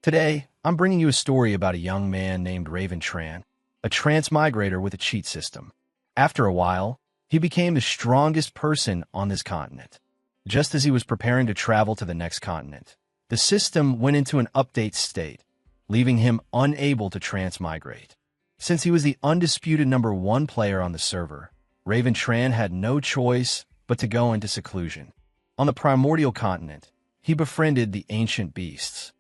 Today, I'm bringing you a story about a young man named Raven Tran, a transmigrator with a cheat system. After a while, he became the strongest person on this continent. Just as he was preparing to travel to the next continent, the system went into an update state, leaving him unable to transmigrate. Since he was the undisputed #1 player on the server, Raven Tran had no choice but to go into seclusion. On the primordial continent, he befriended the ancient beasts.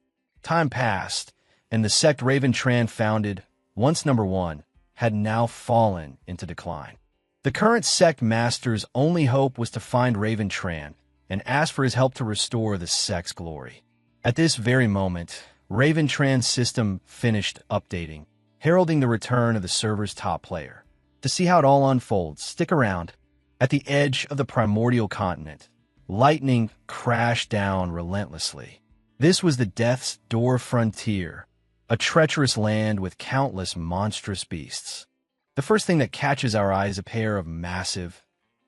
Time passed, and the sect Raven Tran founded, once #1, had now fallen into decline. The current sect master's only hope was to find Raven Tran and ask for his help to restore the sect's glory. At this very moment, Raven Tran's system finished updating, heralding the return of the server's top player. To see how it all unfolds, stick around. At the edge of the primordial continent, lightning crashed down relentlessly. This was the Death's Door frontier, a treacherous land with countless monstrous beasts. The first thing that catches our eye is a pair of massive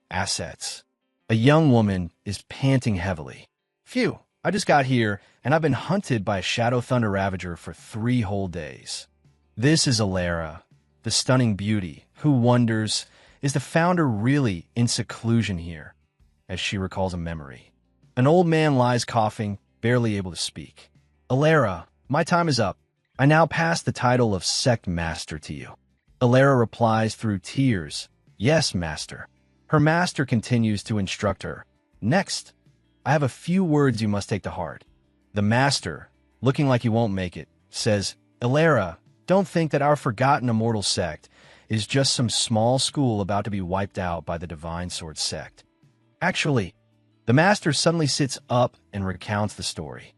assets. A young woman is panting heavily. Phew, I just got here, and I've been hunted by a Shadow Thunder Ravager for 3 whole days. This is Alara, the stunning beauty, who wonders, is the founder really in seclusion here? As she recalls a memory. An old man lies coughing, barely able to speak. Alara, my time is up. I now pass the title of Sect Master to you. Alara replies through tears, Yes, Master. Her master continues to instruct her. Next, I have a few words you must take to heart. The master, looking like he won't make it, says, Alara, don't think that our forgotten immortal sect is just some small school about to be wiped out by the Divine Sword sect. Actually, the master suddenly sits up and recounts the story.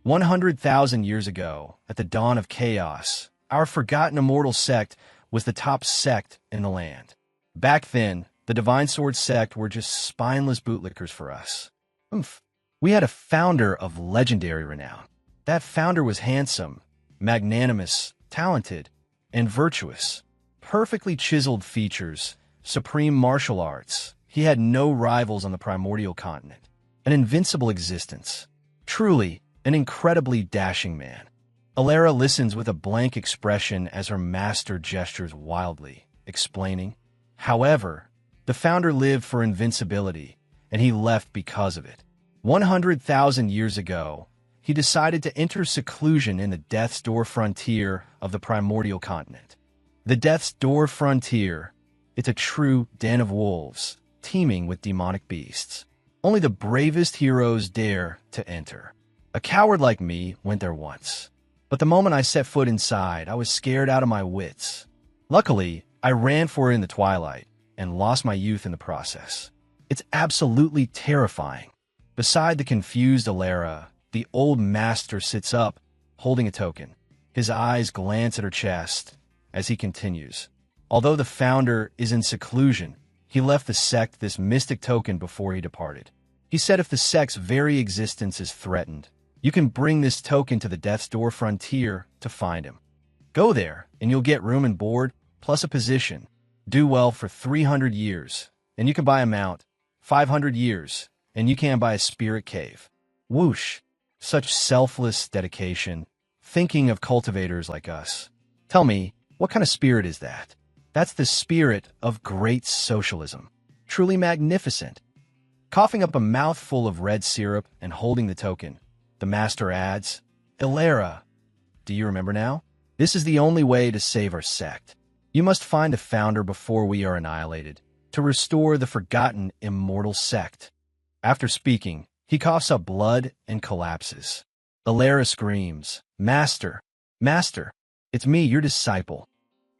100,000 years ago, at the dawn of chaos, our forgotten immortal sect was the top sect in the land. Back then, the Divine Sword sect were just spineless bootlickers for us. We had a founder of legendary renown. That founder was handsome, magnanimous, talented, and virtuous. Perfectly chiseled features, supreme martial arts. He had no rivals on the primordial continent. An invincible existence. Truly, an incredibly dashing man. Alara listens with a blank expression as her master gestures wildly, explaining, However, the founder lived for invincibility, and he left because of it. 100,000 years ago, he decided to enter seclusion in the Death's Door frontier of the primordial continent. The Death's Door frontier, it's a true den of wolves, teeming with demonic beasts. Only the bravest heroes dare to enter. A coward like me went there once. But the moment I set foot inside, I was scared out of my wits. Luckily, I ran for it in the twilight and lost my youth in the process. It's absolutely terrifying. Beside the confused Alara, the old master sits up, holding a token. His eyes glance at her chest as he continues. Although the founder is in seclusion, he left the sect this mystic token before he departed. He said if the sect's very existence is threatened, you can bring this token to the Death's Door frontier to find him. Go there, and you'll get room and board, plus a position. Do well for 300 years, and you can buy a mount. 500 years, and you can buy a spirit cave. Whoosh! Such selfless dedication, thinking of cultivators like us. Tell me, what kind of spirit is that? That's the spirit of great socialism. Truly magnificent. Coughing up a mouthful of red syrup and holding the token, the master adds, Alara, do you remember now? This is the only way to save our sect. You must find the founder before we are annihilated, to restore the forgotten immortal sect. After speaking, he coughs up blood and collapses. Alara screams, Master, Master, it's me, your disciple.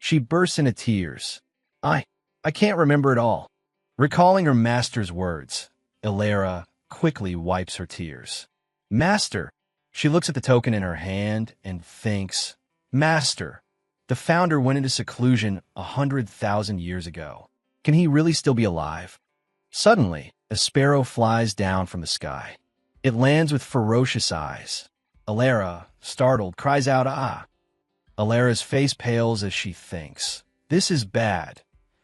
She bursts into tears. I can't remember it all. Recalling her master's words, Alara quickly wipes her tears. Master! She looks at the token in her hand and thinks, Master! The founder went into seclusion 100,000 years ago. Can he really still be alive? Suddenly, a sparrow flies down from the sky. It lands with ferocious eyes. Alara, startled, cries out, Ah! Alara's face pales as she thinks. This is bad.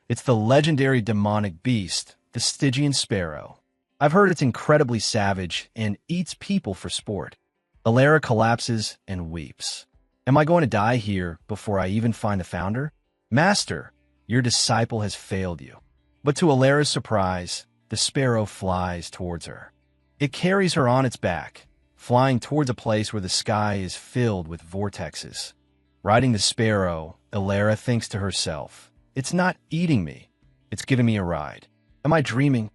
It's the legendary demonic beast, the Stygian sparrow. I've heard it's incredibly savage and eats people for sport. Alara collapses and weeps. Am I going to die here before I even find the founder? Master, your disciple has failed you. But to Alara's surprise, the sparrow flies towards her. It carries her on its back, flying towards a place where the sky is filled with vortexes. Riding the sparrow, Alara thinks to herself, it's not eating me, it's giving me a ride. Am I dreaming?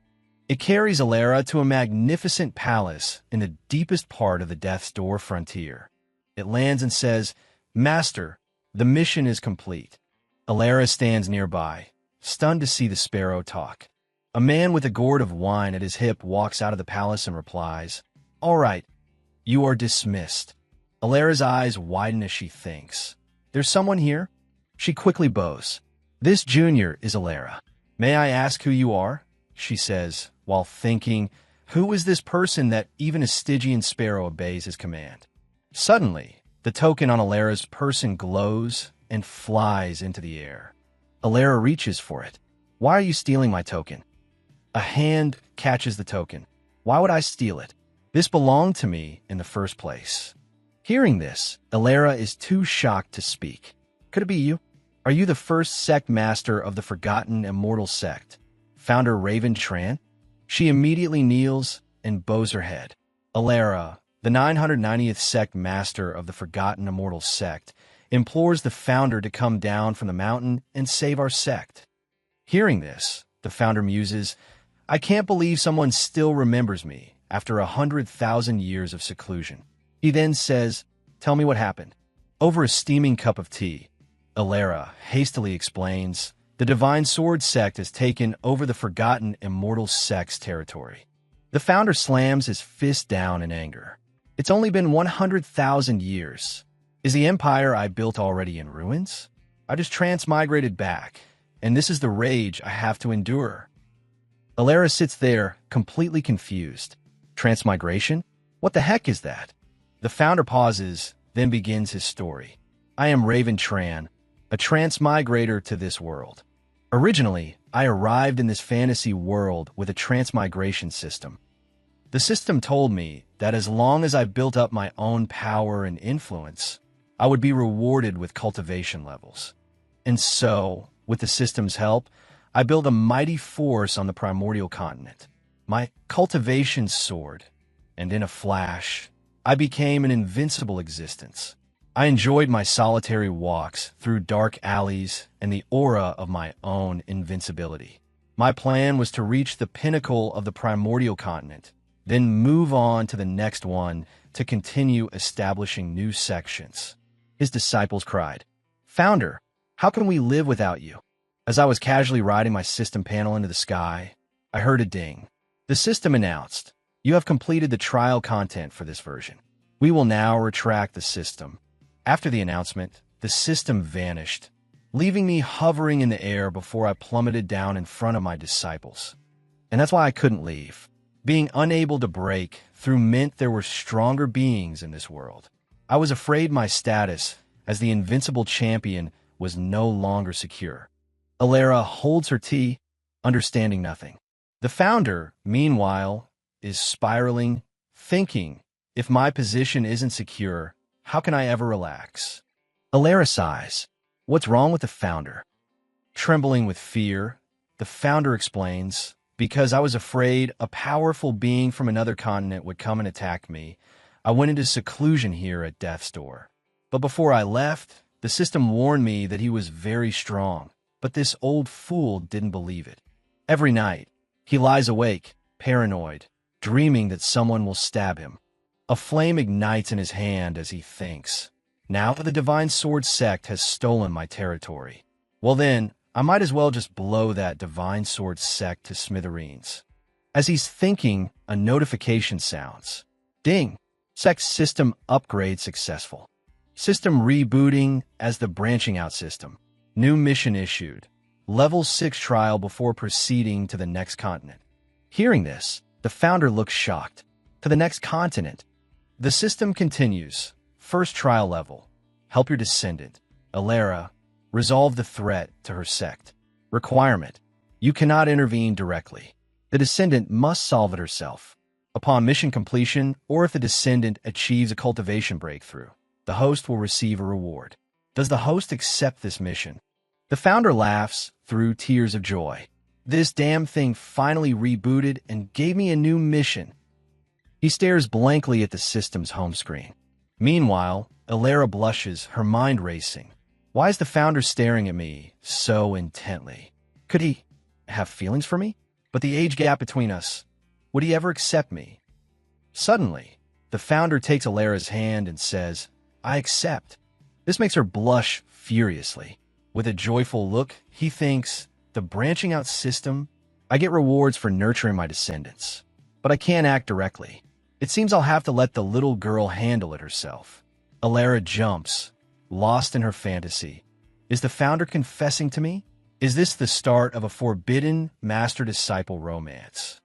It carries Alara to a magnificent palace in the deepest part of the Death's Door frontier. It lands and says, Master, the mission is complete. Alara stands nearby, stunned to see the sparrow talk. A man with a gourd of wine at his hip walks out of the palace and replies, All right, you are dismissed. Alara's eyes widen as she thinks. There's someone here? She quickly bows. This junior is Alara. May I ask who you are? She says, while thinking, who is this person that even a Stygian sparrow obeys his command? Suddenly, the token on Alara's person glows and flies into the air. Alara reaches for it. Why are you stealing my token? A hand catches the token. Why would I steal it? This belonged to me in the first place. Hearing this, Alara is too shocked to speak. Could it be you? Are you the first sect master of the forgotten immortal sect, founder Raven Tran? She immediately kneels and bows her head. Alara, the 990th sect master of the forgotten immortal sect, implores the founder to come down from the mountain and save our sect. Hearing this, the founder muses, I can't believe someone still remembers me after 100,000 years of seclusion. He then says, tell me what happened. Over a steaming cup of tea, Alara hastily explains, the Divine Sword sect has taken over the forgotten immortal sect's territory. The founder slams his fist down in anger. It's only been 100,000 years. Is the empire I built already in ruins? I just transmigrated back, and this is the rage I have to endure. Alara sits there, completely confused. Transmigration? What the heck is that? The founder pauses, then begins his story. I am Raven Tran, a transmigrator to this world. Originally, I arrived in this fantasy world with a transmigration system. The system told me that as long as I built up my own power and influence, I would be rewarded with cultivation levels. And so, with the system's help, I built a mighty force on the primordial continent, my cultivation sword, and in a flash, I became an invincible existence. I enjoyed my solitary walks through dark alleys and the aura of my own invincibility. My plan was to reach the pinnacle of the primordial continent, then move on to the next one to continue establishing new sections. His disciples cried, Founder, how can we live without you? As I was casually riding my system panel into the sky, I heard a ding. The system announced, you have completed the trial content for this version. We will now retract the system. After the announcement, the system vanished, leaving me hovering in the air before I plummeted down in front of my disciples. And that's why I couldn't leave. Being unable to break through meant there were stronger beings in this world. I was afraid my status as the invincible champion was no longer secure. Alara holds her tea, understanding nothing. The founder, meanwhile, is spiraling, thinking, if my position isn't secure, how can I ever relax? Alara sighs. What's wrong with the founder? Trembling with fear, the founder explains, because I was afraid a powerful being from another continent would come and attack me, I went into seclusion here at Death's Door. But before I left, the system warned me that he was very strong, but this old fool didn't believe it. Every night, he lies awake, paranoid, dreaming that someone will stab him. A flame ignites in his hand as he thinks, now the Divine Sword sect has stolen my territory. Well then, I might as well just blow that Divine Sword sect to smithereens. As he's thinking, a notification sounds. Ding! Sect system upgrade successful. System rebooting as the branching out system. New mission issued. Level 6 trial before proceeding to the next continent. Hearing this, the founder looks shocked. To the next continent. The system continues. First trial level. Help your descendant, Alara, resolve the threat to her sect. Requirement. You cannot intervene directly. The descendant must solve it herself. Upon mission completion, or if the descendant achieves a cultivation breakthrough, the host will receive a reward. Does the host accept this mission? The founder laughs through tears of joy. This damn thing finally rebooted and gave me a new mission. He stares blankly at the system's home screen. Meanwhile, Alara blushes, her mind racing. Why is the founder staring at me so intently? Could he have feelings for me? But the age gap between us, would he ever accept me? Suddenly, the founder takes Alara's hand and says, I accept. This makes her blush furiously. With a joyful look, he thinks, the branching out system, I get rewards for nurturing my descendants. But I can't act directly. It seems I'll have to let the little girl handle it herself. Alara jumps, lost in her fantasy. Is the founder confessing to me? Is this the start of a forbidden master-disciple romance?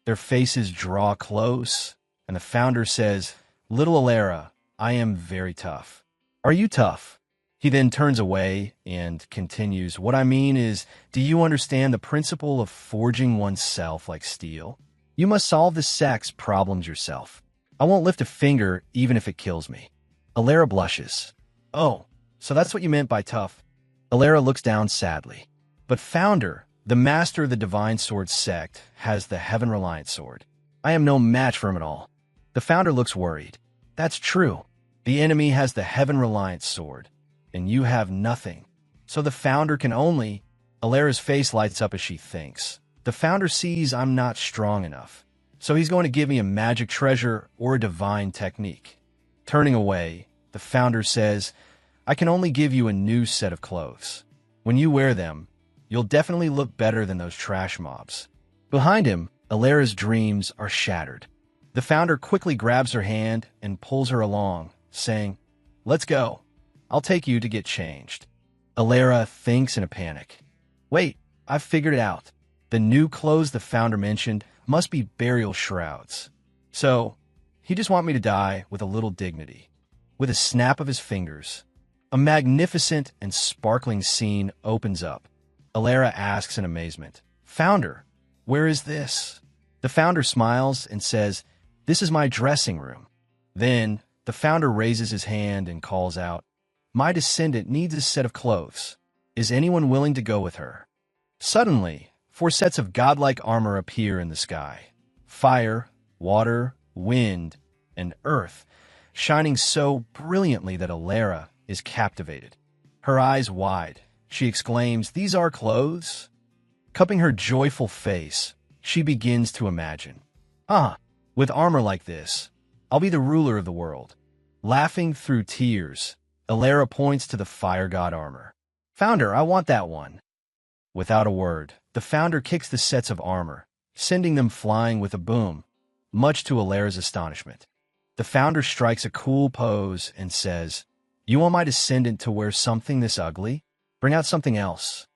Their faces draw close, and the founder says, Little Alara, I am very tough. Are you tough? He then turns away and continues, What I mean is, do you understand the principle of forging oneself like steel? You must solve the sex problems yourself. I won't lift a finger even if it kills me. Alara blushes. Oh, so that's what you meant by tough. Alara looks down sadly. But founder, the master of the divine sword sect, has the heaven-reliant sword. I am no match for him at all. The founder looks worried. That's true. The enemy has the heaven-reliant sword, and you have nothing. So the founder can only... Alara's face lights up as she thinks. The founder sees I'm not strong enough, so he's going to give me a magic treasure or a divine technique. Turning away, the founder says, I can only give you a new set of clothes. When you wear them, you'll definitely look better than those trash mobs. Behind him, Alara's dreams are shattered. The founder quickly grabs her hand and pulls her along, saying, Let's go. I'll take you to get changed. Alara thinks in a panic. Wait, I've figured it out. The new clothes the founder mentioned must be burial shrouds. So, he just wants me to die with a little dignity. With a snap of his fingers, a magnificent and sparkling scene opens up. Alara asks in amazement, Founder, where is this? The founder smiles and says, This is my dressing room. Then, the founder raises his hand and calls out, My descendant needs a set of clothes. Is anyone willing to go with her? Suddenly, 4 sets of godlike armor appear in the sky. Fire, water, wind, and earth, shining so brilliantly that Alara is captivated. Her eyes wide, she exclaims, These are clothes? Cupping her joyful face, she begins to imagine. With armor like this, I'll be the ruler of the world. Laughing through tears, Alara points to the fire god armor. Founder, I want that one. Without a word, the founder kicks the sets of armor, sending them flying with a boom, much to Alara's astonishment. The founder strikes a cool pose and says, You want my descendant to wear something this ugly? Bring out something else.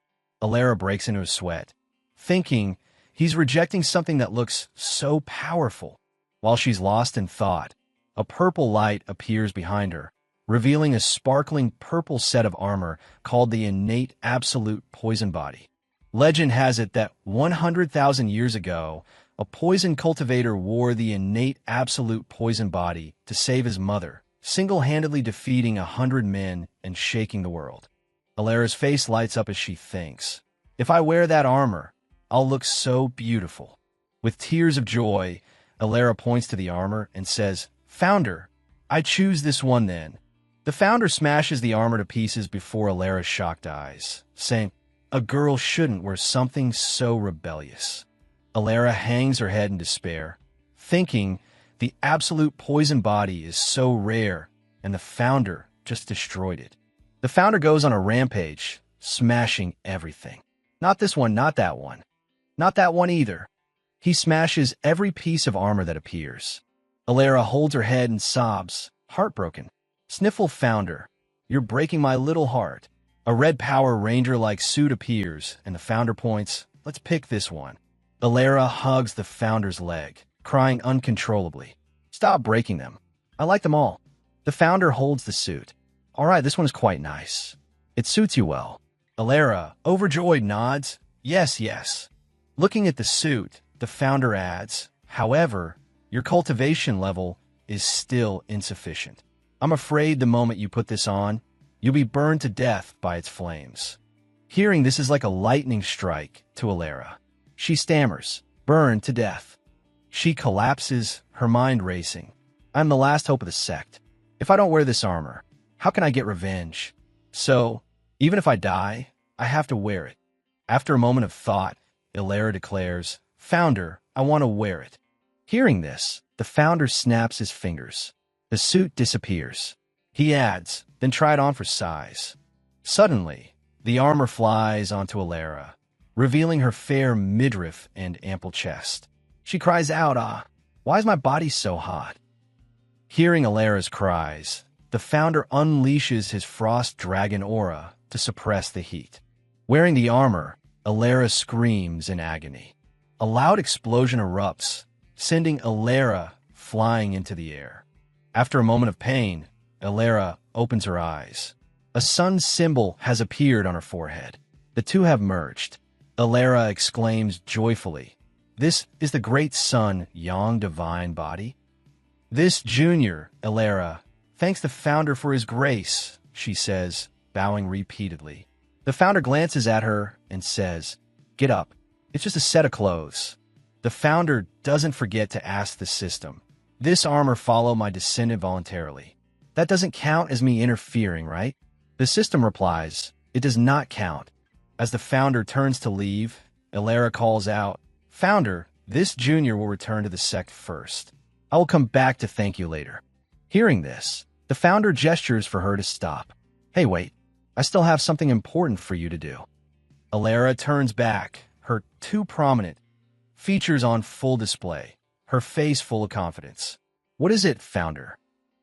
Alara breaks into a sweat, thinking he's rejecting something that looks so powerful. While she's lost in thought, a purple light appears behind her, revealing a sparkling purple set of armor called the innate absolute poison body. Legend has it that 100,000 years ago, a poison cultivator wore the innate absolute poison body to save his mother, single-handedly defeating 100 men and shaking the world. Alara's face lights up as she thinks, If I wear that armor, I'll look so beautiful. With tears of joy, Alara points to the armor and says, Founder, I choose this one then. The founder smashes the armor to pieces before Alara's shocked eyes, saying, A girl shouldn't wear something so rebellious. Alara hangs her head in despair, thinking the absolute poison body is so rare and the founder just destroyed it. The founder goes on a rampage, smashing everything. Not this one, not that one. Not that one either. He smashes every piece of armor that appears. Alara holds her head and sobs, heartbroken. Sniffle founder, you're breaking my little heart. A red Power Ranger-like suit appears, and the founder points, Let's pick this one. Alara hugs the founder's leg, crying uncontrollably. Stop breaking them. I like them all. The founder holds the suit. All right, this one is quite nice. It suits you well. Alara, overjoyed, nods. Yes, yes. Looking at the suit, the founder adds, However, Your cultivation level is still insufficient. I'm afraid the moment you put this on, you'll be burned to death by its flames." Hearing this is like a lightning strike to Alara. She stammers, "Burned to death." She collapses, her mind racing. "I'm the last hope of the sect. If I don't wear this armor, how can I get revenge? So, even if I die, I have to wear it." After a moment of thought, Alara declares, "Founder, I want to wear it." Hearing this, the founder snaps his fingers. The suit disappears. He adds, "Then try it on for size." Suddenly, the armor flies onto Alara, revealing her fair midriff and ample chest. She cries out, "Ah, why is my body so hot?" Hearing Alara's cries, the founder unleashes his frost dragon aura to suppress the heat. Wearing the armor, Alara screams in agony. A loud explosion erupts, sending Alara flying into the air. After a moment of pain, Alara opens her eyes. A sun symbol has appeared on her forehead. The two have merged. Alara exclaims joyfully, "This is the great sun, Yang divine body?" "This junior, Alara, thanks the founder for his grace," she says, bowing repeatedly. The founder glances at her and says, "Get up. It's just a set of clothes." The founder doesn't forget to ask the system, "This armor follow my descendant voluntarily. That doesn't count as me interfering, right?" The system replies, "It does not count." As the founder turns to leave, Alara calls out, "Founder, this junior will return to the sect first. I will come back to thank you later." Hearing this, the founder gestures for her to stop. "Hey, wait. I still have something important for you to do." Alara turns back, her too prominent features on full display, her face full of confidence. "What is it, founder?"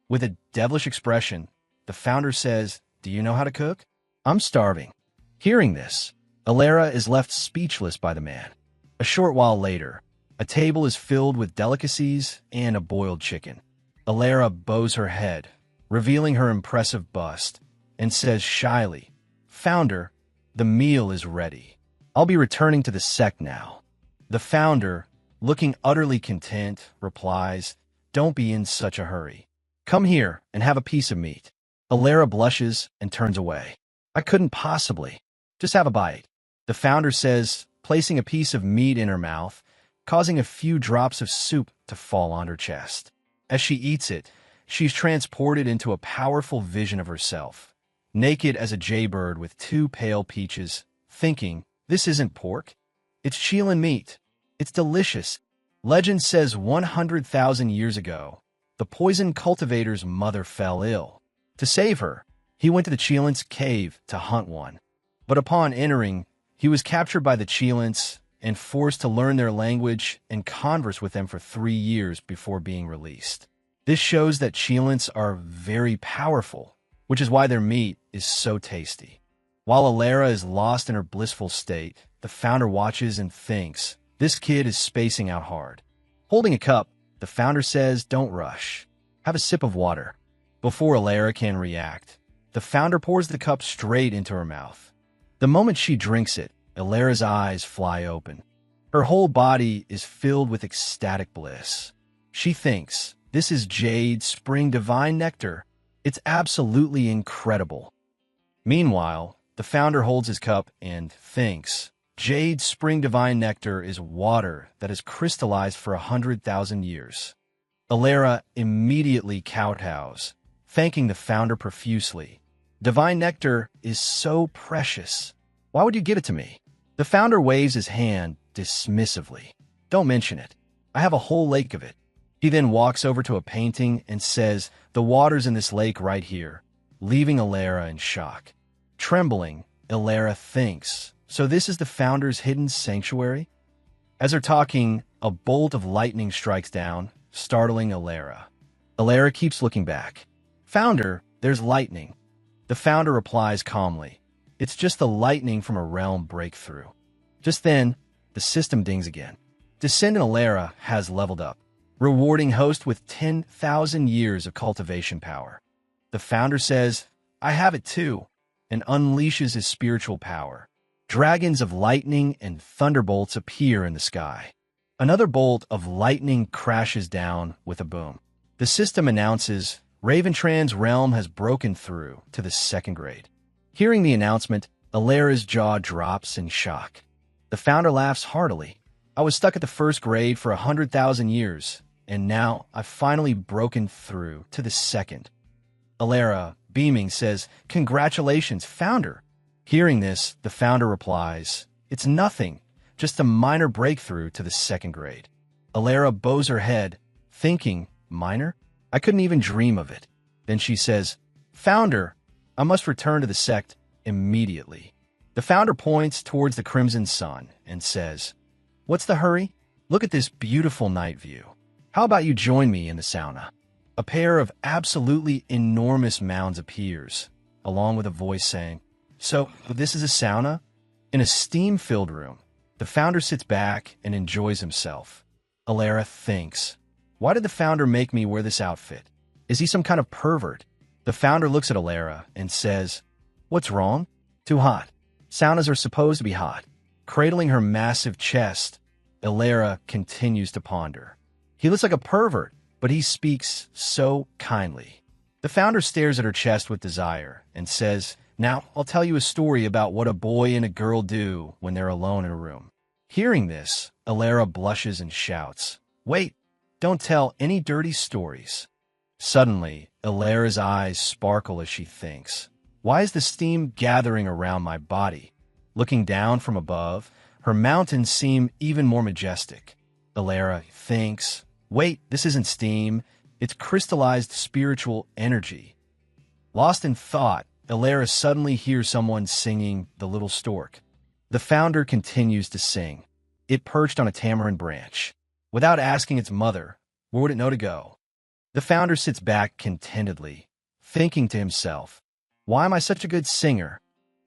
With a devilish expression, the founder says, "Do you know how to cook? I'm starving." Hearing this, Alara is left speechless by the man. A short while later, a table is filled with delicacies and a boiled chicken. Alara bows her head, revealing her impressive bust, and says shyly, "Founder, the meal is ready. I'll be returning to the sect now." The founder, looking utterly content, replies, "Don't be in such a hurry. Come here and have a piece of meat." Alara blushes and turns away. "I couldn't possibly. Just have a bite." The founder says, placing a piece of meat in her mouth, causing a few drops of soup to fall on her chest. As she eats it, she's transported into a powerful vision of herself, naked as a jaybird with two pale peaches, thinking, "This isn't pork. It's Chilean meat. It's delicious." Legend says 100,000 years ago, the poison cultivator's mother fell ill. To save her, he went to the Chileans' cave to hunt one. But upon entering, he was captured by the Chileans and forced to learn their language and converse with them for 3 years before being released. This shows that Chileans are very powerful, which is why their meat is so tasty. While Alara is lost in her blissful state, the founder watches and thinks, "This kid is spacing out hard." Holding a cup, the founder says, "Don't rush. Have a sip of water." Before Alara can react, the founder pours the cup straight into her mouth. The moment she drinks it, Alara's eyes fly open. Her whole body is filled with ecstatic bliss. She thinks, "This is Jade Spring Divine Nectar. It's absolutely incredible." Meanwhile, the founder holds his cup and thinks, "Jade Spring Divine Nectar is water that has crystallized for 100,000 years." Alara immediately kowtows, thanking the founder profusely. "Divine nectar is so precious. Why would you give it to me?" The founder waves his hand dismissively. "Don't mention it. I have a whole lake of it." He then walks over to a painting and says, "The water's in this lake right here," leaving Alara in shock. Trembling, Alara thinks, "So this is the founder's hidden sanctuary?" As they're talking, a bolt of lightning strikes down, startling Alara. Alara keeps looking back. "Founder, there's lightning." The founder replies calmly, "It's just the lightning from a realm breakthrough." Just then, the system dings again. Descendant Alara has leveled up, rewarding host with 10,000 years of cultivation power. The founder says, "I have it too," and unleashes his spiritual power. Dragons of lightning and thunderbolts appear in the sky. Another bolt of lightning crashes down with a boom. The system announces Raventran's realm has broken through to the second grade. Hearing the announcement, Alera's jaw drops in shock. The founder laughs heartily. I was stuck at the first grade for 100,000 years, and now I've finally broken through to the second. Alera, beaming, says, "Congratulations, founder." Hearing this, the founder replies, "It's nothing, just a minor breakthrough to the second grade." Alera bows her head, thinking, "Minor? I couldn't even dream of it." Then she says, "Founder, I must return to the sect immediately." The founder points towards the crimson sun and says, "What's the hurry? Look at this beautiful night view. How about you join me in the sauna?" A pair of absolutely enormous mounds appears, along with a voice saying, "So, this is a sauna?" In a steam-filled room, the founder sits back and enjoys himself. Alera thinks, "Why did the founder make me wear this outfit? Is he some kind of pervert?" The founder looks at Alera and says, "What's wrong? Too hot. Saunas are supposed to be hot." Cradling her massive chest, Alera continues to ponder. "He looks like a pervert, but he speaks so kindly." The founder stares at her chest with desire and says, "Now, I'll tell you a story about what a boy and a girl do when they're alone in a room." Hearing this, Alera blushes and shouts, "Wait, don't tell any dirty stories." Suddenly, Alera's eyes sparkle as she thinks, "Why is the steam gathering around my body?" Looking down from above, her mountains seem even more majestic. Alera thinks, "Wait, this isn't steam, it's crystallized spiritual energy." Lost in thought, Alera suddenly hears someone singing "The Little Stork." The founder continues to sing. It perched on a tamarind branch. Without asking its mother, where would it know to go? The founder sits back contentedly, thinking to himself, "Why am I such a good singer?"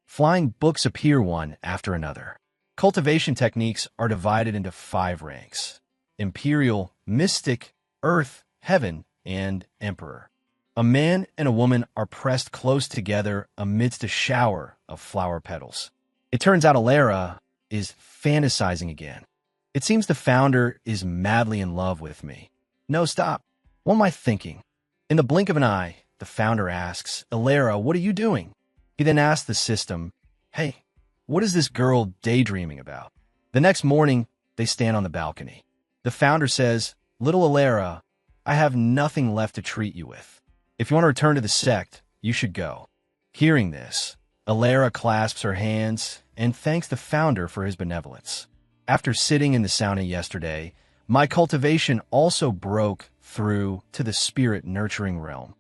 Flying books appear one after another. Cultivation techniques are divided into 5 ranks: Imperial, Mystic, Earth, Heaven, and Emperor. A man and a woman are pressed close together amidst a shower of flower petals. It turns out Alera is fantasizing again. It seems the founder is madly in love with me. No, stop. What am I thinking? In the blink of an eye, the founder asks, "Alera, what are you doing?" He then asks the system, "Hey, what is this girl daydreaming about?" The next morning, they stand on the balcony. The founder says, "Little Alera, I have nothing left to treat you with. If you want to return to the sect, you should go." Hearing this, Alera clasps her hands and thanks the founder for his benevolence. "After sitting in the sauna yesterday, my cultivation also broke through to the spirit-nurturing realm."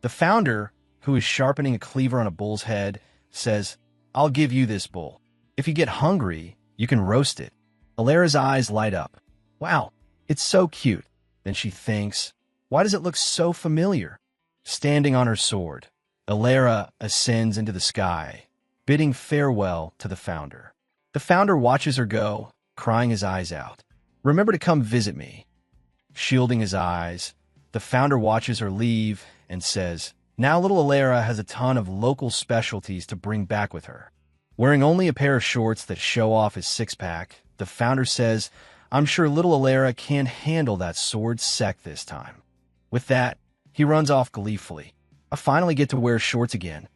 The founder, who is sharpening a cleaver on a bull's head, says, "I'll give you this bull. If you get hungry, you can roast it." Alera's eyes light up. "Wow, it's so cute." Then she thinks, "Why does it look so familiar?" Standing on her sword, Alera ascends into the sky, bidding farewell to the founder. The founder watches her go, crying his eyes out. "Remember to come visit me." Shielding his eyes, the founder watches her leave and says, "Now little Alera has a ton of local specialties to bring back with her." Wearing only a pair of shorts that show off his six-pack, the founder says, "I'm sure little Alera can't handle that sword sect this time." With that, he runs off gleefully. "I finally get to wear shorts again.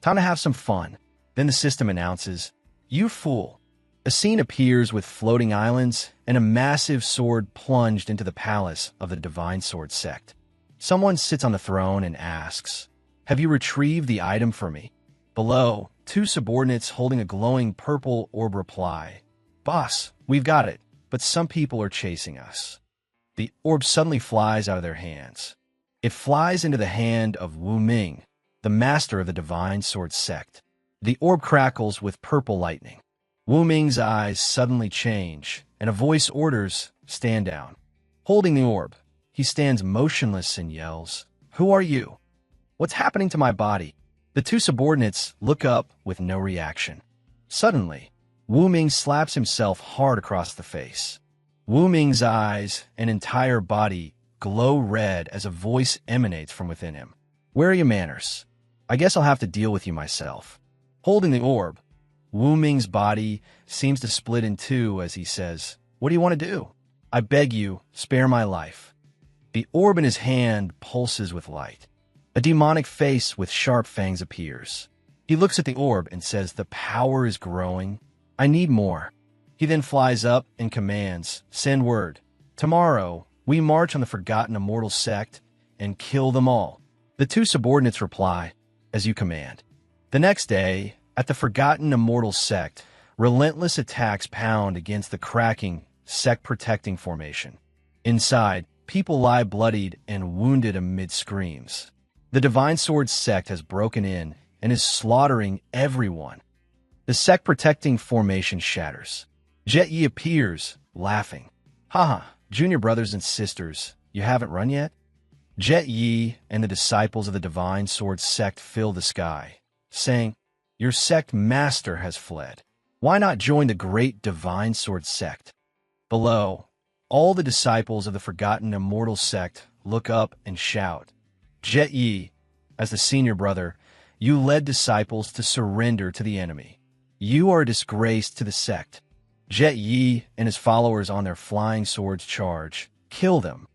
Time to have some fun." Then the system announces, "You fool." A scene appears with floating islands and a massive sword plunged into the palace of the Divine Sword sect. Someone sits on the throne and asks, "Have you retrieved the item for me?" Below, 2 subordinates holding a glowing purple orb reply, "Boss, we've got it, but some people are chasing us." The orb suddenly flies out of their hands. It flies into the hand of Wu Ming, the master of the Divine Sword sect. The orb crackles with purple lightning. Wu Ming's eyes suddenly change, and a voice orders, "Stand down." Holding the orb, he stands motionless and yells, "Who are you? What's happening to my body?" The 2 subordinates look up with no reaction. Suddenly, Wu Ming slaps himself hard across the face. Wu Ming's eyes and entire body glow red as a voice emanates from within him. "Where are your manners? I guess I'll have to deal with you myself." Holding the orb, Wu Ming's body seems to split in 2 as he says, "What do you want to do?" I beg you, spare my life." The orb in his hand pulses with light. A demonic face with sharp fangs appears. He looks at the orb and says, "The power is growing. I need more." He then flies up and commands, "Send word. Tomorrow, we march on the forgotten immortal sect and kill them all." The two subordinates reply, "As you command." The next day, at the forgotten immortal sect, relentless attacks pound against the cracking, sect-protecting formation. Inside, people lie bloodied and wounded amid screams. The Divine Sword sect has broken in and is slaughtering everyone. The sect-protecting formation shatters. Jet Yi appears, laughing. "Haha, junior brothers and sisters, you haven't run yet?" Jet Yi and the disciples of the Divine Sword sect fill the sky, saying, "Your sect master has fled. Why not join the great Divine Sword sect?" Below, all the disciples of the forgotten immortal sect look up and shout, "Jet Yi, as the senior brother, you led disciples to surrender to the enemy. You are a disgrace to the sect." Jet Yi and his followers on their flying swords charge. "Kill them."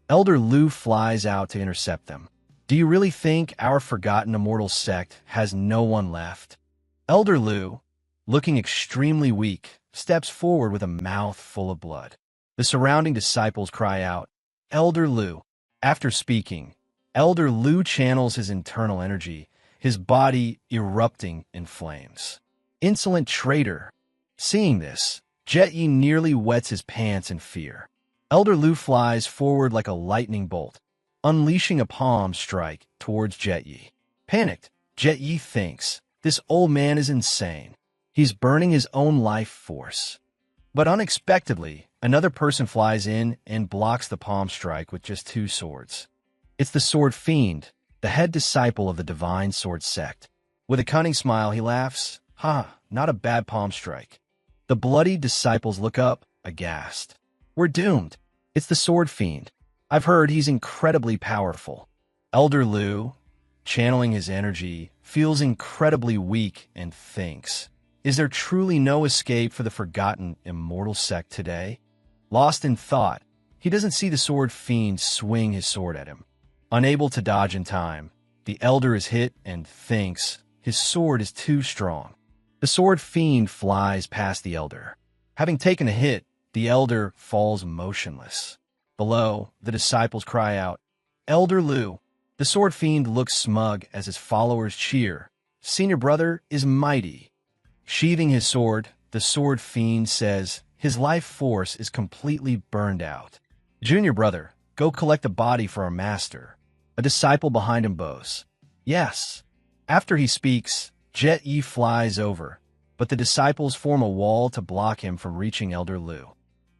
Elder Lu flies out to intercept them. "Do you really think our forgotten immortal sect has no one left?" Elder Lu, looking extremely weak, steps forward with a mouth full of blood. The surrounding disciples cry out, "Elder Lu." After speaking, Elder Lu channels his internal energy, his body erupting in flames. "Insolent traitor." Seeing this, Jet Yi nearly wets his pants in fear. Elder Lu flies forward like a lightning bolt, unleashing a palm strike towards Jet Yi. Panicked, Jet Yi thinks, "This old man is insane. He's burning his own life force." But unexpectedly, another person flies in and blocks the palm strike with just two swords. It's the Sword Fiend, the head disciple of the Divine Sword sect. With a cunning smile, he laughs, "Ha, not a bad palm strike." The bloodied disciples look up, aghast. "We're doomed. It's the Sword Fiend. I've heard he's incredibly powerful." Elder Lu, channeling his energy, feels incredibly weak and thinks, "Is there truly no escape for the forgotten immortal sect today?" Lost in thought, he doesn't see the Sword Fiend swing his sword at him. Unable to dodge in time, the Elder is hit and thinks his sword is too strong. The Sword Fiend flies past the Elder. Having taken a hit, the Elder falls motionless. Below, the disciples cry out, "Elder Lu." The Sword Fiend looks smug as his followers cheer. "Senior brother is mighty." Sheathing his sword, the Sword Fiend says his life force is completely burned out. "Junior brother, go collect a body for our master." A disciple behind him bows, "Yes." After he speaks, Jet Yi flies over, but the disciples form a wall to block him from reaching Elder Lu.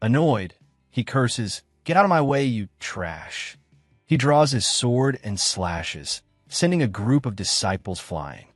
Annoyed, he curses, "Get out of my way, you trash." He draws his sword and slashes, sending a group of disciples flying.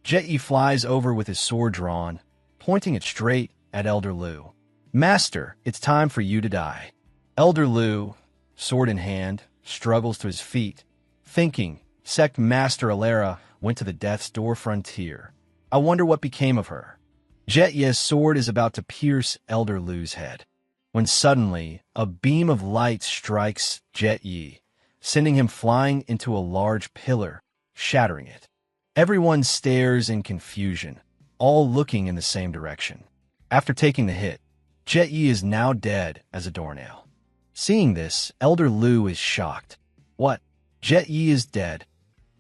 Jet Yi flies over with his sword drawn, pointing it straight at Elder Lu. "Master, it's time for you to die." Elder Lu, sword in hand, struggles to his feet, thinking, "Sect Master Alara went to the death's door frontier. I wonder what became of her." Jet Yi's sword is about to pierce Elder Lu's head, when suddenly a beam of light strikes Jet Yi, sending him flying into a large pillar, shattering it. Everyone stares in confusion, all looking in the same direction. After taking the hit, Jet Yi is now dead as a doornail. Seeing this, Elder Lu is shocked. "What? Jet Yi is dead."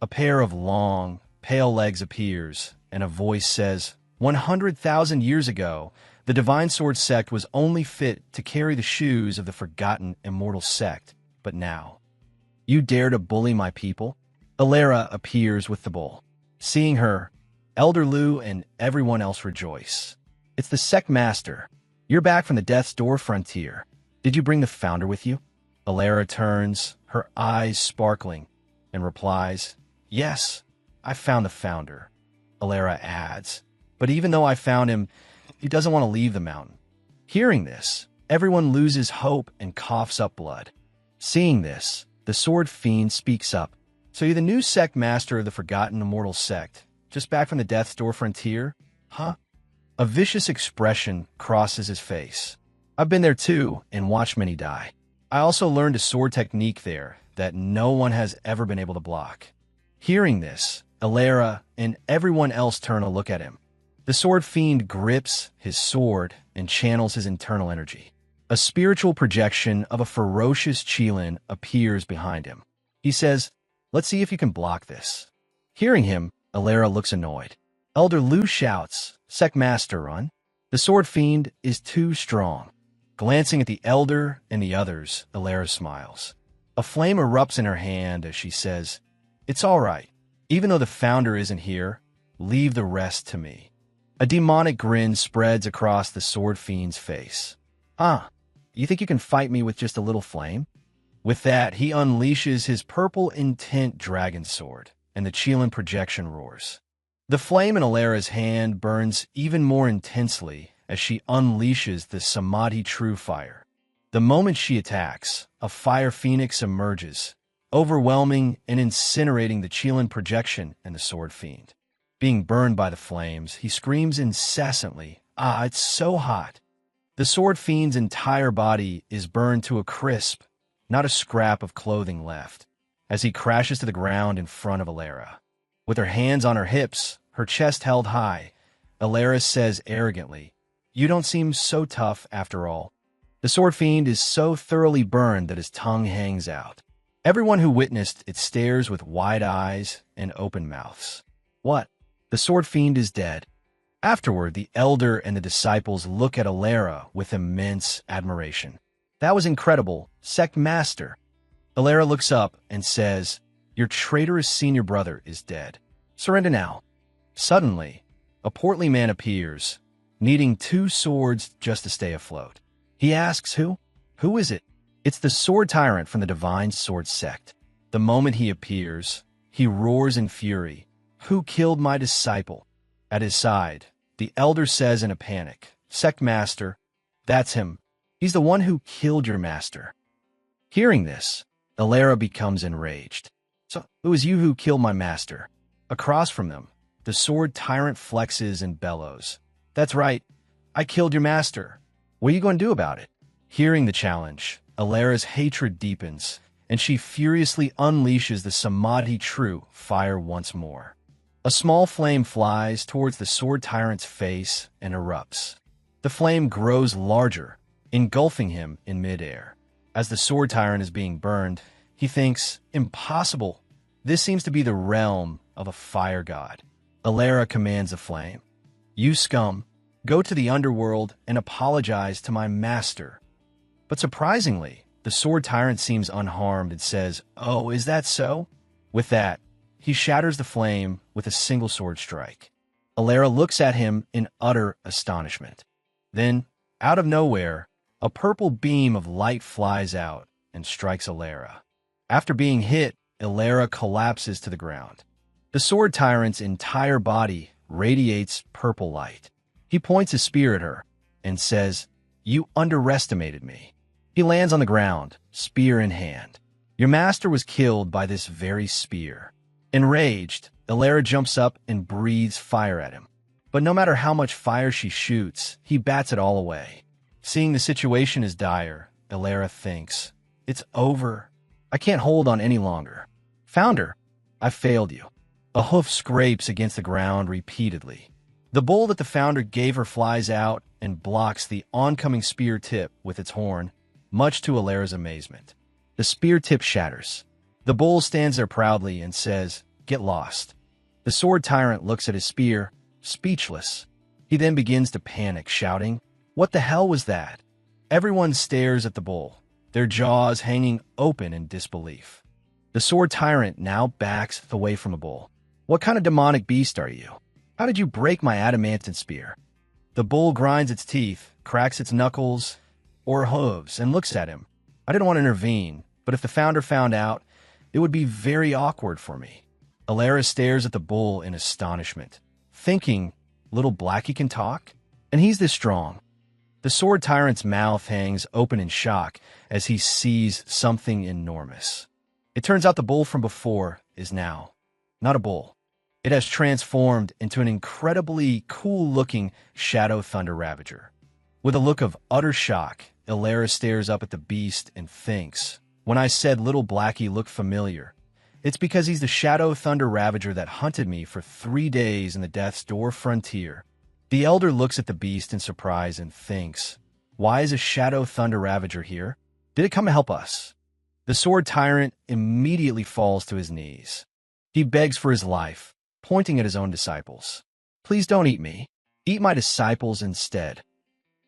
A pair of long, pale legs appears, and a voice says, 100,000 years ago, the Divine Sword sect was only fit to carry the shoes of the forgotten immortal sect, but now, you dare to bully my people?" Alara appears with the bowl. Seeing her, Elder Lu and everyone else rejoice. "It's the sect master. You're back from the death's door frontier. Did you bring the founder with you?" Alara turns, her eyes sparkling, and replies, "Yes, I found the founder." Alara adds, "But even though I found him, he doesn't want to leave the mountain." Hearing this, everyone loses hope and coughs up blood. Seeing this, the Sword Fiend speaks up. "So you're the new sect master of the forgotten immortal sect, just back from the death's door frontier? Huh?" A vicious expression crosses his face. I've been there too and watched many die. I also learned a sword technique there that no one has ever been able to block. Hearing this, Alara and everyone else turn to look at him. The sword fiend grips his sword and channels his internal energy. A spiritual projection of a ferocious Qilin appears behind him. He says, "Let's see if you can block this." Hearing him, Alara looks annoyed. Elder Lu shouts, "Sec Master, run." The sword fiend is too strong. Glancing at the elder and the others, Alara smiles. A flame erupts in her hand as she says, "It's all right. Even though the founder isn't here, leave the rest to me." A demonic grin spreads across the sword fiend's face. You think you can fight me with just a little flame?" With that, he unleashes his purple intent dragon sword, and the Qilin projection roars. The flame in Alara's hand burns even more intensely as she unleashes the Samadhi True Fire. The moment she attacks, a fire phoenix emerges, overwhelming and incinerating the Qilin projection and the sword fiend. Being burned by the flames, he screams incessantly, it's so hot." The sword fiend's entire body is burned to a crisp, not a scrap of clothing left, as he crashes to the ground in front of Alara. With her hands on her hips, her chest held high, Alara says arrogantly, "You don't seem so tough after all." The sword fiend is so thoroughly burned that his tongue hangs out. Everyone who witnessed it stares with wide eyes and open mouths. What? The sword fiend is dead. Afterward, the elder and the disciples look at Alara with immense admiration. "That was incredible, Sect Master." Alara looks up and says, "Your traitorous senior brother is dead. Surrender now." Suddenly, a portly man appears, needing 2 swords just to stay afloat. He asks who? Who is it? It's the sword tyrant from the Divine Sword Sect. The moment he appears, he roars in fury, "Who killed my disciple?" At his side, the elder says in a panic, "Sect Master, that's him. He's the one who killed your master." Hearing this, Alara becomes enraged. "So it was you who killed my master." Across from them, the sword tyrant flexes and bellows, "That's right. I killed your master. What are you going to do about it?" Hearing the challenge, Alara's hatred deepens, and she furiously unleashes the Samadhi True Fire once more. A small flame flies towards the sword tyrant's face and erupts. The flame grows larger, engulfing him in midair. As the sword tyrant is being burned, he thinks, "Impossible. This seems to be the realm of a fire god." Alara commands the flame, "You scum, go to the underworld and apologize to my master." But surprisingly, the sword tyrant seems unharmed and says, "Oh, is that so?" With that, he shatters the flame with a single sword strike. Alara looks at him in utter astonishment. Then, out of nowhere, a purple beam of light flies out and strikes Alara. After being hit, Alara collapses to the ground. The sword tyrant's entire body radiates purple light. He points his spear at her and says, "You underestimated me." He lands on the ground, spear in hand. "Your master was killed by this very spear." Enraged, Alara jumps up and breathes fire at him. But no matter how much fire she shoots, he bats it all away. Seeing the situation is dire, Alara thinks, "It's over. I can't hold on any longer. Founder, I failed you." A hoof scrapes against the ground repeatedly. The bull that the founder gave her flies out and blocks the oncoming spear tip with its horn, much to Alara's amazement. The spear tip shatters. The bull stands there proudly and says, "Get lost." The sword tyrant looks at his spear, speechless. He then begins to panic, shouting, "What the hell was that?" Everyone stares at the bull, their jaws hanging open in disbelief. The sword tyrant now backs away from the bull. "What kind of demonic beast are you? How did you break my adamantine spear?" The bull grinds its teeth, cracks its knuckles or hooves, and looks at him. "I didn't want to intervene, but if the founder found out, it would be very awkward for me." Alara stares at the bull in astonishment, thinking, "Little Blackie can talk? And he's this strong." The sword tyrant's mouth hangs open in shock as he sees something enormous. It turns out the bull from before is now not a bull. It has transformed into an incredibly cool-looking Shadow Thunder Ravager. With a look of utter shock, Ilara stares up at the beast and thinks, when I said little Blackie looked familiar, it's because he's the Shadow Thunder Ravager that hunted me for 3 days in the Death's Door frontier. The elder looks at the beast in surprise and thinks, why is a Shadow Thunder Ravager here? Did it come to help us? The sword tyrant immediately falls to his knees. He begs for his life, pointing at his own disciples. Please don't eat me. Eat my disciples instead.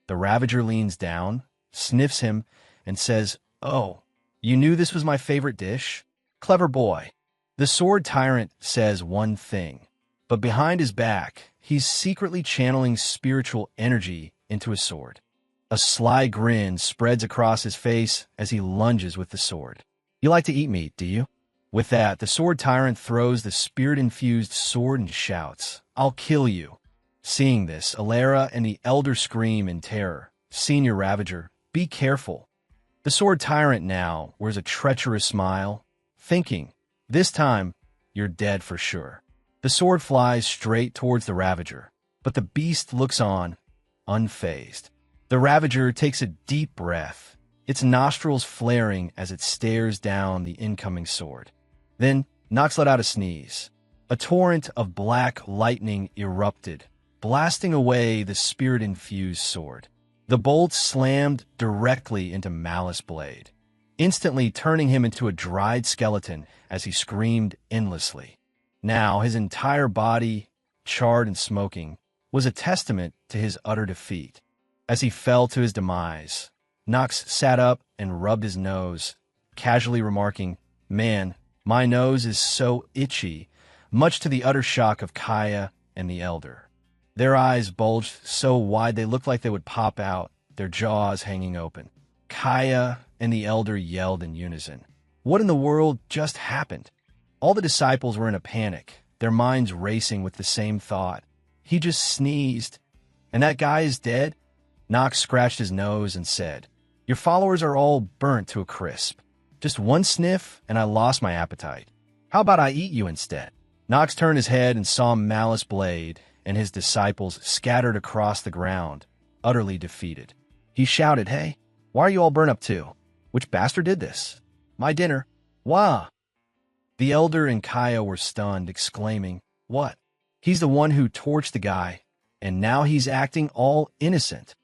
The Ravager leans down, sniffs him, and says, oh, you knew this was my favorite dish? Clever boy. The sword tyrant says one thing, but behind his back, he's secretly channeling spiritual energy into his sword. A sly grin spreads across his face as he lunges with the sword. You like to eat meat, do you? With that, the sword tyrant throws the spirit-infused sword and shouts, I'll kill you. Seeing this, Ilara and the elder scream in terror. Senior Ravager, be careful. The sword tyrant now wears a treacherous smile, thinking, this time, you're dead for sure. The sword flies straight towards the Ravager, but the beast looks on, unfazed. The Ravager takes a deep breath, its nostrils flaring as it stares down the incoming sword. Then, Nox let out a sneeze. A torrent of black lightning erupted, blasting away the spirit-infused sword. The bolt slammed directly into Malice Blade, instantly turning him into a dried skeleton as he screamed endlessly. Now, his entire body, charred and smoking, was a testament to his utter defeat. As he fell to his demise, Nox sat up and rubbed his nose, casually remarking, man, my nose is so itchy, much to the utter shock of Kaya and the Elder. Their eyes bulged so wide they looked like they would pop out, their jaws hanging open. Kaya and the Elder yelled in unison. What in the world just happened? All the disciples were in a panic, their minds racing with the same thought. He just sneezed. And that guy is dead? Nox scratched his nose and said, your followers are all burnt to a crisp. Just one sniff, and I lost my appetite. How about I eat you instead? Nox turned his head and saw Malice Blade and his disciples scattered across the ground, utterly defeated. He shouted, hey, why are you all burnt up too? Which bastard did this? My dinner. Wah! The Elder and Kaya were stunned, exclaiming, what? He's the one who torched the guy, and now he's acting all innocent.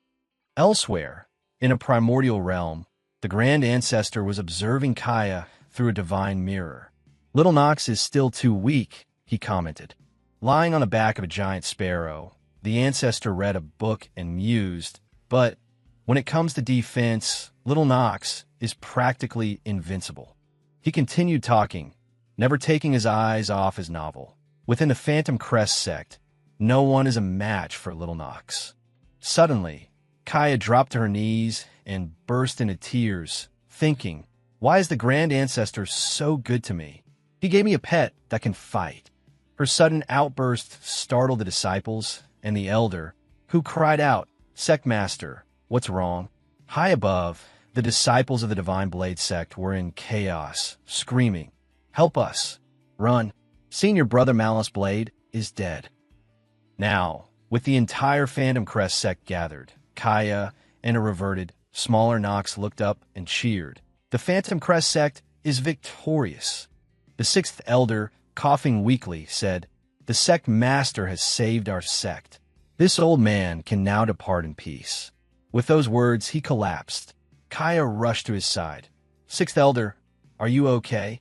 Elsewhere, in a primordial realm, the Grand Ancestor was observing Kaya through a divine mirror. Little Nox is still too weak, he commented. Lying on the back of a giant sparrow, the Ancestor read a book and mused, but when it comes to defense, Little Nox is practically invincible. He continued talking, never taking his eyes off his novel. Within the Phantom Crest sect, no one is a match for Little Nox. Suddenly, Kaya dropped to her knees and burst into tears, thinking, why is the Grand Ancestor so good to me? He gave me a pet that can fight. Her sudden outburst startled the disciples and the Elder, who cried out, Sect Master, what's wrong? High above, the disciples of the Divine Blade sect were in chaos, screaming, help us! Run! Senior Brother Malice Blade is dead. Now, with the entire Phantom Crest sect gathered, Kaya and a reverted, smaller Nox looked up and cheered. The Phantom Crest sect is victorious. The sixth Elder, coughing weakly, said, the sect master has saved our sect. This old man can now depart in peace. With those words, he collapsed. Kaya rushed to his side. Sixth Elder, are you okay?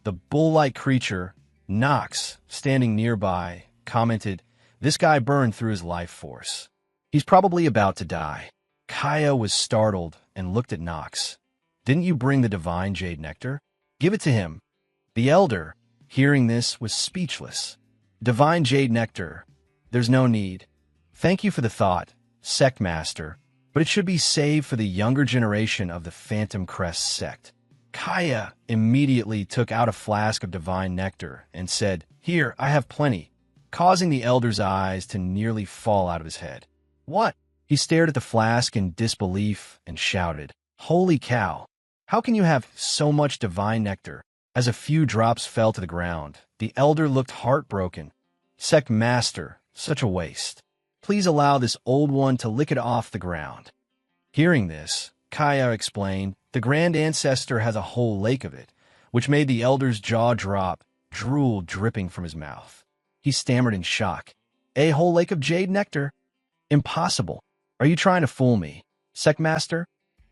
The bull-like creature, Nox, standing nearby, commented, this guy burned through his life force. He's probably about to die. Kaya was startled and looked at Nox. Didn't you bring the divine jade nectar? Give it to him. The Elder, hearing this, was speechless. Divine jade nectar. There's no need. Thank you for the thought, Sect Master, but it should be saved for the younger generation of the Phantom Crest sect. Kaya immediately took out a flask of divine nectar and said, here, I have plenty, causing the Elder's eyes to nearly fall out of his head. What? He stared at the flask in disbelief and shouted, holy cow! How can you have so much divine nectar? As a few drops fell to the ground, the Elder looked heartbroken. Sect Master, such a waste. Please allow this old one to lick it off the ground. Hearing this, Kaya explained, the Grand Ancestor has a whole lake of it, which made the elder's jaw drop, drool dripping from his mouth. He stammered in shock. A whole lake of jade nectar? Impossible. Are you trying to fool me, Sectmaster?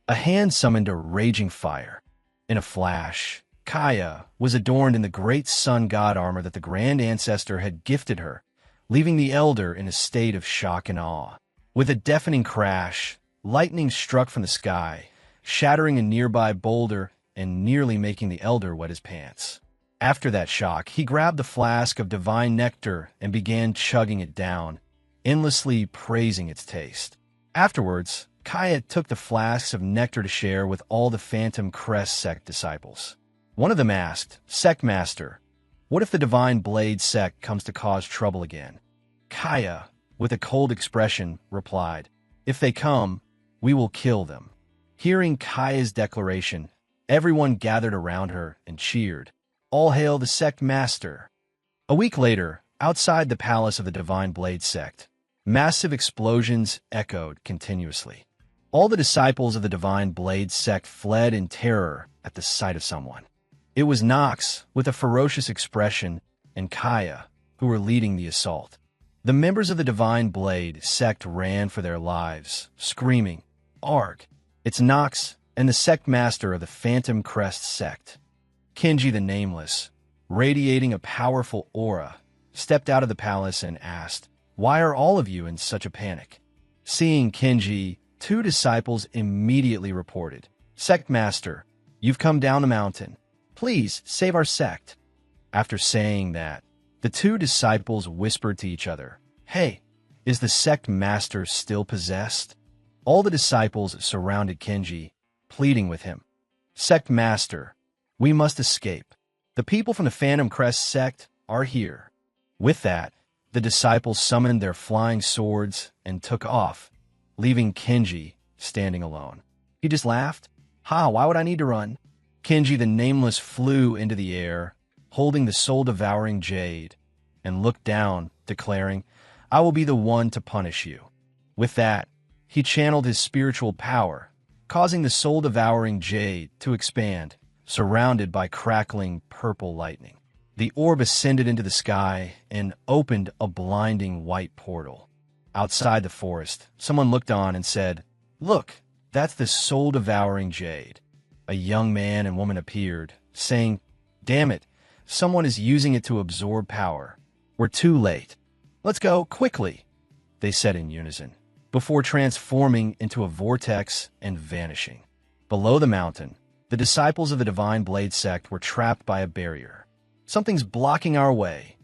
A hand summoned a raging fire. In a flash, Kaya was adorned in the great sun god armor that the Grand Ancestor had gifted her, leaving the elder in a state of shock and awe. With a deafening crash, lightning struck from the sky, shattering a nearby boulder and nearly making the elder wet his pants. After that shock, he grabbed the flask of divine nectar and began chugging it down, endlessly praising its taste. Afterwards, Kaya took the flasks of nectar to share with all the Phantom Crest sect disciples. One of them asked, Sectmaster, what if the Divine Blade sect comes to cause trouble again? Kaya, with a cold expression, replied, if they come, we will kill them. Hearing Kaya's declaration, everyone gathered around her and cheered, all hail the sect master. A week later, outside the palace of the Divine Blade sect, massive explosions echoed continuously. All the disciples of the Divine Blade sect fled in terror at the sight of someone. It was Nox, with a ferocious expression, and Kaya, who were leading the assault. The members of the Divine Blade sect ran for their lives, screaming, Arg! It's Nox and the sect master of the Phantom Crest sect. Kenji the Nameless, radiating a powerful aura, stepped out of the palace and asked, why are all of you in such a panic? Seeing Kenji, two disciples immediately reported, Sect Master, you've come down the mountain. Please save our sect. After saying that, the two disciples whispered to each other, hey, is the sect master still possessed? All the disciples surrounded Kenji, pleading with him, Sect Master, we must escape. The people from the Phantom Crest sect are here. With that, the disciples summoned their flying swords and took off, leaving Kenji standing alone. He just laughed. Ha, why would I need to run? Kenji the Nameless flew into the air, holding the soul-devouring jade, and looked down, declaring, I will be the one to punish you. With that, he channeled his spiritual power, causing the soul-devouring jade to expand, surrounded by crackling purple lightning. The orb ascended into the sky and opened a blinding white portal. Outside the forest, someone looked on and said, Look, that's the soul-devouring jade. A young man and woman appeared, saying, Damn it, someone is using it to absorb power. We're too late. Let's go, quickly, they said in unison, before transforming into a vortex and vanishing. Below the mountain, the disciples of the Divine Blade sect were trapped by a barrier. Something's blocking our way.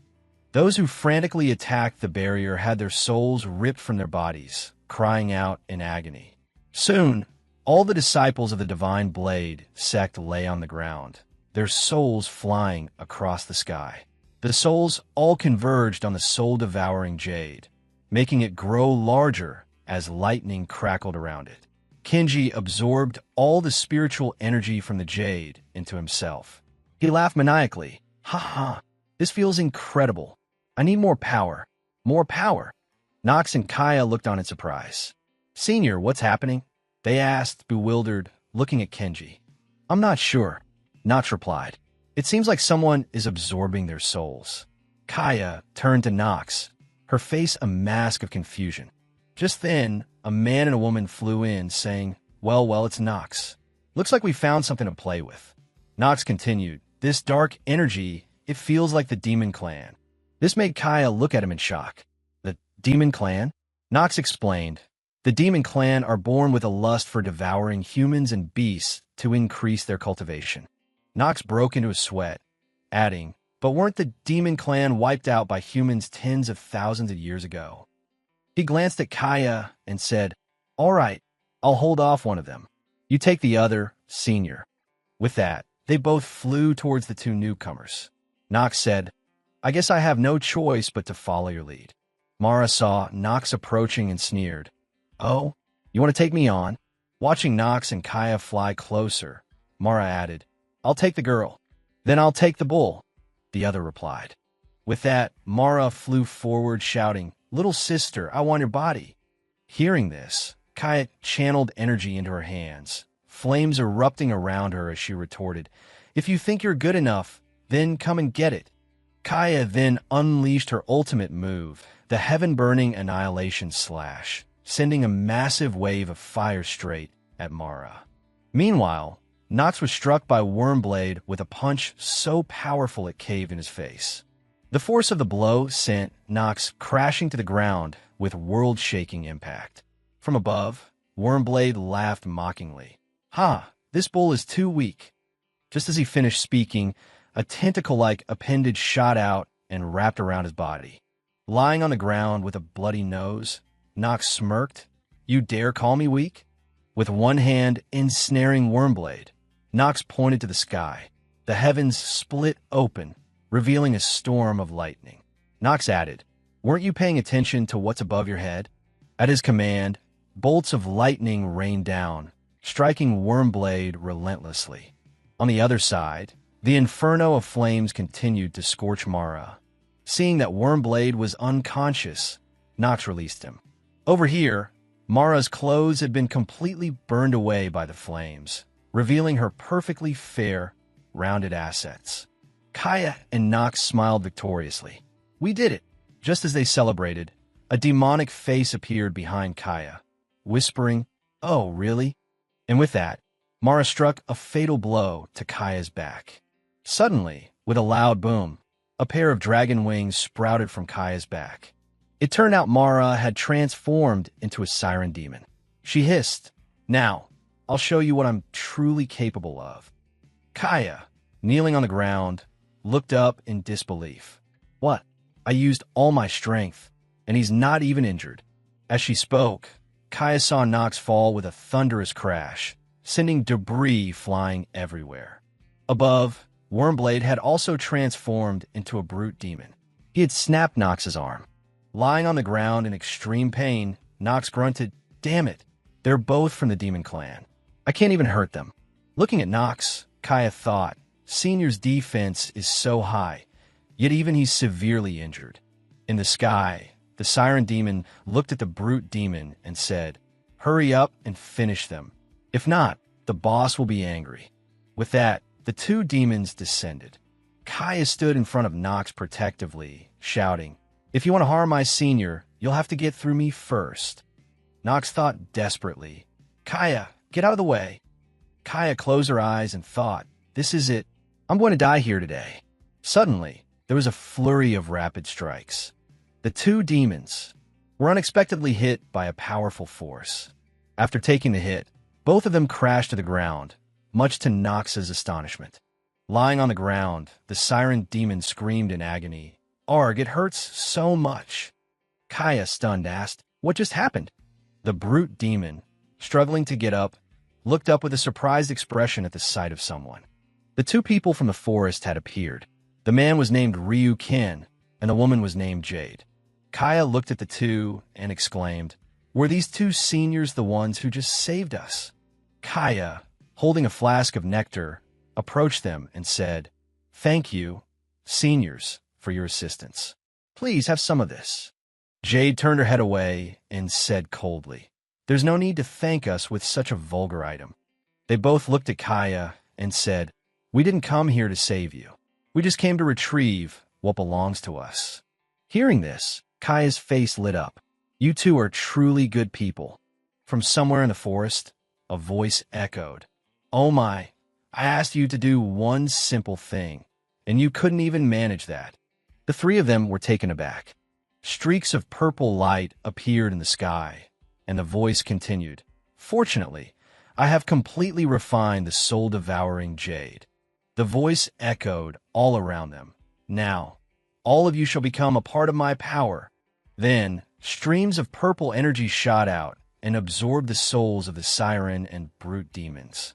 Those who frantically attacked the barrier had their souls ripped from their bodies, crying out in agony. Soon, all the disciples of the Divine Blade sect lay on the ground, their souls flying across the sky. The souls all converged on the soul-devouring jade, making it grow larger as lightning crackled around it. Kenji absorbed all the spiritual energy from the jade into himself. He laughed maniacally. Ha ha, this feels incredible. I need more power. More power. Nox and Kaya looked on in surprise. Senior, what's happening? They asked, bewildered, looking at Kenji. I'm not sure, Nox replied. It seems like someone is absorbing their souls. Kaya turned to Nox, her face a mask of confusion. Just then, a man and a woman flew in, saying, Well, it's Nox. Looks like we found something to play with. Nox continued, This dark energy, it feels like the Demon Clan. This made Kaya look at him in shock. The Demon Clan? Nox explained, The Demon Clan are born with a lust for devouring humans and beasts to increase their cultivation. Nox broke into a sweat, adding, But weren't the Demon Clan wiped out by humans tens of thousands of years ago? He glanced at Kaya and said, All right, I'll hold off one of them. You take the other, Senior. With that, they both flew towards the two newcomers. Nox said, I guess I have no choice but to follow your lead. Mara saw Nox approaching and sneered, Oh, you want to take me on? Watching Nox and Kaya fly closer, Mara added, I'll take the girl. Then I'll take the bull, the other replied. With that, Mara flew forward shouting, Little sister, I want your body. Hearing this, Kaya channeled energy into her hands, flames erupting around her as she retorted, "If you think you're good enough, then come and get it." Kaya then unleashed her ultimate move, the heaven-burning annihilation slash, sending a massive wave of fire straight at Mara. Meanwhile, Nox was struck by Wormblade with a punch so powerful it caved in his face. The force of the blow sent Nox crashing to the ground with world-shaking impact. From above, Wormblade laughed mockingly. "Ha, this bull is too weak." Just as he finished speaking, a tentacle-like appendage shot out and wrapped around his body. Lying on the ground with a bloody nose, Nox smirked. "You dare call me weak?" With one hand ensnaring Wormblade, Nox pointed to the sky. The heavens split open, revealing a storm of lightning. Nox added, "Weren't you paying attention to what's above your head?" At his command, bolts of lightning rained down, striking Wormblade relentlessly. On the other side, the inferno of flames continued to scorch Mara. Seeing that Wormblade was unconscious, Nox released him. Over here, Mara's clothes had been completely burned away by the flames, revealing her perfectly fair, rounded assets. Kaya and Nox smiled victoriously. "We did it!" Just as they celebrated, a demonic face appeared behind Kaya, whispering, "Oh, really?" And with that, Mara struck a fatal blow to Kaya's back. Suddenly, with a loud boom, a pair of dragon wings sprouted from Kaya's back. It turned out Mara had transformed into a siren demon. She hissed, "Now, I'll show you what I'm truly capable of." Kaya, kneeling on the ground, looked up in disbelief. "What? I used all my strength, and he's not even injured." As she spoke, Kaya saw Nox fall with a thunderous crash, sending debris flying everywhere. Above, Wormblade had also transformed into a brute demon. He had snapped Nox's arm. Lying on the ground in extreme pain, Nox grunted, "Damn it, they're both from the demon clan. I can't even hurt them." Looking at Nox, Kaya thought, Senior's defense is so high, yet even he's severely injured. In the sky, the siren demon looked at the brute demon and said, "Hurry up and finish them. If not, the boss will be angry." With that, the two demons descended. Kaya stood in front of Nox protectively, shouting, "If you want to harm my senior, you'll have to get through me first." Nox thought desperately, "Kaya, get out of the way." Kaya closed her eyes and thought, "This is it. I'm going to die here today." Suddenly, there was a flurry of rapid strikes. The two demons were unexpectedly hit by a powerful force. After taking the hit, both of them crashed to the ground, much to Nox's astonishment. Lying on the ground, the siren demon screamed in agony. "Arg, it hurts so much." Kaya, stunned, asked, "What just happened?" The brute demon, struggling to get up, looked up with a surprised expression at the sight of someone. The two people from the forest had appeared. The man was named Ryu Ken, and the woman was named Jade. Kaya looked at the two and exclaimed, "Were these two seniors the ones who just saved us?" Kaya, holding a flask of nectar, approached them and said, "Thank you, seniors, for your assistance. Please have some of this." Jade turned her head away and said coldly, "There's no need to thank us with such a vulgar item." They both looked at Kaya and said, "We didn't come here to save you. We just came to retrieve what belongs to us." Hearing this, Kaya's face lit up. "You two are truly good people." From somewhere in the forest, a voice echoed, "Oh my, I asked you to do one simple thing, and you couldn't even manage that." The three of them were taken aback. Streaks of purple light appeared in the sky, and the voice continued, "Fortunately, I have completely refined the soul-devouring jade." The voice echoed all around them. "Now, all of you shall become a part of my power." Then, streams of purple energy shot out and absorbed the souls of the siren and brute demons.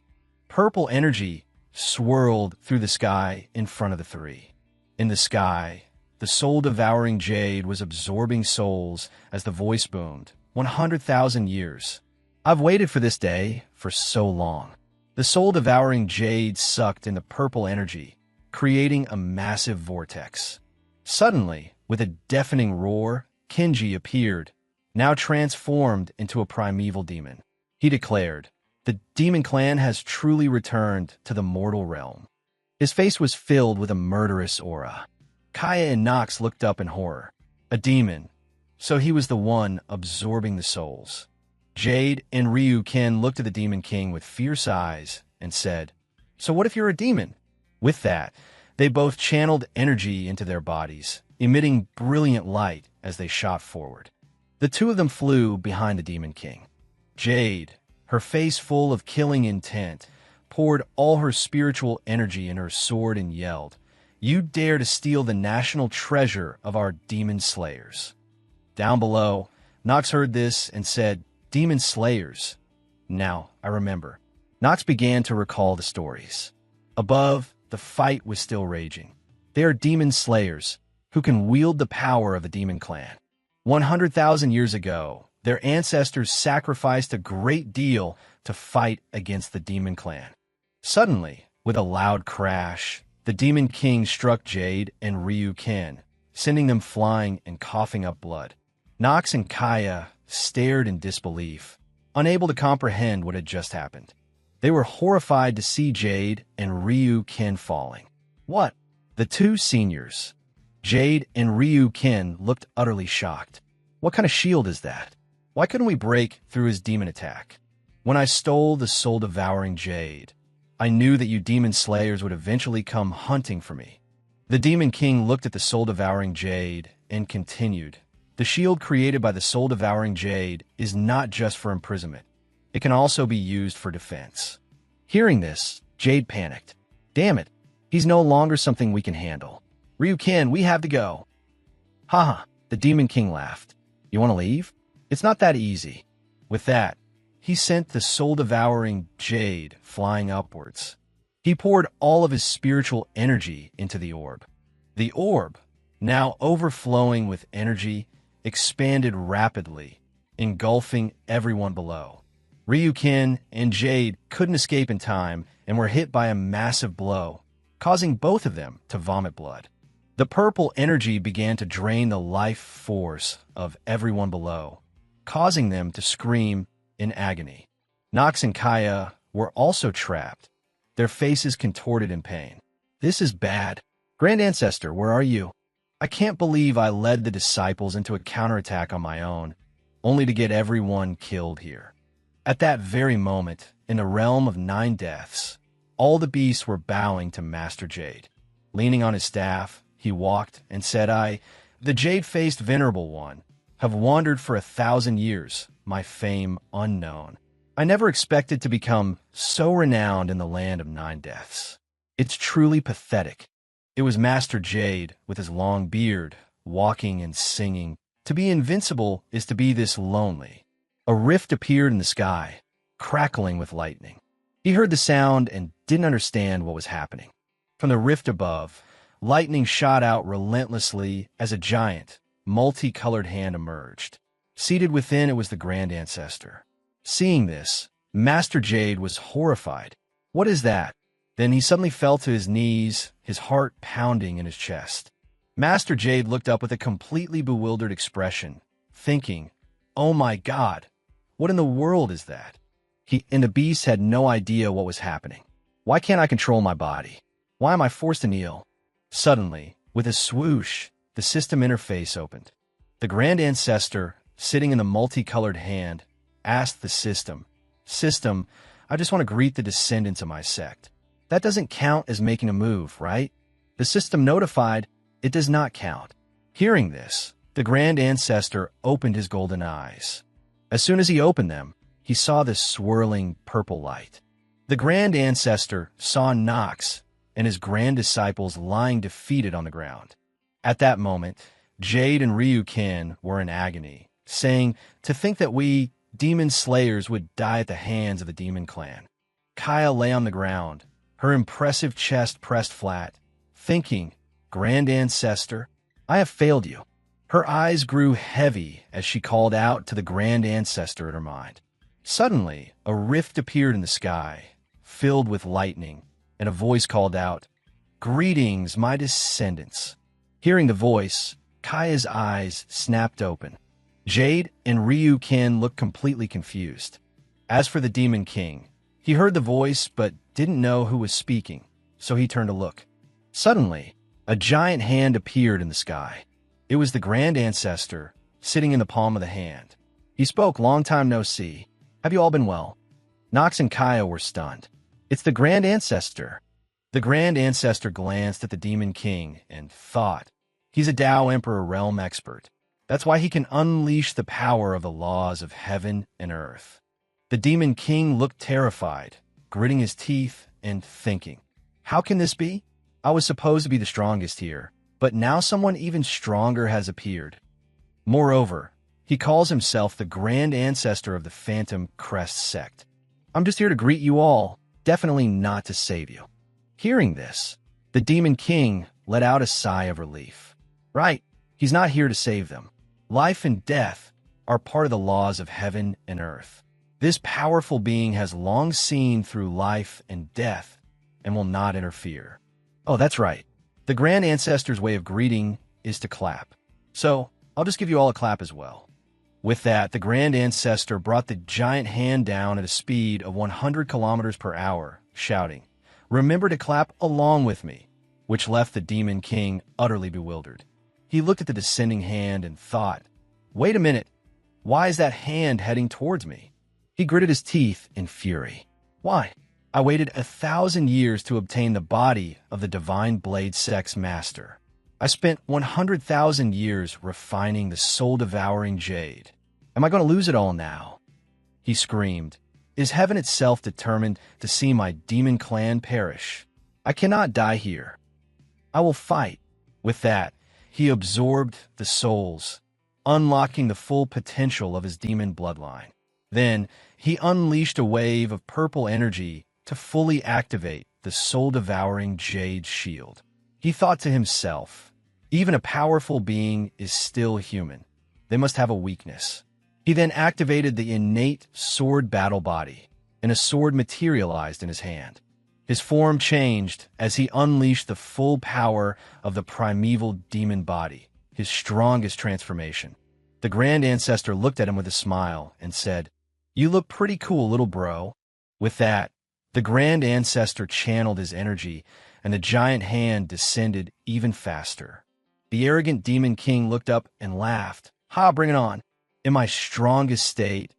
Purple energy swirled through the sky in front of the three. In the sky, the soul-devouring jade was absorbing souls as the voice boomed, 100,000 years. I've waited for this day for so long." The soul-devouring jade sucked in the purple energy, creating a massive vortex. Suddenly, with a deafening roar, Kinji appeared, now transformed into a primeval demon. He declared, "The demon clan has truly returned to the mortal realm." His face was filled with a murderous aura. Kaya and Nox looked up in horror. A demon. So he was the one absorbing the souls. Jade and Ryuken looked at the Demon King with fierce eyes and said, "So what if you're a demon?" With that, they both channeled energy into their bodies, emitting brilliant light as they shot forward. The two of them flew behind the Demon King. Jade, her face full of killing intent, poured all her spiritual energy in her sword and yelled, "You dare to steal the national treasure of our demon slayers." Down below, Nox heard this and said, "Demon slayers." Now, I remember. Nox began to recall the stories. Above, the fight was still raging. They are demon slayers, who can wield the power of a demon clan. 100,000 years ago, their ancestors sacrificed a great deal to fight against the demon clan. Suddenly, with a loud crash, the Demon King struck Jade and Ryuken, sending them flying and coughing up blood. Nox and Kaya stared in disbelief, unable to comprehend what had just happened. They were horrified to see Jade and Ryuken falling. What? The two seniors, Jade and Ryuken, looked utterly shocked. What kind of shield is that? Why couldn't we break through his demon attack? When I stole the soul-devouring Jade, I knew that you demon slayers would eventually come hunting for me. The Demon King looked at the soul-devouring Jade and continued, "The shield created by the soul-devouring Jade is not just for imprisonment. It can also be used for defense." Hearing this, Jade panicked. "Damn it, he's no longer something we can handle. Ryuken, we have to go." Haha, the Demon King laughed. "You want to leave? It's not that easy." With that, he sent the soul-devouring Jade flying upwards. He poured all of his spiritual energy into the orb. The orb, now overflowing with energy, expanded rapidly, engulfing everyone below. Ryuken and Jade couldn't escape in time and were hit by a massive blow, causing both of them to vomit blood. The purple energy began to drain the life force of everyone below, causing them to scream in agony. Nox and Kaya were also trapped, their faces contorted in pain. "This is bad. Grand Ancestor, where are you? I can't believe I led the disciples into a counterattack on my own, only to get everyone killed here." At that very moment, in the realm of 9 deaths, all the beasts were bowing to Master Jade. Leaning on his staff, he walked and said, "The jade-faced venerable one, have wandered for 1,000 years, my fame unknown. I never expected to become so renowned in the land of 9 deaths. It's truly pathetic." It was Master Jade, with his long beard, walking and singing. To be invincible is to be this lonely. A rift appeared in the sky, crackling with lightning. He heard the sound and didn't understand what was happening. From the rift above, lightning shot out relentlessly as a giant, multicolored hand emerged. Seated within it was the Grand Ancestor. Seeing this, Master Jade was horrified. "What is that?" Then he suddenly fell to his knees, his heart pounding in his chest. Master Jade looked up with a completely bewildered expression, thinking, "Oh my God, what in the world is that?" He and the beast had no idea what was happening. "Why can't I control my body? Why am I forced to kneel?" Suddenly, with a swoosh, the system interface opened. The Grand Ancestor, sitting in the multicolored hand, asked the system, "System, I just want to greet the descendants of my sect. That doesn't count as making a move, right?" The system notified, "It does not count." Hearing this, the Grand Ancestor opened his golden eyes. As soon as he opened them, he saw this swirling purple light. The Grand Ancestor saw Nox and his grand disciples lying defeated on the ground. At that moment, Jade and Ryuken were in agony, saying, "To think that we, demon slayers, would die at the hands of the demon clan." Kaya lay on the ground, her impressive chest pressed flat, thinking, "Grand Ancestor, I have failed you." Her eyes grew heavy as she called out to the Grand Ancestor in her mind. Suddenly, a rift appeared in the sky, filled with lightning, and a voice called out, "Greetings, my descendants." Hearing the voice, Kaya's eyes snapped open. Jade and Ryu-kin looked completely confused. As for the Demon King, he heard the voice but didn't know who was speaking, so he turned to look. Suddenly, a giant hand appeared in the sky. It was the Grand Ancestor, sitting in the palm of the hand. He spoke, "Long time no see. Have you all been well?" Nox and Kaya were stunned. "It's the Grand Ancestor." The Grand Ancestor glanced at the Demon King and thought, "He's a Tao Emperor realm expert. That's why he can unleash the power of the laws of heaven and earth." The Demon King looked terrified, gritting his teeth and thinking, "How can this be? I was supposed to be the strongest here, but now someone even stronger has appeared." Moreover, he calls himself the Grand Ancestor of the Phantom Crest sect. "I'm just here to greet you all, definitely not to save you." Hearing this, the Demon King let out a sigh of relief. Right, he's not here to save them. Life and death are part of the laws of heaven and earth. This powerful being has long seen through life and death and will not interfere. Oh, that's right. The Grand Ancestor's way of greeting is to clap. So, I'll just give you all a clap as well. With that, the Grand Ancestor brought the giant hand down at a speed of 100 kilometers per hour, shouting, "Remember to clap along with me," which left the Demon King utterly bewildered. He looked at the descending hand and thought, "Wait a minute, why is that hand heading towards me?" He gritted his teeth in fury. "Why? I waited 1,000 years to obtain the body of the Divine Blade Sect's master. I spent 100,000 years refining the soul-devouring jade. Am I going to lose it all now?" He screamed. "Is heaven itself determined to see my demon clan perish? I cannot die here. I will fight." With that, he absorbed the souls, unlocking the full potential of his demon bloodline. Then, he unleashed a wave of purple energy to fully activate the soul-devouring jade shield. He thought to himself, "Even a powerful being is still human. They must have a weakness." He then activated the innate sword battle body, and a sword materialized in his hand. His form changed as he unleashed the full power of the primeval demon body, his strongest transformation. The Grand Ancestor looked at him with a smile and said, "You look pretty cool, little bro." With that, the Grand Ancestor channeled his energy, and the giant hand descended even faster. The arrogant Demon King looked up and laughed. "Ha, bring it on. In my strongest state,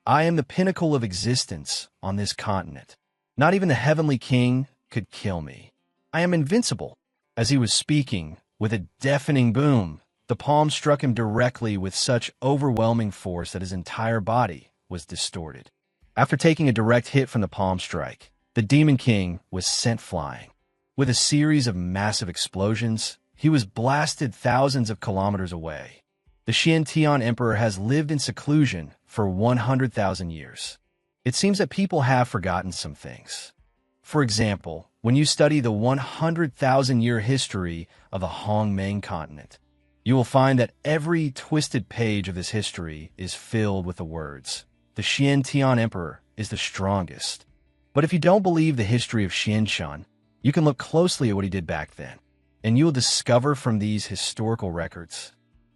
I am the pinnacle of existence on this continent. Not even the Heavenly King could kill me. I am invincible." As he was speaking, with a deafening boom, the palm struck him directly with such overwhelming force that his entire body was distorted. After taking a direct hit from the palm strike, the Demon King was sent flying. With a series of massive explosions, he was blasted thousands of kilometers away. The Xiantian Emperor has lived in seclusion for 100,000 years. It seems that people have forgotten some things. For example, when you study the 100,000-year history of the Hongmeng continent, you will find that every twisted page of this history is filled with the words, "The Xiantian Emperor is the strongest." But if you don't believe the history of Xianshan, you can look closely at what he did back then, and you will discover from these historical records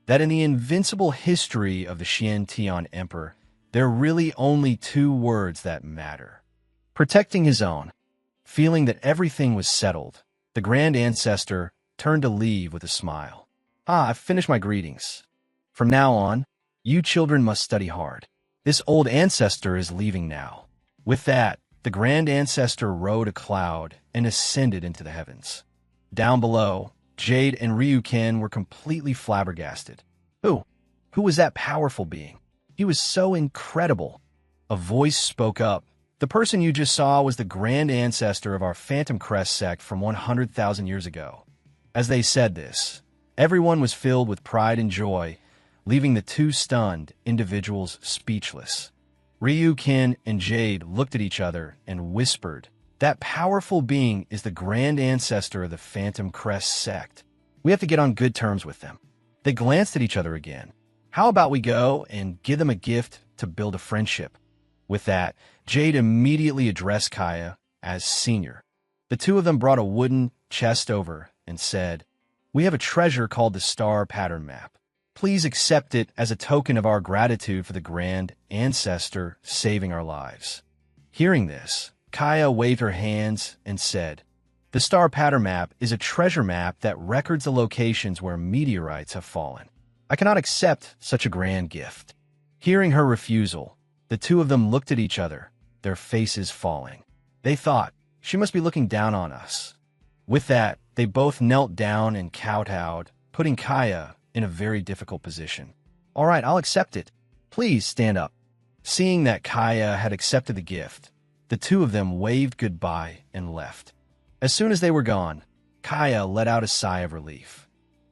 that in the invincible history of the Xiantian Emperor, there are really only two words that matter: protecting his own. Feeling that everything was settled, the Grand Ancestor turned to leave with a smile. "I've finished my greetings. From now on, you children must study hard. This old ancestor is leaving now." With that, the Grand Ancestor rode a cloud and ascended into the heavens. Down below, Jade and Ryuken were completely flabbergasted. Who was that powerful being? He was so incredible. A voice spoke up. "The person you just saw was the Grand Ancestor of our Phantom Crest sect from 100,000 years ago." As they said this, everyone was filled with pride and joy, leaving the two stunned individuals speechless. Ryuken and Jade looked at each other and whispered, "That powerful being is the Grand Ancestor of the Phantom Crest sect. We have to get on good terms with them." They glanced at each other again. "How about we go and give them a gift to build a friendship?" With that, Jade immediately addressed Kaya as senior. The two of them brought a wooden chest over and said, We have a treasure called the Star Pattern Map. Please accept it as a token of our gratitude for the Grand Ancestor saving our lives." Hearing this, Kaya waved her hands and said, "The Star Pattern Map is a treasure map that records the locations where meteorites have fallen. I cannot accept such a grand gift." Hearing her refusal, the two of them looked at each other, their faces falling. They thought, she must be looking down on us. With that, they both knelt down and kowtowed, putting Kaya in a very difficult position. "All right, I'll accept it. Please stand up." Seeing that Kaya had accepted the gift, the two of them waved goodbye and left. As soon as they were gone, Kaya let out a sigh of relief.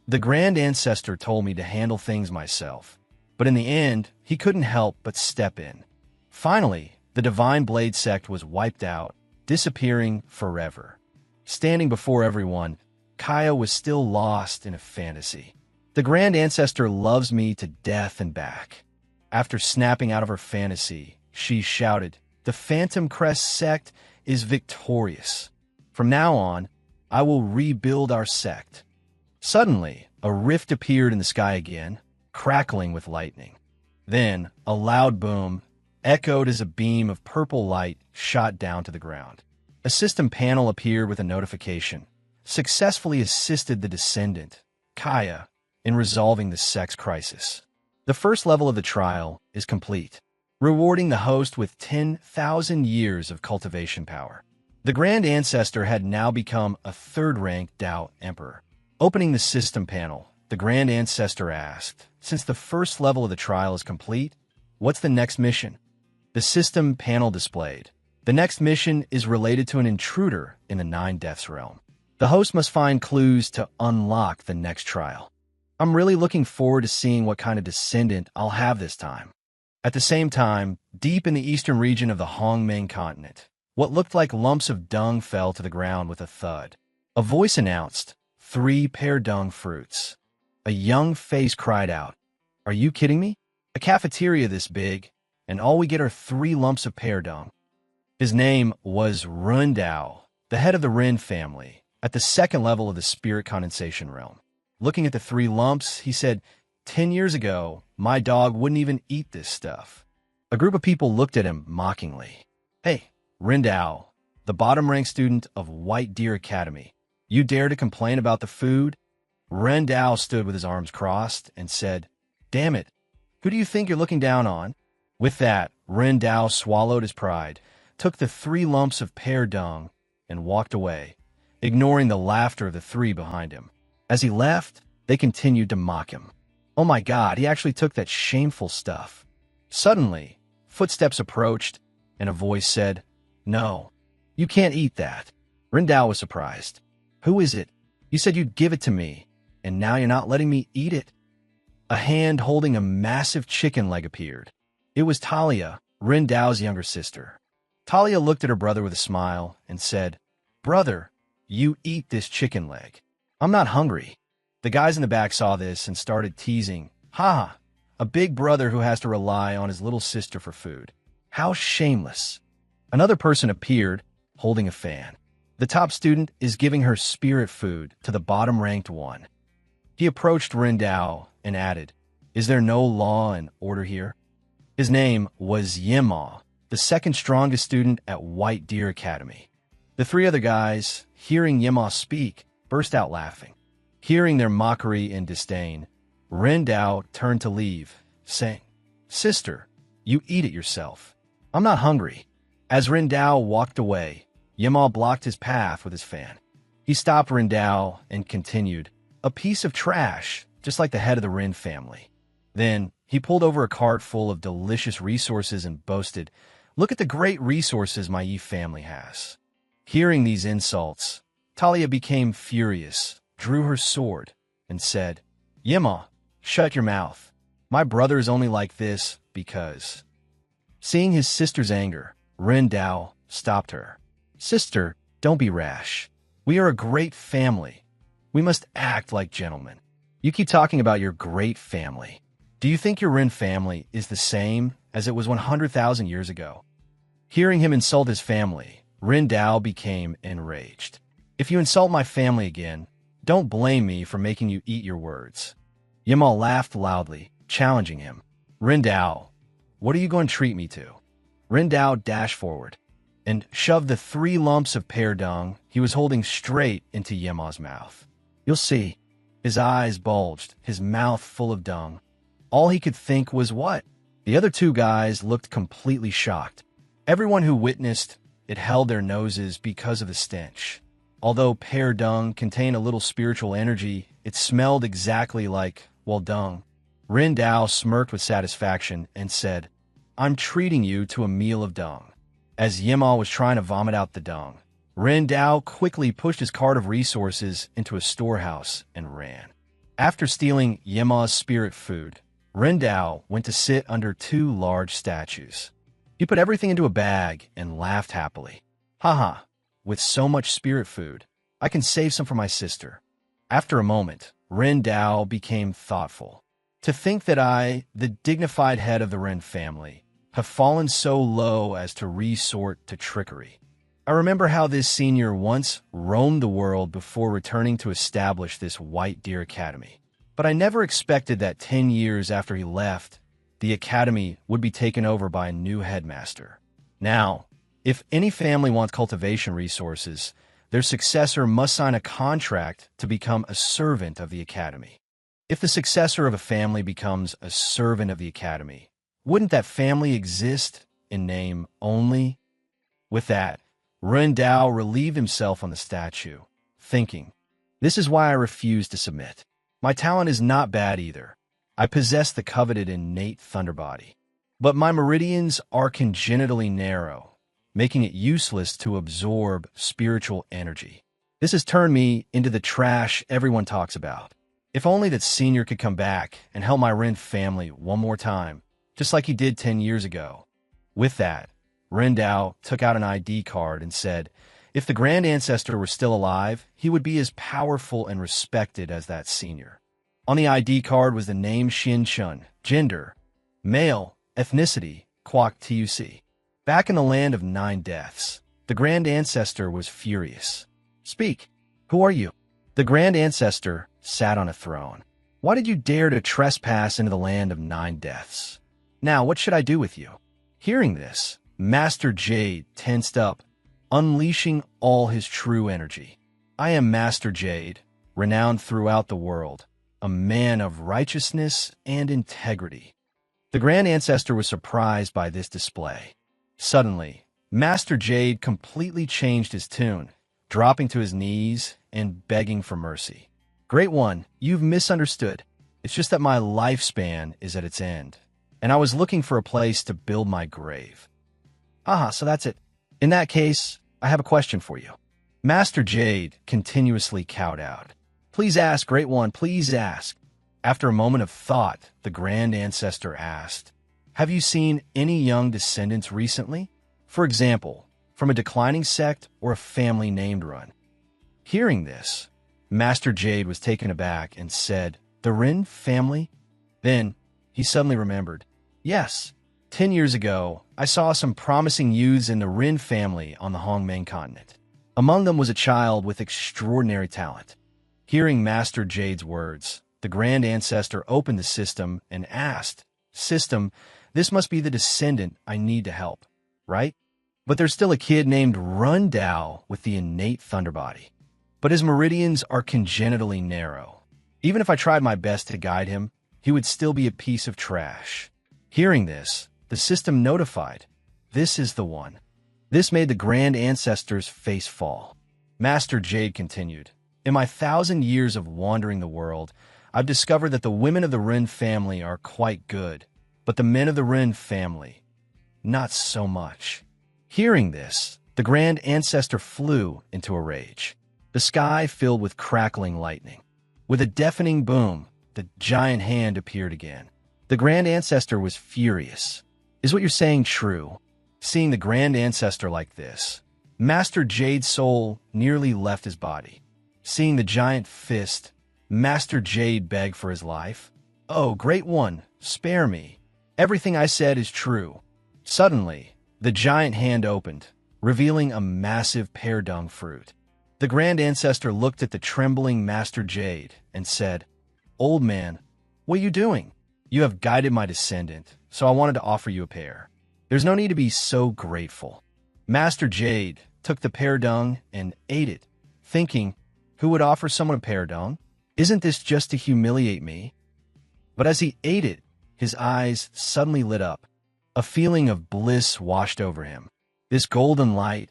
"The Grand Ancestor told me to handle things myself, but in the end, he couldn't help but step in." Finally, the Divine Blade sect was wiped out, disappearing forever. Standing before everyone, Kaya was still lost in a fantasy. "The Grand Ancestor loves me to death and back." After snapping out of her fantasy, she shouted, "The Phantom Crest sect is victorious. From now on, I will rebuild our sect." Suddenly, a rift appeared in the sky again, crackling with lightning. Then, a loud boom echoed as a beam of purple light shot down to the ground. A system panel appeared with a notification. "Successfully assisted the descendant, Kaya, in resolving the sex crisis. The first level of the trial is complete, rewarding the host with 10,000 years of cultivation power." The Grand Ancestor had now become a third-rank Tao Emperor. Opening the system panel, the Grand Ancestor asked, "Since the first level of the trial is complete, what's the next mission?" The system panel displayed, "The next mission is related to an intruder in the Nine Deaths realm. The host must find clues to unlock the next trial." I'm really looking forward to seeing what kind of descendant I'll have this time. At the same time, deep in the eastern region of the Hongmeng continent, what looked like lumps of dung fell to the ground with a thud. A voice announced, 3 pear dung fruits." A young face cried out, "Are you kidding me? A cafeteria this big, and all we get are 3 lumps of pear dung." His name was Rundao, the head of the Ren family, at the second level of the spirit condensation realm. Looking at the 3 lumps, he said, 10 years ago, my dog wouldn't even eat this stuff." A group of people looked at him mockingly. "Hey, Rindao, the bottom-ranked student of White Deer Academy, you dare to complain about the food?" Rindao stood with his arms crossed and said, "Damn it, who do you think you're looking down on?" With that, Rindao swallowed his pride, took the 3 lumps of pear dung, and walked away, ignoring the laughter of the 3 behind him. As he left, they continued to mock him. Oh my God, he actually took that shameful stuff. Suddenly, footsteps approached, and a voice said, "No, you can't eat that." Rindao was surprised. "Who is it? You said you'd give it to me, and now you're not letting me eat it?" A hand holding a massive chicken leg appeared. It was Talia, Rindao's younger sister. Talia looked at her brother with a smile and said, "Brother, you eat this chicken leg. I'm not hungry." The guys in the back saw this and started teasing. "Ha! A big brother who has to rely on his little sister for food. How shameless." Another person appeared, holding a fan. The top student is giving her spirit food to the bottom-ranked one. He approached Rindao and added, "Is there no law and order here?" His name was Yima, the second strongest student at White Deer Academy. The 3 other guys, hearing Yima speak, burst out laughing. Hearing their mockery and disdain, Rindao turned to leave, saying, "Sister, you eat it yourself. I'm not hungry." As Rindao walked away, Yima blocked his path with his fan. He stopped Rindao and continued, "A piece of trash, just like the head of the Rin family." Then, he pulled over a cart full of delicious resources and boasted, "Look at the great resources my Yi family has." Hearing these insults, Talia became furious, drew her sword, and said, "Yima, shut your mouth. My brother is only like this because..." Seeing his sister's anger, Rindao stopped her. "Sister, don't be rash. We are a great family. We must act like gentlemen. You keep talking about your great family. Do you think your Rin family is the same as it was 100,000 years ago?" Hearing him insult his family, Rindao became enraged. "If you insult my family again, Don't blame me for making you eat your words. Yimal laughed loudly, challenging him. Rindao, what are you going to treat me to? Rindao dashed forward and shoved the 3 lumps of pear dung he was holding straight into Yimal's mouth. You'll see. His eyes bulged, his mouth full of dung. All he could think was what? The other 2 guys looked completely shocked. Everyone who witnessed it held their noses because of the stench. Although pear dung contained a little spiritual energy, it smelled exactly like, well, dung. Rindao smirked with satisfaction and said, I'm treating you to a meal of dung. As Yimal was trying to vomit out the dung, Rindao quickly pushed his cart of resources into a storehouse and ran. After stealing Yimal's spirit food, Rindao went to sit under 2 large statues. He put everything into a bag and laughed happily. Haha, with so much spirit food, I can save some for my sister. After a moment, Rindao became thoughtful. To think that I, the dignified head of the Ren family, have fallen so low as to resort to trickery. I remember how this senior once roamed the world before returning to establish this White Deer Academy. But I never expected that 10 years after he left, the academy would be taken over by a new headmaster. Now, if any family wants cultivation resources, their successor must sign a contract to become a servant of the academy. If the successor of a family becomes a servant of the academy, wouldn't that family exist in name only? With that, Rindao relieved himself on the statue, thinking, this is why I refuse to submit. My talent is not bad either. I possess the coveted innate thunder body. But my meridians are congenitally narrow, making it useless to absorb spiritual energy. This has turned me into the trash everyone talks about. If only that senior could come back and help my Ren family one more time, just like he did 10 years ago. With that, Rindao took out an ID card and said, if the Grand Ancestor were still alive, he would be as powerful and respected as that senior. On the ID card was the name Xin Chun, gender, male, ethnicity, Kwok Tuc. Back in the land of 9 deaths, the Grand Ancestor was furious. Speak. Who are you? The Grand Ancestor sat on a throne. Why did you dare to trespass into the land of 9 deaths? Now, what should I do with you? Hearing this, Master Jade tensed up, unleashing all his true energy. I am Master Jade, renowned throughout the world, a man of righteousness and integrity. The Grand Ancestor was surprised by this display. Suddenly, Master Jade completely changed his tune, dropping to his knees and begging for mercy. Great One, you've misunderstood. It's just that my lifespan is at its end, and I was looking for a place to build my grave. Aha, so that's it. In that case, I have a question for you. Master Jade continuously cowed out. Please ask, Great One, please ask. After a moment of thought, the Grand Ancestor asked, have you seen any young descendants recently? For example, from a declining sect or a family named Run? Hearing this, Master Jade was taken aback and said, the Rin family? Then, he suddenly remembered. Yes, 10 years ago, I saw some promising youths in the Rin family on the Hongmeng continent. Among them was a child with extraordinary talent. Hearing Master Jade's words, the Grand Ancestor opened the system and asked, System, this must be the descendant I need to help, right? But there's still a kid named Rundao with the innate thunder body. But his meridians are congenitally narrow. Even if I tried my best to guide him, he would still be a piece of trash. Hearing this, the system notified, this is the one. This made the Grand Ancestor's face fall. Master Jade continued, in my 1,000 years of wandering the world, I've discovered that the women of the Rin family are quite good, but the men of the Rin family, not so much. Hearing this, the Grand Ancestor flew into a rage. The sky filled with crackling lightning. With a deafening boom, the giant hand appeared again. The Grand Ancestor was furious. Is what you're saying true? Seeing the Grand Ancestor like this, Master Jade's soul nearly left his body. Seeing the giant fist, Master Jade begged for his life. Oh, Great One, spare me. Everything I said is true. Suddenly, the giant hand opened, revealing a massive pear dung fruit. The Grand Ancestor looked at the trembling Master Jade and said, "Old man, what are you doing? You have guided my descendant, so I wanted to offer you a pear. There's no need to be so grateful." Master Jade took the pear dung and ate it, thinking, who would offer someone a pear dung? Isn't this just to humiliate me? But as he ate it, his eyes suddenly lit up. A feeling of bliss washed over him. This golden light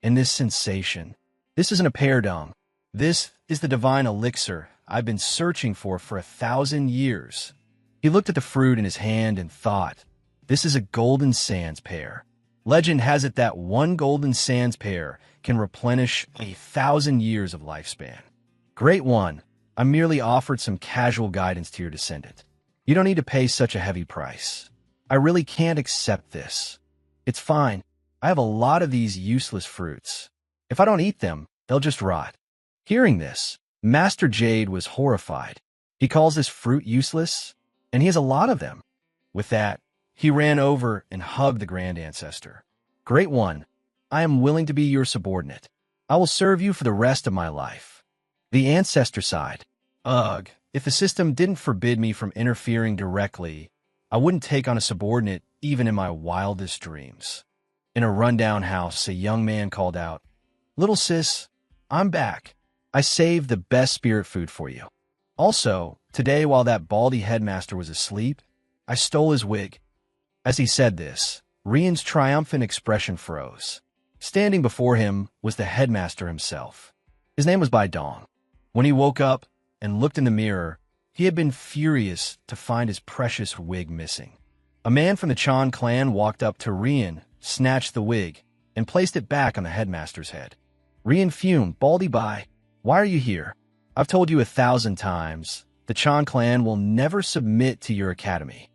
and this sensation. This isn't a pear dung. This is the divine elixir I've been searching for 1,000 years. He looked at the fruit in his hand and thought, this is a golden sands pear. Legend has it that one golden sands pear can replenish 1,000 years of lifespan. Great one, I merely offered some casual guidance to your descendant. You don't need to pay such a heavy price. I really can't accept this. It's fine. I have a lot of these useless fruits. If I don't eat them, they'll just rot. Hearing this, Master Jade was horrified. He calls this fruit useless, and he has a lot of them. With that, he ran over and hugged the Grand Ancestor. Great one, I am willing to be your subordinate. I will serve you for the rest of my life. The Ancestor sighed. Ugh, if the system didn't forbid me from interfering directly, I wouldn't take on a subordinate even in my wildest dreams. In a rundown house, a young man called out, "Little sis, I'm back. I saved the best spirit food for you. Also, today while that baldy headmaster was asleep, I stole his wig." As he said this, Rian's triumphant expression froze. Standing before him was the headmaster himself. His name was Bai Dong. When he woke up and looked in the mirror, he had been furious to find his precious wig missing. A man from the Chan clan walked up to Rian, snatched the wig, and placed it back on the headmaster's head. Rian fumed. "Baldy Bai, why are you here? I've told you 1,000 times, the Chan clan will never submit to your academy."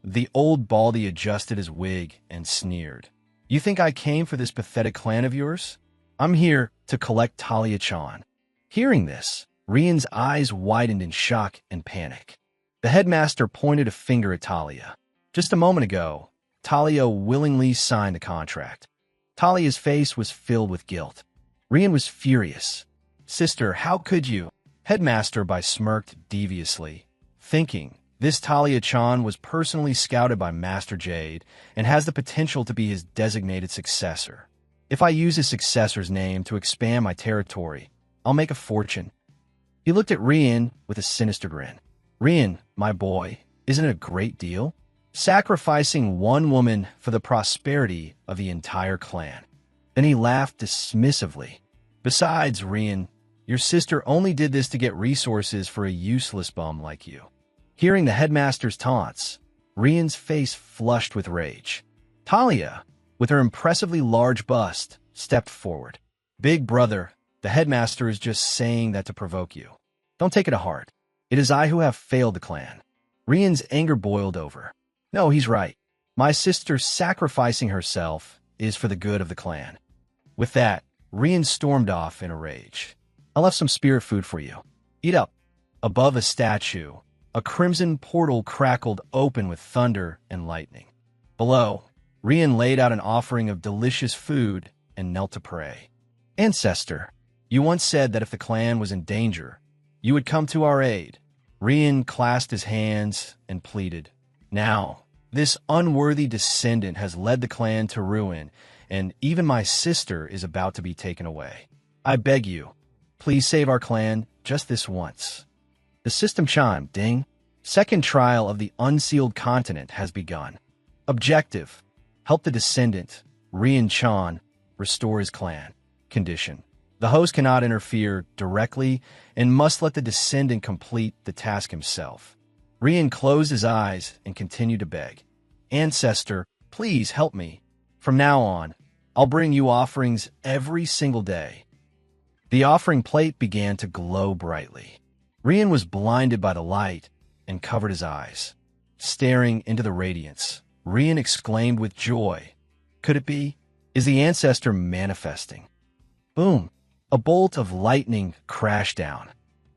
The old baldy adjusted his wig and sneered. "You think I came for this pathetic clan of yours? I'm here to collect Talia Chan." Hearing this, Rian's eyes widened in shock and panic. The headmaster pointed a finger at Talia. Just a moment ago, Talia willingly signed the contract. Talia's face was filled with guilt. Rian was furious. "Sister, how could you?" Headmaster Bai smirked deviously, thinking, this Talia Chan was personally scouted by Master Jade and has the potential to be his designated successor. If I use his successor's name to expand my territory, I'll make a fortune. He looked at Rian with a sinister grin. "Rian, my boy, isn't it a great deal? Sacrificing one woman for the prosperity of the entire clan." Then he laughed dismissively. "Besides, Rian, your sister only did this to get resources for a useless bum like you." Hearing the headmaster's taunts, Rian's face flushed with rage. Talia, with her impressively large bust, stepped forward. "Big brother, the headmaster is just saying that to provoke you. Don't take it to heart. It is I who have failed the clan." Rian's anger boiled over. "No, he's right. My sister sacrificing herself is for the good of the clan." With that, Rian stormed off in a rage. "I left some spirit food for you. Eat up." Above a statue, a crimson portal crackled open with thunder and lightning. Below, Rian laid out an offering of delicious food and knelt to pray. "Ancestor, you once said that if the clan was in danger, you would come to our aid." Rian clasped his hands and pleaded, "Now, this unworthy descendant has led the clan to ruin, and even my sister is about to be taken away. I beg you, please save our clan just this once." The system chimed. Ding. Second trial of the unsealed continent has begun. Objective: help the descendant, Rian Chan, restore his clan. Condition: the host cannot interfere directly and must let the descendant complete the task himself. Rian closed his eyes and continued to beg. "Ancestor, please help me. From now on, I'll bring you offerings every single day." The offering plate began to glow brightly. Rian was blinded by the light and covered his eyes. Staring into the radiance, Rian exclaimed with joy, "Could it be? Is the Ancestor manifesting?" Boom! A bolt of lightning crashed down.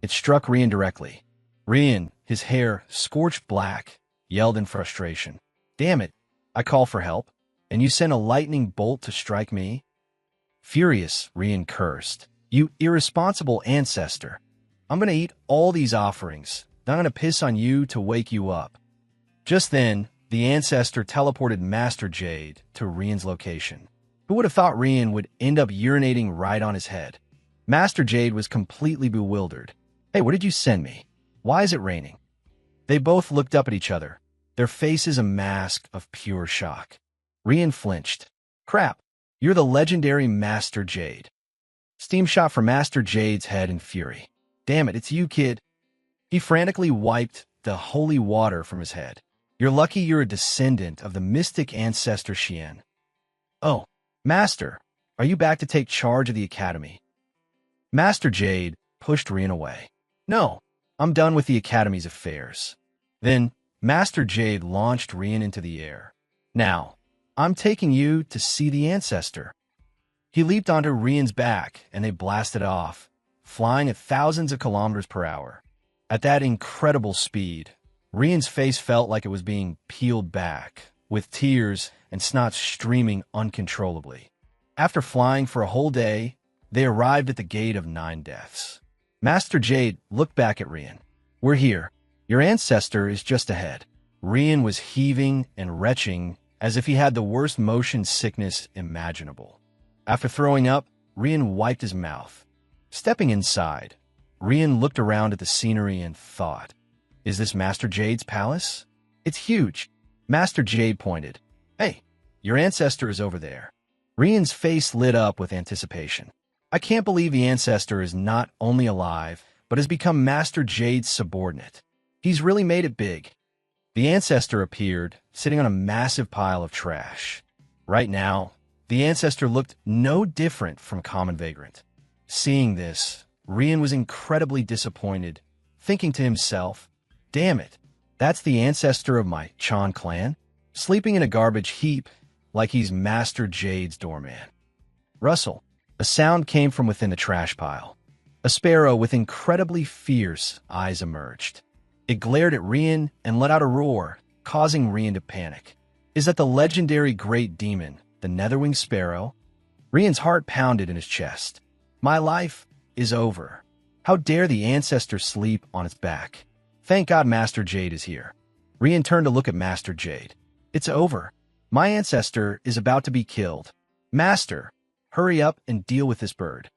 It struck Rian directly. Rian, his hair scorched black, yelled in frustration. "Damn it! I call for help, and you sent a lightning bolt to strike me?" Furious, Rian cursed. You irresponsible ancestor. I'm going to eat all these offerings. Then I'm going to piss on you to wake you up. Just then, the ancestor teleported Master Jade to Rian's location. Who would have thought Rian would end up urinating right on his head? Master Jade was completely bewildered. Hey, what did you send me? Why is it raining? They both looked up at each other, their faces a mask of pure shock. Rian flinched. Crap, you're the legendary Master Jade. Steam shot from Master Jade's head in fury. Damn it, it's you, kid. He frantically wiped the holy water from his head. You're lucky you're a descendant of the mystic ancestor Xian. Oh, Master, are you back to take charge of the academy? Master Jade pushed Rian away. No, I'm done with the academy's affairs. Then, Master Jade launched Rian into the air. Now, I'm taking you to see the ancestor. He leaped onto Rian's back, and they blasted off, flying at thousands of kilometers per hour. At that incredible speed, Rian's face felt like it was being peeled back, with tears and snot streaming uncontrollably. After flying for a whole day, they arrived at the Gate of Nine Deaths. Master Jade looked back at Rian. We're here. Your ancestor is just ahead. Rian was heaving and retching as if he had the worst motion sickness imaginable. After throwing up, Rian wiped his mouth. Stepping inside, Rian looked around at the scenery and thought, is this Master Jade's palace? It's huge. Master Jade pointed. Hey, your ancestor is over there. Rian's face lit up with anticipation. I can't believe the ancestor is not only alive, but has become Master Jade's subordinate. He's really made it big. The ancestor appeared, sitting on a massive pile of trash. Right now, the ancestor looked no different from common vagrant. Seeing this, Rian was incredibly disappointed, thinking to himself, damn it, that's the ancestor of my Chan clan, sleeping in a garbage heap like he's Master Jade's doorman. Rustle. A sound came from within the trash pile. A sparrow with incredibly fierce eyes emerged. It glared at Rian and let out a roar, causing Rian to panic. Is that the legendary great demon, the Netherwing Sparrow? Rian's heart pounded in his chest. My life is over. How dare the ancestor sleep on its back? Thank God Master Jade is here. Rian turned to look at Master Jade. It's over. My ancestor is about to be killed. Master, hurry up and deal with this bird.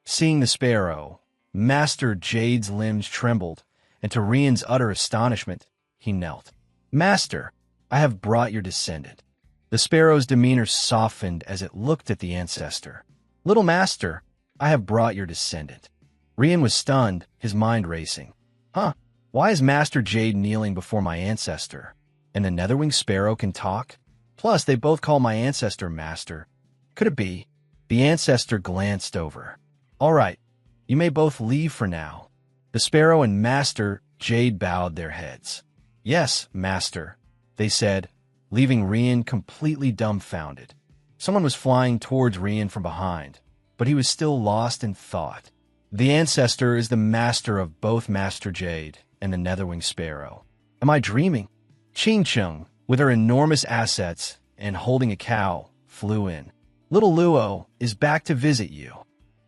Seeing the sparrow, Master Jade's limbs trembled, and to Rian's utter astonishment, he knelt. Master, I have brought your descendant. The sparrow's demeanor softened as it looked at the ancestor. Little master, I have brought your descendant. Rian was stunned, his mind racing. Huh, why is Master Jade kneeling before my ancestor? And the Netherwing Sparrow can talk? Plus, they both call my ancestor Master. Could it be? The ancestor glanced over. All right, you may both leave for now. The sparrow and Master Jade bowed their heads. Yes, Master, they said, leaving Rian completely dumbfounded. Someone was flying towards Rian from behind, but he was still lost in thought. The ancestor is the master of both Master Jade and the Netherwing Sparrow. Am I dreaming? Ching Chung, with her enormous assets and holding a cow, flew in. Little Luo is back to visit you.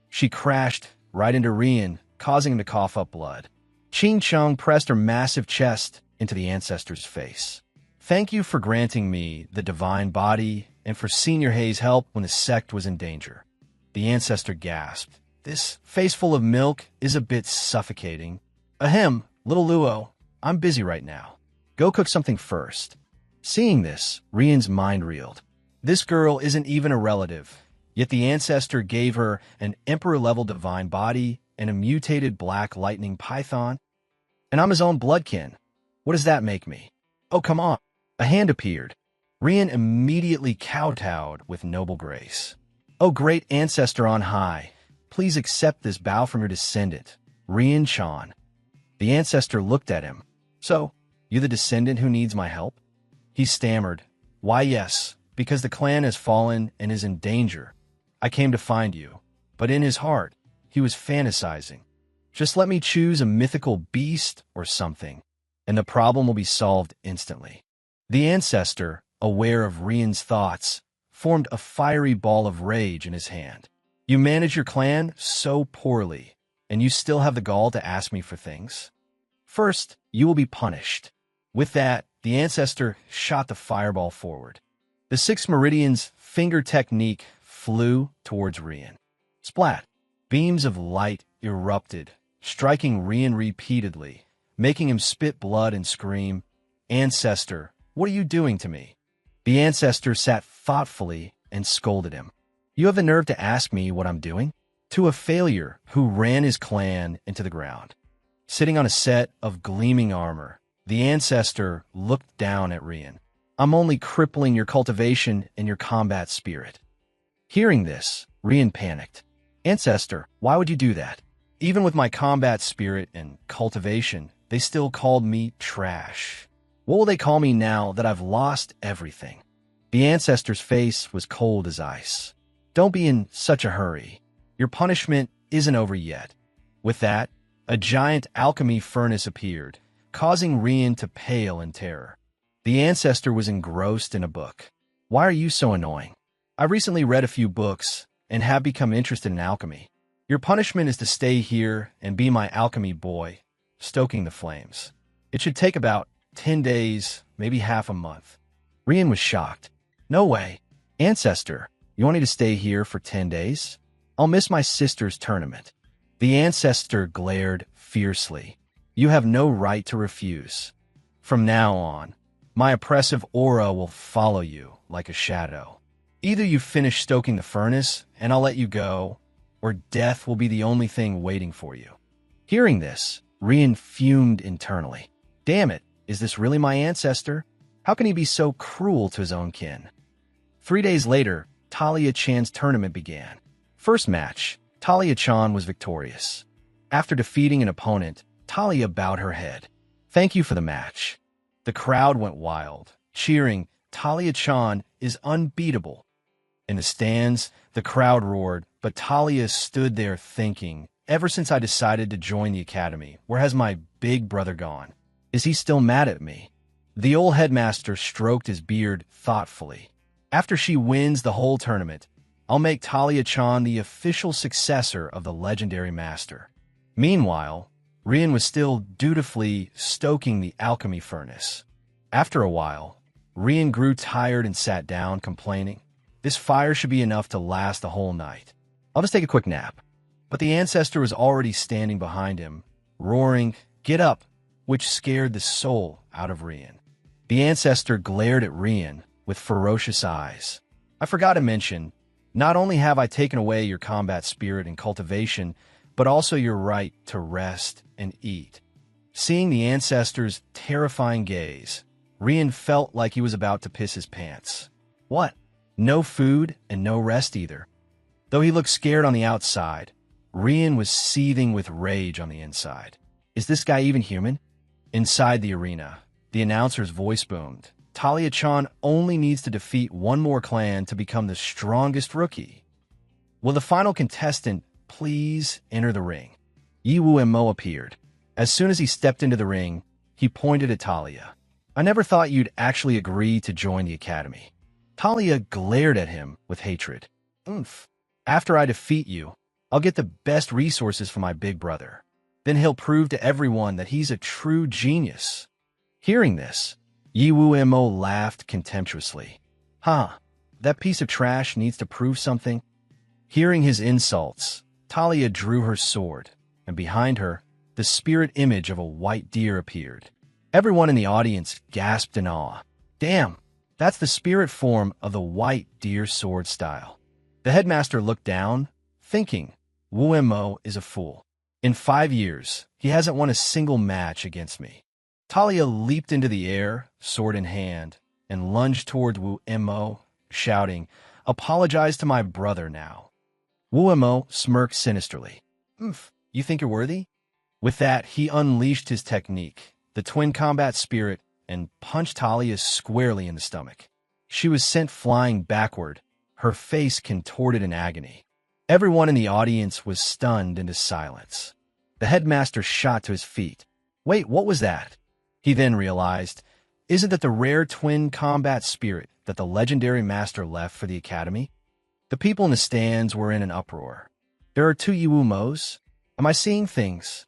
She crashed right into Rian, causing him to cough up blood. Ching Chung pressed her massive chest into the ancestor's face. Thank you for granting me the divine body and for Senior Hay's help when the sect was in danger. The ancestor gasped. This face full of milk is a bit suffocating. Ahem, little Luo, I'm busy right now. Go cook something first. Seeing this, Rian's mind reeled. This girl isn't even a relative, yet the ancestor gave her an emperor-level divine body and a mutated black lightning python. And I'm his own bloodkin. What does that make me? Oh, come on. A hand appeared. Rian immediately kowtowed with noble grace. Oh, great ancestor on high, please accept this bow from your descendant, Rian Chan. The ancestor looked at him. So, you the descendant who needs my help? He stammered. Why, yes, because the clan has fallen and is in danger. I came to find you. But in his heart, he was fantasizing. Just let me choose a mythical beast or something, and the problem will be solved instantly. The ancestor, aware of Rian's thoughts, formed a fiery ball of rage in his hand. You manage your clan so poorly, and you still have the gall to ask me for things? First, you will be punished. With that, the Ancestor shot the fireball forward. The Six Meridian's finger technique flew towards Rian. Splat! Beams of light erupted, striking Rian repeatedly, making him spit blood and scream, "Ancestor, what are you doing to me?" The Ancestor sat thoughtfully and scolded him. "You have the nerve to ask me what I'm doing?" To a failure who ran his clan into the ground. Sitting on a set of gleaming armor, the Ancestor looked down at Rian. "I'm only crippling your cultivation and your combat spirit." Hearing this, Rian panicked. "Ancestor, why would you do that? Even with my combat spirit and cultivation, they still called me trash. What will they call me now that I've lost everything?" The Ancestor's face was cold as ice. "Don't be in such a hurry. Your punishment isn't over yet." With that, a giant alchemy furnace appeared, causing Rian to pale in terror. The Ancestor was engrossed in a book. "Why are you so annoying? I recently read a few books and have become interested in alchemy. Your punishment is to stay here and be my alchemy boy, stoking the flames. It should take about 10 days, maybe half a month." Rian was shocked. "No way. Ancestor, you want me to stay here for 10 days? I'll miss my sister's tournament." The Ancestor glared fiercely. "You have no right to refuse. From now on, my oppressive aura will follow you like a shadow. Either you finish stoking the furnace and I'll let you go, or death will be the only thing waiting for you." Hearing this, Rian fumed internally. "Damn it, is this really my Ancestor? How can he be so cruel to his own kin?" 3 days later, Talia-chan's tournament began. First match, Talia-chan was victorious. After defeating an opponent, Talia bowed her head. "Thank you for the match." The crowd went wild, cheering, "Talia-chan is unbeatable." In the stands, the crowd roared, but Talia stood there thinking, "Ever since I decided to join the academy, where has my big brother gone? Is he still mad at me?" The old headmaster stroked his beard thoughtfully. "After she wins the whole tournament, I'll make Talia-chan the official successor of the legendary master." Meanwhile, Rian was still dutifully stoking the alchemy furnace. After a while, Rian grew tired and sat down, complaining, "This fire should be enough to last the whole night. I'll just take a quick nap." But the Ancestor was already standing behind him, roaring, "Get up," which scared the soul out of Rian. The Ancestor glared at Rian with ferocious eyes. "I forgot to mention, not only have I taken away your combat spirit and cultivation, but also your right to rest and eat." Seeing the Ancestor's terrifying gaze, Rian felt like he was about to piss his pants. What? No food and no rest either. Though he looked scared on the outside, Rian was seething with rage on the inside. Is this guy even human? Inside the arena, the announcer's voice boomed. "Talia-chan only needs to defeat one more clan to become the strongest rookie. Will the final contestant please enter the ring?" Yi Wu-mo appeared. As soon as he stepped into the ring, he pointed at Talia. "I never thought you'd actually agree to join the academy." Talia glared at him with hatred. "Oomph. After I defeat you, I'll get the best resources for my big brother. Then he'll prove to everyone that he's a true genius." Hearing this, Yi Wu-mo laughed contemptuously. "Huh, that piece of trash needs to prove something?" Hearing his insults, Talia drew her sword, and behind her, the spirit image of a white deer appeared. Everyone in the audience gasped in awe. "Damn, that's the spirit form of the white deer sword style." The headmaster looked down, thinking, "Wu-mo is a fool. In 5 years, he hasn't won a single match against me." Talia leaped into the air, sword in hand, and lunged toward Wu-mo, shouting, "Apologize to my brother now." Wu-mo smirked sinisterly. "Oomph, you think you're worthy?" With that, he unleashed his technique, the twin combat spirit, and punched Talia squarely in the stomach. She was sent flying backward, her face contorted in agony. Everyone in the audience was stunned into silence. The headmaster shot to his feet. "Wait, what was that?" He then realized, isn't that the rare twin combat spirit that the legendary master left for the academy? The people in the stands were in an uproar. There are two Yiwu-Mos? Am I seeing things?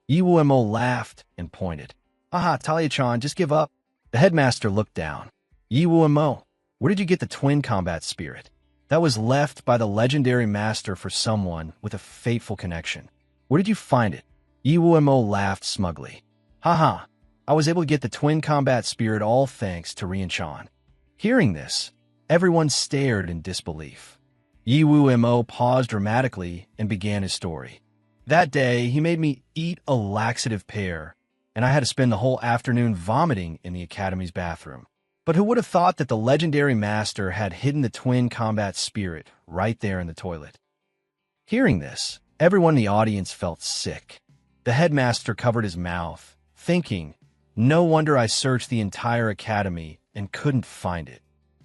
Yiwu-Mo laughed and pointed. Haha, Talia-chan, just give up. The headmaster looked down. Yiwu-Mo, where did you get the twin combat spirit? That was left by the legendary master for someone with a fateful connection. Where did you find it? Yiwu-Mo laughed smugly. Haha, I was able to get the twin combat spirit all thanks to Rian-chan. Hearing this, everyone stared in disbelief. Yiwu-Mo paused dramatically and began his story. That day, he made me eat a laxative pear, and I had to spend the whole afternoon vomiting in the academy's bathroom. But who would have thought that the legendary master had hidden the twin combat spirit right there in the toilet? Hearing this, everyone in the audience felt sick. The headmaster covered his mouth, thinking, no wonder I searched the entire academy and couldn't find it.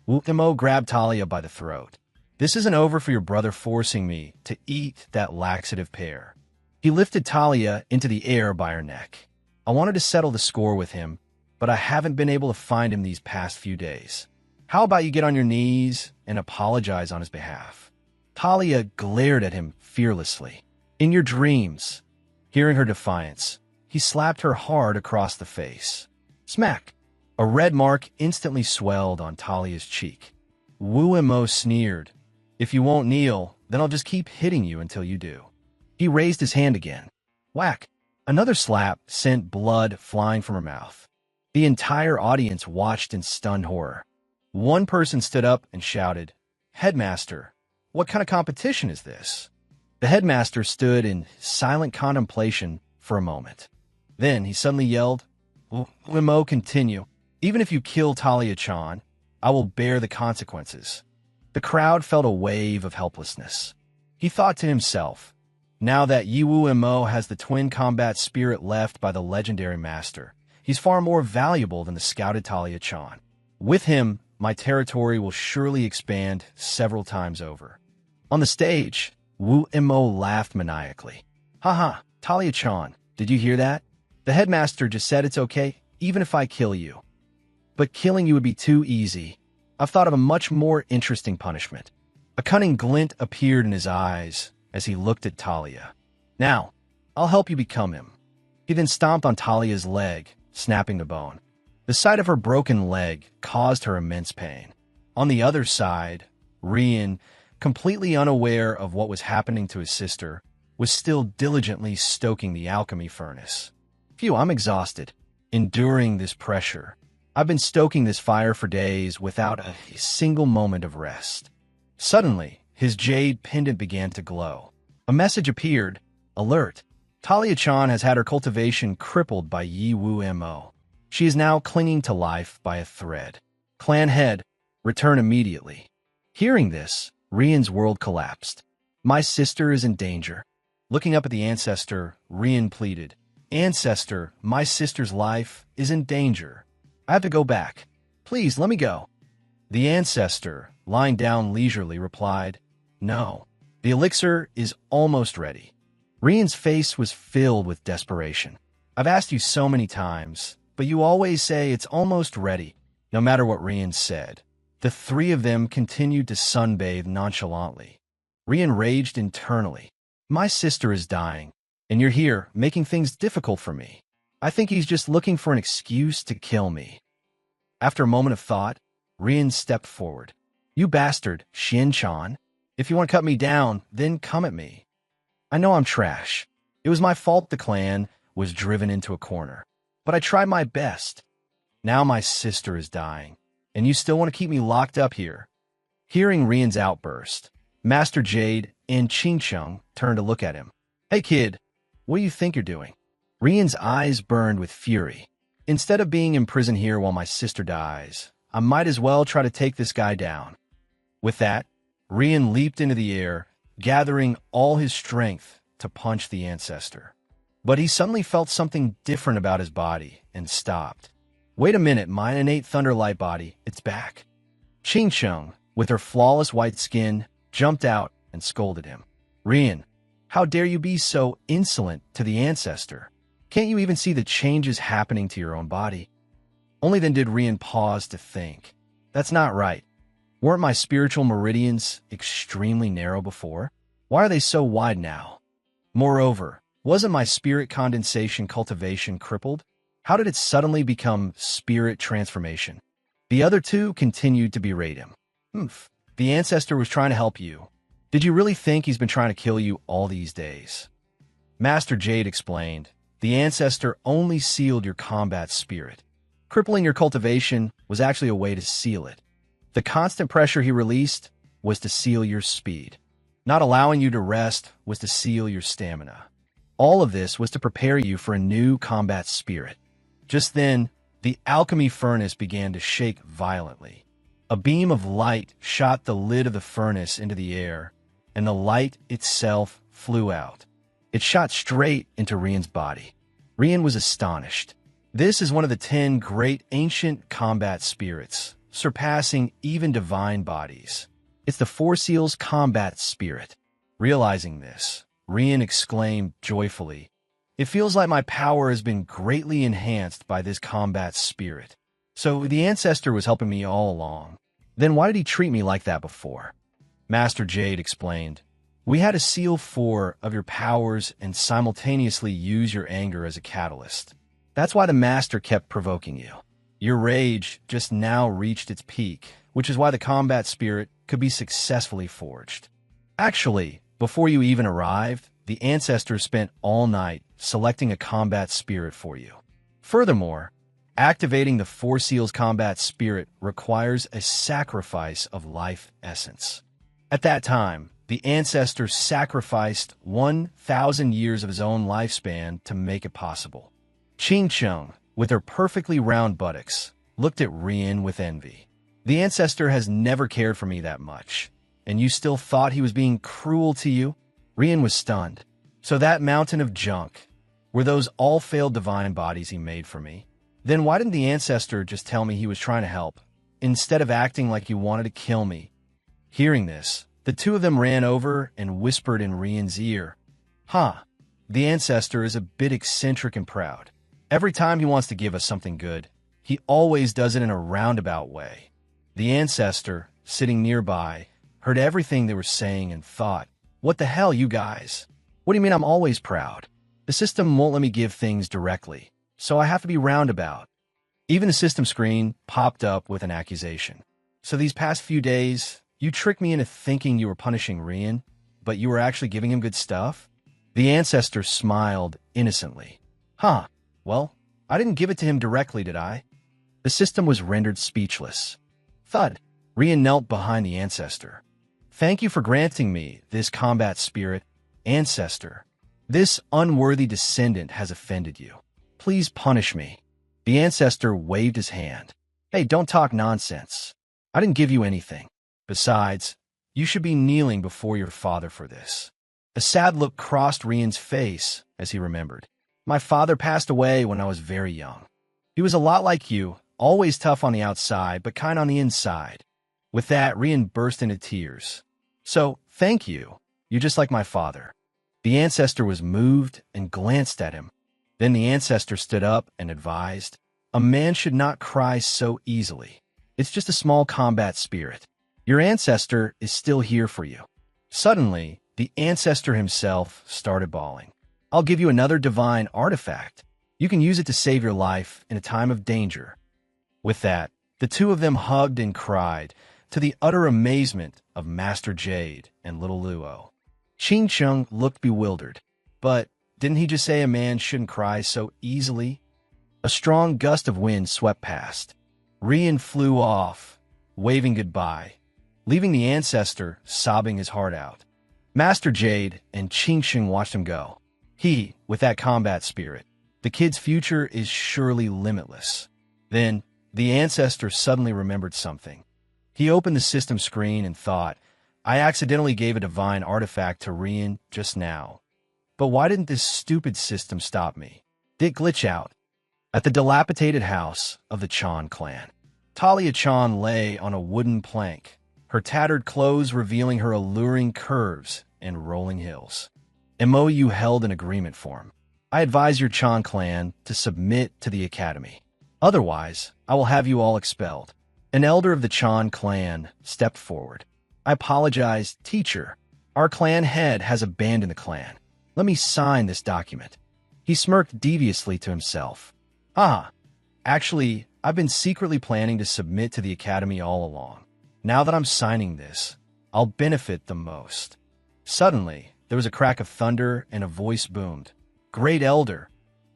Wu-Mo grabbed Talia by the throat. This isn't over for your brother forcing me to eat that laxative pear. He lifted Talia into the air by her neck. I wanted to settle the score with him, but I haven't been able to find him these past few days. How about you get on your knees and apologize on his behalf? Talia glared at him fearlessly. In your dreams. Hearing her defiance, he slapped her hard across the face. Smack! A red mark instantly swelled on Talia's cheek. Wu-Mo sneered. If you won't kneel, then I'll just keep hitting you until you do. He raised his hand again. Whack! Another slap sent blood flying from her mouth. The entire audience watched in stunned horror. One person stood up and shouted, Headmaster, what kind of competition is this? The headmaster stood in silent contemplation for a moment. Then he suddenly yelled, Wu-Mo, continue. Even if you kill Talia-chan, I will bear the consequences. The crowd felt a wave of helplessness. He thought to himself, now that Yiwu-Mo has the twin combat spirit left by the legendary master, he's far more valuable than the scouted Talia-chan. With him, my territory will surely expand several times over. On the stage, Wu-Mo laughed maniacally. Haha, Talia-chan, did you hear that? The headmaster just said it's okay, even if I kill you. But killing you would be too easy. I've thought of a much more interesting punishment. A cunning glint appeared in his eyes as he looked at Talia. Now, I'll help you become him. He then stomped on Talia's leg, snapping the bone. The sight of her broken leg caused her immense pain. On the other side, Rian, completely unaware of what was happening to his sister, was still diligently stoking the alchemy furnace. Phew, I'm exhausted. Enduring this pressure. I've been stoking this fire for days without a single moment of rest. Suddenly, his jade pendant began to glow. A message appeared. Alert. Talia-chan has had her cultivation crippled by Yiwu-Mo. She is now clinging to life by a thread. Clan head, return immediately. Hearing this, Rian's world collapsed. My sister is in danger. Looking up at the Ancestor, Rian pleaded. Ancestor, my sister's life is in danger. I have to go back. Please, let me go. The Ancestor, lying down leisurely, replied, No, the elixir is almost ready. Rian's face was filled with desperation. I've asked you so many times, but you always say it's almost ready, no matter what Rian said. The three of them continued to sunbathe nonchalantly. Rian raged internally. My sister is dying, and you're here, making things difficult for me. I think he's just looking for an excuse to kill me. After a moment of thought, Rian stepped forward. You bastard, Shin-chan. If you want to cut me down, then come at me. I know I'm trash. It was my fault the clan was driven into a corner. But I tried my best. Now my sister is dying, and you still want to keep me locked up here. Hearing Rian's outburst, Master Jade and Ching-chung turned to look at him. Hey kid, what do you think you're doing? Rian's eyes burned with fury. Instead of being imprisoned here while my sister dies, I might as well try to take this guy down. With that, Rian leaped into the air, gathering all his strength to punch the Ancestor. But he suddenly felt something different about his body and stopped. Wait a minute, my innate Thunderlight body, it's back. Ching-chung, with her flawless white skin, jumped out and scolded him. Rian, how dare you be so insolent to the Ancestor? Can't you even see the changes happening to your own body? Only then did Rian pause to think. That's not right. Weren't my spiritual meridians extremely narrow before? Why are they so wide now? Moreover, wasn't my spirit condensation cultivation crippled? How did it suddenly become spirit transformation? The other two continued to berate him. Oomph. The ancestor was trying to help you. Did you really think he's been trying to kill you all these days? Master Jade explained, the ancestor only sealed your combat spirit. Crippling your cultivation was actually a way to seal it. The constant pressure he released was to seal your speed. Not allowing you to rest was to seal your stamina. All of this was to prepare you for a new combat spirit. Just then, the alchemy furnace began to shake violently. A beam of light shot the lid of the furnace into the air, and the light itself flew out. It shot straight into Rian's body. Rian was astonished. This is one of the 10 great ancient combat spirits, surpassing even divine bodies. It's the Four Seals combat spirit. Realizing this, Rian exclaimed joyfully, "It feels like my power has been greatly enhanced by this combat spirit. So the ancestor was helping me all along. Then why did he treat me like that before?" Master Jade explained, "We had to seal 4 of your powers and simultaneously use your anger as a catalyst. That's why the master kept provoking you. Your rage just now reached its peak, which is why the combat spirit could be successfully forged. Actually, before you even arrived, the ancestor spent all night selecting a combat spirit for you. Furthermore, activating the Four Seals combat spirit requires a sacrifice of life essence. At that time, the ancestor sacrificed 1,000 years of his own lifespan to make it possible." Ching Chung, with her perfectly round buttocks, looked at Rian with envy. "The ancestor has never cared for me that much, and you still thought he was being cruel to you?" Rian was stunned. "So that mountain of junk, were those all failed divine bodies he made for me? Then why didn't the ancestor just tell me he was trying to help, instead of acting like he wanted to kill me?" Hearing this, the two of them ran over and whispered in Rian's ear, "Huh, the ancestor is a bit eccentric and proud. Every time he wants to give us something good, he always does it in a roundabout way." The ancestor, sitting nearby, heard everything they were saying and thought, "What the hell, you guys? What do you mean I'm always proud? The system won't let me give things directly, so I have to be roundabout." Even the system screen popped up with an accusation. "So these past few days, you tricked me into thinking you were punishing Rian, but you were actually giving him good stuff?" The ancestor smiled innocently. "Huh, well, I didn't give it to him directly, did I?" The system was rendered speechless. Thud. Rian knelt behind the ancestor. "Thank you for granting me this combat spirit, ancestor. This unworthy descendant has offended you. Please punish me." The ancestor waved his hand. "Hey, don't talk nonsense. I didn't give you anything. Besides, you should be kneeling before your father for this." A sad look crossed Rian's face as he remembered. "My father passed away when I was very young. He was a lot like you, always tough on the outside, but kind on the inside." With that, Rian burst into tears. "So, thank you. You're just like my father." The ancestor was moved and glanced at him. Then the ancestor stood up and advised, "A man should not cry so easily. It's just a small combat spirit. Your ancestor is still here for you." Suddenly, the ancestor himself started bawling. "I'll give you another divine artifact. You can use it to save your life in a time of danger." With that, the two of them hugged and cried, to the utter amazement of Master Jade and Little Luo. Ching Chung looked bewildered. "But didn't he just say a man shouldn't cry so easily?" A strong gust of wind swept past. Rian flew off, waving goodbye, leaving the ancestor sobbing his heart out. Master Jade and Ching Chung watched him go. With that combat spirit, the kid's future is surely limitless. Then, the ancestor suddenly remembered something. He opened the system screen and thought, "I accidentally gave a divine artifact to Rian just now. But why didn't this stupid system stop me? Did it glitch out?" At the dilapidated house of the Chan clan, Talia Chan lay on a wooden plank, her tattered clothes revealing her alluring curves and rolling hills. MOU held an agreement form. "I advise your Chan clan to submit to the academy. Otherwise, I will have you all expelled." An elder of the Chan clan stepped forward. I apologize, teacher. Our clan head has abandoned the clan. Let me sign this document. He smirked deviously to himself. Ah, actually, I've been secretly planning to submit to the academy all along. Now that I'm signing this, I'll benefit the most. Suddenly, there was a crack of thunder and a voice boomed. Great elder,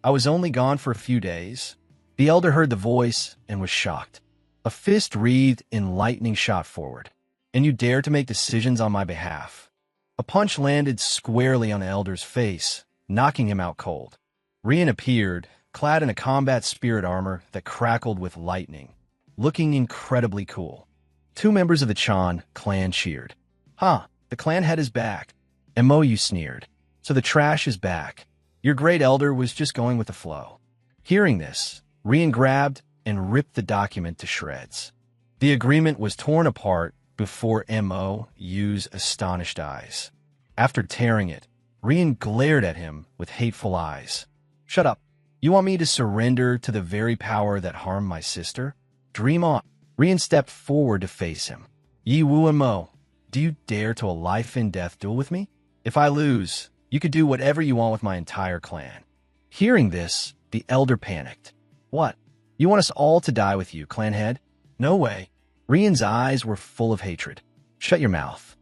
I was only gone for a few days. The elder heard the voice and was shocked. A fist wreathed in lightning shot forward. And you dare to make decisions on my behalf. A punch landed squarely on the elder's face, knocking him out cold. Rian appeared, clad in a combat spirit armor that crackled with lightning, looking incredibly cool. Two members of the Chan clan cheered. The clan head is back. Mo sneered. So the trash is back. Your great elder was just going with the flow. Hearing this, Rian grabbed and ripped the document to shreds. The agreement was torn apart before Mo used astonished eyes. After tearing it, Rian glared at him with hateful eyes. Shut up. You want me to surrender to the very power that harmed my sister? Dream on. Rian stepped forward to face him. Yi Wu and Mo, do you dare to a life-and-death duel with me? If I lose, you could do whatever you want with my entire clan. Hearing this, the elder panicked. What? You want us all to die with you, clan head? No way. Rian's eyes were full of hatred. Shut your mouth.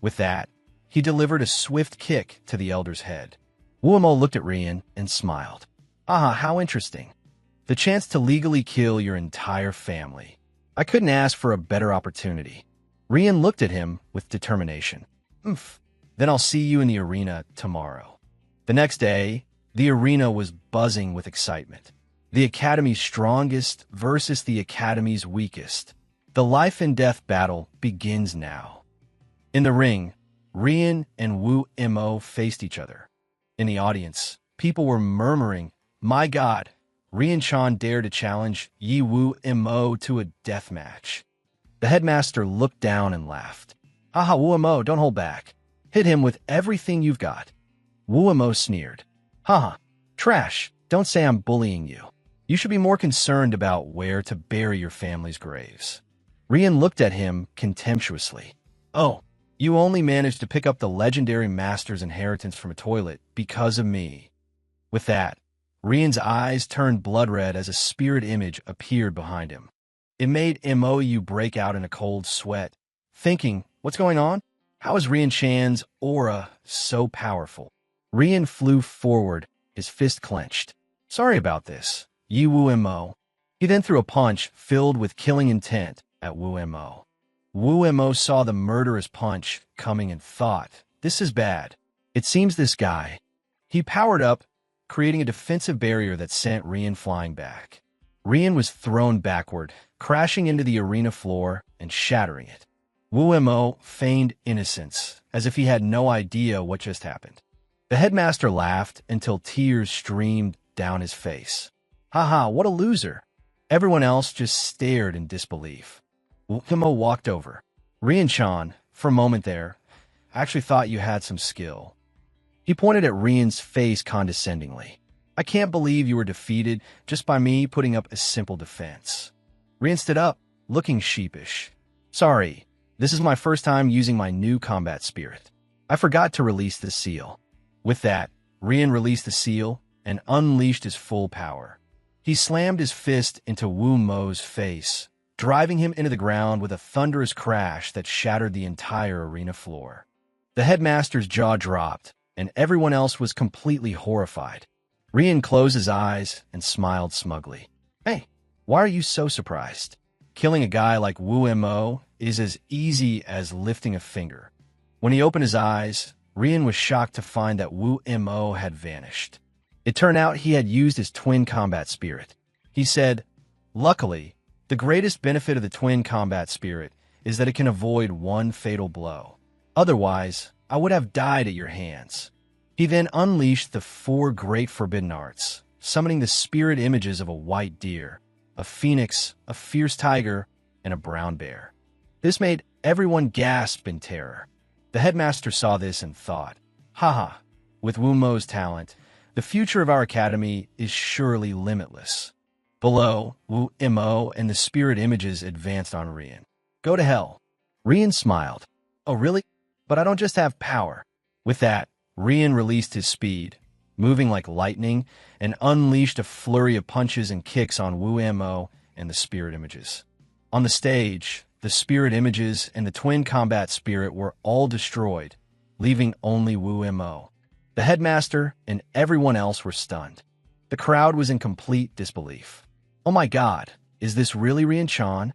With that, he delivered a swift kick to the elder's head. Wu Mo looked at Rian and smiled. How interesting. The chance to legally kill your entire family. I couldn't ask for a better opportunity. Rian looked at him with determination. Then I'll see you in the arena tomorrow. The next day, the arena was buzzing with excitement. The Academy's strongest versus the Academy's weakest. The life and death battle begins now. In the ring, Rian and Wu Mo faced each other. In the audience, people were murmuring, My God, Rian Chan dared to challenge Yi Wu Mo to a death match. The headmaster looked down and laughed. Wu Mo, don't hold back. Hit him with everything you've got. Wu Mo sneered. Trash, don't say I'm bullying you. You should be more concerned about where to bury your family's graves. Rian looked at him contemptuously. Oh, you only managed to pick up the legendary master's inheritance from a toilet because of me. With that, Rian's eyes turned blood red as a spirit image appeared behind him. It made Mou break out in a cold sweat, thinking, what's going on? How is Rian Chan's aura so powerful? Rian flew forward, his fist clenched. Sorry about this, Yi Wu Mo. He then threw a punch filled with killing intent at Wu Mo. Wu Mo saw the murderous punch coming and thought, this is bad. It seems this guy. He powered up, creating a defensive barrier that sent Rian flying back. Rian was thrown backward, crashing into the arena floor and shattering it. Wu Mo feigned innocence, as if he had no idea what just happened. The headmaster laughed until tears streamed down his face. What a loser. Everyone else just stared in disbelief. Wu Mo walked over. Rian Chan, for a moment there, actually thought you had some skill. He pointed at Rian's face condescendingly. I can't believe you were defeated just by me putting up a simple defense. Rian stood up, looking sheepish. Sorry, this is my first time using my new combat spirit. I forgot to release the seal. With that, Rian released the seal and unleashed his full power. He slammed his fist into Wu Mo's face, driving him into the ground with a thunderous crash that shattered the entire arena floor. The headmaster's jaw dropped, and everyone else was completely horrified. Rian closed his eyes and smiled smugly. Hey, why are you so surprised? Killing a guy like Wu Mo is as easy as lifting a finger. When he opened his eyes, Rian was shocked to find that Wu Mo had vanished. It turned out he had used his twin combat spirit. He said, Luckily, the greatest benefit of the twin combat spirit is that it can avoid one fatal blow. Otherwise, I would have died at your hands. He then unleashed the 4 great forbidden arts, summoning the spirit images of a white deer, a phoenix, a fierce tiger, and a brown bear. This made everyone gasp in terror. The headmaster saw this and thought, with Wu Mo's talent, the future of our academy is surely limitless. Below, Wu Mo and the spirit images advanced on Rian. Go to hell. Rian smiled. Oh, really? But I don't just have power. With that, Rian released his speed, moving like lightning, and unleashed a flurry of punches and kicks on Wu Mo and the spirit images. On the stage, the spirit images and the twin combat spirit were all destroyed, leaving only Wu Mo. The headmaster and everyone else were stunned. The crowd was in complete disbelief. Oh my god, is this really Rian Chan?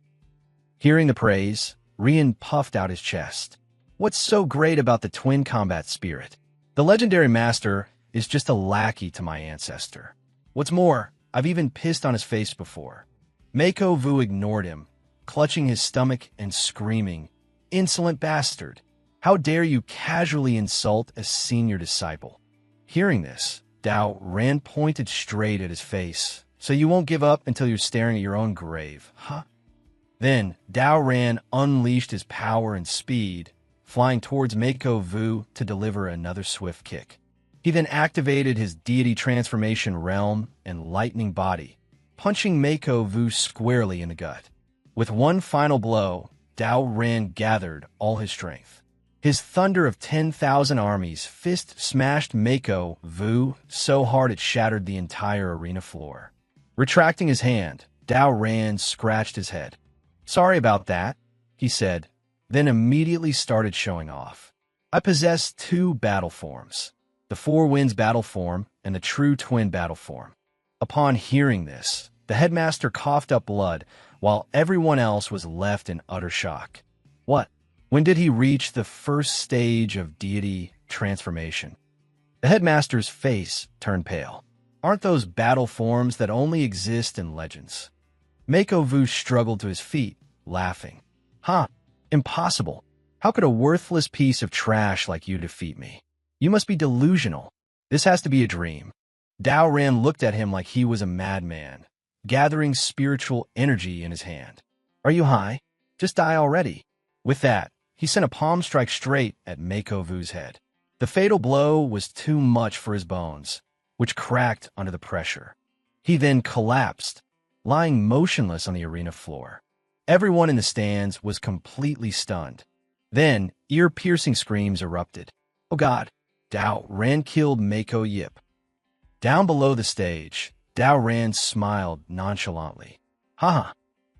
Hearing the praise, Rian puffed out his chest. What's so great about the twin combat spirit? The legendary master is just a lackey to my ancestor. What's more, I've even pissed on his face before. Mako Vu ignored him, clutching his stomach and screaming, "Insolent bastard! How dare you casually insult a senior disciple?" Hearing this, Dao Ran pointed straight at his face. So you won't give up until you're staring at your own grave, huh? Then, Dao Ran unleashed his power and speed, flying towards Mako Vu to deliver another swift kick. He then activated his deity transformation realm and lightning body, punching Mako Vu squarely in the gut. With one final blow, Dao Ran gathered all his strength. His thunder of 10,000 armies fist smashed Mako Vu so hard it shattered the entire arena floor. Retracting his hand, Dao Ran scratched his head. "Sorry about that," he said, then immediately started showing off. "I possess two battle forms, the Four Winds battle form and the True Twin battle form." Upon hearing this, the headmaster coughed up blood, while everyone else was left in utter shock. What? When did he reach the first stage of deity transformation? The headmaster's face turned pale. Aren't those battle forms that only exist in legends? Mako Vu struggled to his feet, laughing. "Huh, impossible. How could a worthless piece of trash like you defeat me? You must be delusional. This has to be a dream." Dao Ran looked at him like he was a madman, gathering spiritual energy in his hand. "Are you high? Just die already." With that, he sent a palm strike straight at Mako Vu's head. The fatal blow was too much for his bones, which cracked under the pressure. He then collapsed, lying motionless on the arena floor. Everyone in the stands was completely stunned. Then, ear-piercing screams erupted. "Oh God, Dao Ran killed Mako Yip." Down below the stage, Dao Ran smiled nonchalantly. "Haha,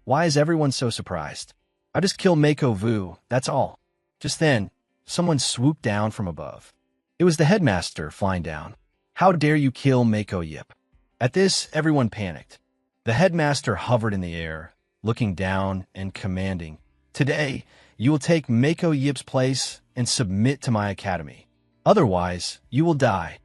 why is everyone so surprised? I just killed Mako Vu, that's all." Just then, someone swooped down from above. It was the headmaster flying down. "How dare you kill Mako Yip?" At this, everyone panicked. The headmaster hovered in the air, looking down and commanding, "Today, you will take Mako Yip's place and submit to my academy. Otherwise, you will die."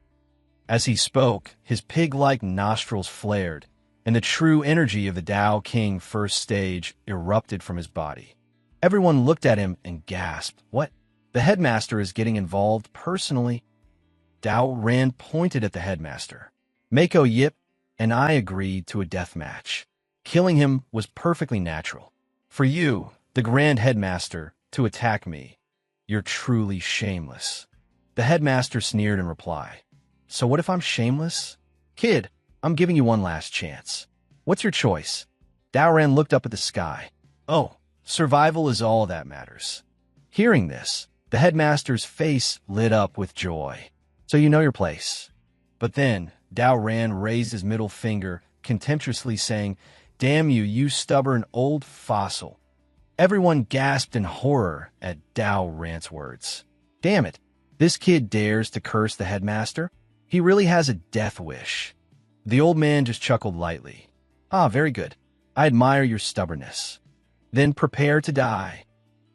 As he spoke, his pig-like nostrils flared, and the true energy of the Tao King first stage erupted from his body. Everyone looked at him and gasped. "What? The headmaster is getting involved personally?" Dao Ran pointed at the headmaster. "Mako Yip and I agreed to a death match. Killing him was perfectly natural. For you, the Grand Headmaster, to attack me, you're truly shameless." The headmaster sneered in reply. "So what if I'm shameless? Kid, I'm giving you one last chance. What's your choice?" Dao Ran looked up at the sky. "Oh, survival is all that matters." Hearing this, the headmaster's face lit up with joy. "So you know your place." But then, Dao Ran raised his middle finger, contemptuously saying, "Damn you, you stubborn old fossil." Everyone gasped in horror at Dao Ran's words. Damn it, this kid dares to curse the headmaster? He really has a death wish. The old man just chuckled lightly. "Ah, very good. I admire your stubbornness. Then prepare to die."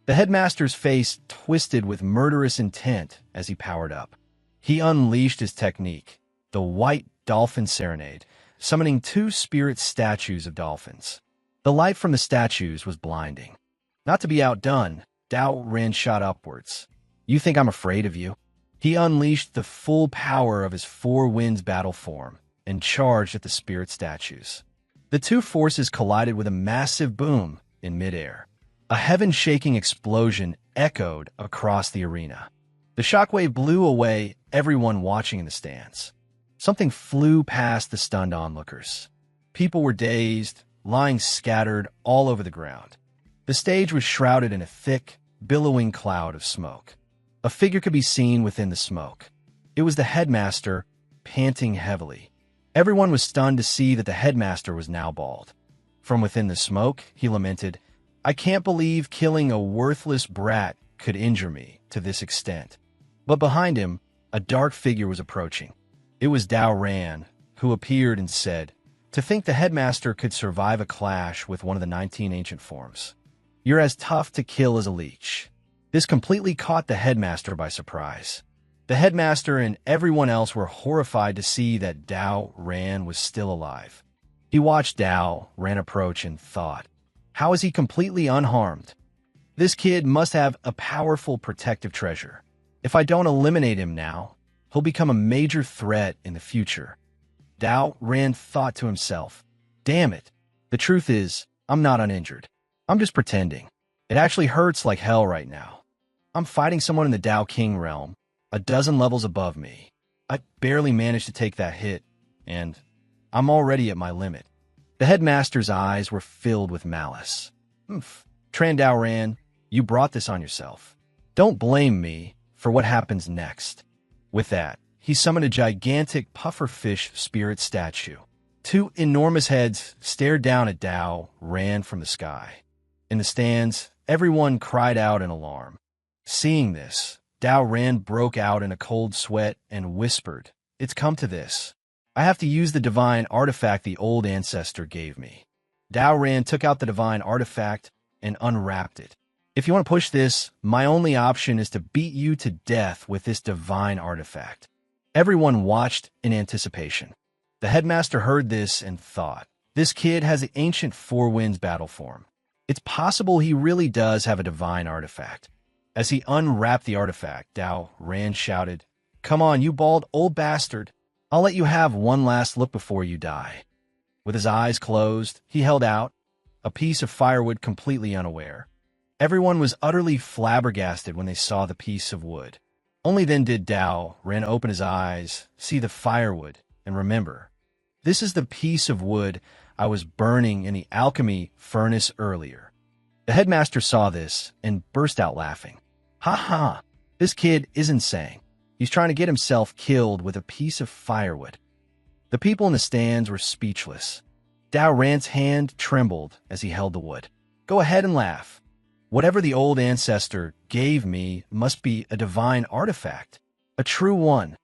The headmaster's face twisted with murderous intent as he powered up. He unleashed his technique, the White Dolphin Serenade, summoning two spirit statues of dolphins. The light from the statues was blinding. Not to be outdone, Dao Ran shot upwards. "You think I'm afraid of you?" He unleashed the full power of his Four Winds battle form and charged at the spirit statues. The two forces collided with a massive boom in midair. A heaven-shaking explosion echoed across the arena. The shockwave blew away everyone watching in the stands. Something flew past the stunned onlookers. People were dazed, lying scattered all over the ground. The stage was shrouded in a thick, billowing cloud of smoke. A figure could be seen within the smoke. It was the headmaster, panting heavily. Everyone was stunned to see that the headmaster was now bald. From within the smoke, he lamented, "I can't believe killing a worthless brat could injure me to this extent." But behind him, a dark figure was approaching. It was Dao Ran, who appeared and said, "To think the headmaster could survive a clash with one of the 19 ancient forms. You're as tough to kill as a leech." This completely caught the headmaster by surprise. The headmaster and everyone else were horrified to see that Dao Ran was still alive. He watched Dao Ran approach and thought, how is he completely unharmed? This kid must have a powerful protective treasure. If I don't eliminate him now, he'll become a major threat in the future. Dao Ran thought to himself, damn it, the truth is, I'm not uninjured. I'm just pretending. It actually hurts like hell right now. I'm fighting someone in the Dao King realm, a dozen levels above me. I barely managed to take that hit, and I'm already at my limit. The headmaster's eyes were filled with malice. Tran Dao Ran, you brought this on yourself. Don't blame me for what happens next. With that, he summoned a gigantic pufferfish spirit statue. Two enormous heads stared down at Dao Ran from the sky. In the stands, everyone cried out in alarm. Seeing this, Dao Ran broke out in a cold sweat and whispered, "It's come to this. I have to use the divine artifact the old ancestor gave me." Dao Ran took out the divine artifact and unwrapped it. "If you want to push this, my only option is to beat you to death with this divine artifact." Everyone watched in anticipation. The headmaster heard this and thought, this kid has the ancient Four Winds battle form. It's possible he really does have a divine artifact. As he unwrapped the artifact, Dao Ran shouted, "Come on, you bald old bastard. I'll let you have one last look before you die." With his eyes closed, he held out a piece of firewood completely unaware. Everyone was utterly flabbergasted when they saw the piece of wood. Only then did Dao Ran open his eyes, see the firewood, and remember, this is the piece of wood I was burning in the alchemy furnace earlier. The headmaster saw this and burst out laughing. "Ha ha, this kid is insane. He's trying to get himself killed with a piece of firewood." The people in the stands were speechless. Dao Ran's hand trembled as he held the wood. "Go ahead and laugh. Whatever the old ancestor gave me must be a divine artifact, a true one."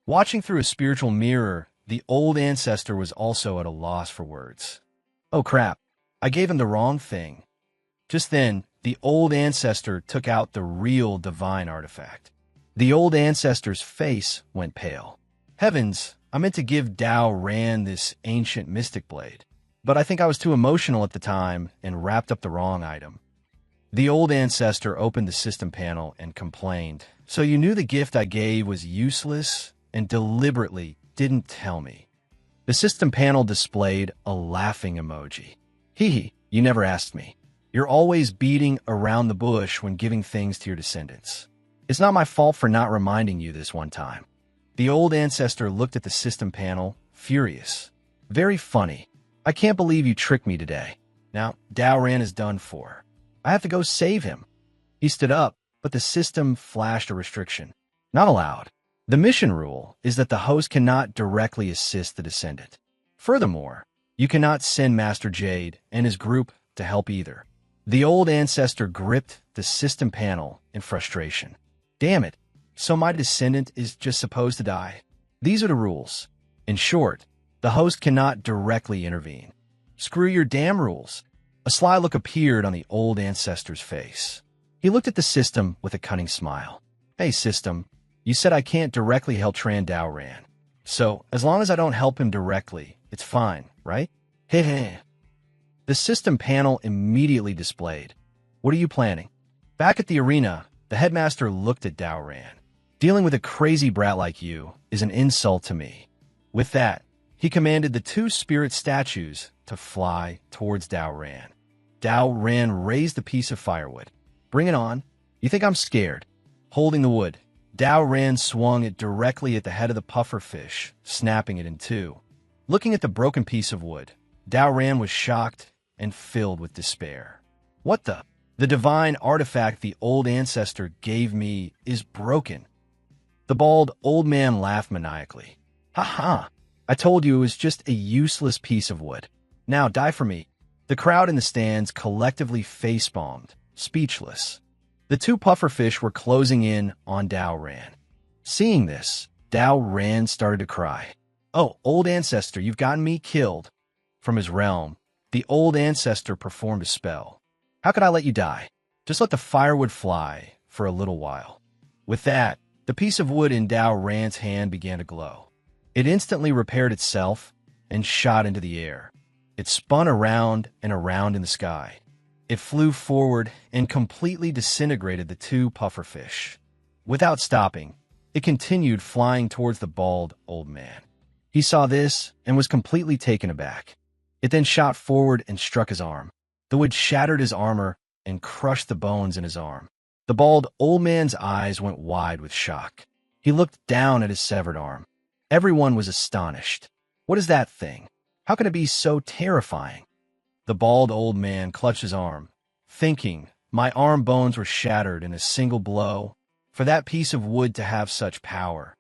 Watching through a spiritual mirror, the old ancestor was also at a loss for words. "Oh crap, I gave him the wrong thing." Just then, the old ancestor took out the real divine artifact. The old ancestor's face went pale. "Heavens, I meant to give Dao Ran this ancient mystic blade, but I think I was too emotional at the time and wrapped up the wrong item." The old ancestor opened the system panel and complained, "So you knew the gift I gave was useless and deliberately didn't tell me." The system panel displayed a laughing emoji. "Hee hee, you never asked me. You're always beating around the bush when giving things to your descendants. It's not my fault for not reminding you this one time." The old ancestor looked at the system panel, furious. "Very funny. I can't believe you tricked me today. Now, Dao Ran is done for. I have to go save him." He stood up, but the system flashed a restriction. "Not allowed. The mission rule is that the host cannot directly assist the descendant. Furthermore, you cannot send Master Jade and his group to help either." The old ancestor gripped the system panel in frustration. "Damn it, so my descendant is just supposed to die? These are the rules. In short, the host cannot directly intervene. Screw your damn rules." A sly look appeared on the old ancestor's face. He looked at the system with a cunning smile. "Hey, system, you said I can't directly help Tran Dao Ran. So, as long as I don't help him directly, it's fine, right?" Heh. The system panel immediately displayed, "What are you planning?" Back at the arena, the headmaster looked at Dao Ran. "Dealing with a crazy brat like you is an insult to me." With that, he commanded the two spirit statues to fly towards Dao Ran. Dao Ran raised the piece of firewood. "Bring it on. You think I'm scared?" Holding the wood, Dao Ran swung it directly at the head of the pufferfish, snapping it in two. Looking at the broken piece of wood, Dao Ran was shocked and filled with despair. What the? The divine artifact the old ancestor gave me is broken. The bald old man laughed maniacally. Ha ha! I told you it was just a useless piece of wood. Now die for me. The crowd in the stands collectively face-palmed, speechless. The two pufferfish were closing in on Dao Ran. Seeing this, Dao Ran started to cry. Oh, old ancestor, you've gotten me killed. From his realm, the old ancestor performed a spell. How could I let you die? Just let the firewood fly for a little while. With that, the piece of wood in Dao Ran's hand began to glow. It instantly repaired itself and shot into the air. It spun around and around in the sky. It flew forward and completely disintegrated the two pufferfish. Without stopping, it continued flying towards the bald old man. He saw this and was completely taken aback. It then shot forward and struck his arm. The wood shattered his armor and crushed the bones in his arm. The bald old man's eyes went wide with shock. He looked down at his severed arm. Everyone was astonished. What is that thing? How can it be so terrifying? The bald old man clutched his arm, thinking, my arm bones were shattered in a single blow. For that piece of wood to have such power.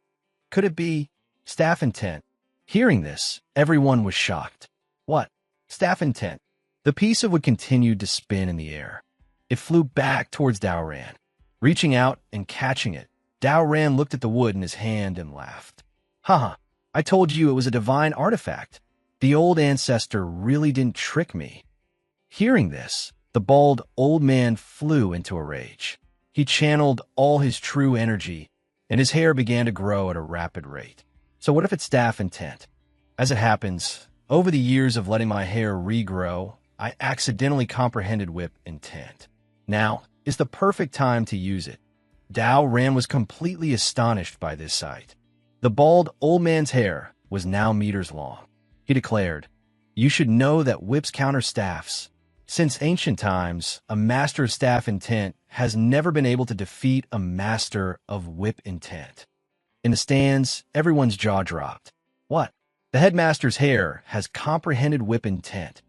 Could it be staff intent? Hearing this, everyone was shocked. What? Staff intent? The piece of wood continued to spin in the air. It flew back towards Dao Ran. Reaching out and catching it, Dao Ran looked at the wood in his hand and laughed. Haha, I told you it was a divine artifact. The old ancestor really didn't trick me. Hearing this, the bald old man flew into a rage. He channeled all his true energy, and his hair began to grow at a rapid rate. So what if it's staff intent? As it happens, over the years of letting my hair regrow, I accidentally comprehended whip intent. Now is the perfect time to use it. Dao Ran was completely astonished by this sight. The bald old man's hair was now meters long. He declared, you should know that whips counter staffs. Since ancient times, a master of staff intent has never been able to defeat a master of whip intent. In the stands, everyone's jaw dropped. What? The headmaster's hair has comprehended whip intent.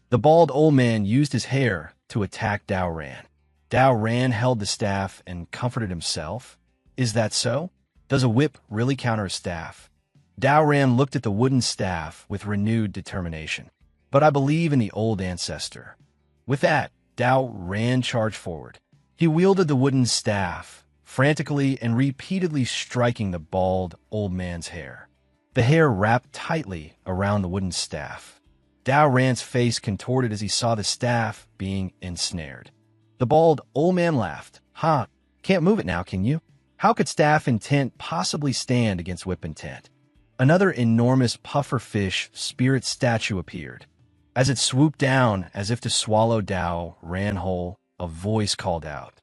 The bald old man used his hair to attack Dao Ran. Dao Ran held the staff and comforted himself. Is that so? Does a whip really counter a staff? Dao Ran looked at the wooden staff with renewed determination. But I believe in the old ancestor. With that, Dao Ran charged forward. He wielded the wooden staff, frantically and repeatedly striking the bald old man's hair. The hair wrapped tightly around the wooden staff. Dao Ran's face contorted as he saw the staff being ensnared. The bald old man laughed. Ha, can't move it now, can you? How could staff intent possibly stand against whip intent? Another enormous pufferfish spirit statue appeared. As it swooped down as if to swallow Dao Ran whole, a voice called out.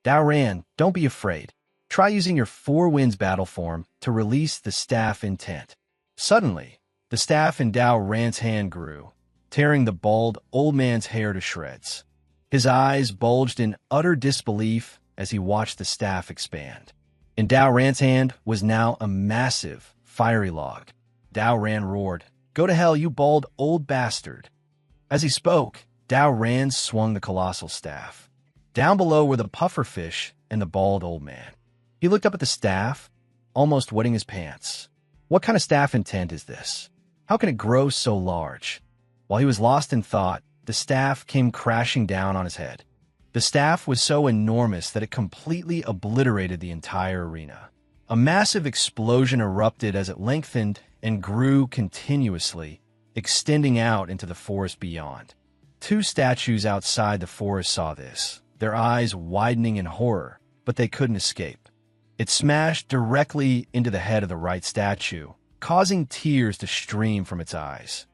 Dao Ran, don't be afraid. Try using your four winds battle form to release the staff intent. Suddenly, the staff in Dao Ran's hand grew, tearing the bald old man's hair to shreds. His eyes bulged in utter disbelief as he watched the staff expand. In Dao Ran's hand was now a massive, fiery log. Dao Ran roared, "Go to hell, you bald old bastard." As he spoke, Dao Ran swung the colossal staff. Down below were the pufferfish and the bald old man. He looked up at the staff, almost wetting his pants. What kind of staff intent is this? How can it grow so large? While he was lost in thought, the staff came crashing down on his head. The staff was so enormous that it completely obliterated the entire arena. A massive explosion erupted as it lengthened and grew continuously, extending out into the forest beyond. Two statues outside the forest saw this, their eyes widening in horror, but they couldn't escape. It smashed directly into the head of the right statue, causing tears to stream from its eyes.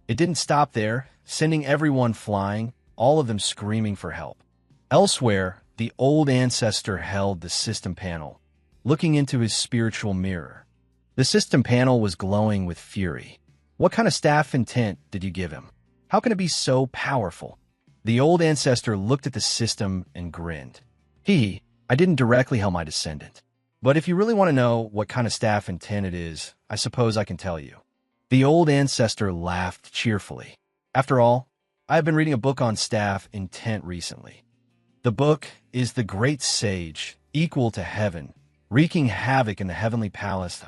It didn't stop there, sending everyone flying, all of them screaming for help. Elsewhere, the old ancestor held the system panel, looking into his spiritual mirror. The system panel was glowing with fury. What kind of staff intent did you give him? How can it be so powerful? The old ancestor looked at the system and grinned. I didn't directly help my descendant. But if you really want to know what kind of staff intent it is, I suppose I can tell you. The old ancestor laughed cheerfully. After all, I have been reading a book on staff intent recently. The book is The Great Sage, Equal to Heaven, Wreaking Havoc in the Heavenly Palace.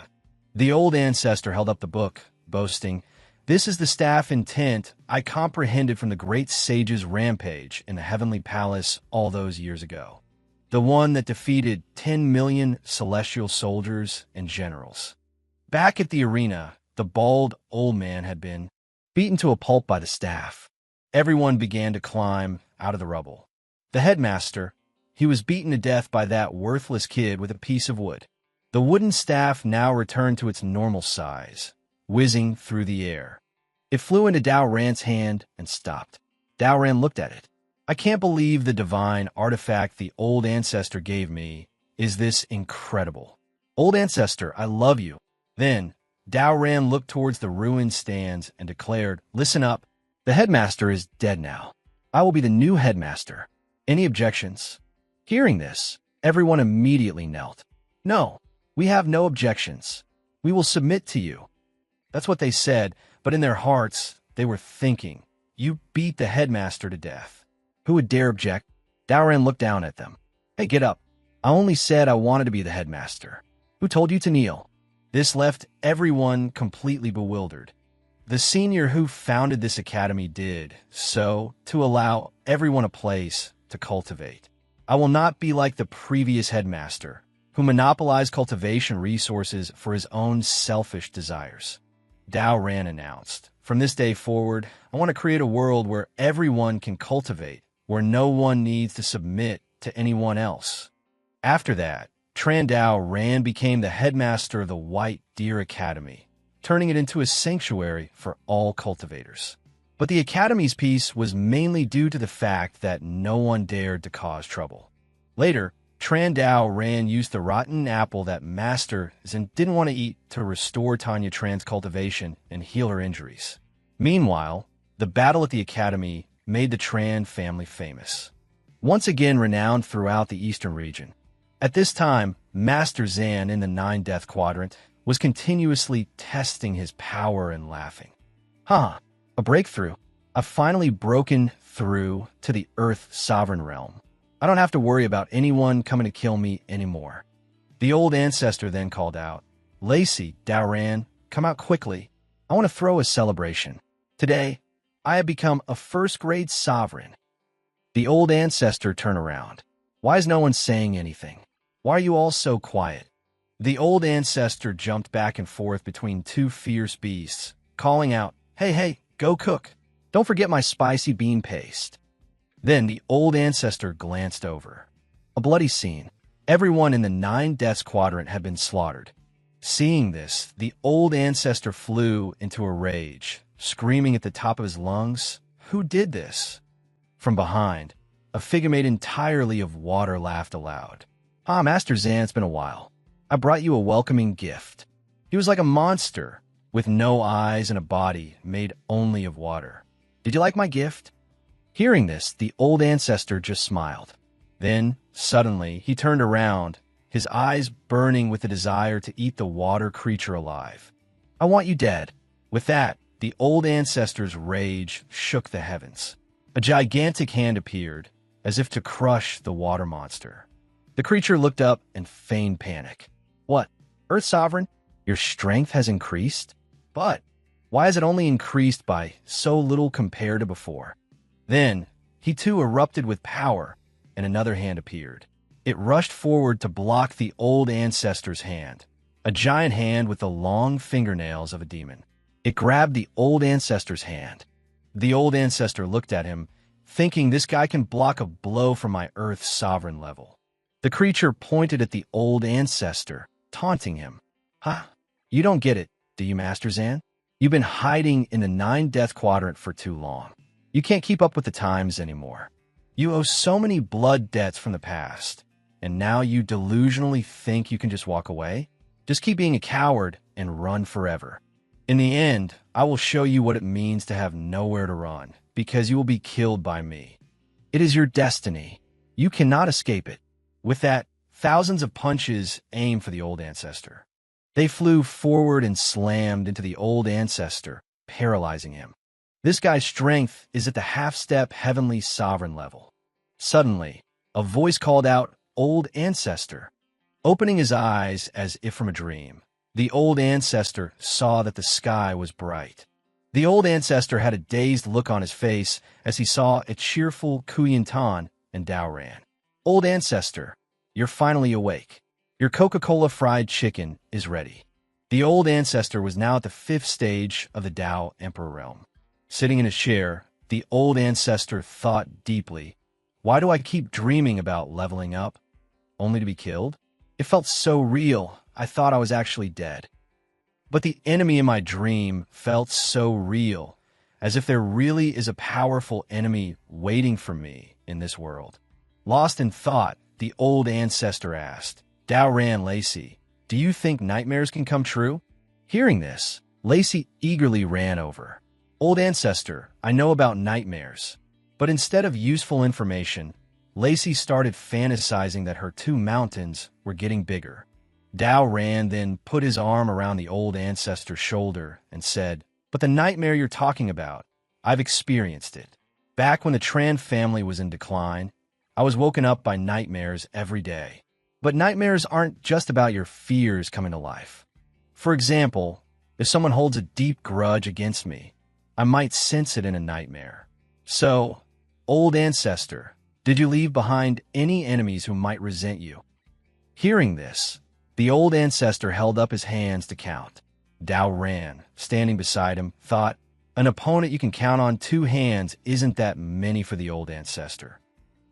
The old ancestor held up the book, boasting, "This is the staff intent I comprehended from the great sage's rampage in the Heavenly Palace all those years ago. The one that defeated 10 million celestial soldiers and generals." Back at the arena, the bald old man had been beaten to a pulp by the staff. Everyone began to climb out of the rubble. The headmaster, he was beaten to death by that worthless kid with a piece of wood. The wooden staff now returned to its normal size, whizzing through the air. It flew into Dao Ran's hand and stopped. Dao Ran looked at it. "I can't believe the divine artifact the old ancestor gave me is this incredible. Old ancestor, I love you." Then, Dao Ran looked towards the ruined stands and declared, "Listen up. The headmaster is dead now. I will be the new headmaster. Any objections?" Hearing this, everyone immediately knelt. "No, we have no objections. We will submit to you." That's what they said, but in their hearts, they were thinking, "You beat the headmaster to death. Who would dare object?" Dao Ran looked down at them. "Hey, get up. I only said I wanted to be the headmaster. Who told you to kneel?" This left everyone completely bewildered. The senior who founded this academy did so to allow everyone a place to cultivate. "I will not be like the previous headmaster, who monopolized cultivation resources for his own selfish desires." Dao Ran announced, "From this day forward, I want to create a world where everyone can cultivate, where no one needs to submit to anyone else." After that, Tran Dao Ran became the headmaster of the White Deer Academy, turning it into a sanctuary for all cultivators. But the academy's peace was mainly due to the fact that no one dared to cause trouble. Later, Tran Dao Ran used the rotten apple that Master Zen didn't want to eat to restore Tanya Tran's cultivation and heal her injuries. Meanwhile, the battle at the academy made the Tran family famous, once again renowned throughout the eastern region. At this time, Master Zan in the 9-Death Quadrant was continuously testing his power and laughing. "Huh, a breakthrough. I've finally broken through to the Earth Sovereign Realm. I don't have to worry about anyone coming to kill me anymore." The old ancestor then called out, "Lacey, Dao Ran, come out quickly. I want to throw a celebration. Today, I have become a first-grade sovereign." The old ancestor turned around. "Why is no one saying anything? Why are you all so quiet?" The old ancestor jumped back and forth between two fierce beasts, calling out, Hey, go cook. Don't forget my spicy bean paste." Then the old ancestor glanced over. A bloody scene. Everyone in the 9-Deaths Quadrant had been slaughtered. Seeing this, the old ancestor flew into a rage, screaming at the top of his lungs, "Who did this?" From behind, a figure made entirely of water laughed aloud. "Ah, Master Zan, it's been a while. I brought you a welcoming gift." He was like a monster, with no eyes and a body made only of water. "Did you like my gift?" Hearing this, the old ancestor just smiled. Then, suddenly, he turned around, his eyes burning with the desire to eat the water creature alive. "I want you dead." With that, the old ancestor's rage shook the heavens. A gigantic hand appeared, as if to crush the water monster. The creature looked up and feigned panic. "What? Earth Sovereign? Your strength has increased? But why has it only increased by so little compared to before?" Then, he too erupted with power, and another hand appeared. It rushed forward to block the old ancestor's hand, a giant hand with the long fingernails of a demon. It grabbed the old ancestor's hand. The old ancestor looked at him, thinking this guy can block a blow from my Earth Sovereign level. The creature pointed at the old ancestor, taunting him. "Ha! You don't get it, do you, Master Zan? You've been hiding in the 9-Death Quadrant for too long. You can't keep up with the times anymore. You owe so many blood debts from the past, and now you delusionally think you can just walk away? Just keep being a coward and run forever. In the end, I will show you what it means to have nowhere to run, because you will be killed by me. It is your destiny. You cannot escape it." With that, thousands of punches aimed for the old ancestor. They flew forward and slammed into the old ancestor, paralyzing him. This guy's strength is at the half-step heavenly sovereign level. Suddenly, a voice called out, "Old Ancestor." Opening his eyes as if from a dream, the old ancestor saw that the sky was bright. The old ancestor had a dazed look on his face as he saw a cheerful Kuyantan and Dao Ran. "Old ancestor, you're finally awake. Your Coca-Cola fried chicken is ready." The old ancestor was now at the 5th stage of the Dao Emperor realm. Sitting in his chair, the old ancestor thought deeply, "Why do I keep dreaming about leveling up, only to be killed? It felt so real, I thought I was actually dead. But the enemy in my dream felt so real, as if there really is a powerful enemy waiting for me in this world." Lost in thought, the old ancestor asked, "Dao Ran Lacey, do you think nightmares can come true?" Hearing this, Lacey eagerly ran over. "Old ancestor, I know about nightmares." But instead of useful information, Lacey started fantasizing that her 2 mountains were getting bigger. Dao Ran then put his arm around the old ancestor's shoulder and said, "But the nightmare you're talking about, I've experienced it. Back when the Tran family was in decline, I was woken up by nightmares every day. But nightmares aren't just about your fears coming to life. For example, if someone holds a deep grudge against me, I might sense it in a nightmare. So, old ancestor, did you leave behind any enemies who might resent you?" Hearing this, the old ancestor held up his hands to count. Dao Ran, standing beside him, thought, an opponent you can count on 2 hands isn't that many for the old ancestor.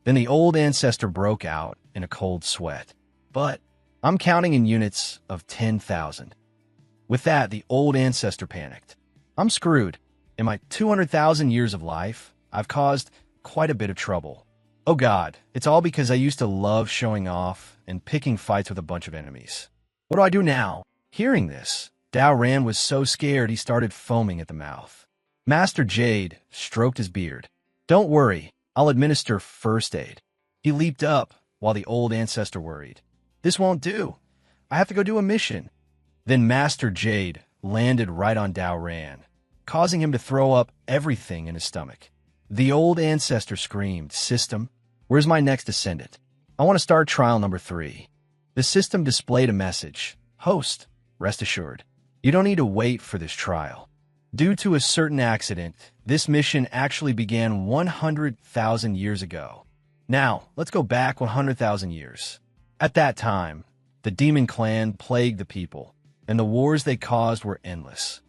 Then the old ancestor broke out in a cold sweat. "But I'm counting in units of 10,000. With that, the old ancestor panicked. "I'm screwed. In my 200,000 years of life, I've caused quite a bit of trouble. Oh God, it's all because I used to love showing off and picking fights with a bunch of enemies. What do I do now?" Hearing this, Dao Ran was so scared he started foaming at the mouth. Master Jade stroked his beard. "Don't worry, I'll administer first aid." He leaped up while the old ancestor worried. "This won't do. I have to go do a mission." Then Master Jade landed right on Dao Ran, causing him to throw up everything in his stomach. The old ancestor screamed, "System, where's my next descendant? I want to start trial number 3. The system displayed a message. "Host, rest assured, you don't need to wait for this trial. Due to a certain accident, this mission actually began 100,000 years ago. Now, let's go back 100,000 years. At that time, the demon clan plagued the people, and the wars they caused were endless.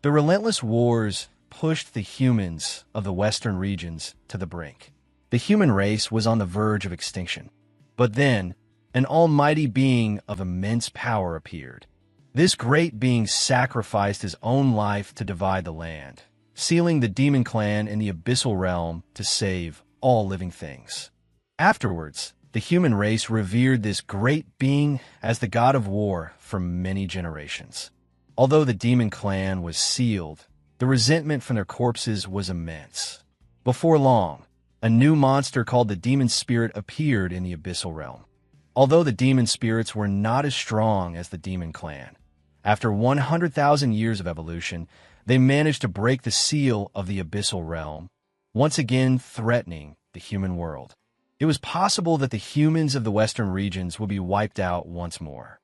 The relentless wars pushed the humans of the western regions to the brink. The human race was on the verge of extinction. But then, an almighty being of immense power appeared. This great being sacrificed his own life to divide the land, sealing the demon clan in the abyssal realm to save all living things. Afterwards, the human race revered this great being as the god of war for many generations. Although the demon clan was sealed, the resentment from their corpses was immense. Before long, a new monster called the demon spirit appeared in the abyssal realm. Although the demon spirits were not as strong as the demon clan, after 100,000 years of evolution, they managed to break the seal of the abyssal realm, once again threatening the human world. It was possible that the humans of the western regions would be wiped out once more.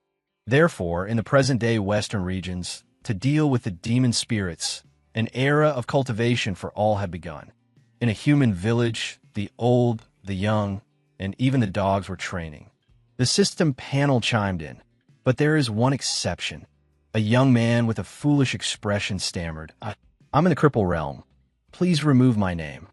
Therefore, in the present-day western regions, to deal with the demon spirits, an era of cultivation for all had begun. In a human village, the old, the young, and even the dogs were training. The system panel chimed in, but there is one exception. A young man with a foolish expression stammered, I'm in the cripple realm. Please remove my name."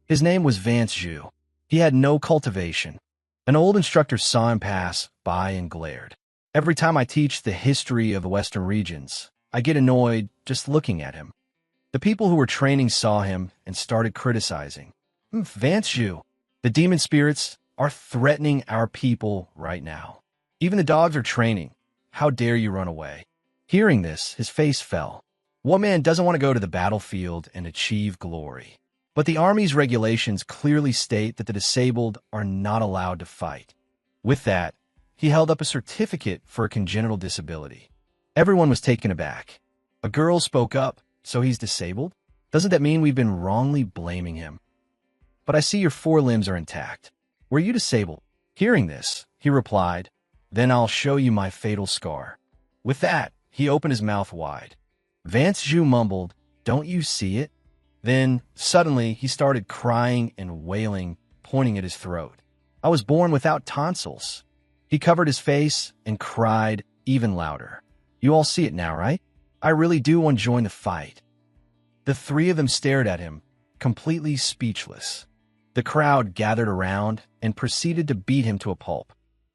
His name was Vance Zhu. He had no cultivation. An old instructor saw him pass by and glared. "Every time I teach the history of the western regions, I get annoyed just looking at him." The people who were training saw him and started criticizing. "Vance Zhu, the demon spirits are threatening our people right now. Even the dogs are training. How dare you run away?" Hearing this, his face fell. What man doesn't want to go to the battlefield and achieve glory? But the Army's regulations clearly state that the disabled are not allowed to fight. With that, he held up a certificate for a congenital disability. Everyone was taken aback. A girl spoke up, "So he's disabled?" Doesn't that mean we've been wrongly blaming him? But I see your forelimbs are intact. Were you disabled? Hearing this, he replied, then I'll show you my fatal scar. With that, he opened his mouth wide. Vance Zhu mumbled, don't you see it? Then, suddenly, he started crying and wailing, pointing at his throat. I was born without tonsils. He covered his face and cried even louder. You all see it now, right? I really do want to join the fight. The three of them stared at him, completely speechless. The crowd gathered around and proceeded to beat him to a pulp.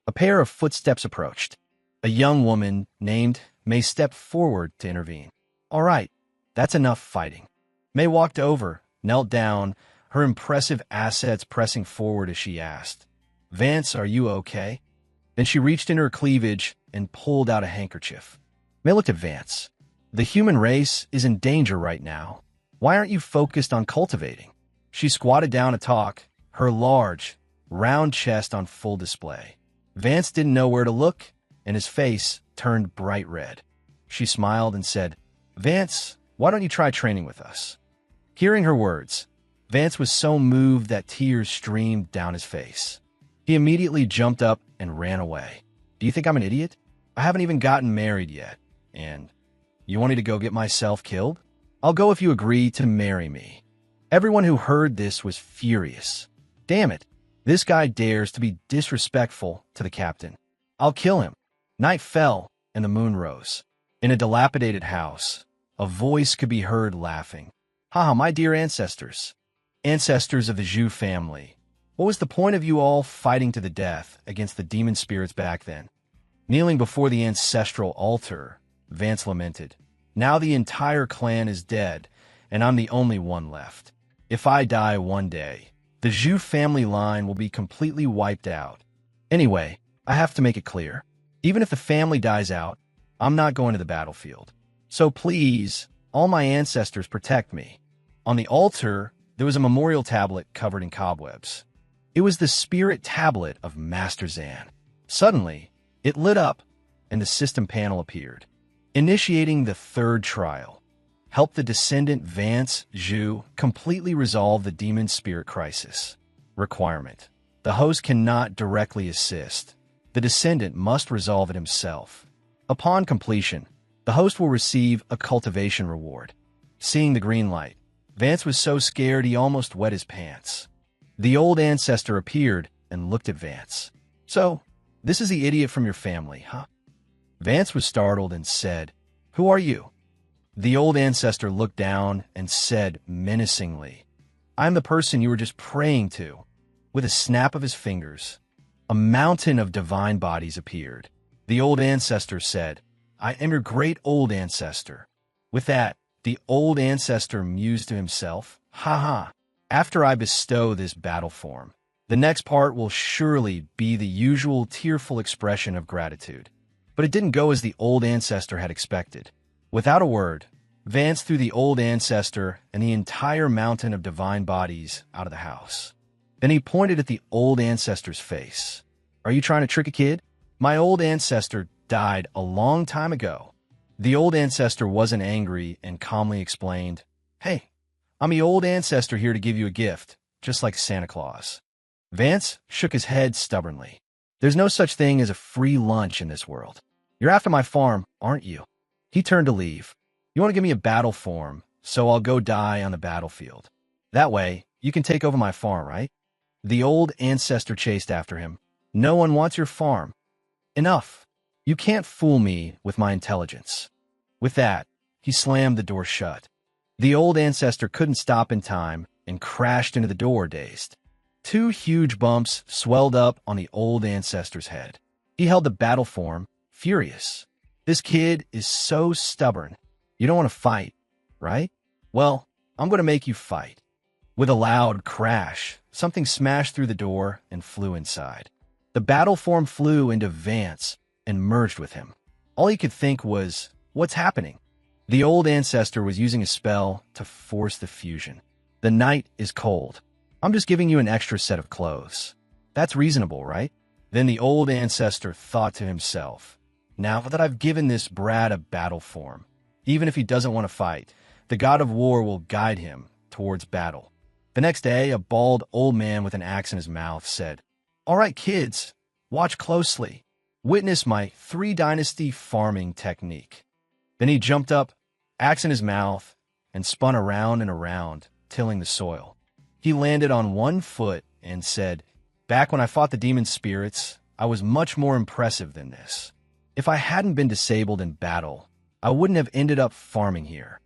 A pair of footsteps approached. A young woman named May stepped forward to intervene. All right, that's enough fighting. May walked over, knelt down, her impressive assets pressing forward as she asked, Vance, are you okay? Then she reached into her cleavage and pulled out a handkerchief. May looked at Vance. The human race is in danger right now. Why aren't you focused on cultivating? She squatted down to talk, her large, round chest on full display. Vance didn't know where to look, and his face turned bright red. She smiled and said, Vance, why don't you try training with us? Hearing her words, Vance was so moved that tears streamed down his face. He immediately jumped up and ran away. Do you think I'm an idiot? I haven't even gotten married yet. And you want me to go get myself killed? I'll go if you agree to marry me. Everyone who heard this was furious. Damn it, this guy dares to be disrespectful to the captain. I'll kill him. Night fell and the moon rose. In a dilapidated house, a voice could be heard laughing. Ha, my dear ancestors. Ancestors of the Zhu family. What was the point of you all fighting to the death against the demon spirits back then? Kneeling before the ancestral altar, Vance lamented. Now the entire clan is dead, and I'm the only one left. If I die one day, the Zhu family line will be completely wiped out. Anyway, I have to make it clear. Even if the family dies out, I'm not going to the battlefield. So please, all my ancestors protect me. On the altar, there was a memorial tablet covered in cobwebs. It was the spirit tablet of Master Zan. Suddenly, it lit up, and the system panel appeared. Initiating the third trial. Help the descendant Vance Zhu completely resolve the demon spirit crisis. Requirement. The host cannot directly assist. The descendant must resolve it himself. Upon completion, the host will receive a cultivation reward. Seeing the green light, Vance was so scared he almost wet his pants. The old ancestor appeared and looked at Vance. So, this is the idiot from your family, huh? Vance was startled and said, Who are you? The old ancestor looked down and said menacingly, I'm the person you were just praying to. With a snap of his fingers, a mountain of divine bodies appeared. The old ancestor said, I am your great old ancestor. With that, the old ancestor mused to himself, Ha ha, after I bestow this battle form, the next part will surely be the usual tearful expression of gratitude. But it didn't go as the old ancestor had expected. Without a word, Vance threw the old ancestor and the entire mountain of divine bodies out of the house. Then he pointed at the old ancestor's face. Are you trying to trick a kid? My old ancestor died a long time ago. The old ancestor wasn't angry and calmly explained, Hey, I'm the old ancestor here to give you a gift, just like Santa Claus. Vance shook his head stubbornly. There's no such thing as a free lunch in this world. You're after my farm, aren't you? He turned to leave. You want to give me a battle form, so I'll go die on the battlefield. That way, you can take over my farm, right? The old ancestor chased after him. No one wants your farm. Enough. You can't fool me with my intelligence. With that, he slammed the door shut. The old ancestor couldn't stop in time and crashed into the door dazed. 2 huge bumps swelled up on the old ancestor's head. He held the battle form, furious. This kid is so stubborn. You don't want to fight, right? Well, I'm going to make you fight. With a loud crash, something smashed through the door and flew inside. The battle form flew into Vance and merged with him. All he could think was, what's happening? The old ancestor was using a spell to force the fusion. The night is cold. I'm just giving you an extra set of clothes. That's reasonable, right? Then the old ancestor thought to himself, now that I've given this brat a battle form, even if he doesn't want to fight, The god of war will guide him towards battle. The next day, a bald old man with an axe in his mouth said, "All right, kids, watch closely. Witness my 3 dynasty farming technique." Then he jumped up, axe in his mouth, and spun around and around, tilling the soil. He landed on one foot and said, "Back when I fought the demon spirits, I was much more impressive than this. If I hadn't been disabled in battle, I wouldn't have ended up farming here."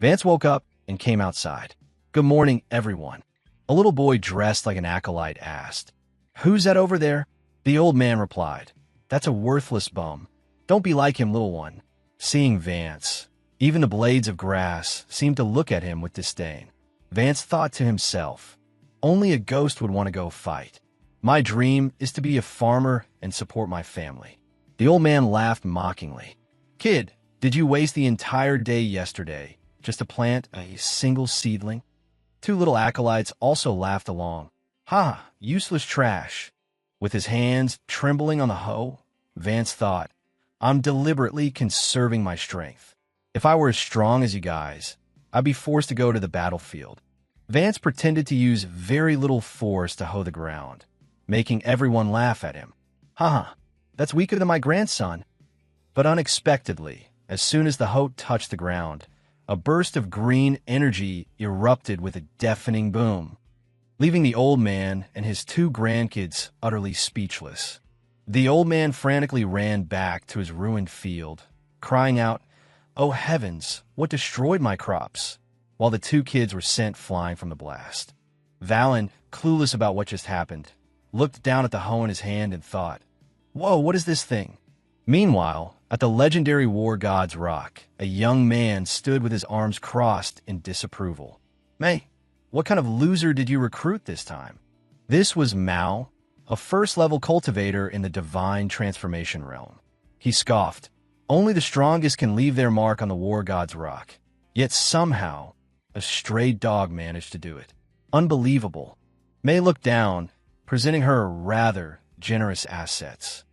Vance woke up and came outside. "Good morning, everyone." A little boy dressed like an acolyte asked, "Who's that over there?" The old man replied, "That's a worthless bum. Don't be like him, little one." Seeing Vance, even the blades of grass seemed to look at him with disdain. Vance thought to himself, "Only a ghost would want to go fight. My dream is to be a farmer and support my family." The old man laughed mockingly. "Kid, did you waste the entire day yesterday just to plant a single seedling?" 2 little acolytes also laughed along. "Ha, useless trash." With his hands trembling on the hoe, Vance thought, "I'm deliberately conserving my strength. If I were as strong as you guys, I'd be forced to go to the battlefield." Vance pretended to use very little force to hoe the ground, making everyone laugh at him. "Haha, that's weaker than my grandson." But unexpectedly, as soon as the hoe touched the ground, a burst of green energy erupted with a deafening boom, leaving the old man and his 2 grandkids utterly speechless. The old man frantically ran back to his ruined field, crying out, "Oh heavens, what destroyed my crops?" while the 2 kids were sent flying from the blast. Valen, clueless about what just happened, looked down at the hoe in his hand and thought, "Whoa, what is this thing?" Meanwhile, at the legendary War God's Rock, a young man stood with his arms crossed in disapproval. "May, what kind of loser did you recruit this time?" This was Mao, a first-level cultivator in the divine transformation realm. He scoffed, "Only the strongest can leave their mark on the War God's Rock. Yet somehow, a stray dog managed to do it. Unbelievable." May looked down, presenting her rather generous assets.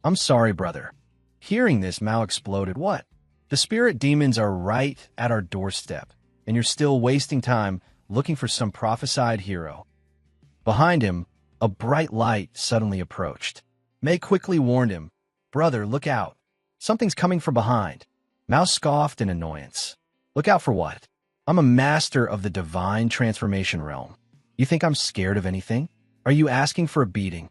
I'm sorry, brother." Hearing this, Mao exploded. "What? The spirit demons are right at our doorstep, and you're still wasting time looking for some prophesied hero." Behind him, a bright light suddenly approached. May quickly warned him, "Brother, look out. Something's coming from behind." Mao scoffed in annoyance. "Look out for what? I'm a master of the divine transformation realm. You think I'm scared of anything? Are you asking for a beating?"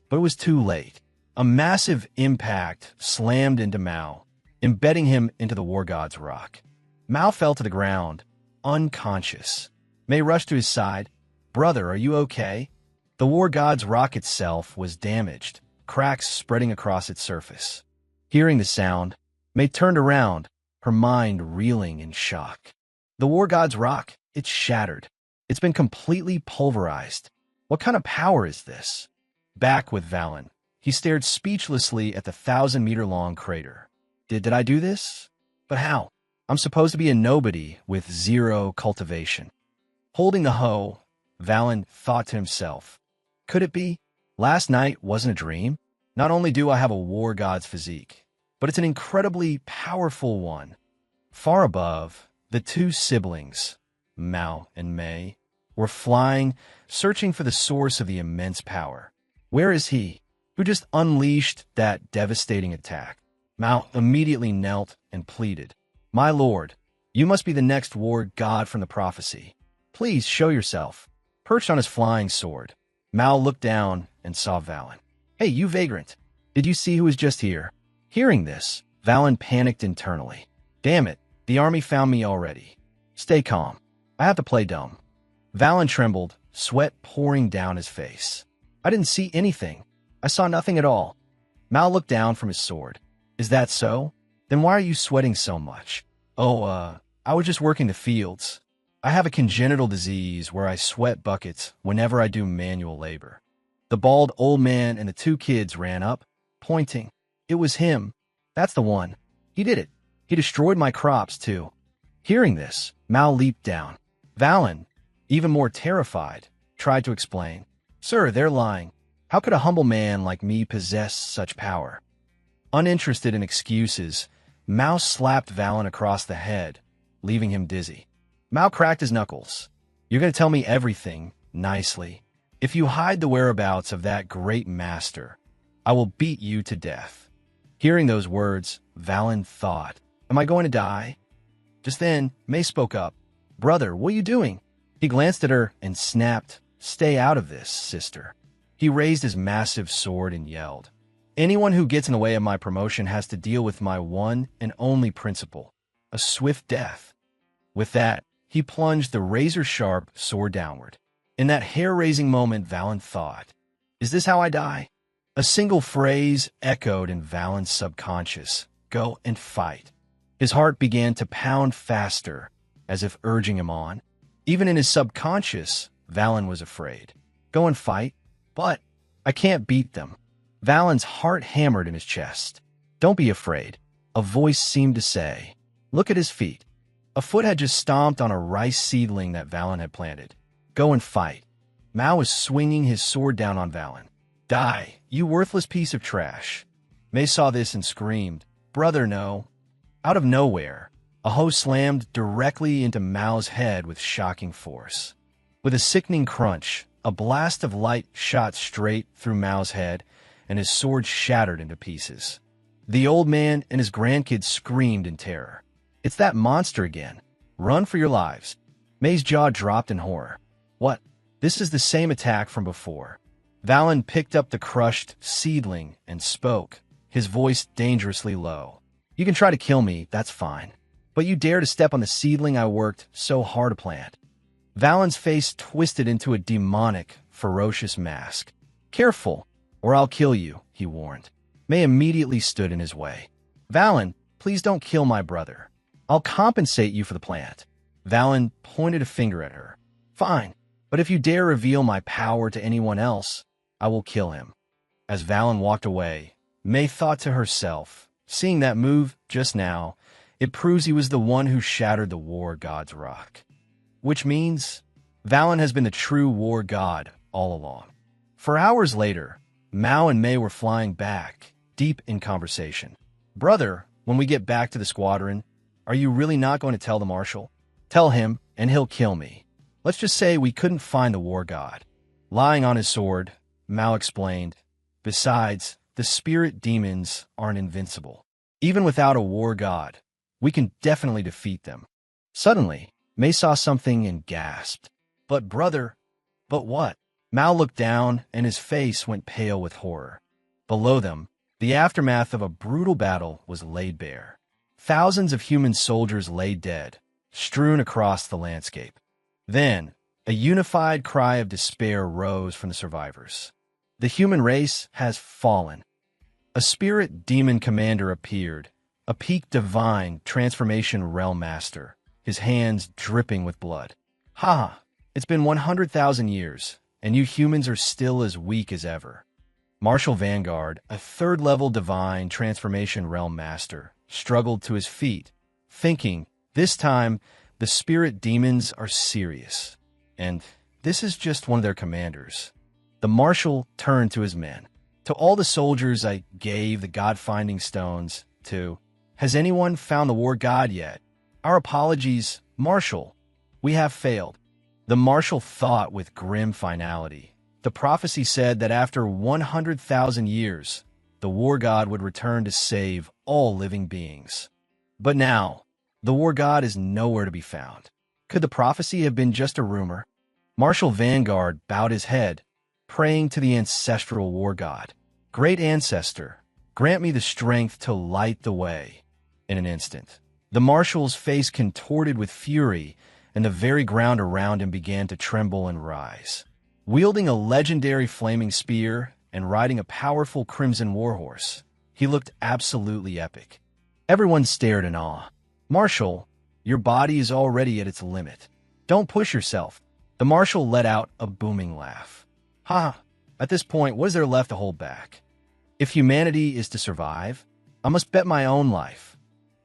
But it was too late. A massive impact slammed into Mao, embedding him into the War God's Rock. Mao fell to the ground, unconscious. May rushed to his side. "Brother, are you okay?" The War God's Rock itself was damaged, cracks spreading across its surface. Hearing the sound, May turned around, her mind reeling in shock. The War God's Rock, it's shattered. It's been completely pulverized. What kind of power is this? Back with Valen, he stared speechlessly at the 1,000-meter-long crater. Did I do this? But how? I'm supposed to be a nobody with 0 cultivation. Holding the hoe, Valen thought to himself, could it be? Last night wasn't a dream? Not only do I have a war god's physique, but it's an incredibly powerful one. Far above, the 2 siblings, Mao and Mei, were flying, searching for the source of the immense power. Where is he, who just unleashed that devastating attack? Mao immediately knelt and pleaded, "My lord, you must be the next war god from the prophecy. Please show yourself." Perched on his flying sword, Mao looked down and saw Valen. "Hey, you vagrant, did you see who was just here?" Hearing this, Valen panicked internally. "Damn it, the army found me already. Stay calm. I have to play dumb." Valen trembled, sweat pouring down his face. "I didn't see anything. I saw nothing at all." Mao looked down from his sword. "Is that so? Then why are you sweating so much?" "Oh, I was just working the fields. I have a congenital disease where I sweat buckets whenever I do manual labor." The bald old man and the 2 kids ran up, pointing. "It was him. That's the one. He did it. He destroyed my crops, too." Hearing this, Mao leaped down. Valen, even more terrified, tried to explain. "Sir, they're lying. How could a humble man like me possess such power?" Uninterested in excuses, Mao slapped Valen across the head, leaving him dizzy. Mao cracked his knuckles. You're going to tell me everything, nicely. If you hide the whereabouts of that great master, I will beat you to death. Hearing those words, Valen thought, am I going to die? Just then, Mei spoke up. Brother, what are you doing? He glanced at her and snapped, stay out of this, sister. He raised his massive sword and yelled, anyone who gets in the way of my promotion has to deal with my one and only principle, a swift death. With that, he plunged the razor-sharp sword downward. In that hair-raising moment, Valen thought, is this how I die? A single phrase echoed in Valen's subconscious, go and fight. His heart began to pound faster, as if urging him on. Even in his subconscious, Valen was afraid. Go and fight? But I can't beat them. Valen's heart hammered in his chest. Don't be afraid, a voice seemed to say. Look at his feet. A foot had just stomped on a rice seedling that Valen had planted. Go and fight. Mao was swinging his sword down on Valen. Die, you worthless piece of trash. Mei saw this and screamed, brother, no. Out of nowhere, a hoe slammed directly into Mao's head with shocking force. With a sickening crunch, a blast of light shot straight through Mao's head, and his sword shattered into pieces. The old man and his grandkids screamed in terror. It's that monster again. Run for your lives. Mei's jaw dropped in horror. What? This is the same attack from before. Valen picked up the crushed seedling and spoke, his voice dangerously low. You can try to kill me, that's fine. But you dare to step on the seedling I worked so hard to plant. Valen's face twisted into a demonic, ferocious mask. Careful, or I'll kill you, he warned. Mei immediately stood in his way. Valen, please don't kill my brother. I'll compensate you for the plant. Valen pointed a finger at her. Fine, but if you dare reveal my power to anyone else, I will kill him. As Valen walked away, Mei thought to herself, seeing that move just now, it proves he was the one who shattered the war god's rock. Which means Valen has been the true war god all along. For hours later, Mao and Mei were flying back, deep in conversation. Brother, when we get back to the squadron, are you really not going to tell the marshal? Tell him, and he'll kill me. Let's just say we couldn't find the war god. Lying on his sword, Mao explained, besides, the spirit demons aren't invincible. Even without a war god, we can definitely defeat them. Suddenly, Mei saw something and gasped. But brother, but what? Mao looked down and his face went pale with horror. Below them, the aftermath of a brutal battle was laid bare. Thousands of human soldiers lay dead, strewn across the landscape. Then, a unified cry of despair rose from the survivors. The human race has fallen. A spirit demon commander appeared, a peak divine transformation realm master, his hands dripping with blood. Ha! It's been 100,000 years, and you humans are still as weak as ever. Marshal Vanguard, a third-level divine transformation realm master, struggled to his feet, thinking, this time, the spirit demons are serious, and this is just one of their commanders. The marshal turned to his men. To all the soldiers I gave the god-finding stones to, has anyone found the war god yet? Our apologies, Marshal. We have failed. The marshal thought with grim finality. The prophecy said that after 100,000 years, the war god would return to save all living beings. But now, the war god is nowhere to be found. Could the prophecy have been just a rumor? Marshal Vanguard bowed his head, praying to the ancestral war god. Great Ancestor, grant me the strength to light the way. In an instant, the marshal's face contorted with fury, and the very ground around him began to tremble and rise. Wielding a legendary flaming spear and riding a powerful crimson warhorse, he looked absolutely epic. Everyone stared in awe. Marshal, your body is already at its limit. Don't push yourself. The marshal let out a booming laugh. Ha! At this point, what is there left to hold back? If humanity is to survive, I must bet my own life.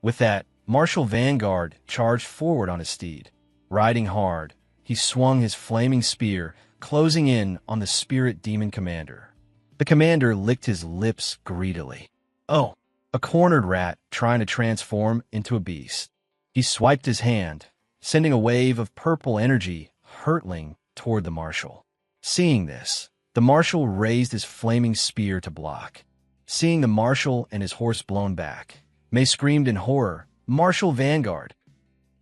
With that, Marshal Vanguard charged forward on his steed. Riding hard, he swung his flaming spear, closing in on the spirit demon commander. The commander licked his lips greedily. Oh, a cornered rat trying to transform into a beast. He swiped his hand, sending a wave of purple energy hurtling toward the marshal. Seeing this, the marshal raised his flaming spear to block. Seeing the marshal and his horse blown back, May screamed in horror, "Marshal Vanguard!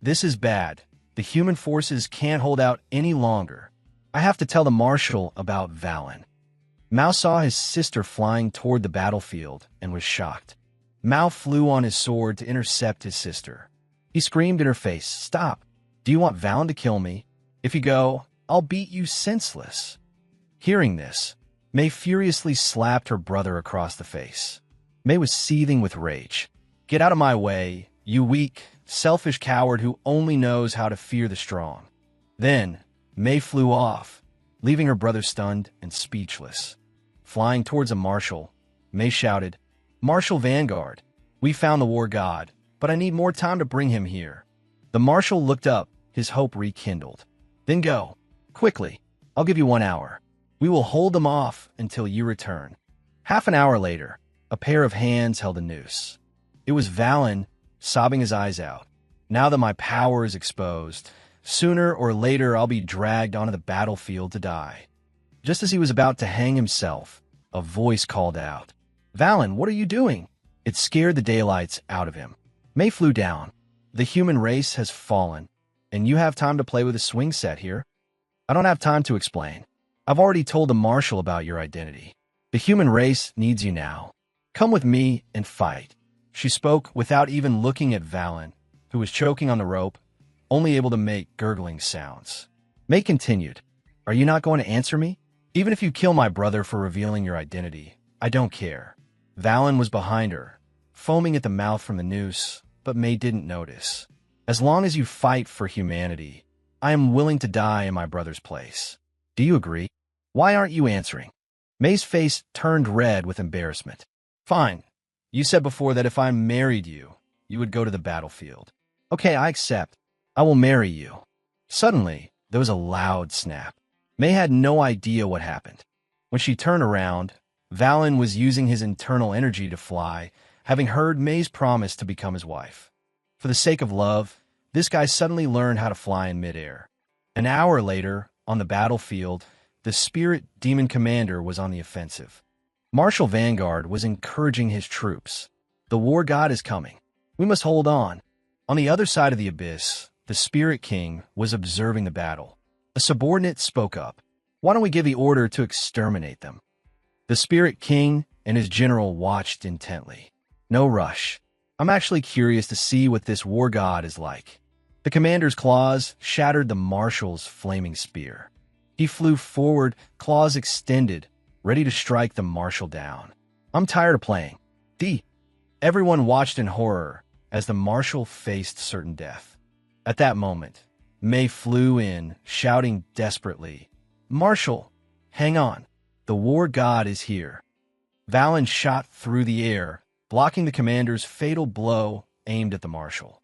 This is bad. The human forces can't hold out any longer. I have to tell the marshal about Valen." Mao saw his sister flying toward the battlefield and was shocked. Mao flew on his sword to intercept his sister. He screamed in her face, "Stop! Do you want Valen to kill me? If you go, I'll beat you senseless." Hearing this, May furiously slapped her brother across the face. May was seething with rage. "Get out of my way, you weak, selfish coward who only knows how to fear the strong." Then, May flew off, leaving her brother stunned and speechless. Flying towards a marshal, May shouted, "Marshal Vanguard, we found the war god, but I need more time to bring him here." The marshal looked up, his hope rekindled. "Then go, quickly. I'll give you 1 hour. We will hold them off until you return." Half an hour later, a pair of hands held a noose. It was Valen, sobbing his eyes out. "Now that my power is exposed, sooner or later I'll be dragged onto the battlefield to die." Just as he was about to hang himself, a voice called out, "Valen, what are you doing?" It scared the daylights out of him. May flew down. "The human race has fallen, and you have time to play with a swing set here?" "I don't have time to explain. I've already told the marshal about your identity. The human race needs you now. Come with me and fight." She spoke without even looking at Valen, who was choking on the rope, only able to make gurgling sounds. May continued, "Are you not going to answer me? Even if you kill my brother for revealing your identity, I don't care." Valen was behind her, foaming at the mouth from the noose, but May didn't notice. "As long as you fight for humanity, I am willing to die in my brother's place. Do you agree? Why aren't you answering?" May's face turned red with embarrassment. "Fine. You said before that if I married you, you would go to the battlefield. Okay, I accept. I will marry you." Suddenly, there was a loud snap. May had no idea what happened. When she turned around, Valen was using his internal energy to fly, having heard May's promise to become his wife. For the sake of love, this guy suddenly learned how to fly in midair. An hour later, on the battlefield, the spirit demon commander was on the offensive. Marshal Vanguard was encouraging his troops. "The war god is coming. We must hold on." On the other side of the abyss, the spirit king was observing the battle. A subordinate spoke up. "Why don't we give the order to exterminate them?" The spirit king and his general watched intently. "No rush. I'm actually curious to see what this war god is like." The commander's claws shattered the marshal's flaming spear. He flew forward, claws extended, ready to strike the marshal down. "I'm tired of playing." Everyone watched in horror as the marshal faced certain death. At that moment, May flew in, shouting desperately, "Marshal, hang on. The war god is here." Valen shot through the air, blocking the commander's fatal blow aimed at the marshal.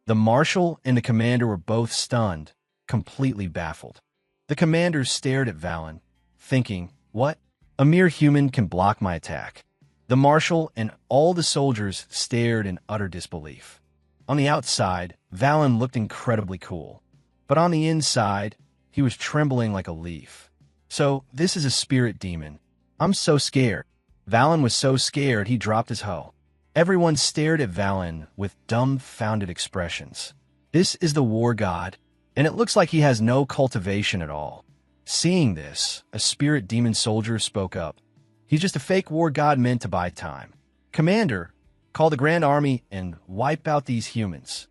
The marshal and the commander were both stunned, completely baffled. The commander stared at Valen, thinking, "What? A mere human can block my attack." The marshal and all the soldiers stared in utter disbelief. On the outside, Valen looked incredibly cool, but on the inside, he was trembling like a leaf. "So, this is a spirit demon. I'm so scared." Valen was so scared he dropped his hoe. Everyone stared at Valen with dumbfounded expressions. "This is the war god, and it looks like he has no cultivation at all." Seeing this, a spirit demon soldier spoke up. "He's just a fake war god meant to buy time. Commander, call the Grand Army and wipe out these humans."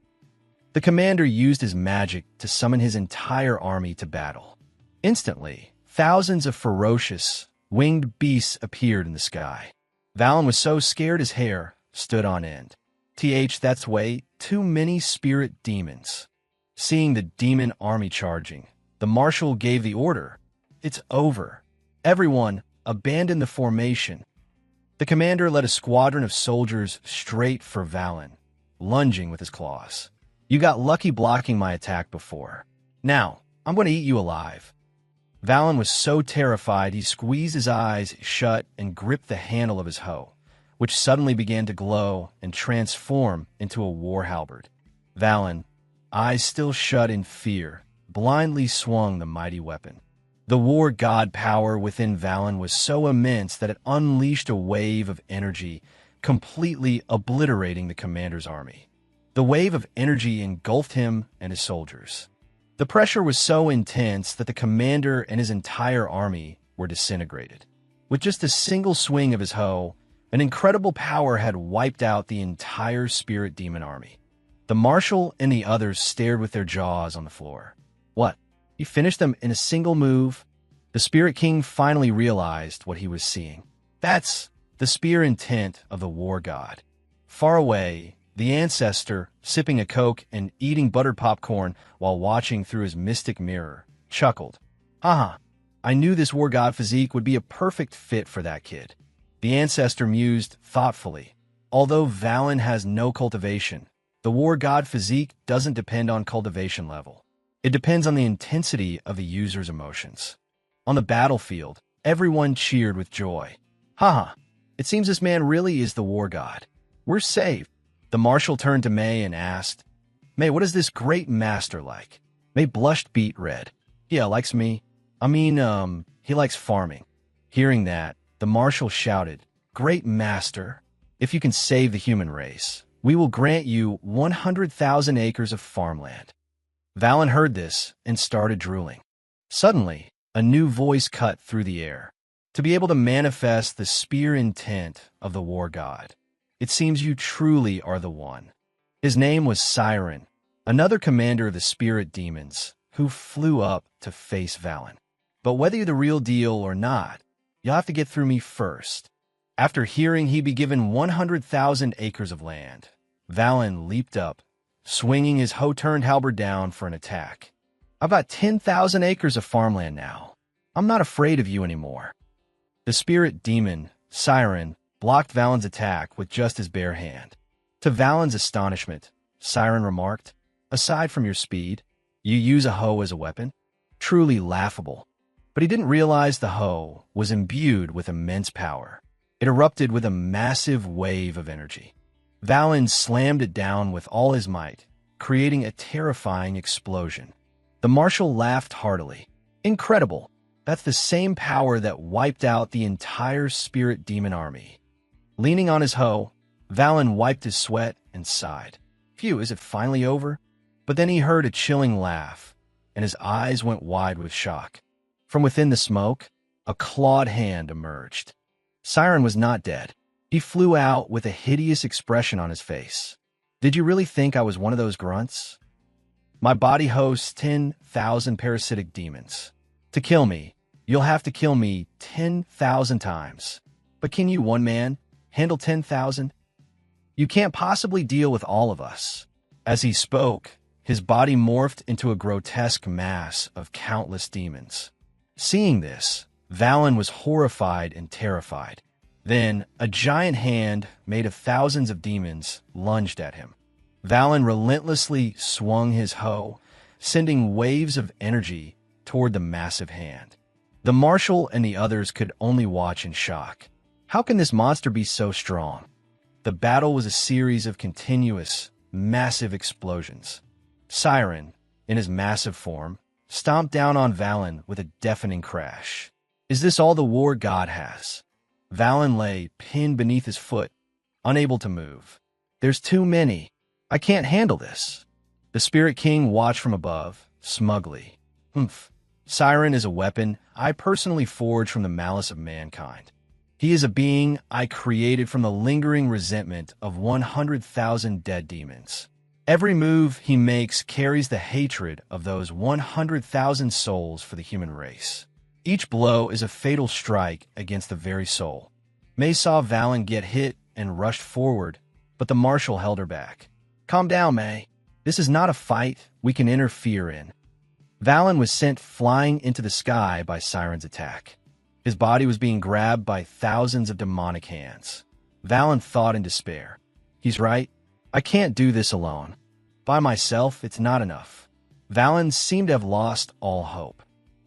The commander used his magic to summon his entire army to battle. Instantly, thousands of ferocious, winged beasts appeared in the sky. Valen was so scared his hair stood on end. That's way too many spirit demons. Seeing the demon army charging, the marshal gave the order. "It's over. Everyone, abandon the formation." The commander led a squadron of soldiers straight for Valen, lunging with his claws. "You got lucky blocking my attack before. Now, I'm going to eat you alive." Valen was so terrified he squeezed his eyes shut and gripped the handle of his hoe, which suddenly began to glow and transform into a war halberd. Valen, eyes still shut in fear, blindly swung the mighty weapon. The war god power within Valen was so immense that it unleashed a wave of energy, completely obliterating the commander's army. The wave of energy engulfed him and his soldiers. The pressure was so intense that the commander and his entire army were disintegrated. With just a single swing of his hoe, an incredible power had wiped out the entire spirit demon army. The marshal and the others stared with their jaws on the floor. What? He finished them in a single move? The Spirit King finally realized what he was seeing. That's the spear intent of the war god. Far away, the Ancestor, sipping a Coke and eating buttered popcorn while watching through his mystic mirror, chuckled. Haha, I knew this war god physique would be a perfect fit for that kid. The Ancestor mused thoughtfully. Although Valen has no cultivation, the war god physique doesn't depend on cultivation level. It depends on the intensity of the user's emotions. On the battlefield, everyone cheered with joy. Haha, it seems this man really is the war god. We're saved. The marshal turned to May and asked, May, what is this great master like? May blushed beet red. Yeah, likes me. He likes farming. Hearing that, the marshal shouted, Great master, if you can save the human race, we will grant you 100,000 acres of farmland. Valen heard this and started drooling. Suddenly, a new voice cut through the air. To be able to manifest the spear intent of the war god, it seems you truly are the one. His name was Siren, another commander of the spirit demons, who flew up to face Valen. But whether you're the real deal or not, you'll have to get through me first. After hearing he'd be given 100,000 acres of land, Valen leaped up, swinging his hoe-turned halberd down for an attack. I've got 10,000 acres of farmland now. I'm not afraid of you anymore. The spirit demon, Siren, blocked Valen's attack with just his bare hand. To Valen's astonishment, Siren remarked, Aside from your speed, you use a hoe as a weapon? Truly laughable. But he didn't realize the hoe was imbued with immense power. It erupted with a massive wave of energy. Valen slammed it down with all his might, creating a terrifying explosion. The marshal laughed heartily. Incredible! That's the same power that wiped out the entire spirit demon army. Leaning on his hoe, Valen wiped his sweat and sighed. Phew, is it finally over? But then he heard a chilling laugh, and his eyes went wide with shock. From within the smoke, a clawed hand emerged. Siren was not dead. He flew out with a hideous expression on his face. Did you really think I was one of those grunts? My body hosts 10,000 parasitic demons. To kill me, you'll have to kill me 10,000 times. But can you, one man, handle 10,000? You can't possibly deal with all of us. As he spoke, his body morphed into a grotesque mass of countless demons. Seeing this, Valen was horrified and terrified. Then, a giant hand made of thousands of demons lunged at him. Valen relentlessly swung his hoe, sending waves of energy toward the massive hand. The marshal and the others could only watch in shock. How can this monster be so strong? The battle was a series of continuous, massive explosions. Siren, in his massive form, stomped down on Valen with a deafening crash. Is this all the war god has? Valen lay pinned beneath his foot, unable to move. There's too many. I can't handle this. The Spirit King watched from above, smugly. Humph. Siren is a weapon I personally forged from the malice of mankind. He is a being I created from the lingering resentment of 100,000 dead demons. Every move he makes carries the hatred of those 100,000 souls for the human race. Each blow is a fatal strike against the very soul. May saw Valen get hit and rushed forward, but the marshal held her back. Calm down, May. This is not a fight we can interfere in. Valen was sent flying into the sky by Siren's attack. His body was being grabbed by thousands of demonic hands. Valen thought in despair. He's right. I can't do this alone. By myself, it's not enough. Valen seemed to have lost all hope.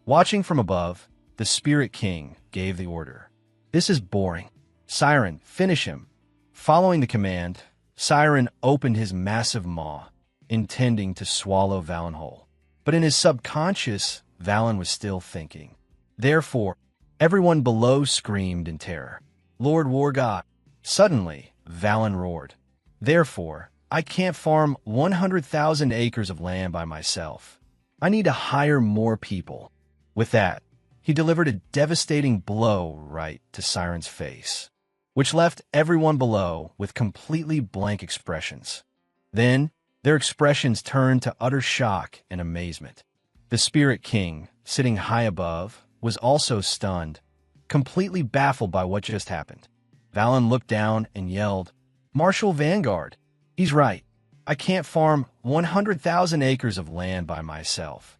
Watching from above, the Spirit King gave the order. This is boring. Siren, finish him. Following the command, Siren opened his massive maw. intending to swallow Valen whole. But in his subconscious, Valen was still thinking. Therefore, everyone below screamed in terror. Lord War God. Suddenly, Valen roared. Therefore, I can't farm 100,000 acres of land by myself. I need to hire more people. With that, he delivered a devastating blow right to Siren's face, which left everyone below with completely blank expressions. Then, their expressions turned to utter shock and amazement. The Spirit King, sitting high above, was also stunned, completely baffled by what just happened. Valen looked down and yelled, "Marshal Vanguard, he's right. I can't farm 100,000 acres of land by myself."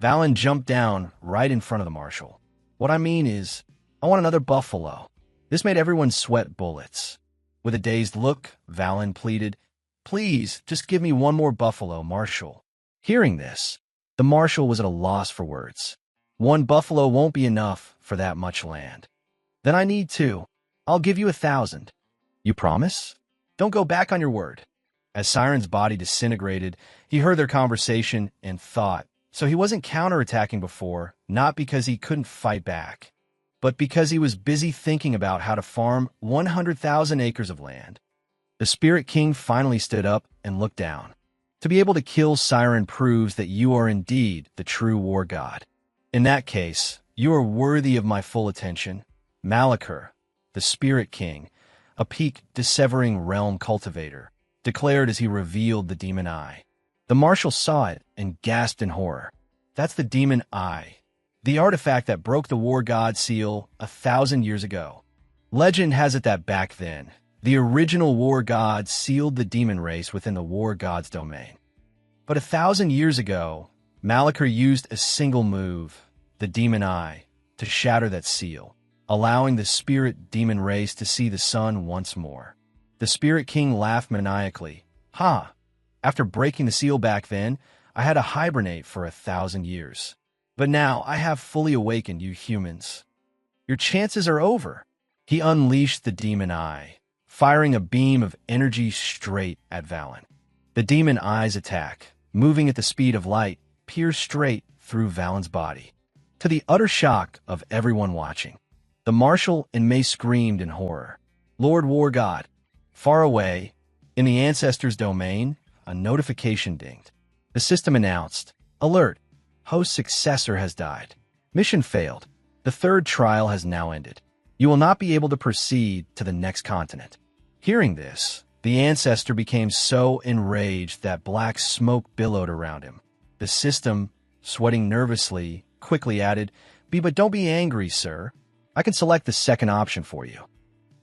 Valen jumped down right in front of the marshal. "What I mean is, I want another buffalo." This made everyone sweat bullets. With a dazed look, Valen pleaded, "Please, just give me one more buffalo, Marshal." Hearing this, the marshal was at a loss for words. "One buffalo won't be enough for that much land." "Then I need two. I'll give you 1,000. You promise? Don't go back on your word." As Siren's body disintegrated, he heard their conversation and thought, so he wasn't counterattacking before, not because he couldn't fight back, but because he was busy thinking about how to farm 100,000 acres of land. The Spirit King finally stood up and looked down. "To be able to kill Siren proves that you are indeed the true war god. In that case, you are worthy of my full attention." Malachor, the Spirit King, a peak dissevering realm cultivator, declared as he revealed the demon eye. The marshal saw it and gasped in horror. "That's the demon eye, the artifact that broke the war god seal 1,000 years ago. Legend has it that back then, the original war god sealed the demon race within the war god's domain. But 1,000 years ago, Malachor used a single move, the demon eye, to shatter that seal, allowing the spirit demon race to see the sun once more." The Spirit King laughed maniacally. "Ha! After breaking the seal back then, I had to hibernate for 1,000 years. But now I have fully awakened you humans. Your chances are over." He unleashed the demon eye, firing a beam of energy straight at Valen. The demon eye's attack, moving at the speed of light, pierced straight through Valen's body. To the utter shock of everyone watching, the marshal and May screamed in horror. Lord War God. Far away, in the Ancestor's domain, a notification dinged. The system announced, "Alert! Host's successor has died. Mission failed. The third trial has now ended. You will not be able to proceed to the next continent." Hearing this, the Ancestor became so enraged that black smoke billowed around him. The system, sweating nervously, quickly added, But don't be angry, sir. I can select the second option for you."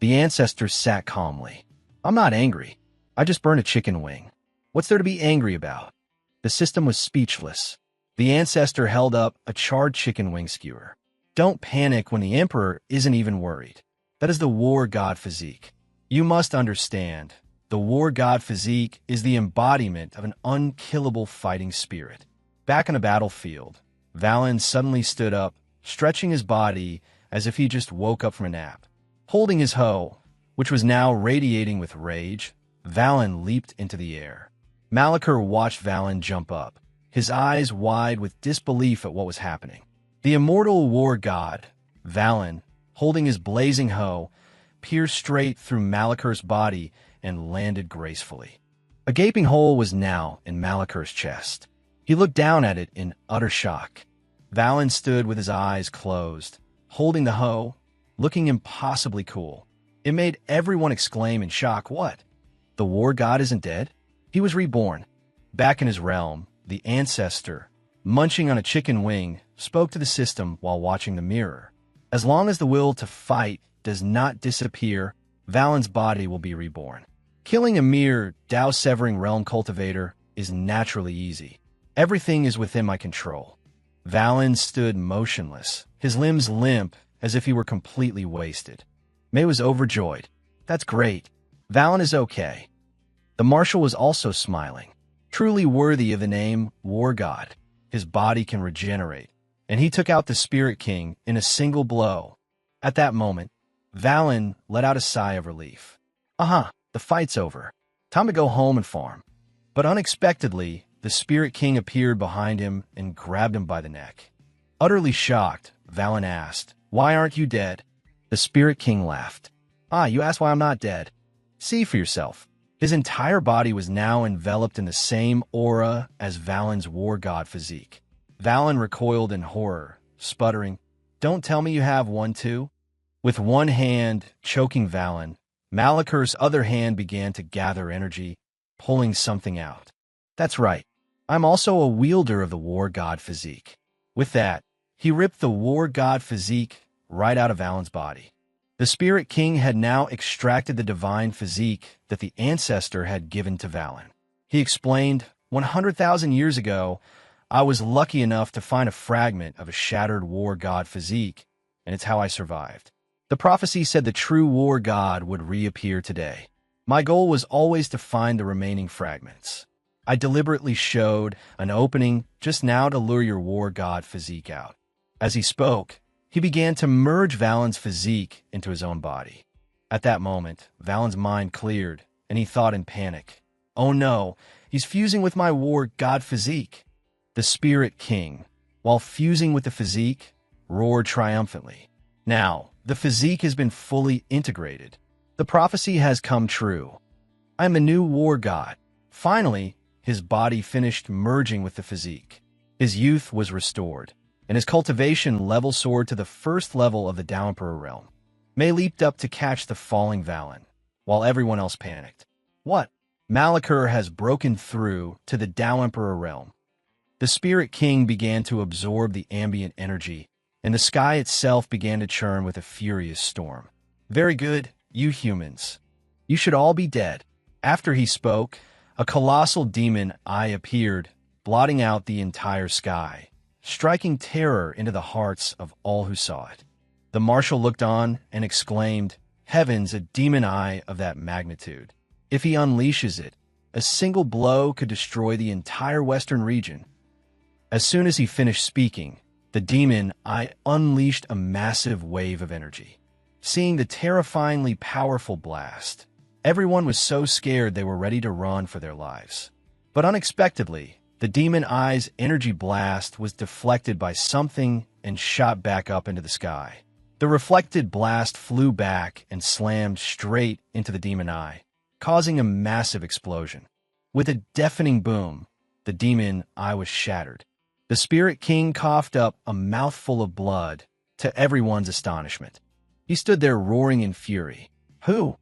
The Ancestor sat calmly. "I'm not angry. I just burned a chicken wing. What's there to be angry about?" The system was speechless. The Ancestor held up a charred chicken wing skewer. "Don't panic when the Emperor isn't even worried. That is the war god physique. You must understand, the war god physique is the embodiment of an unkillable fighting spirit." Back on the battlefield, Valen suddenly stood up, stretching his body as if he just woke up from a nap. Holding his hoe, which was now radiating with rage, Valen leaped into the air. Malachor watched Valen jump up, his eyes wide with disbelief at what was happening. The immortal war god, Valen, holding his blazing hoe, pierced straight through Malachor's body and landed gracefully. A gaping hole was now in Malachor's chest. He looked down at it in utter shock. Valen stood with his eyes closed, holding the hoe, looking impossibly cool. It made everyone exclaim in shock, "What? The war god isn't dead? He was reborn." Back in his realm, the Ancestor, munching on a chicken wing, spoke to the system while watching the mirror. "As long as the will to fight does not disappear, Valen's body will be reborn. Killing a mere Tao-severing realm cultivator is naturally easy. Everything is within my control." Valen stood motionless, his limbs limp as if he were completely wasted. May was overjoyed. "That's great. Valen is okay." The marshal was also smiling. Truly worthy of the name War God, his body can regenerate, and he took out the Spirit King in a single blow. At that moment, Valen let out a sigh of relief. "The fight's over. Time to go home and farm." But unexpectedly, the Spirit King appeared behind him and grabbed him by the neck. Utterly shocked, Valen asked, "Why aren't you dead?" The Spirit King laughed. "Ah, you asked why I'm not dead. See for yourself." His entire body was now enveloped in the same aura as Valen's war god physique. Valen recoiled in horror, sputtering, "Don't tell me you have one too?" With one hand choking Valen, Malakur's other hand began to gather energy, pulling something out. "That's right. I'm also a wielder of the war god physique." With that, he ripped the war god physique right out of Valen's body. The Spirit King had now extracted the divine physique that the Ancestor had given to Valen. He explained, 100,000 years ago, I was lucky enough to find a fragment of a shattered war god physique, and it's how I survived. The prophecy said the true war god would reappear today. My goal was always to find the remaining fragments. I deliberately showed an opening just now to lure your war god physique out. As he spoke, he began to merge Valen's physique into his own body. At that moment, Valen's mind cleared, and he thought in panic, "Oh no, he's fusing with my war god physique." The Spirit King, while fusing with the physique, roared triumphantly. "Now, the physique has been fully integrated. The prophecy has come true. I am a new war god." Finally, his body finished merging with the physique. His youth was restored, and his cultivation level soared to the first level of the Tao Emperor realm. Mei leaped up to catch the falling Valen, while everyone else panicked. "What? Malakur has broken through to the Tao Emperor realm." The Spirit King began to absorb the ambient energy, and the sky itself began to churn with a furious storm. "Very good, you humans. You should all be dead." After he spoke, a colossal demon eye appeared, blotting out the entire sky, striking terror into the hearts of all who saw it. The marshal looked on and exclaimed, "Heavens, a demon eye of that magnitude. If he unleashes it, a single blow could destroy the entire western region." As soon as he finished speaking, the demon eye unleashed a massive wave of energy. Seeing the terrifyingly powerful blast, everyone was so scared they were ready to run for their lives. But unexpectedly, the demon eye's energy blast was deflected by something and shot back up into the sky. The reflected blast flew back and slammed straight into the demon eye, causing a massive explosion. With a deafening boom, the demon eye was shattered. The Spirit King coughed up a mouthful of blood, to everyone's astonishment. He stood there roaring in fury. Who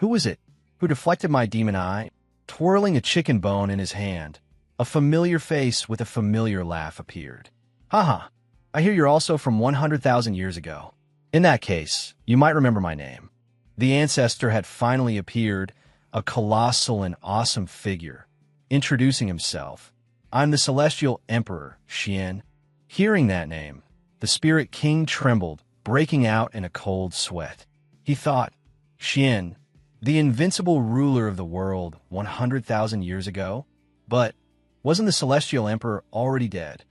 was it? Who deflected my demon eye?" Twirling a chicken bone in his hand, a familiar face with a familiar laugh appeared. "Haha, I hear you're also from 100,000 years ago. In that case, you might remember my name." The Ancestor had finally appeared, a colossal and awesome figure, introducing himself. "I'm the Celestial Emperor, Xian." Hearing that name, the Spirit King trembled, breaking out in a cold sweat. He thought, Xian, the invincible ruler of the world 100,000 years ago? But wasn't the Celestial Emperor already dead?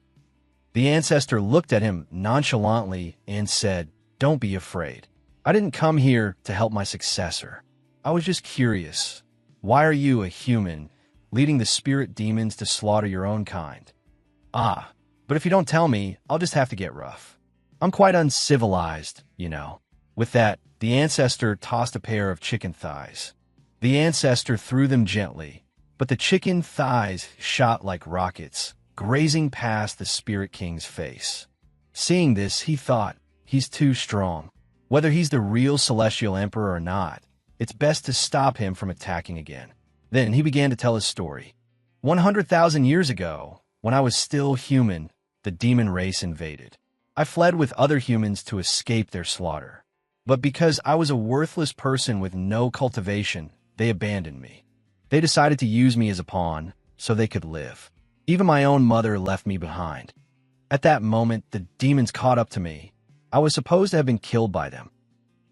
The Ancestor looked at him nonchalantly and said, "Don't be afraid. I didn't come here to help my successor. I was just curious. Why are you, a human, leading the spirit demons to slaughter your own kind?" "Ah, but if you don't tell me, I'll just have to get rough. I'm quite uncivilized, you know." With that, the Ancestor tossed a pair of chicken thighs. The Ancestor threw them gently, but the chicken thighs shot like rockets, grazing past the Spirit King's face. Seeing this, he thought, he's too strong. Whether he's the real Celestial Emperor or not, it's best to stop him from attacking again. Then he began to tell his story. 100,000 years ago, when I was still human, the demon race invaded. I fled with other humans to escape their slaughter. But because I was a worthless person with no cultivation, they abandoned me. They decided to use me as a pawn so they could live. Even my own mother left me behind. At that moment, the demons caught up to me. I was supposed to have been killed by them.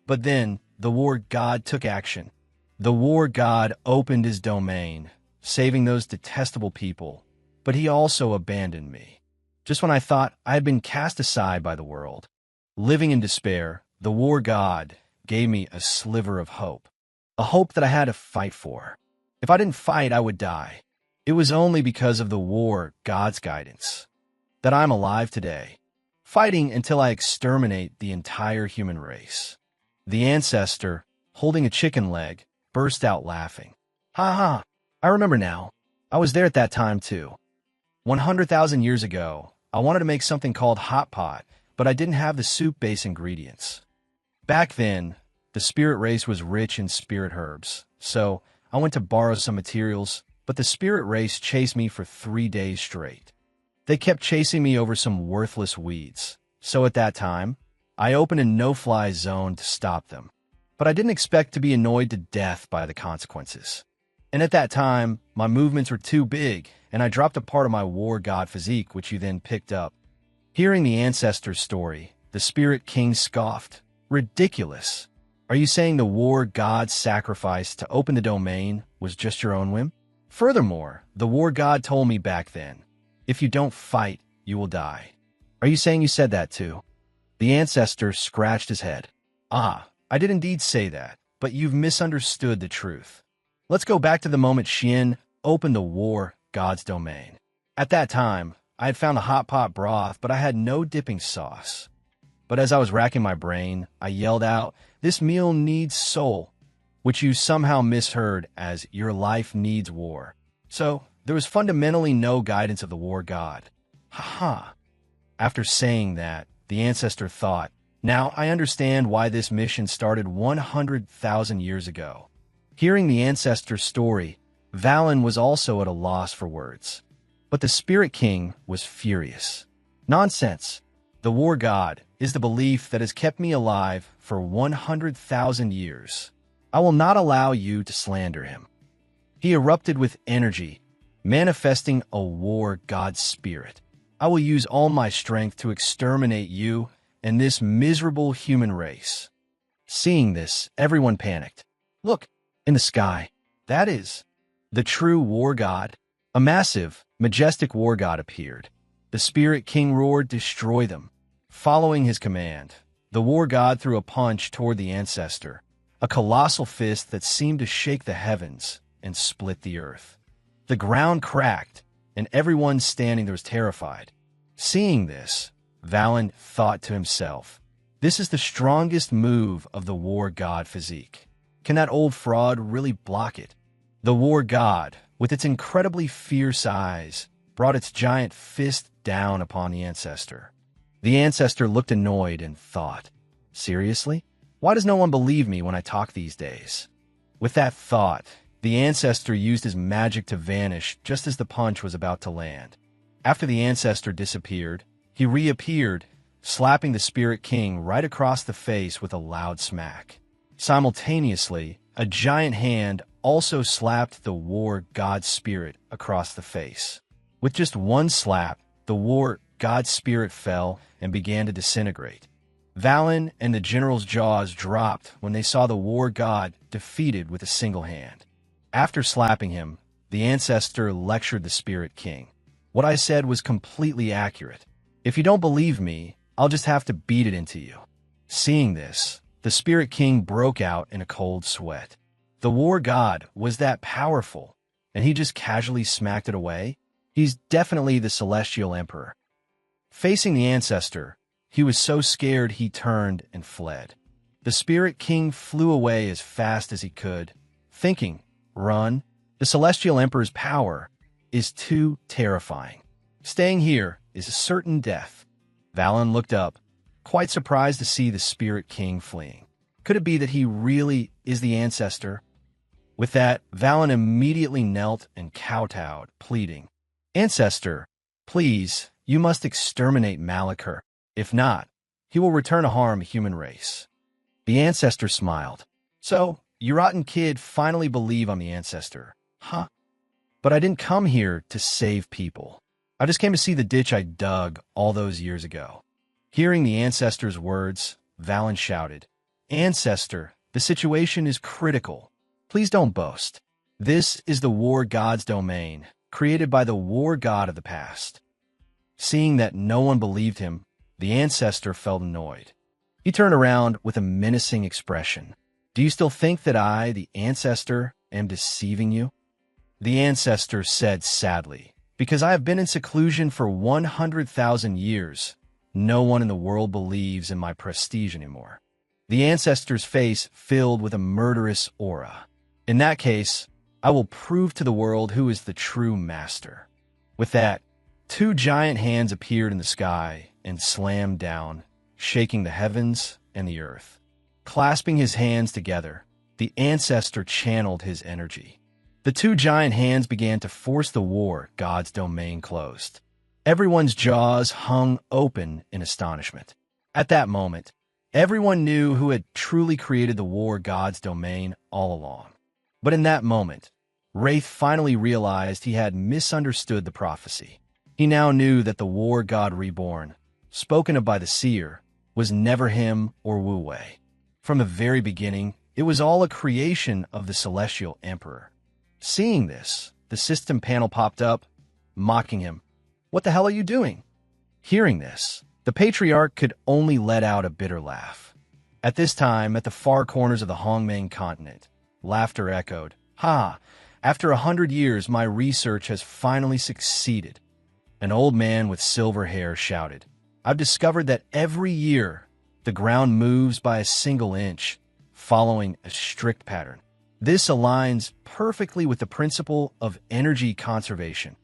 But then, the war god took action. The war god opened his domain, saving those detestable people, but he also abandoned me. Just when I thought I had been cast aside by the world. Living in despair, the war god gave me a sliver of hope. A hope that I had to fight for. If I didn't fight, I would die. It was only because of the war, God's guidance, that I'm alive today, fighting until I exterminate the entire human race. The ancestor, holding a chicken leg, burst out laughing. Ha ha, I remember now. I was there at that time too. 100,000 years ago, I wanted to make something called hot pot, but I didn't have the soup base ingredients. Back then, the spirit race was rich in spirit herbs, so I went to borrow some materials, but the spirit race chased me for 3 days straight. They kept chasing me over some worthless weeds, so at that time, I opened a no-fly zone to stop them. But I didn't expect to be annoyed to death by the consequences. And at that time, my movements were too big, and I dropped a part of my war god physique, which you then picked up. Hearing the ancestor's story, the spirit king scoffed. Ridiculous. Are you saying the war god's sacrifice to open the domain was just your own whim? Furthermore, the war god told me back then, if you don't fight, you will die. Are you saying you said that too? The ancestor scratched his head. Ah, I did indeed say that, but you've misunderstood the truth. Let's go back to the moment Xian opened the war god's domain. At that time, I had found a hot pot broth, but I had no dipping sauce. But as I was racking my brain, I yelled out, "This meal needs soul," which you somehow misheard as "your life needs war." So, there was fundamentally no guidance of the war god. Ha. After saying that, the ancestor thought, now I understand why this mission started 100,000 years ago. Hearing the ancestor's story, Valen was also at a loss for words. But the Spirit King was furious. Nonsense. The war god is the belief that has kept me alive for 100,000 years. I will not allow you to slander him. He erupted with energy, manifesting a war god spirit. I will use all my strength to exterminate you and this miserable human race. Seeing this, everyone panicked. Look, in the sky. That is the true war god. A massive, majestic war god appeared. The Spirit King roared, "Destroy them." Following his command, the war god threw a punch toward the ancestor, a colossal fist that seemed to shake the heavens and split the earth. The ground cracked, and everyone standing there was terrified. Seeing this, Valen thought to himself, this is the strongest move of the war god physique. Can that old fraud really block it? The war god, with its incredibly fierce eyes, brought its giant fist down upon the ancestor. The ancestor looked annoyed and thought, seriously? Why does no one believe me when I talk these days? With that thought, the ancestor used his magic to vanish just as the punch was about to land. After the ancestor disappeared, he reappeared, slapping the Spirit King right across the face with a loud smack. Simultaneously, a giant hand also slapped the war god spirit across the face. With just one slap, the war god spirit fell and began to disintegrate. Valen and the general's jaws dropped when they saw the war god defeated with a single hand. After slapping him, the ancestor lectured the Spirit King. What I said was completely accurate. If you don't believe me, I'll just have to beat it into you. Seeing this, the Spirit King broke out in a cold sweat. The war god was that powerful, and he just casually smacked it away? He's definitely the Celestial Emperor. Facing the ancestor, he was so scared he turned and fled. The Spirit King flew away as fast as he could, thinking, run. The Celestial Emperor's power is too terrifying. Staying here is a certain death. Valen looked up, quite surprised to see the Spirit King fleeing. Could it be that he really is the ancestor? With that, Valen immediately knelt and kowtowed, pleading, "Ancestor, please, you must exterminate Malachur. If not, he will return to harm the human race." The ancestor smiled. So, you rotten kid finally believe I'm the ancestor, huh? But I didn't come here to save people. I just came to see the ditch I dug all those years ago. Hearing the ancestor's words, Valen shouted, "Ancestor, the situation is critical. Please don't boast. This is the war god's domain, created by the war god of the past." Seeing that no one believed him, the ancestor felt annoyed. He turned around with a menacing expression. "Do you still think that I, the ancestor, am deceiving you?" The ancestor said sadly, because I have been in seclusion for 100,000 years. No one in the world believes in my prestige anymore. The ancestor's face filled with a murderous aura. In that case, I will prove to the world who is the true master. With that, two giant hands appeared in the sky and slammed down, shaking the heavens and the earth. Clasping his hands together, the ancestor channeled his energy. The two giant hands began to force the war god's domain closed. Everyone's jaws hung open in astonishment. At that moment, everyone knew who had truly created the war god's domain all along. But in that moment, Wraith finally realized he had misunderstood the prophecy. He now knew that the war god reborn, spoken of by the seer, was never him or Wu Wei. From the very beginning, it was all a creation of the celestial emperor. Seeing this, the system panel popped up, mocking him. "What the hell are you doing?" Hearing this, the patriarch could only let out a bitter laugh. At this time, at the far corners of the Hongmeng continent, laughter echoed. "Ha! After 100 years, my research has finally succeeded." An old man with silver hair shouted, "I've discovered that every year, the ground moves by a single inch, following a strict pattern. This aligns perfectly with the principle of energy conservation."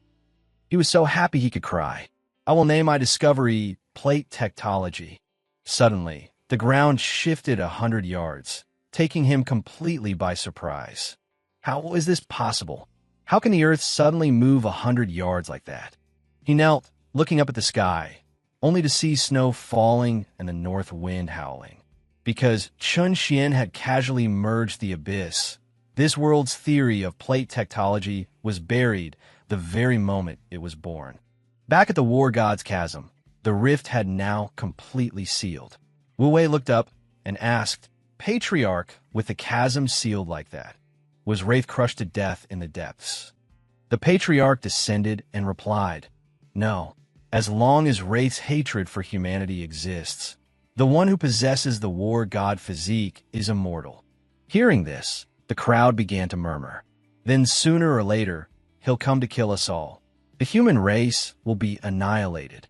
He was so happy he could cry. "I will name my discovery plate tectology." Suddenly, the ground shifted 100 yards, taking him completely by surprise. How is this possible? How can the earth suddenly move 100 yards like that? He knelt, looking up at the sky, only to see snow falling and the north wind howling. Because Chun Xian had casually merged the abyss, this world's theory of plate tectology was buried the very moment it was born. Back at the War God's chasm, the rift had now completely sealed. Wu Wei looked up and asked, "Patriarch, with the chasm sealed like that, was Wraith crushed to death in the depths?" The patriarch descended and replied, "No, as long as Wraith's hatred for humanity exists, the one who possesses the war god physique is immortal." Hearing this, the crowd began to murmur. "Then sooner or later, he'll come to kill us all. The human race will be annihilated."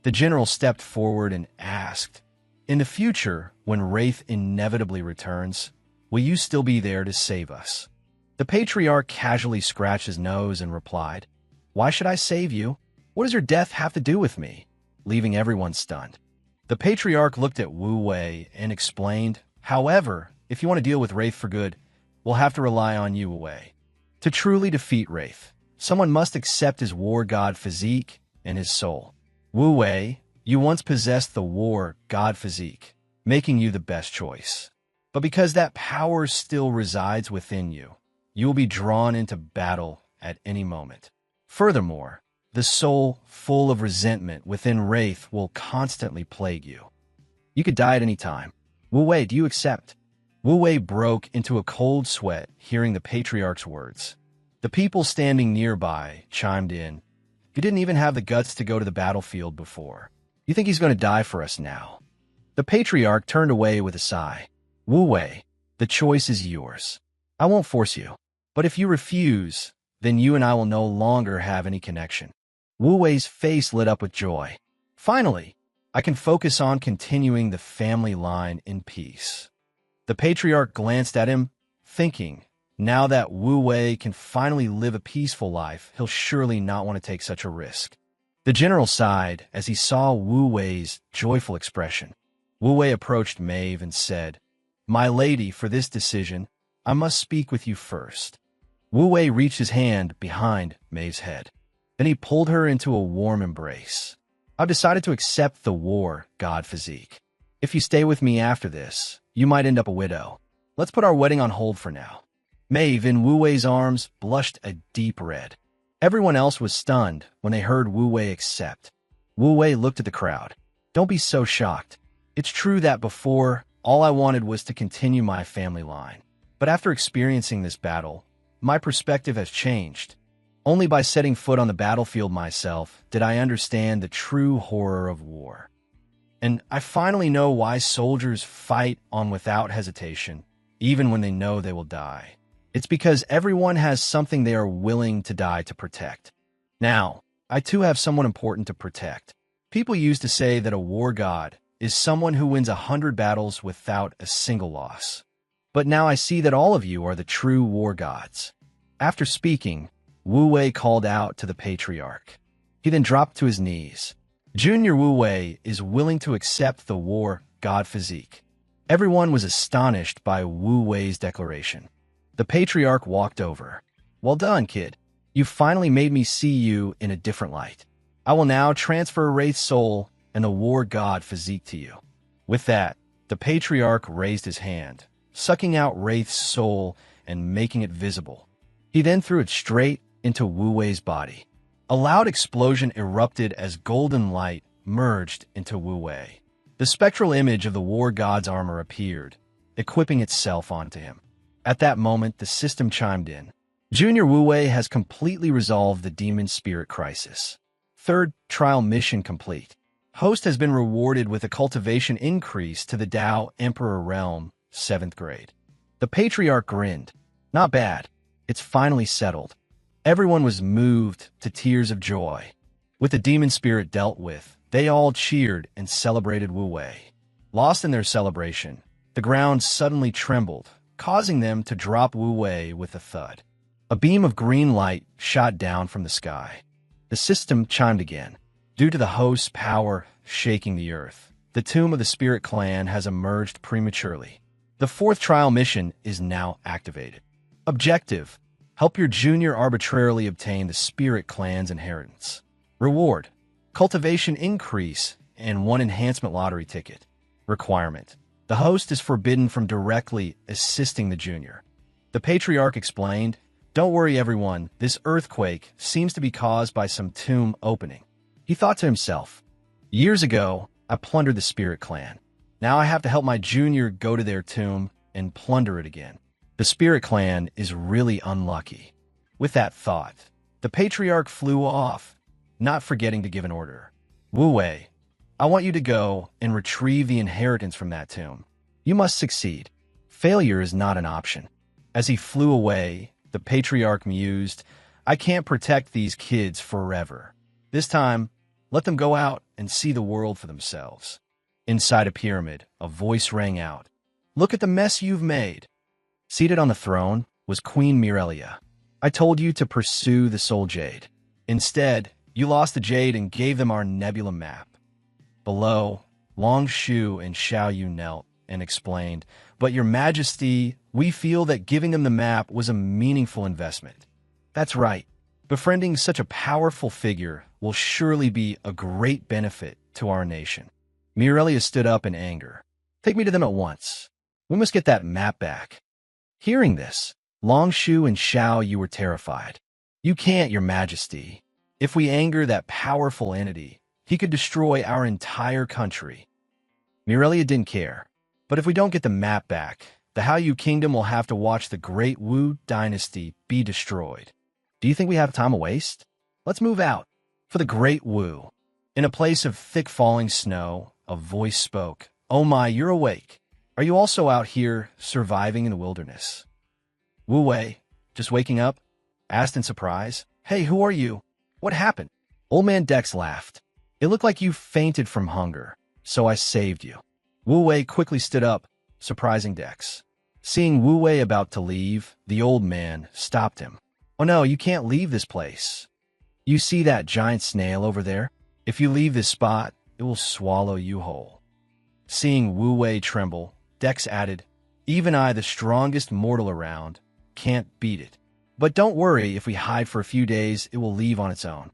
The general stepped forward and asked, "In the future, when Wraith inevitably returns, will you still be there to save us?" The patriarch casually scratched his nose and replied, "Why should I save you? What does your death have to do with me?" Leaving everyone stunned. The patriarch looked at Wu Wei and explained, "However, if you want to deal with Wraith for good, we'll have to rely on you, Wu Wei. To truly defeat Wraith, someone must accept his war god physique and his soul. Wu Wei, you once possessed the war god physique, making you the best choice. But because that power still resides within you, you will be drawn into battle at any moment. Furthermore, the soul full of resentment within Wraith will constantly plague you. You could die at any time. Wu Wei, do you accept?" Wu Wei broke into a cold sweat hearing the patriarch's words. The people standing nearby chimed in. "He didn't even have the guts to go to the battlefield before. You think he's going to die for us now?" The patriarch turned away with a sigh. "Wu Wei, the choice is yours. I won't force you. But if you refuse, then you and I will no longer have any connection." Wu Wei's face lit up with joy. "Finally, I can focus on continuing the family line in peace." The patriarch glanced at him, thinking, now that Wu Wei can finally live a peaceful life, he'll surely not want to take such a risk. The general sighed as he saw Wu Wei's joyful expression. Wu Wei approached Maeve and said, "My lady, for this decision, I must speak with you first." Wu Wei reached his hand behind Maeve's head. Then he pulled her into a warm embrace. "I've decided to accept the war god physique. If you stay with me after this, you might end up a widow. Let's put our wedding on hold for now." Maeve, in Wu Wei's arms, blushed a deep red. Everyone else was stunned when they heard Wu Wei accept. Wu Wei looked at the crowd. "Don't be so shocked. It's true that before, all I wanted was to continue my family line. But after experiencing this battle, my perspective has changed. Only by setting foot on the battlefield myself did I understand the true horror of war. And I finally know why soldiers fight on without hesitation, even when they know they will die. It's because everyone has something they are willing to die to protect. Now, I too have someone important to protect. People used to say that a war god is someone who wins 100 battles without a single loss. But now I see that all of you are the true war gods. After speaking, Wu Wei called out to the patriarch. He then dropped to his knees. Junior Wu Wei is willing to accept the war god physique. Everyone was astonished by Wu Wei's declaration. The patriarch walked over. Well done, kid. You finally made me see you in a different light. I will now transfer Wraith's soul and the war god physique to you. With that, the patriarch raised his hand, sucking out Wraith's soul and making it visible. He then threw it straight into Wu Wei's body. A loud explosion erupted as golden light merged into Wu Wei. The spectral image of the war god's armor appeared, equipping itself onto him. At that moment, the system chimed in. Junior Wu Wei has completely resolved the demon spirit crisis. Third trial mission complete. Host has been rewarded with a cultivation increase to the Dao Emperor Realm, 7th grade. The patriarch grinned. Not bad. It's finally settled. Everyone was moved to tears of joy. With the demon spirit dealt with, they all cheered and celebrated Wu Wei. Lost in their celebration, the ground suddenly trembled, causing them to drop Wu Wei with a thud. A beam of green light shot down from the sky. The system chimed again. Due to the host's power shaking the earth, the tomb of the spirit clan has emerged prematurely. The fourth trial mission is now activated. Objective: help your junior arbitrarily obtain the spirit clan's inheritance. Reward: cultivation increase and 1 enhancement lottery ticket. Requirement: the host is forbidden from directly assisting the junior. The patriarch explained, "Don't worry, everyone. This earthquake seems to be caused by some tomb opening." He thought to himself, "Years ago, I plundered the spirit clan. Now I have to help my junior go to their tomb and plunder it again. The spirit clan is really unlucky." With that thought, the patriarch flew off, not forgetting to give an order. "Wu Wei, I want you to go and retrieve the inheritance from that tomb. You must succeed. Failure is not an option." As he flew away, the patriarch mused, "I can't protect these kids forever. This time, let them go out and see the world for themselves." Inside a pyramid, a voice rang out. "Look at the mess you've made." Seated on the throne was Queen Mirelia. "I told you to pursue the Soul Jade. Instead, you lost the Jade and gave them our nebula map." Below, Long Shu and Xiao Yu knelt and explained, "But your majesty, we feel that giving them the map was a meaningful investment." "That's right. Befriending such a powerful figure will surely be a great benefit to our nation." Mirelia stood up in anger. "Take me to them at once. We must get that map back." Hearing this, Long Shu and Xiao Yu were terrified. "You can't, your majesty. If we anger that powerful entity, he could destroy our entire country." Mirelia didn't care. "But if we don't get the map back, the Hallyu Kingdom will have to watch the Great Wu Dynasty be destroyed. Do you think we have time to waste? Let's move out. For the Great Wu." In a place of thick falling snow, a voice spoke. "Oh my, you're awake. Are you also out here surviving in the wilderness?" Wu Wei, just waking up, asked in surprise. "Hey, who are you? What happened?" Old Man Dex laughed. "It looked like you fainted from hunger, so I saved you." Wu Wei quickly stood up, surprising Dex. Seeing Wu Wei about to leave, the old man stopped him. "Oh no, you can't leave this place. You see that giant snail over there? If you leave this spot, it will swallow you whole." Seeing Wu Wei tremble, Dex added, "Even I, the strongest mortal around, can't beat it. But don't worry, if we hide for a few days, it will leave on its own."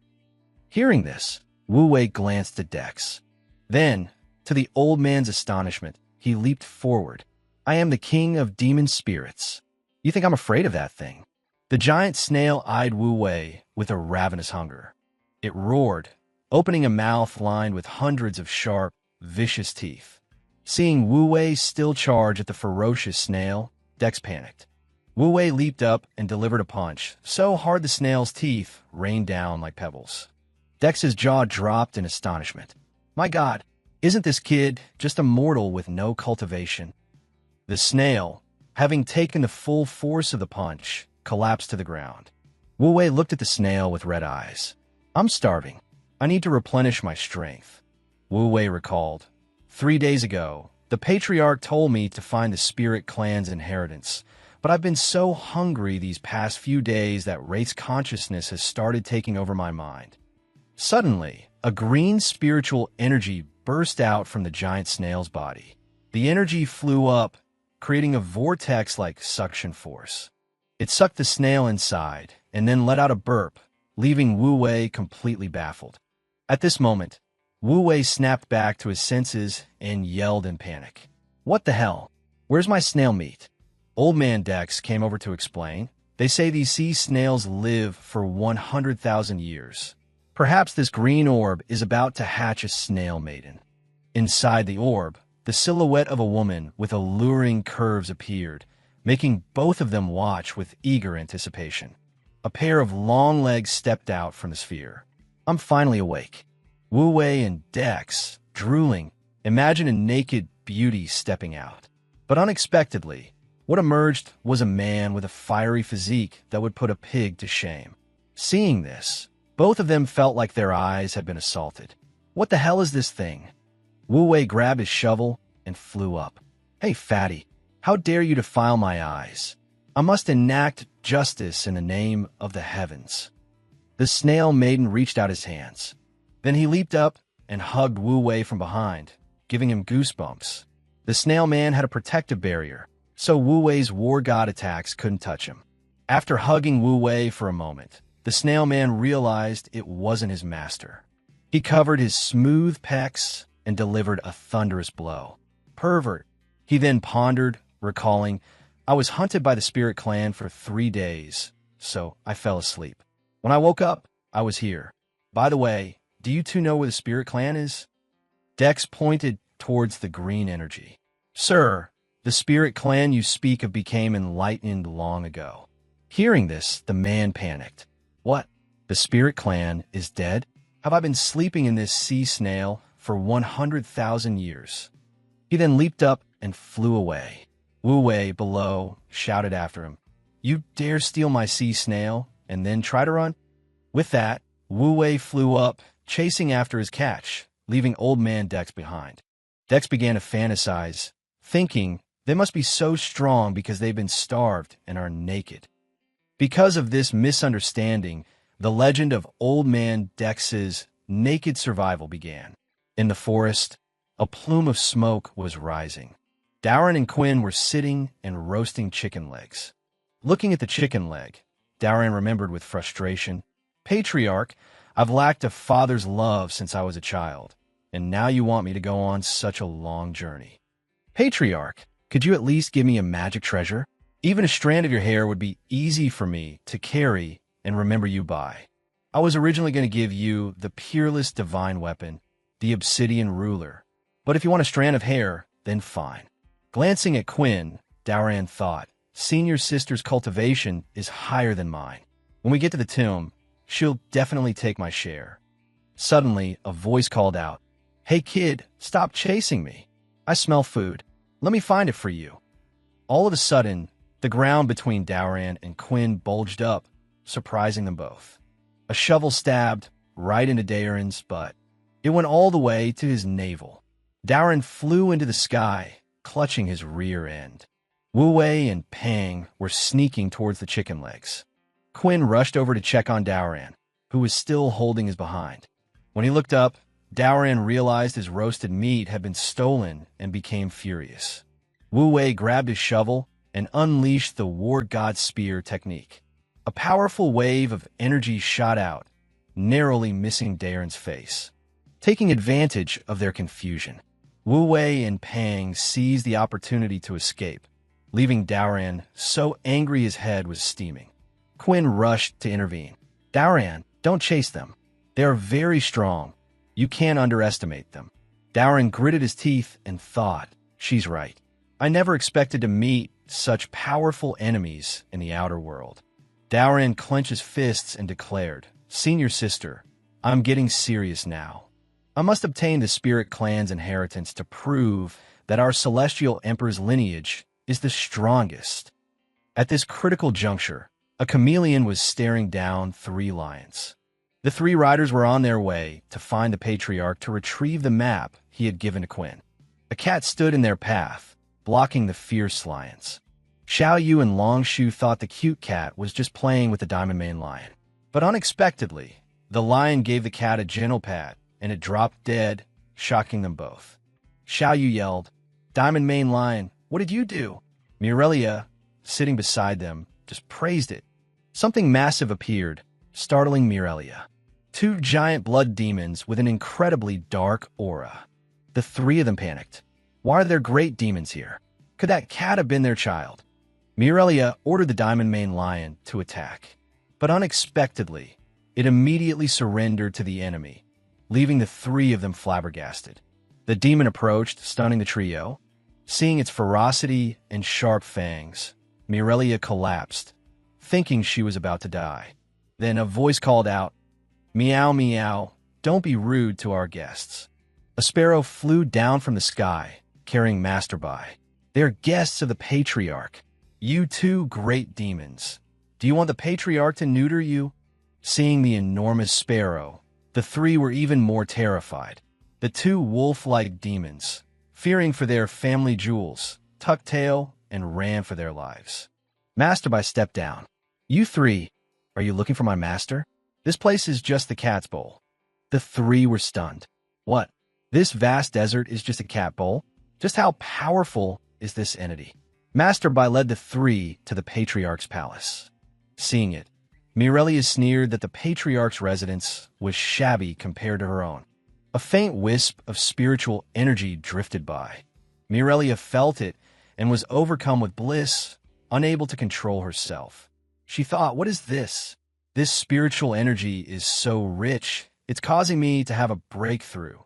Hearing this, Wu Wei glanced at Dex. Then, to the old man's astonishment, he leaped forward. "I am the king of demon spirits. You think I'm afraid of that thing?" The giant snail eyed Wu Wei with a ravenous hunger. It roared, opening a mouth lined with hundreds of sharp, vicious teeth. Seeing Wu Wei still charge at the ferocious snail, Dex panicked. Wu Wei leaped up and delivered a punch, so hard the snail's teeth rained down like pebbles. Dex's jaw dropped in astonishment. "My God, isn't this kid just a mortal with no cultivation?" The snail, having taken the full force of the punch, collapsed to the ground. Wu Wei looked at the snail with red eyes. I'm starving. I need to replenish my strength. Wu Wei recalled. 3 days ago, the patriarch told me to find the spirit clan's inheritance, but I've been so hungry these past few days that race consciousness has started taking over my mind. Suddenly, a green spiritual energy burst out from the giant snail's body. The energy flew up, creating a vortex-like suction force. It sucked the snail inside, and then let out a burp, leaving Wu Wei completely baffled. At this moment, Wu Wei snapped back to his senses and yelled in panic. What the hell? Where's my snail meat? Old Man Dex came over to explain. They say these sea snails live for 100,000 years. Perhaps this green orb is about to hatch a snail maiden. Inside the orb, the silhouette of a woman with alluring curves appeared, making both of them watch with eager anticipation. A pair of long legs stepped out from the sphere. I'm finally awake. Wu Wei and Dex, drooling, imagine a naked beauty stepping out. But unexpectedly, what emerged was a man with a fiery physique that would put a pig to shame. Seeing this, both of them felt like their eyes had been assaulted. What the hell is this thing? Wu Wei grabbed his shovel and flew up. Hey, fatty, how dare you defile my eyes? I must enact justice in the name of the heavens. The snail maiden reached out his hands. Then he leaped up and hugged Wu Wei from behind, giving him goosebumps. The snail man had a protective barrier, so Wu Wei's war god attacks couldn't touch him. After hugging Wu Wei for a moment, the snail man realized it wasn't his master. He covered his smooth pecs and delivered a thunderous blow. Pervert, he then pondered, recalling, I was hunted by the spirit clan for 3 days, so I fell asleep. When I woke up, I was here. By the way, do you two know where the spirit clan is? Dex pointed towards the green energy. Sir, the spirit clan you speak of became enlightened long ago. Hearing this, the man panicked. What? The spirit clan is dead? Have I been sleeping in this sea snail for 100,000 years? He then leaped up and flew away. Wu Wei, below, shouted after him, You dare steal my sea snail and then try to run? With that, Wu Wei flew up, chasing after his catch, leaving Old Man Dex behind. Dex began to fantasize, thinking they must be so strong because they've been starved and are naked. Because of this misunderstanding, the legend of Old Man Dex's naked survival began. In the forest, a plume of smoke was rising. Dowrin and Quinn were sitting and roasting chicken legs. Looking at the chicken leg, Dowrin remembered with frustration, Patriarch, I've lacked a father's love since I was a child, and now you want me to go on such a long journey. Patriarch, could you at least give me a magic treasure? Even a strand of your hair would be easy for me to carry and remember you by. I was originally going to give you the peerless divine weapon, the obsidian ruler. But if you want a strand of hair, then fine. Glancing at Quinn, Dowran thought, Senior sister's cultivation is higher than mine. When we get to the tomb, she'll definitely take my share. Suddenly, a voice called out, Hey kid, stop chasing me. I smell food. Let me find it for you. All of a sudden, the ground between Dowran and Quinn bulged up, surprising them both. A shovel stabbed right into Dowran's butt. It went all the way to his navel. Dowran flew into the sky, clutching his rear end. Wu Wei and Pang were sneaking towards the chicken legs. Quinn rushed over to check on Dowran, who was still holding his behind. When he looked up, Dowran realized his roasted meat had been stolen and became furious. Wu Wei grabbed his shovel and unleashed the War God Spear technique. A powerful wave of energy shot out, narrowly missing Darren's face. Taking advantage of their confusion, Wu Wei and Pang seized the opportunity to escape, leaving Dowran so angry his head was steaming. Quinn rushed to intervene. Dowran, don't chase them. They are very strong. You can't underestimate them. Dowran gritted his teeth and thought, she's right. I never expected to meet such powerful enemies in the outer world. Dowran clenched his fists and declared, Senior sister, I'm getting serious now. I must obtain the spirit clan's inheritance to prove that our celestial emperor's lineage is the strongest. At this critical juncture, a chameleon was staring down 3 lions. The 3 riders were on their way to find the patriarch to retrieve the map he had given to Quinn. A cat stood in their path, blocking the fierce lions. Xiao Yu and Long Shu thought the cute cat was just playing with the diamond mane lion. But unexpectedly, the lion gave the cat a gentle pat, and it dropped dead, shocking them both. Xiao Yu yelled, "Diamond mane lion, what did you do?" Mirelia, sitting beside them, just praised it. Something massive appeared, startling Mirelia. 2 giant blood demons with an incredibly dark aura. The 3 of them panicked. Why are there great demons here? Could that cat have been their child? Mirelia ordered the diamond mane lion to attack. But unexpectedly, it immediately surrendered to the enemy, leaving the 3 of them flabbergasted. The demon approached, stunning the trio. Seeing its ferocity and sharp fangs, Mirelia collapsed, thinking she was about to die. Then a voice called out, "Meow, meow, don't be rude to our guests." A sparrow flew down from the sky, carrying Masterby. "They are guests of the Patriarch. You 2 great demons. Do you want the Patriarch to neuter you?" Seeing the enormous sparrow, the 3 were even more terrified. The 2 wolf-like demons, fearing for their family jewels, tucked tail and ran for their lives. Masterby stepped down. "You 3, are you looking for my master? This place is just the cat's bowl." The 3 were stunned. What? This vast desert is just a cat bowl? Just how powerful is this entity? Masterby led the 3 to the Patriarch's palace. Seeing it, Mirelia sneered that the Patriarch's residence was shabby compared to her own. A faint wisp of spiritual energy drifted by. Mirelia felt it and was overcome with bliss, unable to control herself. She thought, what is this? This spiritual energy is so rich, it's causing me to have a breakthrough.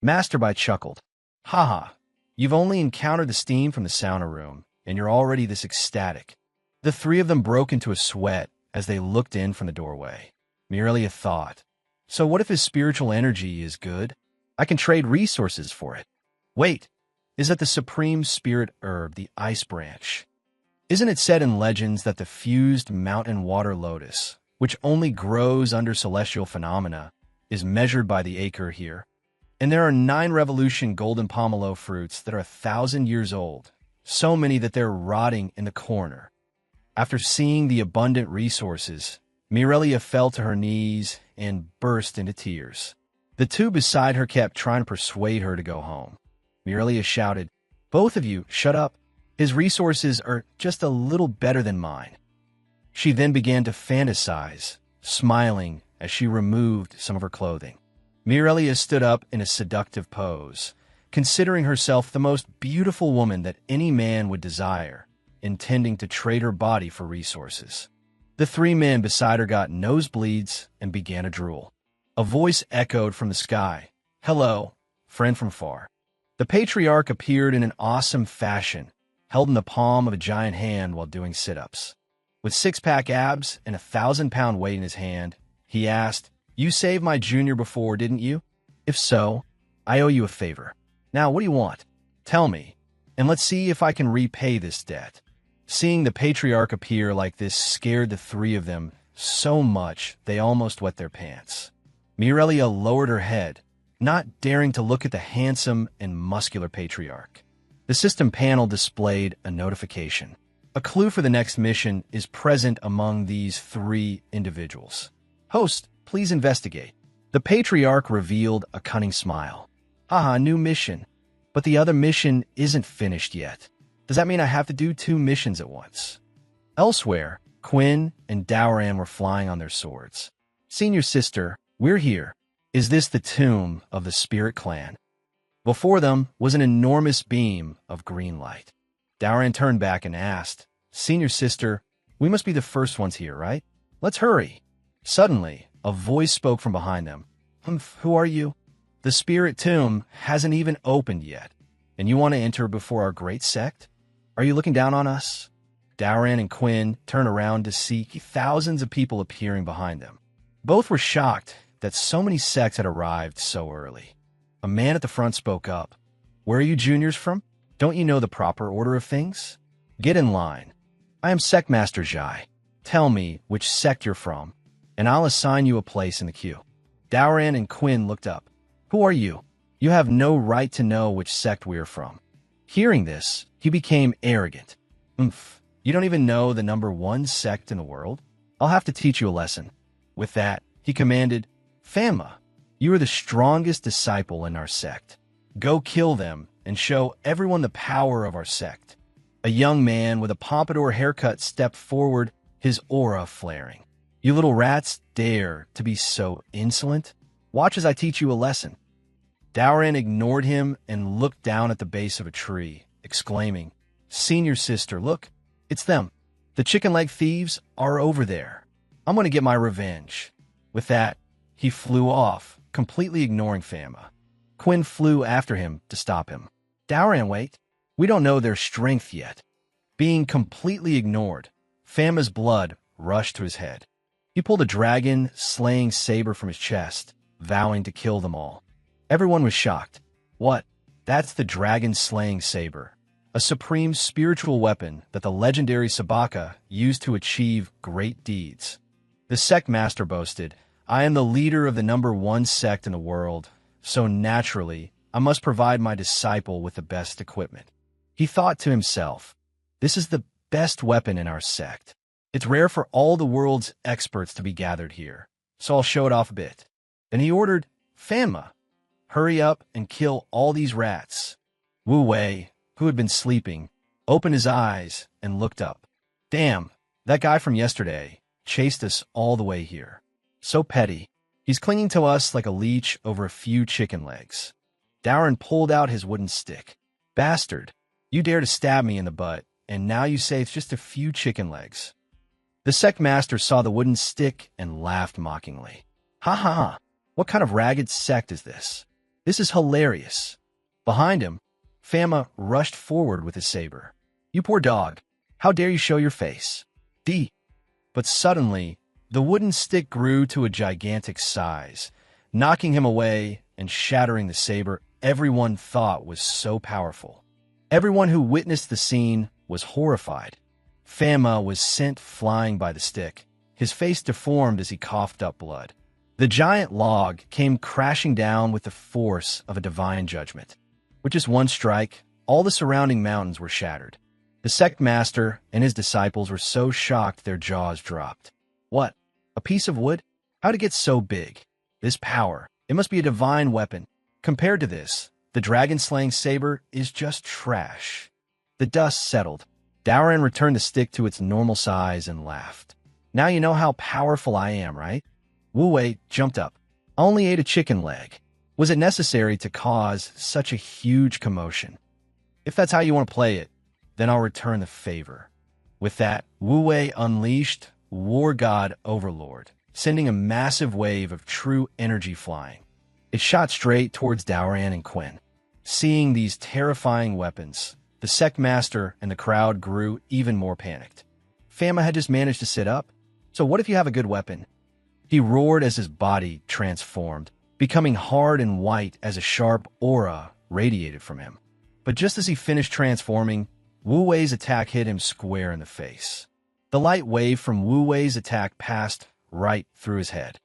Masterby chuckled. Haha, you've only encountered the steam from the sauna room, and you're already this ecstatic. The 3 of them broke into a sweat as they looked in from the doorway. Mirelia thought, so what if his spiritual energy is good? I can trade resources for it. Wait, is that the supreme spirit herb, the ice branch? Isn't it said in legends that the fused mountain water lotus, which only grows under celestial phenomena, is measured by the acre here? And there are 9 revolution golden pomelo fruits that are 1,000 years old, so many that they're rotting in the corner. After seeing the abundant resources, Mirelia fell to her knees and burst into tears. The 2 beside her kept trying to persuade her to go home. Mirelia shouted, both of you, shut up. His resources are just a little better than mine. She then began to fantasize, smiling as she removed some of her clothing. Mirelia stood up in a seductive pose, considering herself the most beautiful woman that any man would desire, intending to trade her body for resources. The 3 men beside her got nosebleeds and began to drool. A voice echoed from the sky, hello, friend from far. The patriarch appeared in an awesome fashion, held in the palm of a giant hand while doing sit-ups. With 6-pack abs and 1,000-pound weight in his hand, he asked, you saved my junior before, didn't you? If so, I owe you a favor. Now, what do you want? Tell me, and let's see if I can repay this debt. Seeing the patriarch appear like this scared the 3 of them so much they almost wet their pants. Mirelia lowered her head, not daring to look at the handsome and muscular patriarch. The system panel displayed a notification. A clue for the next mission is present among these 3 individuals. Host, please investigate. The patriarch revealed a cunning smile. Haha, new mission. But the other mission isn't finished yet. Does that mean I have to do 2 missions at once? Elsewhere, Quinn and Dowran were flying on their swords. Senior sister, we're here. Is this the tomb of the Spirit Clan? Before them was an enormous beam of green light. Dowran turned back and asked, Senior sister, we must be the first ones here, right? Let's hurry. Suddenly, a voice spoke from behind them. Who are you? The Spirit Tomb hasn't even opened yet, and you want to enter before our great sect? Are you looking down on us? Dowran and Quinn turned around to see thousands of people appearing behind them. Both were shocked that so many sects had arrived so early. A man at the front spoke up. Where are you juniors from? Don't you know the proper order of things? Get in line. I am Sect Master Zhai. Tell me which sect you're from, and I'll assign you a place in the queue. Daoran and Quinn looked up. Who are you? You have no right to know which sect we are from. Hearing this, he became arrogant. You don't even know the number one sect in the world? I'll have to teach you a lesson. With that, he commanded, Fama, you are the strongest disciple in our sect. Go kill them and show everyone the power of our sect. A young man with a pompadour haircut stepped forward, his aura flaring. You little rats dare to be so insolent? Watch as I teach you a lesson. Daoran ignored him and looked down at the base of a tree, exclaiming, Senior sister, look, it's them. The chicken leg thieves are over there. I'm going to get my revenge. With that, he flew off, completely ignoring Fama. Quinn flew after him to stop him. Daoran, wait. We don't know their strength yet. Being completely ignored, Fama's blood rushed to his head. He pulled a dragon-slaying saber from his chest, vowing to kill them all. Everyone was shocked. What? That's the dragon-slaying saber, a supreme spiritual weapon that the legendary Sabaka used to achieve great deeds. The sect master boasted, I am the leader of the number one sect in the world, so naturally, I must provide my disciple with the best equipment. He thought to himself, this is the best weapon in our sect. It's rare for all the world's experts to be gathered here, so I'll show it off a bit. Then he ordered, Fama, hurry up and kill all these rats. Wu Wei, who had been sleeping, opened his eyes and looked up. Damn, that guy from yesterday chased us all the way here. So petty. He's clinging to us like a leech over a few chicken legs. Daoran pulled out his wooden stick. Bastard, you dare to stab me in the butt, and now you say it's just a few chicken legs. The sect master saw the wooden stick and laughed mockingly. Ha ha ha, what kind of ragged sect is this? This is hilarious. Behind him, Fama rushed forward with his saber. You poor dog, how dare you show your face? D. But suddenly, the wooden stick grew to a gigantic size, knocking him away and shattering the saber everyone thought was so powerful. Everyone who witnessed the scene was horrified. Fama was sent flying by the stick, his face deformed as he coughed up blood. The giant log came crashing down with the force of a divine judgment. With just one strike, all the surrounding mountains were shattered. The sect master and his disciples were so shocked their jaws dropped. What? A piece of wood? How'd it get so big? This power, it must be a divine weapon. Compared to this, the dragon-slaying saber is just trash. The dust settled. Daoran returned the stick to its normal size and laughed. Now you know how powerful I am, right? Wu Wei jumped up. I only ate a chicken leg. Was it necessary to cause such a huge commotion? If that's how you want to play it, then I'll return the favor. With that, Wu Wei unleashed War God Overlord, sending a massive wave of true energy flying. It shot straight towards Daoran and Quinn. Seeing these terrifying weapons, the sect master and the crowd grew even more panicked. Fama had just managed to sit up, so what if you have a good weapon? He roared as his body transformed, becoming hard and white as a sharp aura radiated from him. But just as he finished transforming, Wu Wei's attack hit him square in the face. The light wave from Wu Wei's attack passed right through his head.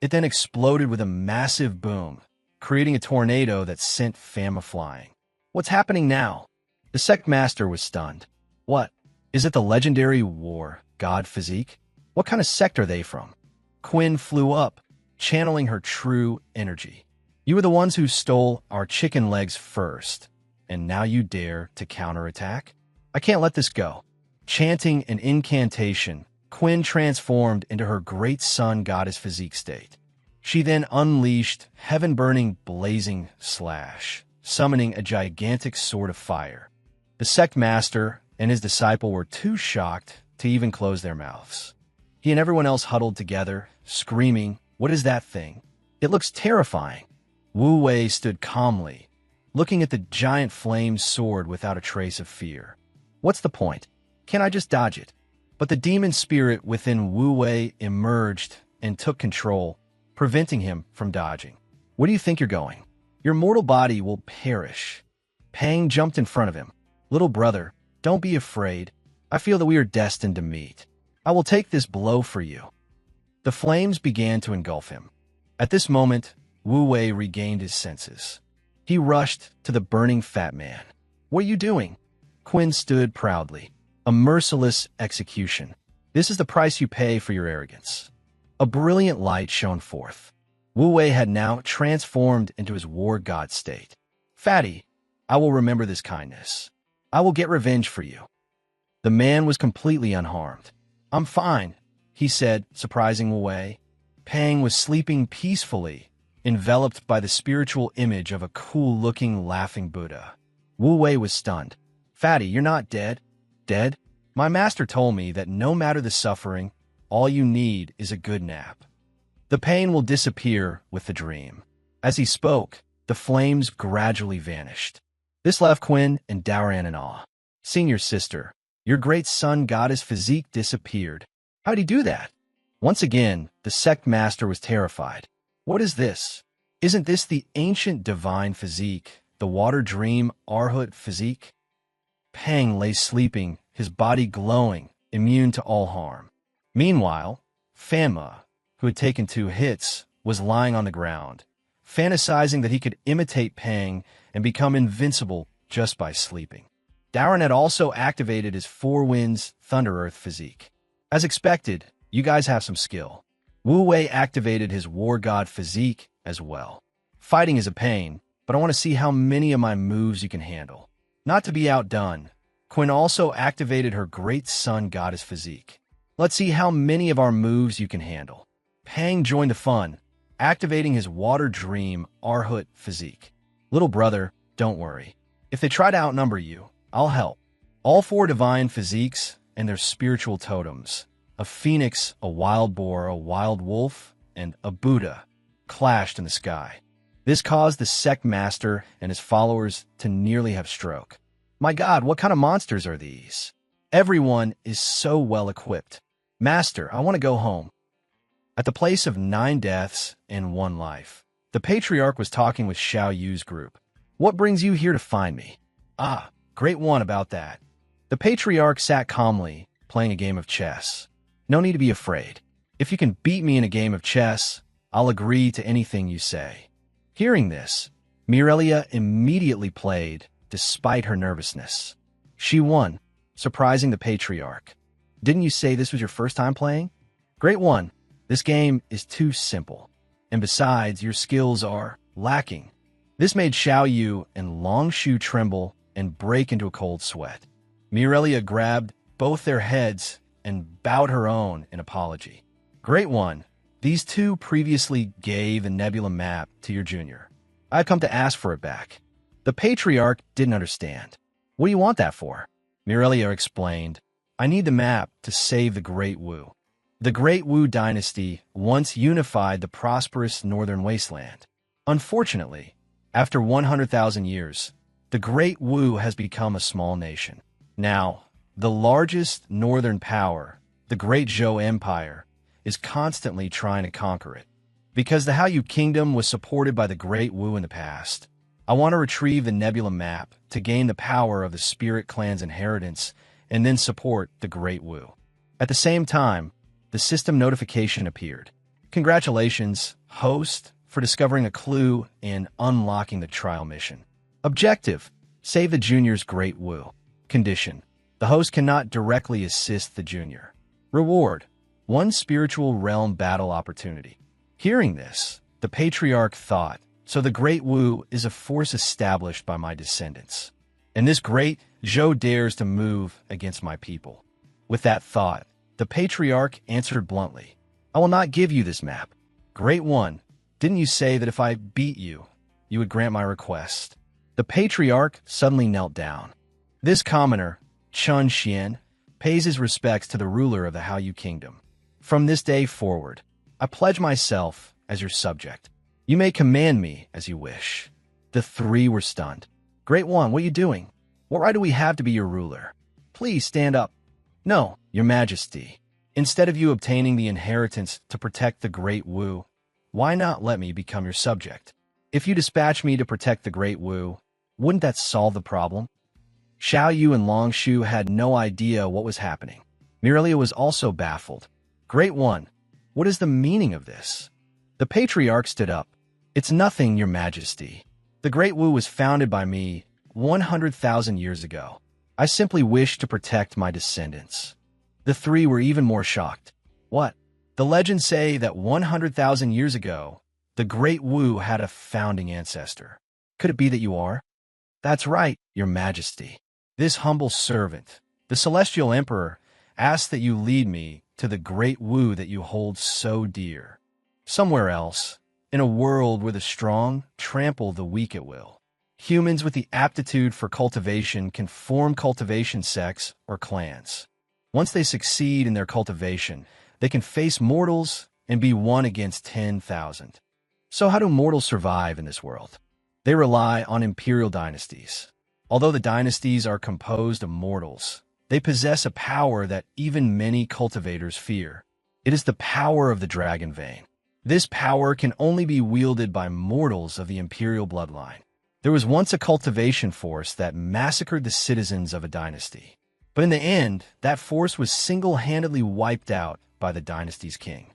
It then exploded with a massive boom, creating a tornado that sent Fama flying. What's happening now? The sect master was stunned. What? Is it the legendary War God physique? What kind of sect are they from? Quinn flew up, channeling her true energy. You were the ones who stole our chicken legs first, and now you dare to counterattack? I can't let this go. Chanting an incantation, Quinn transformed into her great sun goddess physique state. She then unleashed heaven-burning blazing slash, summoning a gigantic sword of fire. The sect master and his disciple were too shocked to even close their mouths. He and everyone else huddled together, screaming, "What is that thing? It looks terrifying." Wu Wei stood calmly, looking at the giant flame sword without a trace of fear. What's the point? Can't I just dodge it? But the demon spirit within Wu Wei emerged and took control, preventing him from dodging. Where do you think you're going? Your mortal body will perish. Pang jumped in front of him. Little brother, don't be afraid. I feel that we are destined to meet. I will take this blow for you. The flames began to engulf him. At this moment, Wu Wei regained his senses. He rushed to the burning fat man. What are you doing? Quinn stood proudly. A merciless execution. This is the price you pay for your arrogance. A brilliant light shone forth. Wu Wei had now transformed into his war god state. Fatty, I will remember this kindness. I will get revenge for you. The man was completely unharmed. I'm fine, he said, surprising Wu Wei. Pang was sleeping peacefully, enveloped by the spiritual image of a cool-looking, laughing Buddha. Wu Wei was stunned. Fatty, you're not dead. Dead? My master told me that no matter the suffering, all you need is a good nap. The pain will disappear with the dream. As he spoke, the flames gradually vanished. This left Quinn and Daoran in awe. Senior sister, your great sun goddess physique disappeared. How'd he do that? Once again, the sect master was terrified. What is this? Isn't this the ancient divine physique, the water dream Arhut physique? Pang lay sleeping, his body glowing, immune to all harm. Meanwhile, Fanma, who had taken 2 hits, was lying on the ground, fantasizing that he could imitate Pang and become invincible just by sleeping. Daoran had also activated his 4 Winds Thunder Earth physique. As expected, you guys have some skill. Wu Wei activated his War God physique as well. Fighting is a pain, but I want to see how many of my moves you can handle. Not to be outdone, Quinn also activated her Great Sun Goddess physique. Let's see how many of our moves you can handle. Pang joined the fun, activating his Water Dream Arhut physique. Little brother, don't worry. If they try to outnumber you, I'll help. All 4 divine physiques and their spiritual totems, a phoenix, a wild boar, a wild wolf, and a Buddha, clashed in the sky. This caused the sect master and his followers to nearly have stroke. My God, what kind of monsters are these? Everyone is so well equipped. Master, I want to go home. At the place of 9 deaths and 1 life, the patriarch was talking with Xiao Yu's group. What brings you here to find me? Ah, great one about that. The patriarch sat calmly, playing a game of chess. No need to be afraid. If you can beat me in a game of chess, I'll agree to anything you say. Hearing this, Mirelia immediately played, despite her nervousness. She won, surprising the patriarch. Didn't you say this was your first time playing? Great one. This game is too simple. And besides, your skills are lacking. This made Xiao Yu and Long Shu tremble and break into a cold sweat. Mirelia grabbed both their heads and bowed her own in apology. Great one. These 2 previously gave the Nebula map to your junior. I've come to ask for it back. The patriarch didn't understand. What do you want that for? Mirelia explained. I need the map to save the Great Wu. The Great Wu dynasty once unified the prosperous northern wasteland. Unfortunately, after 100,000 years, the Great Wu has become a small nation. Now, the largest northern power, the Great Zhou Empire, is constantly trying to conquer it. Because the Hallyu Kingdom was supported by the Great Wu in the past, I want to retrieve the Nebula map to gain the power of the Spirit Clan's inheritance and then support the Great Wu. At the same time, the system notification appeared. Congratulations, host, for discovering a clue and unlocking the trial mission. Objective: save the junior's Great Wu. Condition: the host cannot directly assist the junior. Reward: 1 spiritual realm battle opportunity. Hearing this, the patriarch thought, so the Great Wu is a force established by my descendants. And this great Zhou dares to move against my people. With that thought, the patriarch answered bluntly, I will not give you this map. Great one, didn't you say that if I beat you, you would grant my request? The patriarch suddenly knelt down. This commoner, Chun Xian, pays his respects to the ruler of the Hallyu Kingdom. From this day forward, I pledge myself as your subject. You may command me as you wish. The 3 were stunned. Great one, what are you doing? What right do we have to be your ruler? Please stand up. No, your majesty. Instead of you obtaining the inheritance to protect the Great Wu, why not let me become your subject? If you dispatch me to protect the Great Wu, wouldn't that solve the problem? Xiao Yu and Long Shu had no idea what was happening. Mirelia was also baffled. Great One, what is the meaning of this? The patriarch stood up. It's nothing, Your Majesty. The Great Wu was founded by me 100,000 years ago. I simply wish to protect my descendants. The three were even more shocked. What? The legends say that 100,000 years ago, the Great Wu had a founding ancestor. Could it be that you are? That's right, Your Majesty. This humble servant, the Celestial Emperor, asks that you lead me to the Great Wu that you hold so dear. Somewhere else, in a world where the strong trample the weak at will. Humans with the aptitude for cultivation can form cultivation sects or clans. Once they succeed in their cultivation, they can face mortals and be 1 against 10,000. So how do mortals survive in this world? They rely on imperial dynasties. Although the dynasties are composed of mortals, they possess a power that even many cultivators fear. It is the power of the dragon vein. This power can only be wielded by mortals of the imperial bloodline. There was once a cultivation force that massacred the citizens of a dynasty. But in the end, that force was single-handedly wiped out by the dynasty's king.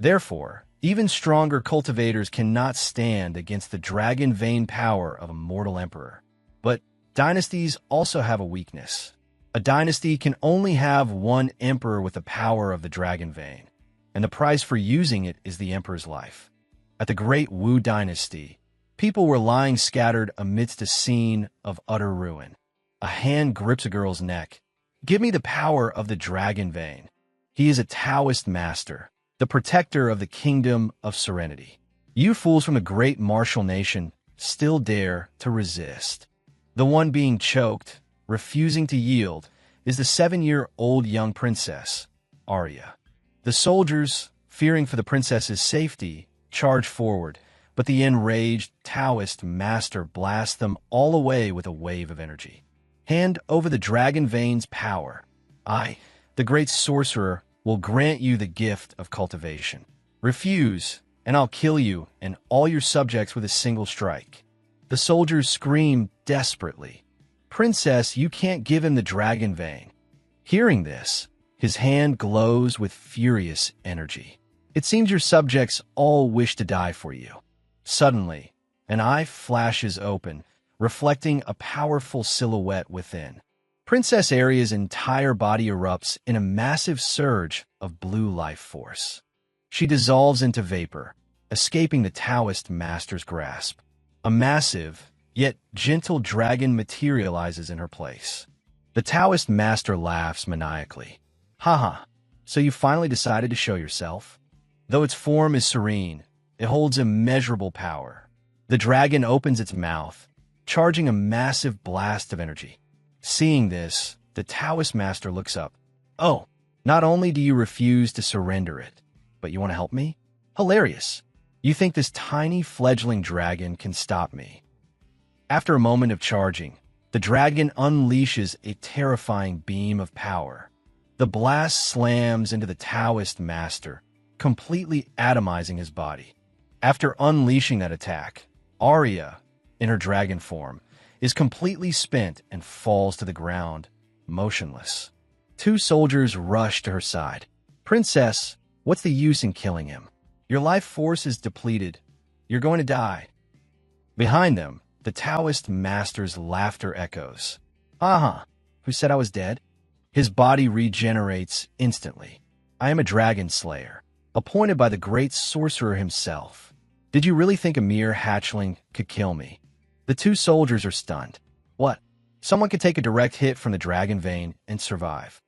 Therefore, even stronger cultivators cannot stand against the dragon vein power of a mortal emperor. But dynasties also have a weakness. A dynasty can only have one emperor with the power of the dragon vein, and the price for using it is the emperor's life. At the Great Wu Dynasty, people were lying scattered amidst a scene of utter ruin. A hand grips a girl's neck. Give me the power of the dragon vein. He is a Taoist master, the protector of the kingdom of serenity. You fools from the great martial nation still dare to resist. The one being choked, refusing to yield, is the 7-year-old young princess, Arya. The soldiers, fearing for the princess's safety, charge forward, but the enraged Taoist master blasts them all away with a wave of energy. Hand over the dragon vein's power. I, the great sorcerer, will grant you the gift of cultivation. Refuse, and I'll kill you and all your subjects with a single strike. The soldiers scream desperately. Princess, you can't give him the dragon vein. Hearing this, his hand glows with furious energy. It seems your subjects all wish to die for you. Suddenly, an eye flashes open, reflecting a powerful silhouette within. Princess Arya's entire body erupts in a massive surge of blue life force. She dissolves into vapor, escaping the Taoist master's grasp. A massive, yet gentle dragon materializes in her place. The Taoist master laughs maniacally. Haha, so you finally decided to show yourself? Though its form is serene, it holds immeasurable power. The dragon opens its mouth, charging a massive blast of energy. Seeing this, the Taoist master looks up. Oh, not only do you refuse to surrender it, but you want to help me? Hilarious. You think this tiny fledgling dragon can stop me? After a moment of charging, the dragon unleashes a terrifying beam of power. The blast slams into the Taoist master, completely atomizing his body. After unleashing that attack, Arya, in her dragon form, is completely spent and falls to the ground, motionless. 2 soldiers rush to her side. Princess, what's the use in killing him? Your life force is depleted. You're going to die. Behind them, the Taoist master's laughter echoes. Uh-huh. Who said I was dead? His body regenerates instantly. I am a dragon slayer, appointed by the great sorcerer himself. Did you really think a mere hatchling could kill me? The 2 soldiers are stunned. What? Someone could take a direct hit from the dragon vein and survive.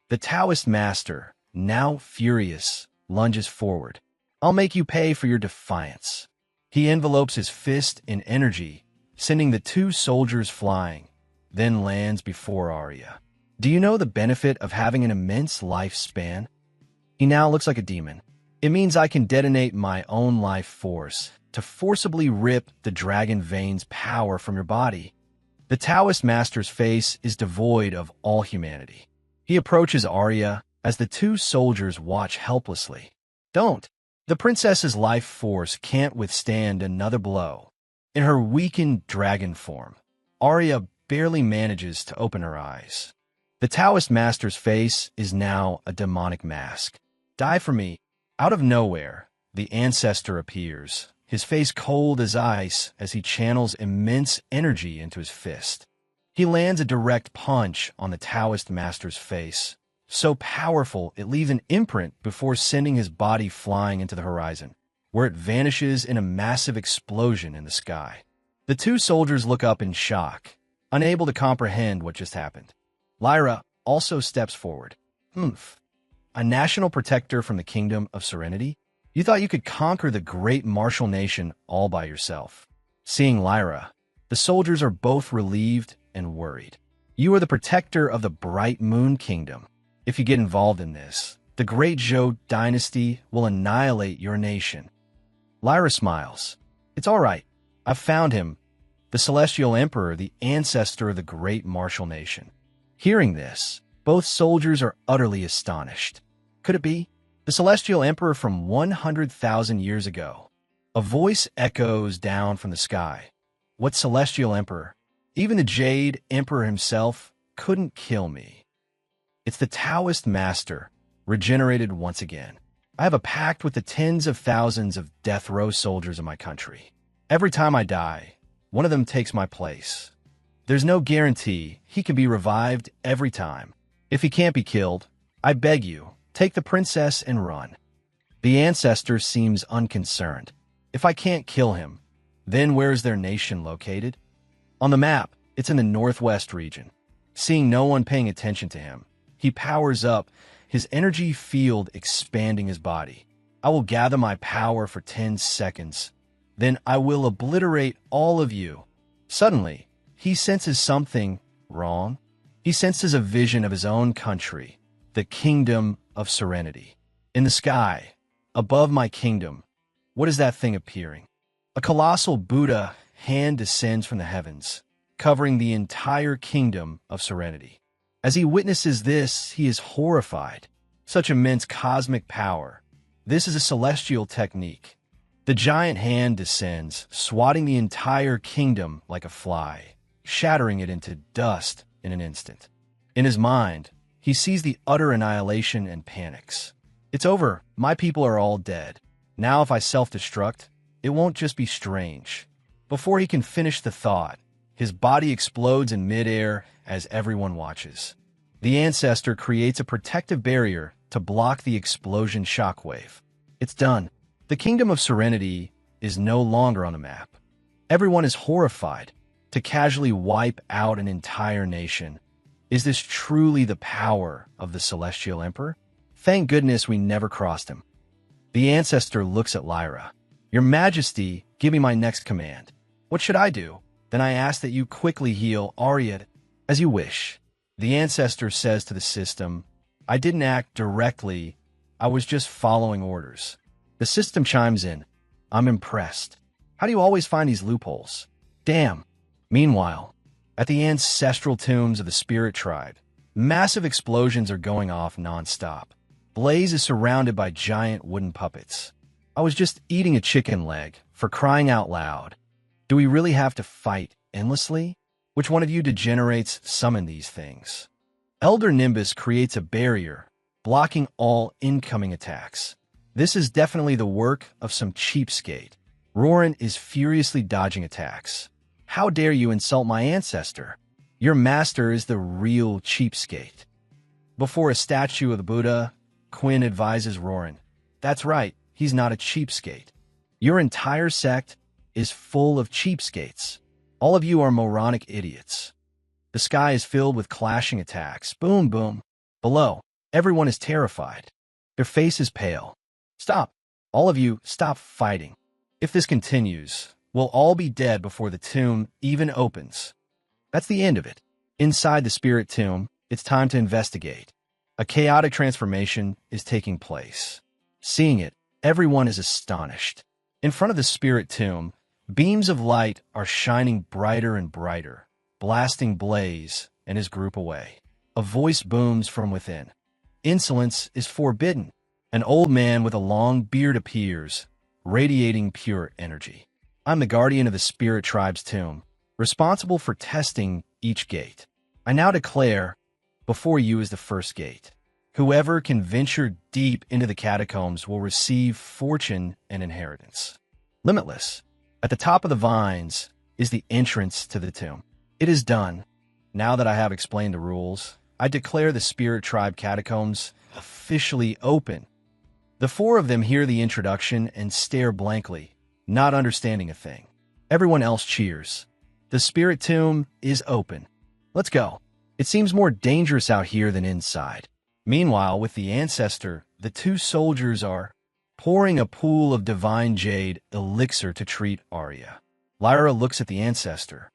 The Taoist master, now furious, lunges forward. I'll make you pay for your defiance. He envelopes his fist in energy, sending the 2 soldiers flying, then lands before Arya. Do you know the benefit of having an immense lifespan? He now looks like a demon. It means I can detonate my own life force to forcibly rip the dragon vein's power from your body. The Taoist master's face is devoid of all humanity. He approaches Arya as the 2 soldiers watch helplessly. Don't! The princess's life force can't withstand another blow. In her weakened dragon form, Arya barely manages to open her eyes. The Taoist master's face is now a demonic mask. Die for me. Out of nowhere, the Ancestor appears, his face cold as ice as he channels immense energy into his fist. He lands a direct punch on the Taoist master's face, so powerful it leaves an imprint before sending his body flying into the horizon, where it vanishes in a massive explosion in the sky. The two soldiers look up in shock, unable to comprehend what just happened. Lyra also steps forward. Humph. A national protector from the Kingdom of Serenity? You thought you could conquer the great martial nation all by yourself. Seeing Lyra, the soldiers are both relieved and worried. You are the protector of the Bright Moon Kingdom. If you get involved in this, the great Zhou dynasty will annihilate your nation. Lyra smiles. It's all right. I've found him, the Celestial Emperor, the ancestor of the great martial nation. Hearing this, both soldiers are utterly astonished. Could it be? The Celestial Emperor from 100,000 years ago. A voice echoes down from the sky. What Celestial Emperor? Even the Jade Emperor himself couldn't kill me. It's the Taoist Master, regenerated once again. I have a pact with the tens of thousands of death row soldiers of my country. Every time I die, one of them takes my place. There's no guarantee he can be revived every time. If he can't be killed, I beg you, take the princess and run. The Ancestor seems unconcerned. If I can't kill him, then where is their nation located? On the map, it's in the northwest region. Seeing no one paying attention to him, he powers up, his energy field expanding his body. I will gather my power for 10 seconds. Then I will obliterate all of you. Suddenly, he senses something wrong. He senses a vision of his own country, the Kingdom of Serenity. In the sky, above my kingdom, what is that thing appearing? A colossal Buddha hand descends from the heavens, covering the entire Kingdom of Serenity. As he witnesses this, he is horrified. Such immense cosmic power. This is a celestial technique. The giant hand descends, swatting the entire kingdom like a fly, shattering it into dust in an instant. In his mind, he sees the utter annihilation and panics. It's over. My people are all dead. Now if I self-destruct, it won't just be strange. Before he can finish the thought, his body explodes in midair as everyone watches. The Ancestor creates a protective barrier to block the explosion shockwave. It's done. The Kingdom of Serenity is no longer on the map. Everyone is horrified. To casually wipe out an entire nation. Is this truly the power of the Celestial Emperor? Thank goodness we never crossed him. The Ancestor looks at Lyra. Your Majesty, give me my next command. What should I do? Then I ask that you quickly heal Ariad as you wish. The Ancestor says to the system, I didn't act directly. I was just following orders. The system chimes in. I'm impressed. How do you always find these loopholes? Damn. Meanwhile, at the ancestral tombs of the spirit tribe, massive explosions are going off nonstop. Blaze is surrounded by giant wooden puppets. I was just eating a chicken leg, for crying out loud. Do we really have to fight endlessly? Which one of you degenerates summon these things? Elder Nimbus creates a barrier, blocking all incoming attacks. This is definitely the work of some cheapskate. Roran is furiously dodging attacks. How dare you insult my ancestor? Your master is the real cheapskate. Before a statue of the Buddha, Quinn advises Roran. That's right, he's not a cheapskate. Your entire sect is full of cheapskates. All of you are moronic idiots. The sky is filled with clashing attacks. Boom, boom. Below, everyone is terrified. Their face is pale. Stop. All of you, stop fighting. If this continues, we'll all be dead before the tomb even opens. That's the end of it. Inside the spirit tomb, it's time to investigate. A chaotic transformation is taking place. Seeing it, everyone is astonished. In front of the spirit tomb, beams of light are shining brighter and brighter, blasting Blaze and his group away. A voice booms from within. Insolence is forbidden. An old man with a long beard appears, radiating pure energy. I'm the guardian of the spirit tribe's tomb. responsible for testing each gate. I now declare, before you is the first gate. Whoever can venture deep into the catacombs will receive fortune and inheritance. Limitless. At the top of the vines is the entrance to the tomb. It is done. Now that I have explained the rules, I declare the Spirit Tribe catacombs officially open. The four of them hear the introduction and stare blankly, not understanding a thing. Everyone else cheers. The Spirit Tomb is open. Let's go. It seems more dangerous out here than inside. Meanwhile, with the Ancestor, the two soldiers are pouring a pool of divine jade elixir to treat Arya. Lyra looks at the Ancestor.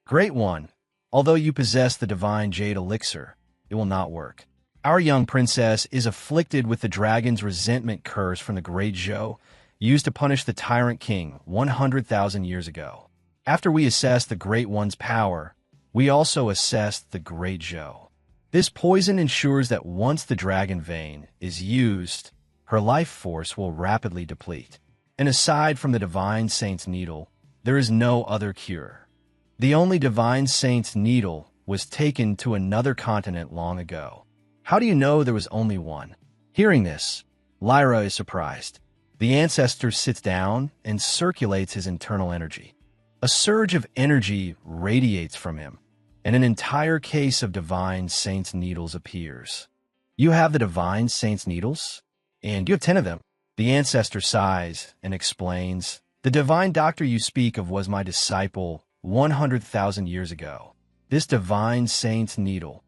Great one. Although you possess the divine jade elixir, it will not work. Our young princess is afflicted with the dragon's resentment curse from the Great Zhou, used to punish the tyrant king 100,000 years ago. After we assess the Great One's power, we also assess the Great Zhou. This poison ensures that once the dragon vein is used, her life force will rapidly deplete. And aside from the Divine Saint's needle, there is no other cure. The only Divine Saint's needle was taken to another continent long ago. How do you know there was only one? Hearing this, Lyra is surprised. The Ancestor sits down and circulates his internal energy. A surge of energy radiates from him, and an entire case of Divine Saint's needles appears. You have the Divine Saint's needles? And you have 10 of them. The Ancestor sighs and explains, the divine doctor you speak of was my disciple 100,000 years ago. This Divine Saint's needle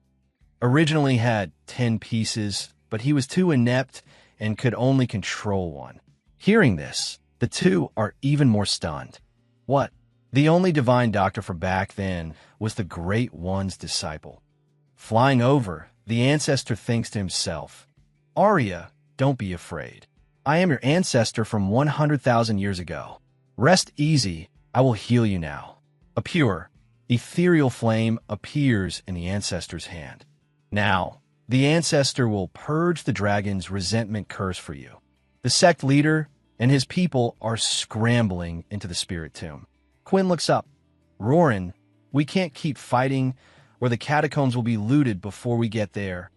originally had 10 pieces, but he was too inept and could only control one. Hearing this, the two are even more stunned. What? The only divine doctor from back then was the Great One's disciple. Flying over, the Ancestor thinks to himself, Arya, don't be afraid. I am your Ancestor from 100,000 years ago. Rest easy, I will heal you now. A pure, ethereal flame appears in the Ancestor's hand. Now, the Ancestor will purge the dragon's resentment curse for you. The sect leader and his people are scrambling into the Spirit Tomb. Quinn looks up. Roran, we can't keep fighting, or the catacombs will be looted before we get there.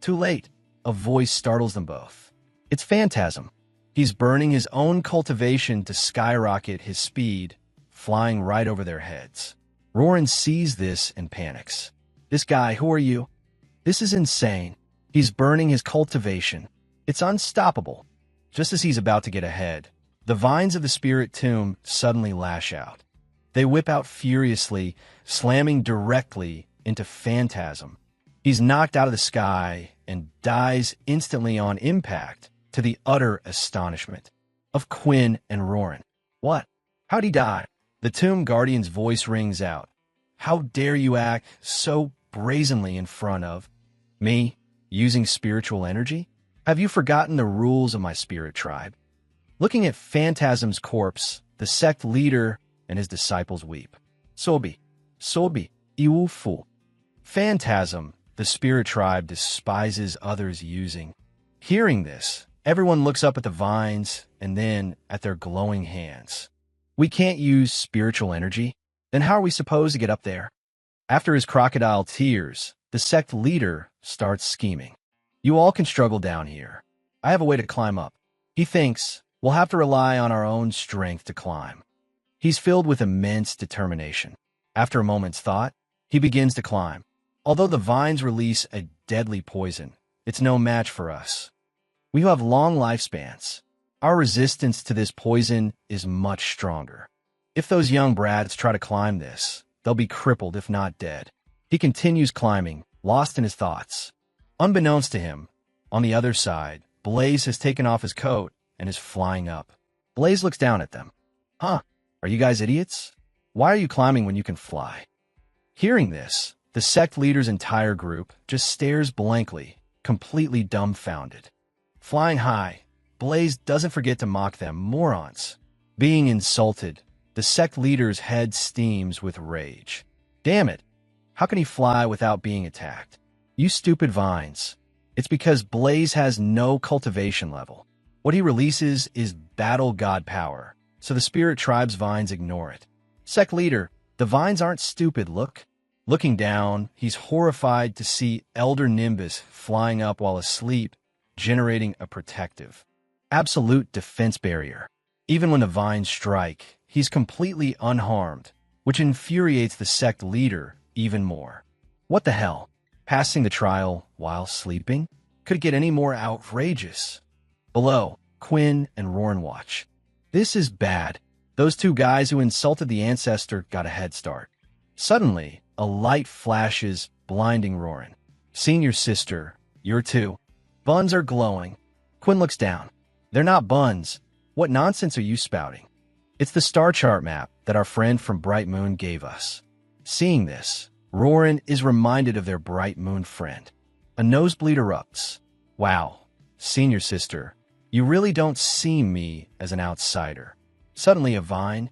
Too late. A voice startles them both. It's Phantasm. He's burning his own cultivation to skyrocket his speed, flying right over their heads. Roran sees this and panics. This guy, who are you? This is insane. He's burning his cultivation. It's unstoppable. Just as he's about to get ahead, the vines of the Spirit Tomb suddenly lash out. They whip out furiously, slamming directly into Phantasm. He's knocked out of the sky and dies instantly on impact, to the utter astonishment of Quinn and Roran. What? How'd he die? The Tomb Guardian's voice rings out. How dare you act so brazenly in front of me, using spiritual energy? Have you forgotten the rules of my spirit tribe? Looking at Phantasm's corpse, the sect leader and his disciples weep. Sobi, Iwufu. Phantasm, the spirit tribe, despises others using. Hearing this, everyone looks up at the vines and then at their glowing hands. We can't use spiritual energy? Then how are we supposed to get up there? After his crocodile tears, the sect leader starts scheming. You all can struggle down here. I have a way to climb up. He thinks we'll have to rely on our own strength to climb. He's filled with immense determination. After a moment's thought, he begins to climb. Although the vines release a deadly poison, it's no match for us. We have long lifespans. Our resistance to this poison is much stronger. If those young brats try to climb this, they'll be crippled if not dead. He continues climbing, lost in his thoughts. Unbeknownst to him, on the other side, Blaze has taken off his coat and is flying up. Blaze looks down at them. Are you guys idiots? Why are you climbing when you can fly? Hearing this, the sect leader's entire group just stares blankly, completely dumbfounded. Flying high, Blaze doesn't forget to mock them morons. Being insulted, the sect leader's head steams with rage. Damn it! How can he fly without being attacked? You stupid vines. It's because Blaze has no cultivation level. What he releases is battle god power, so the spirit tribe's vines ignore it. Sect leader, The vines aren't stupid, look. Looking down, he's horrified to see Elder Nimbus flying up while asleep, generating a protective, absolute defense barrier. Even when the vines strike, he's completely unharmed, which infuriates the sect leader even more. What the hell? Passing the trial while sleeping? Could it get any more outrageous? Below, Quinn and Roran watch. This is bad. Those two guys who insulted the Ancestor got a head start. Suddenly, a light flashes, blinding Roran. Senior sister, you're two. Buns are glowing. Quinn looks down. They're not buns. What nonsense are you spouting? It's the star chart map that our friend from Bright Moon gave us. Seeing this, Roran is reminded of their Bright Moon friend. A nosebleed erupts. Wow, senior sister, you really don't see me as an outsider. Suddenly a vine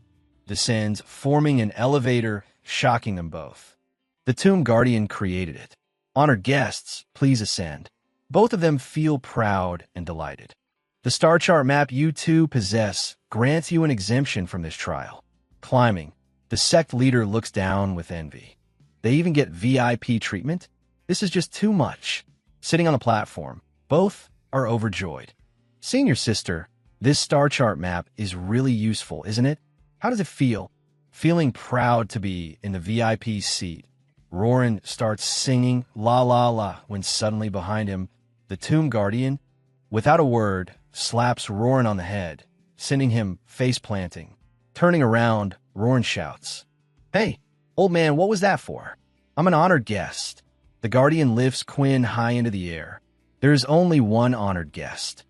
descends, forming an elevator, shocking them both. The Tomb Guardian created it. Honored guests, please ascend. Both of them feel proud and delighted. The star chart map you two possess grants you an exemption from this trial. Climbing, the sect leader looks down with envy. They even get VIP treatment? This is just too much. Sitting on the platform, both are overjoyed. Senior sister, this star chart map is really useful, isn't it? How does it feel? Feeling proud to be in the VIP seat. Roran starts singing La La La when suddenly behind him, the Tomb Guardian, without a word, slaps Roran on the head, sending him face-planting. Turning around, Roran shouts, "Hey, old man, what was that for? I'm an honored guest." The Guardian lifts Quinn high into the air. There is only one honored guest.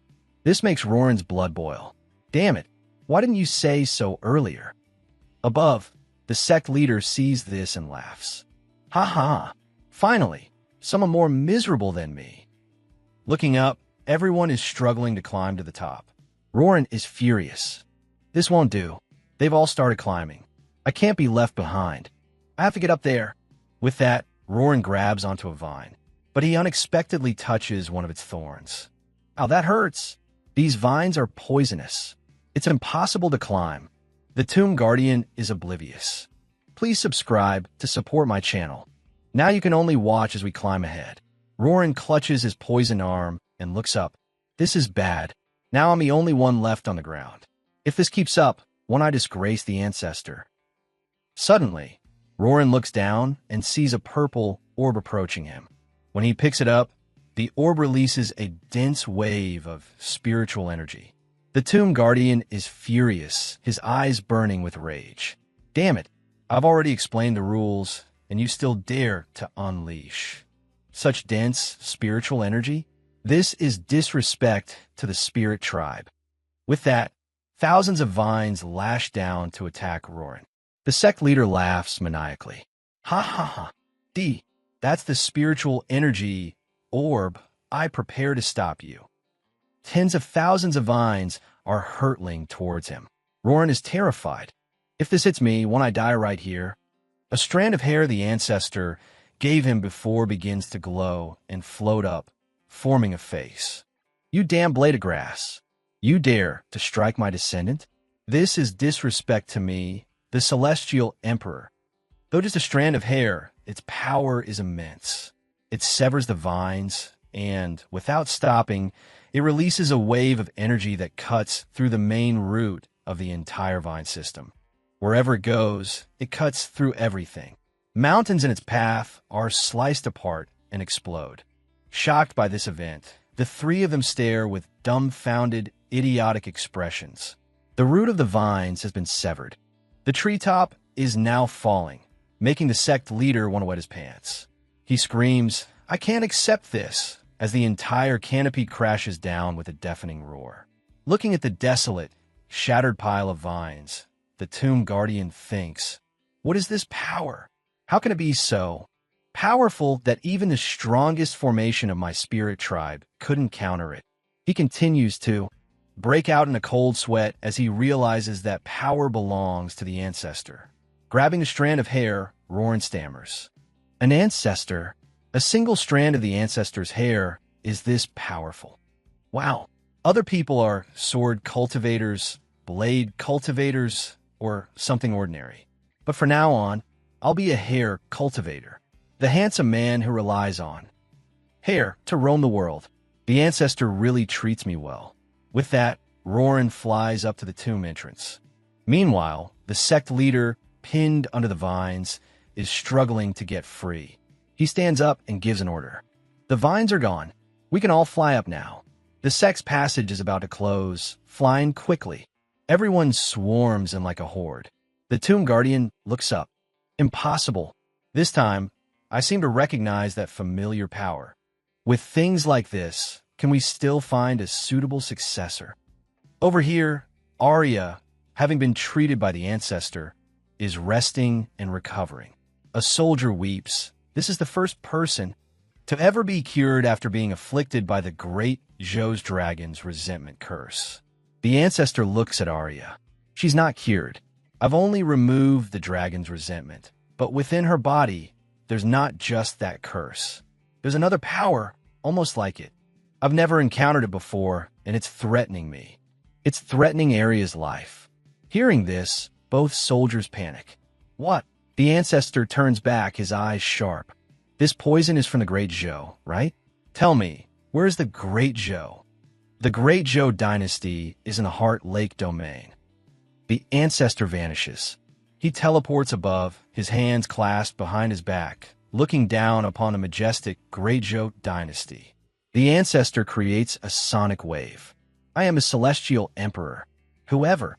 This makes Roran's blood boil. Damn it, why didn't you say so earlier? Above, the sect leader sees this and laughs. Ha ha, finally, someone more miserable than me. Looking up, everyone is struggling to climb to the top. Roran is furious. This won't do. They've all started climbing. I can't be left behind. I have to get up there. With that, Roran grabs onto a vine, but he unexpectedly touches one of its thorns. Ow, that hurts. These vines are poisonous. It's impossible to climb. The Tomb Guardian is oblivious. Please subscribe to support my channel. Now you can only watch as we climb ahead. Roran clutches his poisoned arm and looks up. This is bad. Now I'm the only one left on the ground. If this keeps up, won't I disgrace the Ancestor? Suddenly, Roran looks down and sees a purple orb approaching him. When he picks it up, the orb releases a dense wave of spiritual energy. The Tomb Guardian is furious, his eyes burning with rage. Damn it, I've already explained the rules, and you still dare to unleash such dense spiritual energy? This is disrespect to the spirit tribe. With that, thousands of vines lash down to attack Roran. The sect leader laughs maniacally. Ha ha ha. That's the spiritual energy orb I prepare to stop you. Tens of thousands of vines are hurtling towards him. Roran is terrified. If this hits me, won't I die right here? A strand of hair the Ancestor gave him before begins to glow and float up, forming a face. You damn blade of grass. You dare to strike my descendant? This is disrespect to me, the Celestial Emperor. Though just a strand of hair, its power is immense. It severs the vines, and, without stopping, it releases a wave of energy that cuts through the main root of the entire vine system. Wherever it goes, it cuts through everything. Mountains in its path are sliced apart and explode. Shocked by this event, the three of them stare with dumbfounded, idiotic expressions. The root of the vines has been severed. The treetop is now falling, making the sect leader want to wet his pants. He screams, "I can't accept this," as the entire canopy crashes down with a deafening roar. Looking at the desolate, shattered pile of vines, the Tomb Guardian thinks, what is this power? How can it be so powerful that even the strongest formation of my spirit tribe couldn't counter it? He continues to break out in a cold sweat as he realizes that power belongs to the Ancestor. Grabbing a strand of hair, Roran stammers. An Ancestor? A single strand of the Ancestor's hair is this powerful. Wow. Other people are sword cultivators, blade cultivators, or something ordinary. But from now on, I'll be a hair cultivator, the handsome man who relies on hair to roam the world. The ancestor really treats me well." With that, Roran flies up to the tomb entrance. Meanwhile, the sect leader, pinned under the vines, is struggling to get free. He stands up and gives an order. "The vines are gone. We can all fly up now." The sect's passage is about to close, flying quickly. Everyone swarms in like a horde. The tomb guardian looks up. "Impossible." This time, I seem to recognize that familiar power. With things like this, can we still find a suitable successor? Over here, Arya, having been treated by the Ancestor, is resting and recovering. A soldier weeps. This is the first person to ever be cured after being afflicted by the great Zhou's dragon's resentment curse. The Ancestor looks at Arya. She's not cured. I've only removed the dragon's resentment. But within her body, there's not just that curse. There's another power, almost like it. I've never encountered it before, and it's threatening me. It's threatening Arya's life. Hearing this, both soldiers panic. "What?" The Ancestor turns back, his eyes sharp. "This poison is from the Great Zhou, right? Tell me, where's the Great Zhou?" The Great Zhou dynasty is in the Heart Lake domain. The Ancestor vanishes. He teleports above, his hands clasped behind his back, looking down upon the majestic Great Zhou dynasty. The Ancestor creates a sonic wave. "I am a celestial emperor. Whoever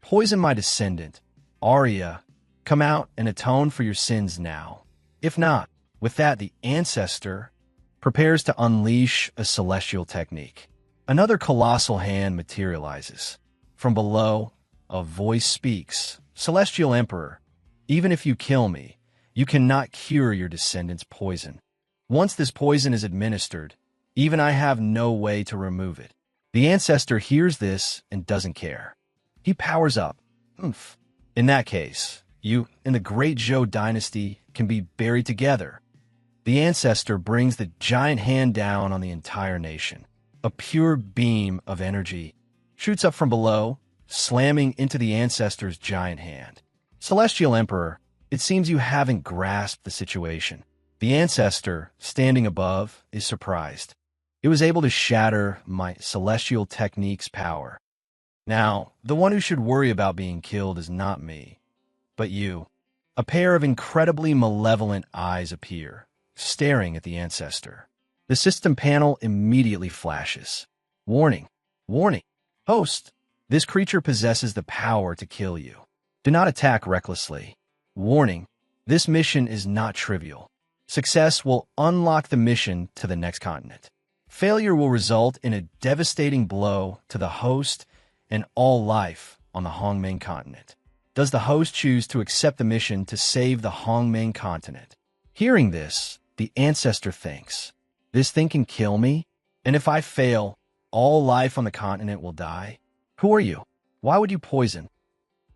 poison my descendant, Arya, come out and atone for your sins now. If not," with that, the Ancestor prepares to unleash a celestial technique. Another colossal hand materializes. From below, a voice speaks. "Celestial Emperor, even if you kill me, you cannot cure your descendants' poison. Once this poison is administered, even I have no way to remove it." The Ancestor hears this and doesn't care. He powers up. "Oomph. In that case, you and the Great Zhou dynasty can be buried together." The Ancestor brings the giant hand down on the entire nation. A pure beam of energy shoots up from below, slamming into the Ancestor's giant hand. "Celestial Emperor, it seems you haven't grasped the situation." The Ancestor, standing above, is surprised. "It was able to shatter my celestial technique's power. Now, the one who should worry about being killed is not me, but you." A pair of incredibly malevolent eyes appear, staring at the Ancestor. The system panel immediately flashes. "Warning! Warning! Host! This creature possesses the power to kill you. Do not attack recklessly. Warning! This mission is not trivial. Success will unlock the mission to the next continent. Failure will result in a devastating blow to the host and all life on the Hongmeng continent. Does the host choose to accept the mission to save the Hongmeng continent?" Hearing this, the Ancestor thinks, "This thing can kill me? And if I fail, all life on the continent will die? Who are you? Why would you poison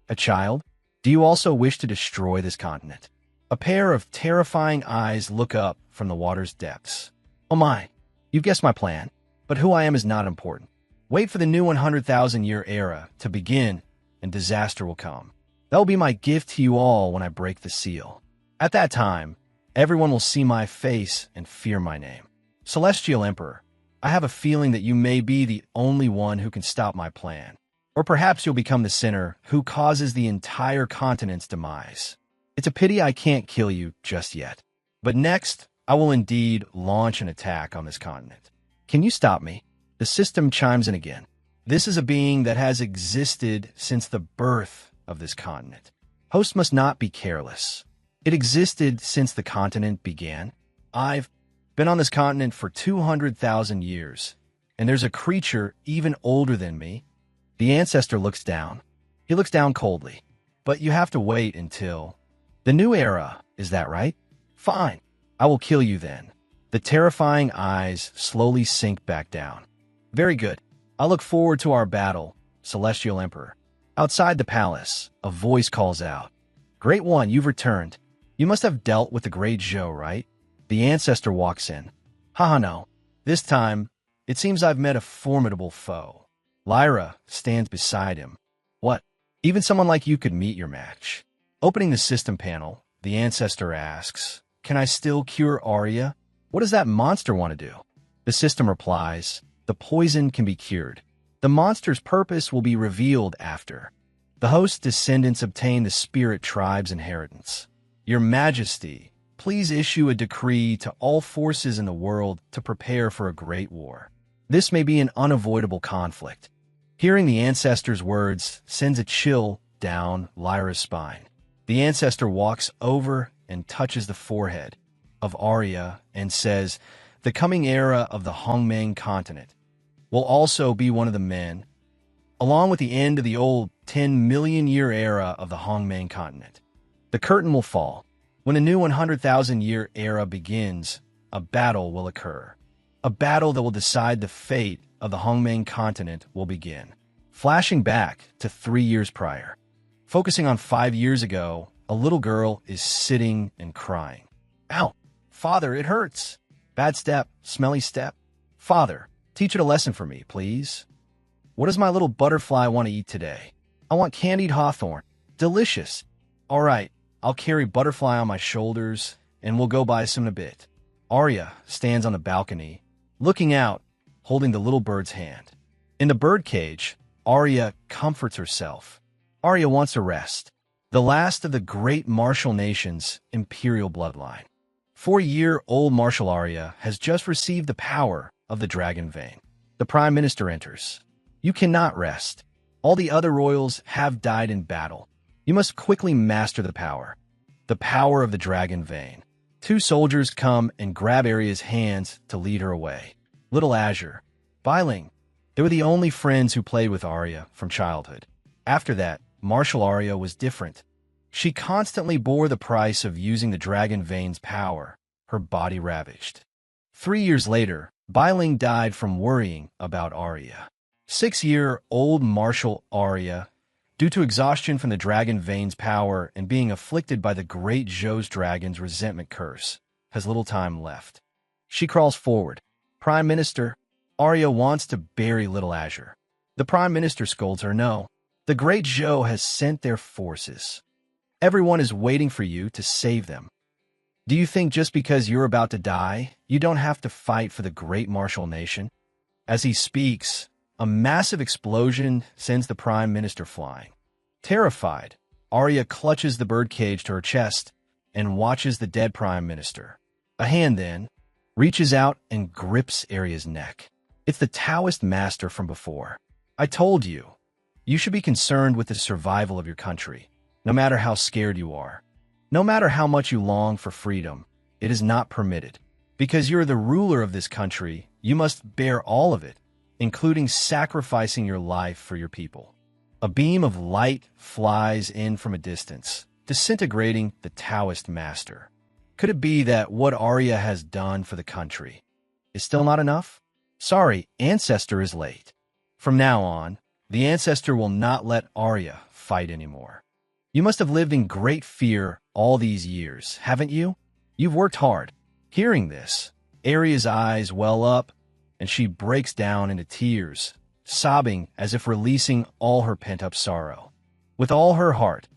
a child? Do you also wish to destroy this continent?" A pair of terrifying eyes look up from the water's depths. "Oh my, you've guessed my plan, but who I am is not important. Wait for the new 100,000-year era to begin, and disaster will come. That will be my gift to you all when I break the seal. At that time, everyone will see my face and fear my name. Celestial Emperor, I have a feeling that you may be the only one who can stop my plan. Or perhaps you'll become the sinner who causes the entire continent's demise. It's a pity I can't kill you just yet. But next, I will indeed launch an attack on this continent. Can you stop me?" The system chimes in again. "This is a being that has existed since the birth of this continent. Host must not be careless. It existed since the continent began. I've been on this continent for 200,000 years, and there's a creature even older than me." The Ancestor looks down. He looks down coldly. "But you have to wait until the new era, is that right? Fine, I will kill you then." The terrifying eyes slowly sink back down. "Very good. I look forward to our battle, Celestial Emperor." Outside the palace, a voice calls out, "Great One, you've returned. You must have dealt with the Great Zhou, right?" The Ancestor walks in. "Haha, no. This time, it seems I've met a formidable foe." Lyra stands beside him. "What? Even someone like you could meet your match?" Opening the system panel, the ancestor asks, "Can I still cure Arya? What does that monster want to do?" The system replies, "The poison can be cured. The monster's purpose will be revealed after. The host's descendants obtain the spirit tribe's inheritance. Your Majesty, please issue a decree to all forces in the world to prepare for a great war. This may be an unavoidable conflict." Hearing the ancestor's words sends a chill down Lyra's spine. The ancestor walks over and touches the forehead of Arya and says, "The coming era of the Hongmeng continent will also be one of the men, along with the end of the old 10-million-year era of the Hongmeng continent. The curtain will fall. When a new 100,000-year era begins, a battle will occur. A battle that will decide the fate of the Hongmeng continent will begin." Flashing back to 3 years prior. Focusing on 5 years ago, a little girl is sitting and crying. "Ow! Father, it hurts! Bad step, smelly step. Father, teach it a lesson for me, please. What does my little butterfly want to eat today? I want candied hawthorn. Delicious. All right, I'll carry Butterfly on my shoulders, and we'll go buy some in a bit." Arya stands on the balcony, looking out, holding the little bird's hand. In the birdcage, Arya comforts herself. Arya wants to rest, the last of the great martial nation's imperial bloodline. 4-year-old martial Arya has just received the power of the dragon vein. The Prime Minister enters. "You cannot rest. All the other royals have died in battle. You must quickly master the power of the dragon vein." 2 soldiers come and grab Arya's hands to lead her away. Little Azure, Bailing, they were the only friends who played with Arya from childhood. After that, martial Arya was different. She constantly bore the price of using the dragon vein's power, her body ravaged. 3 years later, Bailing died from worrying about Arya. 6-year-old martial Arya, due to exhaustion from the dragon vein's power and being afflicted by the great Zhou's dragon's resentment curse, has little time left. She crawls forward. "Prime Minister, Arya wants to bury little Azure." The Prime Minister scolds her, "No. The great Zhou has sent their forces. Everyone is waiting for you to save them. Do you think just because you're about to die, you don't have to fight for the great martial nation?" As he speaks, a massive explosion sends the Prime Minister flying. Terrified, Arya clutches the birdcage to her chest and watches the dead Prime Minister. A hand then reaches out and grips Arya's neck. It's the Taoist master from before. "I told you, you should be concerned with the survival of your country. No matter how scared you are, no matter how much you long for freedom, it is not permitted. Because you're the ruler of this country, you must bear all of it, including sacrificing your life for your people." A beam of light flies in from a distance, disintegrating the Taoist master. Could it be that what Arya has done for the country is still not enough? Sorry, Ancestor is late. From now on, the Ancestor will not let Arya fight anymore. You must have lived in great fear all these years, haven't you? You've worked hard. Hearing this, Arya's eyes well up, and she breaks down into tears, sobbing as if releasing all her pent-up sorrow. With all her heart,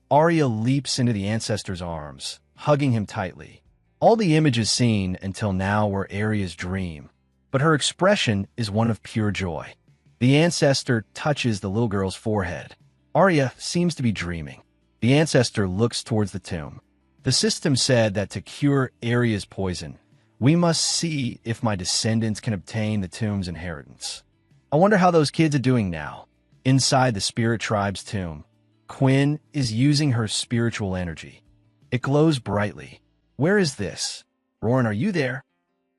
Arya leaps into the Ancestor's arms, hugging him tightly. All the images seen until now were Arya's dream, but her expression is one of pure joy. The Ancestor touches the little girl's forehead. Arya seems to be dreaming. The Ancestor looks towards the tomb. "The system said that to cure Arya's poison, we must see if my descendants can obtain the tomb's inheritance. I wonder how those kids are doing now." Inside the spirit tribe's tomb, Quinn is using her spiritual energy. It glows brightly. "Where is this? Roran, are you there?"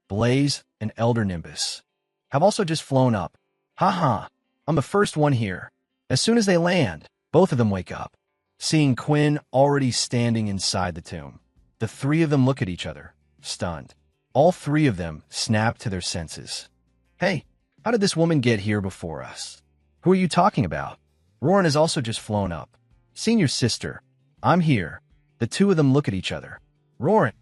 Blaze and Elder Nimbus have also just flown up. "Haha, I'm the first one here." As soon as they land, both of them wake up, seeing Quinn already standing inside the tomb. The 3 of them look at each other, stunned. All 3 of them snap to their senses. "Hey, how did this woman get here before us? Who are you talking about?" Roran has also just flown up. "Seeing your sister. I'm here." The 2 of them look at each other. "Roran,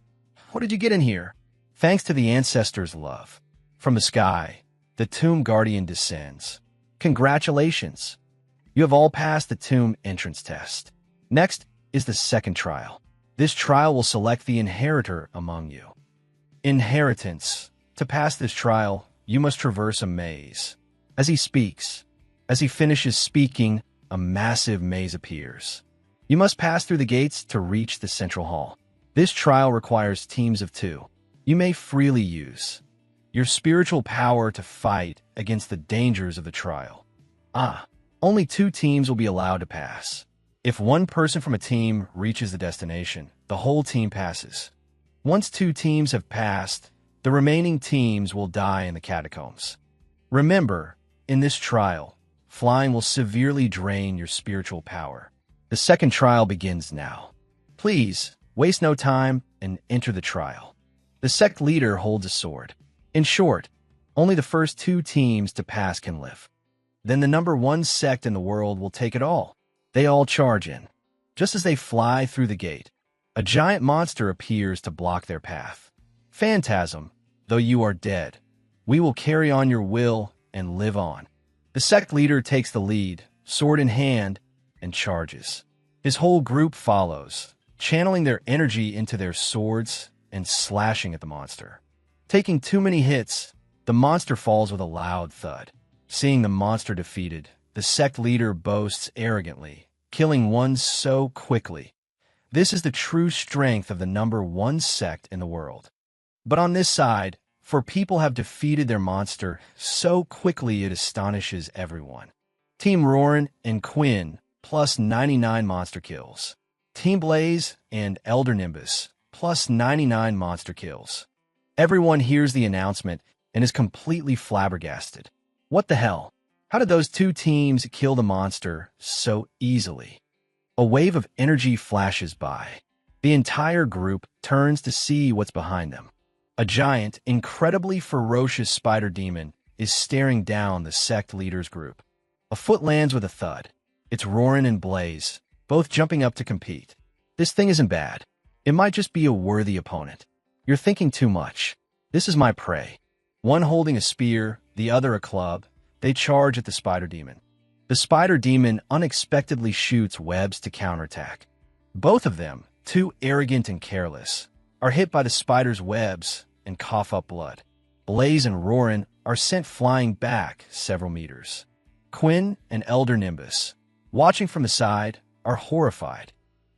what did you get in here?" Thanks to the Ancestor's love. From the sky, the tomb guardian descends. "Congratulations. You have all passed the tomb entrance test. Next is the second trial. This trial will select the inheritor among you. Inheritance. To pass this trial, you must traverse a maze. As he finishes speaking, a massive maze appears. You must pass through the gates to reach the central hall. This trial requires teams of 2. You may freely use your spiritual power to fight against the dangers of the trial. Only 2 teams will be allowed to pass. If one person from a team reaches the destination, the whole team passes. Once 2 teams have passed, the remaining teams will die in the catacombs. Remember, in this trial, flying will severely drain your spiritual power. The second trial begins now. Please, waste no time and enter the trial. The sect leader holds a sword. In short, only the first 2 teams to pass can live. Then the number 1 sect in the world will take it all. They all charge in. Just as they fly through the gate, a giant monster appears to block their path. Phantasm, though you are dead, we will carry on your will and live on. The sect leader takes the lead, sword in hand, and charges. His whole group follows, channeling their energy into their swords and slashing at the monster. Taking too many hits, the monster falls with a loud thud. Seeing the monster defeated, the sect leader boasts arrogantly, killing one so quickly. This is the true strength of the number 1 sect in the world. But on this side, for people have defeated their monster so quickly it astonishes everyone. Team Roran and Quinn, plus 99 monster kills. Team Blaze and Elder Nimbus, plus 99 monster kills. Everyone hears the announcement and is completely flabbergasted. What the hell? How did those 2 teams kill the monster so easily? A wave of energy flashes by. The entire group turns to see what's behind them. A giant, incredibly ferocious spider demon is staring down the sect leader's group. A foot lands with a thud. It's Roran and Blaze, both jumping up to compete. This thing isn't bad. It might just be a worthy opponent. You're thinking too much. This is my prey. One holding a spear, the other a club. They charge at the spider demon. The spider demon unexpectedly shoots webs to counterattack. Both of them, too arrogant and careless, are hit by the spider's webs and cough up blood. Blaze and Roran are sent flying back several meters. Quinn and Elder Nimbus, watching from the side, are horrified.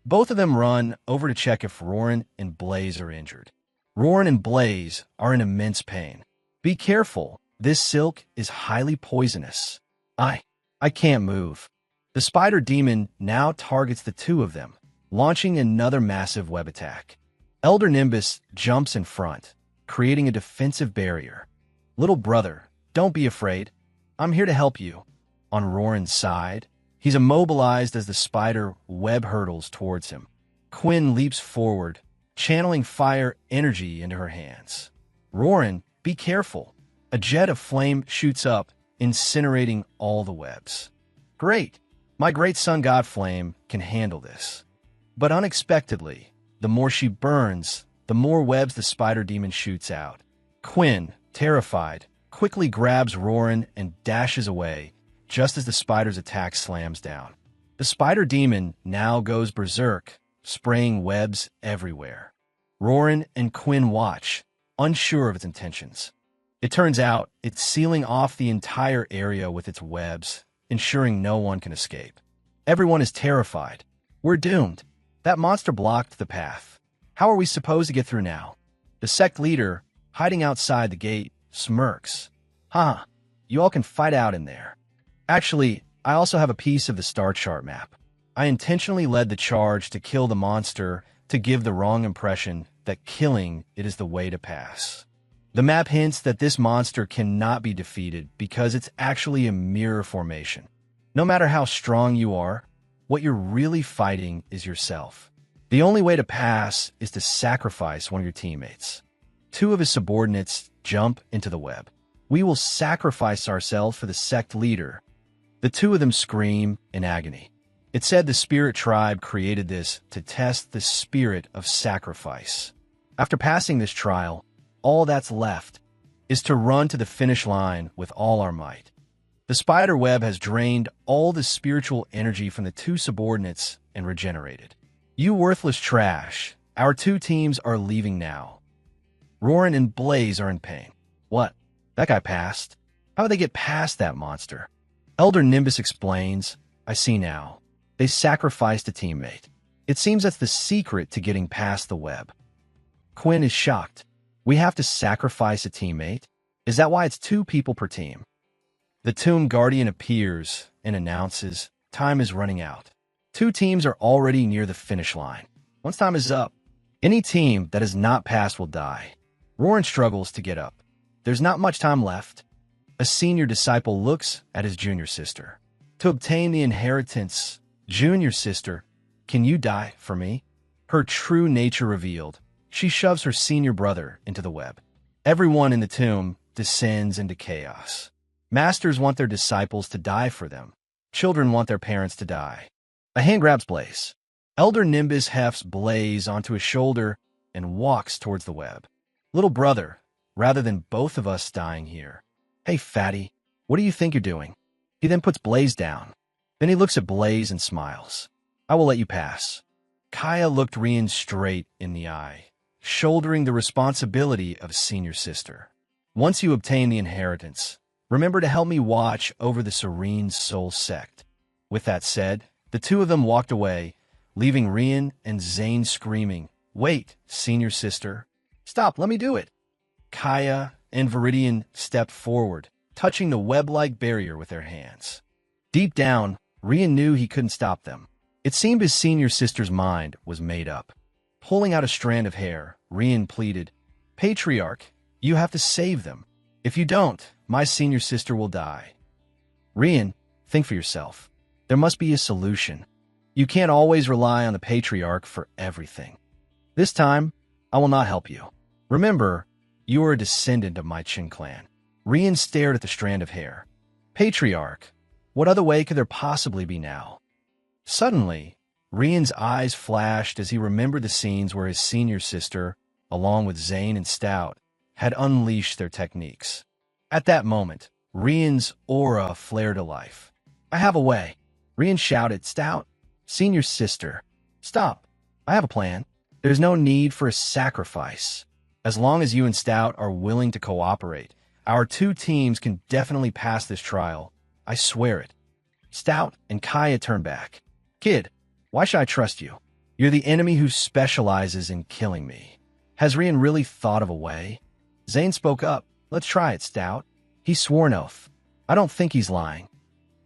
Both of them run over to check if Roran and Blaze are injured. Roran and Blaze are in immense pain. Be careful, this silk is highly poisonous. I can't move. The spider demon now targets the 2 of them, launching another massive web attack. Elder Nimbus jumps in front, creating a defensive barrier. Little brother, don't be afraid. I'm here to help you. On Roran's side, he's immobilized as the spider web hurtles towards him. Quinn leaps forward, channeling fire energy into her hands. Roran, be careful. A jet of flame shoots up, incinerating all the webs. Great! My great sun god Flame can handle this. But unexpectedly, the more she burns, the more webs the spider demon shoots out. Quinn, terrified, quickly grabs Roran and dashes away, just as the spider's attack slams down. The spider demon now goes berserk, spraying webs everywhere. Roran and Quinn watch, unsure of its intentions. It turns out it's sealing off the entire area with its webs, ensuring no one can escape. Everyone is terrified. We're doomed. That monster blocked the path. How are we supposed to get through now? The sect leader, hiding outside the gate, smirks. You all can fight out in there. Actually, I also have a piece of the star chart map. I intentionally led the charge to kill the monster to give the wrong impression that killing it is the way to pass. The map hints that this monster cannot be defeated because it's actually a mirror formation. No matter how strong you are, what you're really fighting is yourself. The only way to pass is to sacrifice one of your teammates. 2 of his subordinates jump into the web. We will sacrifice ourselves for the sect leader. The 2 of them scream in agony. It said the spirit tribe created this to test the spirit of sacrifice. After passing this trial, all that's left is to run to the finish line with all our might. The spider web has drained all the spiritual energy from the 2 subordinates and regenerated. You worthless trash. Our two teams are leaving now. Roarin and Blaze are in pain. What? That guy passed? How did they get past that monster? Elder Nimbus explains, I see now. They sacrificed a teammate. It seems that's the secret to getting past the web. Quinn is shocked. We have to sacrifice a teammate? Is that why it's 2 people per team? The Tomb Guardian appears and announces, time is running out. 2 teams are already near the finish line. Once time is up, any team that is not passed will die. Roran struggles to get up. There's not much time left. A senior disciple looks at his junior sister. To obtain the inheritance, junior sister, can you die for me? Her true nature revealed, she shoves her senior brother into the web. Everyone in the tomb descends into chaos. Masters want their disciples to die for them. Children want their parents to die. A hand grabs Blaze. Elder Nimbus hefts Blaze onto his shoulder and walks towards the web. Little brother, rather than both of us dying here. Hey, fatty, what do you think you're doing? He then puts Blaze down. Then he looks at Blaze and smiles. I will let you pass. Kaya looked Rian straight in the eye, shouldering the responsibility of a senior sister. Once you obtain the inheritance, remember to help me watch over the Serene Soul sect. With that said, the 2 of them walked away, leaving Rian and Zane screaming, Wait, senior sister. Stop, let me do it. Kaya and Viridian stepped forward, touching the web-like barrier with their hands. Deep down, Rian knew he couldn't stop them. It seemed his senior sister's mind was made up. Pulling out a strand of hair, Rian pleaded, Patriarch, you have to save them. If you don't, my senior sister will die. Rian, think for yourself. There must be a solution. You can't always rely on the Patriarch for everything. This time, I will not help you. Remember, you are a descendant of my Qin clan. Rian stared at the strand of hair. Patriarch, what other way could there possibly be now? Suddenly, Rian's eyes flashed as he remembered the scenes where his senior sister, along with Zane and Stout, had unleashed their techniques. At that moment, Rian's aura flared to life. I have a way. Rian shouted, Stout, senior sister, stop. I have a plan. There's no need for a sacrifice. As long as you and Stout are willing to cooperate, our 2 teams can definitely pass this trial. I swear it. Stout and Kaya turned back. Kid, why should I trust you? You're the enemy who specializes in killing me. Has Rian really thought of a way? Zane spoke up. Let's try it, Stout. He swore an oath. I don't think he's lying.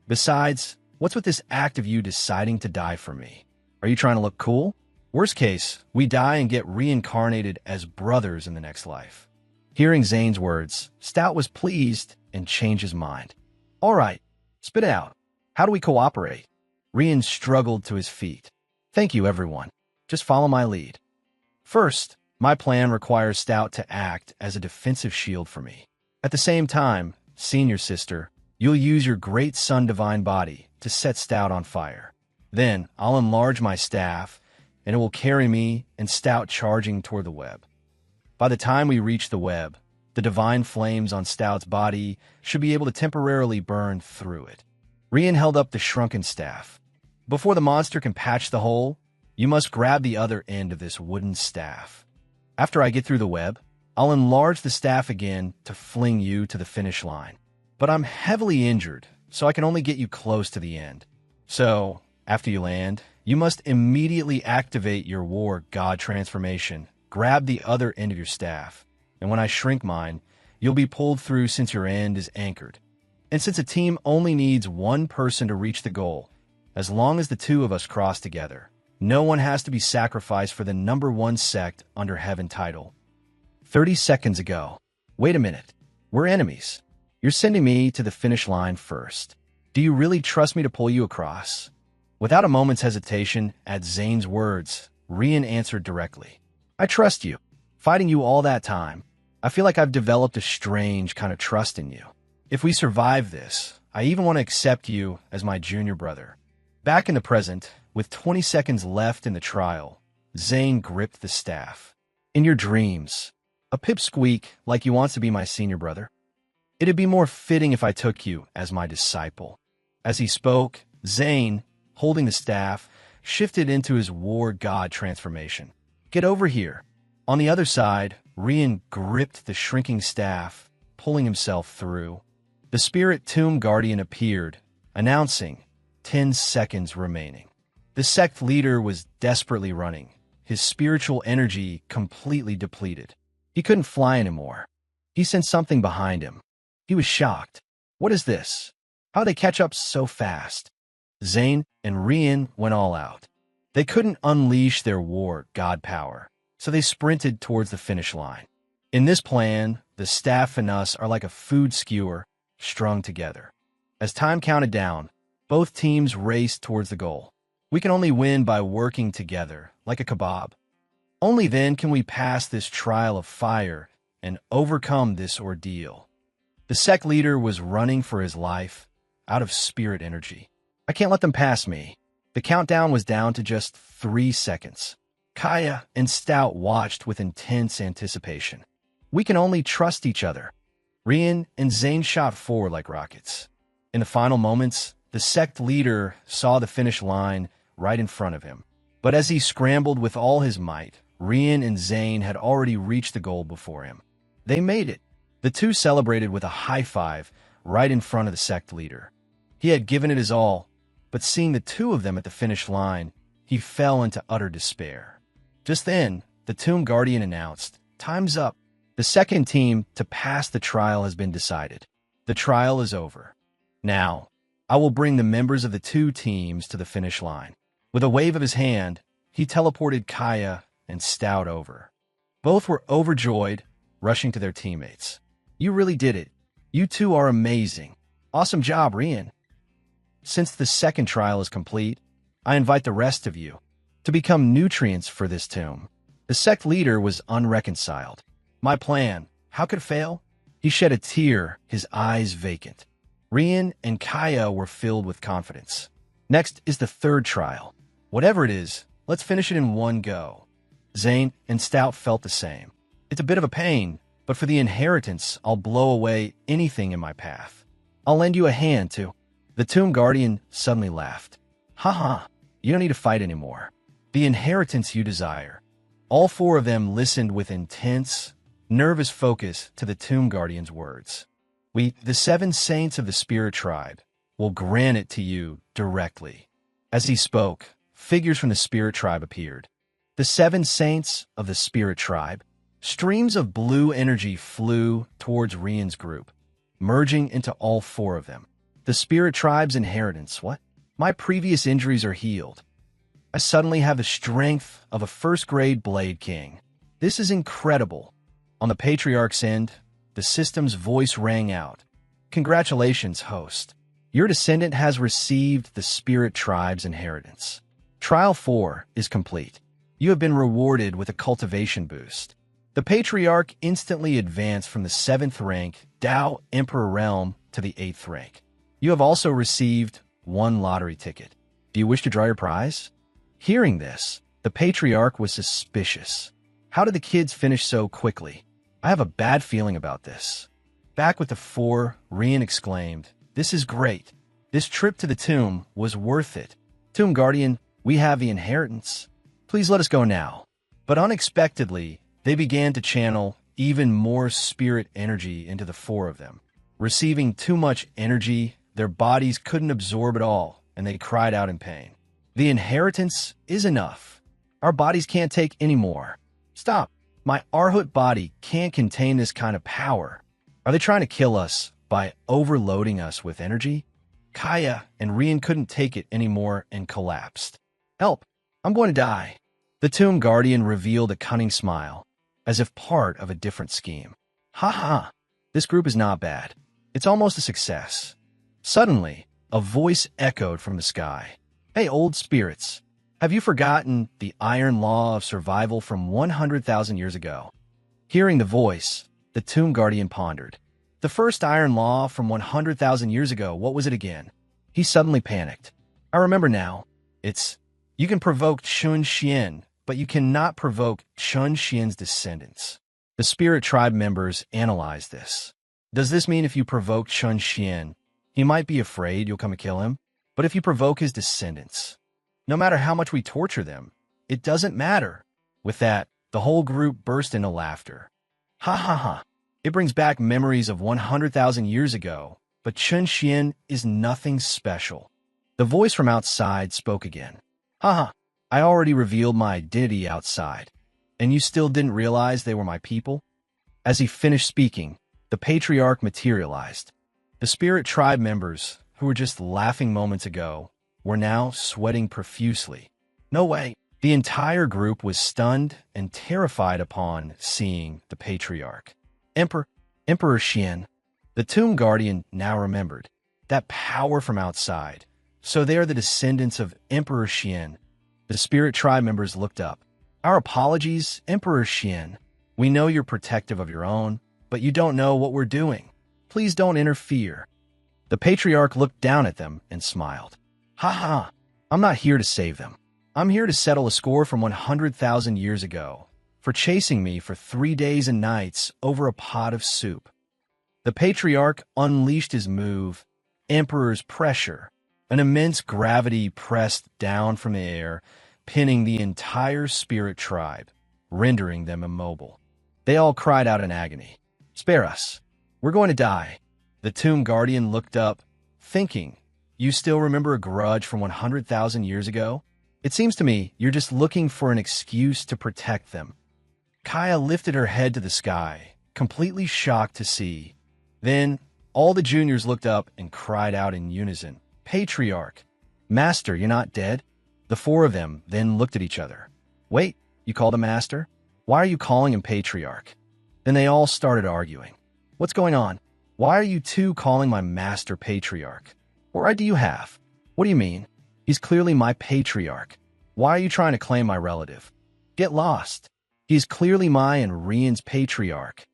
Besides, what's with this act of you deciding to die for me? Are you trying to look cool? Worst case, we die and get reincarnated as brothers in the next life. Hearing Zane's words, Stout was pleased and changed his mind. All right, spit it out. How do we cooperate? Rian struggled to his feet. Thank you, everyone. Just follow my lead. First, my plan requires Stout to act as a defensive shield for me. At the same time, senior sister, you'll use your great sun divine body to set Stout on fire. Then, I'll enlarge my staff, and it will carry me and Stout charging toward the web. By the time we reach the web, the divine flames on Stout's body should be able to temporarily burn through it. Rian held up the shrunken staff. Before the monster can patch the hole, you must grab the other end of this wooden staff. After I get through the web, I'll enlarge the staff again to fling you to the finish line. But I'm heavily injured, so I can only get you close to the end. So, after you land, you must immediately activate your war god transformation, grab the other end of your staff, and when I shrink mine, you'll be pulled through since your end is anchored. And since a team only needs 1 person to reach the goal, as long as the 2 of us cross together, no one has to be sacrificed for the number 1 sect under heaven title. 30 seconds ago. Wait a minute. We're enemies. You're sending me to the finish line first. Do you really trust me to pull you across? Without a moment's hesitation at Zane's words, Rian answered directly. I trust you. Fighting you all that time, I feel like I've developed a strange kind of trust in you. If we survive this, I even want to accept you as my junior brother. Back in the present, with 20 seconds left in the trial, Zane gripped the staff. In your dreams, a pipsqueak like you wants to be my senior brother? It'd be more fitting if I took you as my disciple. As he spoke, Zane, holding the staff, shifted into his war god transformation. Get over here. On the other side, Rian gripped the shrinking staff, pulling himself through. The spirit tomb guardian appeared, announcing 10 seconds remaining. The sect leader was desperately running, his spiritual energy completely depleted. He couldn't fly anymore. He sensed something behind him. He was shocked. What is this? How'd they catch up so fast? Zane and Rian went all out. They couldn't unleash their war god power, so they sprinted towards the finish line. In this plan, the staff and us are like a food skewer strung together. As time counted down, both teams raced towards the goal. We can only win by working together, like a kebab. Only then can we pass this trial of fire and overcome this ordeal. The sect leader was running for his life, out of spirit energy. I can't let them pass me. The countdown was down to just 3 seconds. Kaya and Stout watched with intense anticipation. We can only trust each other. Rian and Zane shot forward like rockets. In the final moments, the sect leader saw the finish line right in front of him. But as he scrambled with all his might, Rian and Zane had already reached the goal before him. They made it. The two celebrated with a high five right in front of the sect leader. He had given it his all, but seeing the two of them at the finish line, he fell into utter despair. Just then, the Tomb Guardian announced, "Time's up. The second team to pass the trial has been decided. The trial is over. Now, I will bring the members of the two teams to the finish line." With a wave of his hand, he teleported Kaya and Stout over. Both were overjoyed, rushing to their teammates. "You really did it. You two are amazing. Awesome job, Rian. Since the second trial is complete, I invite the rest of you to become nutrients for this tomb." The sect leader was unreconciled. "My plan, how could it fail?" He shed a tear, his eyes vacant. Rian and Kaya were filled with confidence. "Next is the third trial. Whatever it is, let's finish it in one go." Zane and Stout felt the same. "It's a bit of a pain, but for the inheritance, I'll blow away anything in my path. I'll lend you a hand, too." The Tomb Guardian suddenly laughed. "Ha, you don't need to fight anymore. The inheritance you desire." All four of them listened with intense, nervous focus to the Tomb Guardian's words. "We, the 7 saints of the Spirit Tribe, will grant it to you directly." As he spoke, figures from the Spirit Tribe appeared. The 7 saints of the Spirit Tribe. Streams of blue energy flew towards Rian's group, merging into all 4 of them. The Spirit Tribe's inheritance. What? My previous injuries are healed. I suddenly have the strength of a first-grade Blade King. This is incredible. On the Patriarch's end, the system's voice rang out. "Congratulations, host. Your descendant has received the Spirit Tribe's inheritance. Trial 4 is complete. You have been rewarded with a cultivation boost." The Patriarch instantly advanced from the 7th rank, Dao Emperor Realm, to the 8th rank. "You have also received 1 lottery ticket. Do you wish to draw your prize?" Hearing this, the Patriarch was suspicious. How did the kids finish so quickly? "I have a bad feeling about this." Back with the 4, Rian exclaimed, "This is great. This trip to the tomb was worth it. Tomb Guardian, we have the inheritance. Please let us go now." But unexpectedly, they began to channel even more spirit energy into the 4 of them. Receiving too much energy, their bodies couldn't absorb it all, and they cried out in pain. "The inheritance is enough. Our bodies can't take any more. Stop. My Arhut body can't contain this kind of power. Are they trying to kill us by overloading us with energy?" Kaya and Rian couldn't take it anymore and collapsed. "Help! I'm going to die." The Tomb Guardian revealed a cunning smile, as if part of a different scheme. "Ha, this group is not bad. It's almost a success." Suddenly, a voice echoed from the sky. "Hey, old spirits, have you forgotten the iron law of survival from 100,000 years ago?" Hearing the voice, the Tomb Guardian pondered. "The first iron law from 100,000 years ago, what was it again?" He suddenly panicked. "I remember now. It's, you can provoke Chun Xian, but you cannot provoke Chun Xian's descendants." The Spirit Tribe members analyzed this. "Does this mean if you provoke Chun Xian, he might be afraid you'll come and kill him? But if you provoke his descendants, No matter how much we torture them, it doesn't matter. With that, the whole group burst into laughter. Ha ha ha. It brings back memories of 100,000 years ago, but Chen Xian is nothing special. The voice from outside spoke again. Haha, I already revealed my identity outside, and you still didn't realize they were my people? As he finished speaking, the patriarch materialized. The spirit tribe members, who were just laughing moments ago, were now sweating profusely. No way! The entire group was stunned and terrified upon seeing the patriarch. Emperor Xian, the tomb guardian now remembered. That power from outside. So they are the descendants of Emperor Xian. The spirit tribe members looked up. Our apologies, Emperor Xian. We know you're protective of your own, but you don't know what we're doing. Please don't interfere. The patriarch looked down at them and smiled. Ha ha, I'm not here to save them. I'm here to settle a score from 100,000 years ago for chasing me for 3 days and nights over a pot of soup. The patriarch unleashed his move, Emperor's Pressure. An immense gravity pressed down from the air, pinning the entire spirit tribe, rendering them immobile. They all cried out in agony. Spare us. We're going to die. The tomb guardian looked up, thinking, you still remember a grudge from 100,000 years ago? It seems to me you're just looking for an excuse to protect them. Kaya lifted her head to the sky, completely shocked to see. Then, all the juniors looked up and cried out in unison. Patriarch, Master, you're not dead? The 4 of them then looked at each other. Wait, you called him Master? Why are you calling him Patriarch? Then they all started arguing. What's going on? Why are you two calling my Master Patriarch? What right do you have? What do you mean? He's clearly my patriarch. Why are you trying to claim my relative? Get lost. He's clearly my and Rian's patriarch.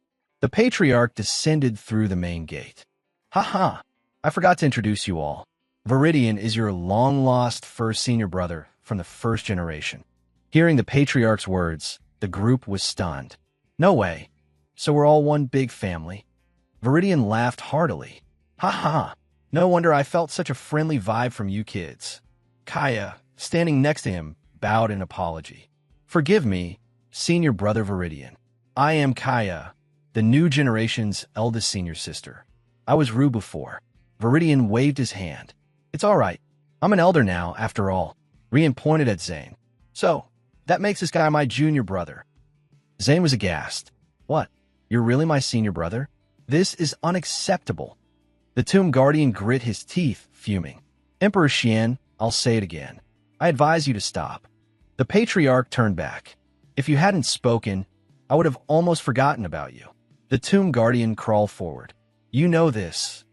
The patriarch descended through the main gate. Ha ha! I forgot to introduce you all. Viridian is your long-lost first senior brother from the first generation. Hearing the patriarch's words, the group was stunned. No way. So we're all one big family? Viridian laughed heartily. Ha ha! No wonder I felt such a friendly vibe from you kids. Kaya, standing next to him, bowed in apology. Forgive me, senior brother Viridian. I am Kaya, the new generation's eldest senior sister. I was rude before. Viridian waved his hand. It's all right. I'm an elder now, after all. Rian pointed at Zane. So, that makes this guy my junior brother. Zane was aghast. What? You're really my senior brother? This is unacceptable. The tomb guardian grit his teeth, fuming. Emperor Xian, I'll say it again. I advise you to stop. The patriarch turned back. If you hadn't spoken, I would have almost forgotten about you. The tomb guardian crawled forward. You know this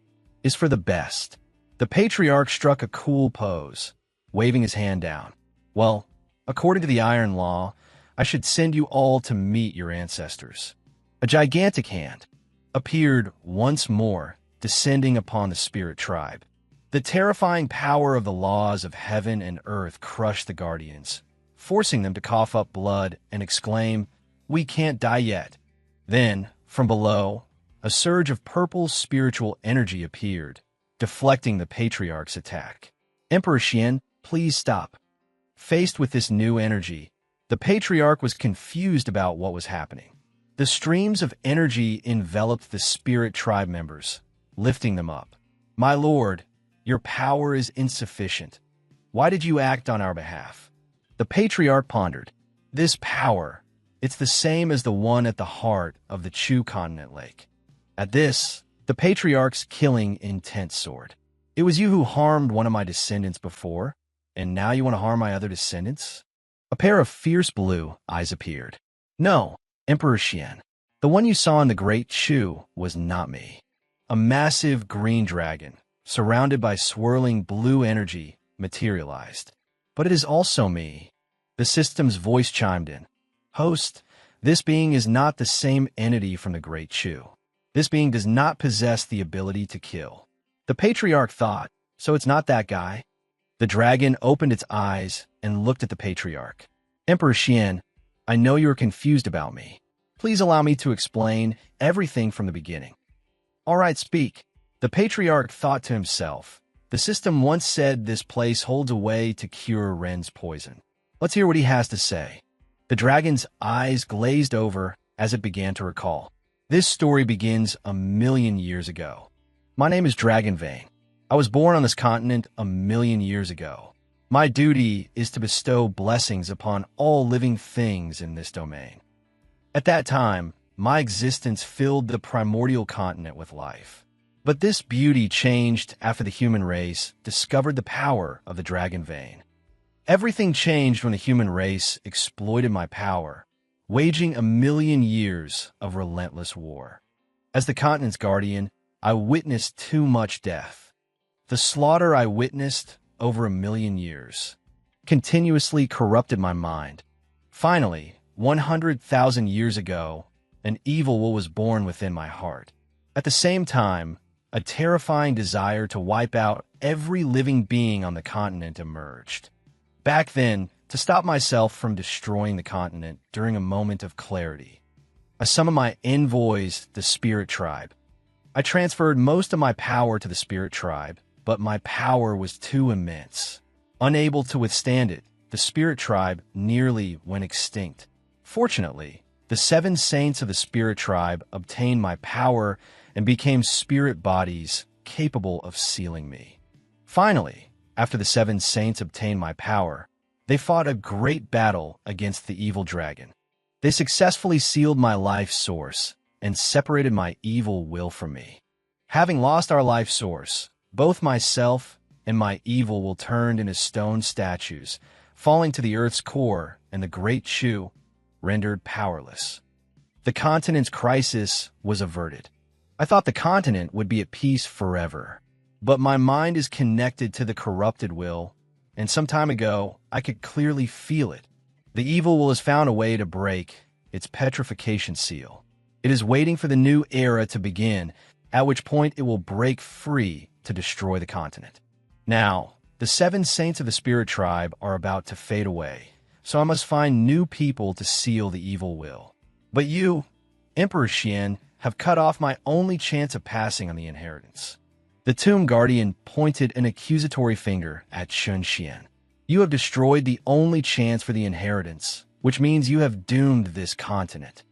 is for the best. The patriarch struck a cool pose, waving his hand down. Well, according to the Iron Law, I should send you all to meet your ancestors. A gigantic hand appeared once more, descending upon the spirit tribe. The terrifying power of the laws of heaven and earth crushed the guardians, forcing them to cough up blood and exclaim, "We can't die yet." Then, from below, a surge of purple spiritual energy appeared, deflecting the patriarch's attack. Emperor Xian, please stop. Faced with this new energy, the patriarch was confused about what was happening. The streams of energy enveloped the spirit tribe members, lifting them up. My lord, your power is insufficient. Why did you act on our behalf? The patriarch pondered. This power, it's the same as the one at the heart of the Chu continent lake. At this, the patriarch's killing intent soared. It was you who harmed one of my descendants before, and now you want to harm my other descendants? A pair of fierce blue eyes appeared. No, Emperor Xian, the one you saw in the Great Chu was not me. A massive green dragon, surrounded by swirling blue energy, materialized. But it is also me. The system's voice chimed in. Host, this being is not the same entity from the Great Chu. This being does not possess the ability to kill. The patriarch thought, so it's not that guy? The dragon opened its eyes and looked at the patriarch. Emperor Xian, I know you are confused about me. Please allow me to explain everything from the beginning. All right, speak. The patriarch thought to himself, The system once said this place holds a way to cure Ren's poison. Let's hear what he has to say. The dragon's eyes glazed over as it began to recall. This story begins 1,000,000 years ago. My name is Dragonvane. I was born on this continent 1,000,000 years ago. My duty is to bestow blessings upon all living things in this domain. At that time, my existence filled the primordial continent with life. But this beauty changed after the human race discovered the power of the dragon vein. Everything changed when the human race exploited my power, waging 1,000,000 years of relentless war. As the continent's guardian, I witnessed too much death. The slaughter I witnessed over 1,000,000 years continuously corrupted my mind. Finally, 100,000 years ago, an evil will was born within my heart. At the same time, a terrifying desire to wipe out every living being on the continent emerged. Back then, to stop myself from destroying the continent during a moment of clarity, I summoned my envoys, the Spirit Tribe. I transferred most of my power to the Spirit Tribe, but my power was too immense. Unable to withstand it, the Spirit Tribe nearly went extinct. Fortunately, the 7 saints of the Spirit Tribe obtained my power and became spirit bodies capable of sealing me. Finally, after the 7 saints obtained my power, they fought a great battle against the evil dragon. They successfully sealed my life source and separated my evil will from me. Having lost our life source, both myself and my evil will turned into stone statues, falling to the earth's core, and the great Chu rendered powerless. The continent's crisis was averted. I thought the continent would be at peace forever, but my mind is connected to the corrupted will, and some time ago, I could clearly feel it. The evil will has found a way to break its petrification seal. It is waiting for the new era to begin, at which point it will break free to destroy the continent. Now, the 7 saints of the Spirit Tribe are about to fade away, so I must find new people to seal the evil will. But you, Emperor Xian, have cut off my only chance of passing on the inheritance. The Tomb Guardian pointed an accusatory finger at Chun Xian. You have destroyed the only chance for the inheritance, which means you have doomed this continent.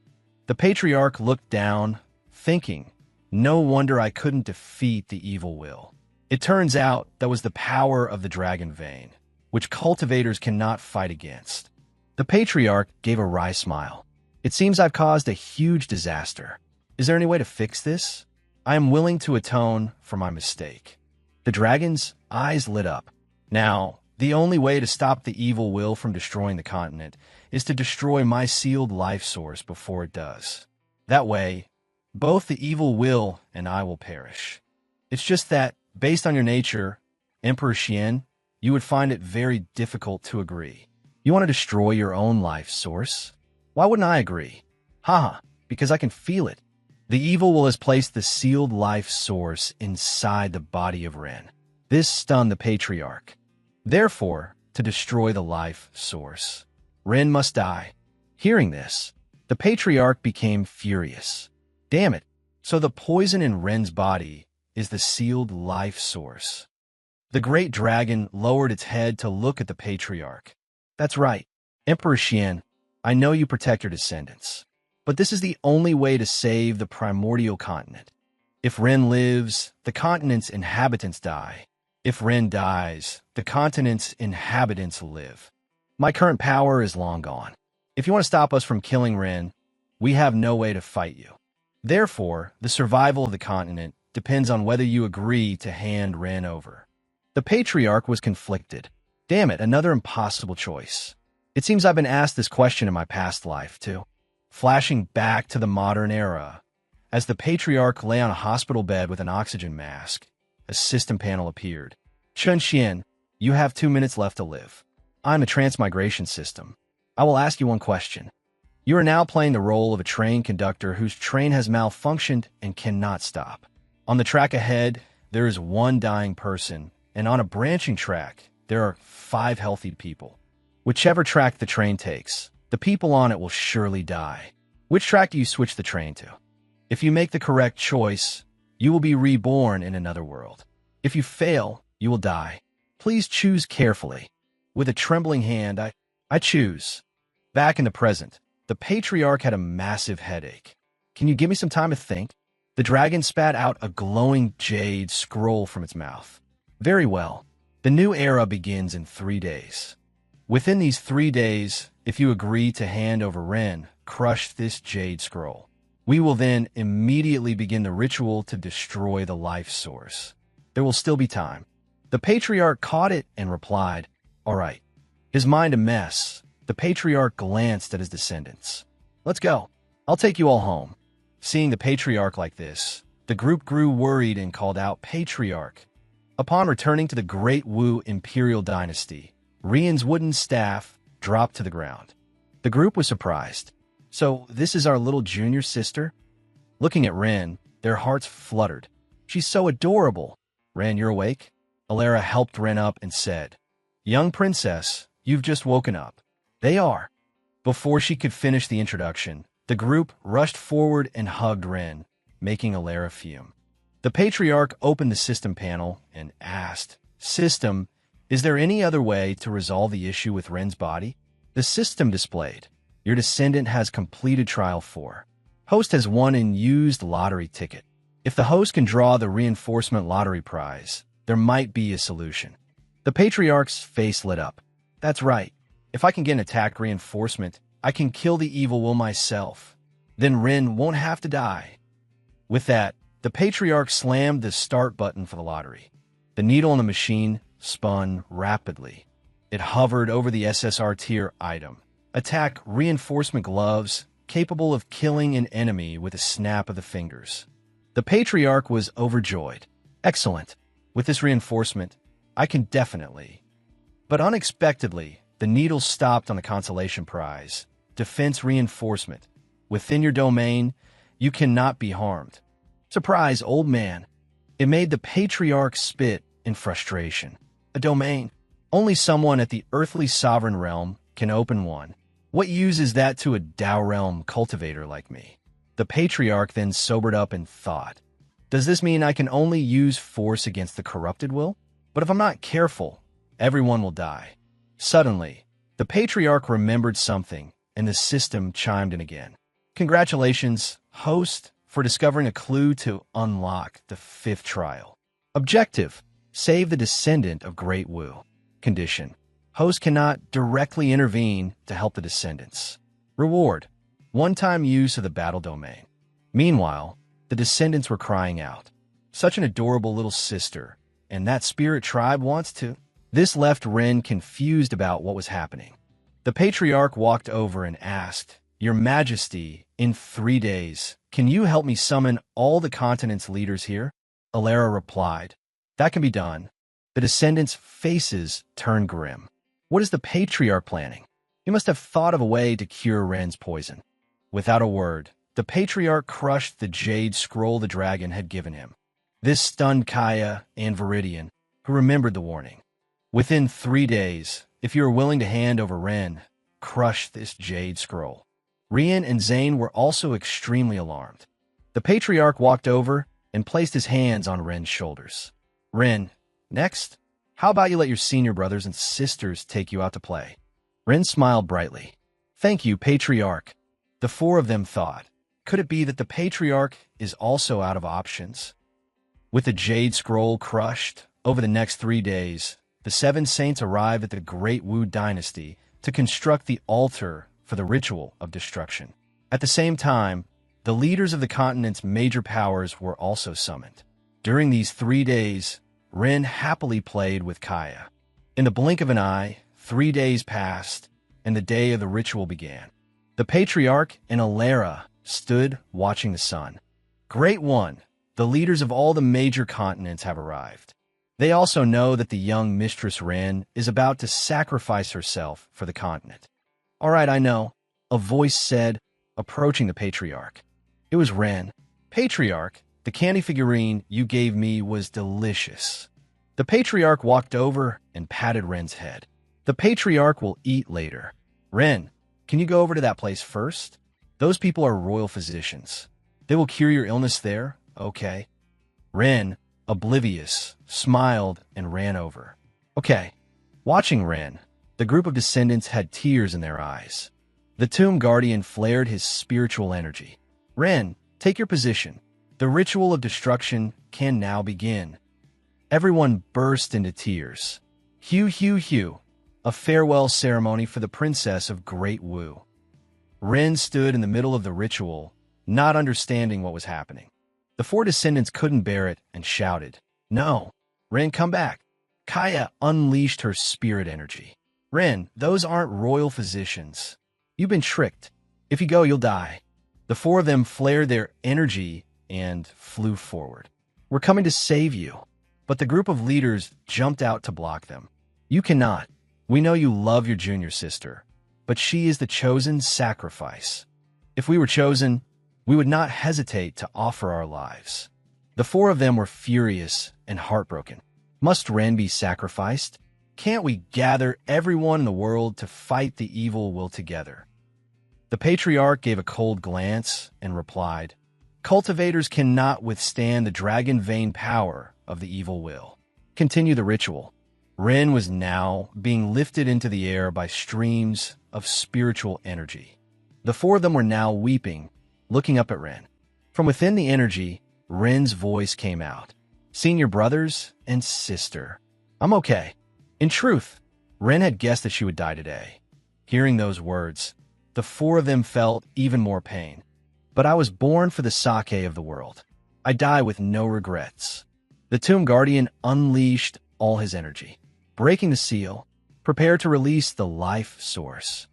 The Patriarch looked down, thinking, no wonder I couldn't defeat the evil will. It turns out that was the power of the dragon vein, which cultivators cannot fight against. The Patriarch gave a wry smile. It seems I've caused a huge disaster. Is there any way to fix this? I am willing to atone for my mistake. The dragon's eyes lit up. Now, the only way to stop the evil will from destroying the continent is to destroy my sealed life source before it does. That way, both the evil will and I will perish. It's just that, based on your nature, Emperor Xian, you would find it very difficult to agree. You want to destroy your own life source? Why wouldn't I agree? Haha, because I can feel it. The evil will has placed the sealed life source inside the body of Ren. This stunned the Patriarch. Therefore, to destroy the life source, Ren must die. Hearing this, the Patriarch became furious. Damn it, so the poison in Ren's body is the sealed life source. The great dragon lowered its head to look at the Patriarch. That's right, Emperor Xian, I know you protect your descendants. But this is the only way to save the primordial continent. If Ren lives, the continent's inhabitants die. If Ren dies, the continent's inhabitants live. My current power is long gone. If you want to stop us from killing Ren, we have no way to fight you. Therefore, the survival of the continent depends on whether you agree to hand Ren over. The Patriarch was conflicted. Damn it, another impossible choice. It seems I've been asked this question in my past life, too. Flashing back to the modern era, as the Patriarch lay on a hospital bed with an oxygen mask, a system panel appeared. Chun Xian, you have 2 minutes left to live. I'm a transmigration system. I will ask you one question. You are now playing the role of a train conductor whose train has malfunctioned and cannot stop. On the track ahead, there is 1 dying person, and on a branching track, there are 5 healthy people. Whichever track the train takes, the people on it will surely die. Which track do you switch the train to? If you make the correct choice, you will be reborn in another world. If you fail, You will die. Please choose carefully. With a trembling hand, I choose. Back in the present, the patriarch had a massive headache. Can you give me some time to think? The dragon spat out a glowing jade scroll from its mouth. Very well. The new era begins in 3 days. Within these 3 days, if you agree to hand over Ren, crush this jade scroll. We will then immediately begin the ritual to destroy the life source. There will still be time. The patriarch caught it and replied, "All right." His mind a mess, the patriarch glanced at his descendants. "Let's go. I'll take you all home." Seeing the patriarch like this, the group grew worried and called out, "Patriarch." Upon returning to the Great Wu Imperial Dynasty, Rian's wooden staff dropped to the ground. The group was surprised. "So this is our little junior sister?" Looking at Ren, their hearts fluttered. "She's so adorable." "Ren, you're awake?" Alara helped Ren up and said, "Young princess, you've just woken up." "They are." Before she could finish the introduction, the group rushed forward and hugged Ren, making Alara fume. The patriarch opened the system panel and asked, "System, is there any other way to resolve the issue with Ren's body?" The system displayed, "Your descendant has completed Trial 4. Host has won an used lottery ticket. If the host can draw the reinforcement lottery prize, there might be a solution." The patriarch's face lit up. "That's right. If I can get an attack reinforcement, I can kill the evil will myself. Then Ren won't have to die." With that, the patriarch slammed the start button for the lottery. The needle on the machine spun rapidly. It hovered over the SSR tier item. Attack reinforcement gloves, capable of killing an enemy with a snap of the fingers. The patriarch was overjoyed. "Excellent. With this reinforcement, I can definitely." But unexpectedly, the needle stopped on the consolation prize. Defense reinforcement. Within your domain, you cannot be harmed. Surprise, old man. It made the patriarch spit in frustration. A domain. Only someone at the earthly sovereign realm can open one. What use is that to a Tao realm cultivator like me? The patriarch then sobered up and thought, "Does this mean I can only use force against the corrupted will? But if I'm not careful, everyone will die." Suddenly, the patriarch remembered something, and the system chimed in again. "Congratulations, host, for discovering a clue to unlock the 5th trial. Objective: save the descendant of Great Wu. Condition: host cannot directly intervene to help the descendants. Reward: one-time use of the battle domain." Meanwhile, the descendants were crying out, "Such an adorable little sister, and that spirit tribe wants to..." This left Ren confused about what was happening. The patriarch walked over and asked, "Your Majesty, in 3 days, can you help me summon all the continent's leaders here?" Alara replied, "That can be done." The descendants' faces turned grim. What is the patriarch planning? He must have thought of a way to cure Ren's poison. Without a word, the patriarch crushed the jade scroll the dragon had given him. This stunned Kaya and Viridian, who remembered the warning. "Within 3 days, if you are willing to hand over Ren, crush this jade scroll." Rian and Zane were also extremely alarmed. The patriarch walked over and placed his hands on Ren's shoulders. "Ren, next, how about you let your senior brothers and sisters take you out to play?" Ren smiled brightly. "Thank you, patriarch." The 4 of them thought, could it be that the patriarch is also out of options? With the jade scroll crushed, over the next 3 days, the 7 saints arrive at the Great Wu Dynasty to construct the altar for the ritual of destruction. At the same time, the leaders of the continent's major powers were also summoned. During these 3 days, Ren happily played with Kaya. In the blink of an eye, 3 days passed, and the day of the ritual began. The patriarch and Alara stood watching the sun. "Great One, the leaders of all the major continents have arrived. They also know that the young Mistress Ren is about to sacrifice herself for the continent." "All right, I know," a voice said, approaching the patriarch. It was Ren. "Patriarch, the candy figurine you gave me was delicious." The patriarch walked over and patted Ren's head. "The patriarch will eat later. Ren, can you go over to that place first? Those people are royal physicians. They will cure your illness there, okay?" Ren, oblivious, smiled, and ran over. Okay. Watching Ren, the group of descendants had tears in their eyes. The tomb guardian flared his spiritual energy. Ren, take your position. The ritual of destruction can now begin. Everyone burst into tears. Hugh, Hugh, Hugh. A farewell ceremony for the princess of Great Wu. Ren stood in the middle of the ritual, not understanding what was happening. The four descendants couldn't bear it and shouted, "No! Ren, come back!" Kaya unleashed her spirit energy. "Ren, those aren't royal physicians. You've been tricked. If you go, you'll die." The four of them flared their energy and flew forward. "We're coming to save you." But the group of leaders jumped out to block them. "You cannot. We know you love your junior sister, but she is the chosen sacrifice. If we were chosen, we would not hesitate to offer our lives." The four of them were furious and heartbroken. Must Ren be sacrificed? Can't we gather everyone in the world to fight the evil will together? The patriarch gave a cold glance and replied, "Cultivators cannot withstand the dragon vein power of the evil will." Continue the ritual. Ren was now being lifted into the air by streams of spiritual energy. The four of them were now weeping, looking up at Ren. From within the energy, Ren's voice came out. "Senior brothers and sister, I'm okay." In truth, Ren had guessed that she would die today. Hearing those words, the four of them felt even more pain. "But I was born for the sake of the world. I die with no regrets." The tomb guardian unleashed all his energy. Breaking the seal, prepare to release the life source.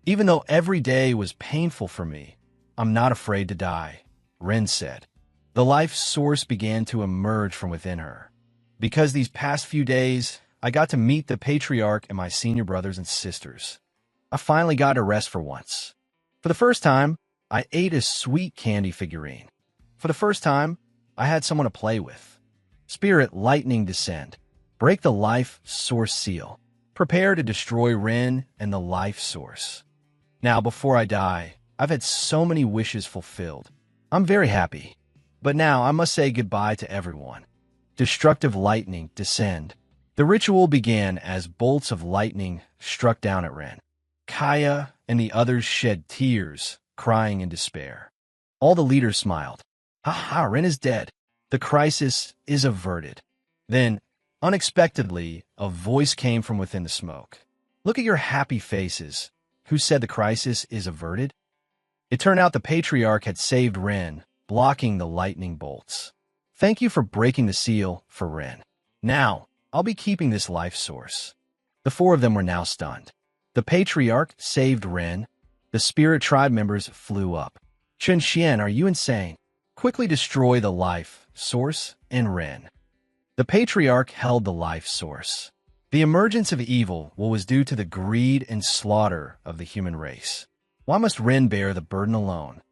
"Even though every day was painful for me, I'm not afraid to die," Ren said. The life source began to emerge from within her. "Because these past few days, I got to meet the patriarch and my senior brothers and sisters. I finally got to rest for once. For the first time, I ate a sweet candy figurine. For the first time, I had someone to play with. Spirit lightning descend. Break the life source seal. Prepare to destroy Ren and the life source. Now, before I die, I've had so many wishes fulfilled. I'm very happy. But now I must say goodbye to everyone. Destructive lightning descend." The ritual began as bolts of lightning struck down at Ren. Kaya and the others shed tears, crying in despair. All the leaders smiled. "Ha ha, Ren is dead. The crisis is averted." Then, unexpectedly, a voice came from within the smoke. "Look at your happy faces. Who said the crisis is averted?" It turned out the patriarch had saved Ren, blocking the lightning bolts. "Thank you for breaking the seal for Ren. Now, I'll be keeping this life source." The four of them were now stunned. The patriarch saved Ren. The spirit tribe members flew up. "Chun Xian, are you insane? Quickly destroy the life source and Ren." The patriarch held the life source. The emergence of evil was due to the greed and slaughter of the human race. Why must Ren bear the burden alone?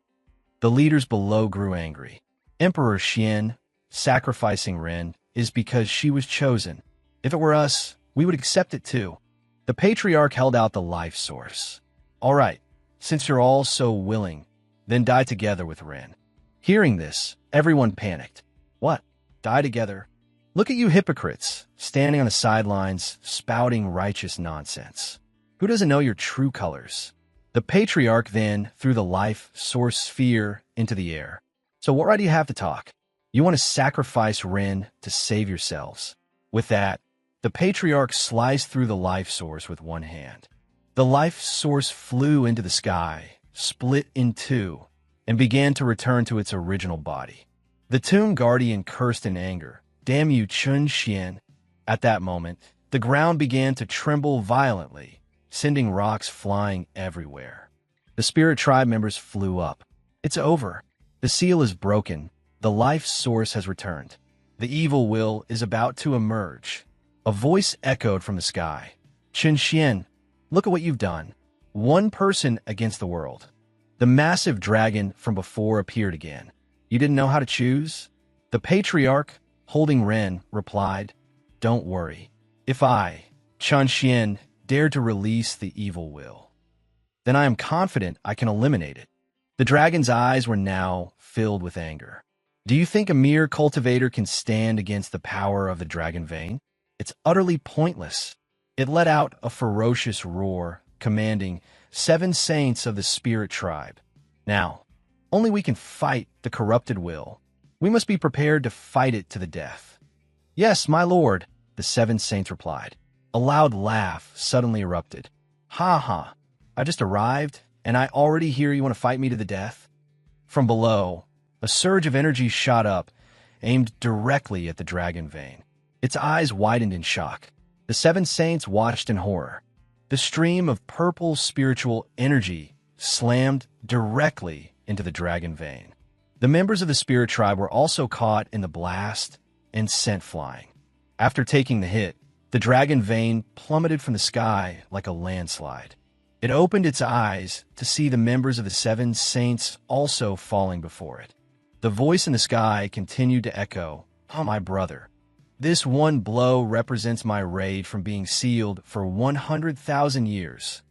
The leaders below grew angry. Emperor Xian, sacrificing Ren is because she was chosen. If it were us, we would accept it too. The patriarch held out the life source. "All right, since you're all so willing, then die together with Ren." Hearing this, everyone panicked. "What? Die together? Look at you hypocrites, standing on the sidelines, spouting righteous nonsense. Who doesn't know your true colors?" The patriarch then threw the life source sphere into the air. "So what right do you have to talk? You want to sacrifice Ren to save yourselves." With that, the patriarch sliced through the life source with one hand. The life source flew into the sky, split in two, and began to return to its original body. The tomb guardian cursed in anger. "Damn you, Chun Xian." At that moment, the ground began to tremble violently, sending rocks flying everywhere. The spirit tribe members flew up. "It's over. The seal is broken. The life source has returned. The evil will is about to emerge." A voice echoed from the sky. "Chun Xian, look at what you've done. One person against the world." The massive dragon from before appeared again. "You didn't know how to choose?" The patriarch, holding Ren, replied, "Don't worry. If I, Chun Xian, dare to release the evil will, then I am confident I can eliminate it." The dragon's eyes were now filled with anger. Do you think a mere cultivator can stand against the power of the dragon vein? It's utterly pointless. It let out a ferocious roar, commanding 7 saints of the spirit tribe. Now, only we can fight the corrupted will. We must be prepared to fight it to the death. Yes, my lord, the 7 saints replied. A loud laugh suddenly erupted. Ha ha, I just arrived, and I already hear you want to fight me to the death? From below, a surge of energy shot up, aimed directly at the dragon vein. Its eyes widened in shock. The 7 saints watched in horror. The stream of purple spiritual energy slammed directly into the dragon vein. The members of the spirit tribe were also caught in the blast and sent flying. After taking the hit, the dragon vein plummeted from the sky like a landslide. It opened its eyes to see the members of the 7 saints also falling before it. The voice in the sky continued to echo, "Oh, my brother. This one blow represents my raid from being sealed for 100,000 years."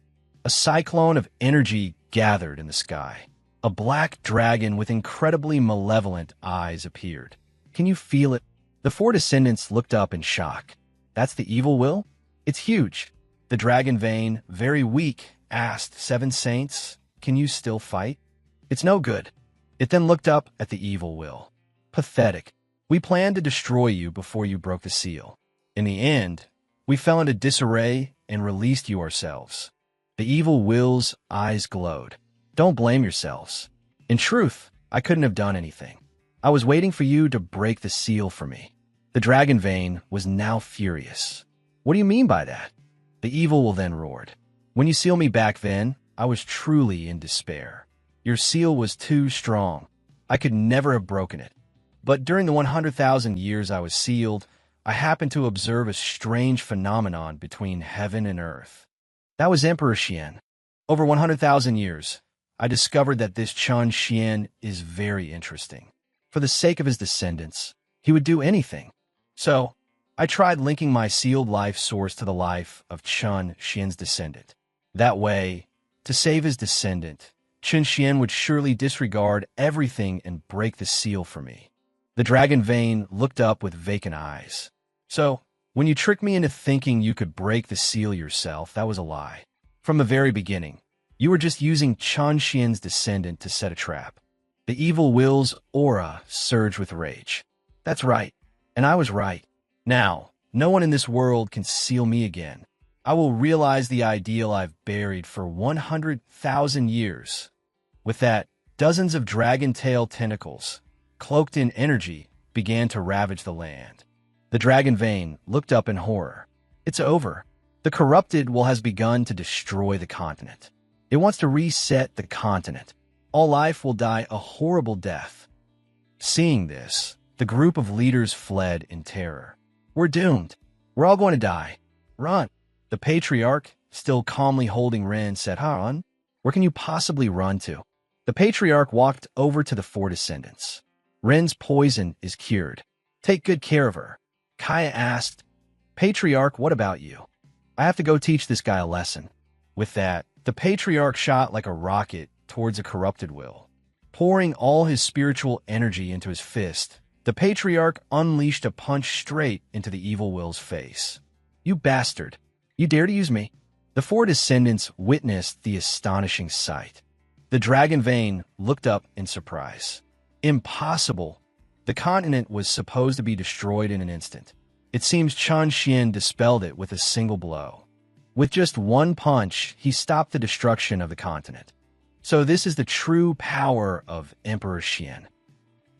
A cyclone of energy gathered in the sky. A black dragon with incredibly malevolent eyes appeared. Can you feel it? The 4 descendants looked up in shock. That's the evil will? It's huge. The dragon vein, very weak, asked 7 saints, "Can you still fight?" "It's no good." It then looked up at the evil will. "Pathetic. We planned to destroy you before you broke the seal. In the end, we fell into disarray and released you ourselves." The evil will's eyes glowed. "Don't blame yourselves. In truth, I couldn't have done anything. I was waiting for you to break the seal for me." The dragon vein was now furious. "What do you mean by that?" The evil will then roared. "When you sealed me back then, I was truly in despair. Your seal was too strong. I could never have broken it. But during the 100,000 years I was sealed, I happened to observe a strange phenomenon between heaven and earth. That was Emperor Xian. Over 100,000 years, I discovered that this Chun Xian is very interesting. For the sake of his descendants, he would do anything. So, I tried linking my sealed life source to the life of Chun Xian's descendant. That way, to save his descendant, Chun Xian would surely disregard everything and break the seal for me." The dragon vein looked up with vacant eyes. "So, when you tricked me into thinking you could break the seal yourself, that was a lie. From the very beginning, you were just using Chun Xian's descendant to set a trap." The evil will's aura surged with rage. "That's right, and I was right. Now, no one in this world can seal me again. I will realize the ideal I've buried for 100,000 years." With that, dozens of dragon-tail tentacles, cloaked in energy, began to ravage the land. The dragon vein looked up in horror. "It's over. The corrupted will has begun to destroy the continent. It wants to reset the continent. All life will die a horrible death." Seeing this, the group of leaders fled in terror. "We're doomed. We're all going to die. Run." The patriarch, still calmly holding Ren, said, "Run? Where can you possibly run to?" The patriarch walked over to the 4 descendants. "Ren's poison is cured. Take good care of her." Kaya asked, "Patriarch, what about you?" "I have to go teach this guy a lesson." With that, the patriarch shot like a rocket towards a corrupted will. Pouring all his spiritual energy into his fist, the patriarch unleashed a punch straight into the evil will's face. "You bastard! You dare to use me?" The 4 descendants witnessed the astonishing sight. The dragon vein looked up in surprise. Impossible! The continent was supposed to be destroyed in an instant. It seems Chun Xian dispelled it with a single blow. With just one punch, he stopped the destruction of the continent. So this is the true power of Emperor Xian.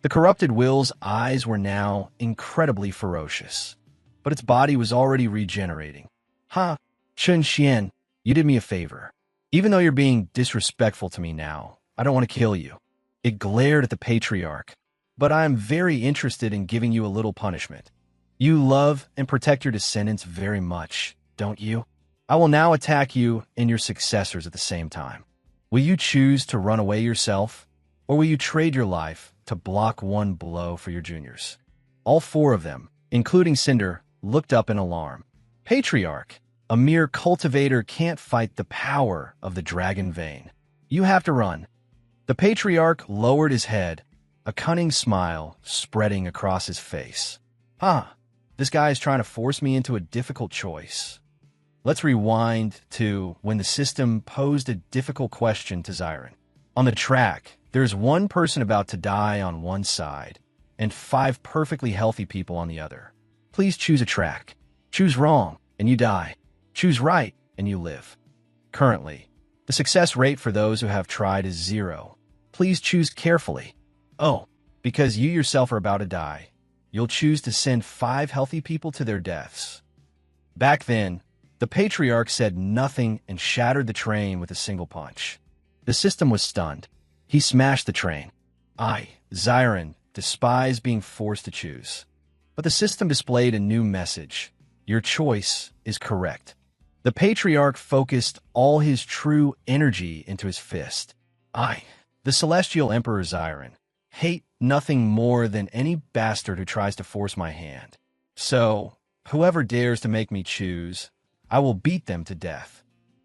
The corrupted will's eyes were now incredibly ferocious, but its body was already regenerating. "Ha! Chun Xian, you did me a favor. Even though you're being disrespectful to me now, I don't want to kill you." It glared at the patriarch. "But I am very interested in giving you a little punishment. You love and protect your descendants very much, don't you? I will now attack you and your successors at the same time. Will you choose to run away yourself, or will you trade your life to block one blow for your juniors?" All 4 of them, including Cinder, looked up in alarm. "Patriarch, a mere cultivator can't fight the power of the dragon vein. You have to run." The patriarch lowered his head, a cunning smile spreading across his face. Huh, this guy is trying to force me into a difficult choice. Let's rewind to when the system posed a difficult question to Xiren. On the track, there's one person about to die on one side, and 5 perfectly healthy people on the other. Please choose a track. Choose wrong, and you die. Choose right, and you live. Currently, the success rate for those who have tried is 0. Please choose carefully. Oh, because you yourself are about to die, you'll choose to send 5 healthy people to their deaths. Back then, the Patriarch said nothing and shattered the train with a single punch. The system was stunned. He smashed the train. I, Xiren, despise being forced to choose. But the system displayed a new message. Your choice is correct. The Patriarch focused all his true energy into his fist. I, the Celestial Emperor Xiren, hate nothing more than any bastard who tries to force my hand. So, whoever dares to make me choose, I will beat them to death.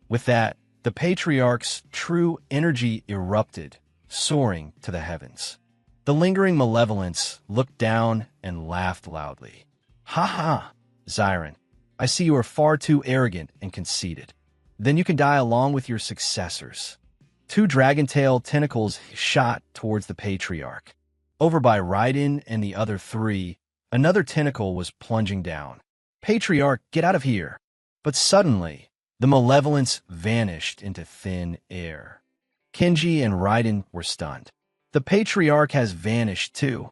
With that, the Patriarch's true energy erupted, soaring to the heavens. The lingering malevolence looked down and laughed loudly. Ha ha, Xiren, I see you are far too arrogant and conceited. Then you can die along with your successors. 2 dragon-tailed tentacles shot towards the Patriarch. Over by Raiden and the other 3, another tentacle was plunging down. Patriarch, get out of here! But suddenly, the malevolence vanished into thin air. Kenji and Raiden were stunned. The Patriarch has vanished too.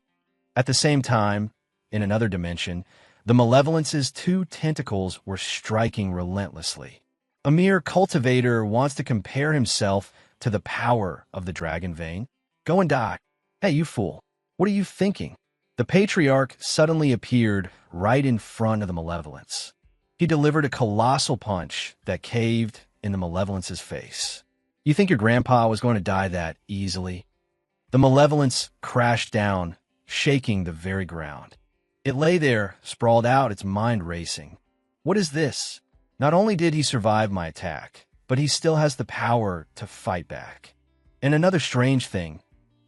At the same time, in another dimension, the malevolence's 2 tentacles were striking relentlessly. A mere cultivator wants to compare himself to the power of the dragon vein. Go and die. Hey, you fool. What are you thinking? The Patriarch suddenly appeared right in front of the malevolence. He delivered a colossal punch that caved in the malevolence's face. You think your grandpa was going to die that easily? The malevolence crashed down, shaking the very ground. It lay there, sprawled out, its mind racing. What is this? Not only did he survive my attack, but he still has the power to fight back. And another strange thing,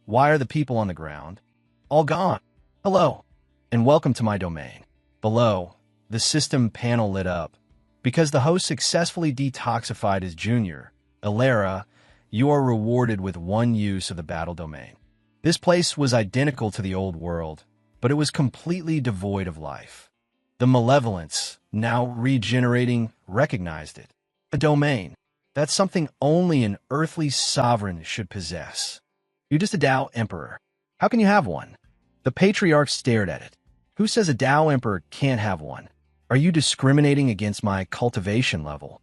why are the people on the ground all gone? Hello, and welcome to my domain. Below, the system panel lit up. Because the host successfully detoxified his junior, Alara, you are rewarded with 1 use of the battle domain. This place was identical to the old world, but it was completely devoid of life. The malevolence, now regenerating, recognized it. A domain. That's something only an earthly sovereign should possess. You're just a Tao Emperor. How can you have one? The Patriarch stared at it. Who says a Tao Emperor can't have one? Are you discriminating against my cultivation level?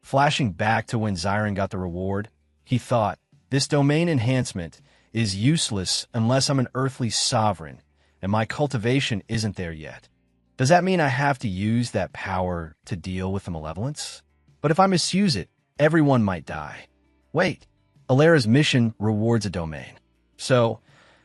Flashing back to when Xiren got the reward, he thought, this domain enhancement is useless unless I'm an earthly sovereign, and my cultivation isn't there yet. Does that mean I have to use that power to deal with the malevolence? But if I misuse it, everyone might die. Wait, Alara's mission rewards a domain. So,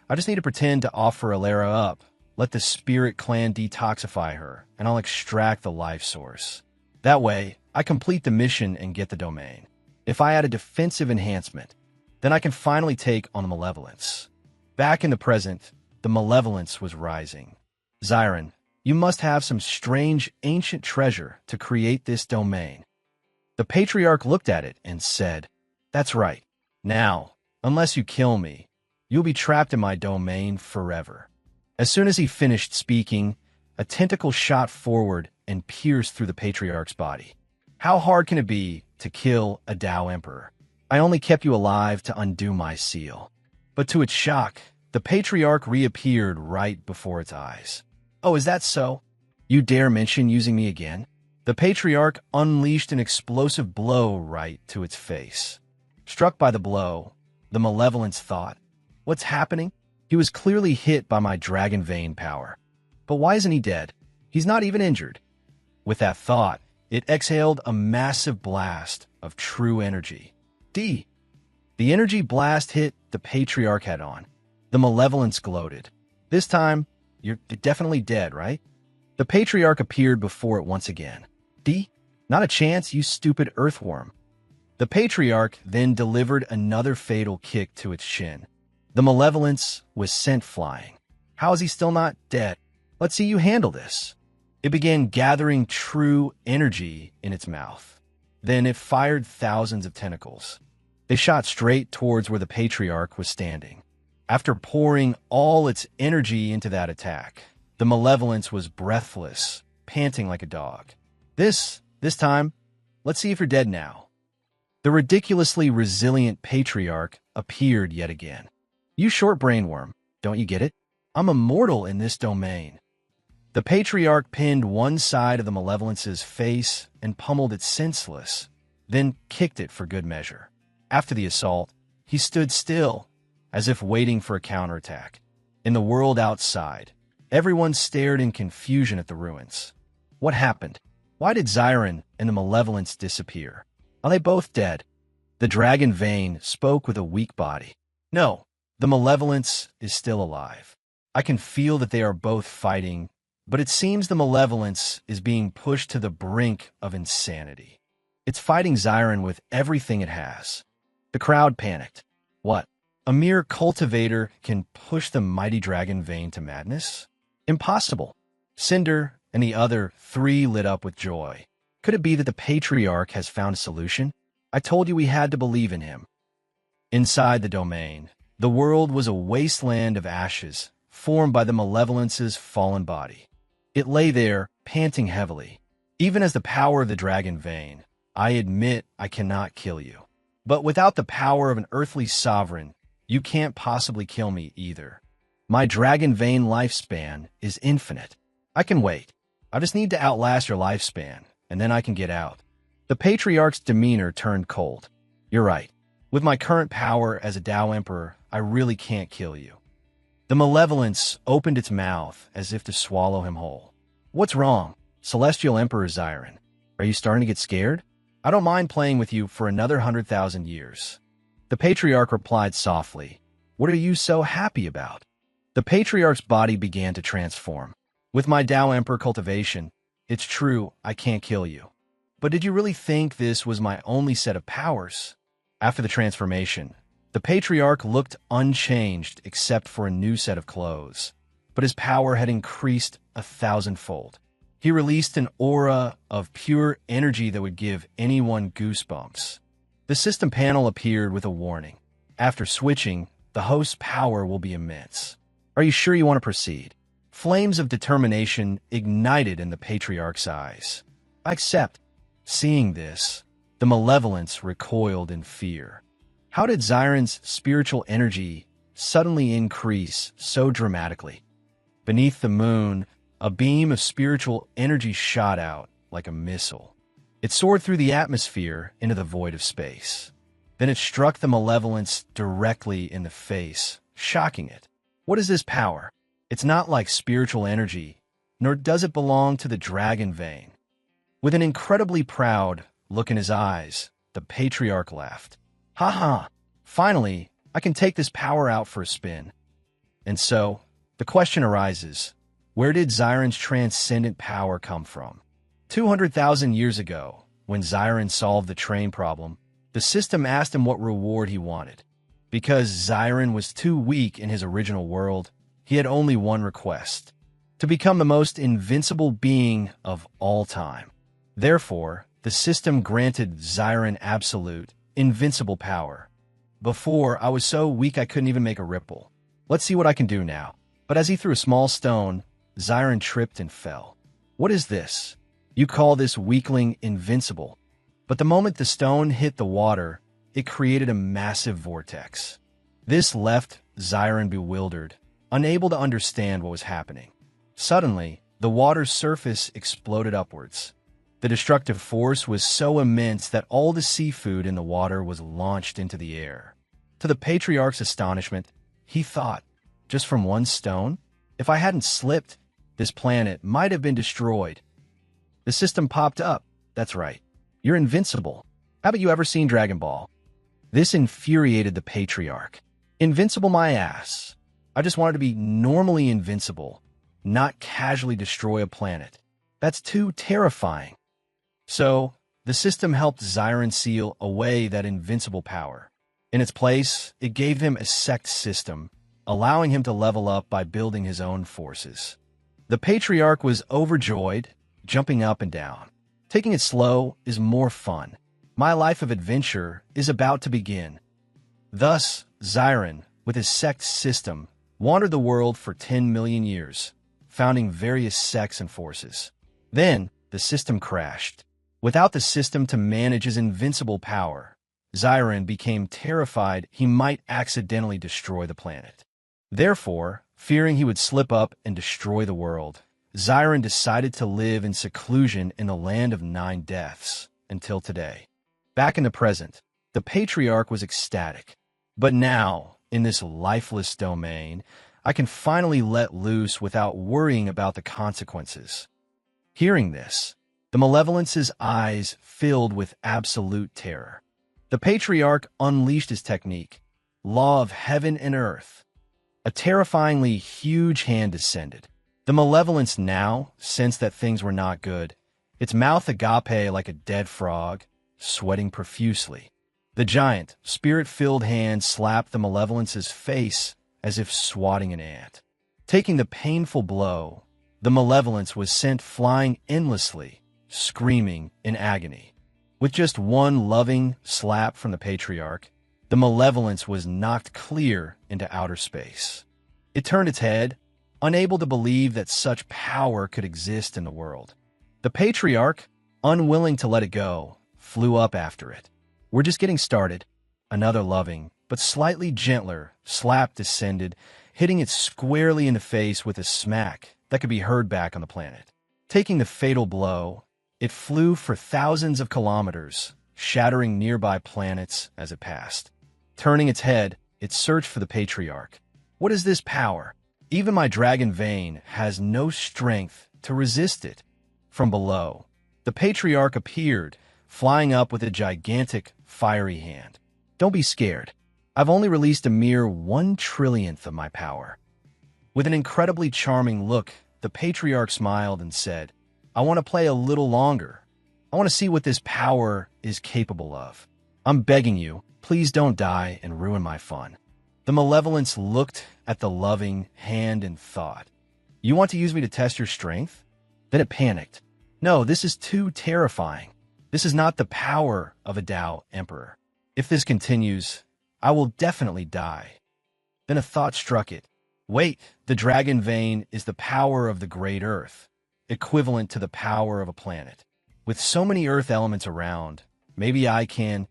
I just need to pretend to offer Alara up, let the spirit clan detoxify her, and I'll extract the life source. That way, I complete the mission and get the domain. If I add a defensive enhancement, then I can finally take on the malevolence. Back in the present, the malevolence was rising. Xiren, you must have some strange ancient treasure to create this domain. The Patriarch looked at it and said, that's right. Now, unless you kill me, you'll be trapped in my domain forever. As soon as he finished speaking, a tentacle shot forward and pierced through the Patriarch's body. How hard can it be to kill a Tao Emperor? I only kept you alive to undo my seal. But to its shock, the Patriarch reappeared right before its eyes. Oh, is that so? You dare mention using me again? The Patriarch unleashed an explosive blow right to its face. Struck by the blow, the malevolence thought, what's happening? He was clearly hit by my dragon vein power. But why isn't he dead? He's not even injured. With that thought, it exhaled a massive blast of true energy. The energy blast hit the Patriarch head-on. The malevolence gloated. This time, you're definitely dead, right? The Patriarch appeared before it once again. Not a chance, you stupid earthworm. The Patriarch then delivered another fatal kick to its shin. The malevolence was sent flying. How is he still not dead? Let's see you handle this. It began gathering true energy in its mouth. Then it fired thousands of tentacles. They shot straight towards where the patriarch was standing. After pouring all its energy into that attack, the malevolence was breathless, panting like a dog. This time, let's see if you're dead now. The ridiculously resilient patriarch appeared yet again. You short brainworm, don't you get it? I'm immortal in this domain. The patriarch pinned one side of the malevolence's face and pummeled it senseless, then kicked it for good measure. After the assault, he stood still, as if waiting for a counterattack. In the world outside, everyone stared in confusion at the ruins. What happened? Why did Xiren and the malevolence disappear? Are they both dead? The dragon vein spoke with a weak body. No, the malevolence is still alive. I can feel that they are both fighting, but it seems the malevolence is being pushed to the brink of insanity. It's fighting Xiren with everything it has. The crowd panicked. What? A mere cultivator can push the mighty dragon vein to madness? Impossible. Cinder and the other three lit up with joy. Could it be that the patriarch has found a solution? I told you we had to believe in him. Inside the domain, the world was a wasteland of ashes, formed by the malevolence's fallen body. It lay there, panting heavily. Even as the power of the dragon vein, I admit I cannot kill you. But without the power of an earthly sovereign, you can't possibly kill me either. My dragon vein lifespan is infinite. I can wait. I just need to outlast your lifespan, and then I can get out. The patriarch's demeanor turned cold. You're right. With my current power as a Tao Emperor, I really can't kill you. The malevolence opened its mouth as if to swallow him whole. What's wrong, Celestial Emperor Xiren? Are you starting to get scared? I don't mind playing with you for another 100,000 years. The patriarch replied softly. What are you so happy about? The patriarch's body began to transform. With my Tao Emperor cultivation, it's true I can't kill you. But did you really think this was my only set of powers? After the transformation, the patriarch looked unchanged except for a new set of clothes. But his power had increased 1,000-fold. He released an aura of pure energy that would give anyone goosebumps. The system panel appeared with a warning. After switching, the host's power will be immense. Are you sure you want to proceed? Flames of determination ignited in the patriarch's eyes. I accept. Seeing this, the malevolence recoiled in fear. How did Xiren's spiritual energy suddenly increase so dramatically? Beneath the moon, a beam of spiritual energy shot out like a missile. It soared through the atmosphere into the void of space. Then it struck the malevolence directly in the face, shocking it. What is this power? It's not like spiritual energy, nor does it belong to the dragon vein. With an incredibly proud look in his eyes, the patriarch laughed. Ha ha! Finally, I can take this power out for a spin. And so, the question arises, where did Xiren's transcendent power come from? 200,000 years ago, when Xiren solved the train problem, the system asked him what reward he wanted. Because Xiren was too weak in his original world, he had only one request: to become the most invincible being of all time. Therefore, the system granted Xiren absolute, invincible power. Before, I was so weak I couldn't even make a ripple. Let's see what I can do now. But as he threw a small stone, Xiren tripped and fell. What is this? You call this weakling invincible. But the moment the stone hit the water, it created a massive vortex. This left Xiren bewildered, unable to understand what was happening. Suddenly, the water's surface exploded upwards. The destructive force was so immense that all the seafood in the water was launched into the air. To the patriarch's astonishment, he thought, just from one stone? If I hadn't slipped, this planet might have been destroyed. The system popped up. That's right. You're invincible. Haven't you ever seen Dragon Ball? This infuriated the patriarch. Invincible my ass. I just wanted to be normally invincible, not casually destroy a planet. That's too terrifying. So, the system helped Xiren seal away that invincible power. In its place, it gave him a sect system, allowing him to level up by building his own forces. The Patriarch was overjoyed, jumping up and down. Taking it slow is more fun. My life of adventure is about to begin. Thus, Xiren, with his sect system, wandered the world for 10 million years, founding various sects and forces. Then, the system crashed. Without the system to manage his invincible power, Xiren became terrified he might accidentally destroy the planet. Therefore, fearing he would slip up and destroy the world, Xiren decided to live in seclusion in the land of 9 deaths, until today. Back in the present, the Patriarch was ecstatic. But now, in this lifeless domain, I can finally let loose without worrying about the consequences. Hearing this, the Malevolence's eyes filled with absolute terror. The Patriarch unleashed his technique, Law of Heaven and Earth. A terrifyingly huge hand descended. The Malevolence now sensed that things were not good, its mouth agape like a dead frog, sweating profusely. The giant, spirit-filled hand slapped the Malevolence's face as if swatting an ant. Taking the painful blow, the Malevolence was sent flying endlessly, screaming in agony. With just one loving slap from the Patriarch, the Malevolence was knocked clear into outer space. It turned its head, unable to believe that such power could exist in the world. The Patriarch, unwilling to let it go, flew up after it. We're just getting started. Another loving, but slightly gentler, slap descended, hitting it squarely in the face with a smack that could be heard back on the planet. Taking the fatal blow, it flew for thousands of kilometers, shattering nearby planets as it passed. Turning its head, it searched for the Patriarch. What is this power? Even my dragon vein has no strength to resist it. From below, the Patriarch appeared, flying up with a gigantic, fiery hand. Don't be scared. I've only released a mere 1/1,000,000th of my power. With an incredibly charming look, the Patriarch smiled and said, I want to play a little longer. I want to see what this power is capable of. I'm begging you, please don't die and ruin my fun. The Malevolence looked at the loving hand and thought, you want to use me to test your strength? Then it panicked. No, this is too terrifying. This is not the power of a Tao Emperor. If this continues, I will definitely die. Then a thought struck it. Wait, the dragon vein is the power of the great Earth, equivalent to the power of a planet. With so many Earth elements around, maybe I can...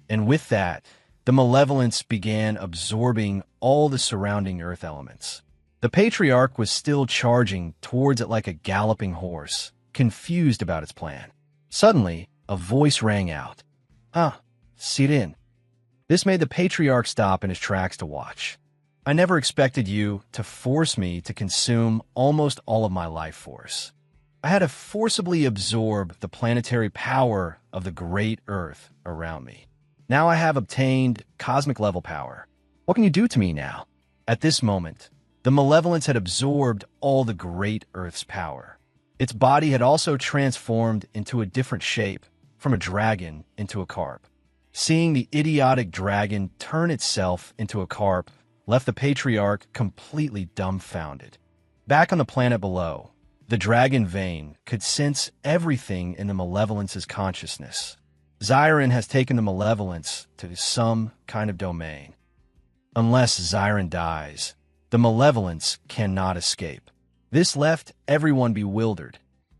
And with that, the Malevolence began absorbing all the surrounding Earth elements. The Patriarch was still charging towards it like a galloping horse, confused about its plan. Suddenly, a voice rang out. Sit in. This made the Patriarch stop in his tracks to watch. I never expected you to force me to consume almost all of my life force. I had to forcibly absorb the planetary power of the great Earth around me. Now I have obtained cosmic-level power. What can you do to me now? At this moment, the Malevolence had absorbed all the great Earth's power. Its body had also transformed into a different shape, from a dragon into a carp. Seeing the idiotic dragon turn itself into a carp left the Patriarch completely dumbfounded. Back on the planet below, the dragon vein could sense everything in the Malevolence's consciousness. Xiren has taken the Malevolence to some kind of domain. Unless Xiren dies, the Malevolence cannot escape. This left everyone bewildered.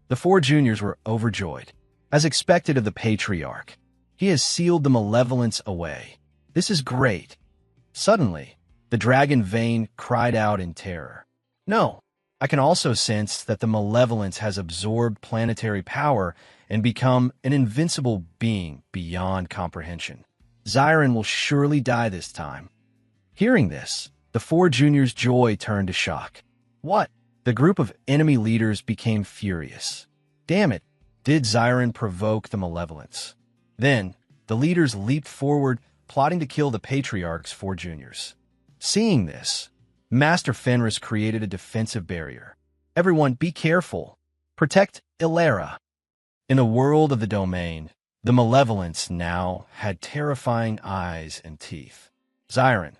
The 4 juniors were overjoyed. As expected of the Patriarch, he has sealed the Malevolence away. This is great. Suddenly, the dragon vein cried out in terror. No, I can also sense that the Malevolence has absorbed planetary power and become an invincible being beyond comprehension. Xiren will surely die this time. Hearing this, the 4 juniors' joy turned to shock. What? The group of enemy leaders became furious. Damn it, did Xiren provoke the Malevolence? Then, the leaders leaped forward, plotting to kill the Patriarch's 4 juniors. Seeing this, Master Fenris created a defensive barrier. Everyone, be careful. Protect Ilera. In the world of the domain, the Malevolence now had terrifying eyes and teeth. Xiren,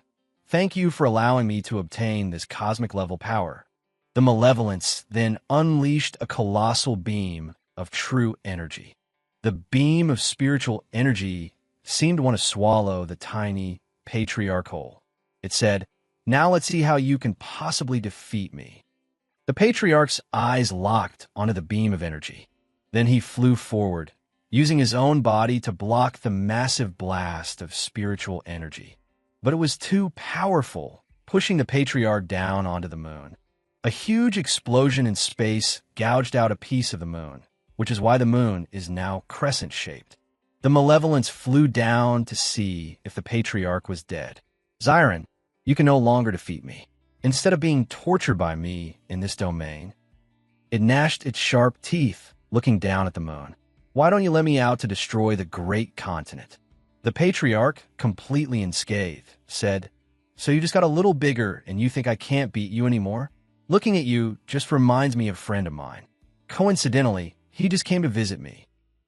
thank you for allowing me to obtain this cosmic-level power. The malevolence then unleashed a colossal beam of true energy. The beam of spiritual energy seemed to want to swallow the tiny patriarch whole. It said, "Now let's see how you can possibly defeat me." The patriarch's eyes locked onto the beam of energy. Then he flew forward, using his own body to block the massive blast of spiritual energy. But it was too powerful, pushing the patriarch down onto the moon. A huge explosion in space gouged out a piece of the moon, which is why the moon is now crescent-shaped. The malevolence flew down to see if the patriarch was dead. "Xiren, you can no longer defeat me. Instead of being tortured by me in this domain," it gnashed its sharp teeth, looking down at the moon. "Why don't you let me out to destroy the great continent?" The patriarch, completely unscathed, said, "So you just got a little bigger and you think I can't beat you anymore? Looking at you just reminds me of a friend of mine. Coincidentally, he just came to visit me.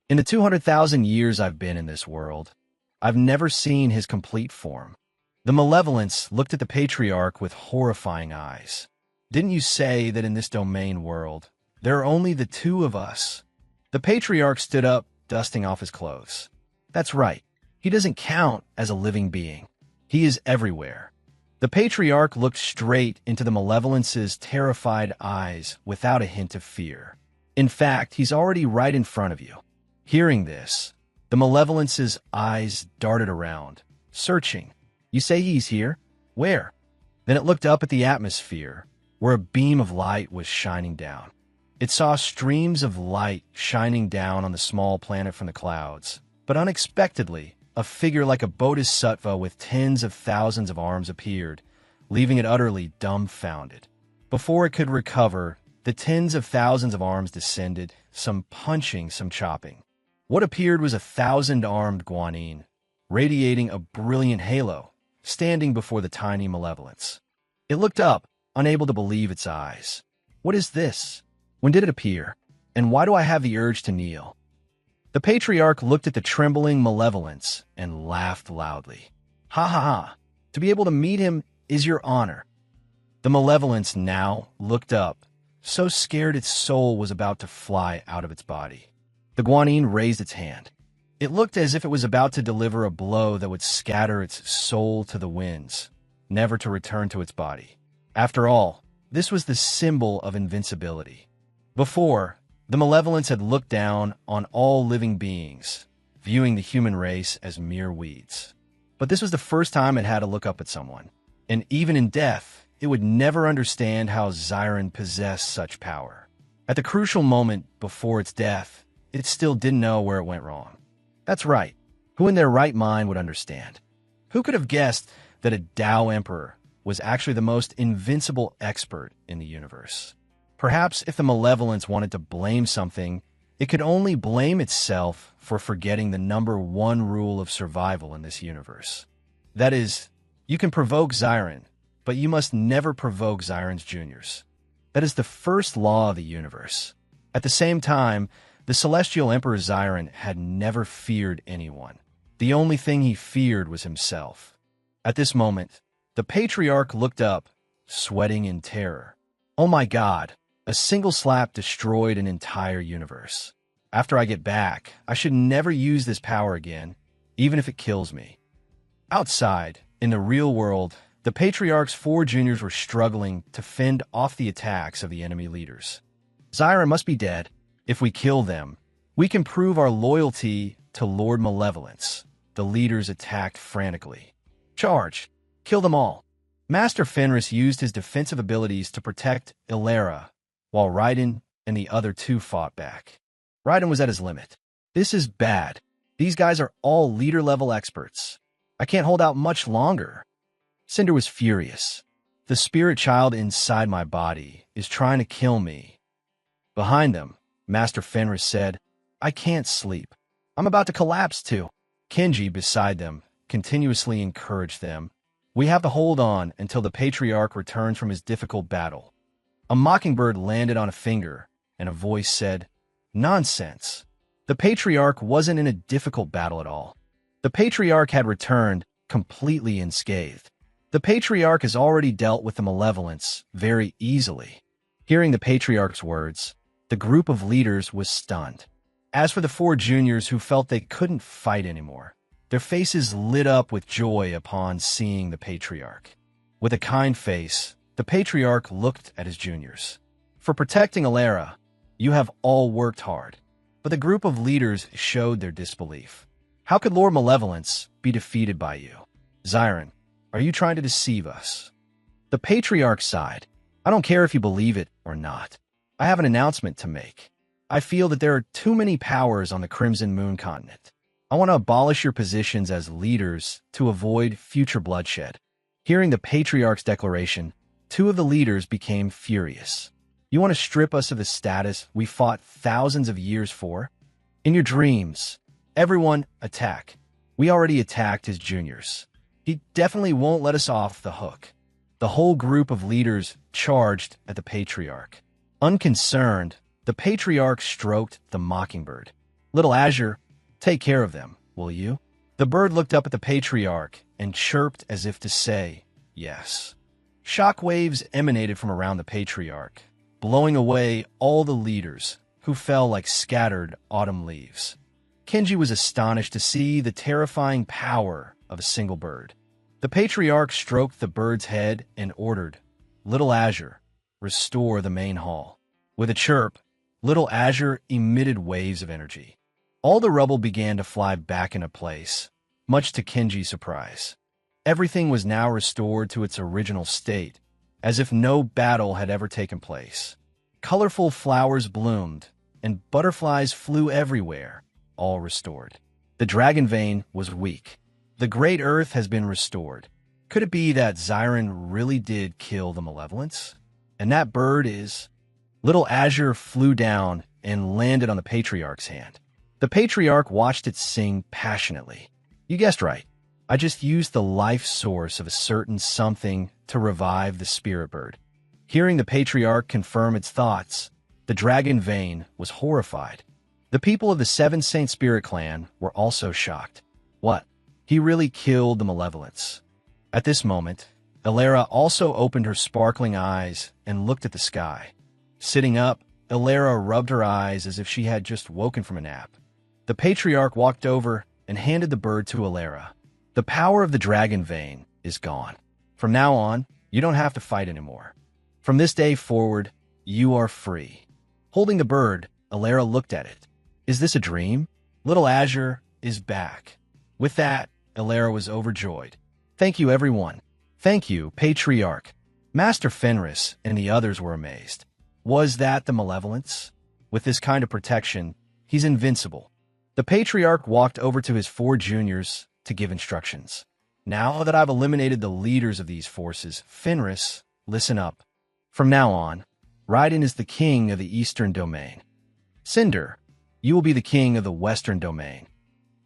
In the 200,000 years I've been in this world, I've never seen his complete form." The malevolence looked at the patriarch with horrifying eyes. "Didn't you say that in this domain world, there are only the two of us?" The patriarch stood up, dusting off his clothes. "That's right. He doesn't count as a living being. He is everywhere." The patriarch looked straight into the malevolence's terrified eyes without a hint of fear. "In fact, he's already right in front of you." Hearing this, the malevolence's eyes darted around, searching. "You say he's here? Where?" Then it looked up at the atmosphere, where a beam of light was shining down. It saw streams of light shining down on the small planet from the clouds, but unexpectedly, a figure like a bodhisattva with tens of thousands of arms appeared, leaving it utterly dumbfounded. Before it could recover, the tens of thousands of arms descended, some punching, some chopping. What appeared was 1,000-armed Guanyin, radiating a brilliant halo, standing before the tiny malevolence. It looked up, unable to believe its eyes. "What is this? When did it appear? And why do I have the urge to kneel?" The patriarch looked at the trembling malevolence and laughed loudly. "Ha ha ha! To be able to meet him is your honor." The malevolence now looked up, so scared its soul was about to fly out of its body. The Guanyin raised its hand. It looked as if it was about to deliver a blow that would scatter its soul to the winds, never to return to its body. After all, this was the symbol of invincibility. Before, the malevolence had looked down on all living beings, viewing the human race as mere weeds. But this was the first time it had to look up at someone. And even in death, it would never understand how Xiren possessed such power. At the crucial moment before its death, it still didn't know where it went wrong. That's right. Who in their right mind would understand? Who could have guessed that a Tao Emperor was actually the most invincible expert in the universe? Perhaps if the malevolence wanted to blame something, it could only blame itself for forgetting the #1 rule of survival in this universe. That is, you can provoke Xiren, but you must never provoke Xiren's juniors. That is the first law of the universe. At the same time, the Celestial Emperor Xiren had never feared anyone. The only thing he feared was himself. At this moment, the patriarch looked up, sweating in terror. "Oh my God, a single slap destroyed an entire universe. After I get back, I should never use this power again, even if it kills me." Outside, in the real world, the patriarch's 4 juniors were struggling to fend off the attacks of the enemy leaders. "Xiren must be dead. If we kill them, we can prove our loyalty to Lord Malevolence," the leaders attacked frantically. "Charge! Kill them all!" Master Fenris used his defensive abilities to protect Ilera, while Raiden and the other 2 fought back. Raiden was at his limit. "This is bad. These guys are all leader-level experts. I can't hold out much longer." Cinder was furious. "The spirit child inside my body is trying to kill me." Behind them, Master Fenris said, "I can't sleep. I'm about to collapse too." Kenji, beside them, continuously encouraged them. "We have to hold on until the patriarch returns from his difficult battle." A mockingbird landed on a finger, and a voice said, "Nonsense. The patriarch wasn't in a difficult battle at all. The patriarch had returned completely unscathed. The Patriarch has already dealt with the malevolence very easily. Hearing the Patriarch's words, the group of leaders was stunned. As for the four juniors who felt they couldn't fight anymore, their faces lit up with joy upon seeing the Patriarch. With a kind face, the Patriarch looked at his juniors. For protecting Alara, you have all worked hard. But the group of leaders showed their disbelief. How could Lord Malevolence be defeated by you? Xiren, are you trying to deceive us? The Patriarch sighed. I don't care if you believe it or not. I have an announcement to make. I feel that there are too many powers on the Crimson Moon continent. I want to abolish your positions as leaders to avoid future bloodshed. Hearing the Patriarch's declaration, two of the leaders became furious. You want to strip us of the status we fought thousands of years for? In your dreams, everyone attack. We already attacked his juniors. He definitely won't let us off the hook. The whole group of leaders charged at the Patriarch. Unconcerned, the Patriarch stroked the mockingbird. Little Azure, take care of them, will you? The bird looked up at the Patriarch and chirped as if to say, yes. Shockwaves emanated from around the Patriarch, blowing away all the leaders, who fell like scattered autumn leaves. Kenji was astonished to see the terrifying power of a single bird. The Patriarch stroked the bird's head and ordered, Little Azure, restore the main hall. With a chirp, Little Azure emitted waves of energy. All the rubble began to fly back into place, much to Kenji's surprise. Everything was now restored to its original state, as if no battle had ever taken place. Colorful flowers bloomed, and butterflies flew everywhere, all restored. The dragon vein was weak. The great earth has been restored. Could it be that Xiren really did kill the malevolence? And that bird is... Little Azure flew down and landed on the Patriarch's hand. The Patriarch watched it sing passionately. You guessed right. I just used the life source of a certain something to revive the spirit bird. Hearing the Patriarch confirm its thoughts, the dragon vein was horrified. The people of the Seven Saint Spirit clan were also shocked. What? He really killed the malevolence. At this moment, Alara also opened her sparkling eyes and looked at the sky. Sitting up, Alara rubbed her eyes as if she had just woken from a nap. The Patriarch walked over and handed the bird to Alara. The power of the dragon vein is gone. From now on, you don't have to fight anymore. From this day forward, you are free. Holding the bird, Alara looked at it. Is this a dream? Little Azure is back. With that, Alara was overjoyed. Thank you, everyone. Thank you, Patriarch. Master Fenris and the others were amazed. Was that the malevolence? With this kind of protection, he's invincible. The Patriarch walked over to his four juniors to give instructions. Now that I've eliminated the leaders of these forces, Fenris, listen up. From now on, Raiden is the king of the Eastern Domain. Cinder, you will be the king of the Western Domain.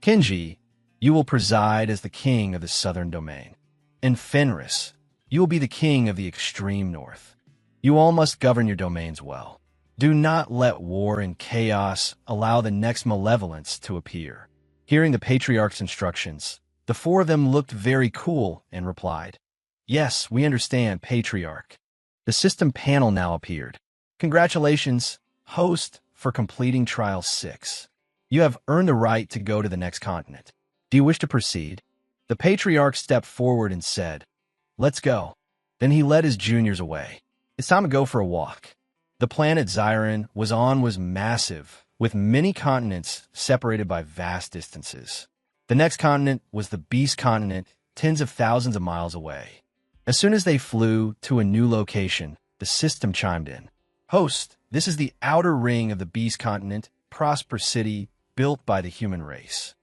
Kenji, you will preside as the king of the Southern Domain. And Fenris, you will be the king of the Extreme North. You all must govern your domains well. Do not let war and chaos allow the next malevolence to appear. Hearing the Patriarch's instructions, the four of them looked very cool and replied, Yes, we understand, Patriarch. The system panel now appeared. Congratulations, host, for completing Trial 6. You have earned the right to go to the next continent. Do you wish to proceed? The Patriarch stepped forward and said, Let's go. Then he led his juniors away. It's time to go for a walk. The planet Xiren was on was massive, with many continents separated by vast distances. The next continent was the Beast Continent, tens of thousands of miles away. As soon as they flew to a new location, the system chimed in. Host, this is the outer ring of the Beast Continent, Prosper City, built by the human race.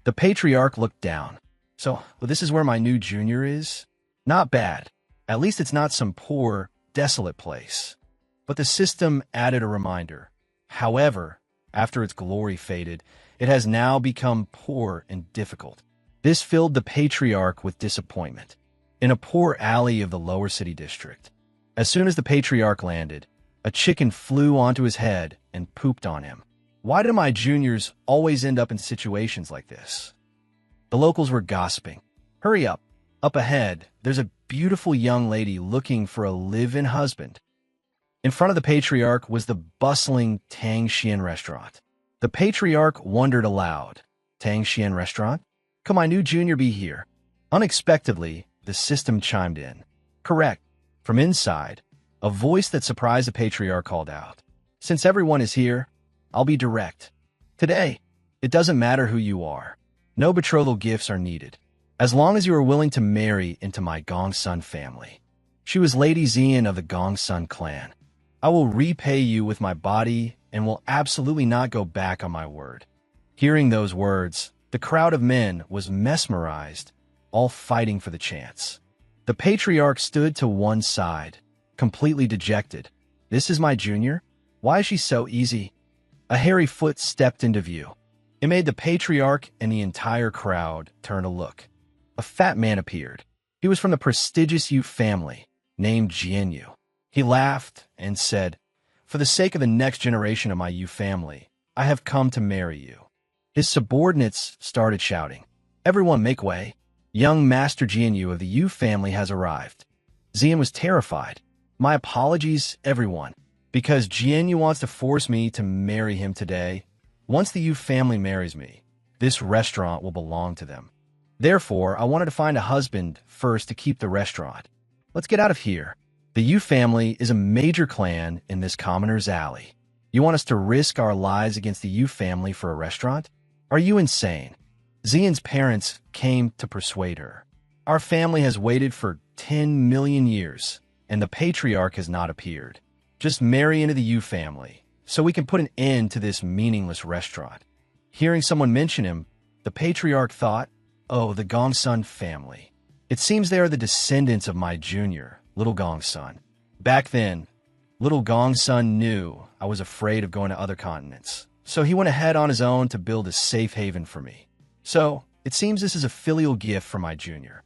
The Patriarch looked down. So, this is where my new junior is? Not bad. At least it's not some poor, desolate place. But the system added a reminder. However, after its glory faded, it has now become poor and difficult. This filled the Patriarch with disappointment. In a poor alley of the lower city district, as soon as the Patriarch landed, a chicken flew onto his head and pooped on him. Why do my juniors always end up in situations like this? The locals were gossiping. Hurry up. Up ahead, there's a beautiful young lady looking for a live-in husband. In front of the patriarch was the bustling Tang Xian restaurant. The patriarch wondered aloud. Tang Xian restaurant? Could my new junior be here? Unexpectedly, the system chimed in. Correct. From inside, a voice that surprised the patriarch called out. Since everyone is here, I'll be direct. Today, it doesn't matter who you are. No betrothal gifts are needed, as long as you are willing to marry into my Gongsun family. She was Lady Xian of the Gongsun clan. I will repay you with my body and will absolutely not go back on my word. Hearing those words, the crowd of men was mesmerized, all fighting for the chance. The patriarch stood to one side, completely dejected. This is my junior? Why is she so easy? A hairy foot stepped into view. It made the patriarch and the entire crowd turn to look. A fat man appeared. He was from the prestigious Yu family, named Jianyu. He laughed and said, For the sake of the next generation of my Yu family, I have come to marry you. His subordinates started shouting, Everyone make way. Young Master Jianyu of the Yu family has arrived. Xian was terrified. My apologies, everyone, because Jianyu wants to force me to marry him today. Once the Yu family marries me, this restaurant will belong to them. Therefore, I wanted to find a husband first to keep the restaurant. Let's get out of here. The Yu family is a major clan in this commoner's alley. You want us to risk our lives against the Yu family for a restaurant? Are you insane? Xian's parents came to persuade her. Our family has waited for 10 million years, and the patriarch has not appeared. Just marry into the Yu family, so we can put an end to this meaningless restaurant. Hearing someone mention him, the patriarch thought, Oh, the Gongsun family. It seems they are the descendants of my junior, Little Gongsun. Back then, Little Gongsun knew I was afraid of going to other continents, so he went ahead on his own to build a safe haven for me. So, it seems this is a filial gift from my junior.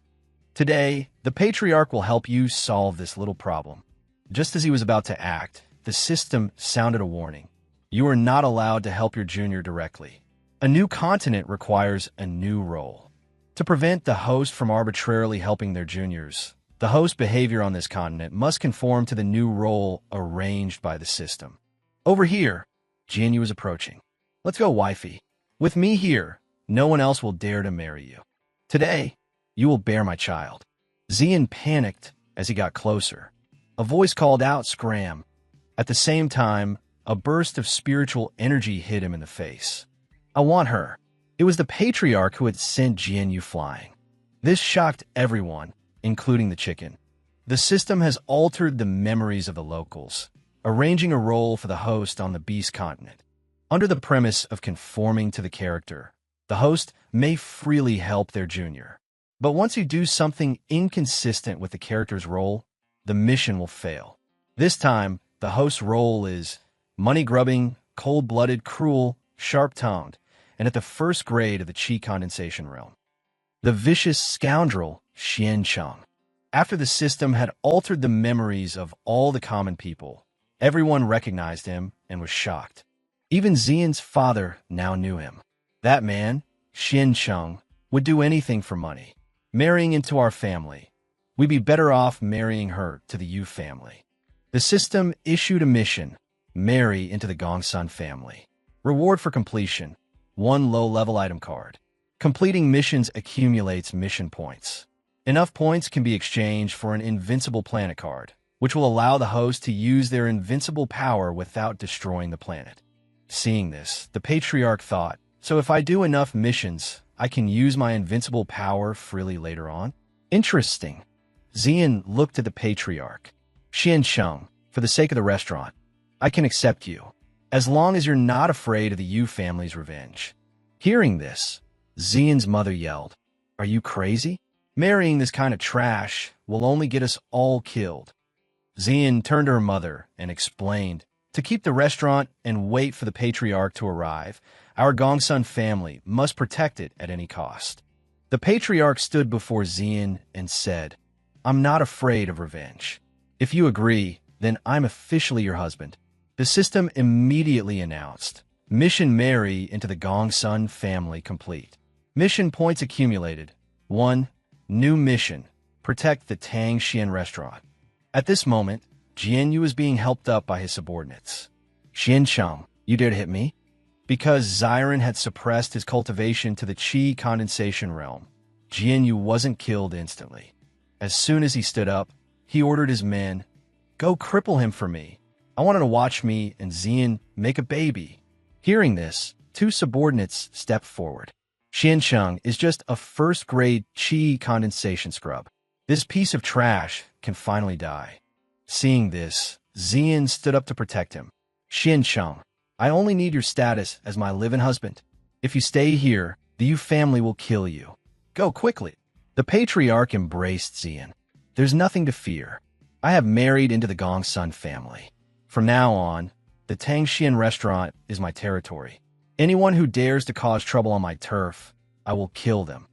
Today, the patriarch will help you solve this little problem. Just as he was about to act, the system sounded a warning. You are not allowed to help your junior directly. A new continent requires a new role. To prevent the host from arbitrarily helping their juniors, the host behavior on this continent must conform to the new role arranged by the system. Over here, Jianyu is approaching. Let's go, wifey. With me here, no one else will dare to marry you. Today, you will bear my child. Xian panicked as he got closer. A voice called out, Scram. At the same time, a burst of spiritual energy hit him in the face. I want her. It was the patriarch who had sent Jianyu flying. This shocked everyone, including the chicken. The system has altered the memories of the locals, arranging a role for the host on the beast continent. Under the premise of conforming to the character, the host may freely help their junior. But once you do something inconsistent with the character's role, the mission will fail. This time, the host's role is money-grubbing, cold-blooded, cruel, sharp-tongued, and at the first grade of the Qi condensation realm. The vicious scoundrel, Xian Cheng. After the system had altered the memories of all the common people, everyone recognized him and was shocked. Even Xian's father now knew him. That man, Xian Cheng, would do anything for money. Marrying into our family, we'd be better off marrying her to the Yu family. The system issued a mission, marry into the Gongsun family. Reward for completion, 1 low-level item card. Completing missions accumulates mission points. Enough points can be exchanged for an invincible planet card, which will allow the host to use their invincible power without destroying the planet. Seeing this, the patriarch thought, so if I do enough missions, I can use my invincible power freely later on? Interesting. Xian looked at the patriarch. Xian Sheng, for the sake of the restaurant, I can accept you, as long as you're not afraid of the Yu family's revenge. Hearing this, Xian's mother yelled, Are you crazy? Marrying this kind of trash will only get us all killed. Xian turned to her mother and explained, To keep the restaurant and wait for the patriarch to arrive, our Gongsun family must protect it at any cost. The patriarch stood before Xian and said, I'm not afraid of revenge. If you agree, then I'm officially your husband. The system immediately announced, Mission marry into the Gongsun family complete. Mission points accumulated. 1. New mission: protect the Tang Xian restaurant. At this moment, Jian Yu was being helped up by his subordinates. Xian Cheng, you dare to hit me? Because Xiren had suppressed his cultivation to the Qi condensation realm, Jian Yu wasn't killed instantly. As soon as he stood up, he ordered his men, "Go cripple him for me. I wanted to watch me and Xian make a baby." Hearing this, two subordinates stepped forward. Xian Cheng is just a first-grade Qi condensation scrub. This piece of trash can finally die. Seeing this, Xian stood up to protect him. Xian Cheng, I only need your status as my live-in husband. If you stay here, the Yu family will kill you. Go quickly. The patriarch embraced Xian. There's nothing to fear. I have married into the Gongsun family. From now on, the Tang Xian restaurant is my territory. Anyone who dares to cause trouble on my turf, I will kill them.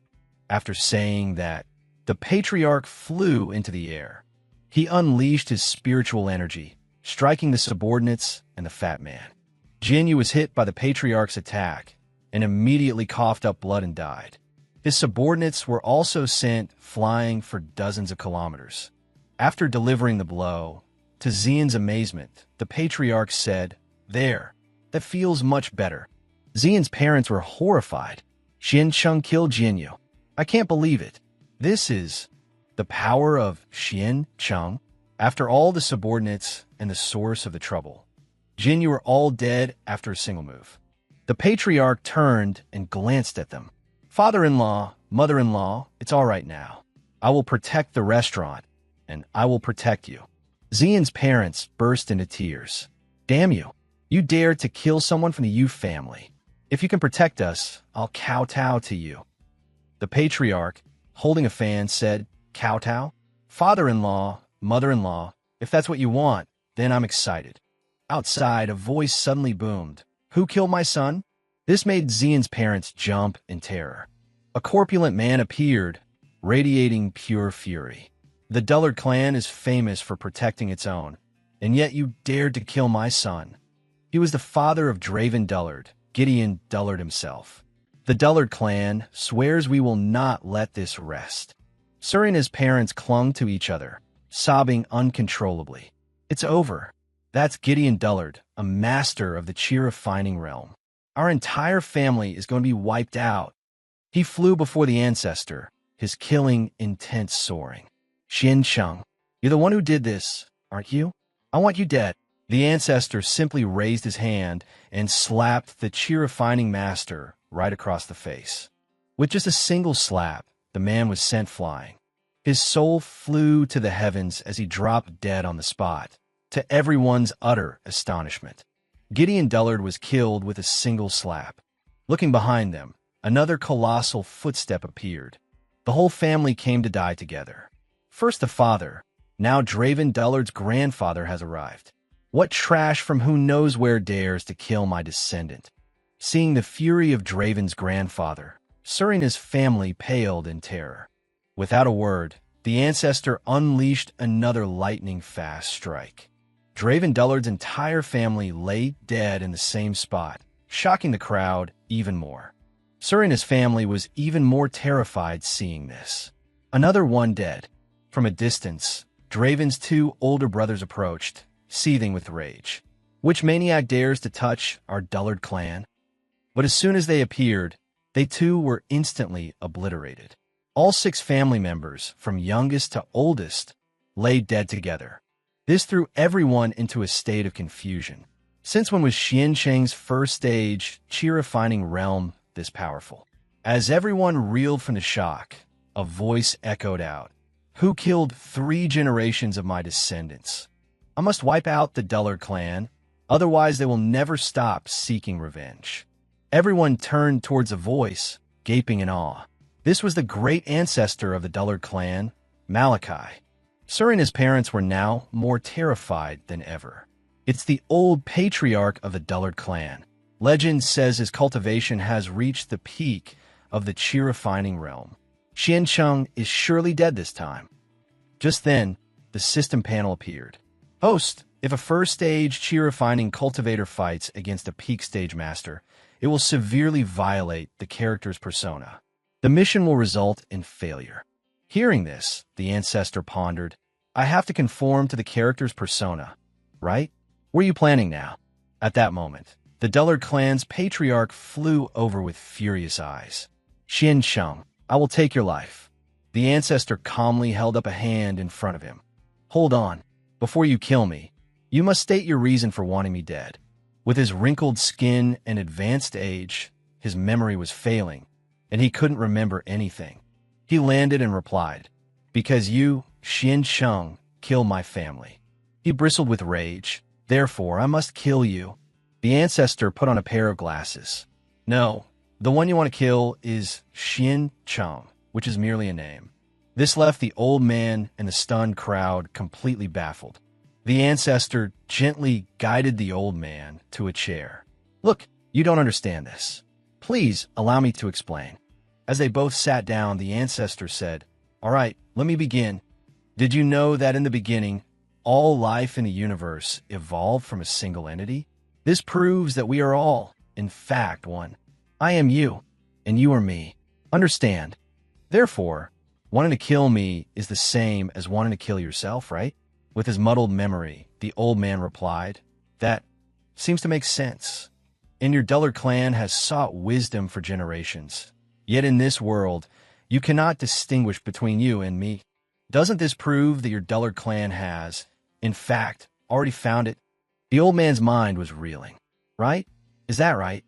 After saying that, the patriarch flew into the air. He unleashed his spiritual energy, striking the subordinates and the fat man. Jian Yu was hit by the patriarch's attack and immediately coughed up blood and died. His subordinates were also sent flying for dozens of kilometers. After delivering the blow, to Xian's amazement, the patriarch said, "There, that feels much better." Xian's parents were horrified. Xian Cheng killed Jian Yu. I can't believe it. This is the power of Xian Cheng. After all the subordinates and the source of the trouble, Jian Yu were all dead after a single move. The patriarch turned and glanced at them. "Father-in-law, mother-in-law, it's all right now. I will protect the restaurant, and I will protect you." Xian's parents burst into tears. "Damn you. You dared to kill someone from the Yu family. If you can protect us, I'll kowtow to you." The patriarch, holding a fan, said, "Kowtow? Father-in-law, mother-in-law, if that's what you want, then I'm excited." Outside, a voice suddenly boomed. "Who killed my son?" This made Xian's parents jump in terror. A corpulent man appeared, radiating pure fury. "The Dullard clan is famous for protecting its own, and yet you dared to kill my son." He was the father of Draven Dullard, Gideon Dullard himself. "The Dullard clan swears we will not let this rest." Suri and his parents clung to each other, sobbing uncontrollably. "It's over. That's Gideon Dullard, a master of the Qi refining realm. Our entire family is going to be wiped out." He flew before the Ancestor, his killing intent soaring. "Xian Cheng, you're the one who did this, aren't you? I want you dead." The Ancestor simply raised his hand and slapped the Qi refining master right across the face. With just a single slap, the man was sent flying. His soul flew to the heavens as he dropped dead on the spot, to everyone's utter astonishment. Gideon Dullard was killed with a single slap. Looking behind them, another colossal footstep appeared. The whole family came to die together. First the father, now Draven Dullard's grandfather has arrived. What trash from who knows where dares to kill my descendant? Seeing the fury of Draven's grandfather, Suri and his family paled in terror. Without a word, the Ancestor unleashed another lightning-fast strike. Draven Dullard's entire family lay dead in the same spot, shocking the crowd even more. Suri and his family was even more terrified seeing this. Another one dead. From a distance, Draven's two older brothers approached, seething with rage. Which maniac dares to touch our Dullard clan? But as soon as they appeared, they too were instantly obliterated. All 6 family members, from youngest to oldest, lay dead together. This threw everyone into a state of confusion. Since when was Xian Cheng's first stage Qi refining realm this powerful? As everyone reeled from the shock, a voice echoed out. "Who killed 3 generations of my descendants? I must wipe out the Dullard clan, otherwise they will never stop seeking revenge." Everyone turned towards a voice, gaping in awe. This was the great ancestor of the Dullard clan, Malachi. Suri and his parents were now more terrified than ever. It's the old patriarch of the Dullard clan. Legend says his cultivation has reached the peak of the Qi refining realm. Xian Cheng is surely dead this time. Just then, the system panel appeared. "Host, if a first stage Qi refining cultivator fights against a peak stage master, it will severely violate the character's persona. The mission will result in failure. Hearing this, the ancestor pondered. I have to conform to the character's persona, right? What are you planning now? At that moment, the Dullard clan's patriarch flew over with furious eyes. Xian Cheng, I will take your life. The ancestor calmly held up a hand in front of him. Hold on. Before you kill me, you must state your reason for wanting me dead. With his wrinkled skin and advanced age, his memory was failing, and he couldn't remember anything. He landed and replied, because you, Xian Cheng, killed my family. He bristled with rage. Therefore, I must kill you. The ancestor put on a pair of glasses. No, the one you want to kill is Xian Cheng, which is merely a name. This left the old man and the stunned crowd completely baffled. The ancestor gently guided the old man to a chair. Look, you don't understand this. Please allow me to explain. As they both sat down, the ancestor said, All right, let me begin. Did you know that in the beginning, all life in the universe evolved from a single entity? This proves that we are all, in fact, one. I am you, and you are me. Understand? Therefore, wanting to kill me is the same as wanting to kill yourself, right? With his muddled memory, the old man replied, That seems to make sense. And your Dullard clan has sought wisdom for generations. Yet in this world, you cannot distinguish between you and me. Doesn't this prove that your Dullard clan has, in fact, already found it? The old man's mind was reeling. Right? Is that right?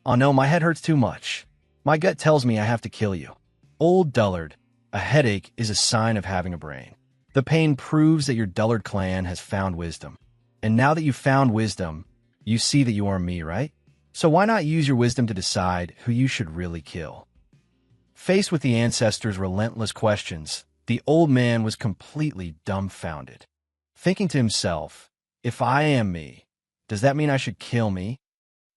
Oh no, my head hurts too much. My gut tells me I have to kill you. Old Dullard, a headache is a sign of having a brain. The pain proves that your Dullard clan has found wisdom. And now that you've found wisdom, you see that you are me, right? So why not use your wisdom to decide who you should really kill? Faced with the ancestor's relentless questions, the old man was completely dumbfounded. Thinking to himself, if I am me, does that mean I should kill me?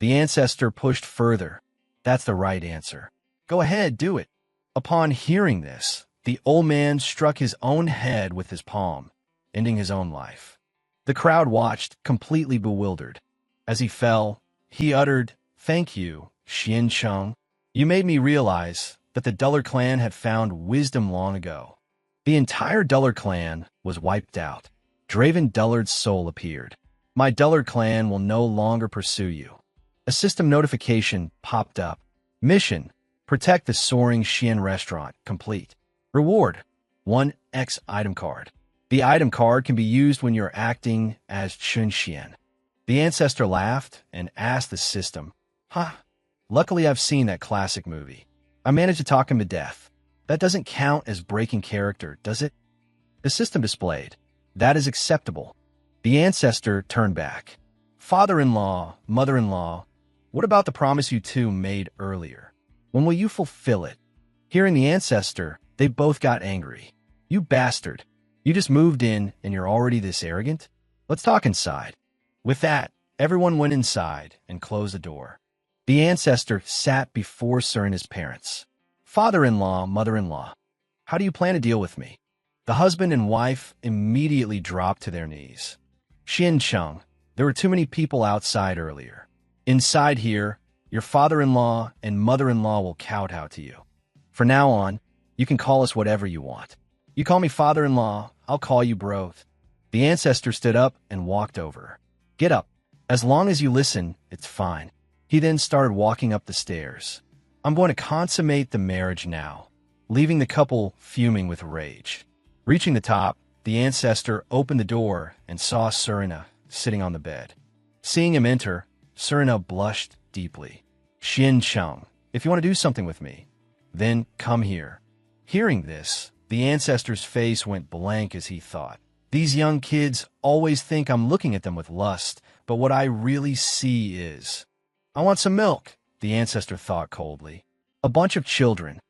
The ancestor pushed further. That's the right answer. Go ahead, do it. Upon hearing this, the old man struck his own head with his palm, ending his own life. The crowd watched, completely bewildered. As he fell, he uttered, Thank you, Xian Cheng. You made me realize that the Dullard clan had found wisdom long ago. The entire Dullard clan was wiped out. Draven Dullard's soul appeared. My Dullard clan will no longer pursue you. A system notification popped up. Mission: protect the soaring Xian restaurant. Complete. Reward: 1x item card. The item card can be used when you're acting as Chun Xian. The ancestor laughed and asked the system, Luckily I've seen that classic movie. I managed to talk him to death. That doesn't count as breaking character, does it? The system displayed, That is acceptable. The ancestor turned back. Father-in-law, mother-in-law, what about the promise you two made earlier? When will you fulfill it? Hearing the ancestor, they both got angry. You bastard. You just moved in and you're already this arrogant? Let's talk inside. With that, everyone went inside and closed the door. The ancestor sat before Serna's parents. Father-in-law, mother-in-law, how do you plan to deal with me? The husband and wife immediately dropped to their knees. Xian Cheng, there were too many people outside earlier. Inside here, your father-in-law and mother-in-law will kowtow to you. For now on, you can call us whatever you want. You call me father-in-law, I'll call you bro. The ancestor stood up and walked over. Get up. As long as you listen, it's fine. He then started walking up the stairs. I'm going to consummate the marriage now, leaving the couple fuming with rage. Reaching the top, the ancestor opened the door and saw Serena sitting on the bed. Seeing him enter, Serena blushed deeply. Xian Cheng, if you want to do something with me, then come here. Hearing this, the ancestor's face went blank as he thought. These young kids always think I'm looking at them with lust, but what I really see is... I want some milk, the ancestor thought coldly. A bunch of children.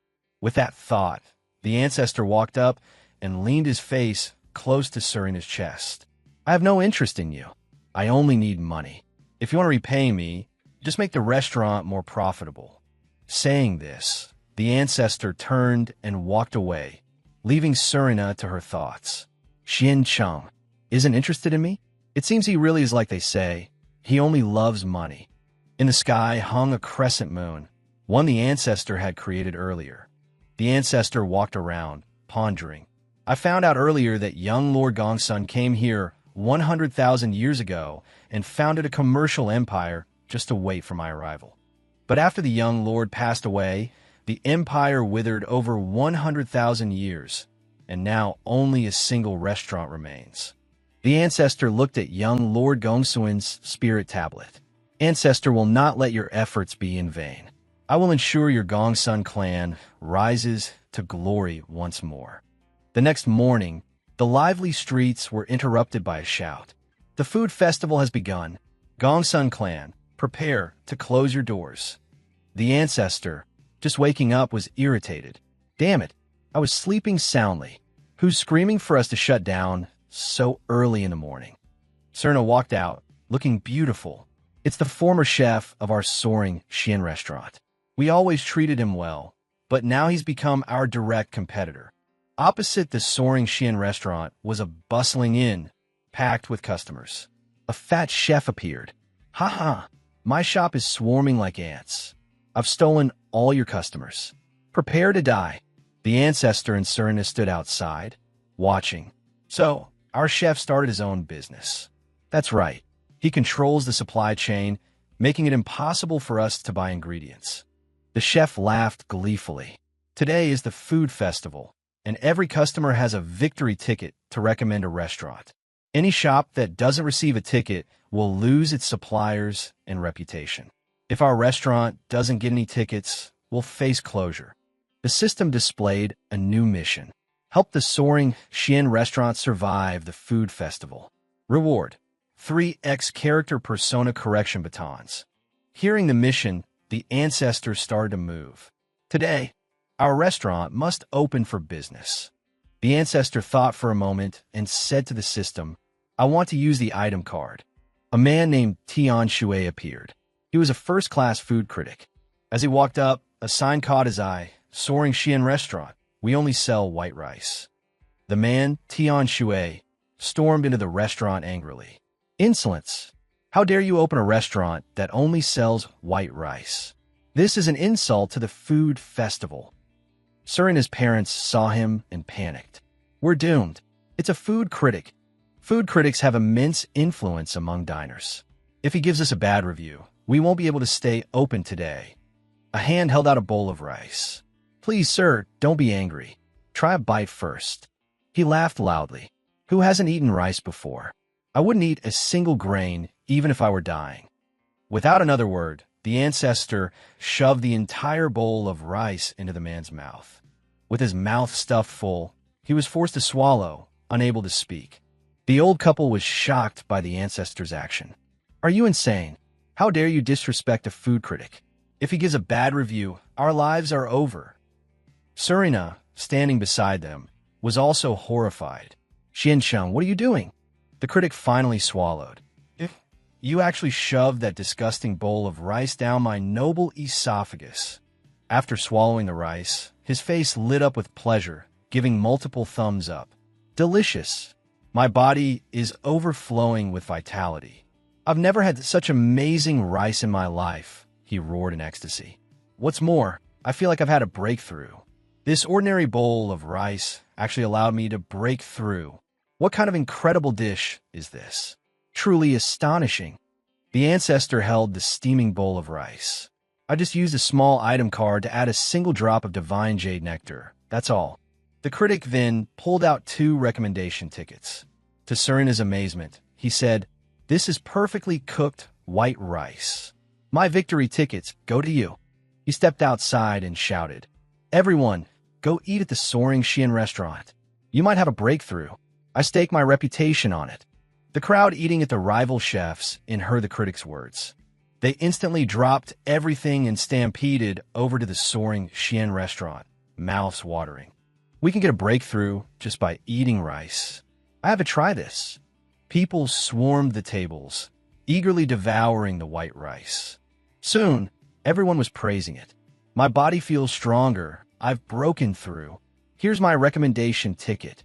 With that thought, the ancestor walked up and leaned his face close to Serena's chest. I have no interest in you. I only need money. If you want to repay me, just make the restaurant more profitable. Saying this, the ancestor turned and walked away, leaving Serena to her thoughts. Xian Cheng isn't interested in me? It seems he really is like they say. He only loves money. In the sky hung a crescent moon, one the ancestor had created earlier. The ancestor walked around, pondering. I found out earlier that young Lord Gongsun came here 100,000 years ago and founded a commercial empire just to wait for my arrival. But after the young lord passed away, the empire withered over 100,000 years, and now only a single restaurant remains. The Ancestor looked at young Lord Gongsun's spirit tablet. Ancestor will not let your efforts be in vain. I will ensure your Gongsun clan rises to glory once more. The next morning, the lively streets were interrupted by a shout. The food festival has begun. Gongsun clan, prepare to close your doors. The Ancestor, just waking up, was irritated. Damn it, I was sleeping soundly. Who's screaming for us to shut down so early in the morning? Serna walked out, looking beautiful. It's the former chef of our soaring Xian restaurant. We always treated him well, but now he's become our direct competitor. Opposite the soaring Xian restaurant was a bustling inn, packed with customers. A fat chef appeared. Ha, my shop is swarming like ants. I've stolen all your customers. Prepare to die. The Ancestor and Serena stood outside, watching. So, our chef started his own business. That's right. He controls the supply chain, making it impossible for us to buy ingredients. The chef laughed gleefully. Today is the food festival, and every customer has a victory ticket to recommend a restaurant. Any shop that doesn't receive a ticket will lose its suppliers and reputation. If our restaurant doesn't get any tickets, we'll face closure. The system displayed a new mission. Help the soaring Xian restaurant survive the food festival. Reward: 3x character persona correction batons. Hearing the mission, the Ancestors started to move. Today, our restaurant must open for business. The Ancestor thought for a moment and said to the system, I want to use the item card. A man named Tian Shui appeared. He was a first-class food critic. As he walked up, a sign caught his eye. Soaring Xian restaurant. We only sell white rice. The man, Tian Shui, stormed into the restaurant angrily. Insolence! How dare you open a restaurant that only sells white rice? This is an insult to the food festival. Sir and his parents saw him and panicked. We're doomed. It's a food critic. Food critics have immense influence among diners. If he gives us a bad review, we won't be able to stay open today. A hand held out a bowl of rice. Please, sir, don't be angry. Try a bite first. He laughed loudly. Who hasn't eaten rice before? I wouldn't eat a single grain, even if I were dying. Without another word, the Ancestor shoved the entire bowl of rice into the man's mouth. With his mouth stuffed full, he was forced to swallow, unable to speak. The old couple was shocked by the Ancestor's action. Are you insane? How dare you disrespect a food critic? If he gives a bad review, our lives are over. Serena, standing beside them, was also horrified. Xiansheng, what are you doing? The critic finally swallowed. If you actually shoved that disgusting bowl of rice down my noble esophagus. After swallowing the rice, his face lit up with pleasure, giving multiple thumbs up. Delicious. My body is overflowing with vitality. I've never had such amazing rice in my life, he roared in ecstasy. What's more, I feel like I've had a breakthrough. This ordinary bowl of rice actually allowed me to break through. What kind of incredible dish is this? Truly astonishing. The Ancestor held the steaming bowl of rice. I just used a small item card to add a single drop of divine jade nectar. That's all. The critic then pulled out 2 recommendation tickets. To Serena's amazement, he said, This is perfectly cooked white rice. My victory tickets go to you. He stepped outside and shouted, Everyone, go eat at the soaring Xian restaurant. You might have a breakthrough. I stake my reputation on it. The crowd eating at the rival chefs heard the critic's words. They instantly dropped everything and stampeded over to the soaring Xian restaurant, mouths watering. We can get a breakthrough just by eating rice. I have to try this. People swarmed the tables, eagerly devouring the white rice. Soon, everyone was praising it. My body feels stronger. I've broken through. Here's my recommendation ticket.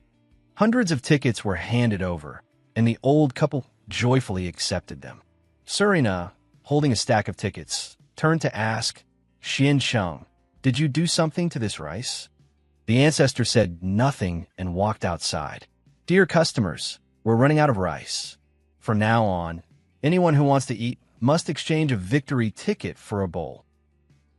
Hundreds of tickets were handed over, and the old couple joyfully accepted them. Serena, holding a stack of tickets, turned to ask, Xiansheng, did you do something to this rice? The ancestor said nothing and walked outside. Dear customers, we're running out of rice. From now on, anyone who wants to eat must exchange a victory ticket for a bowl.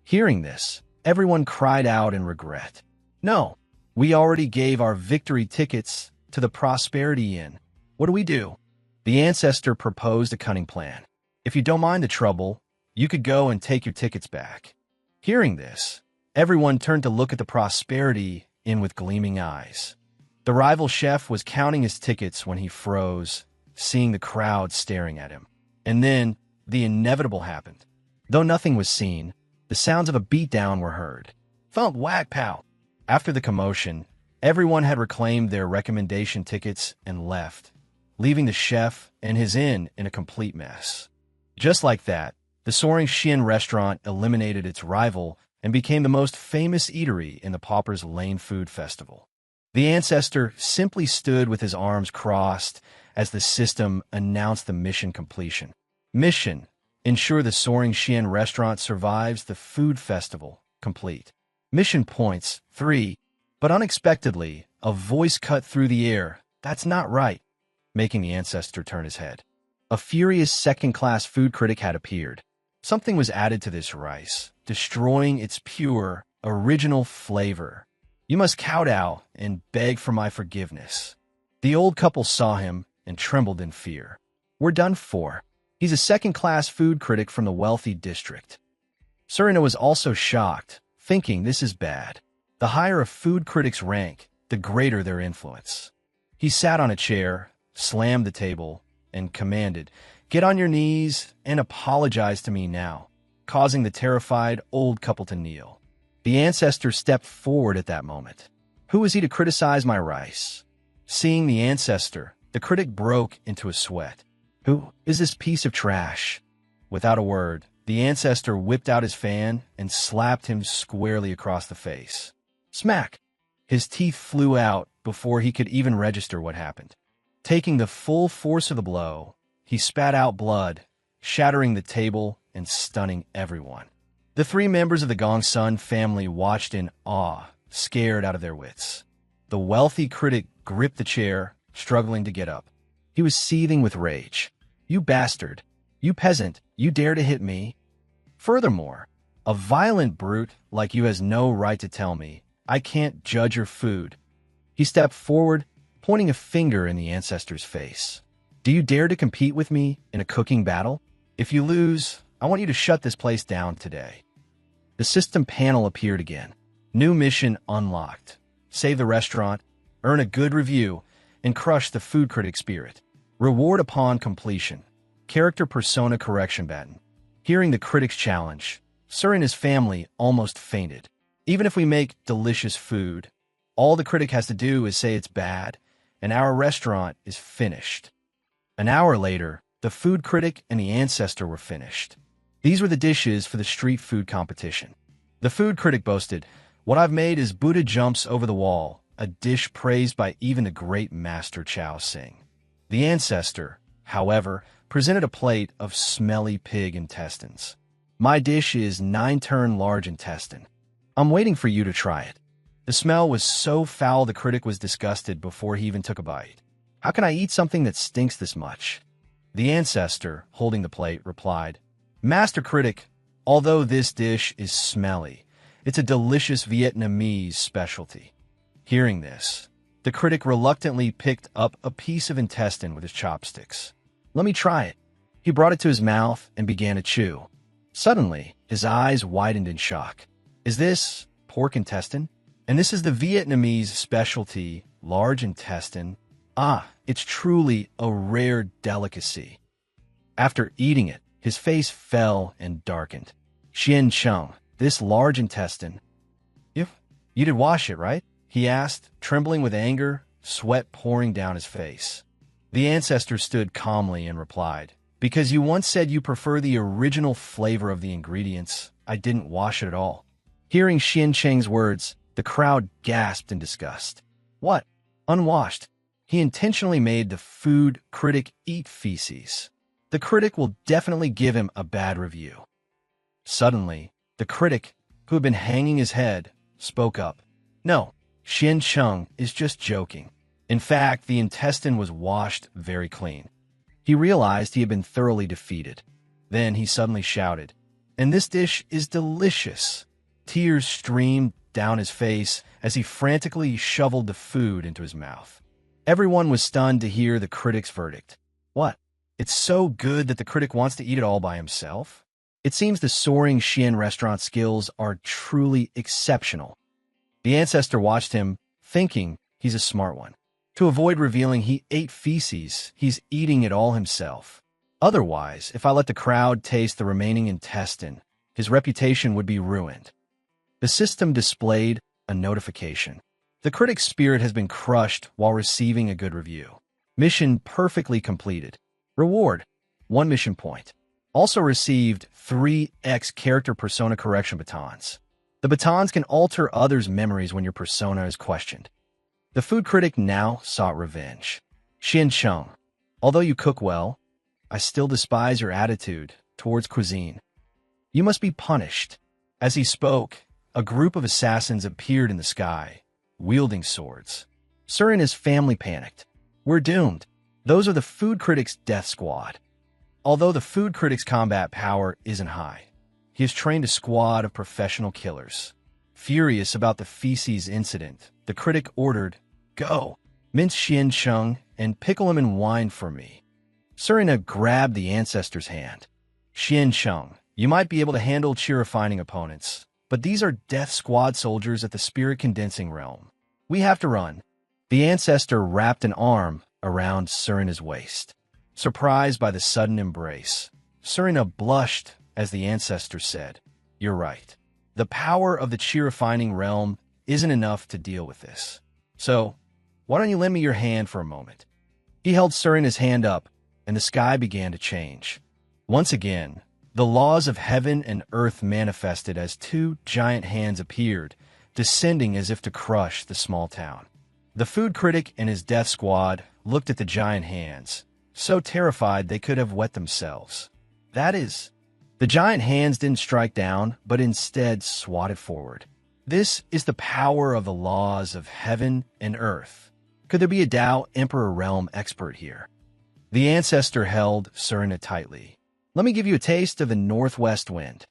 Hearing this, everyone cried out in regret. No, we already gave our victory tickets to the Prosperity Inn. What do we do? The ancestor proposed a cunning plan. If you don't mind the trouble, you could go and take your tickets back. Hearing this, everyone turned to look at the Prosperity Inn with gleaming eyes. The rival chef was counting his tickets when he froze, seeing the crowd staring at him. And then, the inevitable happened. Though nothing was seen, the sounds of a beatdown were heard. Thump, whack, pow. After the commotion, everyone had reclaimed their recommendation tickets and left, leaving the chef and his inn in a complete mess. Just like that, the Soaring Xian restaurant eliminated its rival and became the most famous eatery in the Pauper's Lane Food Festival. The ancestor simply stood with his arms crossed as the system announced the mission completion. Mission: ensure the Soaring Xian restaurant survives the food festival. Complete. Mission points 3. But unexpectedly, a voice cut through the air. That's not right, making the ancestor turn his head. A furious second-class food critic had appeared. Something was added to this rice, destroying its pure, original flavor. You must kowtow and beg for my forgiveness. The old couple saw him and trembled in fear. We're done for. He's a second-class food critic from the wealthy district. Surina was also shocked, thinking this is bad. The higher a food critic's rank, the greater their influence. He sat on a chair, slammed the table, and commanded, "Get on your knees and apologize to me now," causing the terrified old couple to kneel. The ancestor stepped forward at that moment. Who is he to criticize my rice? Seeing the ancestor, the critic broke into a sweat. Who is this piece of trash? Without a word, the ancestor whipped out his fan and slapped him squarely across the face. Smack! His teeth flew out before he could even register what happened. Taking the full force of the blow, he spat out blood, shattering the table and stunning everyone. The 3 members of the Gongsun family watched in awe, scared out of their wits. The wealthy critic gripped the chair, struggling to get up. He was seething with rage. You bastard! You peasant! You dare to hit me? Furthermore, a violent brute like you has no right to tell me I can't judge your food. He stepped forward, pointing a finger in the ancestor's face. Do you dare to compete with me in a cooking battle? If you lose, I want you to shut this place down today. The system panel appeared again. New mission unlocked. Save the restaurant, earn a good review, and crush the food critic spirit. Reward upon completion. Character persona correction button. Hearing the critic's challenge, Sir and his family almost fainted. Even if we make delicious food, all the critic has to do is say it's bad, and our restaurant is finished. An hour later, the food critic and the ancestor were finished. These were the dishes for the street food competition. The food critic boasted, "What I've made is Buddha jumps over the wall, a dish praised by even the great master Chao Sing." The ancestor, however, presented a plate of smelly pig intestines. "My dish is 9-turn large intestine. I'm waiting for you to try it." The smell was so foul the critic was disgusted before he even took a bite. "How can I eat something that stinks this much?" The ancestor, holding the plate, replied, "Master critic, although this dish is smelly, it's a delicious Vietnamese specialty." Hearing this, the critic reluctantly picked up a piece of intestine with his chopsticks. "Let me try it." He brought it to his mouth and began to chew. Suddenly, his eyes widened in shock. "Is this pork intestine? And this is the Vietnamese specialty, large intestine? Ah, it's truly a rare delicacy." After eating it, his face fell and darkened. "Xian Chung, this large intestine. You did wash it, right?" he asked, trembling with anger, sweat pouring down his face. The ancestor stood calmly and replied, "Because you once said you prefer the original flavor of the ingredients, I didn't wash it at all." Hearing Xian Cheng's words, the crowd gasped in disgust. What? Unwashed? He intentionally made the food critic eat feces. The critic will definitely give him a bad review. Suddenly, the critic, who had been hanging his head, spoke up. "No, Xian Cheng is just joking. In fact, the intestine was washed very clean. He realized he had been thoroughly defeated. Then he suddenly shouted, "And this dish is delicious!" Tears streamed down his face as he frantically shoveled the food into his mouth. Everyone was stunned to hear the critic's verdict. What? It's so good that the critic wants to eat it all by himself? It seems the soaring Xian restaurant skills are truly exceptional. The ancestor watched him, thinking he's a smart one. To avoid revealing he ate feces, he's eating it all himself. Otherwise, if I let the crowd taste the remaining intestine, his reputation would be ruined. The system displayed a notification. The critic's spirit has been crushed while receiving a good review. Mission perfectly completed. Reward: 1 mission point. Also received 3x character persona correction batons. The batons can alter others' memories when your persona is questioned. The food critic now sought revenge. Xian Cheng, although you cook well, I still despise your attitude towards cuisine. You must be punished. As he spoke, a group of assassins appeared in the sky, wielding swords. Sir and his family panicked. We're doomed. Those are the food critic's death squad. Although the food critic's combat power isn't high, he has trained a squad of professional killers. Furious about the feces incident, the critic ordered, "Go, mince Xian Cheng and pickle him in wine for me." Serena grabbed the ancestor's hand. "Xian Cheng, you might be able to handle chi-refining opponents, but these are death squad soldiers at the spirit condensing realm. We have to run." The ancestor wrapped an arm around Serena's waist. Surprised by the sudden embrace, Serena blushed as the ancestor said, "You're right. The power of the chi-refining realm isn't enough to deal with this. So, why don't you lend me your hand for a moment?" He held Serena's hand up, and the sky began to change. Once again, the laws of heaven and earth manifested as 2 giant hands appeared, descending as if to crush the small town. The food critic and his death squad looked at the giant hands, so terrified they could have wet themselves. That is, the giant hands didn't strike down, but instead swatted forward. This is the power of the laws of heaven and earth. Could there be a Tao Emperor Realm expert here? The ancestor held Serena tightly. "Let me give you a taste of the northwest wind."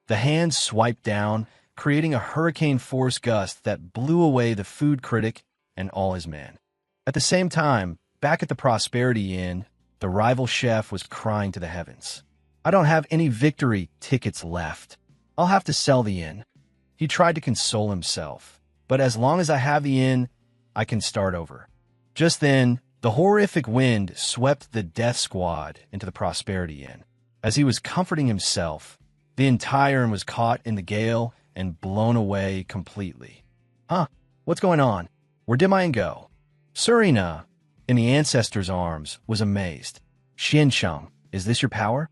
The hands swiped down, creating a hurricane force gust that blew away the food critic and all his men. At the same time, back at the Prosperity Inn, the rival chef was crying to the heavens. "I don't have any victory tickets left. I'll have to sell the inn." He tried to console himself, but as long as I have the inn, I can start over. Just then, the horrific wind swept the death squad into the Prosperity Inn. As he was comforting himself, the entire inn was caught in the gale and blown away completely. "Huh? What's going on? Where did mine go?" Serena, in the ancestor's arms, was amazed. "Xian Cheng, is this your power?"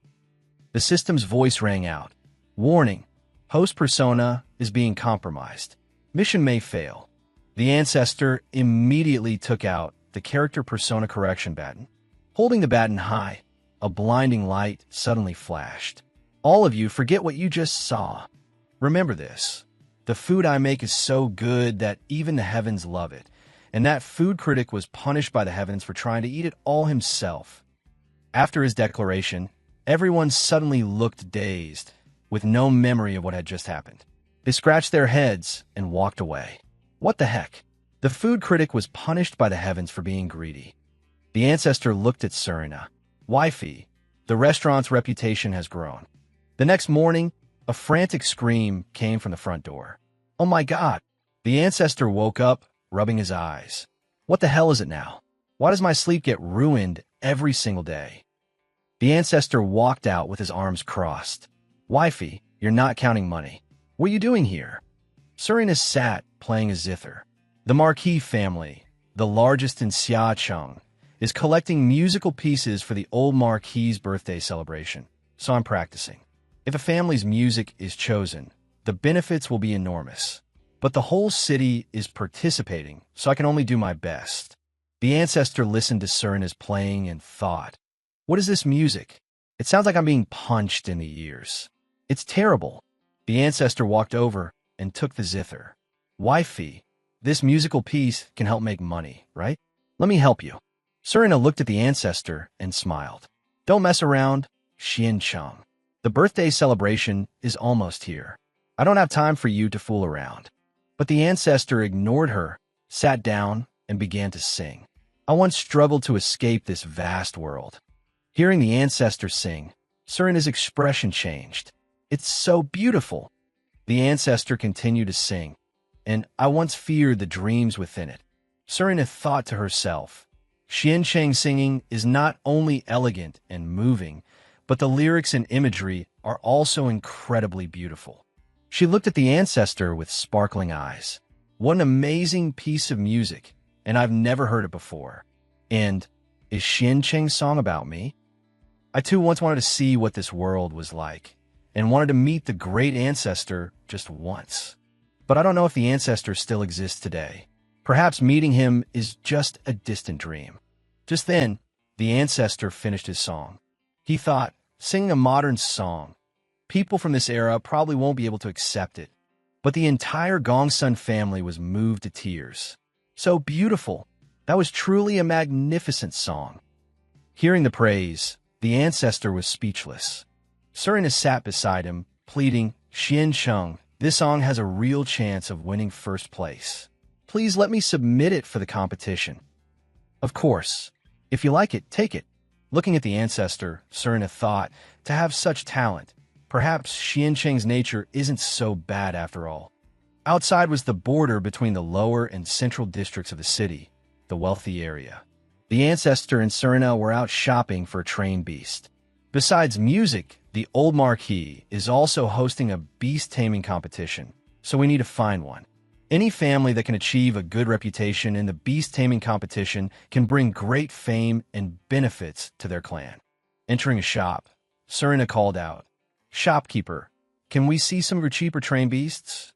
The system's voice rang out. "Warning, host persona is being compromised. Mission may fail." The ancestor immediately took out the character persona correction baton. Holding the baton high, a blinding light suddenly flashed. "All of you forget what you just saw. Remember this. The food I make is so good that even the heavens love it, and that food critic was punished by the heavens for trying to eat it all himself." After his declaration, everyone suddenly looked dazed, with no memory of what had just happened. They scratched their heads and walked away. What the heck? The food critic was punished by the heavens for being greedy. The ancestor looked at Serena. "Wifey, the restaurant's reputation has grown." The next morning, a frantic scream came from the front door. "Oh my God!" The ancestor woke up, rubbing his eyes. "What the hell is it now? Why does my sleep get ruined every single day?" The ancestor walked out with his arms crossed. "Wifey, you're not counting money. What are you doing here?" Serena sat, playing a zither. The Marquis family, the largest in Xiacheng, is collecting musical pieces for the old Marquis's birthday celebration, so I'm practicing. If a family's music is chosen, the benefits will be enormous. But the whole city is participating, so I can only do my best. The ancestor listened to Serena's playing and thought, "What is this music? It sounds like I'm being punched in the ears. It's terrible." The ancestor walked over and took the zither. "Wifey, This musical piece can help make money, right? Let me help you. Serena looked at the ancestor and smiled. Don't mess around, Xian Cheng. The birthday celebration is almost here. I don't have time for you to fool around. But the ancestor ignored her, sat down, and began to sing. I once struggled to escape this vast world. Hearing the ancestor sing, Serena's expression changed. It's so beautiful. The ancestor continued to sing, and I once feared the dreams within it. Serena thought to herself, Xian Cheng singing is not only elegant and moving, but the lyrics and imagery are also incredibly beautiful. She looked at the ancestor with sparkling eyes. What an amazing piece of music, and I've never heard it before. And is Xian Cheng's song about me? I too once wanted to see what this world was like, and wanted to meet the great ancestor just once. But I don't know if the ancestor still exists today. Perhaps meeting him is just a distant dream. Just then, the ancestor finished his song. He thought, singing a modern song, people from this era probably won't be able to accept it. But the entire Gongsun family was moved to tears. So beautiful. That was truly a magnificent song. Hearing the praise, the ancestor was speechless. Serena sat beside him, pleading, Xian Cheng, this song has a real chance of winning first place. Please let me submit it for the competition. Of course. If you like it, take it. Looking at the ancestor, Serena thought, to have such talent, perhaps Xian Cheng's nature isn't so bad after all. Outside was the border between the lower and central districts of the city, the wealthy area. The ancestor and Serena were out shopping for a trained beast. Besides music, the old marquis is also hosting a beast taming competition, so we need to find one. Any family that can achieve a good reputation in the beast taming competition can bring great fame and benefits to their clan. Entering a shop, Serena called out, Shopkeeper, can we see some of your cheaper trained beasts?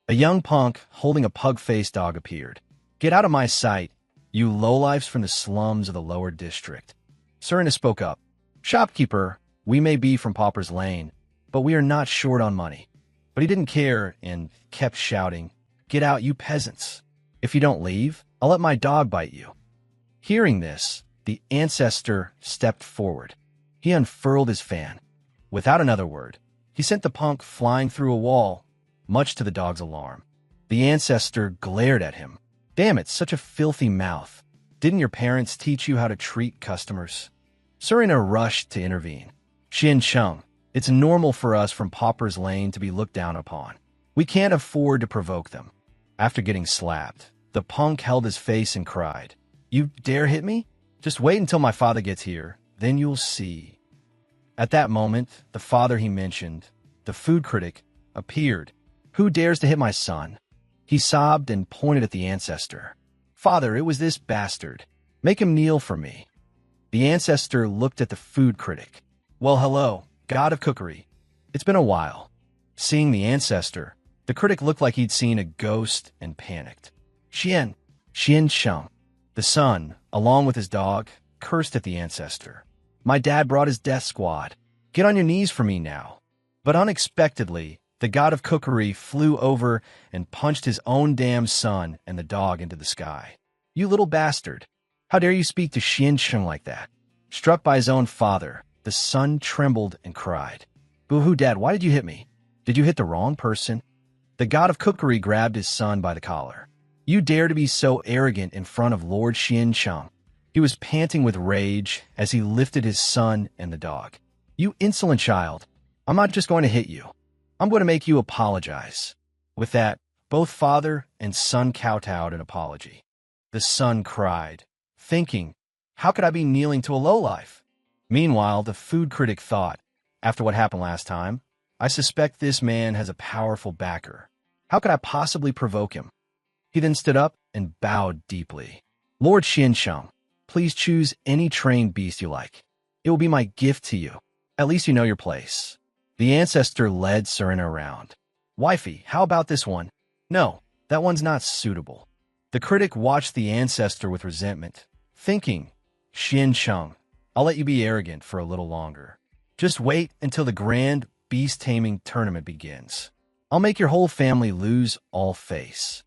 A young punk holding a pug-faced dog appeared. Get out of my sight, you lowlifes from the slums of the lower district. Serena spoke up. Shopkeeper, we may be from Pauper's Lane, but we are not short on money. But he didn't care and kept shouting, Get out, you peasants. If you don't leave, I'll let my dog bite you. Hearing this, the ancestor stepped forward. He unfurled his fan. Without another word, he sent the punk flying through a wall, much to the dog's alarm. The ancestor glared at him. Damn it, such a filthy mouth. Didn't your parents teach you how to treat customers? Serena rushed to intervene. Xian Cheng, it's normal for us from Pauper's Lane to be looked down upon. We can't afford to provoke them. After getting slapped, the punk held his face and cried, You dare hit me? Just wait until my father gets here, then you'll see. At that moment, the father he mentioned, the food critic, appeared. Who dares to hit my son? He sobbed and pointed at the ancestor. Father, it was this bastard. Make him kneel for me. The ancestor looked at the food critic. Well, hello, god of cookery. It's been a while. Seeing the ancestor, the critic looked like he'd seen a ghost and panicked. Xian Cheng. The son, along with his dog, cursed at the ancestor. My dad brought his death squad. Get on your knees for me now. But unexpectedly, the god of cookery flew over and punched his own damn son and the dog into the sky. You little bastard. How dare you speak to Xian Cheng like that? Struck by his own father, the son trembled and cried. Boo-hoo, Dad, why did you hit me? Did you hit the wrong person? The god of cookery grabbed his son by the collar. You dare to be so arrogant in front of Lord Xian Cheng. He was panting with rage as he lifted his son and the dog. You insolent child. I'm not just going to hit you. I'm going to make you apologize. With that, both father and son kowtowed an apology. The son cried, thinking, how could I be kneeling to a lowlife? Meanwhile, the food critic thought, after what happened last time, I suspect this man has a powerful backer. How could I possibly provoke him? He then stood up and bowed deeply. Lord Xian Cheng, please choose any trained beast you like. It will be my gift to you. At least you know your place. The ancestor led Serena around. Wifey, how about this one? No, that one's not suitable. The critic watched the ancestor with resentment, thinking, Xian Cheng, I'll let you be arrogant for a little longer. Just wait until the grand beast taming tournament begins. I'll make your whole family lose all face.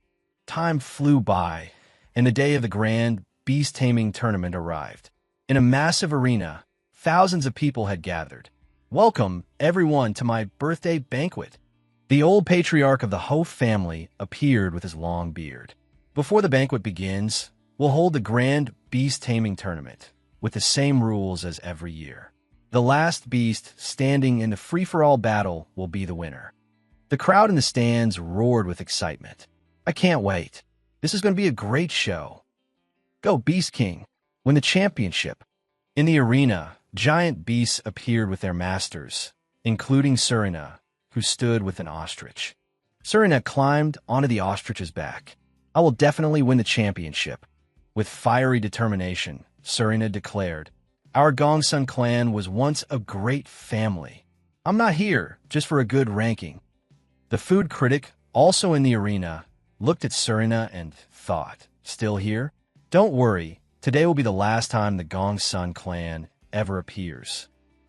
time flew by, and the day of the grand beast taming tournament arrived. In a massive arena, thousands of people had gathered. Welcome, everyone, to my birthday banquet. The old patriarch of the Ho family appeared with his long beard. Before the banquet begins, we'll hold the grand beast taming tournament, with the same rules as every year. The last beast standing in the free-for-all battle will be the winner. The crowd in the stands roared with excitement. I can't wait. This is going to be a great show. Go Beast King! Win the championship. In the arena, giant beasts appeared with their masters, including Surina, who stood with an ostrich. Surina climbed onto the ostrich's back. I will definitely win the championship. With fiery determination, Surina declared, our Gongsun clan was once a great family. I'm not here just for a good ranking. The food critic, also in the arena, looked at Surina and thought, still here? Don't worry, today will be the last time the Gongsun clan ever appears.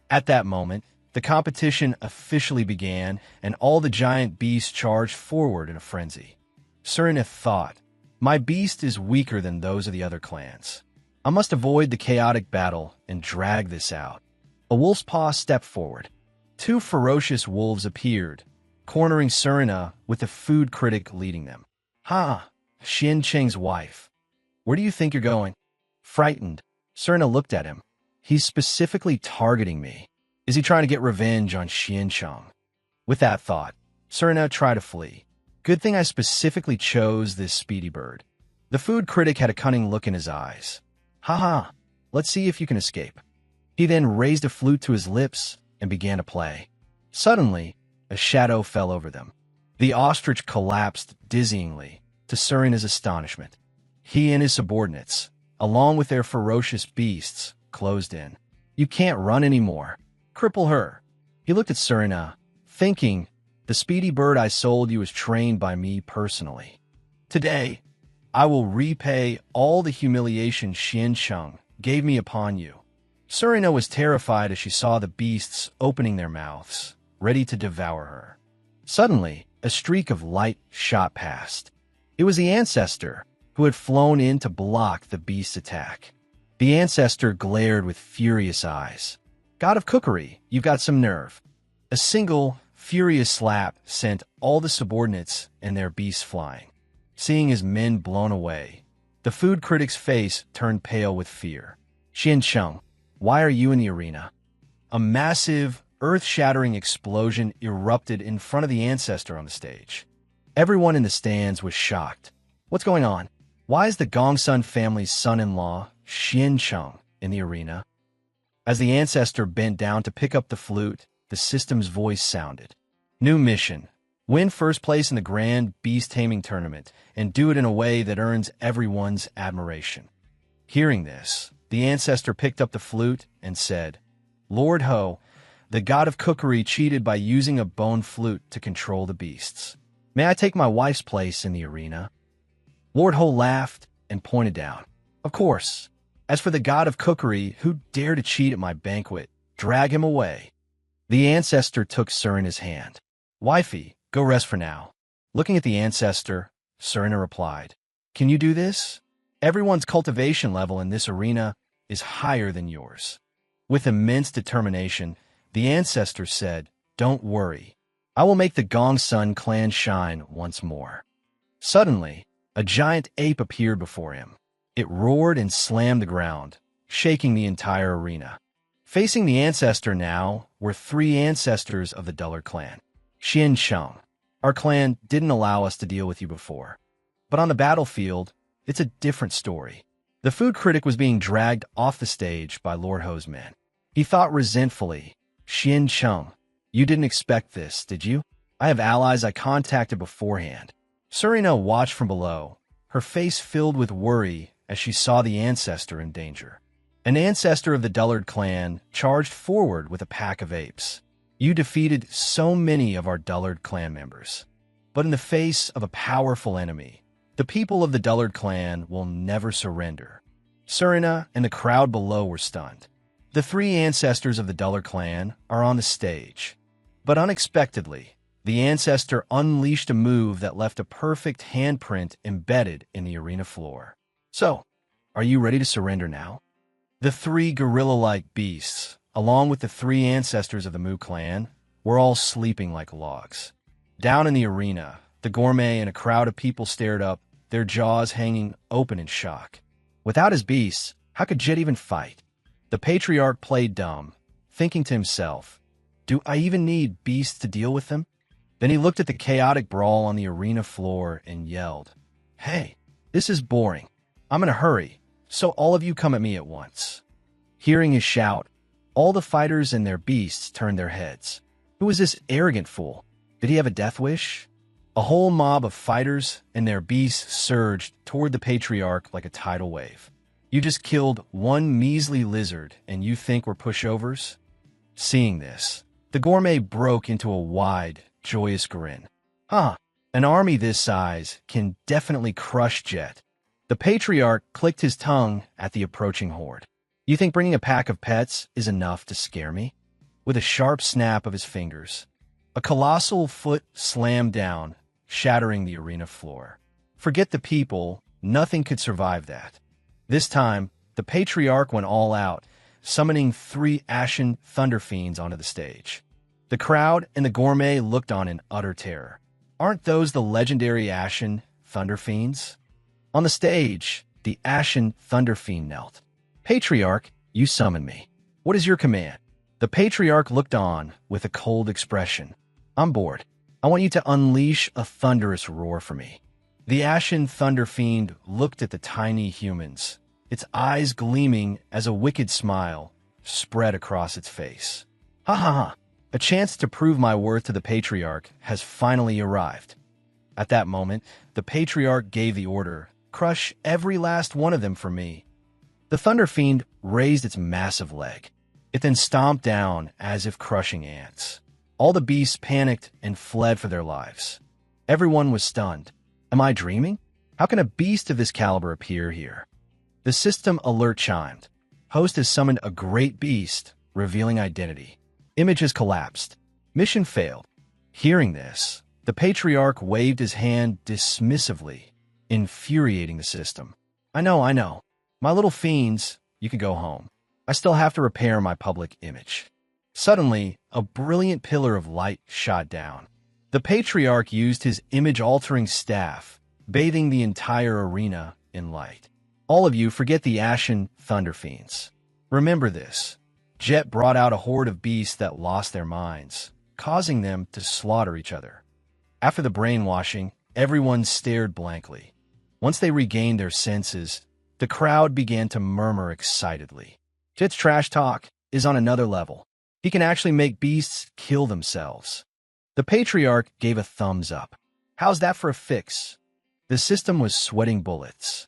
At that moment, the competition officially began, and all the giant beasts charged forward in a frenzy. Surina thought, my beast is weaker than those of the other clans. I must avoid the chaotic battle and drag this out. A wolf's paw stepped forward. Two ferocious wolves appeared, cornering Surina with the food critic leading them. Ha! Xian Cheng's wife. Where do you think you're going? Frightened, Surina looked at him. He's specifically targeting me. Is he trying to get revenge on Xian Cheng? With that thought, Surina tried to flee. Good thing I specifically chose this speedy bird. The food critic had a cunning look in his eyes. Ha! Let's see if you can escape. He then raised a flute to his lips and began to play. Suddenly, a shadow fell over them. The ostrich collapsed dizzyingly, to Surina's astonishment. He and his subordinates, along with their ferocious beasts, closed in. You can't run anymore. Cripple her. He looked at Surina, thinking, the speedy bird I sold you is trained by me personally. Today, I will repay all the humiliation Xian Cheng gave me upon you. Surina was terrified as she saw the beasts opening their mouths, ready to devour her. Suddenly, a streak of light shot past. It was the Ancestor, who had flown in to block the beast's attack. The Ancestor glared with furious eyes. God of Cookery, you've got some nerve. A single, furious slap sent all the subordinates and their beasts flying. Seeing his men blown away, the food critic's face turned pale with fear. Xian Cheng, why are you in the arena? A massive, earth-shattering explosion erupted in front of the Ancestor on the stage. Everyone in the stands was shocked. What's going on? Why is the Gongsun family's son-in-law, Xian Cheng, in the arena? As the Ancestor bent down to pick up the flute, the system's voice sounded. New mission. Win first place in the Grand Beast Taming Tournament, and do it in a way that earns everyone's admiration. Hearing this, the Ancestor picked up the flute and said, Lord Ho, the god of cookery cheated by using a bone flute to control the beasts. May I take my wife's place in the arena? Lord Ho laughed and pointed down. Of course. As for the god of cookery who dared to cheat at my banquet, drag him away. The Ancestor took Surina's hand. Wifey, go rest for now. Looking at the Ancestor, Surina replied, Can you do this? Everyone's cultivation level in this arena is higher than yours. With immense determination, the Ancestor said, Don't worry. I will make the Gongsun clan shine once more. Suddenly, a giant ape appeared before him. It roared and slammed the ground, shaking the entire arena. Facing the Ancestor now were three ancestors of the Dullard clan. Xian Cheng, our clan didn't allow us to deal with you before. But on the battlefield, it's a different story. The food critic was being dragged off the stage by Lord Ho's men. He thought resentfully, Xian Cheng, you didn't expect this, did you? I have allies I contacted beforehand. Surina watched from below, her face filled with worry as she saw the Ancestor in danger. An ancestor of the Dullard clan charged forward with a pack of apes. You defeated so many of our Dullard clan members. But in the face of a powerful enemy, the people of the Dullard clan will never surrender. Surina and the crowd below were stunned. The three ancestors of the Dullard clan are on the stage. But unexpectedly, The Ancestor unleashed a move that left a perfect handprint embedded in the arena floor. So, are you ready to surrender now? The three gorilla-like beasts, along with the three ancestors of the Mu clan, were all sleeping like logs. Down in the arena, the gourmet and a crowd of people stared up, their jaws hanging open in shock. Without his beasts, how could Jet even fight? The patriarch played dumb, thinking to himself, do I even need beasts to deal with them? Then he looked at the chaotic brawl on the arena floor and yelled, "Hey, this is boring. I'm in a hurry, so all of you come at me at once." Hearing his shout, all the fighters and their beasts turned their heads. Who was this arrogant fool? Did he have a death wish? A whole mob of fighters and their beasts surged toward the patriarch like a tidal wave. You just killed one measly lizard and you think we're pushovers? Seeing this, the gourmet broke into a wide, joyous grin. An army this size can definitely crush Jet. The patriarch clicked his tongue at the approaching horde. You think bringing a pack of pets is enough to scare me? With a sharp snap of his fingers, a colossal foot slammed down, shattering the arena floor. Forget the people, nothing could survive that. This time, the patriarch went all out, summoning 3 ashen thunder fiends onto the stage. The crowd and the gourmet looked on in utter terror. Aren't those the legendary ashen thunder fiends? On the stage, the ashen thunder fiend knelt. Patriarch, you summon me. What is your command? The patriarch looked on with a cold expression. I'm bored. I want you to unleash a thunderous roar for me. The ashen thunder fiend looked at the tiny humans, its eyes gleaming as a wicked smile spread across its face. Ha ha ha! A chance to prove my worth to the patriarch has finally arrived. At that moment, the patriarch gave the order, crush every last one of them for me. The thunder fiend raised its massive leg. It then stomped down as if crushing ants. All the beasts panicked and fled for their lives. Everyone was stunned. Am I dreaming? How can a beast of this caliber appear here? The system alert chimed. Host has summoned a great beast, revealing identity. Image has collapsed. Mission failed. Hearing this, the patriarch waved his hand dismissively, infuriating the system. I know. My little fiends, you can go home. I still have to repair my public image. Suddenly, a brilliant pillar of light shot down. The patriarch used his image-altering staff, bathing the entire arena in light. All of you forget the ashen thunder fiends. Remember this. Jet brought out a horde of beasts that lost their minds, causing them to slaughter each other. After the brainwashing, everyone stared blankly. Once they regained their senses, the crowd began to murmur excitedly. Jet's trash talk is on another level. He can actually make beasts kill themselves. The patriarch gave a thumbs up. How's that for a fix? The system was sweating bullets.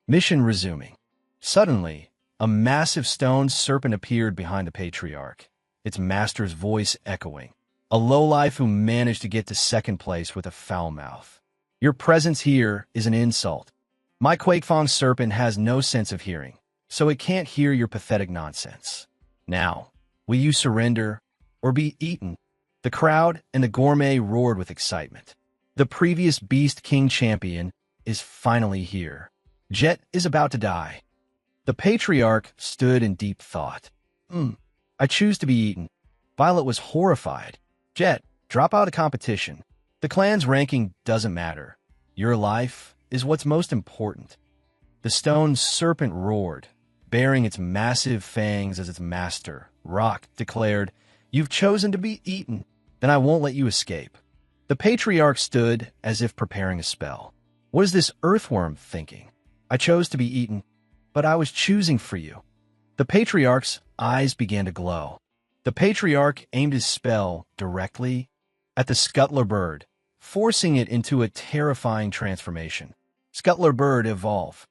Mission resuming. Suddenly, a massive stone serpent appeared behind the patriarch, its master's voice echoing. A lowlife who managed to get to second place with a foul mouth. Your presence here is an insult. My Quakefang serpent has no sense of hearing, so it can't hear your pathetic nonsense. Now, will you surrender or be eaten? The crowd and the gourmet roared with excitement. The previous Beast King champion is finally here. Jet is about to die. The patriarch stood in deep thought. I choose to be eaten. Violet was horrified. Jet, drop out of the competition. The clan's ranking doesn't matter. Your life is what's most important. The stone serpent roared, bearing its massive fangs as its master. Rock declared, "You've chosen to be eaten. Then I won't let you escape." The patriarch stood as if preparing a spell. What is this earthworm thinking? I chose to be eaten, but I was choosing for you. The patriarch's eyes began to glow. The patriarch aimed his spell directly at the scuttler bird, forcing it into a terrifying transformation. Scuttler bird evolve.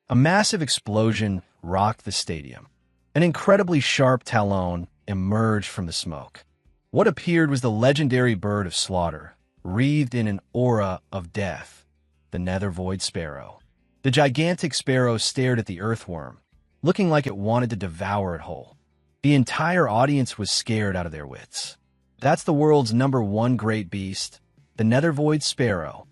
A massive explosion rocked the stadium. An incredibly sharp talon emerged from the smoke. What appeared was the legendary bird of slaughter, wreathed in an aura of death, the nether void sparrow. The gigantic sparrow stared at the earthworm, looking like it wanted to devour it whole. The entire audience was scared out of their wits. That's the world's #1 great beast, the Nethervoid Sparrow.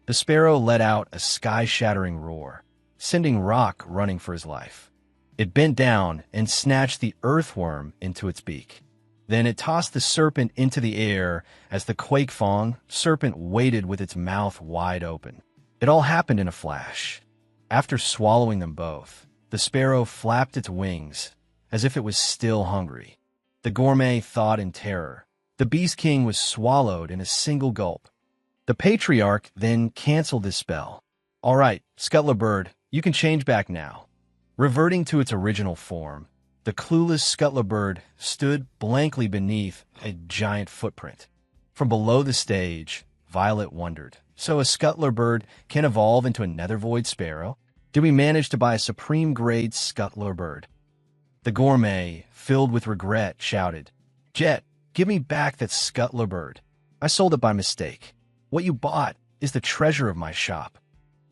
The sparrow let out a sky-shattering roar, sending Rock running for his life. It bent down and snatched the earthworm into its beak. Then it tossed the serpent into the air as the Quakefong serpent waited with its mouth wide open. It all happened in a flash. After swallowing them both, the sparrow flapped its wings as if it was still hungry. The gourmet thought in terror. The Beast King was swallowed in a single gulp. The patriarch then canceled his spell. "All right, Scuttler Bird, you can change back now." Reverting to its original form, the clueless Scuttler Bird stood blankly beneath a giant footprint. From below the stage, Violet wondered, so a Scuttler Bird can evolve into a Nethervoid Sparrow? Did we manage to buy a supreme-grade Scuttler Bird? The gourmet, filled with regret, shouted, "Jet, give me back that Scuttler Bird. I sold it by mistake. What you bought is the treasure of my shop."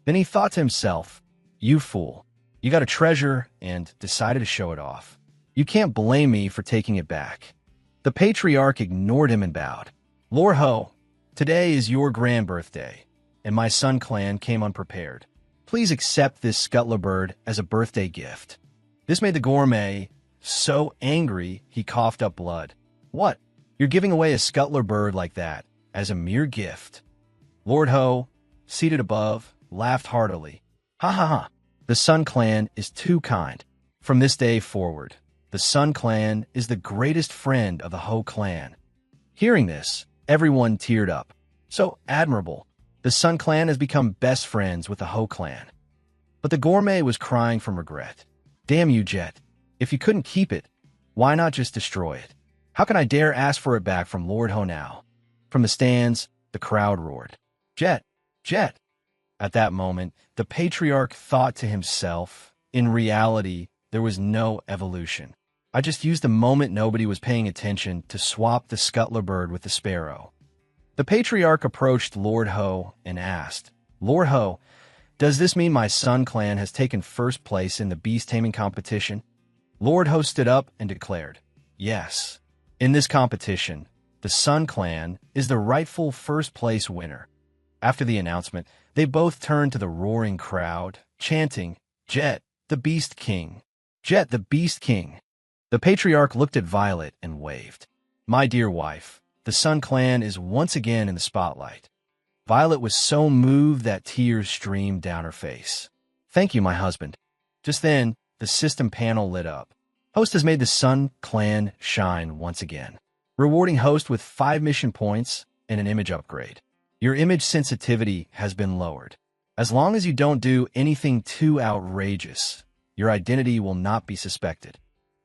Then he thought to himself, "You fool. You got a treasure and decided to show it off. You can't blame me for taking it back." The patriarch ignored him and bowed. "Lord Ho, today is your grand birthday, and my Sun Clan came unprepared. Please accept this Scuttler Bird as a birthday gift." This made the gourmet so angry he coughed up blood. "What? You're giving away a Scuttler Bird like that, as a mere gift?" Lord Ho, seated above, laughed heartily. "Ha ha ha. The Sun Clan is too kind. From this day forward, the Sun Clan is the greatest friend of the Ho clan." Hearing this, everyone teared up. So admirable. The Sun Clan has become best friends with the Ho clan. But the gourmet was crying from regret. "Damn you, Jet. If you couldn't keep it, why not just destroy it? How can I dare ask for it back from Lord Ho now?" From the stands, the crowd roared, "Jet! Jet!" At that moment, the patriarch thought to himself, in reality, there was no evolution. I just used a moment nobody was paying attention to swap the Scuttler Bird with the sparrow. The patriarch approached Lord Ho and asked, "Lord Ho, does this mean my Sun Clan has taken first place in the beast taming competition?" Lord Ho stood up and declared, "Yes. In this competition, the Sun Clan is the rightful first-place winner." After the announcement, they both turned to the roaring crowd, chanting, "Jet, the Beast King! Jet, the Beast King!" The patriarch looked at Violet and waved. "My dear wife, the Sun Clan is once again in the spotlight." Violet was so moved that tears streamed down her face. "Thank you, my husband." Just then, the system panel lit up. Host has made the Sun Clan shine once again, rewarding Host with 5 mission points and an image upgrade. Your image sensitivity has been lowered. As long as you don't do anything too outrageous, your identity will not be suspected.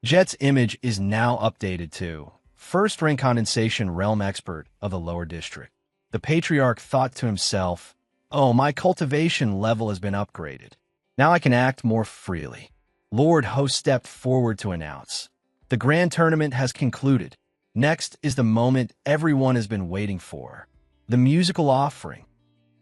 Jet's image is now updated to First Rank Condensation Realm Expert of the Lower District. The patriarch thought to himself, "Oh, my cultivation level has been upgraded. Now I can act more freely." Lord Ho stepped forward to announce, "The grand tournament has concluded. Next is the moment everyone has been waiting for, the musical offering."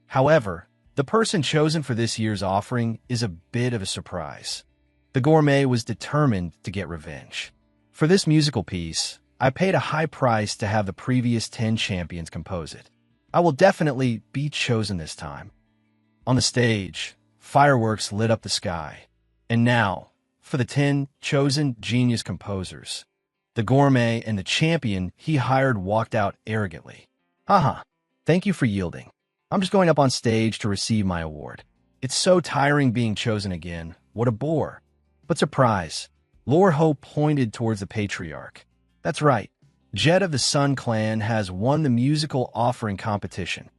However, the person chosen for this year's offering is a bit of a surprise. The gourmet was determined to get revenge. "For this musical piece, I paid a high price to have the previous 10 champions compose it. I will definitely be chosen this time." On the stage, fireworks lit up the sky. And now, for the 10 chosen genius composers. The gourmet and the champion he hired walked out arrogantly. "Haha, thank you for yielding. I'm just going up on stage to receive my award. It's so tiring being chosen again. What a bore." But surprise, Lord Ho pointed towards the patriarch. "That's right. Jet of the Sun Clan has won the musical offering competition.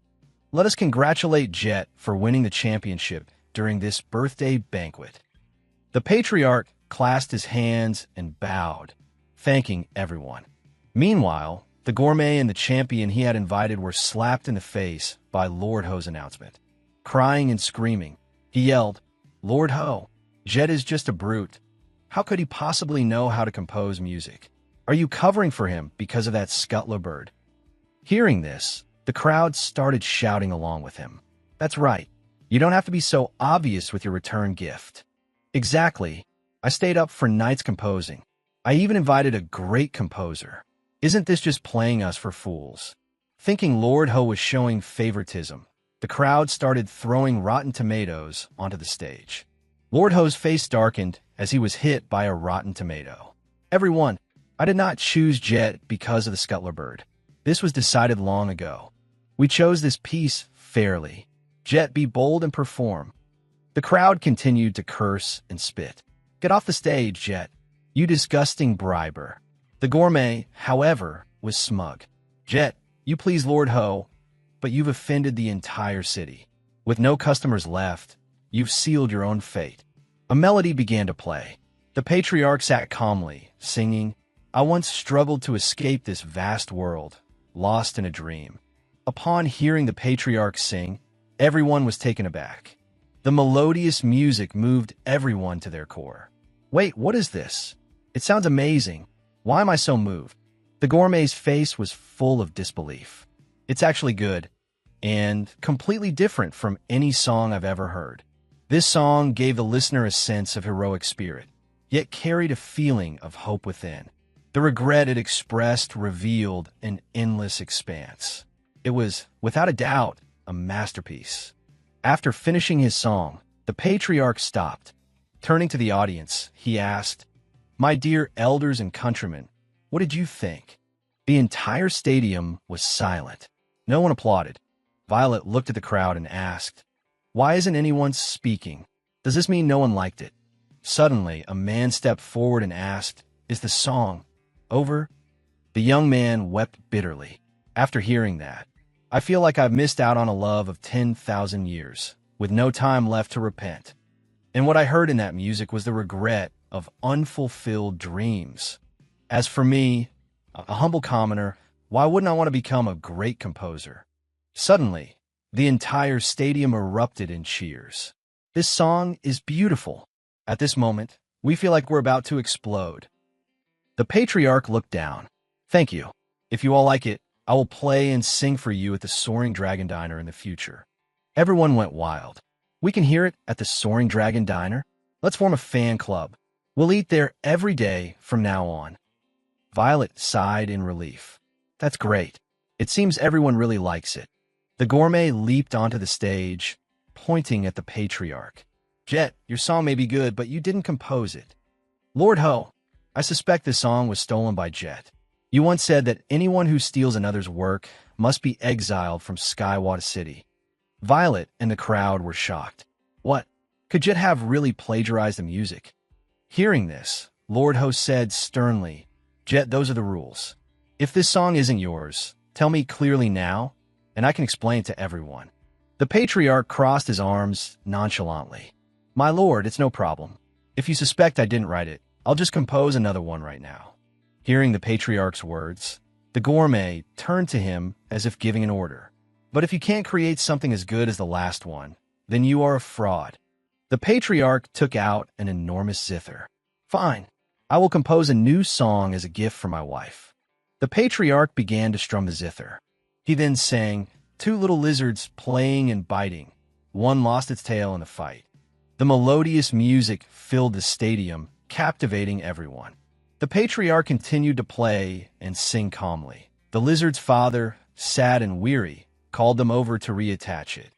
Let us congratulate Jet for winning the championship during this birthday banquet." The patriarch clasped his hands and bowed, thanking everyone. Meanwhile, the gourmet and the champion he had invited were slapped in the face by Lord Ho's announcement. Crying and screaming, he yelled, "Lord Ho, Jet is just a brute. How could he possibly know how to compose music? Are you covering for him because of that Scuttler Bird?" Hearing this, the crowd started shouting along with him. "That's right. You don't have to be so obvious with your return gift." "Exactly. I stayed up for nights composing. I even invited a great composer." Isn't this just playing us for fools? Thinking Lord Ho was showing favoritism, the crowd started throwing rotten tomatoes onto the stage. Lord Ho's face darkened as he was hit by a rotten tomato. Everyone, I did not choose Jet because of the scuttler bird. This was decided long ago. We chose this piece fairly. Jet, be bold and perform. The crowd continued to curse and spit. Get off the stage, Jet, you disgusting briber. The gourmet, however, was smug. Jet, you please Lord Ho, but you've offended the entire city. With no customers left, you've sealed your own fate. A melody began to play. The patriarch sat calmly, singing, I once struggled to escape this vast world, lost in a dream. Upon hearing the patriarch sing, everyone was taken aback. The melodious music moved everyone to their core. Wait, what is this? It sounds amazing. Why am I so moved? The gourmet's face was full of disbelief. It's actually good, and completely different from any song I've ever heard. This song gave the listener a sense of heroic spirit, yet carried a feeling of hope within. The regret it expressed revealed an endless expanse. It was, without a doubt, a masterpiece. After finishing his song, the patriarch stopped. Turning to the audience, he asked, My dear elders and countrymen, what did you think? The entire stadium was silent. No one applauded. Violet looked at the crowd and asked, Why isn't anyone speaking? Does this mean no one liked it? Suddenly, a man stepped forward and asked, Is the song over? The young man wept bitterly. After hearing that, I feel like I've missed out on a love of 10,000 years, with no time left to repent. And what I heard in that music was the regret of unfulfilled dreams. As for me, a humble commoner, why wouldn't I want to become a great composer? Suddenly, the entire stadium erupted in cheers. This song is beautiful. At this moment, we feel like we're about to explode. The patriarch looked down. Thank you. If you all like it, I will play and sing for you at the Soaring Dragon Diner in the future. Everyone went wild. We can hear it at the Soaring Dragon Diner? Let's form a fan club. We'll eat there every day from now on. Violet sighed in relief. That's great. It seems everyone really likes it. The gourmet leaped onto the stage, pointing at the patriarch. Jet, your song may be good, but you didn't compose it. Lord Ho, I suspect this song was stolen by Jet. You once said that anyone who steals another's work must be exiled from Skywata City. Violet and the crowd were shocked. What? Could Jet have really plagiarized the music? Hearing this, Lord Ho said sternly, Jet, those are the rules. If this song isn't yours, tell me clearly now, and I can explain it to everyone. The patriarch crossed his arms nonchalantly. My lord, it's no problem. If you suspect I didn't write it, I'll just compose another one right now. Hearing the patriarch's words, the gourmet turned to him as if giving an order. But if you can't create something as good as the last one, then you are a fraud. The patriarch took out an enormous zither. Fine, I will compose a new song as a gift for my wife. The patriarch began to strum the zither. He then sang, Two little lizards playing and biting. One lost its tail in a fight. The melodious music filled the stadium, captivating everyone. The patriarch continued to play and sing calmly. The lizard's father, sad and weary, called them over to reattach it.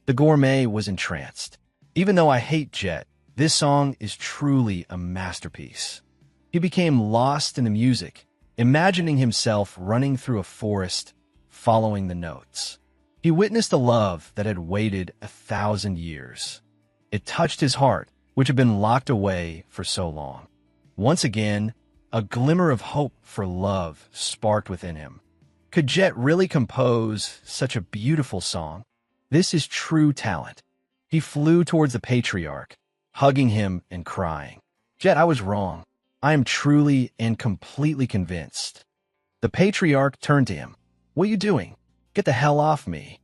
The gourmet was entranced. Even though I hate Jet, this song is truly a masterpiece. He became lost in the music, imagining himself running through a forest, following the notes. He witnessed a love that had waited 1,000 years. It touched his heart, which had been locked away for so long. Once again, a glimmer of hope for love sparked within him. Could Jet really compose such a beautiful song? This is true talent. He flew towards the patriarch, hugging him and crying. Jet, I was wrong. I am truly and completely convinced. The patriarch turned to him. What are you doing? Get the hell off me.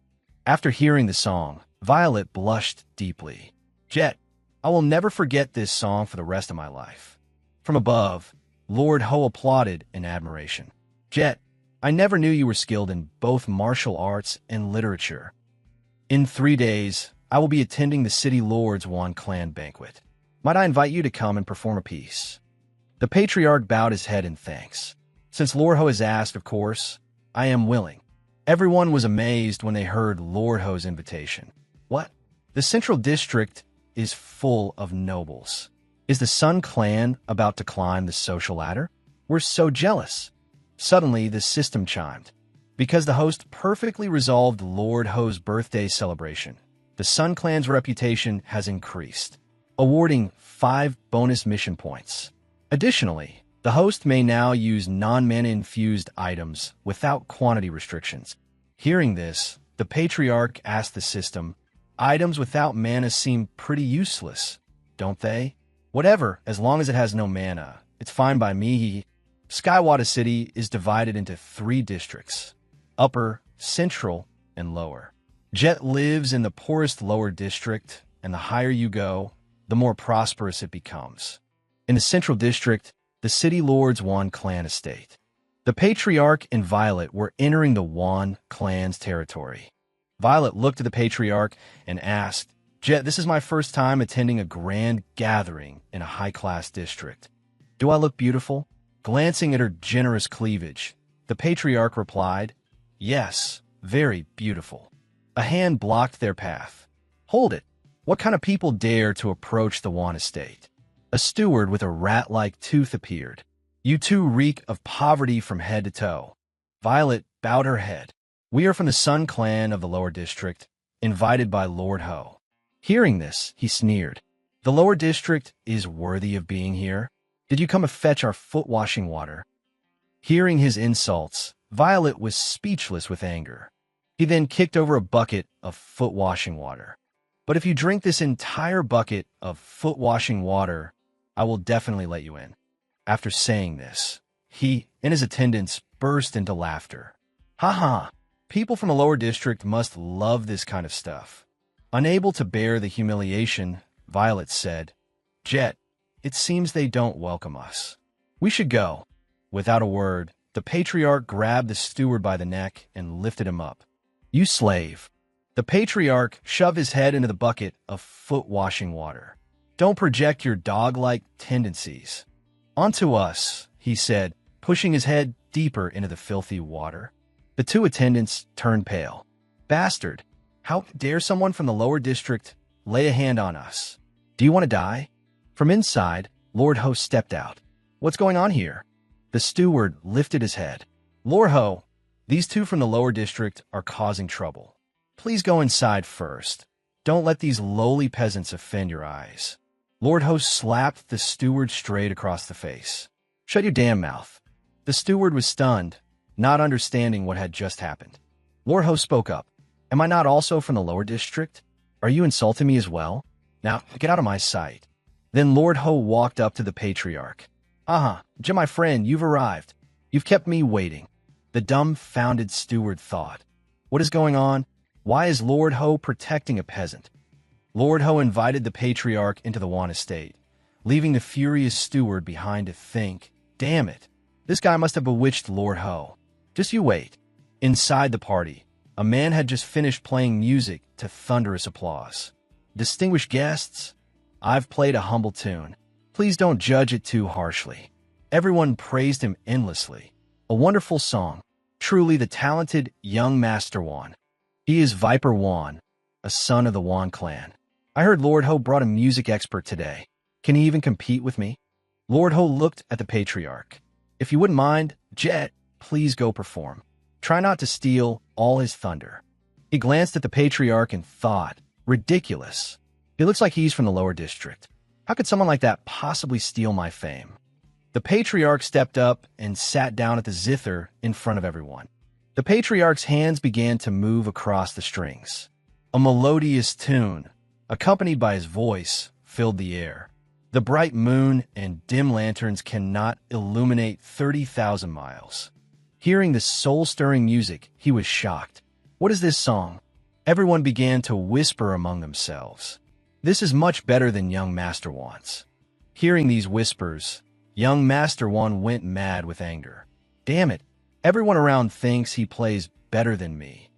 After hearing the song, Violet blushed deeply. Jet, I will never forget this song for the rest of my life. From above, Lord Ho applauded in admiration. Jet, I never knew you were skilled in both martial arts and literature. In 3 days, I will be attending the City Lord's Wan Clan banquet. Might I invite you to come and perform a piece? The patriarch bowed his head in thanks. Since Lord Ho has asked, of course, I am willing. Everyone was amazed when they heard Lord Ho's invitation. What? The Central District is full of nobles. Is the Sun Clan about to climb the social ladder? We're so jealous. Suddenly, the system chimed. Because the host perfectly resolved Lord Ho's birthday celebration, the Sun Clan's reputation has increased, awarding 5 bonus mission points. Additionally, the host may now use non-mana-infused items without quantity restrictions. Hearing this, the Patriarch asked the system, items without mana seem pretty useless, don't they? Whatever, as long as it has no mana. It's fine by me. Skywata City is divided into 3 districts: Upper, Central, and Lower. Jet lives in the poorest Lower District, and the higher you go, the more prosperous it becomes. In the Central District, the City Lord's Wan clan estate. The Patriarch and Violet were entering the Wan clan's territory. Violet looked at the Patriarch and asked, Jet, this is my first time attending a grand gathering in a high-class district. Do I look beautiful? Glancing at her generous cleavage, the Patriarch replied, Yes, very beautiful. A hand blocked their path. Hold it. What kind of people dare to approach the Wan estate? A steward with a rat-like tooth appeared. You two reek of poverty from head to toe. Violet bowed her head. We are from the Sun Clan of the Lower District, invited by Lord Ho. Hearing this, he sneered. The Lower District is worthy of being here. Did you come to fetch our foot-washing water? Hearing his insults, Violet was speechless with anger. He then kicked over a bucket of foot-washing water. But if you drink this entire bucket of foot-washing water, I will definitely let you in. After saying this, he and his attendants burst into laughter. Ha ha! People from the Lower District must love this kind of stuff. Unable to bear the humiliation, Violet said, Jet, it seems they don't welcome us. We should go. Without a word, the Patriarch grabbed the steward by the neck and lifted him up. You slave. The Patriarch shoved his head into the bucket of foot-washing water. Don't project your dog-like tendencies. Onto us, he said, pushing his head deeper into the filthy water. The 2 attendants turned pale. Bastard, how dare someone from the Lower District lay a hand on us? Do you want to die? From inside, Lord Ho stepped out. What's going on here? The steward lifted his head. Lord Ho, these 2 from the Lower District are causing trouble. Please go inside first. Don't let these lowly peasants offend your eyes. Lord Ho slapped the steward straight across the face. Shut your damn mouth. The steward was stunned, not understanding what had just happened. Lord Ho spoke up. Am I not also from the Lower District? Are you insulting me as well? Now, get out of my sight. Then Lord Ho walked up to the Patriarch. Jim, my friend, you've arrived. You've kept me waiting. The dumbfounded steward thought. What is going on? Why is Lord Ho protecting a peasant? Lord Ho invited the Patriarch into the Wan estate, leaving the furious steward behind to think, damn it, this guy must have bewitched Lord Ho. Just you wait. Inside the party, a man had just finished playing music to thunderous applause. Distinguished guests, I've played a humble tune. Please don't judge it too harshly. Everyone praised him endlessly. A wonderful song. Truly the talented young Master Wan. He is Viper Wan, a son of the Wan clan. I heard Lord Ho brought a music expert today. Can he even compete with me? Lord Ho looked at the Patriarch. If you wouldn't mind, Jet, please go perform. Try not to steal all his thunder. He glanced at the Patriarch and thought, ridiculous. He looks like he's from the Lower District. How could someone like that possibly steal my fame? The Patriarch stepped up and sat down at the zither in front of everyone. The Patriarch's hands began to move across the strings. A melodious tune, accompanied by his voice, filled the air. The bright moon and dim lanterns cannot illuminate 30,000 miles. Hearing the soul-stirring music, he was shocked. What is this song? Everyone began to whisper among themselves. This is much better than young Master Wan's. Hearing these whispers, young Master Wan went mad with anger. Damn it, everyone around thinks he plays better than me.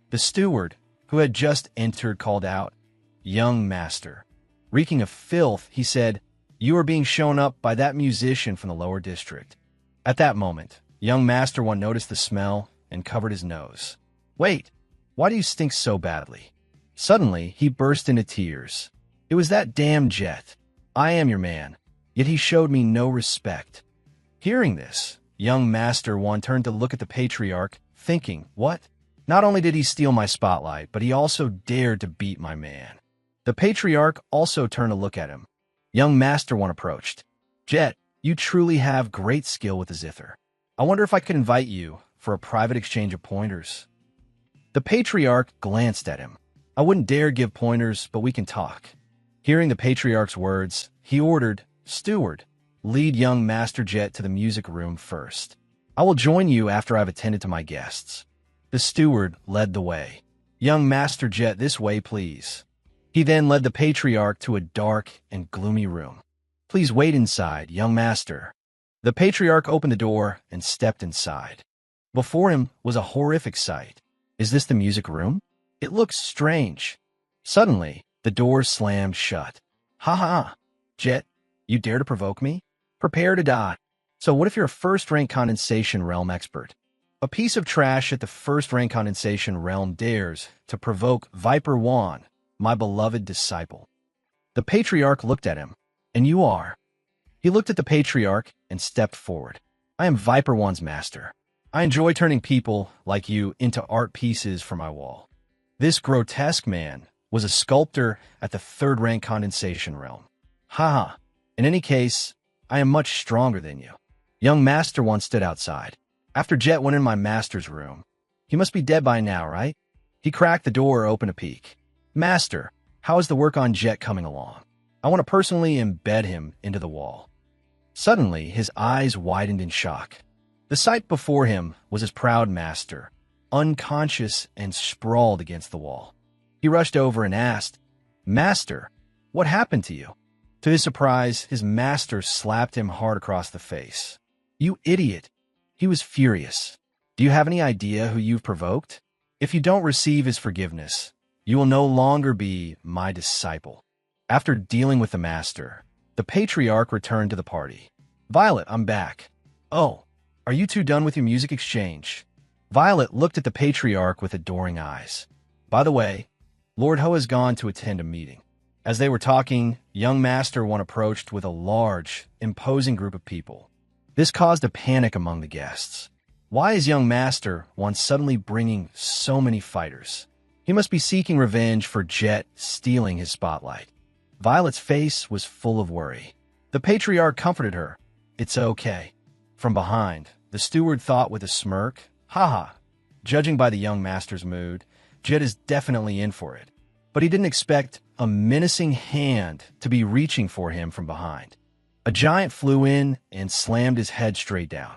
The steward, who had just entered, called out, Young Master. Reeking of filth, he said, You are being shown up by that musician from the Lower District. At that moment, Young Master One noticed the smell and covered his nose. Wait, why do you stink so badly? Suddenly, he burst into tears. It was that damn Jet. I am your man, yet he showed me no respect. Hearing this, young Master One turned to look at the patriarch, thinking, what? Not only did he steal my spotlight, but he also dared to beat my man. The patriarch also turned to look at him. Young Master One approached. Jet, you truly have great skill with the zither. I wonder if I could invite you for a private exchange of pointers. The patriarch glanced at him. I wouldn't dare give pointers, but we can talk. Hearing the patriarch's words, he ordered, Steward, lead young Master Jet to the music room first. I will join you after I've attended to my guests. The steward led the way. Young Master Jet, this way, please. He then led the patriarch to a dark and gloomy room. Please wait inside, young master. The patriarch opened the door and stepped inside. Before him was a horrific sight. Is this the music room? It looks strange. Suddenly, the door slammed shut. Ha ha! Jet, you dare to provoke me? Prepare to die. So what if you're a first-rank condensation realm expert? A piece of trash at the first-rank condensation realm dares to provoke Viper Wan, my beloved disciple. The patriarch looked at him. And you are? He looked at the patriarch and stepped forward. I am Viper Wan's master. I enjoy turning people like you into art pieces for my wall. This grotesque man was a sculptor at the third-rank condensation realm. Ha! In any case, I am much stronger than you. Young Master One stood outside. After Jet went in my master's room. He must be dead by now, right? He cracked the door open a peek. Master, how is the work on Jet coming along? I want to personally embed him into the wall. Suddenly, his eyes widened in shock. The sight before him was his proud master, unconscious and sprawled against the wall. He rushed over and asked, Master, what happened to you? To his surprise, his master slapped him hard across the face. You idiot! He was furious. Do you have any idea who you've provoked? If you don't receive his forgiveness, you will no longer be my disciple. After dealing with the master, the patriarch returned to the party. Violet, I'm back. Oh, are you two done with your music exchange? Violet looked at the patriarch with adoring eyes. By the way, Lord Ho has gone to attend a meeting. As they were talking, young Master One approached with a large, imposing group of people. This caused a panic among the guests. Why is young Master One suddenly bringing so many fighters? He must be seeking revenge for Jet stealing his spotlight. Violet's face was full of worry. The patriarch comforted her. It's okay. From behind, the steward thought with a smirk, haha. Judging by the young master's mood, Jet is definitely in for it. But he didn't expect a menacing hand to be reaching for him from behind. A giant flew in and slammed his head straight down.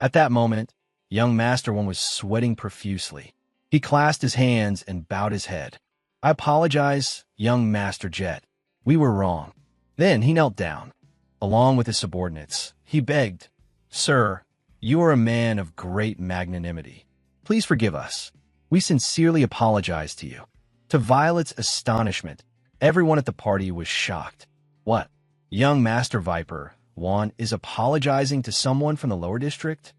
At that moment, young Master One was sweating profusely. He clasped his hands and bowed his head. I apologize, young Master Jet. We were wrong. Then he knelt down. Along with his subordinates, he begged, Sir, you are a man of great magnanimity. Please forgive us. We sincerely apologize to you. To Violet's astonishment, everyone at the party was shocked. What? Young Master Viper Wan is apologizing to someone from the lower district?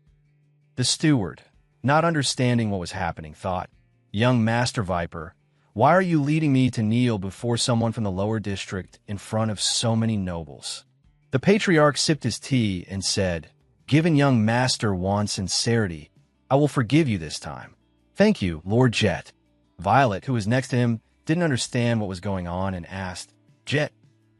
The steward, not understanding what was happening, thought, Young Master Viper, why are you leading me to kneel before someone from the lower district in front of so many nobles? The patriarch sipped his tea and said, Given young Master Wan's sincerity, I will forgive you this time. Thank you, Lord Jet. Violet, who was next to him, didn't understand what was going on and asked, Jet,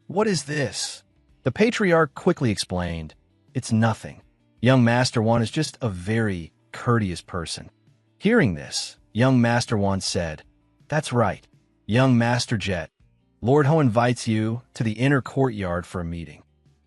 what is this? The patriarch quickly explained, It's nothing. Young Master Wan is just a very courteous person. Hearing this, young Master Wan said, That's right, young Master Jet. Lord Ho invites you to the inner courtyard for a meeting.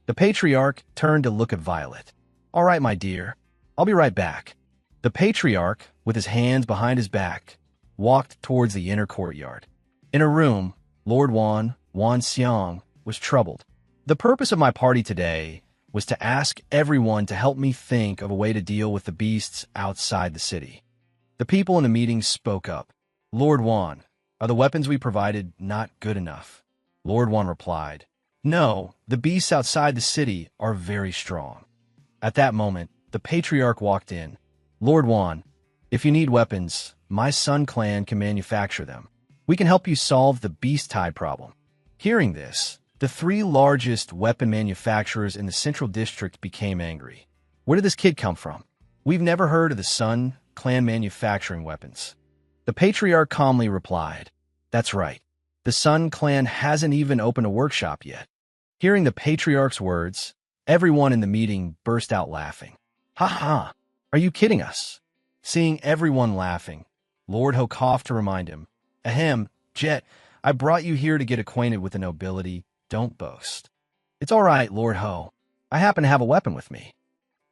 The patriarch turned to look at Violet. All right, my dear, I'll be right back. The patriarch, with his hands behind his back, walked towards the inner courtyard. In a room, Lord Wan Xiang, was troubled. The purpose of my party today was to ask everyone to help me think of a way to deal with the beasts outside the city. The people in the meeting spoke up. Lord Wan, are the weapons we provided not good enough? Lord Wan replied, No, the beasts outside the city are very strong. At that moment, the Patriarch walked in. Lord Wan, if you need weapons, my Sun clan can manufacture them. We can help you solve the beast tide problem. Hearing this, the three largest weapon manufacturers in the Central District became angry. Where did this kid come from? We've never heard of the Sun clan manufacturing weapons. The Patriarch calmly replied, That's right. The Sun clan hasn't even opened a workshop yet. Hearing the Patriarch's words, everyone in the meeting burst out laughing. Ha ha! Are you kidding us? Seeing everyone laughing, Lord Ho coughed to remind him. Ahem, Jet, I brought you here to get acquainted with the nobility. Don't boast. It's all right, Lord Ho. I happen to have a weapon with me.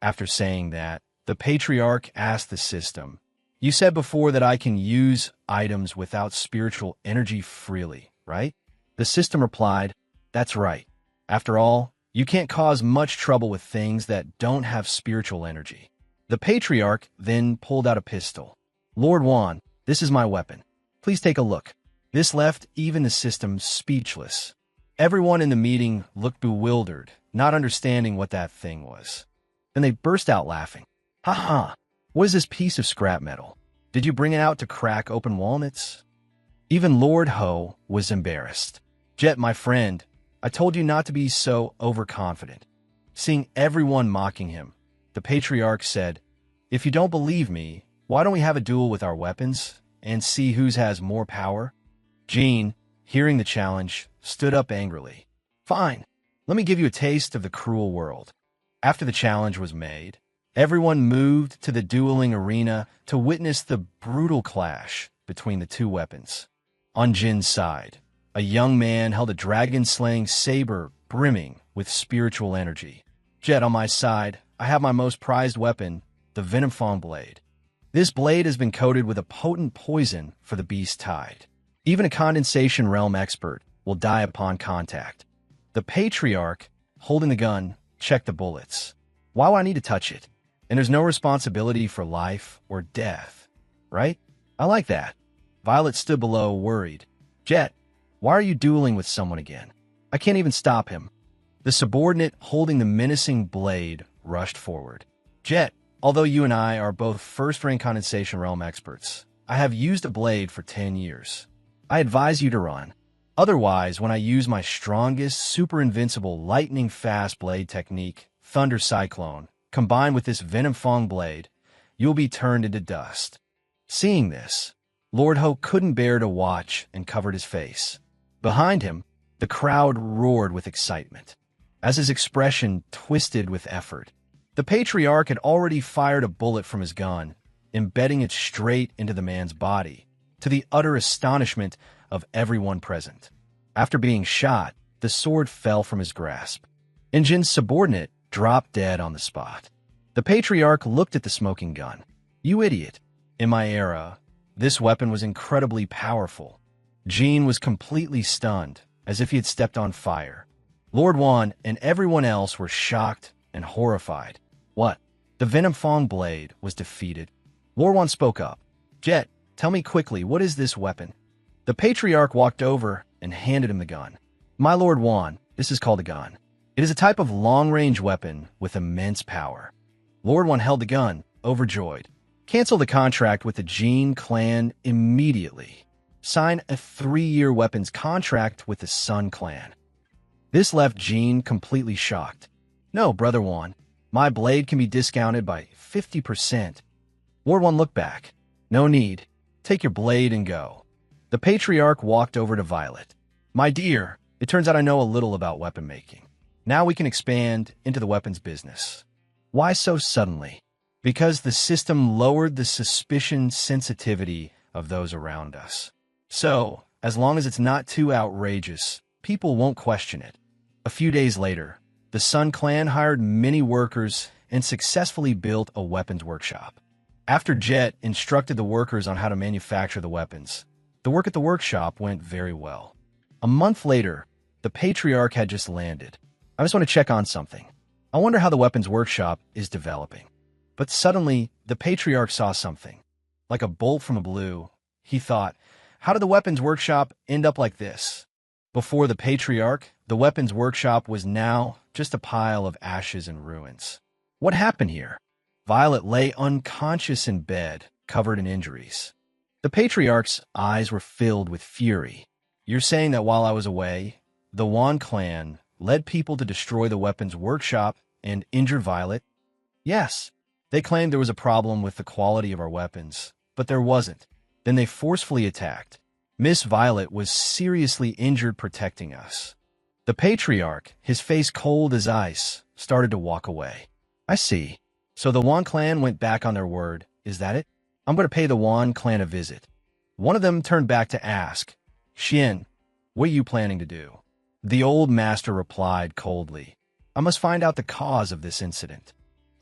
After saying that, the Patriarch asked the system, You said before that I can use items without spiritual energy freely, right? The system replied, That's right. After all, you can't cause much trouble with things that don't have spiritual energy. The Patriarch then pulled out a pistol. Lord Wan, this is my weapon. Please take a look. This left even the system speechless. Everyone in the meeting looked bewildered, not understanding what that thing was. Then they burst out laughing. Ha ha! What is this piece of scrap metal? Did you bring it out to crack open walnuts? Even Lord Ho was embarrassed. Jet, my friend, I told you not to be so overconfident. Seeing everyone mocking him, the Patriarch said, If you don't believe me, why don't we have a duel with our weapons and see whose has more power? Jean, hearing the challenge, stood up angrily. Fine, let me give you a taste of the cruel world. After the challenge was made, everyone moved to the dueling arena to witness the brutal clash between the two weapons. On Jin's side, a young man held a dragon-slaying saber brimming with spiritual energy. Jet, on my side, I have my most prized weapon, the Venom Fang Blade. This blade has been coated with a potent poison for the beast tide. Even a condensation realm expert will die upon contact. The Patriarch, holding the gun, checked the bullets. Why would I need to touch it? And there's no responsibility for life or death, right? I like that. Violet stood below, worried. Jet, why are you dueling with someone again? I can't even stop him. The subordinate holding the menacing blade rushed forward. Jet, although you and I are both first-rank condensation realm experts, I have used a blade for 10 years. I advise you to run. Otherwise, when I use my strongest, super invincible, lightning-fast blade technique, Thunder Cyclone, combined with this Venom Fang blade, you'll be turned into dust. Seeing this, Lord Ho couldn't bear to watch and covered his face. Behind him, the crowd roared with excitement, as his expression twisted with effort. The Patriarch had already fired a bullet from his gun, embedding it straight into the man's body, to the utter astonishment of everyone present. After being shot, the sword fell from his grasp. Jin's subordinate dropped dead on the spot. The Patriarch looked at the smoking gun. You idiot. In my era, this weapon was incredibly powerful. Jean was completely stunned, as if he had stepped on fire. Lord Wan and everyone else were shocked and horrified. What? The Venom Fang blade was defeated. Lord Wan spoke up. Jet, tell me quickly, what is this weapon? The Patriarch walked over and handed him the gun. My Lord Wan, this is called a gun. It is a type of long-range weapon with immense power. Lord Wan held the gun, overjoyed. Cancel the contract with the Jean clan immediately. Sign a 3-year weapons contract with the Sun clan. This left Jean completely shocked. No, Brother Wan, my blade can be discounted by 50%. Lord Wan looked back. No need. Take your blade and go. The Patriarch walked over to Violet. My dear, it turns out I know a little about weapon making. Now we can expand into the weapons business. Why so suddenly? Because the system lowered the suspicion sensitivity of those around us. So, as long as it's not too outrageous, people won't question it. A few days later, the Sun clan hired many workers and successfully built a weapons workshop. After Jet instructed the workers on how to manufacture the weapons, the work at the workshop went very well. A month later, the Patriarch had just landed. I just want to check on something. I wonder how the weapons workshop is developing. But suddenly, the Patriarch saw something. Like a bolt from the blue, he thought, how did the weapons workshop end up like this? Before the Patriarch, the weapons workshop was now just a pile of ashes and ruins. What happened here? Violet lay unconscious in bed, covered in injuries. The patriarch's eyes were filled with fury. You're saying that while I was away, the Wan clan led people to destroy the weapons workshop and injure Violet? Yes. They claimed there was a problem with the quality of our weapons, but there wasn't. Then they forcefully attacked. Miss Violet was seriously injured protecting us. The patriarch, his face cold as ice, started to walk away. I see. So the Wan clan went back on their word, is that it? I'm going to pay the Wan clan a visit. One of them turned back to ask, Xian, what are you planning to do? The old master replied coldly, I must find out the cause of this incident.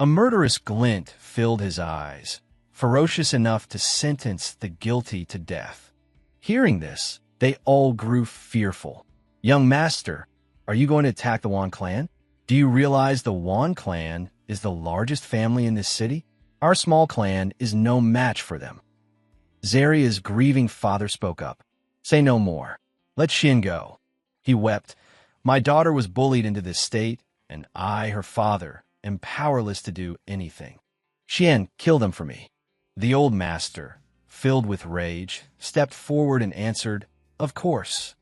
A murderous glint filled his eyes, ferocious enough to sentence the guilty to death. Hearing this, they all grew fearful. Young master, are you going to attack the Wan clan? Do you realize the Wan clan is the largest family in this city? Our small clan is no match for them. Zaria's grieving father spoke up. Say no more. Let Xin go. He wept. My daughter was bullied into this state, and I, her father, am powerless to do anything. Xian, kill them for me. The old master, filled with rage, stepped forward and answered, Of course.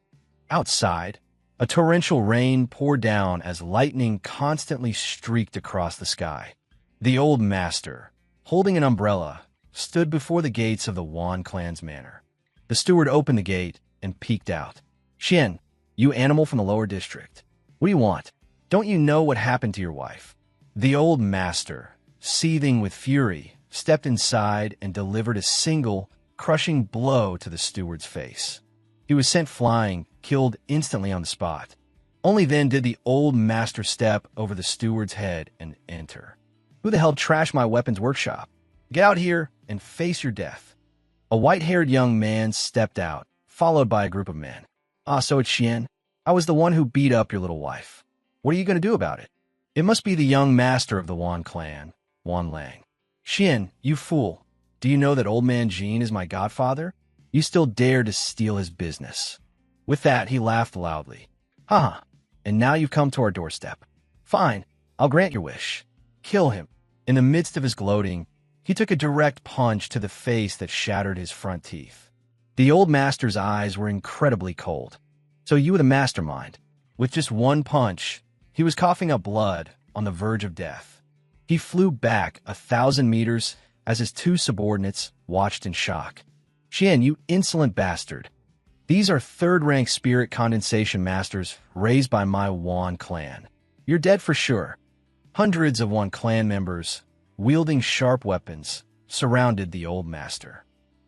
Outside, a torrential rain poured down as lightning constantly streaked across the sky. The old master, holding an umbrella, stood before the gates of the Wan clan's manor. The steward opened the gate and peeked out. Xian, you animal from the lower district. What do you want? Don't you know what happened to your wife? The old master, seething with fury, stepped inside and delivered a single, crushing blow to the steward's face. He was sent flying, killed instantly on the spot. Only then did the old master step over the steward's head and enter. Who the hell trashed my weapons workshop? Get out here and face your death. A white-haired young man stepped out, followed by a group of men. So it's Xian. I was the one who beat up your little wife. What are you going to do about it? It must be the young master of the Wan clan, Wan Lang. Xian, you fool. Do you know that old man Jean is my godfather? You still dare to steal his business. With that, he laughed loudly. Ha! And now you've come to our doorstep. Fine, I'll grant your wish. Kill him. In the midst of his gloating, he took a direct punch to the face that shattered his front teeth. The old master's eyes were incredibly cold. So you were the mastermind. With just one punch, he was coughing up blood on the verge of death. He flew back 1,000 meters as his two subordinates watched in shock. Xian, you insolent bastard. These are third-rank spirit condensation masters raised by my Wan clan. You're dead for sure. Hundreds of Wan clan members, wielding sharp weapons, surrounded the old master.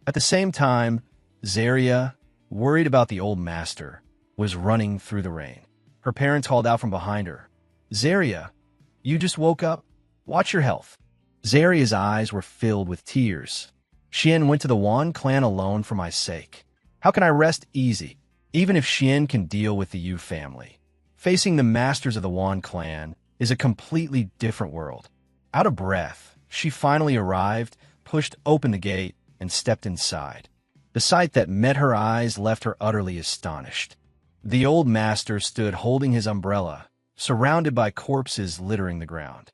At the same time, Zaria, worried about the old master, was running through the rain. Her parents called out from behind her. Zaria, you just woke up? Watch your health. Zaria's eyes were filled with tears. Xian went to the Wan clan alone for my sake. How can I rest easy, even if Xian can deal with the Yu family? Facing the masters of the Wan clan is a completely different world. Out of breath, she finally arrived, pushed open the gate, and stepped inside. The sight that met her eyes left her utterly astonished. The old master stood holding his umbrella, surrounded by corpses littering the ground.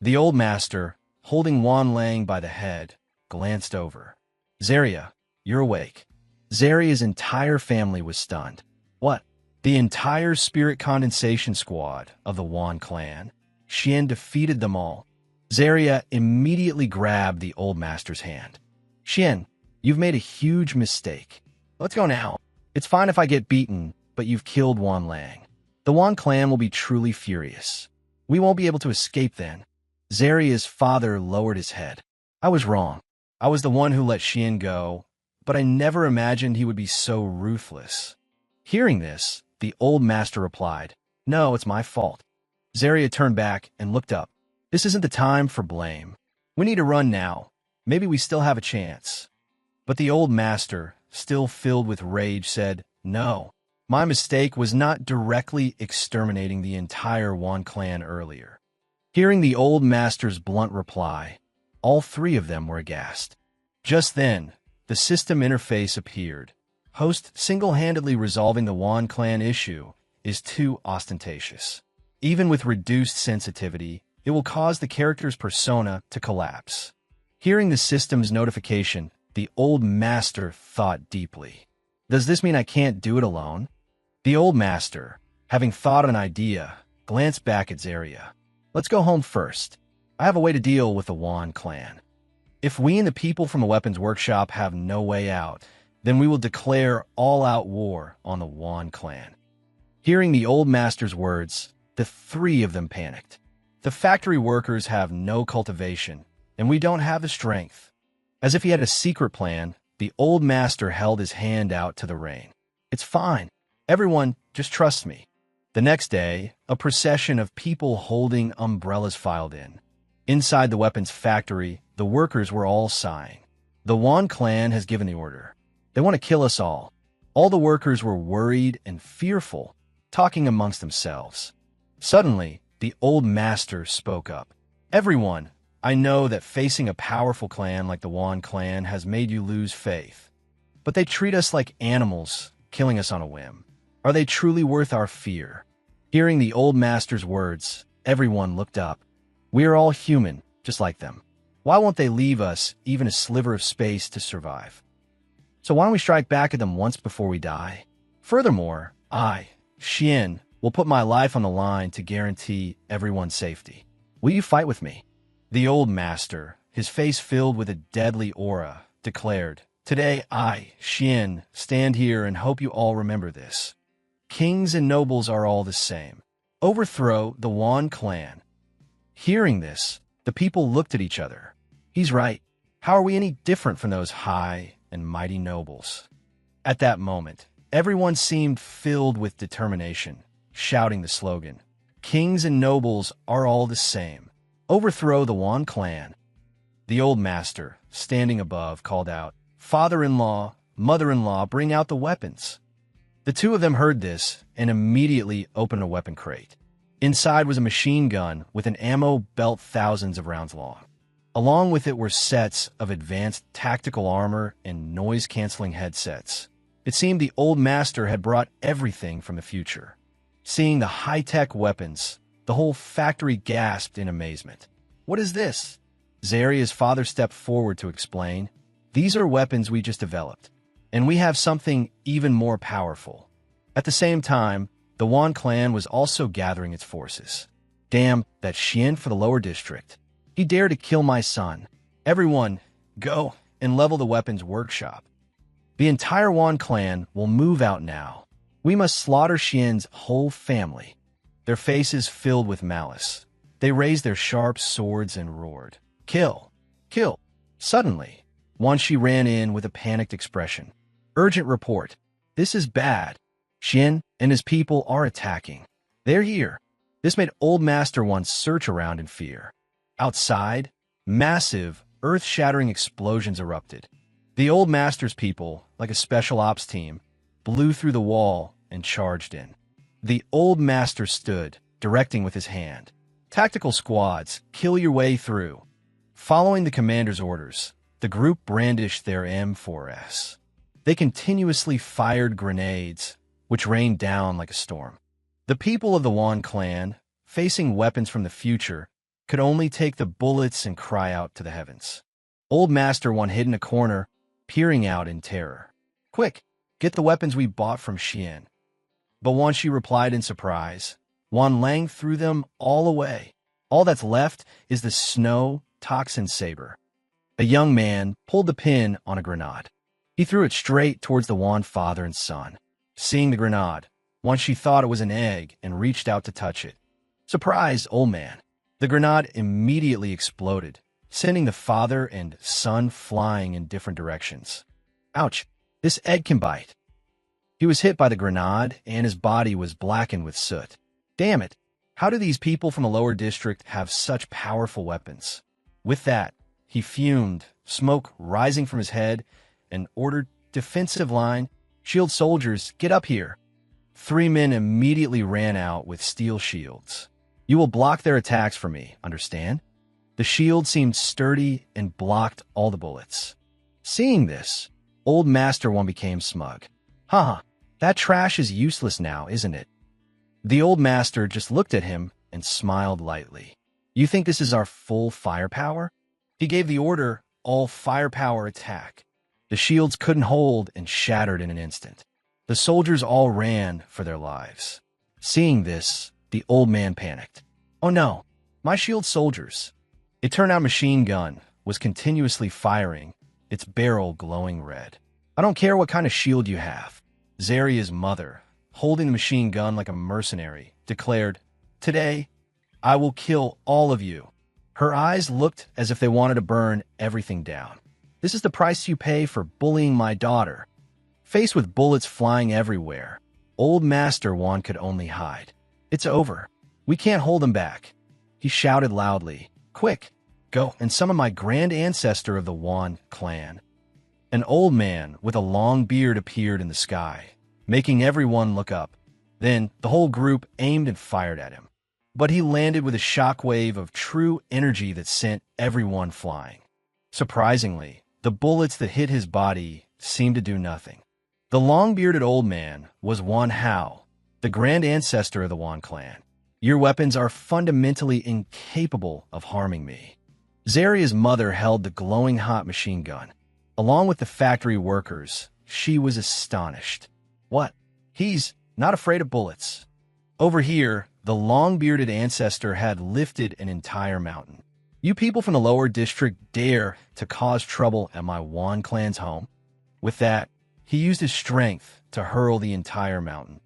The old master, holding Wan Lang by the head, glanced over. Zaria, you're awake. Zaria's entire family was stunned. What? The entire spirit condensation squad of the Wan clan? Xian defeated them all. Zaria immediately grabbed the old master's hand. Xian, you've made a huge mistake. Let's go now. It's fine if I get beaten, but you've killed Wan Lang. The Wan clan will be truly furious. We won't be able to escape then. Zaria's father lowered his head. I was wrong. I was the one who let Xian go, but I never imagined he would be so ruthless. Hearing this, the old master replied, No, it's my fault. Zaria turned back and looked up. This isn't the time for blame. We need to run now. Maybe we still have a chance. But the old master, still filled with rage, said, No, my mistake was not directly exterminating the entire Wan clan earlier. Hearing the old master's blunt reply, all three of them were aghast. Just then, the system interface appeared. Host single-handedly resolving the Wan clan issue is too ostentatious. Even with reduced sensitivity, it will cause the character's persona to collapse. Hearing the system's notification, the old master thought deeply. Does this mean I can't do it alone? The old master, having thought an idea, glanced back at Zarya. Let's go home first. I have a way to deal with the Wan clan. If we and the people from the weapons workshop have no way out, then we will declare all-out war on the Wan clan. Hearing the old master's words, the three of them panicked. The factory workers have no cultivation, and we don't have the strength. As if he had a secret plan, the old master held his hand out to the rain. It's fine. Everyone, just trust me. The next day, a procession of people holding umbrellas filed in. Inside the weapons factory, the workers were all sighing. The Wan clan has given the order. They want to kill us all. All the workers were worried and fearful, talking amongst themselves. Suddenly, the old master spoke up. Everyone, I know that facing a powerful clan like the Wan clan has made you lose faith. But they treat us like animals, killing us on a whim. Are they truly worth our fear? Hearing the old master's words, everyone looked up. We are all human, just like them. Why won't they leave us even a sliver of space to survive? So why don't we strike back at them once before we die? Furthermore, I, Xian, will put my life on the line to guarantee everyone's safety. Will you fight with me? The old master, his face filled with a deadly aura, declared, Today I, Xian, stand here and hope you all remember this. Kings and nobles are all the same. Overthrow the Wan clan. Hearing this, the people looked at each other. He's right. How are we any different from those high and mighty nobles? At that moment, everyone seemed filled with determination, shouting the slogan, Kings and nobles are all the same. Overthrow the Wan clan. The old master, standing above, called out, Father-in-law, mother-in-law, bring out the weapons. The two of them heard this and immediately opened a weapon crate. Inside was a machine gun with an ammo belt thousands of rounds long. Along with it were sets of advanced tactical armor and noise-canceling headsets. It seemed the old master had brought everything from the future. Seeing the high-tech weapons, the whole factory gasped in amazement. What is this? Zarya's father stepped forward to explain. These are weapons we just developed, and we have something even more powerful. At the same time, the Wan clan was also gathering its forces. Damn, that Xian for the lower district. He dared to kill my son. Everyone, go and level the weapons workshop. The entire Wan clan will move out now. We must slaughter Xian's whole family. Their faces filled with malice. They raised their sharp swords and roared. Kill! Kill! Suddenly, Wan Shi ran in with a panicked expression. Urgent report. This is bad. Xian and his people are attacking. They're here. This made Old Master Wan search around in fear. Outside, massive, earth-shattering explosions erupted. The Old Master's people, like a special ops team, blew through the wall and charged in. The Old Master stood, directing with his hand. Tactical squads, kill your way through. Following the commander's orders, the group brandished their M4S. They continuously fired grenades, which rained down like a storm. The people of the Wan clan, facing weapons from the future, could only take the bullets and cry out to the heavens. Old Master Wan hid in a corner, peering out in terror. Quick, get the weapons we bought from Xian. But Wan Shi replied in surprise. Wan Lang threw them all away. All that's left is the snow toxin saber. A young man pulled the pin on a grenade. He threw it straight towards the Wan father and son. Seeing the grenade, Wan Shi thought it was an egg and reached out to touch it. Surprised, old man. The grenade immediately exploded, sending the father and son flying in different directions. Ouch, this egg can bite. He was hit by the grenade, and his body was blackened with soot. Damn it, how do these people from the lower district have such powerful weapons? With that, he fumed, smoke rising from his head, and ordered, defensive line, shield soldiers, get up here. 3 men immediately ran out with steel shields. You will block their attacks for me, understand? The shield seemed sturdy and blocked all the bullets. Seeing this, Old Master One became smug. Haha, that trash is useless now, isn't it? The Old Master just looked at him and smiled lightly. You think this is our full firepower? He gave the order, all firepower attack. The shields couldn't hold and shattered in an instant. The soldiers all ran for their lives. Seeing this, the old man panicked. Oh no, my shield soldiers. It turned out machine gun was continuously firing, its barrel glowing red. I don't care what kind of shield you have. Zaria's mother, holding the machine gun like a mercenary, declared, "Today, I will kill all of you." Her eyes looked as if they wanted to burn everything down. This is the price you pay for bullying my daughter. Faced with bullets flying everywhere, old Master Wan could only hide. It's over. We can't hold him back. He shouted loudly, "Quick, go and summon my grand ancestor of the Wan clan." An old man with a long beard appeared in the sky, making everyone look up. Then the whole group aimed and fired at him. But he landed with a shockwave of true energy that sent everyone flying. Surprisingly, the bullets that hit his body seemed to do nothing. The long-bearded old man was Wan Hao, the grand ancestor of the Wan clan. Your weapons are fundamentally incapable of harming me. Zaria's mother held the glowing hot machine gun. Along with the factory workers, she was astonished. What? He's not afraid of bullets. Over here, the long-bearded ancestor had lifted an entire mountain. You people from the lower district dare to cause trouble at my Wan clan's home? With that, he used his strength to hurl the entire mountain.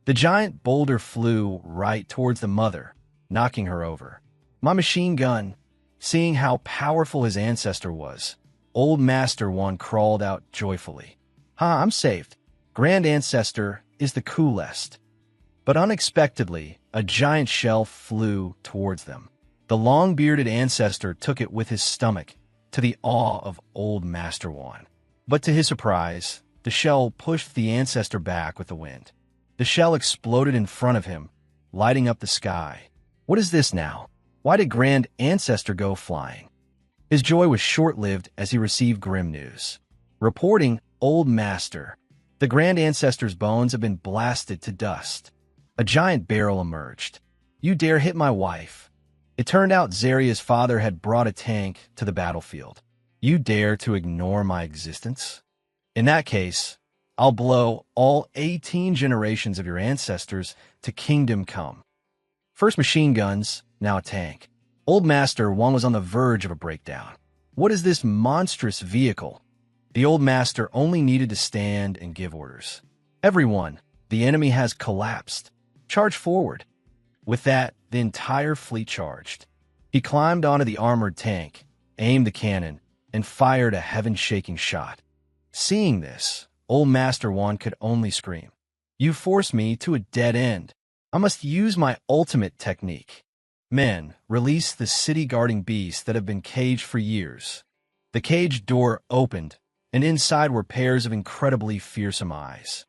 The giant boulder flew right towards the mother, knocking her over. My machine gun. Seeing how powerful his ancestor was, old Master Wan crawled out joyfully. I'm saved. Grand Ancestor is the coolest. But unexpectedly, a giant shell flew towards them. The long-bearded ancestor took it with his stomach, to the awe of old Master Wan. But to his surprise, the shell pushed the ancestor back with the wind. The shell exploded in front of him, lighting up the sky. What is this now? Why did Grand Ancestor go flying? His joy was short-lived as he received grim news. Reporting, Old Master. The Grand Ancestor's bones have been blasted to dust. A giant barrel emerged. You dare hit my wife. It turned out Zaria's father had brought a tank to the battlefield. You dare to ignore my existence? In that case, I'll blow all 18 generations of your ancestors to kingdom come. First machine guns, now a tank. Old Master Wan was on the verge of a breakdown. What is this monstrous vehicle? The old master only needed to stand and give orders. Everyone, the enemy has collapsed. Charge forward. With that, the entire fleet charged. He climbed onto the armored tank, aimed the cannon, and fired a heaven-shaking shot. Seeing this, Old Master Wan could only scream. You forced me to a dead end. I must use my ultimate technique. Men, release the city-guarding beasts that have been caged for years. The cage door opened, and inside were pairs of incredibly fearsome eyes.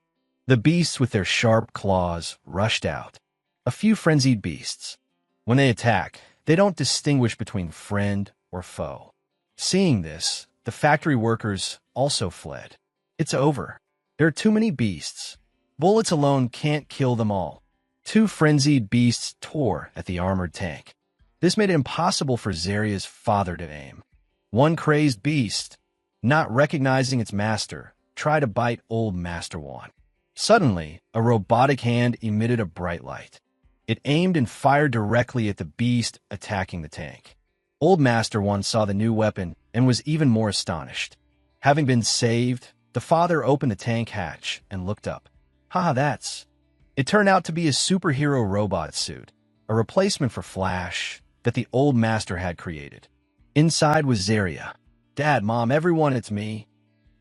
The beasts with their sharp claws rushed out. A few frenzied beasts. When they attack, they don't distinguish between friend or foe. Seeing this, the factory workers also fled. It's over. There are too many beasts. Bullets alone can't kill them all. Two frenzied beasts tore at the armored tank. This made it impossible for Zaria's father to aim. One crazed beast, not recognizing its master, tried to bite Old Master Wan. Suddenly, a robotic hand emitted a bright light. It aimed and fired directly at the beast attacking the tank. Old Master Wan saw the new weapon and was even more astonished. Having been saved, the father opened the tank hatch and looked up. That's... It turned out to be a superhero robot suit, a replacement for Flash that the old master had created. Inside was Zaria. Dad, Mom, everyone, it's me.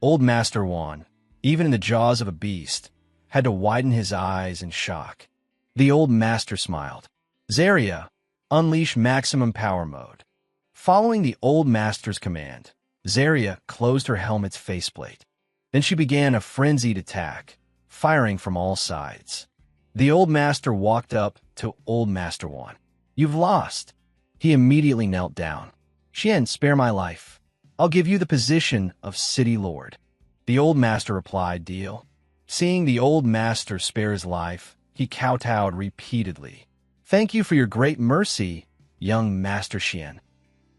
Old Master Wan, even in the jaws of a beast, had to widen his eyes in shock. The old master smiled. Zaria, unleash maximum power mode. Following the old master's command, Zaria closed her helmet's faceplate. Then she began a frenzied attack, firing from all sides. The old master walked up to Old Master Wan. You've lost. He immediately knelt down. Xian, spare my life. I'll give you the position of City Lord. The old master replied, deal. Seeing the old master spare his life, he kowtowed repeatedly. Thank you for your great mercy, young Master Xian.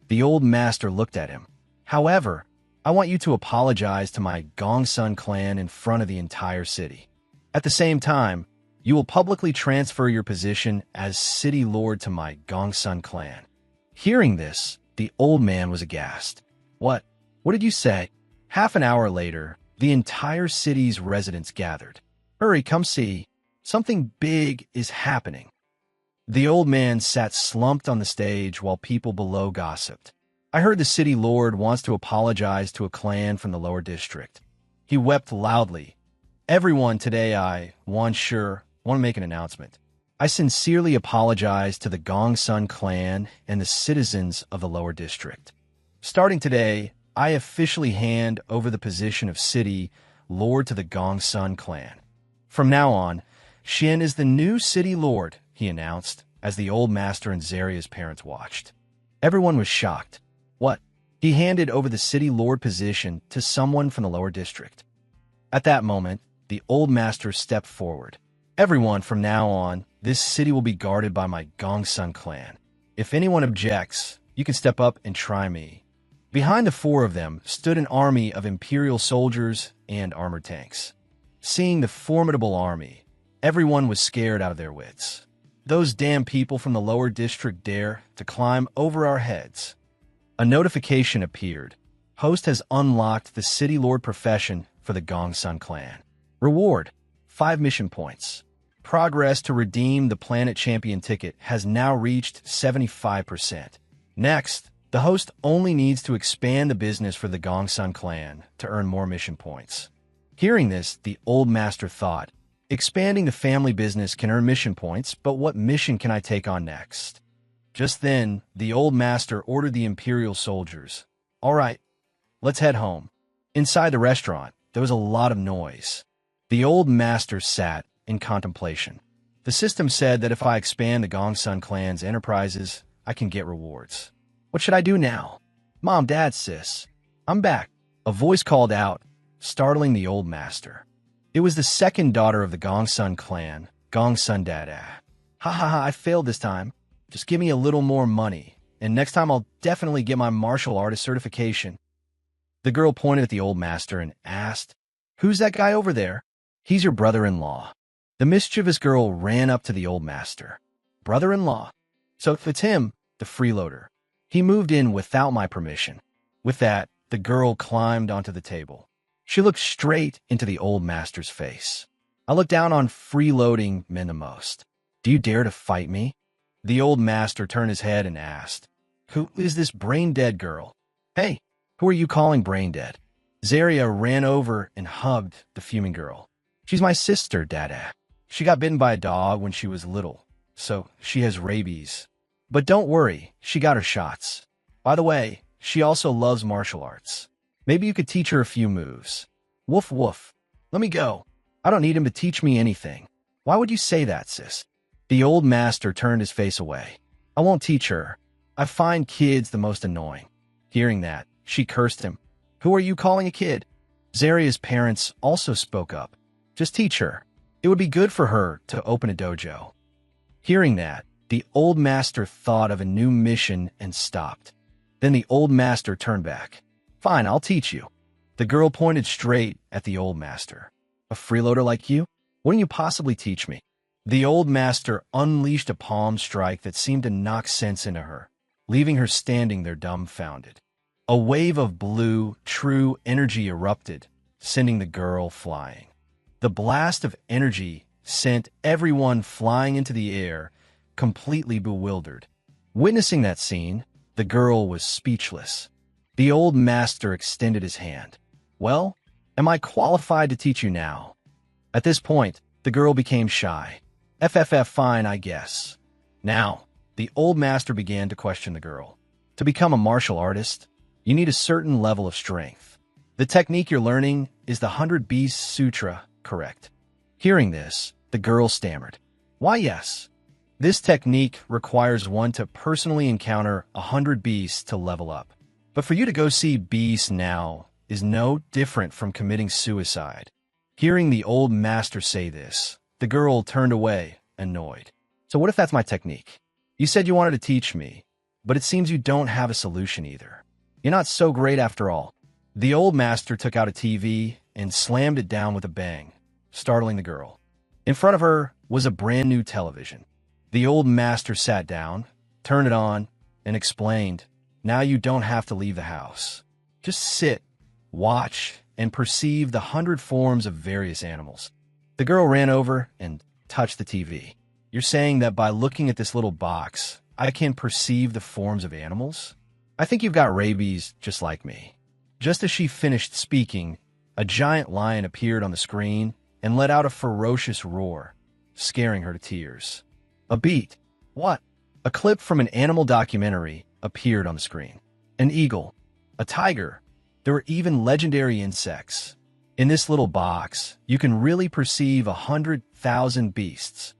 The old master looked at him. However, I want you to apologize to my Gongsun clan in front of the entire city. At the same time, you will publicly transfer your position as city lord to my Gongsun clan. Hearing this, the old man was aghast. What? What did you say? Half an hour later, the entire city's residents gathered. Hurry, come see. Something big is happening. The old man sat slumped on the stage while people below gossiped. I heard the city lord wants to apologize to a clan from the lower district. He wept loudly. Everyone, today I, Wan Shi, want to make an announcement. I sincerely apologize to the Gongsun clan and the citizens of the lower district. Starting today, I officially hand over the position of city lord to the Gongsun clan. From now on, Xian is the new city lord, he announced, as the old master and Zaria's parents watched. Everyone was shocked. What? He handed over the city lord position to someone from the lower district. At that moment, the old master stepped forward. Everyone, from now on, this city will be guarded by my Gongsun clan. If anyone objects, you can step up and try me. Behind the four of them stood an army of imperial soldiers and armored tanks. Seeing the formidable army, everyone was scared out of their wits. Those damn people from the lower district dare to climb over our heads. A notification appeared. Host has unlocked the city lord profession for the Gongsun clan. Reward: 5 mission points. Progress to redeem the Planet Champion ticket has now reached 75%. Next, the host only needs to expand the business for the Gongsun clan to earn more mission points. Hearing this, the old master thought, expanding the family business can earn mission points, but what mission can I take on next? Just then, the old master ordered the imperial soldiers. All right, let's head home. Inside the restaurant, there was a lot of noise. The old master sat in contemplation. The system said that if I expand the Gongsun clan's enterprises, I can get rewards. What should I do now? Mom, Dad, sis, I'm back. A voice called out, startling the old master. It was the second daughter of the Gongsun clan, Gongsun Dada. Ha ha ha, I failed this time. Just give me a little more money, and next time I'll definitely get my martial artist certification. The girl pointed at the old master and asked, Who's that guy over there? He's your brother-in-law. The mischievous girl ran up to the old master. Brother-in-law? So it's him, the freeloader. He moved in without my permission. With that, the girl climbed onto the table. She looked straight into the old master's face. I look down on freeloading men the most. Do you dare to fight me? The old master turned his head and asked, Who is this brain-dead girl? Hey, who are you calling brain-dead? Zaria ran over and hugged the fuming girl. She's my sister, Dada. She got bitten by a dog when she was little, so she has rabies. But don't worry, she got her shots. By the way, she also loves martial arts. Maybe you could teach her a few moves. Woof woof. Let me go. I don't need him to teach me anything. Why would you say that, sis? The old master turned his face away. I won't teach her. I find kids the most annoying. Hearing that, she cursed him. Who are you calling a kid? Zaria's parents also spoke up. Just teach her. It would be good for her to open a dojo. Hearing that, the old master thought of a new mission and stopped. Then the old master turned back. Fine, I'll teach you. The girl pointed straight at the old master. A freeloader like you? Wouldn't you possibly teach me? The old master unleashed a palm strike that seemed to knock sense into her, leaving her standing there dumbfounded. A wave of blue, true energy erupted, sending the girl flying. The blast of energy sent everyone flying into the air, completely bewildered. Witnessing that scene, the girl was speechless. The old master extended his hand. Well, am I qualified to teach you now? At this point, the girl became shy. Fine, I guess. Now, the old master began to question the girl. To become a martial artist, you need a certain level of strength. The technique you're learning is the 100 Beasts Sutra, correct? Hearing this, the girl stammered. Why, yes. This technique requires one to personally encounter 100 beasts to level up. But for you to go see beasts now is no different from committing suicide. Hearing the old master say this, the girl turned away, annoyed. So what if that's my technique? You said you wanted to teach me, But it seems you don't have a solution either. You're not so great after all. The old master took out a TV and slammed it down with a bang, startling the girl. In front of her was a brand new television. The old master sat down, turned it on, and explained, "Now you don't have to leave the house. Just sit, watch, and perceive the 100 forms of various animals." The girl ran over and touched the TV. "You're saying that by looking at this little box, I can perceive the forms of animals? I think you've got rabies just like me." Just as she finished speaking, a giant lion appeared on the screen and let out a ferocious roar, scaring her to tears. A beat. What? A clip from an animal documentary appeared on the screen. An eagle. A tiger. There were even legendary insects. In this little box, you can really perceive 100,000 beasts.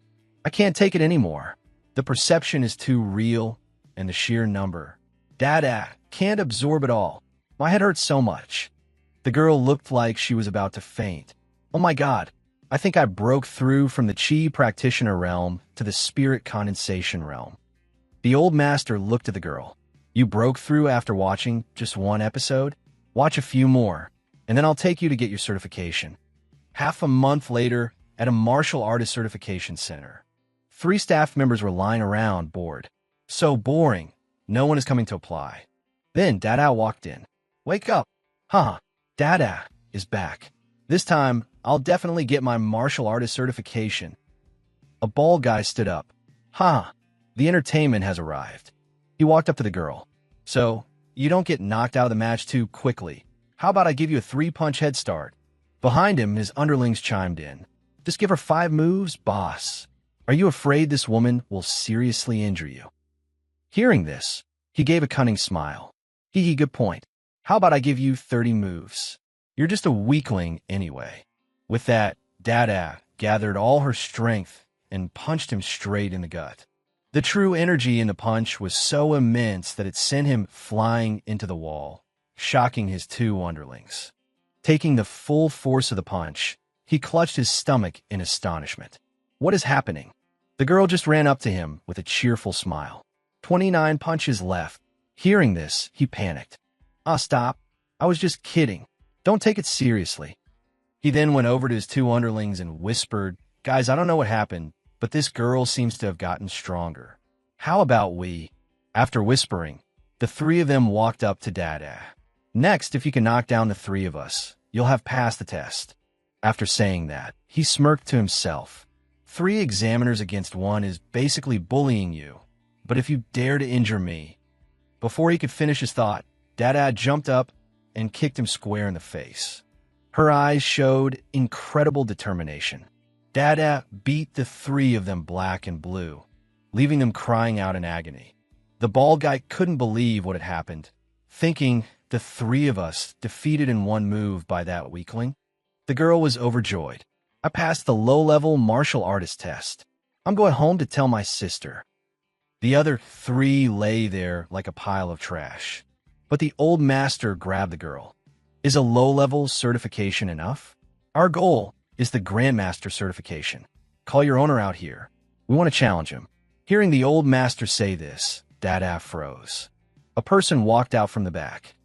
I can't take it anymore. The perception is too real, and the sheer number. Dada, can't absorb it all. My head hurts so much. The girl looked like she was about to faint. Oh my God, I think I broke through from the chi practitioner realm to the spirit condensation realm. The old master looked at the girl. You broke through after watching just one episode? Watch a few more, and then I'll take you to get your certification. Half a month later, at a martial artist certification center, 3 staff members were lying around bored. So boring, no one is coming to apply. Then Dada walked in. Wake up. Huh, Dada is back. This time, I'll definitely get my martial artist certification. A bald guy stood up. Huh, the entertainment has arrived. He walked up to the girl. So, you don't get knocked out of the match too quickly. How about I give you a 3-punch head start? Behind him, his underlings chimed in. Just give her 5 moves, boss. Are you afraid this woman will seriously injure you? Hearing this, he gave a cunning smile. Hee, good point. How about I give you 30 moves? You're just a weakling anyway. With that, Dada gathered all her strength and punched him straight in the gut. The true energy in the punch was so immense that it sent him flying into the wall, shocking his 2 underlings. Taking the full force of the punch, he clutched his stomach in astonishment. What is happening? The girl just ran up to him with a cheerful smile. 29 punches left. Hearing this, he panicked. Stop. I was just kidding. Don't take it seriously. He then went over to his 2 underlings and whispered, Guys, I don't know what happened, but this girl seems to have gotten stronger. How about we? After whispering, the 3 of them walked up to Dada. Next, if you can knock down the 3 of us, you'll have passed the test. After saying that, he smirked to himself. 3 examiners against 1 is basically bullying you, but if you dare to injure me. Before he could finish his thought, Dada jumped up and kicked him square in the face. Her eyes showed incredible determination. Dada beat the 3 of them black and blue, leaving them crying out in agony. The bald guy couldn't believe what had happened, thinking the 3 of us defeated in 1 move by that weakling. The girl was overjoyed. I passed the low-level martial artist test. I'm going home to tell my sister. The other 3 lay there like a pile of trash. But the old master grabbed the girl. Is a low-level certification enough? Our goal is the Grandmaster certification. Call your owner out here. We want to challenge him. Hearing the old master say this, Dada froze. A person walked out from the back.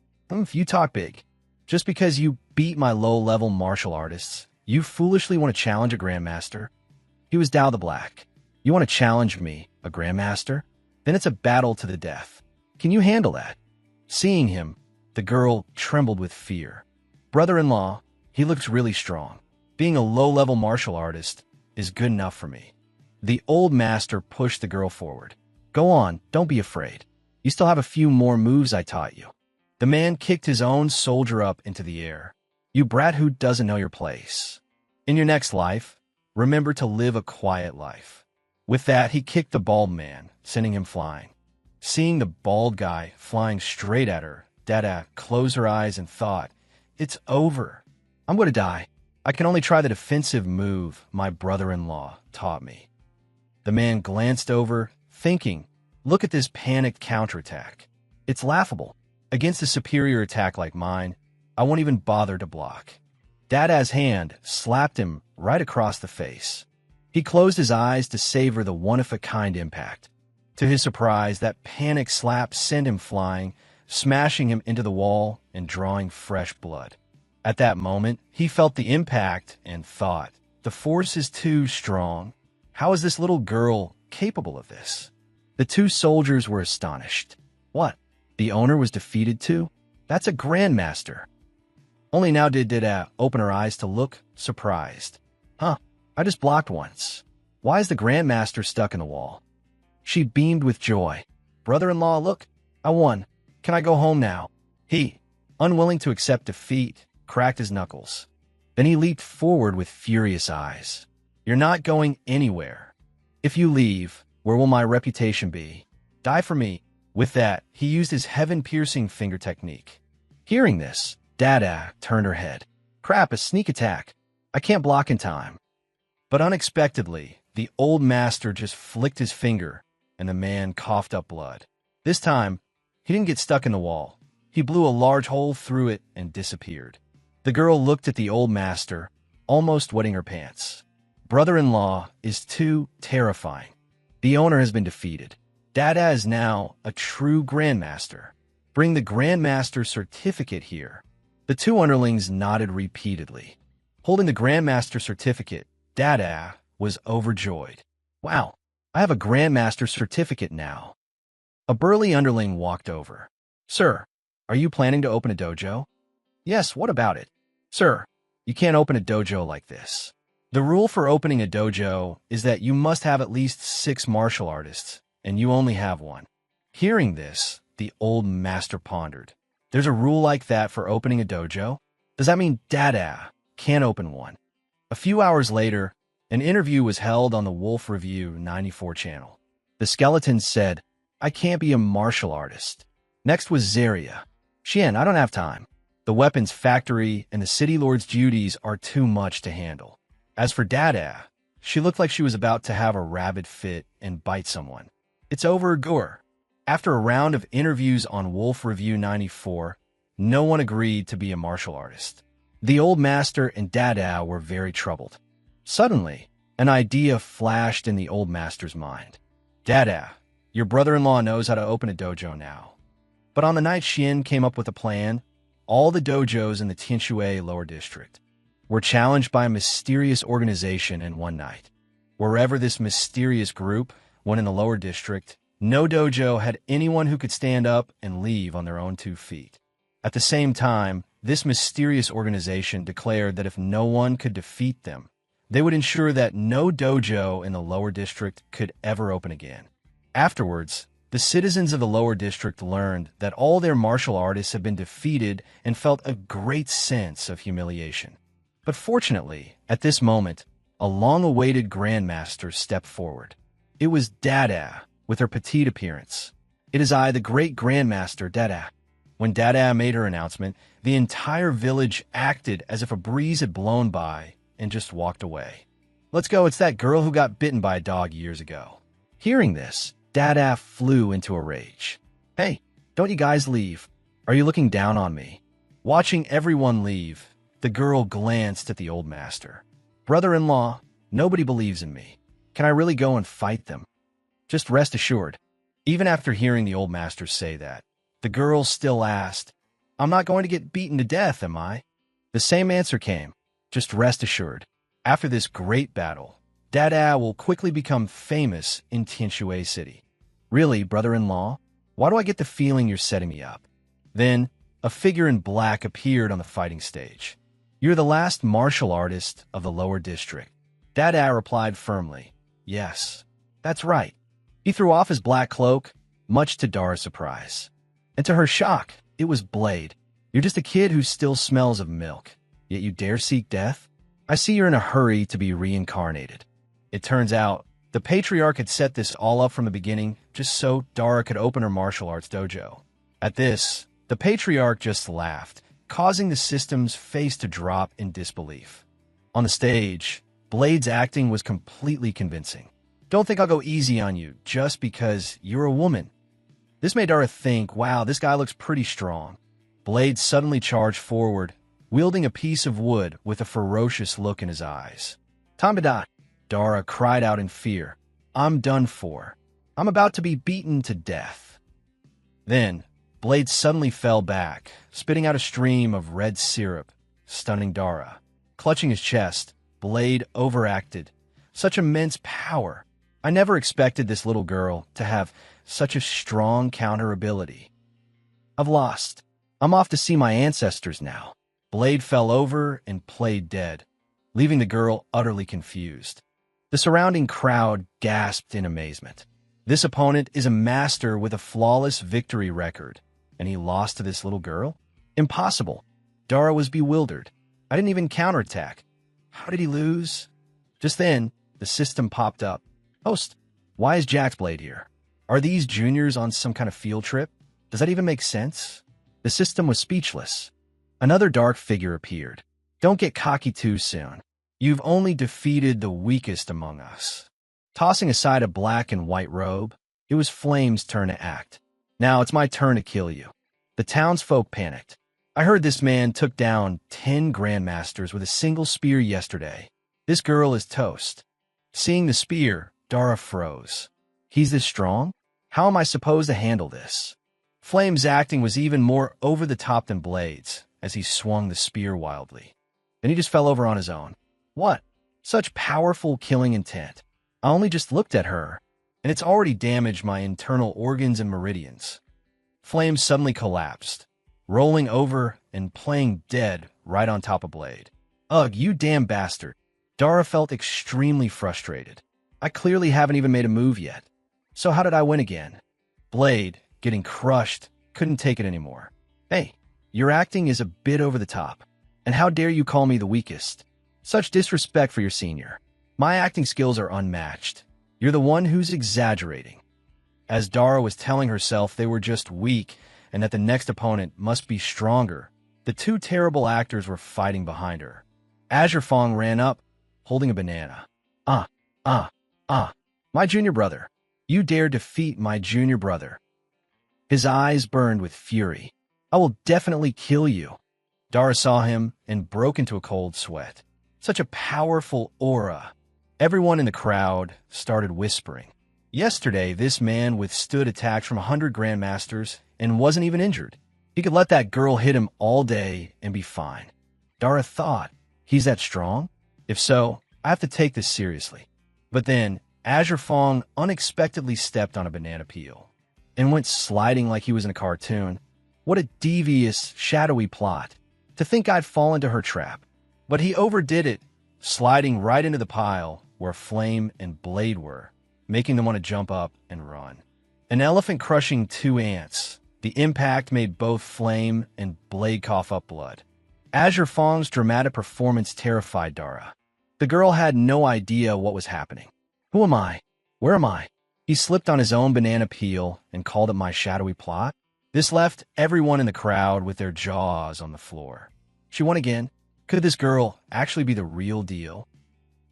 You talk big. Just because you beat my low-level martial artists, you foolishly want to challenge a Grandmaster? He was Dao the Black. You want to challenge me, a Grandmaster? Then it's a battle to the death. Can you handle that? Seeing him, the girl trembled with fear. Brother-in-law, he looks really strong. Being a low-level martial artist is good enough for me. The old master pushed the girl forward. Go on, don't be afraid. You still have a few more moves I taught you. The man kicked his own soldier up into the air. You brat who doesn't know your place. In your next life, remember to live a quiet life. With that, he kicked the bald man, sending him flying. Seeing the bald guy flying straight at her, Dada closed her eyes and thought, It's over. I'm going to die. I can only try the defensive move my brother-in-law taught me. The man glanced over, thinking, Look at this panicked counterattack. It's laughable. Against a superior attack like mine, I won't even bother to block. Dada's hand slapped him right across the face. He closed his eyes to savor the one-of-a-kind impact. To his surprise, that panic slap sent him flying, smashing him into the wall and drawing fresh blood. At that moment, he felt the impact and thought, the force is too strong. How is this little girl capable of this? The two soldiers were astonished. What? The owner was defeated too? That's a grandmaster. Only now did Dada open her eyes to look surprised. Huh, I just blocked once. Why is the grandmaster stuck in the wall? She beamed with joy. Brother-in-law, look, I won. Can I go home now? He, unwilling to accept defeat, cracked his knuckles. Then he leaped forward with furious eyes. You're not going anywhere. If you leave, where will my reputation be? Die for me. With that, he used his heaven-piercing finger technique. Hearing this, Dada turned her head. Crap, a sneak attack. I can't block in time. But unexpectedly, the old master just flicked his finger, and the man coughed up blood. This time, he didn't get stuck in the wall. He blew a large hole through it and disappeared. The girl looked at the old master, almost wetting her pants. Brother-in-law is too terrifying. The owner has been defeated. Dada is now a true grandmaster. Bring the grandmaster certificate here. The two underlings nodded repeatedly. Holding the grandmaster certificate, Dada was overjoyed. Wow, I have a grandmaster certificate now. A burly underling walked over. Sir, are you planning to open a dojo? Yes, what about it? Sir, you can't open a dojo like this. The rule for opening a dojo is that you must have at least 6 martial artists, and you only have 1. Hearing this, the old master pondered. There's a rule like that for opening a dojo? Does that mean Dada can't open one? A few hours later, an interview was held on the Wolf Review 94 channel. The skeleton said, I can't be a martial artist. Next was Zaria. Xian, I don't have time. The weapons factory and the city lord's duties are too much to handle. As for Dada, she looked like she was about to have a rabid fit and bite someone. It's over, Gur. After a round of interviews on Wolf Review 94, no one agreed to be a martial artist. The old master and Dada were very troubled. Suddenly, an idea flashed in the old master's mind. Dada, your brother-in-law knows how to open a dojo now. But on the night Xian came up with a plan, all the dojos in the Tianshui lower district were challenged by a mysterious organization in one night. Wherever this mysterious group went in the lower district, no dojo had anyone who could stand up and leave on their own 2 feet. At the same time, this mysterious organization declared that if no one could defeat them, they would ensure that no dojo in the lower district could ever open again. Afterwards, the citizens of the lower district learned that all their martial artists had been defeated and felt a great sense of humiliation. But fortunately, at this moment, a long-awaited grandmaster stepped forward. It was Dada, with her petite appearance. It is I, the great grandmaster, Dada. When Dada made her announcement, the entire village acted as if a breeze had blown by and just walked away. Let's go, it's that girl who got bitten by a dog years ago. Hearing this, Dada flew into a rage. Hey, don't you guys leave. Are you looking down on me? Watching everyone leave, the girl glanced at the old master. Brother-in-law, nobody believes in me. Can I really go and fight them? Just rest assured. Even after hearing the old master say that, the girl still asked, I'm not going to get beaten to death, am I? The same answer came. Just rest assured. After this great battle, Dada will quickly become famous in Tianshui City. Really, brother-in-law? Why do I get the feeling you're setting me up? Then, a figure in black appeared on the fighting stage. You're the last martial artist of the lower district. Dada replied firmly, Yes, that's right. He threw off his black cloak, much to Dara's surprise. And to her shock, it was Blade. You're just a kid who still smells of milk, yet you dare seek death? I see you're in a hurry to be reincarnated. It turns out, the patriarch had set this all up from the beginning just so Dara could open her martial arts dojo. At this, the patriarch just laughed, causing the system's face to drop in disbelief. On the stage, Blade's acting was completely convincing. Don't think I'll go easy on you just because you're a woman. This made Dara think, wow, this guy looks pretty strong. Blade suddenly charged forward, wielding a piece of wood with a ferocious look in his eyes. Tambadat! Dara cried out in fear. I'm done for. I'm about to be beaten to death. Then, Blade suddenly fell back, spitting out a stream of red syrup, stunning Dara. Clutching his chest, Blade overacted. Such immense power. I never expected this little girl to have such a strong counter ability. I've lost. I'm off to see my ancestors now. Blade fell over and played dead, leaving the girl utterly confused. The surrounding crowd gasped in amazement. This opponent is a master with a flawless victory record, and he lost to this little girl? Impossible. Dara was bewildered. I didn't even counterattack. How did he lose? Just then, the system popped up. Host, why is Jack's Blade here? Are these juniors on some kind of field trip? Does that even make sense? The system was speechless. Another dark figure appeared. Don't get cocky too soon. You've only defeated the weakest among us. Tossing aside a black and white robe, it was Flame's turn to act. Now it's my turn to kill you. The townsfolk panicked. I heard this man took down 10 grandmasters with a single spear yesterday. This girl is toast. Seeing the spear, Dara froze. He's this strong? How am I supposed to handle this? Flame's acting was even more over the top than Blade's as he swung the spear wildly. Then he just fell over on his own. What? Such powerful killing intent. I only just looked at her, and it's already damaged my internal organs and meridians. Flame suddenly collapsed, rolling over and playing dead right on top of Blade. Ugh, you damn bastard. Dara felt extremely frustrated. I clearly haven't even made a move yet. So how did I win again? Blade, getting crushed, couldn't take it anymore. Hey, your acting is a bit over the top. And how dare you call me the weakest? Such disrespect for your senior. My acting skills are unmatched. You're the one who's exaggerating. As Dara was telling herself they were just weak and that the next opponent must be stronger, the two terrible actors were fighting behind her. Azure Fong ran up, holding a banana. My junior brother. You dare defeat my junior brother. His eyes burned with fury. I will definitely kill you. Dara saw him and broke into a cold sweat. Such a powerful aura. Everyone in the crowd started whispering. Yesterday, this man withstood attacks from 100 grandmasters and wasn't even injured. He could let that girl hit him all day and be fine. Dara thought, he's that strong? If so, I have to take this seriously. But then, Azure Fong unexpectedly stepped on a banana peel and went sliding like he was in a cartoon. What a devious, shadowy plot. To think I'd fall into her trap. But he overdid it, sliding right into the pile where Flame and Blade were, making them want to jump up and run. An elephant crushing 2 ants. The impact made both Flame and Blade cough up blood. Azure Fong's dramatic performance terrified Dara. The girl had no idea what was happening. Who am I? Where am I? He slipped on his own banana peel and called it my shadowy plot. This left everyone in the crowd with their jaws on the floor. She won again. Could this girl actually be the real deal?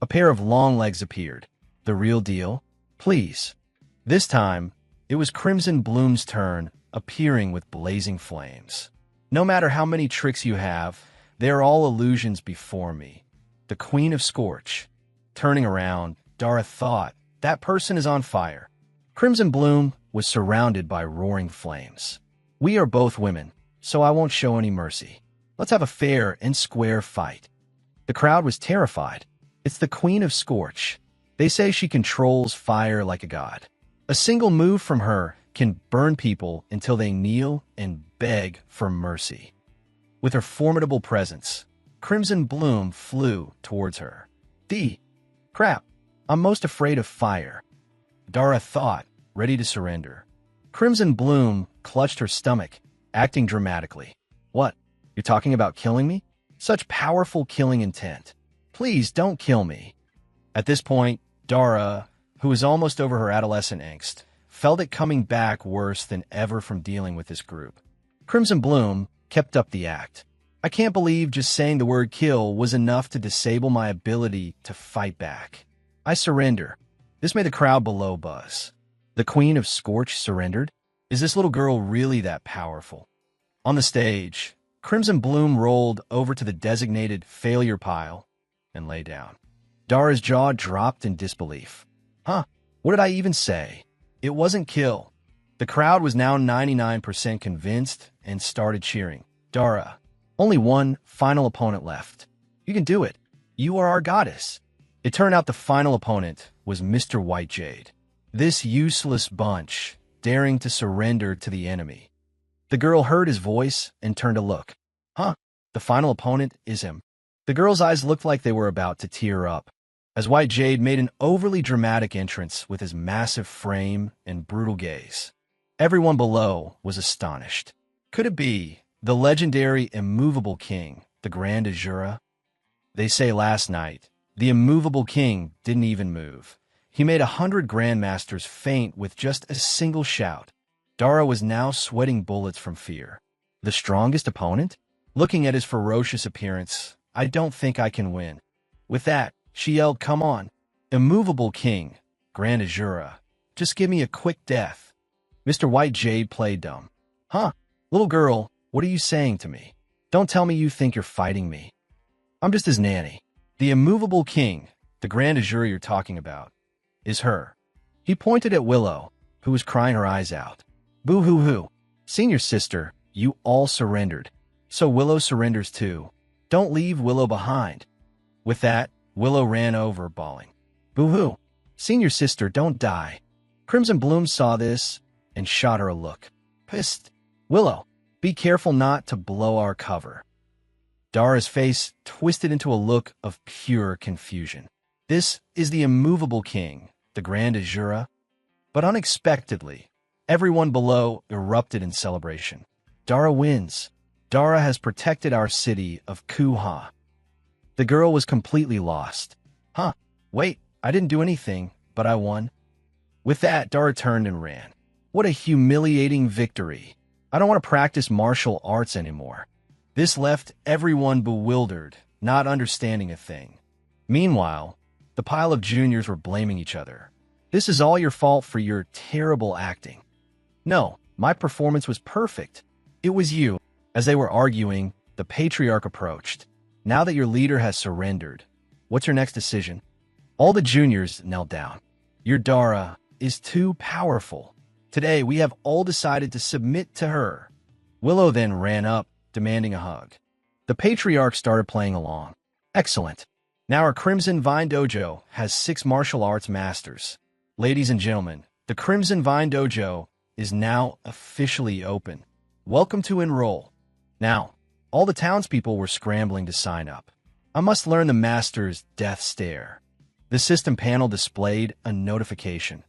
A pair of long legs appeared. The real deal? Please. This time, it was Crimson Bloom's turn, appearing with blazing flames. No matter how many tricks you have, they are all illusions before me. The Queen of Scorch. Turning around, Dara thought, that person is on fire. Crimson Bloom was surrounded by roaring flames. We are both women, so I won't show any mercy. Let's have a fair and square fight. The crowd was terrified. It's the Queen of Scorch. They say she controls fire like a god. A single move from her can burn people until they kneel and beg for mercy. With her formidable presence, Crimson Bloom flew towards her. Crap, I'm most afraid of fire. Dara thought, ready to surrender. Crimson Bloom clutched her stomach, acting dramatically. What? You're talking about killing me? Such powerful killing intent. Please don't kill me. At this point, Dara, who was almost over her adolescent angst, felt it coming back worse than ever from dealing with this group. Crimson Bloom kept up the act. I can't believe just saying the word kill was enough to disable my ability to fight back. I surrender. This made the crowd below buzz. The Queen of Scorch surrendered? Is this little girl really that powerful? On the stage, Crimson Bloom rolled over to the designated failure pile and lay down. Dara's jaw dropped in disbelief. Huh? What did I even say? It wasn't kill. The crowd was now 99% convinced and started cheering. Dara, only one final opponent left. You can do it. You are our goddess. It turned out the final opponent was Mr. White Jade. This useless bunch, daring to surrender to the enemy. The girl heard his voice and turned to look. Huh, the final opponent is him. The girl's eyes looked like they were about to tear up, as White Jade made an overly dramatic entrance with his massive frame and brutal gaze. Everyone below was astonished. Could it be the legendary immovable king, the Grand Azura? They say last night, the immovable king didn't even move. He made 100 grandmasters faint with just a single shout. Dara was now sweating bullets from fear. The strongest opponent? Looking at his ferocious appearance, I don't think I can win. With that, she yelled, come on, immovable king, Grand Azura, just give me a quick death. Mr. White Jade played dumb. Huh, little girl, what are you saying to me? Don't tell me you think you're fighting me. I'm just his nanny. The immovable king, the Grand Azura you're talking about, is her. He pointed at Willow, who was crying her eyes out. Boo-hoo-hoo. Senior sister, you all surrendered. So Willow surrenders too. Don't leave Willow behind. With that, Willow ran over, bawling. Boo-hoo. Senior sister, don't die. Crimson Bloom saw this and shot her a look. Pissed. Willow, be careful not to blow our cover. Dara's face twisted into a look of pure confusion. This is the immovable king, the Grand Azura. But unexpectedly, everyone below erupted in celebration. Dara wins. Dara has protected our city of Kuha. The girl was completely lost. Huh, wait, I didn't do anything, but I won. With that, Dara turned and ran. What a humiliating victory. I don't want to practice martial arts anymore. This left everyone bewildered, not understanding a thing. Meanwhile, the pile of juniors were blaming each other. This is all your fault for your terrible acting. No, my performance was perfect. It was you. As they were arguing, the patriarch approached. Now that your leader has surrendered, what's your next decision? All the juniors knelt down. Your Dara is too powerful. Today, we have all decided to submit to her. Willow then ran up, demanding a hug. The patriarch started playing along. Excellent. Now our Crimson Vine Dojo has 6 martial arts masters. Ladies and gentlemen, the Crimson Vine Dojo is now officially open. Welcome to enroll. Now, all the townspeople were scrambling to sign up. I must learn the master's death stare. The system panel displayed a notification.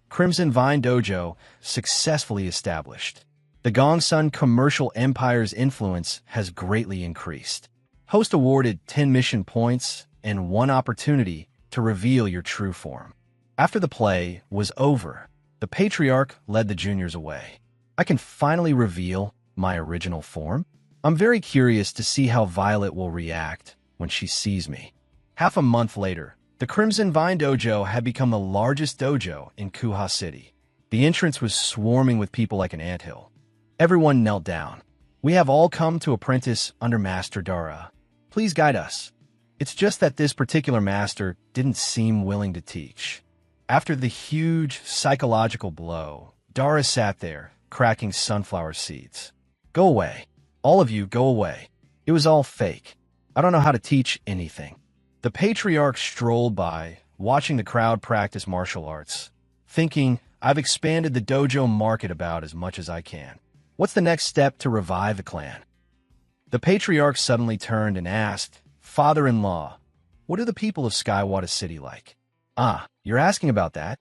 Crimson Vine Dojo successfully established. The Gongsun commercial empire's influence has greatly increased. Host awarded 10 mission points and 1 opportunity to reveal your true form. After the play was over, the patriarch led the juniors away. I can finally reveal my original form. I'm very curious to see how Violet will react when she sees me. Half a month later, the Crimson Vine Dojo had become the largest dojo in Kuha City. The entrance was swarming with people like an anthill. Everyone knelt down. We have all come to apprentice under Master Dara. Please guide us. It's just that this particular master didn't seem willing to teach. After the huge psychological blow, Dara sat there, cracking sunflower seeds. Go away. All of you, go away. It was all fake. I don't know how to teach anything. The patriarch strolled by, watching the crowd practice martial arts, thinking, I've expanded the dojo market about as much as I can. What's the next step to revive the clan? The patriarch suddenly turned and asked, Father-in-law, what are the people of Skywata City like? Ah, you're asking about that?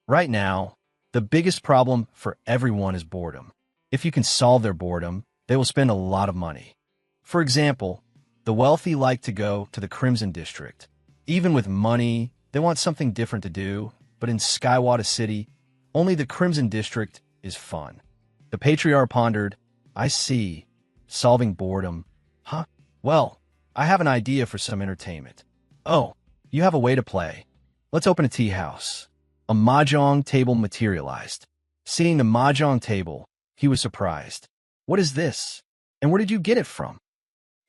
Right now, the biggest problem for everyone is boredom. If you can solve their boredom, they will spend a lot of money. For example, the wealthy like to go to the Crimson District. Even with money, they want something different to do, but in Skywata City, only the Crimson District is fun. The patriarch pondered, I see. Solving boredom. Huh? Well, I have an idea for some entertainment. Oh, you have a way to play. Let's open a tea house. A mahjong table materialized. Seeing the mahjong table, he was surprised. What is this? And where did you get it from?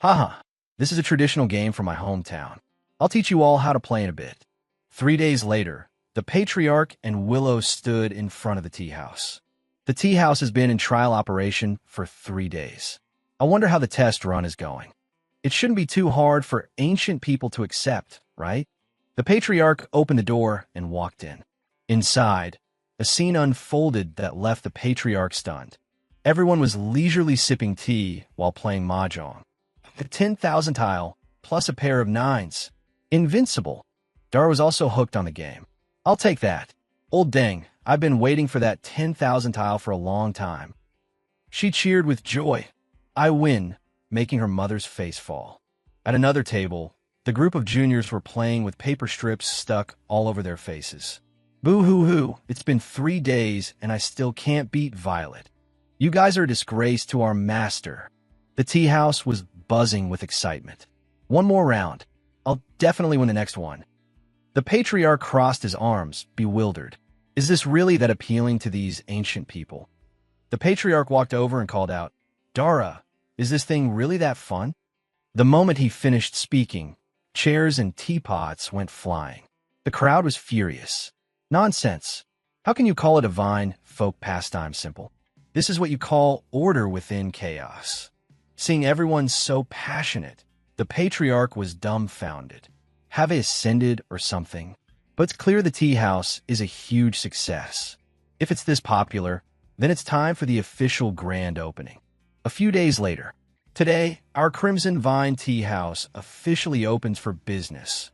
Haha, this is a traditional game from my hometown. I'll teach you all how to play in a bit. 3 days later, The patriarch and Willow stood in front of the tea house. The tea house has been in trial operation for 3 days. I wonder how the test run is going. It shouldn't be too hard for ancient people to accept, right? The patriarch opened the door and walked in. Inside, a scene unfolded that left the patriarch stunned. Everyone was leisurely sipping tea while playing mahjong. The 10,000 tile, plus a pair of nines. Invincible. Dara was also hooked on the game. I'll take that. Old dang, I've been waiting for that 10,000 tile for a long time. She cheered with joy. I win, making her mother's face fall. At another table, the group of juniors were playing with paper strips stuck all over their faces. Boo-hoo-hoo, it's been 3 days and I still can't beat Violet. You guys are a disgrace to our master. The tea house was buzzing with excitement. One more round. I'll definitely win the next one. The patriarch crossed his arms, bewildered. Is this really that appealing to these ancient people? The patriarch walked over and called out, Dara, is this thing really that fun? The moment he finished speaking, chairs and teapots went flying. The crowd was furious. Nonsense. How can you call a divine folk pastime simple? This is what you call order within chaos. Seeing everyone so passionate, the patriarch was dumbfounded. Have they ascended or something? But it's clear the tea house is a huge success. If it's this popular, then it's time for the official grand opening. A few days later, today, our Crimson Vine Tea House officially opens for business.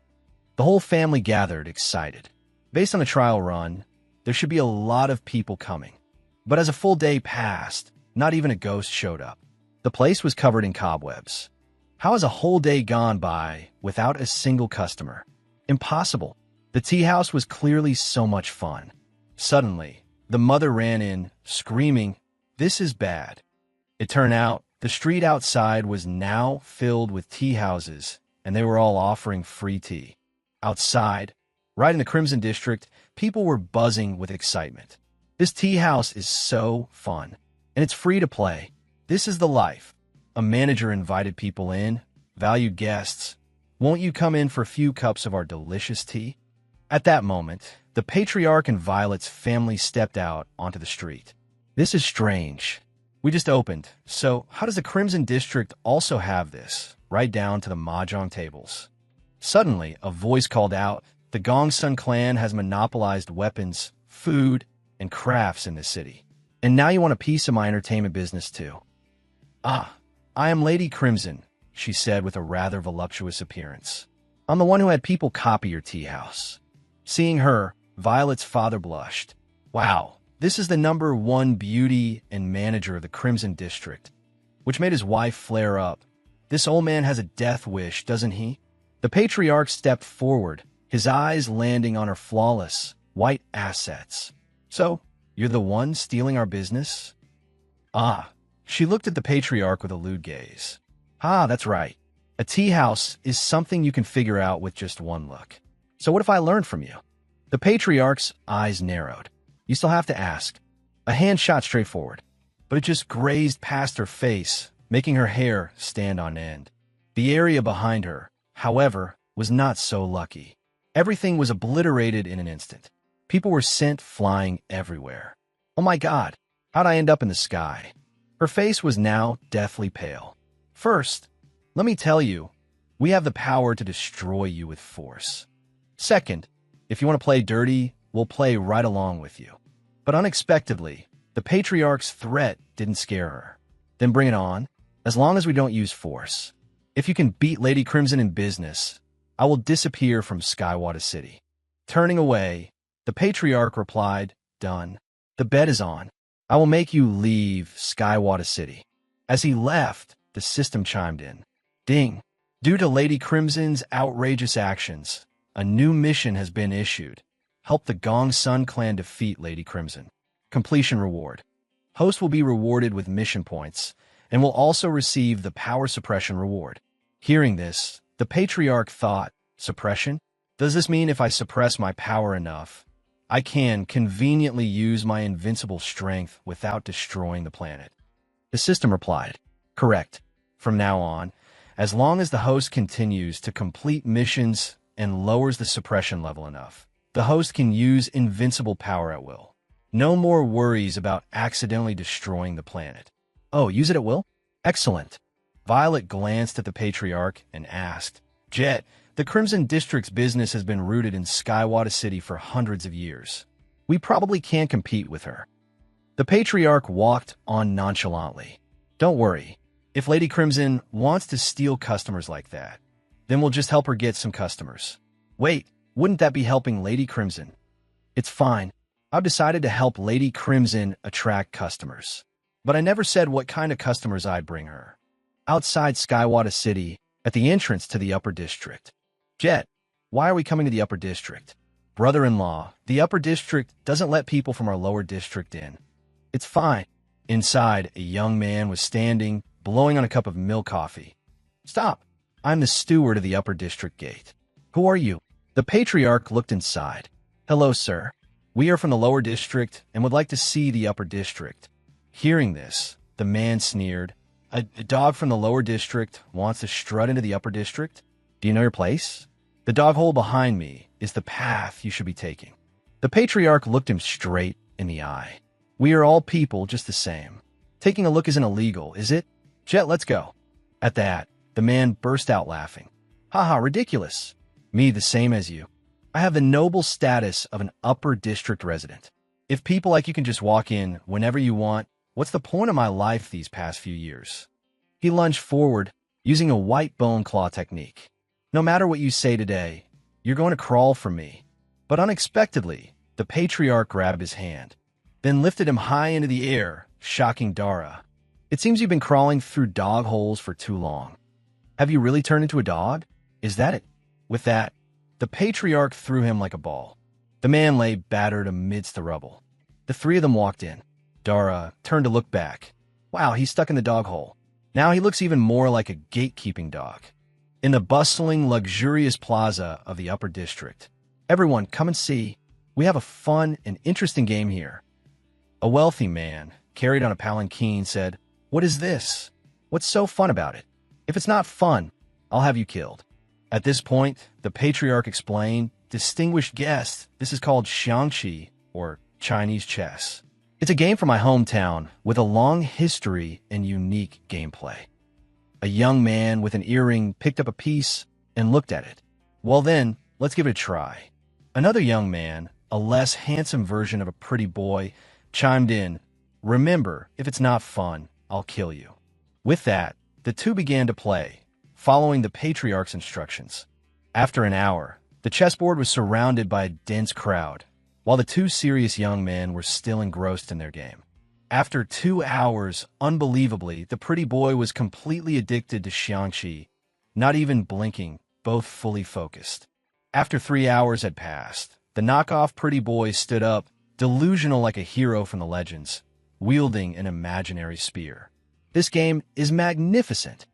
The whole family gathered, excited. Based on the trial run, there should be a lot of people coming. But as a full day passed, not even a ghost showed up. The place was covered in cobwebs. How has a whole day gone by without a single customer? Impossible. The tea house was clearly so much fun. Suddenly, the mother ran in, screaming, "This is bad." It turned out the street outside was now filled with tea houses, and they were all offering free tea. Outside, right in the Crimson District, people were buzzing with excitement. This tea house is so fun, and it's free to play. This is the life. A manager invited people in, valued guests. Won't you come in for a few cups of our delicious tea? At that moment, the patriarch and Violet's family stepped out onto the street. This is strange. We just opened, so how does the Crimson District also have this, right down to the mahjong tables? Suddenly, a voice called out, the Gongsun clan has monopolized weapons, food, and crafts in this city. And now you want a piece of my entertainment business too. Ah, I am Lady Crimson, she said with a rather voluptuous appearance. I'm the one who had people copy your tea house. Seeing her, Violet's father blushed. Wow, this is the #1 beauty and manager of the Crimson District, which made his wife flare up. This old man has a death wish, doesn't he? The patriarch stepped forward, his eyes landing on her flawless, white assets. So, you're the one stealing our business? Ah, she looked at the patriarch with a lewd gaze. Ah, that's right. A tea house is something you can figure out with just one look. So what if I learn from you? The patriarch's eyes narrowed. You still have to ask. A hand shot straight forward, but it just grazed past her face, making her hair stand on end. The area behind her, however, was not so lucky. Everything was obliterated in an instant. People were sent flying everywhere. Oh my God, how'd I end up in the sky? Her face was now deathly pale. First, let me tell you, we have the power to destroy you with force. Second, if you want to play dirty, we'll play right along with you. But unexpectedly, the patriarch's threat didn't scare her. Then bring it on, as long as we don't use force. If you can beat Lady Crimson in business, I will disappear from Skywata City. Turning away, the patriarch replied, Done. The bet is on. I will make you leave Skywata City. As he left, the system chimed in. Ding. Due to Lady Crimson's outrageous actions, a new mission has been issued. Help the Gongsun clan defeat Lady Crimson. Completion reward. Host will be rewarded with mission points and will also receive the power suppression reward. Hearing this, the patriarch thought, suppression? Does this mean if I suppress my power enough, I can conveniently use my invincible strength without destroying the planet? The system replied, correct. From now on, as long as the host continues to complete missions and lowers the suppression level enough, The host can use invincible power at will. No more worries about accidentally destroying the planet. Oh, use it at will? Excellent. Violet glanced at the Patriarch and asked, Jet, the Crimson District's business has been rooted in Skywata City for hundreds of years. We probably can't compete with her. The Patriarch walked on nonchalantly. Don't worry. If Lady Crimson wants to steal customers like that, then we'll just help her get some customers. Wait, wouldn't that be helping Lady Crimson? It's fine. I've decided to help Lady Crimson attract customers. But I never said what kind of customers I'd bring her. Outside Skywata City, at the entrance to the Upper District. Jet, why are we coming to the Upper District? Brother-in-law, the Upper District doesn't let people from our Lower District in. It's fine. Inside, a young man was standing, blowing on a cup of milk coffee. Stop. I'm the steward of the Upper District Gate. Who are you? The Patriarch looked inside. Hello, sir. We are from the Lower District and would like to see the Upper District. Hearing this, the man sneered. A dog from the Lower District wants to strut into the Upper District? Do you know your place? The dog hole behind me is the path you should be taking. The Patriarch looked him straight in the eye. We are all people just the same. Taking a look isn't illegal, is it? Jet, let's go. At that, the man burst out laughing. Haha, ridiculous. Me the same as you. I have the noble status of an Upper District resident. If people like you can just walk in whenever you want, what's the point of my life these past few years? He lunged forward, using a white bone claw technique. No matter what you say today, you're going to crawl from me. But unexpectedly, the Patriarch grabbed his hand, then lifted him high into the air, shocking Dara. It seems you've been crawling through dog holes for too long. Have you really turned into a dog? Is that it? With that, the Patriarch threw him like a ball. The man lay battered amidst the rubble. The three of them walked in. Dara turned to look back. Wow, he's stuck in the dog hole. Now he looks even more like a gatekeeping dog. In the bustling, luxurious plaza of the Upper District. Everyone, come and see. We have a fun and interesting game here. A wealthy man, carried on a palanquin, said, What is this? What's so fun about it? If it's not fun, I'll have you killed. At this point, the Patriarch explained, Distinguished guests, this is called Xiangqi, or Chinese chess. It's a game from my hometown with a long history and unique gameplay. A young man with an earring picked up a piece and looked at it. Well then, let's give it a try. Another young man, a less handsome version of a pretty boy, chimed in, Remember, if it's not fun, I'll kill you. With that, the two began to play, following the Patriarch's instructions. After an hour, the chessboard was surrounded by a dense crowd, while the two serious young men were still engrossed in their game. After 2 hours, unbelievably, the pretty boy was completely addicted to Xiangqi, not even blinking, both fully focused. After 3 hours had passed, the knockoff pretty boy stood up, delusional like a hero from the legends, wielding an imaginary spear. This game is magnificent.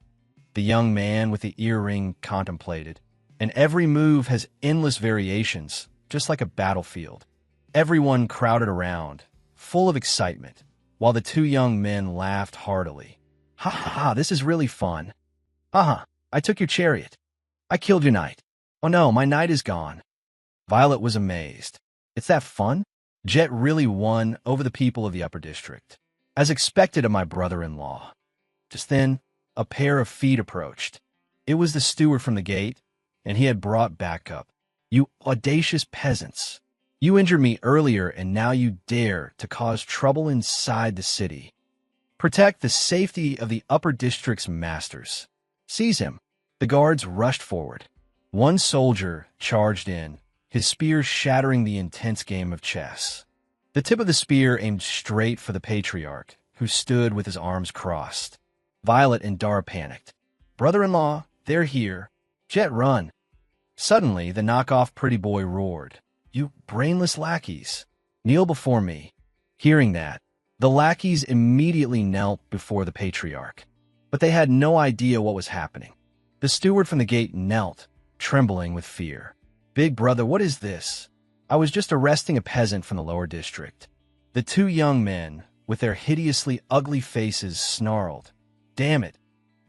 The young man with the earring contemplated, and every move has endless variations, just like a battlefield. Everyone crowded around, full of excitement, while the two young men laughed heartily. Ha ha ha, this is really fun. Ha, I took your chariot. I killed your knight. Oh no, my knight is gone. Violet was amazed. It's that fun? Jet really won over the people of the Upper District, as expected of my brother-in-law. Just then, a pair of feet approached. It was the steward from the gate, and he had brought backup. You audacious peasants. You injured me earlier, and now you dare to cause trouble inside the city. Protect the safety of the Upper District's masters. Seize him. The guards rushed forward. One soldier charged in, his spear shattering the intense game of chess. The tip of the spear aimed straight for the Patriarch, who stood with his arms crossed. Violet and Dara panicked. Brother-in-law, they're here. Jet, run. Suddenly, the knockoff pretty boy roared. You brainless lackeys, kneel before me. Hearing that, the lackeys immediately knelt before the Patriarch, but they had no idea what was happening. The steward from the gate knelt, trembling with fear. Big brother, what is this? I was just arresting a peasant from the Lower District. The two young men, with their hideously ugly faces, snarled. Damn it.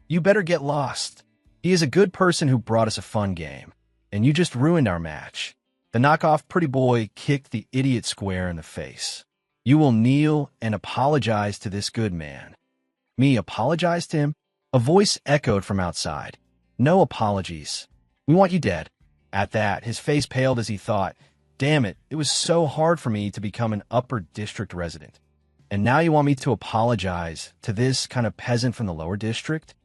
You better get lost. He is a good person who brought us a fun game, and you just ruined our match. The knockoff pretty boy kicked the idiot square in the face. You will kneel and apologize to this good man. Me apologize to him? A voice echoed from outside. No apologies. We want you dead. At that, his face paled as he thought, damn it, it was so hard for me to become an upper district resident. And now you want me to apologize to this kind of peasant from the lower district?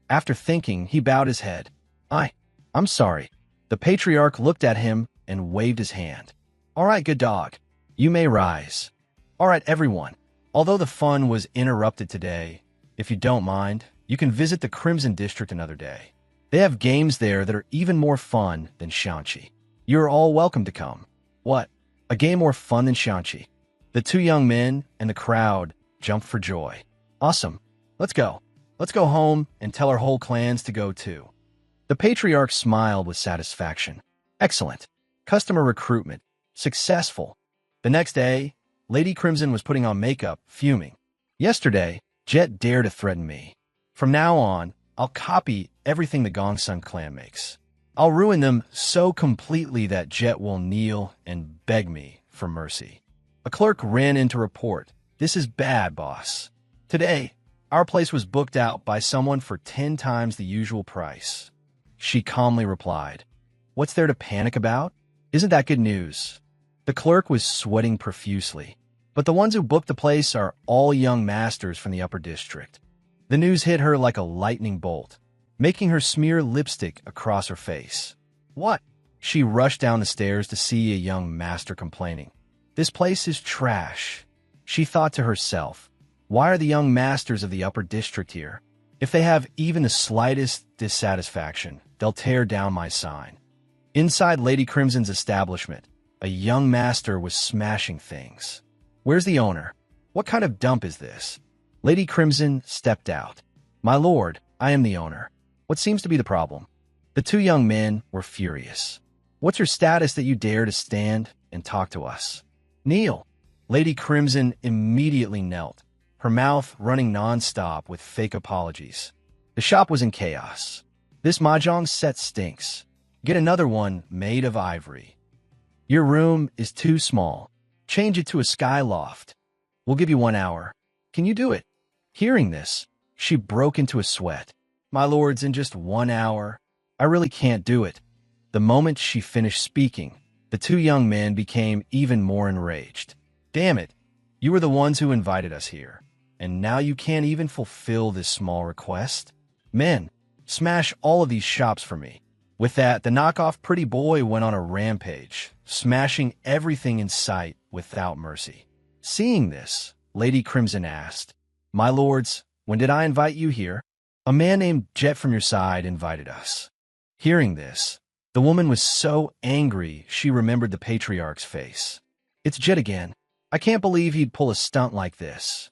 After thinking, he bowed his head. I'm sorry. The patriarch looked at him and waved his hand. All right, good dog. You may rise. All right, everyone. Although the fun was interrupted today, if you don't mind, you can visit the Crimson District another day. They have games there that are even more fun than Shanxi. You're all welcome to come. What? A game more fun than Shanxi? The two young men and the crowd jumped for joy. Awesome. Let's go. Let's go home and tell our whole clans to go too. The patriarch smiled with satisfaction. Excellent. Customer recruitment. Successful. The next day, Lady Crimson was putting on makeup, fuming. Yesterday, Jet dared to threaten me. From now on, I'll copy everything the Gongsun clan makes. I'll ruin them so completely that Jet will kneel and beg me for mercy. A clerk ran in to report. This is bad, boss. Today, our place was booked out by someone for 10 times the usual price. She calmly replied, What's there to panic about? Isn't that good news? The clerk was sweating profusely. But the ones who booked the place are all young masters from the upper district. The news hit her like a lightning bolt, making her smear lipstick across her face. What? She rushed down the stairs to see a young master complaining. This place is trash. She thought to herself, why are the young masters of the upper district here? If they have even the slightest dissatisfaction, they'll tear down my sign. Inside Lady Crimson's establishment, a young master was smashing things. Where's the owner? What kind of dump is this? Lady Crimson stepped out. My lord, I am the owner. What seems to be the problem? The two young men were furious. What's your status that you dare to stand and talk to us? Kneel. Lady Crimson immediately knelt, her mouth running non-stop with fake apologies. The shop was in chaos. This mahjong set stinks. Get another one made of ivory. Your room is too small. Change it to a sky loft. We'll give you 1 hour. Can you do it? Hearing this, she broke into a sweat. My lords, in just 1 hour, I really can't do it. The moment she finished speaking, the two young men became even more enraged. Damn it, you were the ones who invited us here, and now you can't even fulfill this small request? Men, smash all of these shops for me. With that, the knockoff pretty boy went on a rampage, smashing everything in sight without mercy. Seeing this, Lady Crimson asked, My lords, when did I invite you here? A man named Jet from your side invited us. Hearing this, the woman was so angry she remembered the patriarch's face. It's Jet again. I can't believe he'd pull a stunt like this.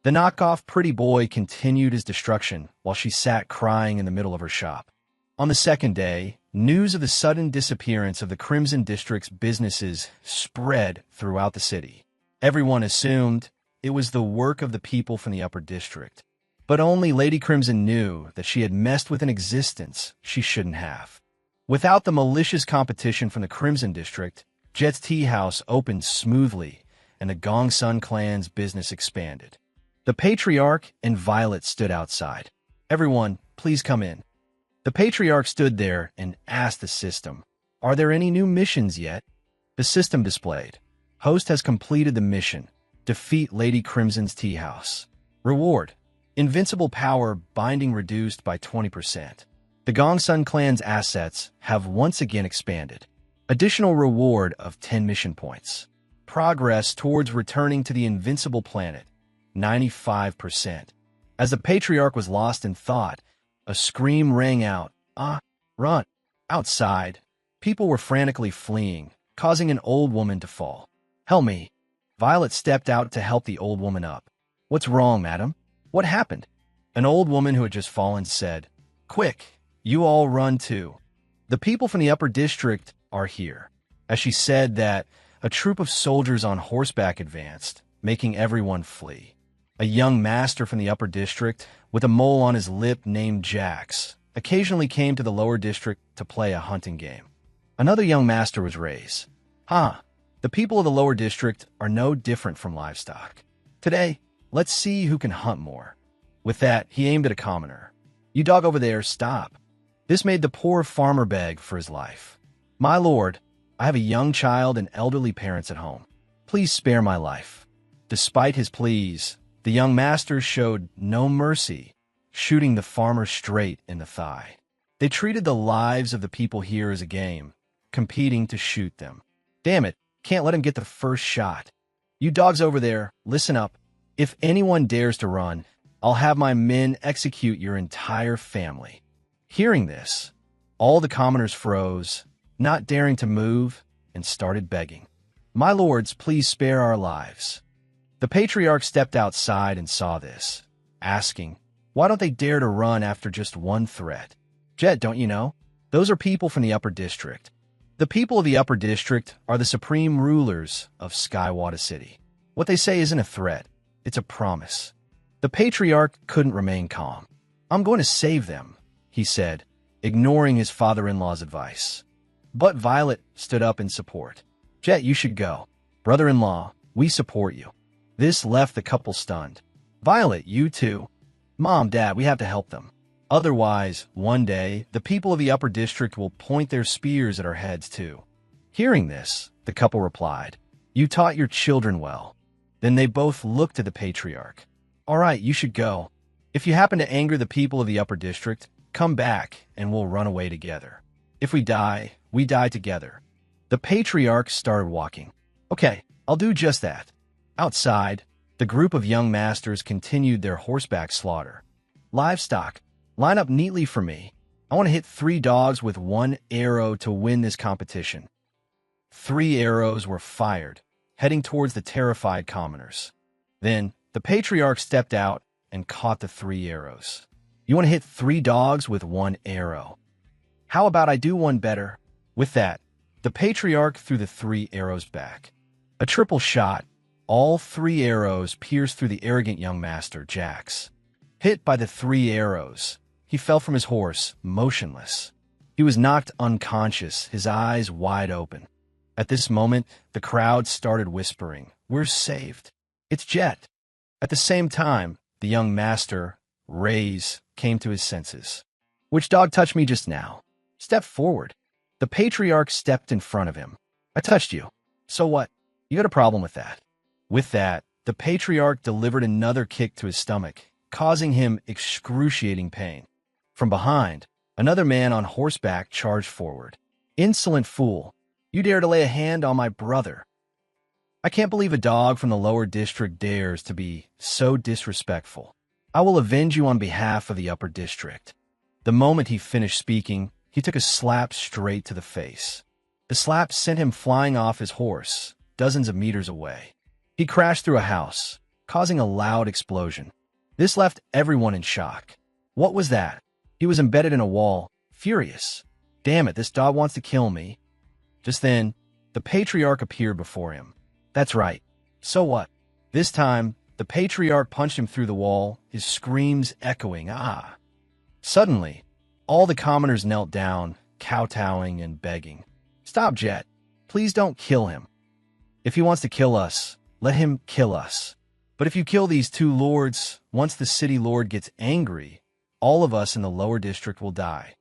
The knockoff pretty boy continued his destruction while she sat crying in the middle of her shop. On the second day, news of the sudden disappearance of the Crimson District's businesses spread throughout the city. Everyone assumed it was the work of the people from the upper district. But only Lady Crimson knew that she had messed with an existence she shouldn't have. Without the malicious competition from the Crimson District, Jet's tea house opened smoothly, and the Gongsun clan's business expanded. The Patriarch and Violet stood outside. Everyone, please come in. The Patriarch stood there and asked the system, Are there any new missions yet? The system displayed, Host has completed the mission. Defeat Lady Crimson's tea house. Reward, Invincible power binding reduced by 20%. The Gongsun clan's assets have once again expanded. Additional reward of 10 mission points. Progress towards returning to the invincible planet, 95%. As the Patriarch was lost in thought, a scream rang out. Run. Outside, people were frantically fleeing, causing an old woman to fall. Help me. Violet stepped out to help the old woman up. What's wrong, madam? What happened? An old woman who had just fallen said, Quick, you all run too. The people from the upper district are here. As she said that, a troop of soldiers on horseback advanced, making everyone flee. A young master from the upper district, with a mole on his lip named Jax, occasionally came to the lower district to play a hunting game. Another young master was raised. The people of the lower district are no different from livestock. Today, let's see who can hunt more. With that, he aimed at a commoner. You dog over there, stop. This made the poor farmer beg for his life. My lord, I have a young child and elderly parents at home. Please spare my life. Despite his pleas, the young master showed no mercy, shooting the farmer straight in the thigh. They treated the lives of the people here as a game, competing to shoot them. Damn it, can't let him get the first shot. You dogs over there, listen up. If anyone dares to run, I'll have my men execute your entire family. Hearing this, all the commoners froze, not daring to move, and started begging. My lords, please spare our lives. The patriarch stepped outside and saw this, asking, why don't they dare to run after just one threat? Jet, don't you know? Those are people from the upper district. The people of the upper district are the supreme rulers of Skywata City. What they say isn't a threat, it's a promise. The patriarch couldn't remain calm. I'm going to save them, he said, ignoring his father-in-law's advice. But Violet stood up in support. Jet, you should go. Brother-in-law, we support you. This left the couple stunned. Violet, you too. Mom, Dad, we have to help them. Otherwise, one day, the people of the upper district will point their spears at our heads too. Hearing this, the couple replied, You taught your children well. Then they both looked at the patriarch. All right, you should go. If you happen to anger the people of the upper district, come back and we'll run away together. If we die together. The patriarch started walking. Okay, I'll do just that. Outside, the group of young masters continued their horseback slaughter. Livestock, line up neatly for me. I want to hit 3 dogs with 1 arrow to win this competition. 3 arrows were fired, heading towards the terrified commoners. Then, the patriarch stepped out and caught the 3 arrows. You want to hit 3 dogs with 1 arrow. How about I do one better? With that, the patriarch threw the 3 arrows back. A triple shot, all 3 arrows pierced through the arrogant young master, Jax. Hit by the 3 arrows, he fell from his horse, motionless. He was knocked unconscious, his eyes wide open. At this moment, the crowd started whispering, We're saved. It's Jet. At the same time, the young master, Rays, came to his senses. Which dog touched me just now? Step forward. The patriarch stepped in front of him. I touched you. So what? You got a problem with that? With that, the patriarch delivered another kick to his stomach, causing him excruciating pain. From behind, another man on horseback charged forward. Insolent fool, you dare to lay a hand on my brother. I can't believe a dog from the lower district dares to be so disrespectful. I will avenge you on behalf of the upper district. The moment he finished speaking, he took a slap straight to the face. The slap sent him flying off his horse, dozens of meters away. He crashed through a house, causing a loud explosion. This left everyone in shock. What was that? He was embedded in a wall, furious. Damn it, this dog wants to kill me. Just then, the patriarch appeared before him. That's right. So what? This time, the patriarch punched him through the wall, his screams echoing, ah. Suddenly, all the commoners knelt down, kowtowing and begging. Stop, Jet. Please don't kill him. If he wants to kill us, let him kill us. But if you kill these 2 lords, once the city lord gets angry, all of us in the lower district will die.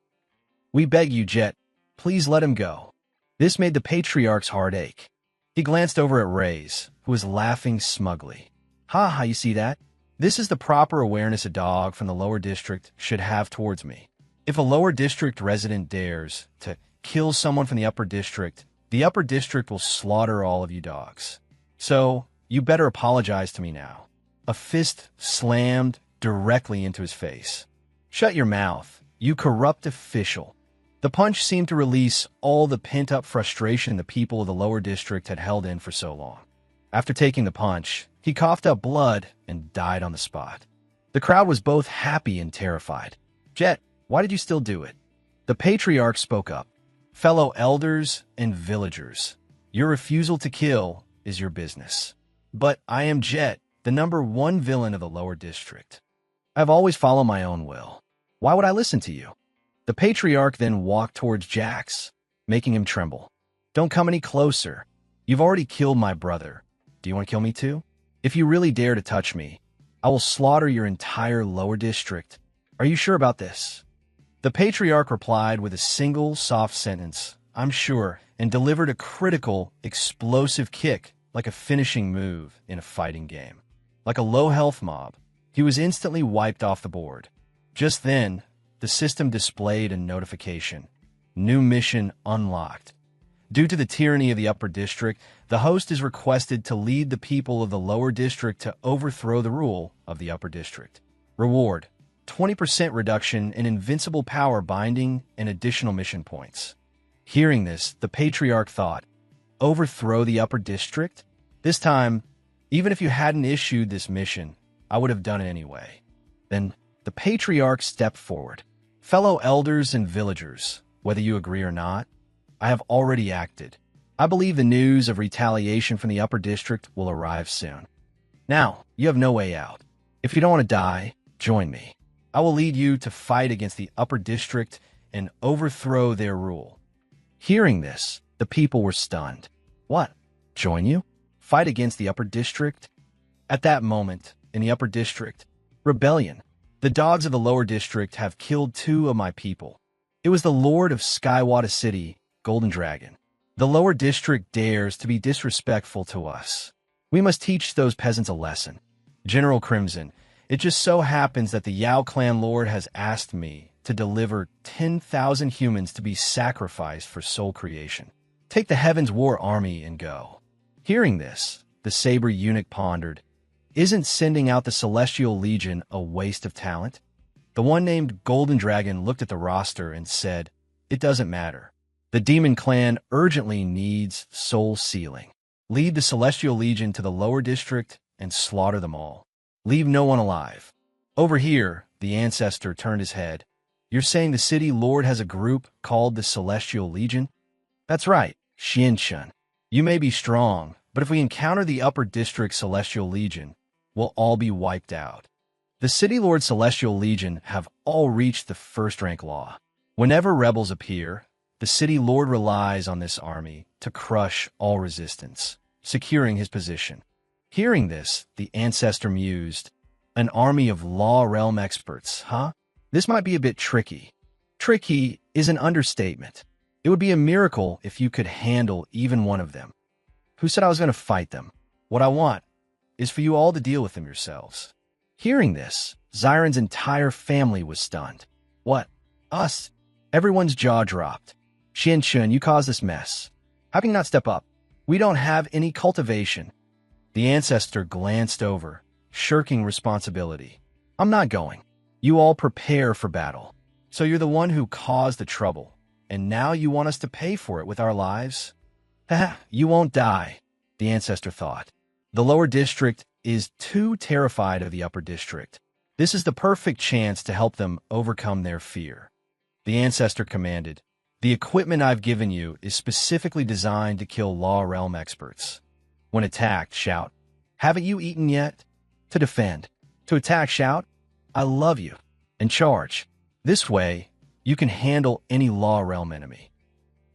We beg you, Jet, please let him go. This made the patriarch's heart ache. He glanced over at Rays, who was laughing smugly. Ha ha, you see that? This is the proper awareness a dog from the lower district should have towards me. If a lower district resident dares to kill someone from the upper district will slaughter all of you dogs. So, you better apologize to me now. A fist slammed directly into his face. Shut your mouth, you corrupt official. The punch seemed to release all the pent-up frustration the people of the lower district had held in for so long. After taking the punch, he coughed up blood and died on the spot. The crowd was both happy and terrified. Jet, why did you still do it? The patriarch spoke up. Fellow elders and villagers, your refusal to kill is your business. But I am Jet, the #1 villain of the lower district. I've always followed my own will. Why would I listen to you? The patriarch then walked towards Jax. making him tremble. Don't come any closer. You've already killed my brother. Do you want to kill me too? If you really dare to touch me, I will slaughter your entire lower district. Are you sure about this? The patriarch replied with a single soft sentence, I'm sure, and delivered a critical, explosive kick like a finishing move in a fighting game. Like a low-health mob, he was instantly wiped off the board. Just then, the system displayed a notification. New mission unlocked. Due to the tyranny of the upper district, the host is requested to lead the people of the lower district to overthrow the rule of the upper district. Reward: 20% reduction in invincible power binding and additional mission points. Hearing this, the patriarch thought, overthrow the upper district? This time, even if you hadn't issued this mission, I would have done it anyway. Then, the patriarch stepped forward. Fellow elders and villagers, whether you agree or not, I have already acted. I believe the news of retaliation from the upper district will arrive soon. Now, you have no way out. If you don't want to die, join me. I will lead you to fight against the upper district and overthrow their rule. Hearing this, the people were stunned. What? Join you? Fight against the upper district? At that moment, in the upper district, rebellion. The dogs of the lower district have killed 2 of my people. It was the Lord of Skywata City, Golden Dragon. The lower district dares to be disrespectful to us. We must teach those peasants a lesson. General Crimson, it just so happens that the Yao clan lord has asked me to deliver 10,000 humans to be sacrificed for soul creation. Take the Heavens War Army and go. Hearing this, the Saber eunuch pondered, isn't sending out the Celestial Legion a waste of talent? The one named Golden Dragon looked at the roster and said, it doesn't matter. The Demon Clan urgently needs soul sealing. Lead the Celestial Legion to the lower district and slaughter them all. Leave no one alive. Over here, the Ancestor turned his head. You're saying the city lord has a group called the Celestial Legion? That's right, Xianshun. You may be strong, but if we encounter the upper district Celestial Legion, we'll all be wiped out. The City Lord Celestial Legion have all reached the first-rank law. Whenever rebels appear, the City Lord relies on this army to crush all resistance, securing his position. Hearing this, the Ancestor mused, an army of Law Realm experts, huh? This might be a bit tricky. Tricky is an understatement. It would be a miracle if you could handle even one of them. Who said I was going to fight them? What I want is for you all to deal with them yourselves. Hearing this, Xiron's entire family was stunned. What? Us? Everyone's jaw dropped. Xianshun, you caused this mess. How can you not step up? We don't have any cultivation. The Ancestor glanced over, shirking responsibility. I'm not going. You all prepare for battle. So you're the one who caused the trouble, and now you want us to pay for it with our lives? Haha, you won't die, the Ancestor thought. The lower district is too terrified of the upper district. This is the perfect chance to help them overcome their fear. The Ancestor commanded, the equipment I've given you is specifically designed to kill Law Realm experts. When attacked, shout, haven't you eaten yet? To defend. To attack, shout, I love you. And charge. This way, you can handle any Law Realm enemy.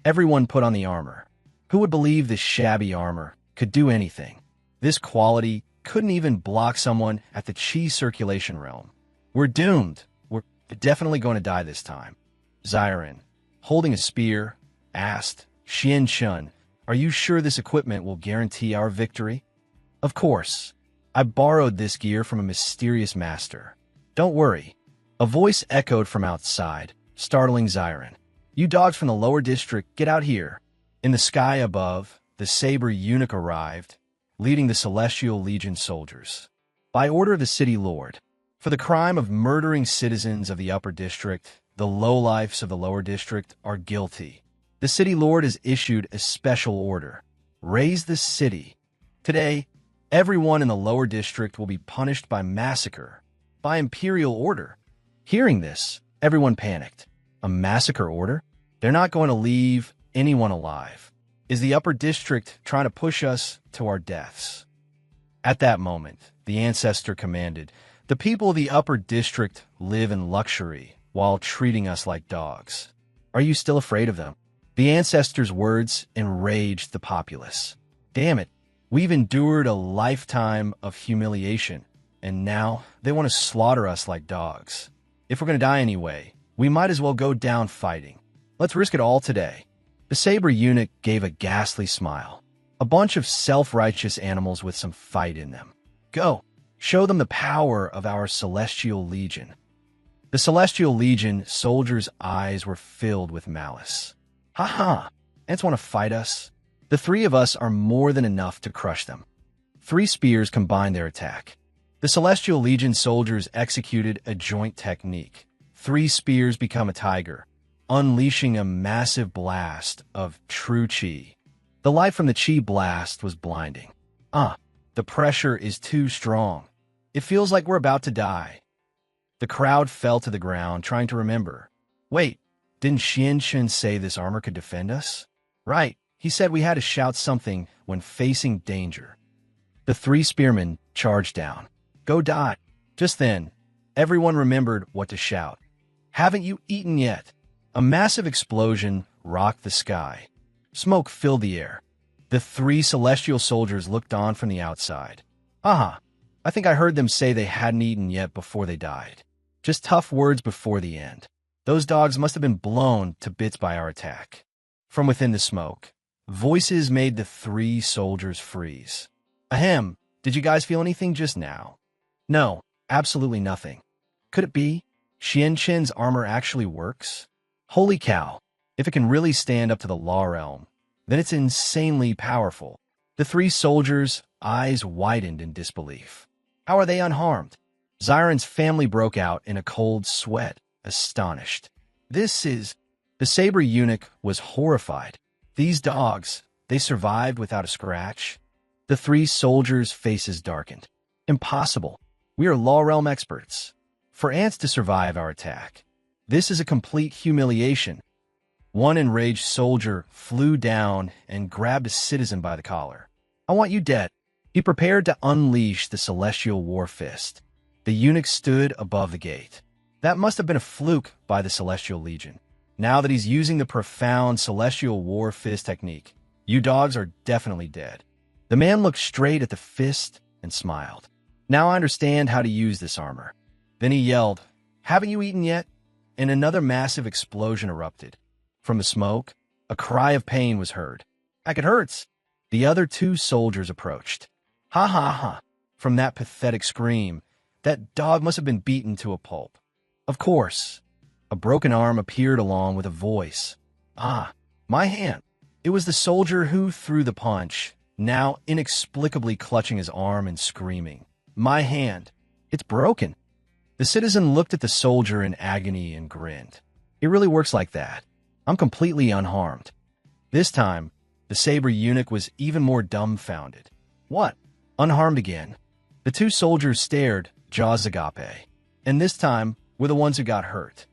Everyone put on the armor. Who would believe this shabby armor could do anything? This quality couldn't even block someone at the Chi circulation realm. We're doomed. We're definitely going to die this time. Xiron, holding a spear, asked, Xianshun, are you sure this equipment will guarantee our victory? Of course. I borrowed this gear from a mysterious master. Don't worry. A voice echoed from outside, startling Xiron. You dogs from the lower district, get out here. In the sky above, the Saber eunuch arrived, leading the Celestial Legion soldiers. By order of the City Lord, for the crime of murdering citizens of the upper district, the lowlifes of the lower district are guilty. The City Lord has issued a special order. Raise the city. Today, everyone in the lower district will be punished by massacre, by imperial order. Hearing this, everyone panicked. A massacre order? They're not going to leave anyone alive. Is the upper district trying to push us to our deaths? At that moment, the Ancestor commanded, the people of the upper district live in luxury while treating us like dogs. Are you still afraid of them? The Ancestor's words enraged the populace. Damn it, we've endured a lifetime of humiliation, and now they want to slaughter us like dogs. If we're going to die anyway, we might as well go down fighting. Let's risk it all today. The saber eunuch gave a ghastly smile. A bunch of self-righteous animals with some fight in them. Go, show them the power of our Celestial Legion. The Celestial Legion soldiers' eyes were filled with malice. Ha! Ants want to fight us? The three of us are more than enough to crush them. 3 spears combined their attack. The Celestial Legion soldiers executed a joint technique. 3 spears become a tiger, unleashing a massive blast of true chi. The light from the chi blast was blinding. The pressure is too strong. It feels like we're about to die. The crowd fell to the ground, trying to remember. Wait, didn't Xianchen say this armor could defend us? Right, he said we had to shout something when facing danger. The 3 spearmen charged down. Go die. Just then, everyone remembered what to shout. Haven't you eaten yet? A massive explosion rocked the sky. Smoke filled the air. The 3 celestial soldiers looked on from the outside. I think I heard them say they hadn't eaten yet before they died. Just tough words before the end. Those dogs must have been blown to bits by our attack. From within the smoke, voices made the 3 soldiers freeze. Ahem, did you guys feel anything just now? No, absolutely nothing. Could it be? Xianchen's armor actually works? Holy cow, if it can really stand up to the Law Realm, then it's insanely powerful. The 3 soldiers' eyes widened in disbelief. How are they unharmed? Xiren's family broke out in a cold sweat, astonished. The saber eunuch was horrified. These dogs, they survived without a scratch? The 3 soldiers' faces darkened. Impossible. We are Law Realm experts. For ants to survive our attack, this is a complete humiliation. One enraged soldier flew down and grabbed a citizen by the collar. I want you dead. He prepared to unleash the Celestial War Fist. The eunuch stood above the gate. That must have been a fluke by the Celestial Legion. Now that he's using the profound Celestial War Fist technique, you dogs are definitely dead. The man looked straight at the fist and smiled. Now I understand how to use this armor. Then he yelled, haven't you eaten yet? And another massive explosion erupted. From the smoke, a cry of pain was heard. Heck, it hurts. The other 2 soldiers approached. Ha. From that pathetic scream, that dog must have been beaten to a pulp. Of course. A broken arm appeared along with a voice. My hand. It was the soldier who threw the punch, now inexplicably clutching his arm and screaming. My hand. It's broken. The citizen looked at the soldier in agony and grinned. It really works like that. I'm completely unharmed. This time, the saber eunuch was even more dumbfounded. What? Unharmed again? The 2 soldiers stared, jaws agape. And this time, were the ones who got hurt.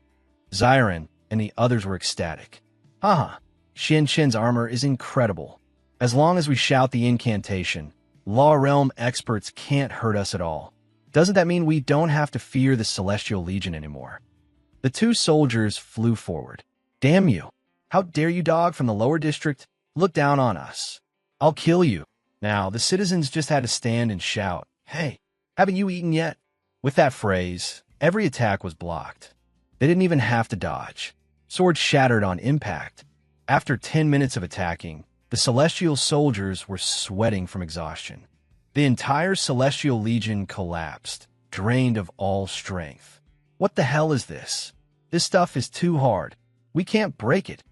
Xiren and the others were ecstatic. Xianchen's armor is incredible. As long as we shout the incantation, Law Realm experts can't hurt us at all. Doesn't that mean we don't have to fear the Celestial Legion anymore? The 2 soldiers flew forward. Damn you! How dare you, dog from the lower district, look down on us? I'll kill you. Now, the citizens just had to stand and shout, hey, haven't you eaten yet? With that phrase, every attack was blocked. They didn't even have to dodge. Swords shattered on impact. After 10 minutes of attacking, the Celestial soldiers were sweating from exhaustion. The entire Celestial Legion collapsed, drained of all strength. What the hell is this? This stuff is too hard. We can't break it.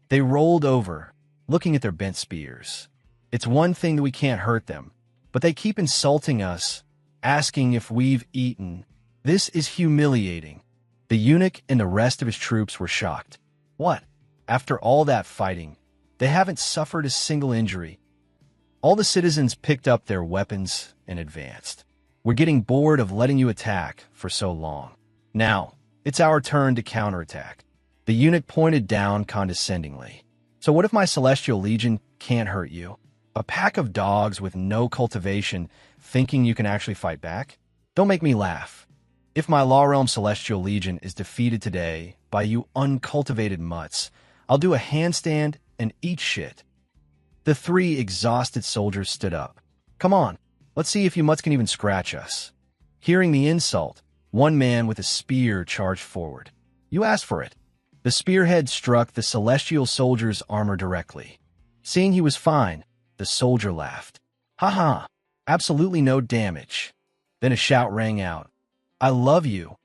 They rolled over, looking at their bent spears. It's one thing that we can't hurt them, but they keep insulting us, asking if we've eaten. This is humiliating. The eunuch and the rest of his troops were shocked. What? After all that fighting, they haven't suffered a single injury. All the citizens picked up their weapons and advanced. We're getting bored of letting you attack for so long. Now, it's our turn to counterattack. The eunuch pointed down condescendingly. So what if my Celestial Legion can't hurt you? A pack of dogs with no cultivation thinking you can actually fight back? Don't make me laugh. If my Law Realm Celestial Legion is defeated today by you uncultivated mutts, I'll do a handstand and eat shit. The three exhausted soldiers stood up. Come on, let's see if you mutts can even scratch us. Hearing the insult, one man with a spear charged forward. You asked for it. The spearhead struck the celestial soldier's armor directly. Seeing he was fine, the soldier laughed. Ha ha, absolutely no damage. Then a shout rang out. I love you.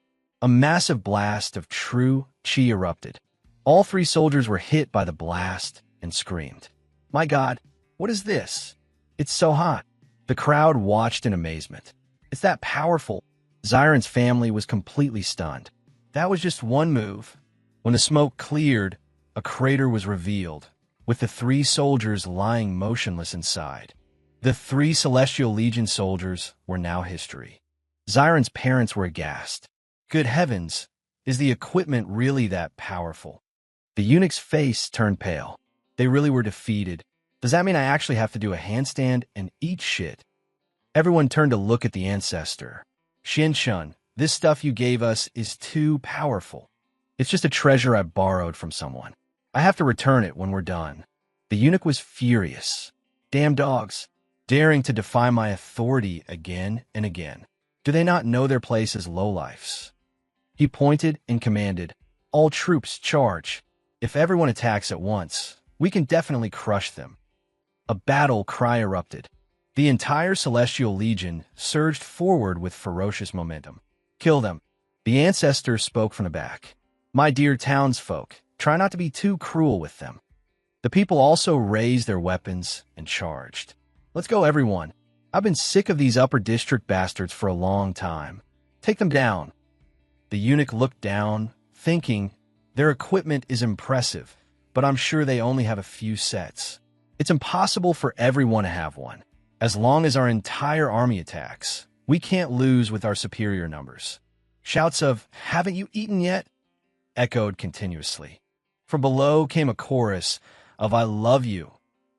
A massive blast of true chi erupted. All three soldiers were hit by the blast and screamed. My God, what is this? It's so hot. The crowd watched in amazement. It's that powerful. Xiron's family was completely stunned. That was just one move. When the smoke cleared, a crater was revealed, with the three soldiers lying motionless inside. The three Celestial Legion soldiers were now history. Xiron's parents were aghast. Good heavens, is the equipment really that powerful? The eunuch's face turned pale. They really were defeated. Does that mean I actually have to do a handstand and eat shit? Everyone turned to look at the Ancestor. Xianshun, this stuff you gave us is too powerful. It's just a treasure I borrowed from someone. I have to return it when we're done. The eunuch was furious. Damn dogs, daring to defy my authority again and again. Do they not know their place as lowlifes? He pointed and commanded, all troops charge. If everyone attacks at once, we can definitely crush them. A battle cry erupted. The entire Celestial Legion surged forward with ferocious momentum. Kill them. The Ancestor spoke from the back. My dear townsfolk, try not to be too cruel with them. The people also raised their weapons and charged. Let's go, everyone. I've been sick of these upper district bastards for a long time. Take them down. The eunuch looked down, thinking, their equipment is impressive, but I'm sure they only have a few sets. It's impossible for everyone to have one. As long as our entire army attacks, we can't lose with our superior numbers. Shouts of, haven't you eaten yet? Echoed continuously. From below came a chorus of I love you,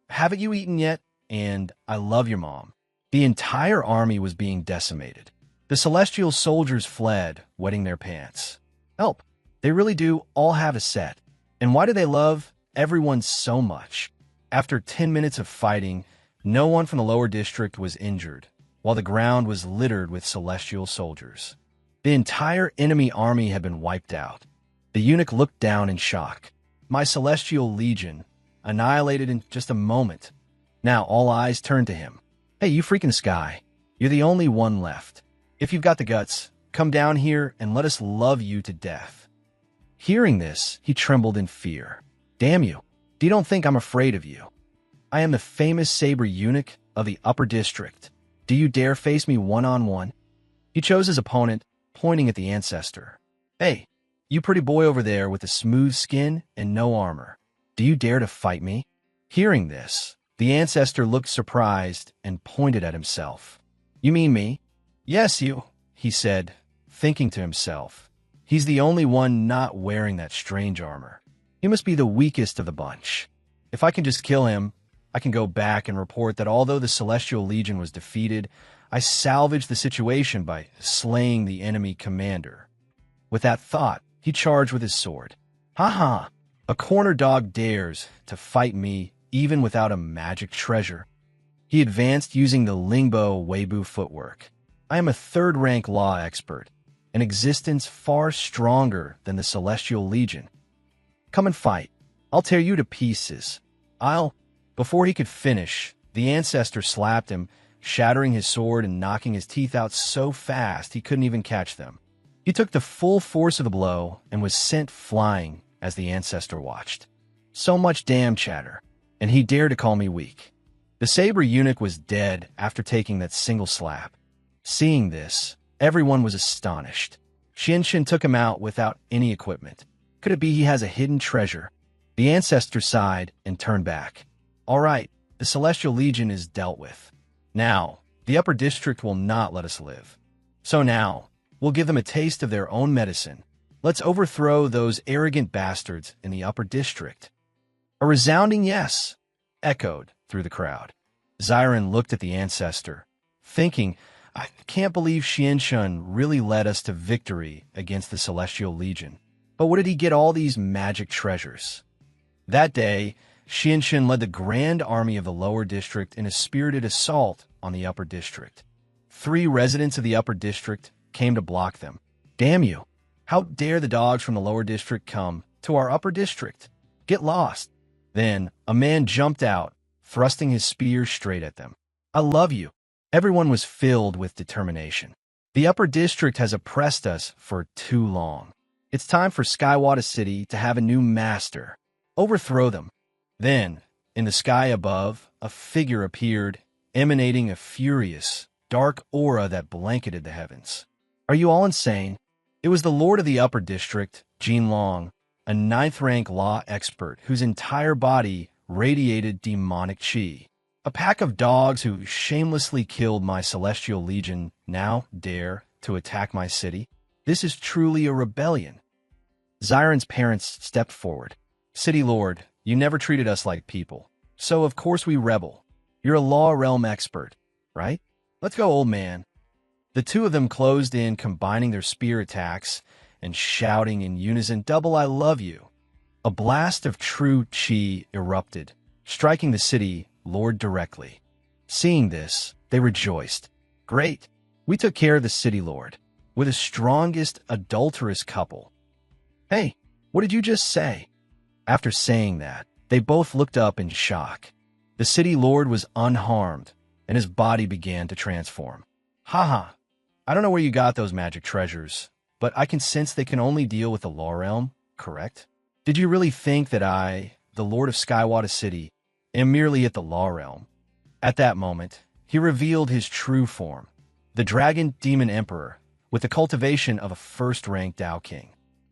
haven't you eaten yet, and I love your mom. The entire army was being decimated. The celestial soldiers fled, wetting their pants. Help, they really do all have a set. And why do they love everyone so much? After 10 minutes of fighting, no one from the lower district was injured, while the ground was littered with celestial soldiers. The entire enemy army had been wiped out. The eunuch looked down in shock. My Celestial Legion, annihilated in just a moment. Now all eyes turned to him. Hey, you freaking Sky. You're the only one left. If you've got the guts, come down here and let us love you to death. Hearing this, he trembled in fear. Damn you. You don't think I'm afraid of you? I am the famous saber eunuch of the upper district. Do you dare face me one-on-one? He chose his opponent, pointing at the Ancestor. Hey, you pretty boy over there with a smooth skin and no armor. Do you dare to fight me? Hearing this, the Ancestor looked surprised and pointed at himself. You mean me? Yes, you, he said, thinking to himself. He's the only one not wearing that strange armor. He must be the weakest of the bunch. If I can just kill him, I can go back and report that although the Celestial Legion was defeated, I salvaged the situation by slaying the enemy commander. With that thought, he charged with his sword. Ha ha! A corner dog dares to fight me even without a magic treasure. He advanced using the Lingbo Weibo footwork. I am a third-rank law expert, an existence far stronger than the Celestial Legion. Come and fight. I'll tear you to pieces. Before he could finish, the Ancestor slapped him, shattering his sword and knocking his teeth out so fast he couldn't even catch them. He took the full force of the blow and was sent flying as the Ancestor watched. So much damn chatter, and he dared to call me weak. The saber eunuch was dead after taking that single slap. Seeing this, everyone was astonished. Xianshun took him out without any equipment. Could it be he has a hidden treasure? The Ancestor sighed and turned back. All right, the Celestial Legion is dealt with. Now, the upper district will not let us live. So now, we'll give them a taste of their own medicine. Let's overthrow those arrogant bastards in the upper district. A resounding yes echoed through the crowd. Xiron looked at the Ancestor, thinking, I can't believe Xianshun really led us to victory against the Celestial Legion. But where did he get all these magic treasures? That day, Xianxun led the grand army of the lower district in a spirited assault on the upper district. 3 residents of the upper district came to block them. Damn you! How dare the dogs from the lower district come to our upper district? Get lost! Then a man jumped out, thrusting his spear straight at them. I love you! Everyone was filled with determination. The upper district has oppressed us for too long. It's time for Skywata City to have a new master. Overthrow them. Then, in the sky above, a figure appeared, emanating a furious, dark aura that blanketed the heavens. Are you all insane? It was the Lord of the Upper District, Jin Long, a 9th-rank law expert whose entire body radiated demonic chi. A pack of dogs who shamelessly killed my celestial legion now dare to attack my city? This is truly a rebellion. Xiren's parents stepped forward. City Lord, you never treated us like people, so of course we rebel. You're a law realm expert, right? Let's go, old man. The 2 of them closed in, combining their spear attacks and shouting in unison, "Double I love you." A blast of true chi erupted, striking the city lord directly. Seeing this, they rejoiced. Great! We took care of the city lord. We're the strongest adulterous couple. Hey, what did you just say? After saying that, they both looked up in shock. The city lord was unharmed, and his body began to transform. Haha, I don't know where you got those magic treasures, but I can sense they can only deal with the law realm, correct? Did you really think that I, the Lord of Skywata City, am merely at the law realm? At that moment, he revealed his true form, the Dragon Demon Emperor, with the cultivation of a first-rank Dao King.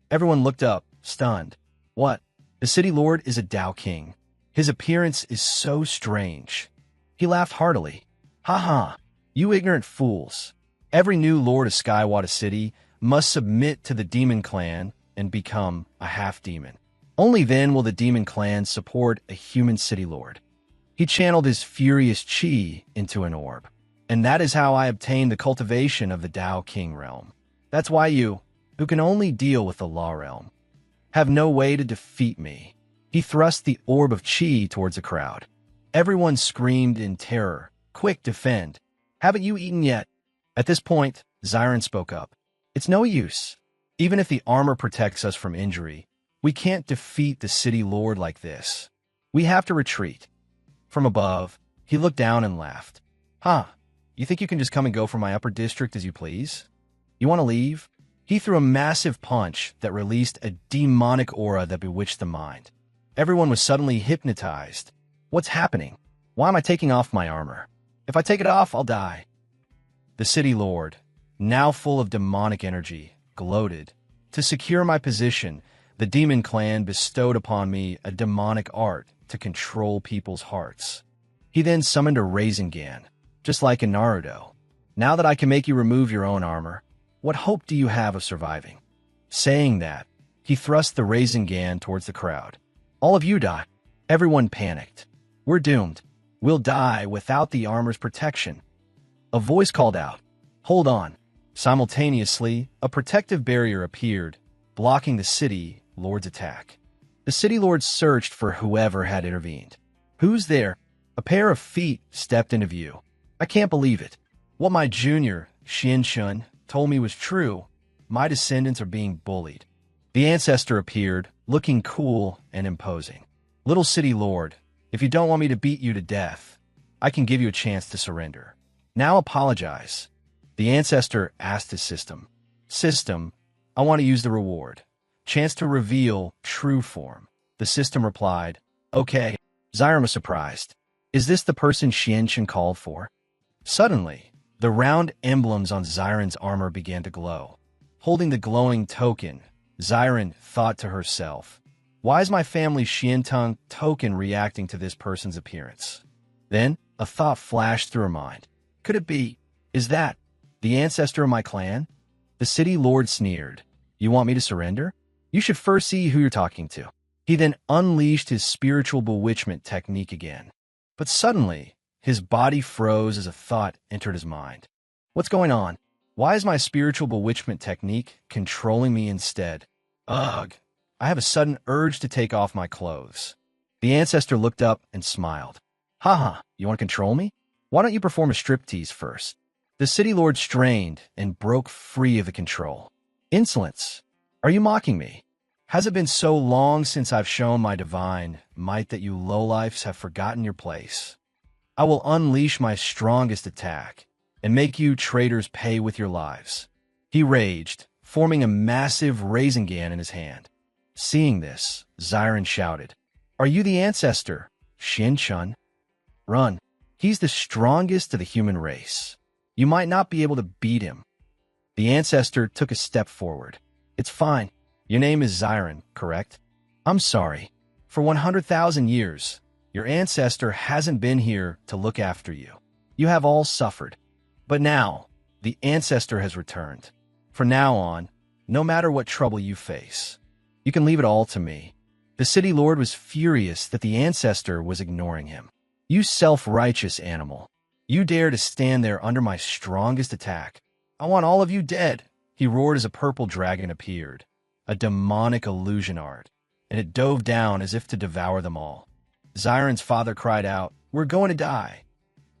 Everyone looked up, stunned. What? The city lord is a Dao King. His appearance is so strange. He laughed heartily. Ha, you ignorant fools. Every new lord of Skywata City must submit to the demon clan and become a half-demon. Only then will the demon clan support a human city lord. He channeled his furious chi into an orb, and that is how I obtained the cultivation of the Dao King realm. That's why you, who can only deal with the law realm, have no way to defeat me. He thrust the orb of chi towards the crowd. Everyone screamed in terror. Quick, defend. Haven't you eaten yet? At this point, Xiren spoke up. It's no use. Even if the armor protects us from injury, we can't defeat the city lord like this. We have to retreat. From above, he looked down and laughed. You think you can just come and go from my upper district as you please? You want to leave? He threw a massive punch that released a demonic aura that bewitched the mind. Everyone was suddenly hypnotized. What's happening? Why am I taking off my armor? If I take it off, I'll die. The city lord, now full of demonic energy, gloated. To secure my position, the demon clan bestowed upon me a demonic art to control people's hearts. He then summoned a Rasengan, just like in Naruto. Now that I can make you remove your own armor, what hope do you have of surviving? Saying that, he thrust the Rasengan towards the crowd. All of you die. Everyone panicked. We're doomed. We'll die without the armor's protection. A voice called out, Hold on. Simultaneously, a protective barrier appeared, blocking the city lord's attack. The city lord searched for whoever had intervened. Who's there? A pair of feet stepped into view. I can't believe it. What my junior, Xianxun, told me was true. My descendants are being bullied. The Ancestor appeared, looking cool and imposing. Little city lord, if you don't want me to beat you to death, I can give you a chance to surrender. Now apologize. The Ancestor asked his system. System, I want to use the reward. Chance to reveal true form. The system replied, Okay. Xiren was surprised. Is this the person Xianxun called for? Suddenly, the round emblems on Xiren's armor began to glow. Holding the glowing token, Xiren thought to herself, Why is my family Xiantung token reacting to this person's appearance? Then, a thought flashed through her mind. Could it be? Is that the ancestor of my clan? The city lord sneered. You want me to surrender? You should first see who you're talking to. He then unleashed his spiritual bewitchment technique again. But suddenly, his body froze as a thought entered his mind. What's going on? Why is my spiritual bewitchment technique controlling me instead? Ugh! I have a sudden urge to take off my clothes. The ancestor looked up and smiled. Haha, you want to control me? Why don't you perform a striptease first? The city lord strained and broke free of the control. Insolence! Are you mocking me? Has it been so long since I've shown my divine might that you lowlifes have forgotten your place? I will unleash my strongest attack and make you traitors pay with your lives. He raged, forming a massive Rasengan in his hand. Seeing this, Xiren shouted, Are you the ancestor, Shin-chun? Run. He's the strongest of the human race. You might not be able to beat him. The ancestor took a step forward. It's fine. Your name is Xiren, correct? I'm sorry. For 100,000 years, your ancestor hasn't been here to look after you. You have all suffered. But now, the ancestor has returned. From now on, no matter what trouble you face, you can leave it all to me. The city lord was furious that the ancestor was ignoring him. You self-righteous animal. You dare to stand there under my strongest attack. I want all of you dead, he roared as a purple dragon appeared, a demonic illusion art, and it dove down as if to devour them all. Xiren's father cried out, We're going to die.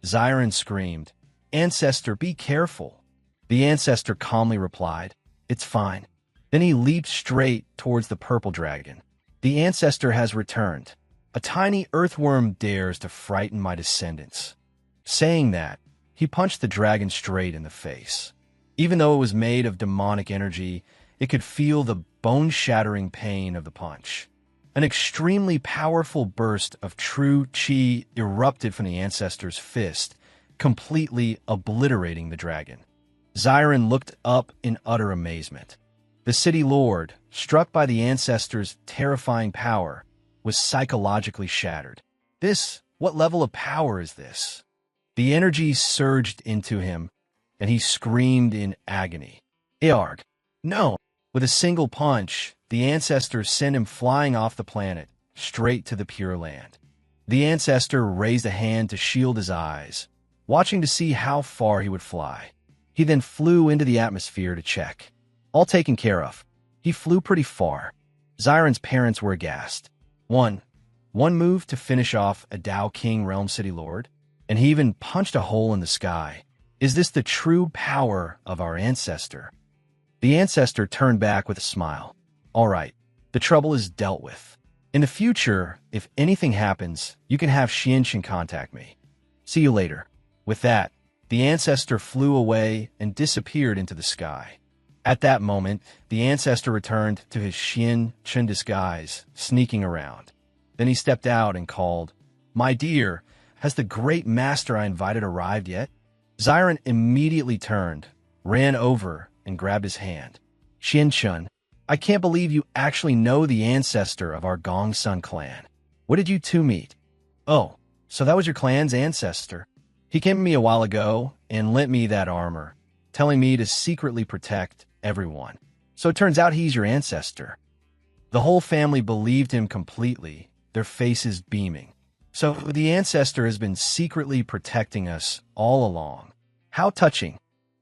Xiren screamed, Ancestor, be careful. The ancestor calmly replied, It's fine. Then he leaped straight towards the purple dragon. The ancestor has returned. A tiny earthworm dares to frighten my descendants. Saying that, he punched the dragon straight in the face. Even though it was made of demonic energy, it could feel the bone-shattering pain of the punch. An extremely powerful burst of true chi erupted from the ancestor's fist, completely obliterating the dragon. Xiren looked up in utter amazement. The city lord, struck by the ancestor's terrifying power, was psychologically shattered. What level of power is this? The energy surged into him, and he screamed in agony. Earg! No! With a single punch, the ancestor sent him flying off the planet, straight to the Pure Land. The ancestor raised a hand to shield his eyes, watching to see how far he would fly. He then flew into the atmosphere to check. All taken care of. He flew pretty far. Xiren's parents were aghast. One move to finish off a Dao King Realm City Lord, and he even punched a hole in the sky. Is this the true power of our ancestor? The ancestor turned back with a smile. All right, the trouble is dealt with. In the future, if anything happens, you can have Xinshin contact me. See you later. With that, the ancestor flew away and disappeared into the sky. At that moment, the ancestor returned to his Xinshin disguise, sneaking around. Then he stepped out and called, My dear, has the great master I invited arrived yet? Xiren immediately turned, ran over, and grabbed his hand. Xinshin, I can't believe you actually know the ancestor of our Gongsun clan. What did you two meet? Oh, so that was your clan's ancestor. He came to me a while ago and lent me that armor, telling me to secretly protect everyone. So it turns out he's your ancestor. The whole family believed him completely, their faces beaming. So the ancestor has been secretly protecting us all along. How touching.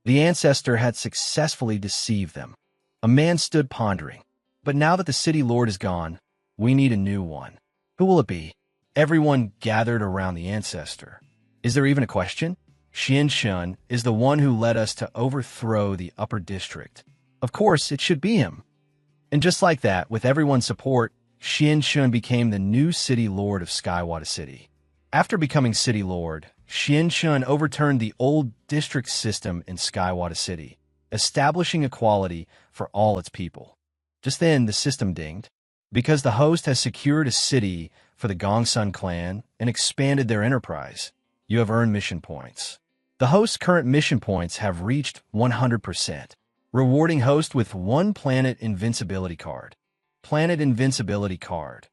The ancestor had successfully deceived them. A man stood pondering. But now that the city lord is gone, we need a new one. Who will it be? Everyone gathered around the ancestor. Is there even a question? Xinshin is the one who led us to overthrow the upper district. Of course, it should be him. And just like that, with everyone's support, Xinshin became the new city lord of Skywata City. After becoming city lord, Xinshin overturned the old district system in Skywata City, establishing equality for all its people. Just then, the system dinged. Because the host has secured a city for the Gongsun clan and expanded their enterprise, you have earned mission points. The host's current mission points have reached 100%, rewarding host with one Planet Invincibility card. Planet Invincibility card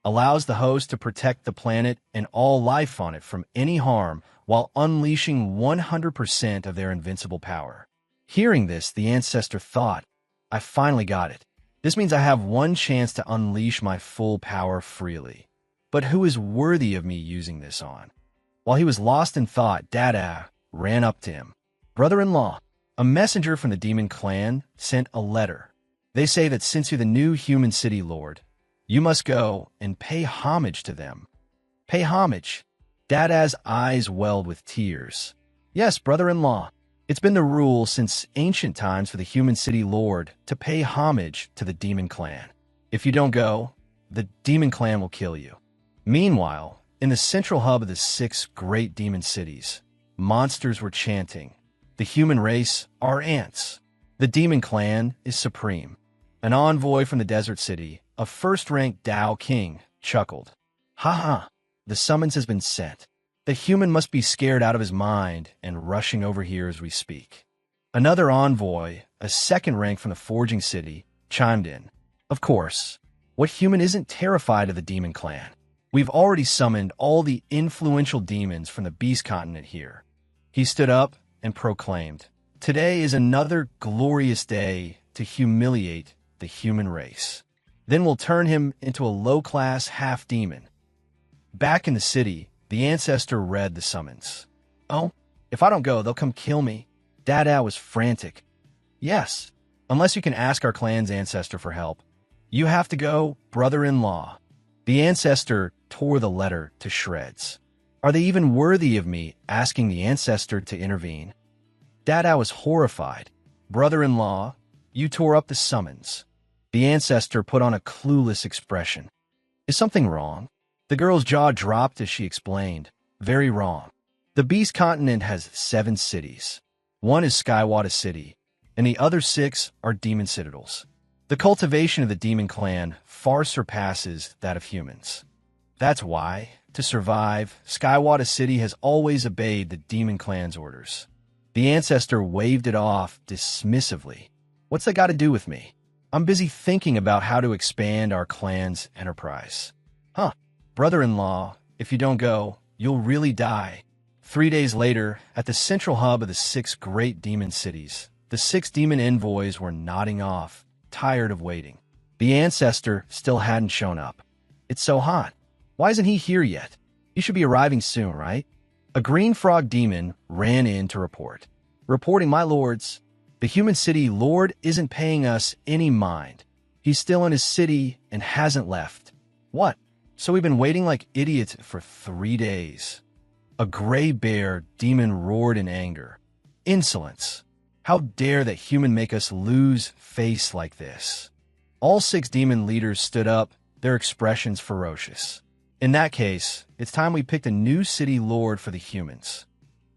allows the host to protect the planet and all life on it from any harm while unleashing 100% of their invincible power. Hearing this, the ancestor thought, I finally got it. This means I have one chance to unleash my full power freely. But who is worthy of me using this on? While he was lost in thought, Dada ran up to him. Brother-in-law, a messenger from the demon clan sent a letter. They say that since you're the new human city lord, You must go and pay homage to them. Pay homage. Dada's eyes welled with tears. Yes, brother-in-law. It's been the rule since ancient times for the human city lord to pay homage to the demon clan. If you don't go, the demon clan will kill you. Meanwhile, in the central hub of the 6 great demon cities, monsters were chanting, "The human race are ants. The demon clan is supreme." An envoy from the desert city, a first-rank Tao king, chuckled. "Ha ha, the summons has been sent. The human must be scared out of his mind and rushing over here as we speak." Another envoy, a second rank from the forging city, chimed in. "Of course, what human isn't terrified of the demon clan? We've already summoned all the influential demons from the beast continent here." He stood up and proclaimed, "Today is another glorious day to humiliate the human race. Then we'll turn him into a low-class half-demon." Back in the city, the Ancestor read the summons. "Oh, if I don't go, they'll come kill me." Dada was frantic. "Yes, unless you can ask our clan's Ancestor for help. You have to go, brother-in-law." The Ancestor tore the letter to shreds. Are they even worthy of me asking the Ancestor to intervene? Dada was horrified. "Brother-in-law, you tore up the summons." The Ancestor put on a clueless expression. "Is something wrong?" The girl's jaw dropped as she explained. "Very wrong. The beast continent has 7 cities. One is Skywata City, and the other 6 are demon citadels. The cultivation of the demon clan far surpasses that of humans. That's why, to survive, Skywata City has always obeyed the demon clan's orders." The Ancestor waved it off dismissively. "What's that got to do with me? I'm busy thinking about how to expand our clan's enterprise." "Huh. Brother-in-law, if you don't go, you'll really die." 3 days later, at the central hub of the 6 great demon cities, the 6 demon envoys were nodding off, tired of waiting. The Ancestor still hadn't shown up. "It's so hot. Why isn't he here yet? He should be arriving soon, right?" A green frog demon ran in to report. "Reporting, my lords. The human city lord isn't paying us any mind. He's still in his city and hasn't left." "What? So we've been waiting like idiots for 3 days." A gray bear demon roared in anger. "Insolence! How dare that human make us lose face like this?" All 6 demon leaders stood up, their expressions ferocious. "In that case, it's time we picked a new city lord for the humans."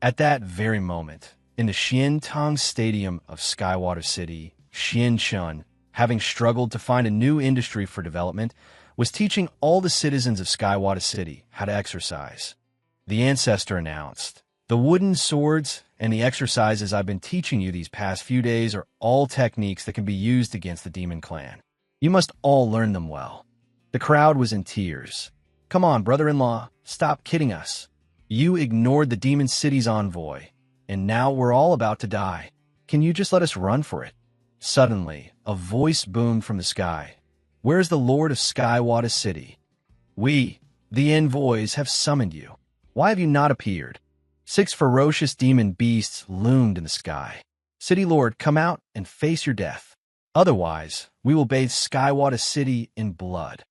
At that very moment, in the Xiantang Stadium of Skywata City, Xianchun, having struggled to find a new industry for development, was teaching all the citizens of Skywata City how to exercise. The Ancestor announced, "The wooden swords and the exercises I've been teaching you these past few days are all techniques that can be used against the demon clan. You must all learn them well." The crowd was in tears. "Come on, brother-in-law, stop kidding us. You ignored the demon city's envoy, and now we're all about to die. Can you just let us run for it?" Suddenly, a voice boomed from the sky. "Where's the Lord of Skywata City? We, the envoys, have summoned you. Why have you not appeared?" 6 ferocious demon beasts loomed in the sky. "City Lord, come out and face your death. Otherwise, we will bathe Skywata City in blood."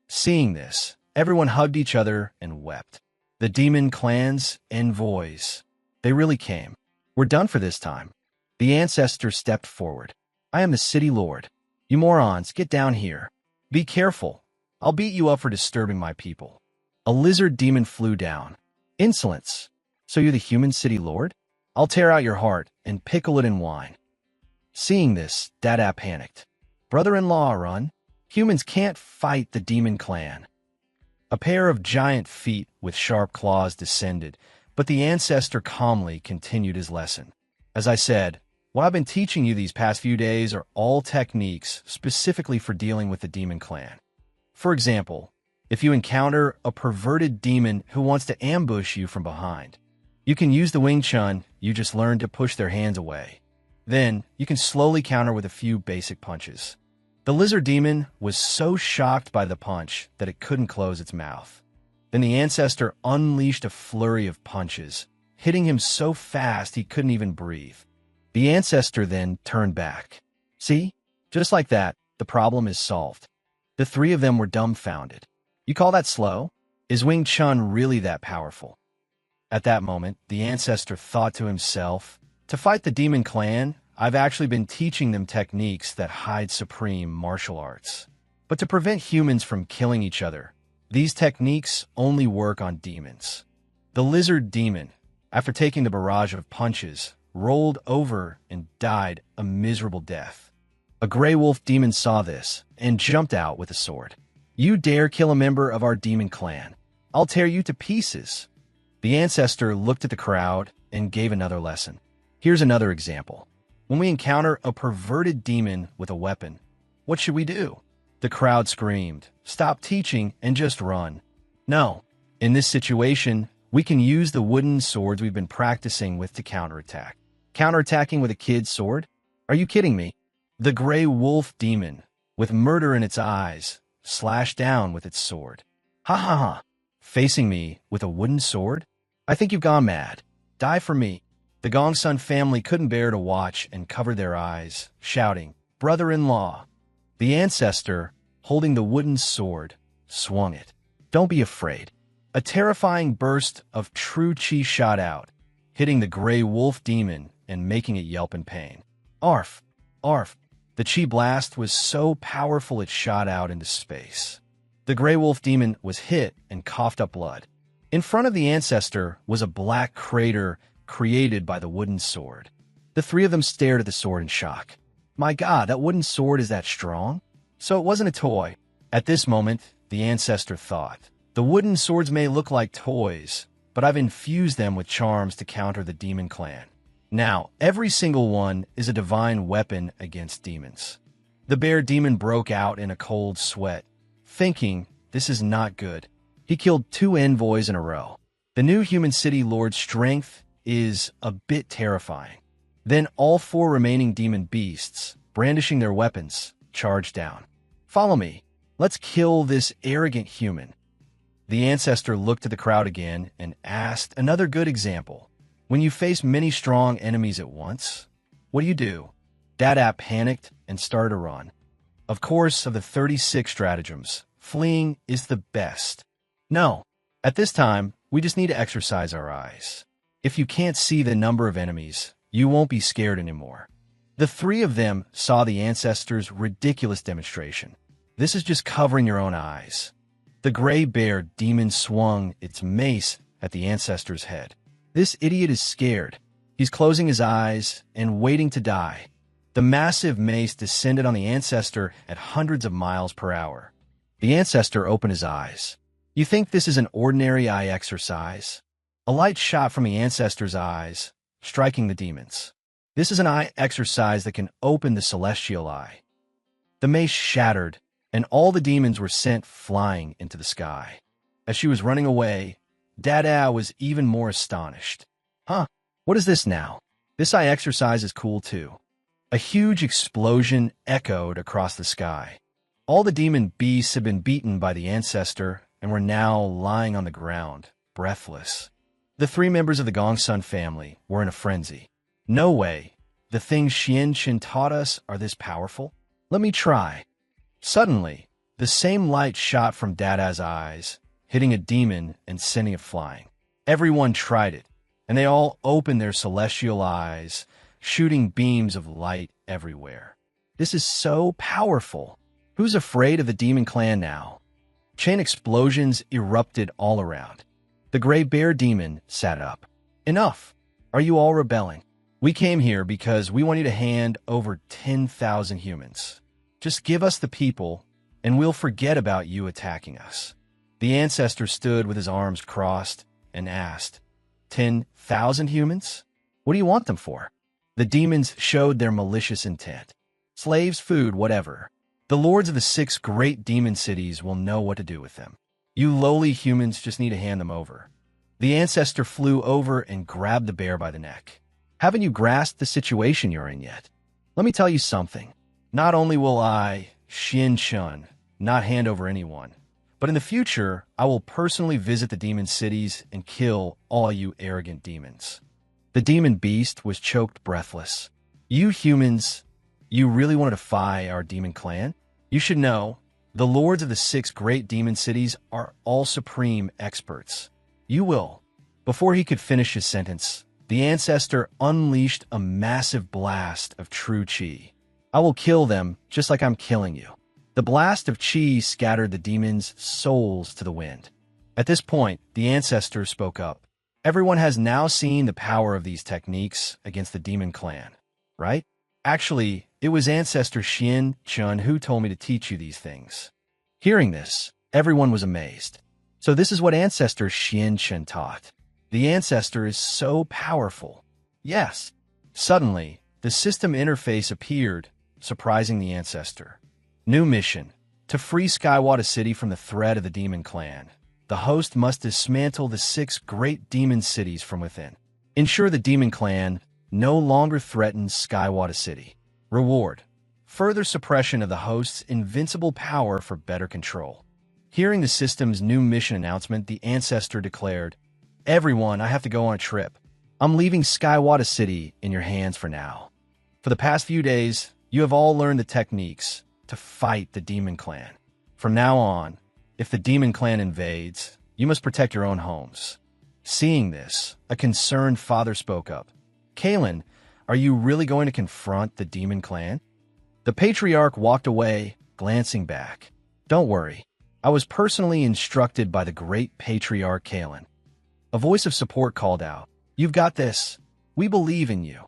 Seeing this, everyone hugged each other and wept. The demon clan's envoys. They really came. "We're done for this time." The Ancestor stepped forward. "I am the city lord. You morons, get down here. Be careful. I'll beat you up for disturbing my people." A lizard demon flew down. "Insolence! So you're the human city lord? I'll tear out your heart and pickle it in wine." Seeing this, Dada panicked. "Brother-in-law, run. Humans can't fight the demon clan." A pair of giant feet with sharp claws descended, but the Ancestor calmly continued his lesson. "As I said, what I've been teaching you these past few days are all techniques specifically for dealing with the demon clan. For example, if you encounter a perverted demon who wants to ambush you from behind, you can use the Wing Chun you just learned to push their hands away. Then, you can slowly counter with a few basic punches. The lizard demon was so shocked by the punch that it couldn't close its mouth. Then the Ancestor unleashed a flurry of punches, hitting him so fast he couldn't even breathe. The Ancestor then turned back. "See? Just like that, the problem is solved." The three of them were dumbfounded. You call that slow? Is Wing Chun really that powerful? At that moment, the ancestor thought to himself, to fight the demon clan, I've actually been teaching them techniques that hide supreme martial arts. But to prevent humans from killing each other, these techniques only work on demons. The lizard demon, after taking the barrage of punches, rolled over and died a miserable death. A gray wolf demon saw this and jumped out with a sword. You dare kill a member of our demon clan. I'll tear you to pieces. The ancestor looked at the crowd and gave another lesson. Here's another example. When we encounter a perverted demon with a weapon, what should we do? The crowd screamed, stop teaching and just run. No, in this situation, we can use the wooden swords we've been practicing with to counterattack. Counterattacking with a kid's sword? Are you kidding me? The gray wolf demon, with murder in its eyes, slashed down with its sword. Ha ha ha! Facing me with a wooden sword? I think you've gone mad. Die for me. The Gongsun family couldn't bear to watch and covered their eyes, shouting, brother-in-law. The ancestor, holding the wooden sword, swung it. Don't be afraid. A terrifying burst of true chi shot out, hitting the gray wolf demon and making it yelp in pain. Arf! Arf! The chi blast was so powerful it shot out into space. The gray wolf demon was hit and coughed up blood. In front of the ancestor was a black crater created by the wooden sword. The three of them stared at the sword in shock. My God, that wooden sword is that strong? So it wasn't a toy. At this moment, the ancestor thought, the wooden swords may look like toys, but I've infused them with charms to counter the demon clan. Now, every single one is a divine weapon against demons. The bear demon broke out in a cold sweat, thinking, this is not good. He killed 2 envoys in a row. The new human city lord's strength is a bit terrifying. Then all 4 remaining demon beasts, brandishing their weapons, charged down. Follow me. Let's kill this arrogant human. The ancestor looked at the crowd again and asked another good example. When you face many strong enemies at once, what do? Dada panicked and started to run. Of course, of the 36 stratagems, fleeing is the best. No, at this time, we just need to exercise our eyes. If you can't see the number of enemies, you won't be scared anymore. The 3 of them saw the ancestor's ridiculous demonstration. This is just covering your own eyes. The gray bear demon swung its mace at the ancestor's head. This idiot is scared. He's closing his eyes and waiting to die. The massive mace descended on the ancestor at hundreds of miles per hour. The ancestor opened his eyes. You think this is an ordinary eye exercise? A light shot from the ancestor's eyes, striking the demons. This is an eye exercise that can open the celestial eye. The mace shattered, and all the demons were sent flying into the sky. As she was running away, Dada was even more astonished. Huh, what is this now? This eye exercise is cool too. A huge explosion echoed across the sky. All the demon beasts had been beaten by the ancestor and were now lying on the ground, breathless. The 3 members of the Gongsun family were in a frenzy. No way. The things Xian Qin taught us are this powerful? Let me try. Suddenly, the same light shot from Dada's eyes, hitting a demon and sending it flying. Everyone tried it, and they all opened their celestial eyes, shooting beams of light everywhere. This is so powerful. Who's afraid of the demon clan now? Chain explosions erupted all around. The gray bear demon sat up. Enough! Are you all rebelling? We came here because we want you to hand over 10,000 humans. Just give us the people, and we'll forget about you attacking us. The ancestor stood with his arms crossed and asked, 10,000 humans? What do you want them for? The demons showed their malicious intent. Slaves, food, whatever. The lords of the 6 great demon cities will know what to do with them. You lowly humans just need to hand them over. The ancestor flew over and grabbed the bear by the neck. Haven't you grasped the situation you're in yet? Let me tell you something. Not only will I, Xian Chun, not hand over anyone, but in the future, I will personally visit the demon cities and kill all you arrogant demons. The demon beast was choked breathless. You humans, you really want to defy our demon clan? You should know, The lords of the 6 great demon cities are all supreme experts. You will. Before he could finish his sentence, the Ancestor unleashed a massive blast of true chi. I will kill them just like I'm killing you. The blast of chi scattered the demons' souls to the wind. At this point, the Ancestor spoke up. Everyone has now seen the power of these techniques against the demon clan, right? Actually, it was Ancestor Xian Chun who told me to teach you these things. Hearing this, everyone was amazed. So this is what Ancestor Xian Chun taught. The Ancestor is so powerful. Yes. Suddenly, the system interface appeared, surprising the Ancestor. New mission: to free Skywata City from the threat of the demon clan. The host must dismantle the 6 great demon cities from within. Ensure the demon clan no longer threatens Skywata City. Reward: further suppression of the host's invincible power for better control. Hearing the system's new mission announcement, the Ancestor declared, "Everyone, I have to go on a trip. I'm leaving Skywata City in your hands for now. For the past few days, you have all learned the techniques to fight the demon clan. From now on, if the demon clan invades, you must protect your own homes." Seeing this, a concerned father spoke up. "Kalen, are you really going to confront the demon clan?" The patriarch walked away, glancing back. "Don't worry. I was personally instructed by the great patriarch Kalen." A voice of support called out, "You've got this. We believe in you."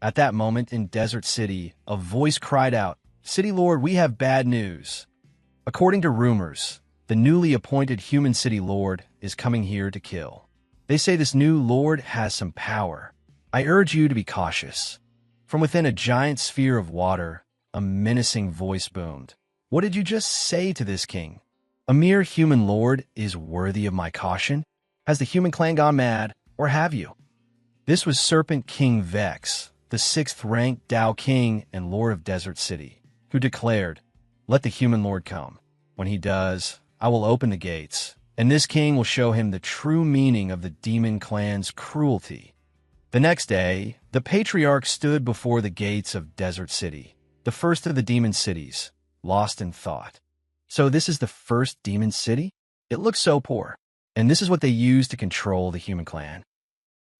At that moment in Desert City, a voice cried out, "City Lord, we have bad news. According to rumors, the newly appointed human city lord is coming here to kill. They say this new lord has some power. I urge you to be cautious." From within a giant sphere of water, a menacing voice boomed. "What did you just say to this king? A mere human lord is worthy of my caution? Has the human clan gone mad, or have you?" This was Serpent King Vex, the 6th-ranked Dao King and Lord of Desert City, who declared, "Let the human lord come. When he does, I will open the gates, and this king will show him the true meaning of the demon clan's cruelty." The next day, the patriarch stood before the gates of Desert City, the first of the demon cities, lost in thought. So this is the first demon city? It looks so poor. And this is what they used to control the human clan.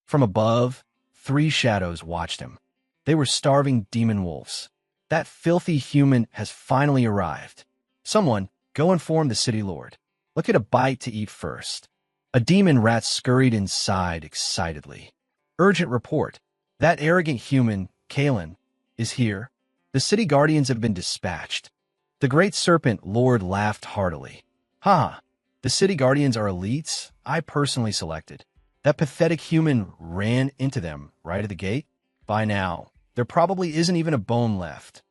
From above, 3 shadows watched him. They were starving demon wolves. That filthy human has finally arrived. Someone, go inform the city lord. Let's get a bite to eat first. A demon rat scurried inside excitedly. Urgent report. That arrogant human, Kalen, is here. The city guardians have been dispatched. The great serpent lord laughed heartily. "Ha! The city guardians are elites I personally selected. That pathetic human ran into them right at the gate. By now, there probably isn't even a bone left."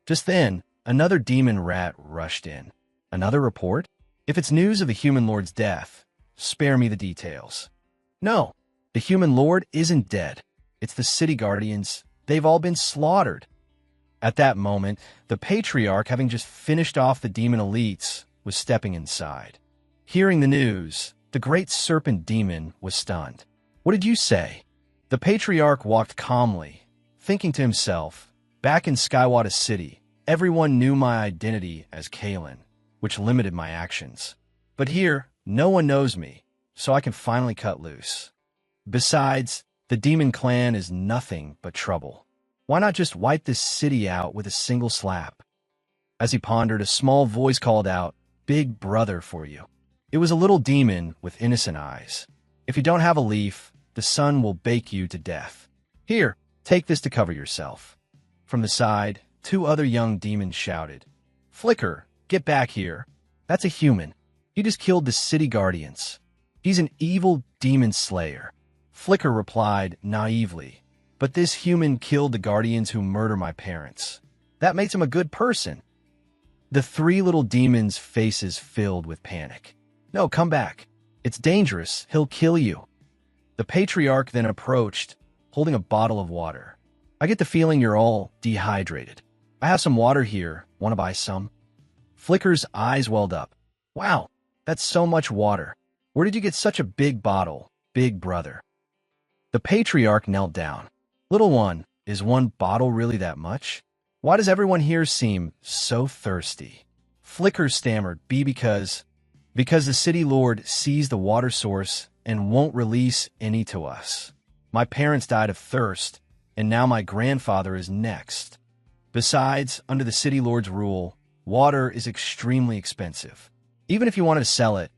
Just then, another demon rat rushed in. "Another report? If it's news of the human lord's death, spare me the details." "No, the human lord isn't dead. It's the city guardians. They've all been slaughtered." At that moment, the patriarch, having just finished off the demon elites, was stepping inside. Hearing the news, the great serpent demon was stunned. "What did you say?" The patriarch walked calmly, thinking to himself, "Back in Skywata City, everyone knew my identity as Kalen, which limited my actions. But here, no one knows me, so I can finally cut loose. Besides, the demon clan is nothing but trouble. Why not just wipe this city out with a single slap?" As he pondered, a small voice called out, "Big brother for you." It was a little demon with innocent eyes. "If you don't have a leaf, the sun will bake you to death. Here, take this to cover yourself." From the side, 2 other young demons shouted, "Flicker, get back here. That's a human. He just killed the city guardians. He's an evil demon slayer." Flicker replied naively, "But this human killed the guardians who murder my parents. That makes him a good person." The 3 little demons' faces filled with panic. "No, come back. It's dangerous. He'll kill you." The patriarch then approached, holding a bottle of water. "I get the feeling you're all dehydrated. I have some water here. Want to buy some?" Flicker's eyes welled up. "Wow, that's so much water. Where did you get such a big bottle, big brother?" The patriarch knelt down. "Little one, is one bottle really that much? Why does everyone here seem so thirsty?" Flicker stammered, because the city lord sees the water source and won't release any to us. My parents died of thirst, and now my grandfather is next. Besides, under the city lord's rule, water is extremely expensive. Even if you wanted to sell it,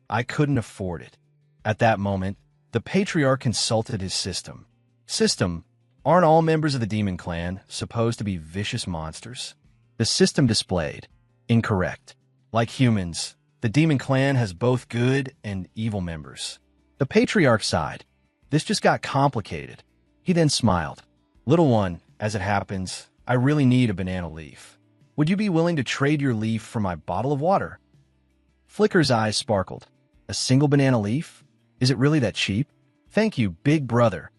I couldn't afford it. At that moment, the patriarch consulted his system. System, aren't all members of the demon clan supposed to be vicious monsters? The system displayed, incorrect. Like humans, the demon clan has both good and evil members. The patriarch sighed. This just got complicated. He then smiled. Little one, as it happens, I really need a banana leaf. Would you be willing to trade your leaf for my bottle of water? Flicker's eyes sparkled. A single banana leaf? Is it really that cheap? Thank you, big brother.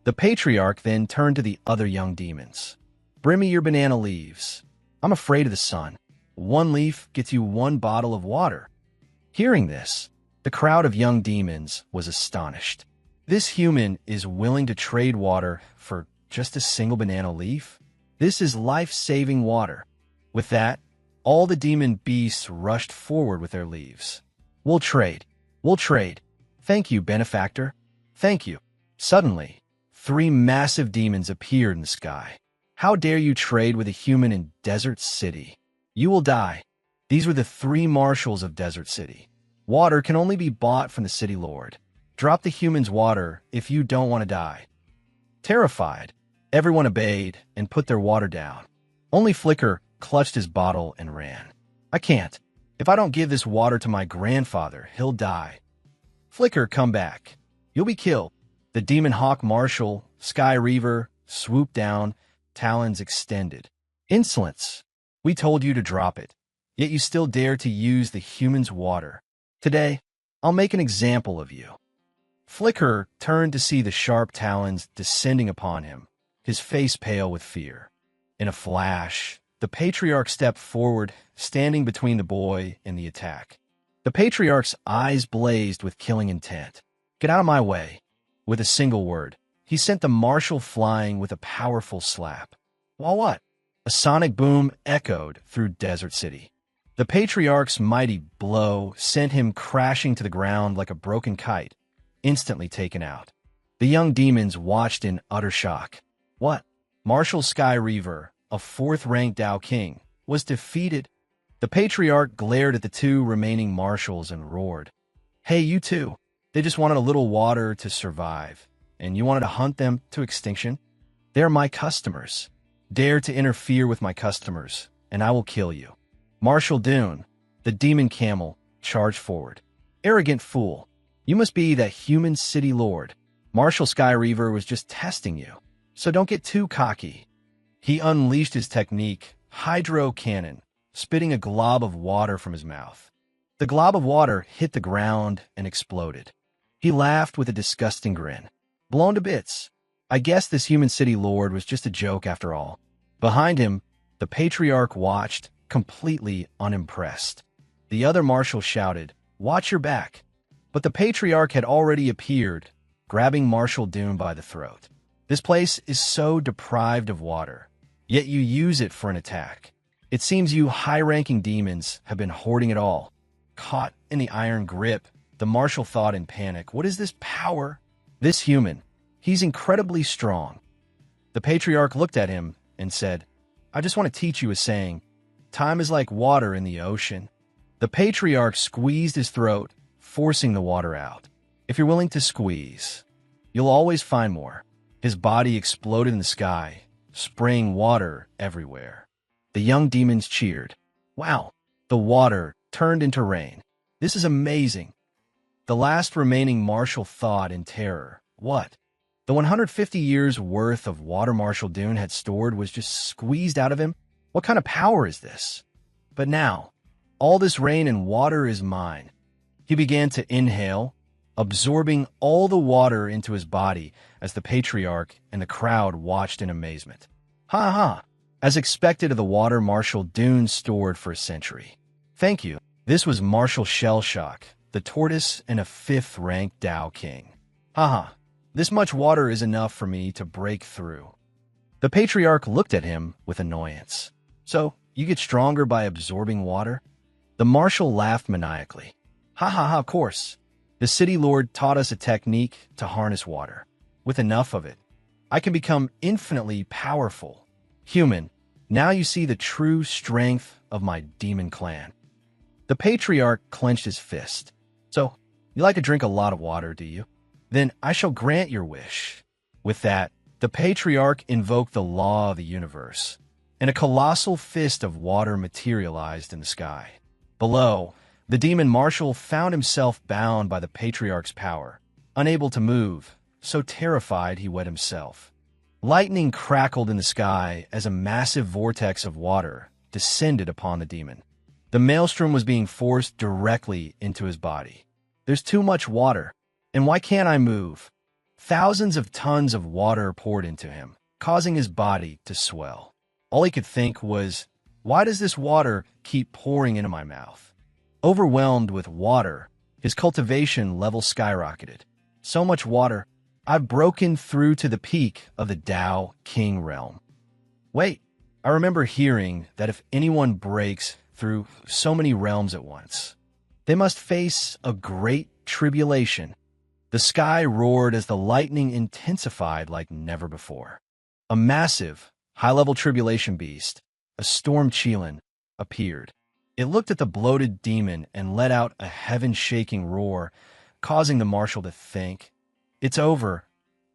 The patriarch then turned to the other young demons. Bring me your banana leaves. I'm afraid of the sun. One leaf gets you one bottle of water. Hearing this, the crowd of young demons was astonished. This human is willing to trade water for just a single banana leaf? This is life-saving water. With that, all the demon beasts rushed forward with their leaves. We'll trade. We'll trade. Thank you, benefactor. Thank you. Suddenly, 3 massive demons appeared in the sky. How dare you trade with a human in Desert City? You will die. These were the 3 marshals of Desert City. Water can only be bought from the city lord. Drop the humans' water if you don't want to die. Terrified, everyone obeyed and put their water down. Only Flicker clutched his bottle and ran. I can't. If I don't give this water to my grandfather, he'll die. Flicker, come back. You'll be killed. The demon hawk marshal, Sky Reaver, swooped down, talons extended. Insolence. We told you to drop it, yet you still dare to use the human's water. Today, I'll make an example of you. Flicker turned to see the sharp talons descending upon him, his face pale with fear. In a flash, the patriarch stepped forward, standing between the boy and the attack. The patriarch's eyes blazed with killing intent. Get out of my way. With a single word, he sent the marshal flying with a powerful slap. While what? A sonic boom echoed through Desert City. The patriarch's mighty blow sent him crashing to the ground like a broken kite, instantly taken out. The young demons watched in utter shock. What? Marshal Sky Reaver, a 4th-ranked Dao King, was defeated. The patriarch glared at the 2 remaining marshals and roared. Hey, you two. They just wanted a little water to survive, and you wanted to hunt them to extinction? They're my customers. Dare to interfere with my customers, and I will kill you. Marshal Dune, the demon camel, charged forward. Arrogant fool. You must be that human city lord. Marshal Sky Reaver was just testing you, so don't get too cocky. He unleashed his technique, Hydro Cannon, spitting a glob of water from his mouth. The glob of water hit the ground and exploded. He laughed with a disgusting grin. Blown to bits. I guess this human city lord was just a joke after all. Behind him, the patriarch watched, completely unimpressed. The other marshal shouted, "Watch your back." But the patriarch had already appeared, grabbing Marshal Dune by the throat. This place is so deprived of water, yet you use it for an attack. It seems you high-ranking demons have been hoarding it all. Caught in the iron grip, the marshal thought in panic, what is this power? This human, he's incredibly strong. The patriarch looked at him and said, I just want to teach you a saying. Time is like water in the ocean. The patriarch squeezed his throat, forcing the water out. If you're willing to squeeze, you'll always find more. His body exploded in the sky, spraying water everywhere. The young demons cheered. Wow, the water turned into rain. This is amazing. The last remaining marshal thought in terror. What? The 150 years' worth of water Marshal Dune had stored was just squeezed out of him? What kind of power is this? But now, all this rain and water is mine. He began to inhale, absorbing all the water into his body as the patriarch and the crowd watched in amazement. Ha ha! As expected of the water Marshal Dune stored for a century. Thank you. This was Marshal Shellshock, the tortoise and a 5th-ranked Dao King. Haha, this much water is enough for me to break through. The patriarch looked at him with annoyance. So, you get stronger by absorbing water? The marshal laughed maniacally. Ha ha ha, of course. The city lord taught us a technique to harness water. With enough of it, I can become infinitely powerful. Human, now you see the true strength of my demon clan. The patriarch clenched his fist. So, you like to drink a lot of water, do you? Then I shall grant your wish. With that, the patriarch invoked the law of the universe, and a colossal fist of water materialized in the sky. Below, the demon marshal found himself bound by the patriarch's power, unable to move, so terrified he wet himself. Lightning crackled in the sky as a massive vortex of water descended upon the demon. The maelstrom was being forced directly into his body. There's too much water, and why can't I move? Thousands of tons of water poured into him, causing his body to swell. All he could think was, why does this water keep pouring into my mouth? Overwhelmed with water, his cultivation level skyrocketed. So much water, I've broken through to the peak of the Tao King realm. Wait, I remember hearing that if anyone breaks through so many realms at once, they must face a great tribulation. The sky roared as the lightning intensified like never before. A massive, high-level tribulation beast, a storm Qilin, appeared. It looked at the bloated demon and let out a heaven-shaking roar, causing the marshal to think, it's over.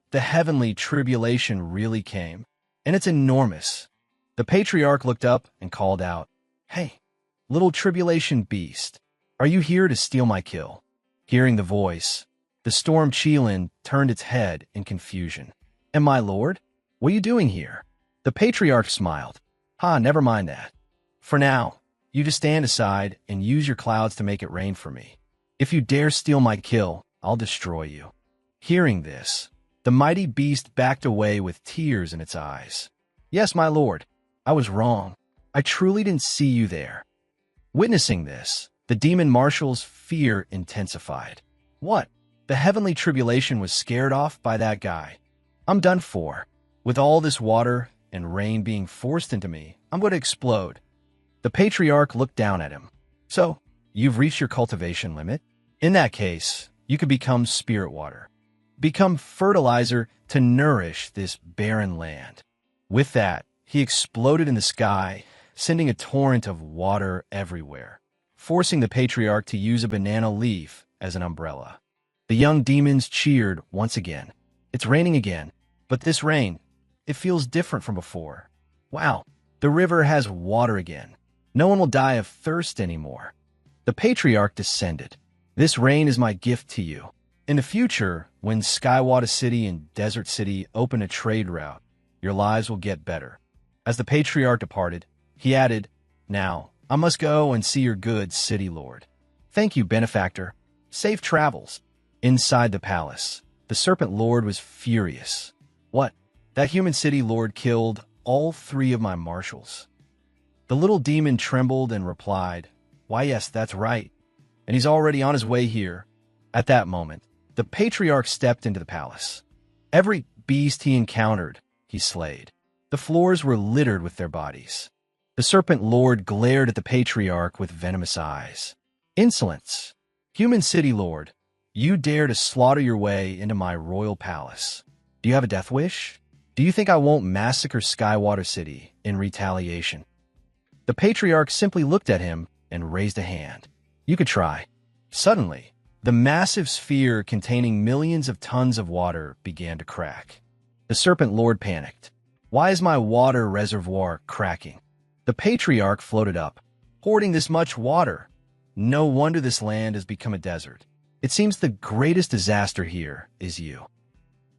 The heavenly tribulation really came, and it's enormous. The patriarch looked up and called out, Hey, little tribulation beast, are you here to steal my kill? Hearing the voice, the storm Qilin turned its head in confusion. And my lord, what are you doing here? The patriarch smiled. Never mind that. For now, you just stand aside and use your clouds to make it rain for me. If you dare steal my kill, I'll destroy you. Hearing this, the mighty beast backed away with tears in its eyes. Yes, my lord, I was wrong. I truly didn't see you there. Witnessing this, the demon marshal's fear intensified. What? The heavenly tribulation was scared off by that guy. I'm done for. With all this water and rain being forced into me, I'm going to explode. The patriarch looked down at him. So, you've reached your cultivation limit? In that case, you could become spirit water. Become fertilizer to nourish this barren land. With that, he exploded in the sky, sending a torrent of water everywhere, forcing the patriarch to use a banana leaf as an umbrella. The young demons cheered once again. It's raining again, but this rain, it feels different from before. Wow, the river has water again. No one will die of thirst anymore. The patriarch descended. This rain is my gift to you. In the future, when Skywater City and Desert City open a trade route, your lives will get better. As the patriarch departed, he added, Now, I must go and see your good city lord. Thank you, benefactor. Safe travels. Inside the palace, the serpent lord was furious. What? That human city lord killed all 3 of my marshals. The little demon trembled and replied, Why yes, that's right. And he's already on his way here. At that moment, the patriarch stepped into the palace. Every beast he encountered, he slayed. The floors were littered with their bodies. The serpent lord glared at the patriarch with venomous eyes. Insolence! Human city lord, you dare to slaughter your way into my royal palace. Do you have a death wish? Do you think I won't massacre Skywater City in retaliation? The patriarch simply looked at him and raised a hand. You could try. Suddenly, the massive sphere containing millions of tons of water began to crack. The serpent lord panicked. Why is my water reservoir cracking? The patriarch floated up, hoarding this much water. No wonder this land has become a desert. It seems the greatest disaster here is you.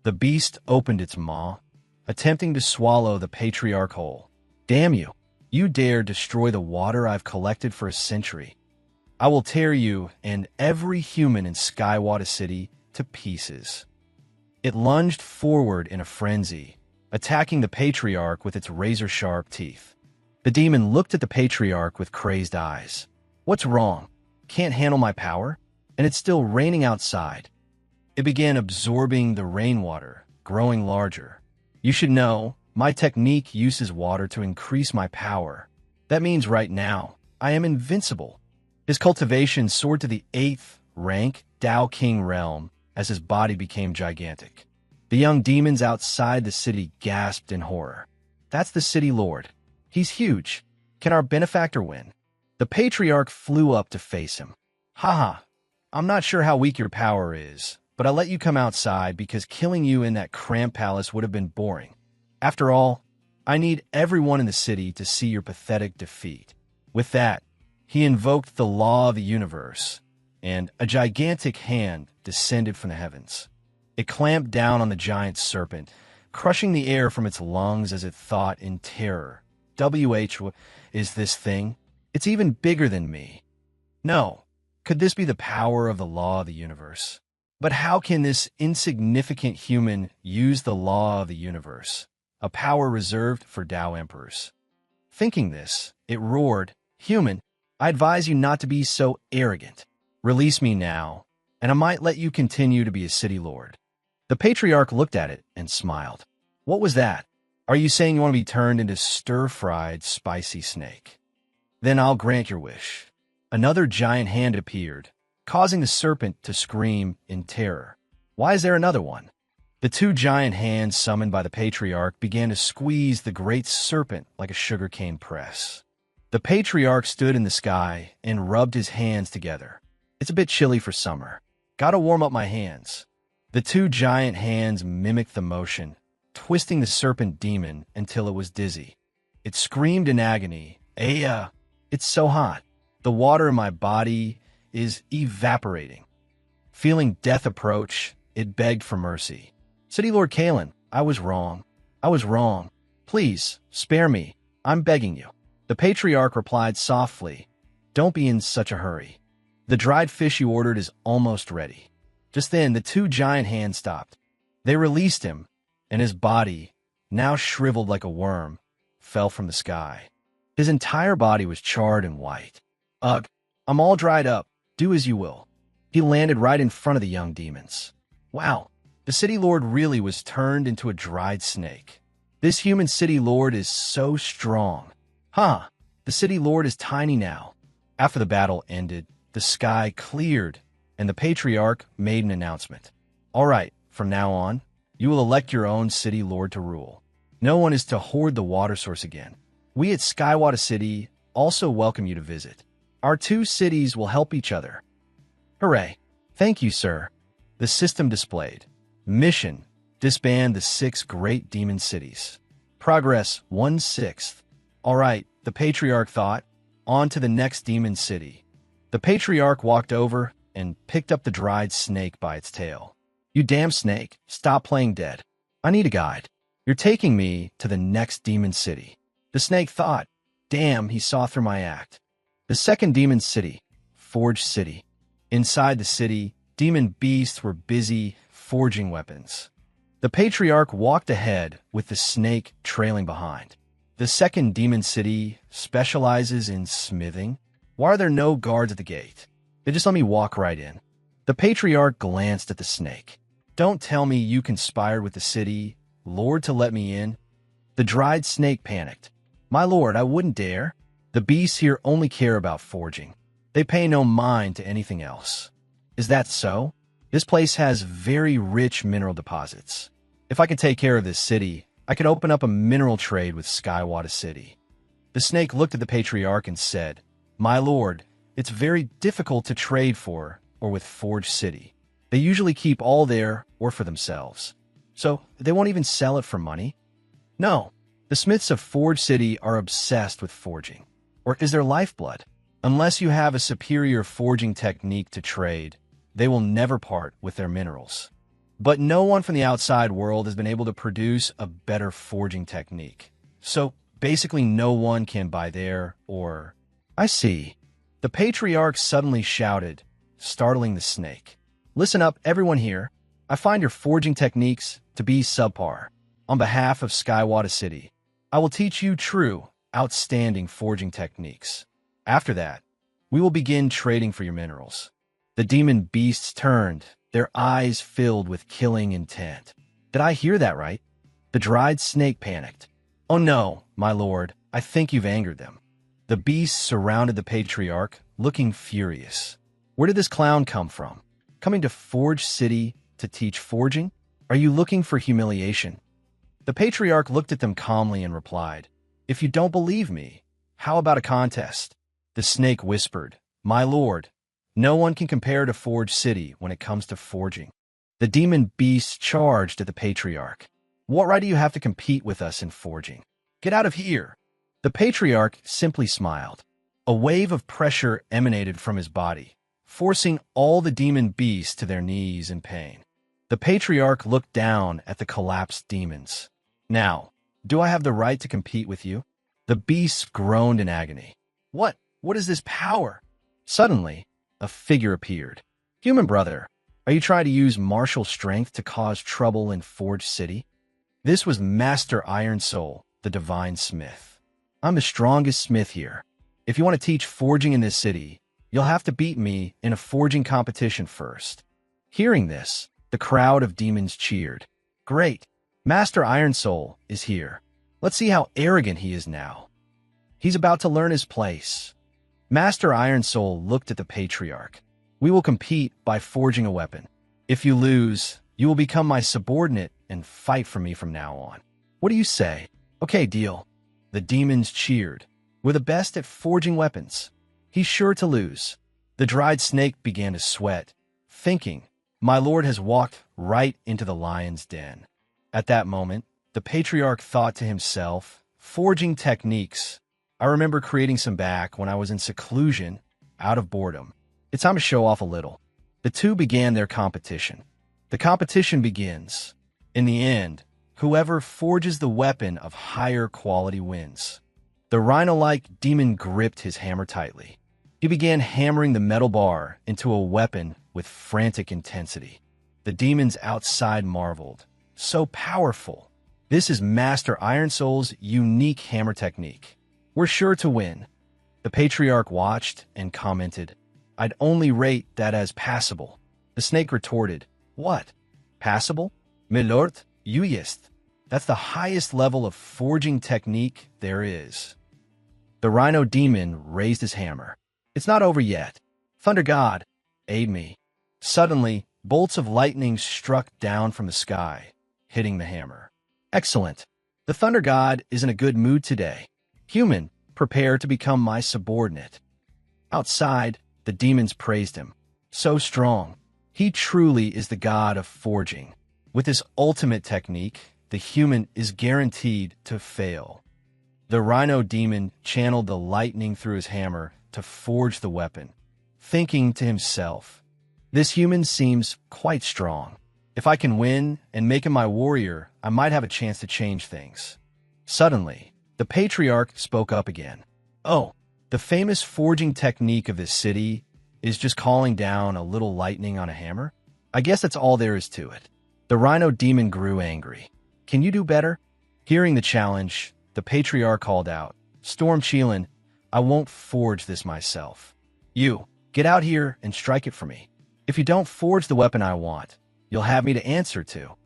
The beast opened its maw, attempting to swallow the patriarch whole. Damn you! You dare destroy the water I've collected for a century. I will tear you and every human in Skywater City to pieces. It lunged forward in a frenzy, attacking the patriarch with its razor-sharp teeth. The demon looked at the patriarch with crazed eyes. What's wrong? Can't handle my power? And it's still raining outside. It began absorbing the rainwater, growing larger. You should know, my technique uses water to increase my power. That means right now, I am invincible. His cultivation soared to the 8th rank Tao King realm as his body became gigantic. The young demons outside the city gasped in horror. That's the city lord. He's huge. Can our benefactor win? The patriarch flew up to face him. Haha, I'm not sure how weak your power is, but I'll let you come outside because killing you in that cramped palace would have been boring. After all, I need everyone in the city to see your pathetic defeat. With that, he invoked the law of the universe, and a gigantic hand descended from the heavens. It clamped down on the giant serpent, crushing the air from its lungs as it thought in terror. What is this thing? It's even bigger than me. No. Could this be the power of the law of the universe? But how can this insignificant human use the law of the universe, a power reserved for Tao emperors? Thinking this, it roared, "Human, I advise you not to be so arrogant. Release me now, and I might let you continue to be a city lord." The patriarch looked at it and smiled. What was that? Are you saying you want to be turned into stir-fried spicy snake? Then I'll grant your wish. Another giant hand appeared, causing the serpent to scream in terror. Why is there another one? The two giant hands summoned by the patriarch began to squeeze the great serpent like a sugarcane press. The patriarch stood in the sky and rubbed his hands together. It's a bit chilly for summer. Gotta warm up my hands. The two giant hands mimicked the motion, twisting the serpent demon until it was dizzy. It screamed in agony. It's so hot. The water in my body is evaporating. Feeling death approach, it begged for mercy. City Lord Kalen, I was wrong. I was wrong. Please, spare me. I'm begging you. The patriarch replied softly, Don't be in such a hurry. The dried fish you ordered is almost ready. Just then, the two giant hands stopped. They released him, and his body, now shriveled like a worm, fell from the sky. His entire body was charred and white. Ugh, I'm all dried up. Do as you will. He landed right in front of the young demons. Wow, the city lord really was turned into a dried snake. This human city lord is so strong. Huh, the city lord is tiny now. After the battle ended, the sky cleared, and the patriarch made an announcement. All right, from now on, you will elect your own city lord to rule. No one is to hoard the water source again. We at Skywata City also welcome you to visit. Our two cities will help each other. Hooray. Thank you, sir. The system displayed. Mission: disband the 6 great demon cities. Progress 1/6. All right, the patriarch thought. On to the next demon city. The patriarch walked over and picked up the dried snake by its tail. You damn snake, stop playing dead. I need a guide. You're taking me to the next demon city. The snake thought. Damn, he saw through my act. The second demon city, Forge City. Inside the city, demon beasts were busy forging weapons. The patriarch walked ahead with the snake trailing behind. The second demon city specializes in smithing. Why are there no guards at the gate? They just let me walk right in. The patriarch glanced at the snake. Don't tell me you conspired with the city lord to let me in. The dried snake panicked. My lord, I wouldn't dare. The beasts here only care about forging. They pay no mind to anything else. Is that so? This place has very rich mineral deposits. If I could take care of this city, I could open up a mineral trade with Skywata City. The snake looked at the patriarch and said, My lord, it's very difficult to trade for or with Forge City. They usually keep all there or for themselves. So they won't even sell it for money? No, the smiths of Forge City are obsessed with forging. Or is their lifeblood. Unless you have a superior forging technique to trade, they will never part with their minerals. But no one from the outside world has been able to produce a better forging technique. So basically no one can buy there or... I see. The patriarch suddenly shouted, startling the snake. Listen up, everyone here. I find your forging techniques to be subpar. On behalf of Skywata City, I will teach you true, outstanding forging techniques. After that, we will begin trading for your minerals. The demon beasts turned, their eyes filled with killing intent. Did I hear that right? The dried snake panicked. Oh no, my lord, I think you've angered them. The beasts surrounded the patriarch, looking furious. Where did this clown come from? Coming to Forge City to teach forging? Are you looking for humiliation? The patriarch looked at them calmly and replied, "If you don't believe me, how about a contest?" The snake whispered, "My lord, no one can compare to Forge City when it comes to forging." The demon beasts charged at the patriarch. "What right do you have to compete with us in forging? Get out of here!" The patriarch simply smiled. A wave of pressure emanated from his body, forcing all the demon beasts to their knees in pain. The patriarch looked down at the collapsed demons. "Now, do I have the right to compete with you?" The beasts groaned in agony. What is this power?" Suddenly, a figure appeared. "Human brother, are you trying to use martial strength to cause trouble in Forge City?" This was Master Iron Soul, the divine smith. "I'm the strongest smith here. If you want to teach forging in this city, you'll have to beat me in a forging competition first." Hearing this, the crowd of demons cheered. "Great! Master Iron Soul is here. Let's see how arrogant he is now. He's about to learn his place." Master Iron Soul looked at the patriarch. "We will compete by forging a weapon. If you lose, you will become my subordinate and fight for me from now on. What do you say?" "Okay, deal." The demons cheered. "We're the best at forging weapons. He's sure to lose." The dried snake began to sweat, thinking, "My lord has walked right into the lion's den." At that moment, the patriarch thought to himself, "Forging techniques. I remember creating some back when I was in seclusion, out of boredom. It's time to show off a little." The two began their competition. The competition begins. In the end, whoever forges the weapon of higher quality wins. The rhino-like demon gripped his hammer tightly. He began hammering the metal bar into a weapon with frantic intensity. The demons outside marveled. "So powerful. This is Master Iron Soul's unique hammer technique. We're sure to win." The patriarch watched and commented, "I'd only rate that as passable." The snake retorted, "What? Passable? Milord, you jest. That's the highest level of forging technique there is." The rhino demon raised his hammer. "It's not over yet. Thunder God, aid me." Suddenly, bolts of lightning struck down from the sky, hitting the hammer. "Excellent. The Thunder God is in a good mood today. Human, prepare to become my subordinate." Outside, the demons praised him. "So strong. He truly is the god of forging. With his ultimate technique, the human is guaranteed to fail." The rhino demon channeled the lightning through his hammer to forge the weapon, thinking to himself, "This human seems quite strong. If I can win and make him my warrior, I might have a chance to change things." Suddenly, the patriarch spoke up again. "Oh, the famous forging technique of this city is just calling down a little lightning on a hammer? I guess that's all there is to it." The rhino demon grew angry. "Can you do better?" Hearing the challenge, the patriarch called out, "Storm Cheelin, I won't forge this myself. You, get out here and strike it for me. If you don't forge the weapon I want, you'll have me to answer to."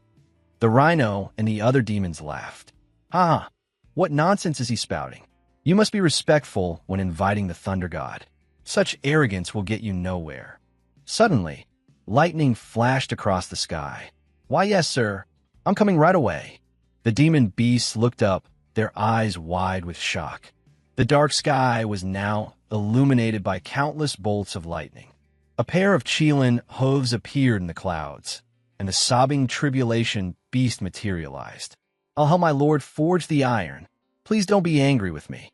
The rhino and the other demons laughed. "Ha! What nonsense is he spouting? You must be respectful when inviting the Thunder God. Such arrogance will get you nowhere." Suddenly, lightning flashed across the sky. "Why, yes, sir. I'm coming right away." The demon beasts looked up, their eyes wide with shock. The dark sky was now illuminated by countless bolts of lightning. A pair of Cheelin hooves appeared in the clouds, and the sobbing tribulation beast materialized. "I'll help my lord forge the iron. Please don't be angry with me."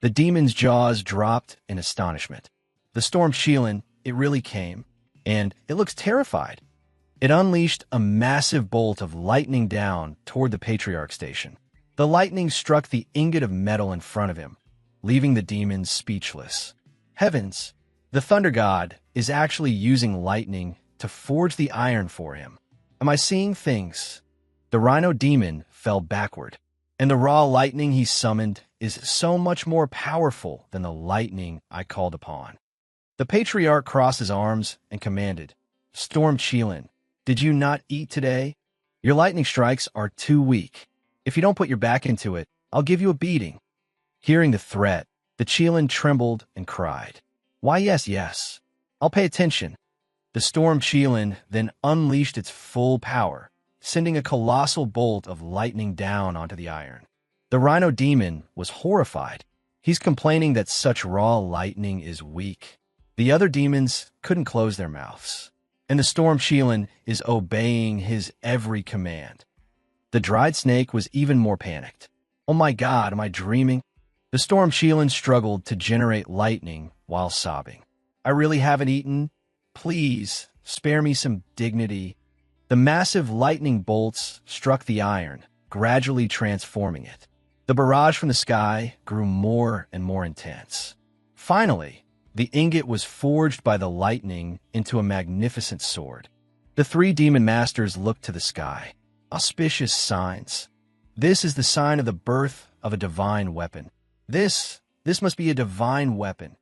The demon's jaws dropped in astonishment. The storm Cheelin, it really came, and it looks terrified. It unleashed a massive bolt of lightning down toward the patriarch station. The lightning struck the ingot of metal in front of him, leaving the demons speechless. Heavens! The Thunder God is actually using lightning to forge the iron for him. Am I seeing things? The rhino demon fell backward, and the raw lightning he summoned is so much more powerful than the lightning I called upon. The patriarch crossed his arms and commanded, "Storm Cheelin, did you not eat today? Your lightning strikes are too weak. If you don't put your back into it, I'll give you a beating." Hearing the threat, The Chelan trembled and cried. Why, yes, yes. I'll pay attention. The storm Chelan then unleashed its full power, sending a colossal bolt of lightning down onto the iron. The rhino demon was horrified. He's complaining that such raw lightning is weak. The other demons couldn't close their mouths, and the storm Chelan is obeying his every command. The dried snake was even more panicked. Oh my God, am I dreaming? The storm Chelan struggled to generate lightning while sobbing. I really haven't eaten. Please, spare me some dignity. The massive lightning bolts struck the iron, gradually transforming it. The barrage from the sky grew more and more intense. Finally, the ingot was forged by the lightning into a magnificent sword. The three demon masters looked to the sky. Auspicious signs. This is the sign of the birth of a divine weapon. This must be a divine weapon.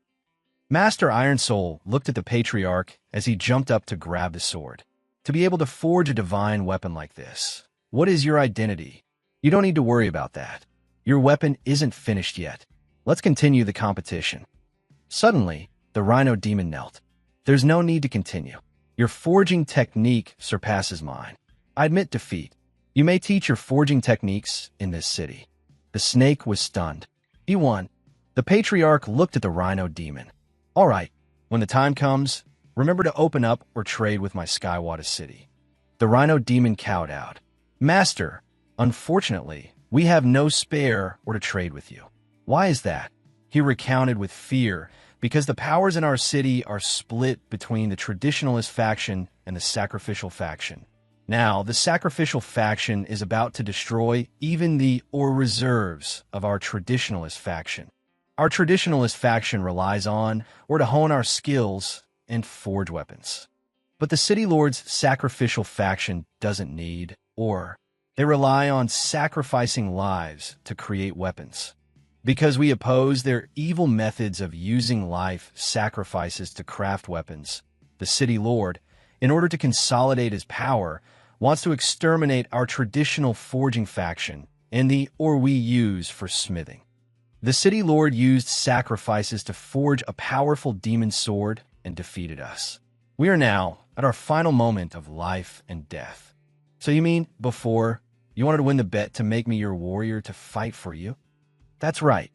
Master Iron Soul looked at the patriarch as he jumped up to grab the sword. To be able to forge a divine weapon like this, what is your identity? You don't need to worry about that. Your weapon isn't finished yet. Let's continue the competition. Suddenly, the rhino demon knelt. There's no need to continue. Your forging technique surpasses mine. I admit defeat. You may teach your forging techniques in this city. The snake was stunned. He won. The patriarch looked at the rhino demon. All right, when the time comes, remember to open up or trade with my Skywater city. The rhino demon cowed out. Master, unfortunately, we have no spare or to trade with you. Why is that? He recounted with fear, because the powers in our city are split between the traditionalist faction and the sacrificial faction. Now, the sacrificial faction is about to destroy even the reserves of our traditionalist faction. Our traditionalist faction relies on or to hone our skills and forge weapons. But the City Lord's sacrificial faction doesn't need or. They rely on sacrificing lives to create weapons. Because we oppose their evil methods of using life sacrifices to craft weapons, the City Lord, in order to consolidate his power, wants to exterminate our traditional forging faction and the we use for smithing. The City Lord used sacrifices to forge a powerful demon sword and defeated us. We are now at our final moment of life and death. So you mean before, you wanted to win the bet to make me your warrior to fight for you? That's right.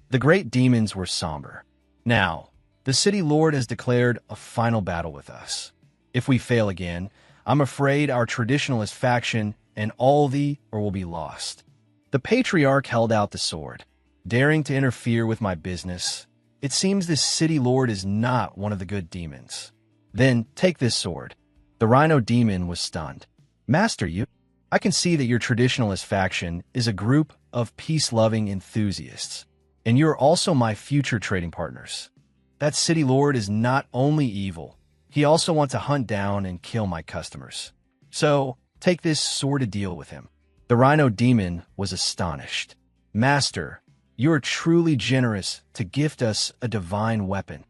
The great demons were somber. Now, the City Lord has declared a final battle with us. If we fail again, I'm afraid our traditionalist faction and all will be lost. The patriarch held out the sword, daring to interfere with my business. It seems this City Lord is not one of the good demons. Then take this sword. The rhino demon was stunned. Master, I can see that your traditionalist faction is a group of peace-loving enthusiasts, and you're also my future trading partners. That City Lord is not only evil, he also wants to hunt down and kill my customers. So, take this sword to deal with him. The rhino demon was astonished. Master, you are truly generous to gift us a divine weapon.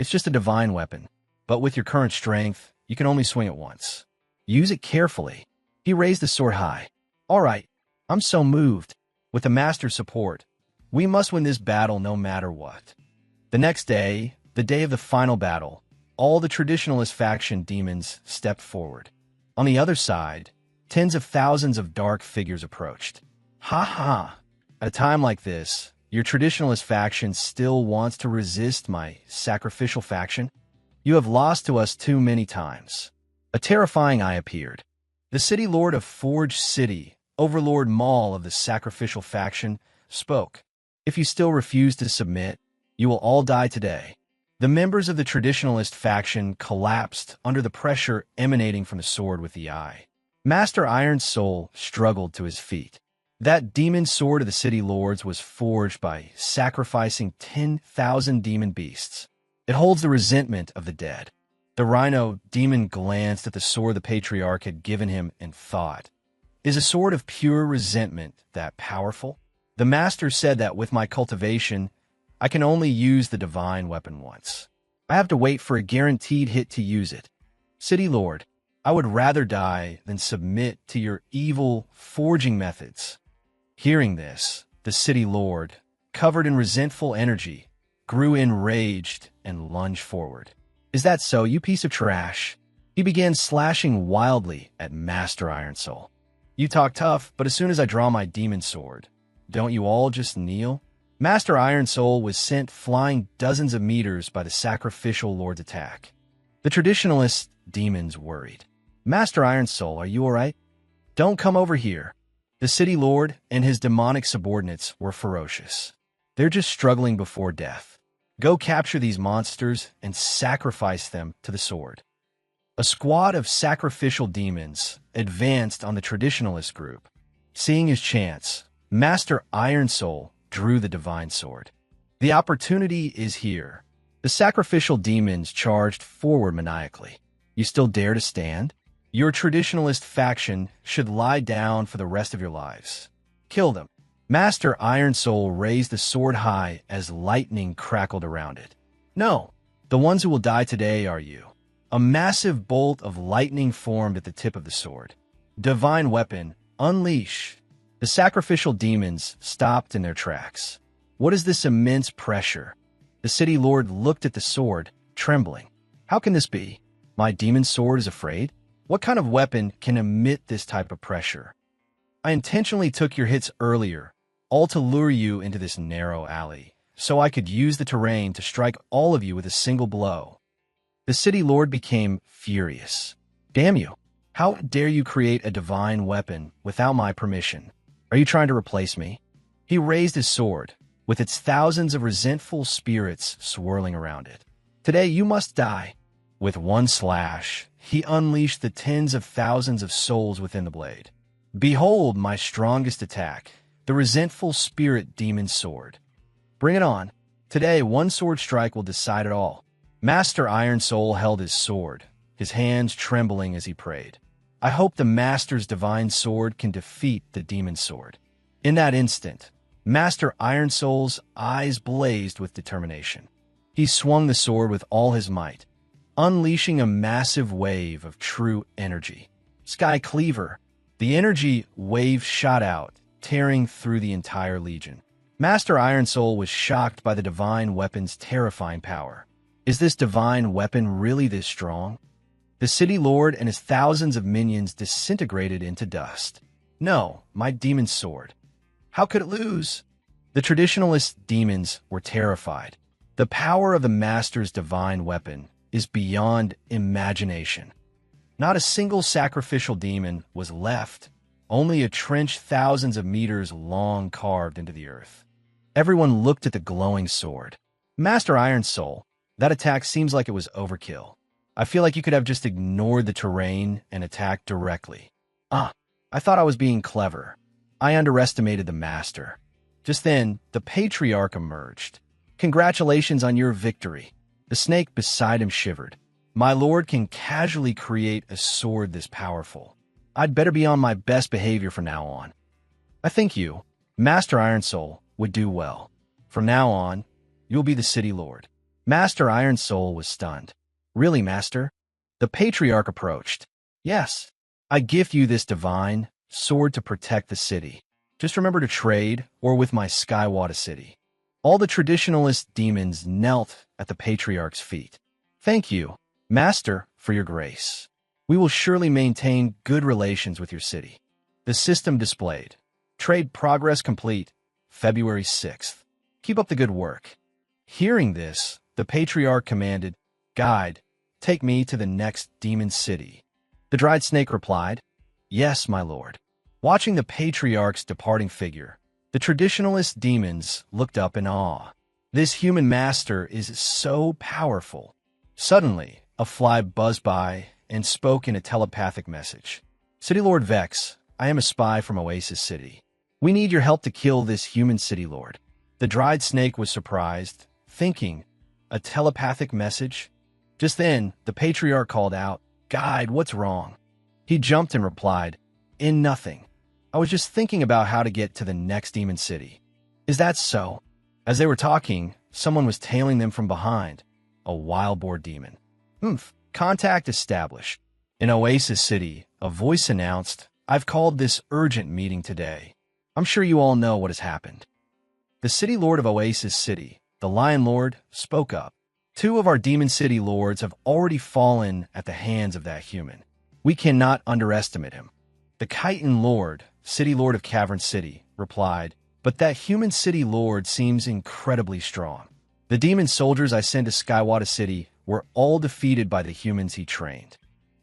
It's just a divine weapon, but with your current strength, you can only swing it once. Use it carefully. He raised the sword high. All right, I'm so moved. With the master's support, we must win this battle no matter what. The next day, the day of the final battle, all the traditionalist faction demons stepped forward. On the other side, tens of thousands of dark figures approached. Ha ha! At a time like this, your traditionalist faction still wants to resist my sacrificial faction? You have lost to us too many times. A terrifying eye appeared. The City Lord of Forge City, Overlord Maul of the sacrificial faction, spoke. If you still refuse to submit, you will all die today. The members of the traditionalist faction collapsed under the pressure emanating from the sword with the eye. Master Iron Soul struggled to his feet. That demon sword of the City Lords was forged by sacrificing 10,000 demon beasts. It holds the resentment of the dead. The rhino demon glanced at the sword the patriarch had given him and thought, is a sword of pure resentment that powerful? The master said that with my cultivation, I can only use the divine weapon once. I have to wait for a guaranteed hit to use it. City Lord, I would rather die than submit to your evil forging methods. Hearing this, the City Lord covered in resentful energy, grew enraged and lunged forward. Is that so, you piece of trash? He began slashing wildly at Master Iron Soul. You talk tough, but as soon as I draw my demon sword, don't you all just kneel? Master Iron Soul was sent flying dozens of meters by the sacrificial lord's attack. The traditionalist demons worried. Master Iron Soul, are you all right? Don't come over here. The city lord and his demonic subordinates were ferocious. They're just struggling before death. Go capture these monsters and sacrifice them to the sword. A squad of sacrificial demons advanced on the traditionalist group. Seeing his chance, Master Iron Soul drew the divine sword. The opportunity is here. The sacrificial demons charged forward maniacally. You still dare to stand? Your traditionalist faction should lie down for the rest of your lives. Kill them. Master Iron Soul raised the sword high as lightning crackled around it. No, the ones who will die today are you. A massive bolt of lightning formed at the tip of the sword. Divine weapon, unleash. The sacrificial demons stopped in their tracks. What is this immense pressure? The city lord looked at the sword, trembling. How can this be? My demon sword is afraid? What kind of weapon can emit this type of pressure? I intentionally took your hits earlier, all to lure you into this narrow alley, so I could use the terrain to strike all of you with a single blow. The city lord became furious. Damn you! How dare you create a divine weapon without my permission? Are you trying to replace me? He raised his sword, with its thousands of resentful spirits swirling around it. Today you must die. With one slash, he unleashed the tens of thousands of souls within the blade. Behold my strongest attack, the resentful spirit demon sword. Bring it on. Today, one sword strike will decide it all. Master Iron Soul held his sword, his hands trembling as he prayed. I hope the Master's divine sword can defeat the demon sword. In that instant, Master Iron Soul's eyes blazed with determination. He swung the sword with all his might, unleashing a massive wave of true energy. Sky Cleaver. The energy wave shot out, tearing through the entire legion. Master Iron Soul was shocked by the divine weapon's terrifying power. Is this divine weapon really this strong? The city lord and his thousands of minions disintegrated into dust. No, my demon sword. How could it lose? The traditionalist demons were terrified. The power of the Master's divine weapon is beyond imagination. Not a single sacrificial demon was left, only a trench thousands of meters long carved into the earth. Everyone looked at the glowing sword. Master Iron Soul, that attack seems like it was overkill. I feel like you could have just ignored the terrain and attacked directly. I thought I was being clever. I underestimated the Master. Just then, the Patriarch emerged. Congratulations on your victory. The snake beside him shivered. My lord can casually create a sword this powerful. I'd better be on my best behavior from now on. I think you, Master Iron Soul, would do well. From now on, you'll be the city lord. Master Iron Soul was stunned. Really, Master? The Patriarch approached. Yes, I gift you this divine sword to protect the city. Just remember to trade or with my Skywata city. All the traditionalist demons knelt at the Patriarch's feet. Thank you, Master, for your grace. We will surely maintain good relations with your city. The system displayed. Trade progress complete, February 6th. Keep up the good work. Hearing this, the Patriarch commanded, Guide, take me to the next demon city. The dried snake replied, Yes, my lord. Watching the Patriarch's departing figure, the traditionalist demons looked up in awe. This human master is so powerful. Suddenly, a fly buzzed by and spoke in a telepathic message. City Lord Vex, I am a spy from Oasis City. We need your help to kill this human city lord. The dried snake was surprised, thinking, a telepathic message? Just then, the Patriarch called out, Guide, what's wrong? He jumped and replied, In nothing. I was just thinking about how to get to the next demon city. Is that so? As they were talking, someone was tailing them from behind, a wild boar demon. Contact established. In Oasis City, a voice announced, I've called this urgent meeting today. I'm sure you all know what has happened. The city lord of Oasis City, the Lion Lord, spoke up. Two of our Demon City lords have already fallen at the hands of that human. We cannot underestimate him. The Chitin Lord, City Lord of Cavern City, replied, but that human city lord seems incredibly strong. The demon soldiers I sent to Skywata City were all defeated by the humans he trained.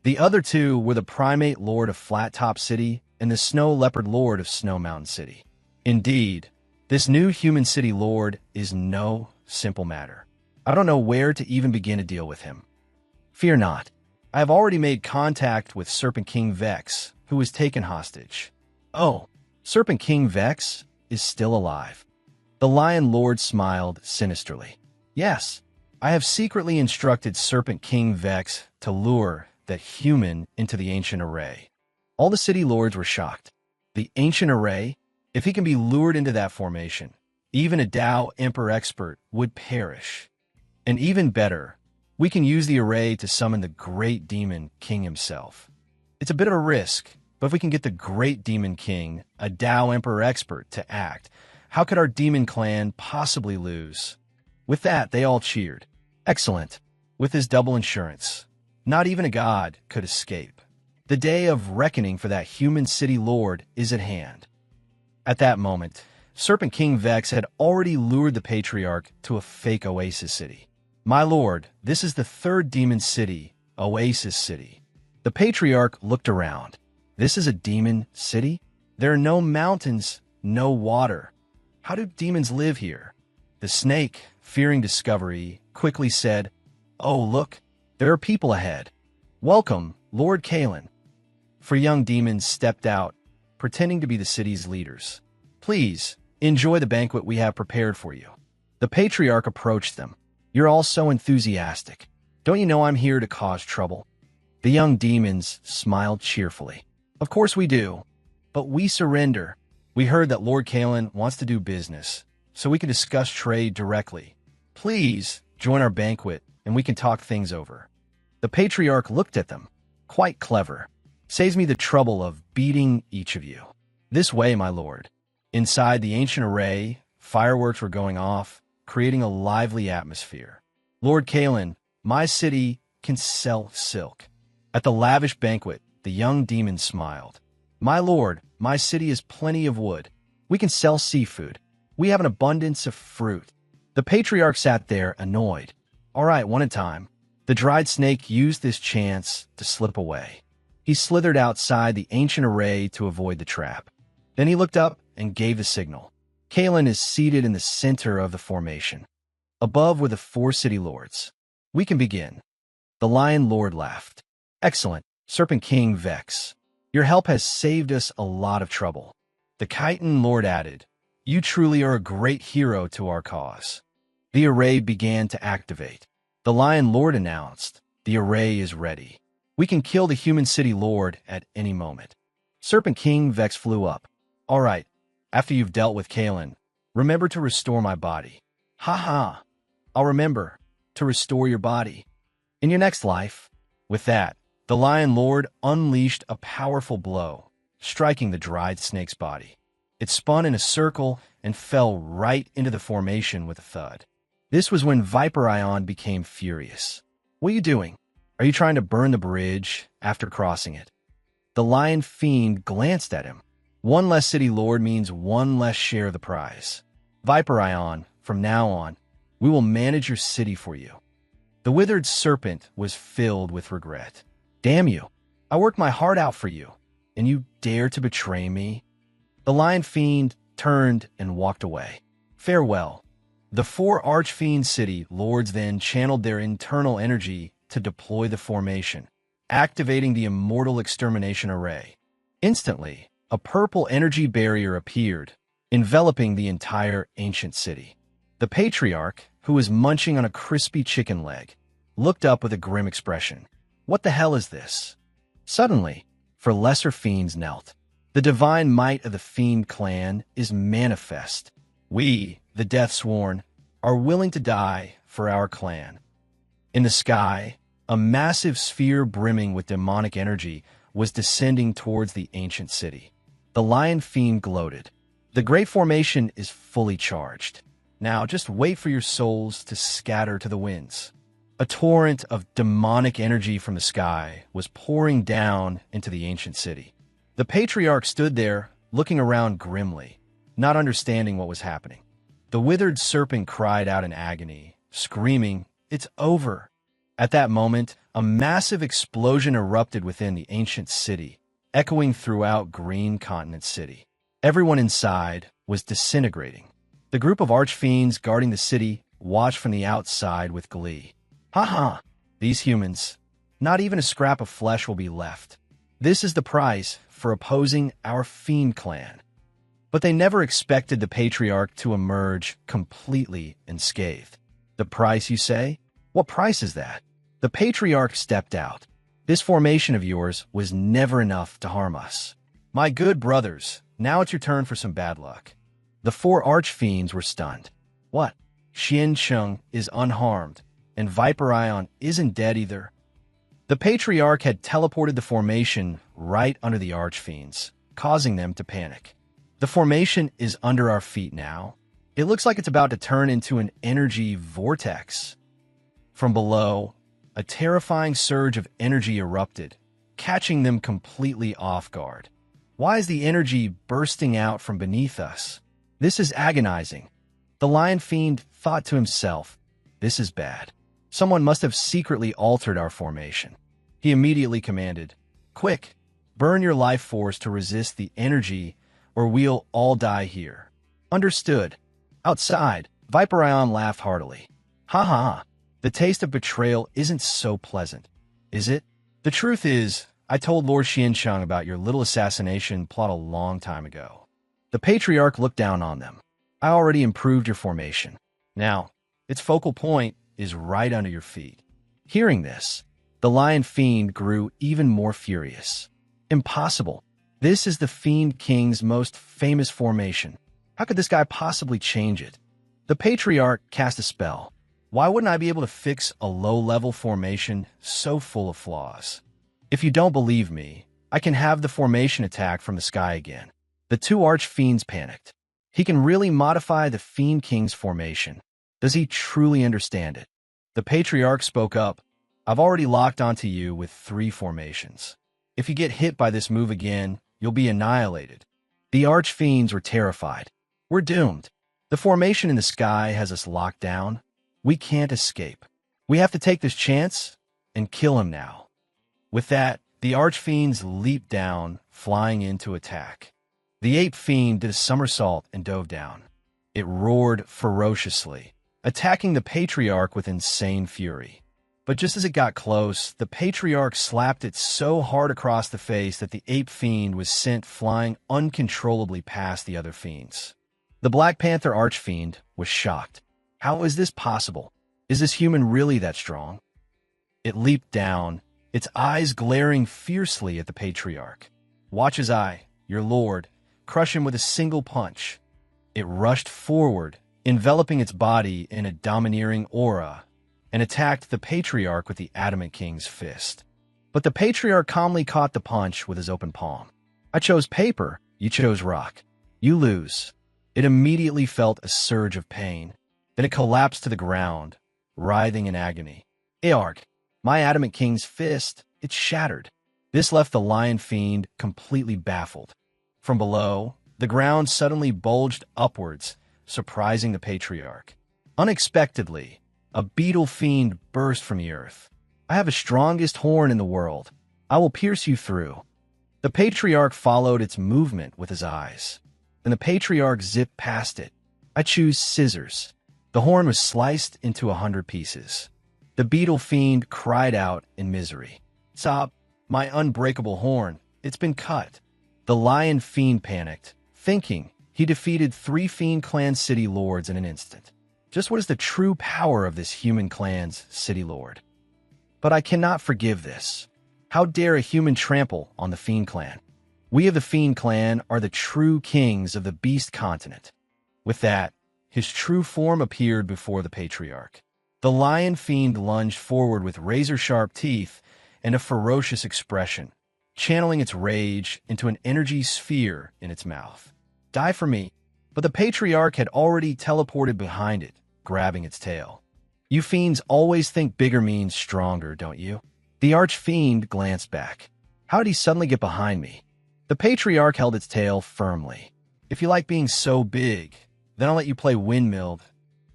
The other two were the Primate Lord of Flat Top City and the Snow Leopard Lord of Snow Mountain City. Indeed, this new human city lord is no simple matter. I don't know where to even begin to deal with him. Fear not. I have already made contact with Serpent King Vex, who was taken hostage. Oh, Serpent King Vex is still alive. The Lion Lord smiled sinisterly. Yes, I have secretly instructed Serpent King Vex to lure that human into the Ancient Array. All the city lords were shocked. The Ancient Array? If he can be lured into that formation, even a Tao Emperor expert would perish. And even better, we can use the array to summon the Great Demon King himself. It's a bit of a risk, but if we can get the Great Demon King, a Tao Emperor expert, to act, how could our demon clan possibly lose? With that, they all cheered. Excellent. With his double insurance, not even a god could escape. The day of reckoning for that human city lord is at hand. At that moment, Serpent King Vex had already lured the Patriarch to a fake Oasis City. My lord, this is the third demon city, Oasis City. The Patriarch looked around. This is a demon city? There are no mountains, no water. How do demons live here? The snake, fearing discovery, quickly said, Oh, look, there are people ahead. Welcome, Lord Kalen. Four young demons stepped out, pretending to be the city's leaders. Please, enjoy the banquet we have prepared for you. The Patriarch approached them. You're all so enthusiastic. Don't you know I'm here to cause trouble? The young demons smiled cheerfully. Of course we do, but we surrender. We heard that Lord Kalen wants to do business, so we can discuss trade directly. Please join our banquet, and we can talk things over. The Patriarch looked at them. Quite clever. Saves me the trouble of beating each of you. This way, my lord. Inside the Ancient Array, fireworks were going off, creating a lively atmosphere. Lord Kalen, my city can sell silk. At the lavish banquet, the young demon smiled. My lord, my city has plenty of wood. We can sell seafood. We have an abundance of fruit. The Patriarch sat there, annoyed. All right, one at a time. The dried snake used this chance to slip away. He slithered outside the Ancient Array to avoid the trap. Then he looked up and gave the signal. Kalen is seated in the center of the formation. Above were the four city lords. We can begin. The Lion Lord laughed. Excellent, Serpent King Vex. Your help has saved us a lot of trouble. The Chitin Lord added, You truly are a great hero to our cause. The array began to activate. The Lion Lord announced, The array is ready. We can kill the human city lord at any moment. Serpent King Vex flew up. All right, after you've dealt with Kalen, remember to restore my body. Ha ha. I'll remember to restore your body in your next life. With that, the Lion Lord unleashed a powerful blow, striking the dried snake's body. It spun in a circle and fell right into the formation with a thud. This was when Viper Ion became furious. What are you doing? Are you trying to burn the bridge after crossing it? The Lion Fiend glanced at him. One less city lord means one less share of the prize. Viper Ion, from now on, we will manage your city for you. The withered serpent was filled with regret. Damn you. I worked my heart out for you, and you dare to betray me? The Lion Fiend turned and walked away. Farewell. The four Archfiend city lords then channeled their internal energy to deploy the formation, activating the Immortal Extermination Array. Instantly, a purple energy barrier appeared, enveloping the entire ancient city. The Patriarch, who was munching on a crispy chicken leg, looked up with a grim expression. What the hell is this? Suddenly, for lesser fiends knelt. The divine might of the Fiend clan is manifest. We, the Deathsworn, are willing to die for our clan. In the sky, a massive sphere brimming with demonic energy was descending towards the ancient city. The Lion Fiend gloated. The Great Formation is fully charged. Now just wait for your souls to scatter to the winds. A torrent of demonic energy from the sky was pouring down into the ancient city. The patriarch stood there, looking around grimly, not understanding what was happening. The withered serpent cried out in agony, screaming, "It's over!" At that moment, a massive explosion erupted within the ancient city, echoing throughout Green Continent City. Everyone inside was disintegrating. The group of archfiends guarding the city watched from the outside with glee. "Ha! These humans, not even a scrap of flesh will be left. This is the price for opposing our fiend clan." But they never expected the patriarch to emerge completely unscathed. The price, you say? What price is that? The patriarch stepped out. "This formation of yours was never enough to harm us. My good brothers, now it's your turn for some bad luck." The four archfiends were stunned. What? Xian Cheng is unharmed, and Viper Ion isn't dead either. The patriarch had teleported the formation right under the archfiends, causing them to panic. The formation is under our feet now. It looks like it's about to turn into an energy vortex. From below, a terrifying surge of energy erupted, catching them completely off guard. Why is the energy bursting out from beneath us? This is agonizing. The Lion Fiend thought to himself, "This is bad. Someone must have secretly altered our formation." He immediately commanded, "Quick, burn your life force to resist the energy, or we'll all die here." "Understood." Outside, Viper Ion laughed heartily. "Ha! The taste of betrayal isn't so pleasant, is it? The truth is, I told Lord Xiancheng about your little assassination plot a long time ago." The patriarch looked down on them. "I already improved your formation. Now, its focal point is right under your feet." Hearing this, the Lion Fiend grew even more furious. "Impossible. This is the Fiend King's most famous formation. How could this guy possibly change it?" The patriarch cast a spell. "Why wouldn't I be able to fix a low-level formation so full of flaws? If you don't believe me, I can have the formation attack from the sky again." The two archfiends panicked. He can really modify the Fiend King's formation. Does he truly understand it? The patriarch spoke up. "I've already locked onto you with 3 formations. If you get hit by this move again, you'll be annihilated." The archfiends were terrified. "We're doomed. The formation in the sky has us locked down. We can't escape. We have to take this chance and kill him now." With that, the archfiends leaped down, flying in to attack. The ape fiend did a somersault and dove down. It roared ferociously, attacking the patriarch with insane fury. But just as it got close, the patriarch slapped it so hard across the face that the ape fiend was sent flying uncontrollably past the other fiends. The Black Panther archfiend was shocked. How is this possible? Is this human really that strong? It leaped down, its eyes glaring fiercely at the patriarch. "Watch his eye, your lord. Crush him with a single punch." It rushed forward, enveloping its body in a domineering aura, and attacked the patriarch with the Adamant King's fist. But the patriarch calmly caught the punch with his open palm. "I chose paper, you chose rock. You lose." It immediately felt a surge of pain. Then it collapsed to the ground, writhing in agony. "Earg, my Adamant King's fist, it shattered." This left the Lion Fiend completely baffled. From below, the ground suddenly bulged upwards, surprising the patriarch. Unexpectedly, a beetle fiend burst from the earth. "I have the strongest horn in the world. I will pierce you through." The patriarch followed its movement with his eyes. Then the patriarch zipped past it. "I choose scissors." The horn was sliced into 100 pieces. The beetle fiend cried out in misery. "Stop, my unbreakable horn. It's been cut." The Lion Fiend panicked, thinking he defeated 3 Fiend Clan city lords in an instant. Just what is the true power of this human clan's city lord? "But I cannot forgive this. How dare a human trample on the Fiend Clan? We of the Fiend Clan are the true kings of the Beast Continent." With that, his true form appeared before the patriarch. The Lion Fiend lunged forward with razor-sharp teeth and a ferocious expression, channeling its rage into an energy sphere in its mouth. "Die for me. but the Patriarch had already teleported behind it, grabbing its tail. You fiends always think bigger means stronger, don't you? The Archfiend glanced back. How did he suddenly get behind me? The Patriarch held its tail firmly. If you like being so big, then I'll let you play windmill.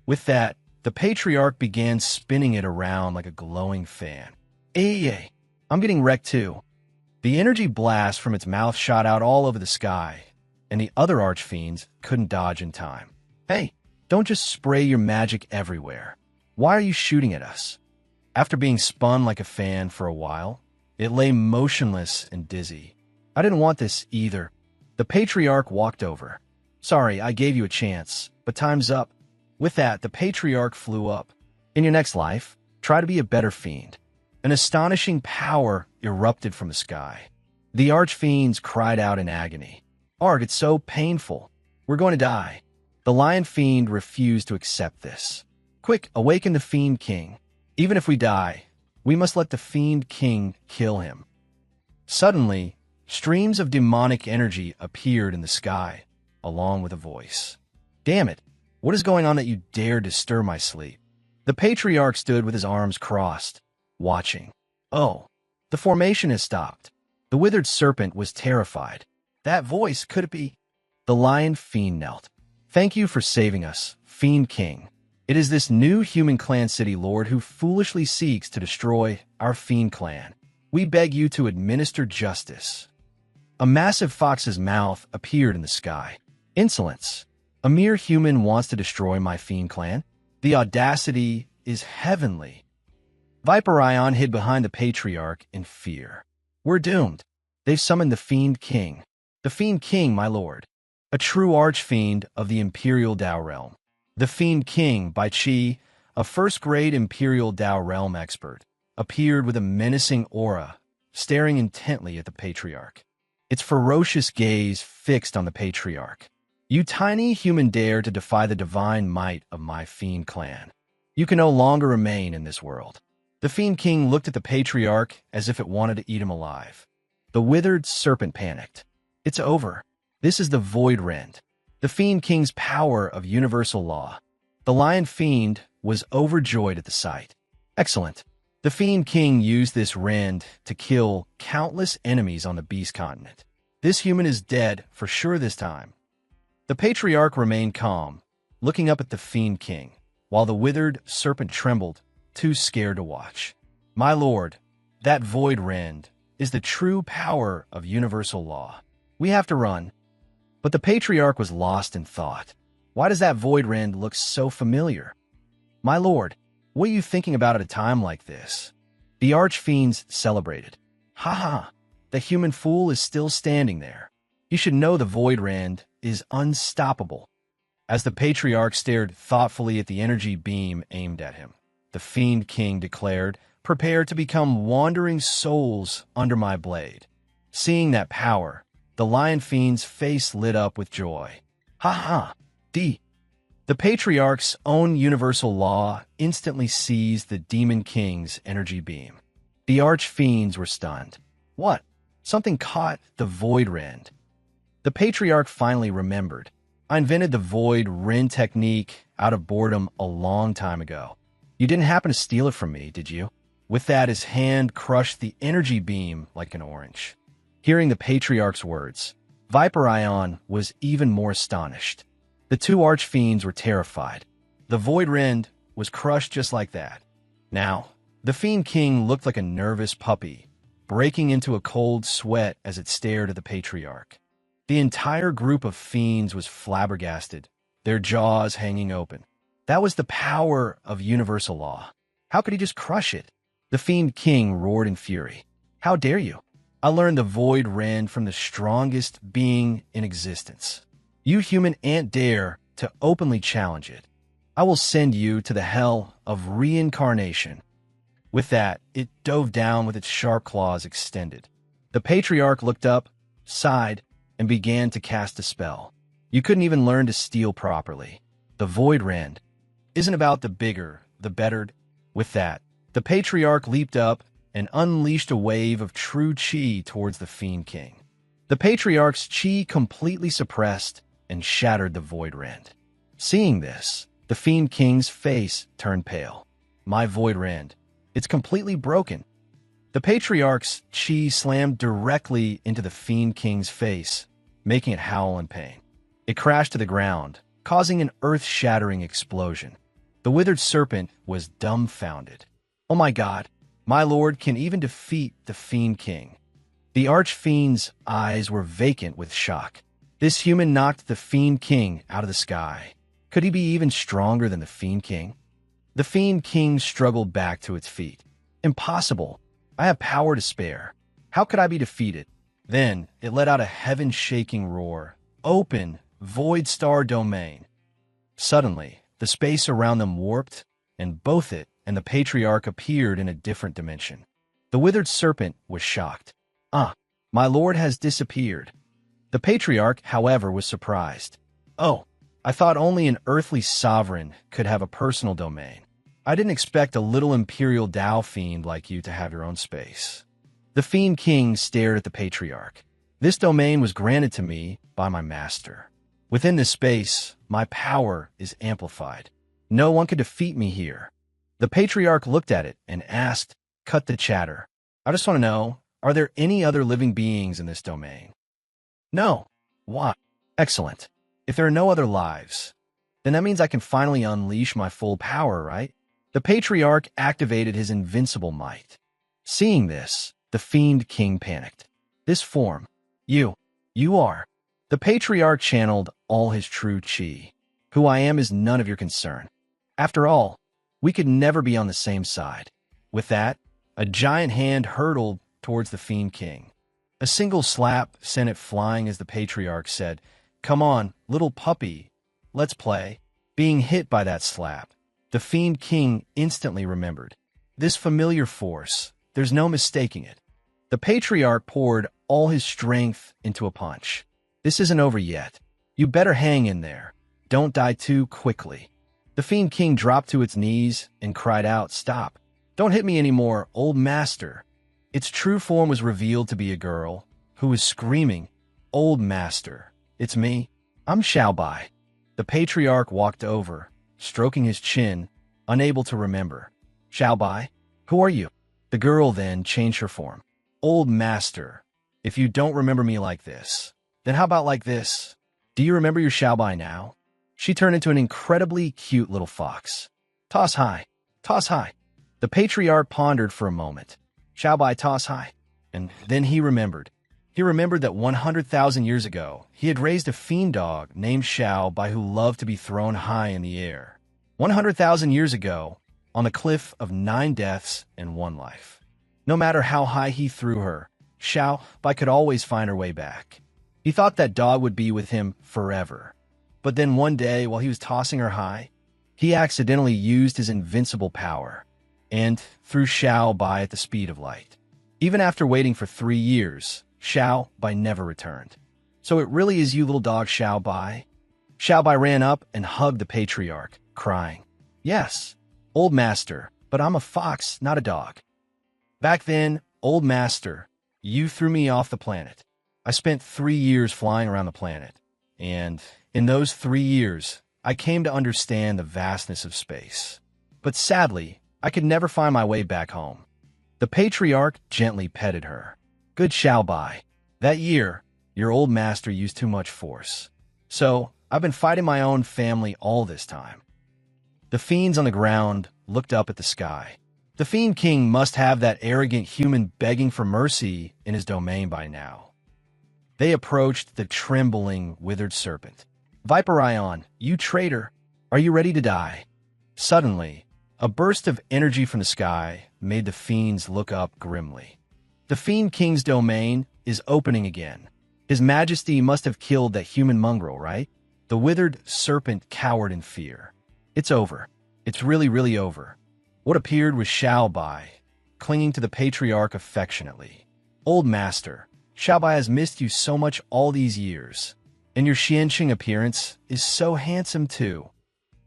With that, the Patriarch began spinning it around like a glowing fan. Hey, I'm getting wrecked too. The energy blast from its mouth shot out all over the sky, and the other Archfiends couldn't dodge in time. Hey, don't just spray your magic everywhere. Why are you shooting at us? After being spun like a fan for a while, it lay motionless and dizzy. I didn't want this either. The Patriarch walked over. Sorry, I gave you a chance, but time's up. With that, the Patriarch flew up. In your next life, try to be a better fiend. An astonishing power erupted from the sky. The Archfiends cried out in agony. Arg, it's so painful. We're going to die. The Lion Fiend refused to accept this. Quick, awaken the Fiend King. Even if we die, we must let the Fiend King kill him. Suddenly, streams of demonic energy appeared in the sky, along with a voice. Damn it, what is going on that you dare disturb my sleep? The Patriarch stood with his arms crossed, watching. Oh, the formation has stopped. The withered serpent was terrified. That voice, could it be? The Lion Fiend knelt. Thank you for saving us, Fiend King. It is this new human clan city lord who foolishly seeks to destroy our fiend clan. We beg you to administer justice. A massive fox's mouth appeared in the sky. Insolence. A mere human wants to destroy my fiend clan? The audacity is heavenly. Viperion hid behind the Patriarch in fear. We're doomed. They've summoned the Fiend King. The Fiend King, my lord. A true archfiend of the Imperial Dao realm. The Fiend King, Bai Chi, a first-grade Imperial Dao realm expert, appeared with a menacing aura, staring intently at the Patriarch. Its ferocious gaze fixed on the Patriarch. You tiny human dare to defy the divine might of my fiend clan. You can no longer remain in this world. The Fiend King looked at the Patriarch as if it wanted to eat him alive. The withered serpent panicked. It's over. This is the Void Rend. The Fiend King's power of universal law. The Lion Fiend was overjoyed at the sight. Excellent. The Fiend King used this rend to kill countless enemies on the Beast Continent. This human is dead for sure this time. The Patriarch remained calm, looking up at the Fiend King, while the withered serpent trembled, too scared to watch. My lord, that Void Rend is the true power of universal law. We have to run. But the Patriarch was lost in thought. Why does that Void Rend look so familiar? My lord, what are you thinking about at a time like this? The Archfiends celebrated. Ha ha, the human fool is still standing there. You should know the Void Rend is unstoppable. As the Patriarch stared thoughtfully at the energy beam aimed at him, the Fiend King declared, prepare to become wandering souls under my blade. Seeing that power, the Lion Fiend's face lit up with joy. Ha ha! The Patriarch's own universal law instantly seized the Demon King's energy beam. The Archfiends were stunned. What? Something caught the Void Rend. The Patriarch finally remembered. I invented the Void Rend technique out of boredom a long time ago. You didn't happen to steal it from me, did you? With that, his hand crushed the energy beam like an orange. Hearing the Patriarch's words, Viperion was even more astonished. The two Archfiends were terrified. The Void Rend was crushed just like that. Now, the Fiend King looked like a nervous puppy, breaking into a cold sweat as it stared at the Patriarch. The entire group of fiends was flabbergasted, their jaws hanging open. That was the power of universal law. How could he just crush it? The Fiend King roared in fury. How dare you? I learned the Void Rend from the strongest being in existence. You human ain't dare to openly challenge it. I will send you to the hell of reincarnation. With that, it dove down with its sharp claws extended. The Patriarch looked up, sighed, and began to cast a spell. You couldn't even learn to steal properly. The Void Rend isn't about the bigger, the better. With that, the Patriarch leaped up and unleashed a wave of true chi towards the Fiend King. The Patriarch's chi completely suppressed, and shattered the void rend. Seeing this, the Fiend King's face turned pale. My void rend. It's completely broken. The Patriarch's chi slammed directly into the Fiend King's face, making it howl in pain. It crashed to the ground, causing an earth-shattering explosion. The withered serpent was dumbfounded. Oh my god, my lord can even defeat the Fiend King. The Archfiend's eyes were vacant with shock. This human knocked the Fiend King out of the sky. Could he be even stronger than the Fiend King? The Fiend King struggled back to its feet. Impossible. I have power to spare. How could I be defeated? Then it let out a heaven-shaking roar. Open, void star domain. Suddenly, the space around them warped, and both it and the Patriarch appeared in a different dimension. The withered serpent was shocked. My lord has disappeared. The Patriarch, however, was surprised. Oh, I thought only an earthly sovereign could have a personal domain. I didn't expect a little imperial Tao fiend like you to have your own space. The Fiend King stared at the Patriarch. This domain was granted to me by my master. Within this space, my power is amplified. No one could defeat me here. The Patriarch looked at it and asked, "Cut the chatter. I just want to know, are there any other living beings in this domain?" No. Why? Excellent. If there are no other lives, then that means I can finally unleash my full power, right? The Patriarch activated his invincible might. Seeing this, the Fiend King panicked. This form, you are. The Patriarch channeled all his true chi. Who I am is none of your concern. After all, we could never be on the same side. With that, a giant hand hurtled towards the Fiend King. A single slap sent it flying as the Patriarch said, "Come on, little puppy, let's play." Being hit by that slap, the Fiend King instantly remembered. This familiar force, there's no mistaking it. The Patriarch poured all his strength into a punch. This isn't over yet. You better hang in there. Don't die too quickly. The Fiend King dropped to its knees and cried out, "Stop. Don't hit me anymore, old master." Its true form was revealed to be a girl who was screaming, "Old master, it's me. I'm Xiaobai." The Patriarch walked over, stroking his chin, unable to remember. "Xiaobai, who are you?" The girl then changed her form. "Old master, if you don't remember me like this, then how about like this? Do you remember your Xiaobai now?" She turned into an incredibly cute little fox. "Toss high, toss high." The Patriarch pondered for a moment. Xiaobai toss high. And then he remembered. He remembered that 100,000 years ago, he had raised a fiend dog named Xiaobai who loved to be thrown high in the air. 100,000 years ago, on the cliff of 9 deaths and 1 life. No matter how high he threw her, Xiaobai could always find her way back. He thought that dog would be with him forever. But then one day, while he was tossing her high, he accidentally used his invincible power and threw Xiaobai at the speed of light. Even after waiting for 3 years, Xiaobai never returned. "So it really is you, little dog Xiaobai?" Xiaobai ran up and hugged the Patriarch, crying, "Yes, old master, but I'm a fox, not a dog. Back then, old master, you threw me off the planet. I spent 3 years flying around the planet, and in those 3 years, I came to understand the vastness of space. But sadly, I could never find my way back home." The Patriarch gently petted her. "Good Xiaobai. That year, your old master used too much force. So, I've been fighting my own family all this time." The fiends on the ground looked up at the sky. The Fiend King must have that arrogant human begging for mercy in his domain by now. They approached the trembling, withered serpent. "Viper Ion, you traitor, are you ready to die?" Suddenly, a burst of energy from the sky made the fiends look up grimly. The Fiend King's domain is opening again. His Majesty must have killed that human mongrel, right? The withered serpent cowered in fear. "It's over. It's really, really over." What appeared was Xiaobai, clinging to the Patriarch affectionately. "Old master, Xiaobai has missed you so much all these years. And your Xianqing appearance is so handsome too."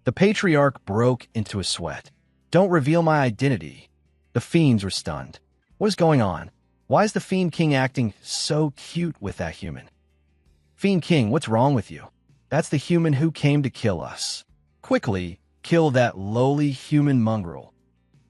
The Patriarch broke into a sweat. "Don't reveal my identity." The fiends were stunned. What is going on? Why is the Fiend King acting so cute with that human? "Fiend King, what's wrong with you?" That's the human who came to kill us. Quickly, kill that lowly human mongrel.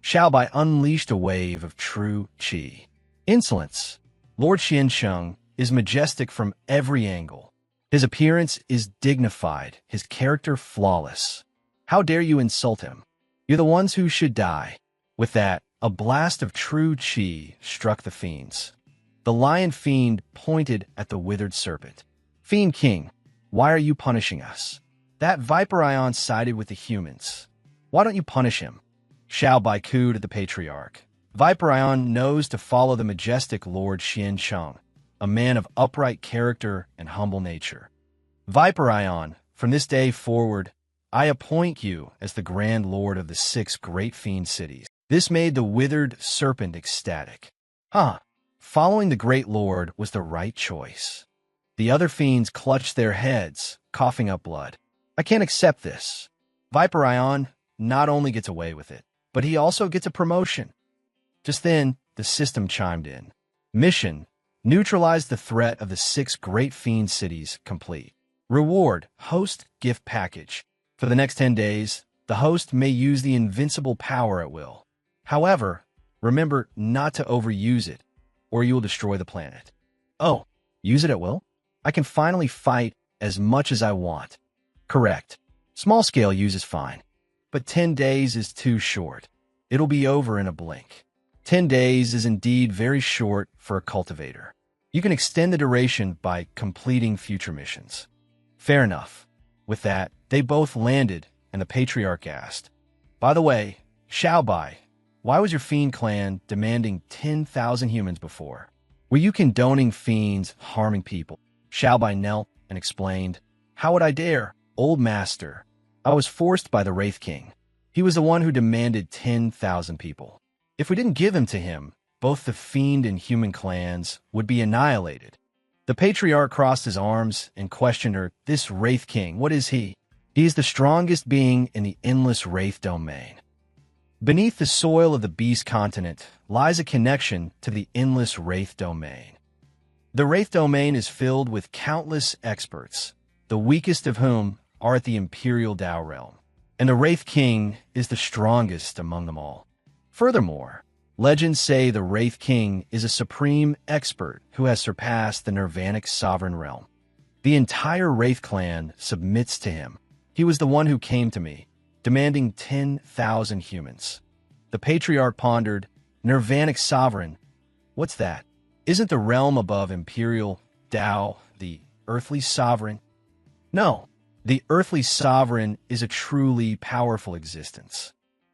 Xiaobai unleashed a wave of true qi. Insolence. Lord Xiansheng is majestic from every angle. His appearance is dignified, his character flawless. How dare you insult him? You're the ones who should die. With that, a blast of true qi struck the fiends. The lion fiend pointed at the withered serpent. Fiend King, why are you punishing us? That Viper Ion sided with the humans. Why don't you punish him? Xiaobai cooed at the patriarch. Viper Ion knows to follow the majestic Lord Xiansheng, a man of upright character and humble nature. Viper Ion, from this day forward, I appoint you as the Grand Lord of the 6 great fiend cities. This made the withered serpent ecstatic. Following the Great Lord was the right choice. The other fiends clutched their heads, coughing up blood. I can't accept this. Viper Ion not only gets away with it, but he also gets a promotion. Just then, the system chimed in. Mission: neutralize the threat of the 6 great fiend cities complete. Reward: host gift package. For the next 10 days, the host may use the invincible power at will. However, remember not to overuse it, or you will destroy the planet. Oh, use it at will? I can finally fight as much as I want. Correct. Small-scale use is fine. But 10 days is too short. It'll be over in a blink. 10 days is indeed very short for a cultivator. You can extend the duration by completing future missions. Fair enough. With that, they both landed, and the Patriarch asked, By the way, Xiaobai, why was your fiend clan demanding 10,000 humans before? Were you condoning fiends harming people? Xiaobai knelt and explained, How would I dare, old master? I was forced by the Wraith King. He was the one who demanded 10,000 people. If we didn't give him to him, both the fiend and human clans would be annihilated. The Patriarch crossed his arms and questioned her, This Wraith King, what is he? He is the strongest being in the endless Wraith domain. Beneath the soil of the Beast continent lies a connection to the endless Wraith domain. The Wraith domain is filled with countless experts, the weakest of whom are at the Imperial Tao realm, and the Wraith King is the strongest among them all. Furthermore, legends say the Wraith King is a supreme expert who has surpassed the Nirvanic sovereign realm. The entire Wraith clan submits to him. He was the one who came to me, demanding 10,000 humans. The Patriarch pondered, Nirvanic sovereign? What's that? Isn't the realm above Imperial Tao the earthly sovereign? No, the earthly sovereign is a truly powerful existence.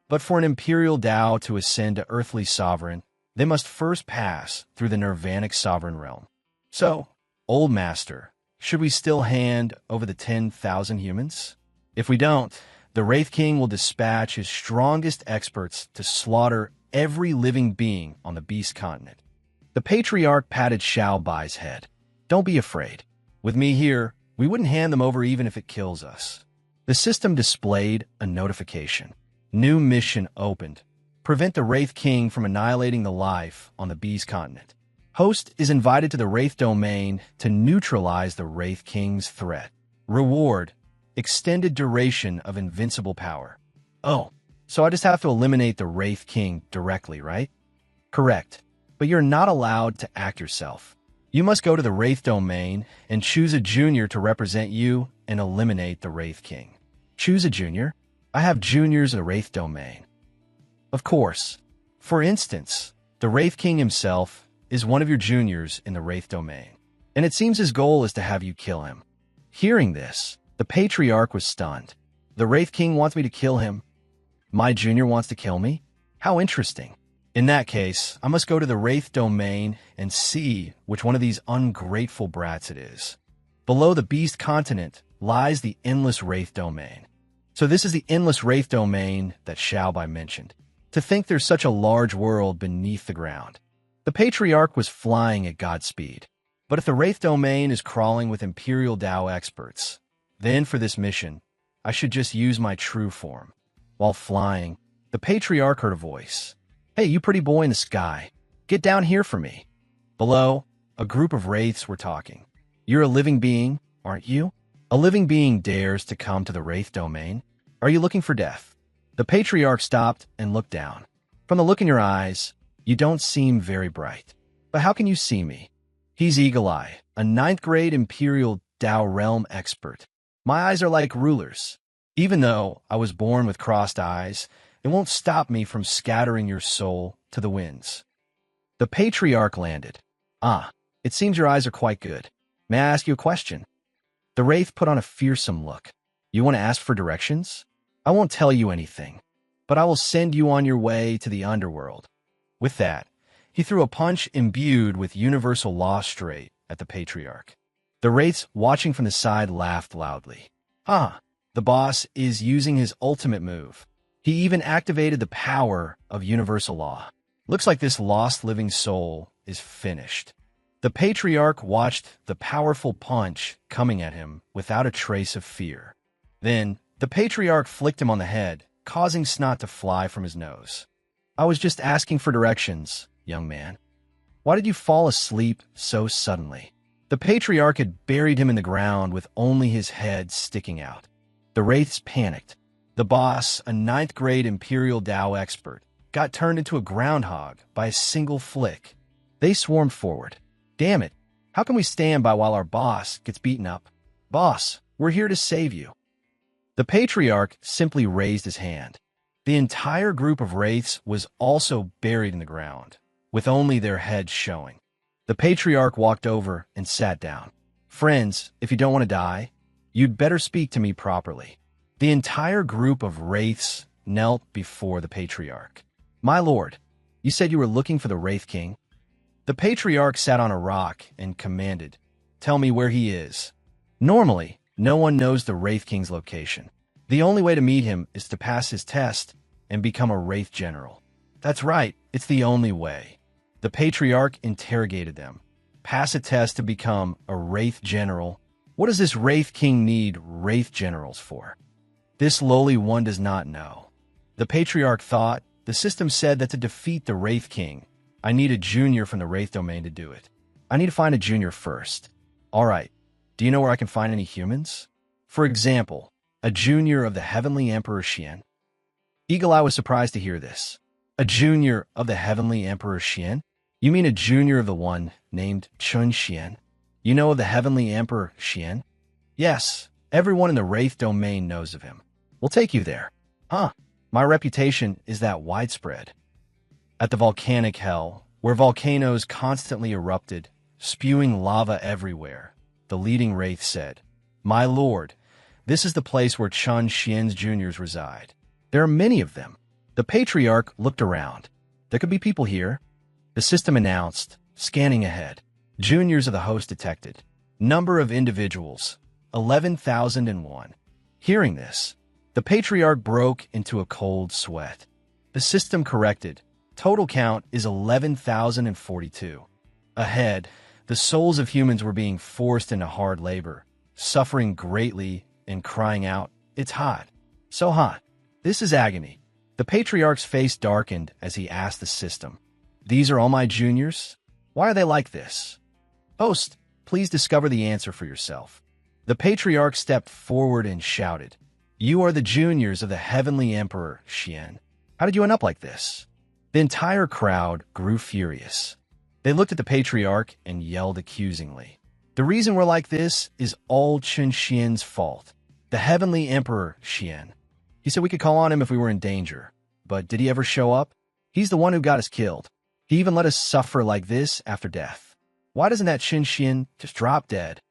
But for an Imperial Tao to ascend to earthly sovereign, they must first pass through the Nirvanic sovereign realm. So, old master, should we still hand over the 10,000 humans? If we don't, the Wraith King will dispatch his strongest experts to slaughter every living being on the Beast continent. The Patriarch patted Xiaobai's head. Don't be afraid. With me here, we wouldn't hand them over even if it kills us. The system displayed a notification. New mission opened. Prevent the Wraith King from annihilating the life on the Beast continent. Host is invited to the Wraith domain to neutralize the Wraith King's threat. Reward: extended duration of invincible power. Oh, so I just have to eliminate the Wraith King directly, right? Correct. But you're not allowed to act yourself. You must go to the Wraith domain and choose a junior to represent you and eliminate the Wraith King. Choose a junior? I have juniors in the Wraith domain. Of course. For instance, the Wraith King himself is one of your juniors in the Wraith domain, and it seems his goal is to have you kill him. Hearing this, the Patriarch was stunned. The Wraith King wants me to kill him? My junior wants to kill me? How interesting. In that case, I must go to the Wraith domain and see which one of these ungrateful brats it is. Below the Beast continent lies the Endless Wraith domain. So this is the Endless Wraith domain that Xiaobai mentioned. To think there's such a large world beneath the ground. The Patriarch was flying at Godspeed. But if the Wraith domain is crawling with Imperial Tao experts, then for this mission, I should just use my true form. While flying, the Patriarch heard a voice. Hey, you pretty boy in the sky, get down here for me. Below, a group of wraiths were talking. You're a living being, aren't you? A living being dares to come to the Wraith domain? Are you looking for death? The patriarch stopped and looked down. From the look in your eyes, you don't seem very bright. But how can you see me? He's Eagle Eye, a ninth-grade Imperial Dao Realm expert. My eyes are like rulers. Even though I was born with crossed eyes, it won't stop me from scattering your soul to the winds. The patriarch landed. Ah, it seems your eyes are quite good. May I ask you a question? The Wraith put on a fearsome look. You want to ask for directions? I won't tell you anything, but I will send you on your way to the underworld. With that, he threw a punch imbued with universal law straight at the patriarch. The Wraiths, watching from the side, laughed loudly. The boss is using his ultimate move. He even activated the power of universal law. Looks like this lost living soul is finished. The patriarch watched the powerful punch coming at him without a trace of fear. Then, the patriarch flicked him on the head, causing snot to fly from his nose. I was just asking for directions, young man. Why did you fall asleep so suddenly? The patriarch had buried him in the ground with only his head sticking out. The Wraiths panicked. The boss, a ninth-grade Imperial Dao expert, got turned into a groundhog by a single flick. They swarmed forward. Damn it, how can we stand by while our boss gets beaten up? Boss, we're here to save you. The patriarch simply raised his hand. The entire group of Wraiths was also buried in the ground, with only their heads showing. The patriarch walked over and sat down. Friends, if you don't want to die, you'd better speak to me properly. The entire group of Wraiths knelt before the patriarch. My lord, you said you were looking for the Wraith King? The patriarch sat on a rock and commanded, Tell me where he is. Normally, no one knows the Wraith King's location. The only way to meet him is to pass his test and become a Wraith General. That's right, it's the only way. The patriarch interrogated them. Pass a test to become a Wraith General? What does this Wraith King need Wraith Generals for? This lowly one does not know. The patriarch thought, the system said that to defeat the Wraith King, I need a junior from the Wraith domain to do it. I need to find a junior first. All right, do you know where I can find any humans? For example, a junior of the Heavenly Emperor Xian. Eagle Eye was surprised to hear this. A junior of the Heavenly Emperor Xian? You mean a junior of the one named Chun Xian? You know of the Heavenly Emperor Xian? Yes, everyone in the Wraith domain knows of him. We'll take you there. My reputation is that widespread. At the volcanic hell, where volcanoes constantly erupted, spewing lava everywhere, the leading Wraith said, My lord, this is the place where Chun Xian's juniors reside. There are many of them. The patriarch looked around. There could be people here. The system announced, scanning ahead. Juniors of the host detected. Number of individuals, 11,001. Hearing this, the patriarch broke into a cold sweat. The system corrected. Total count is 11,042. Ahead, the souls of humans were being forced into hard labor, suffering greatly and crying out, It's hot. So hot. This is agony. The patriarch's face darkened as he asked the system, These are all my juniors? Why are they like this? Host, please discover the answer for yourself. The patriarch stepped forward and shouted, You are the juniors of the Heavenly Emperor, Xian. How did you end up like this? The entire crowd grew furious. They looked at the patriarch and yelled accusingly. The reason we're like this is all Chun Xian's fault. The Heavenly Emperor, Xian. He said we could call on him if we were in danger. But did he ever show up? He's the one who got us killed. He even let us suffer like this after death. Why doesn't that Chun Xian just drop dead?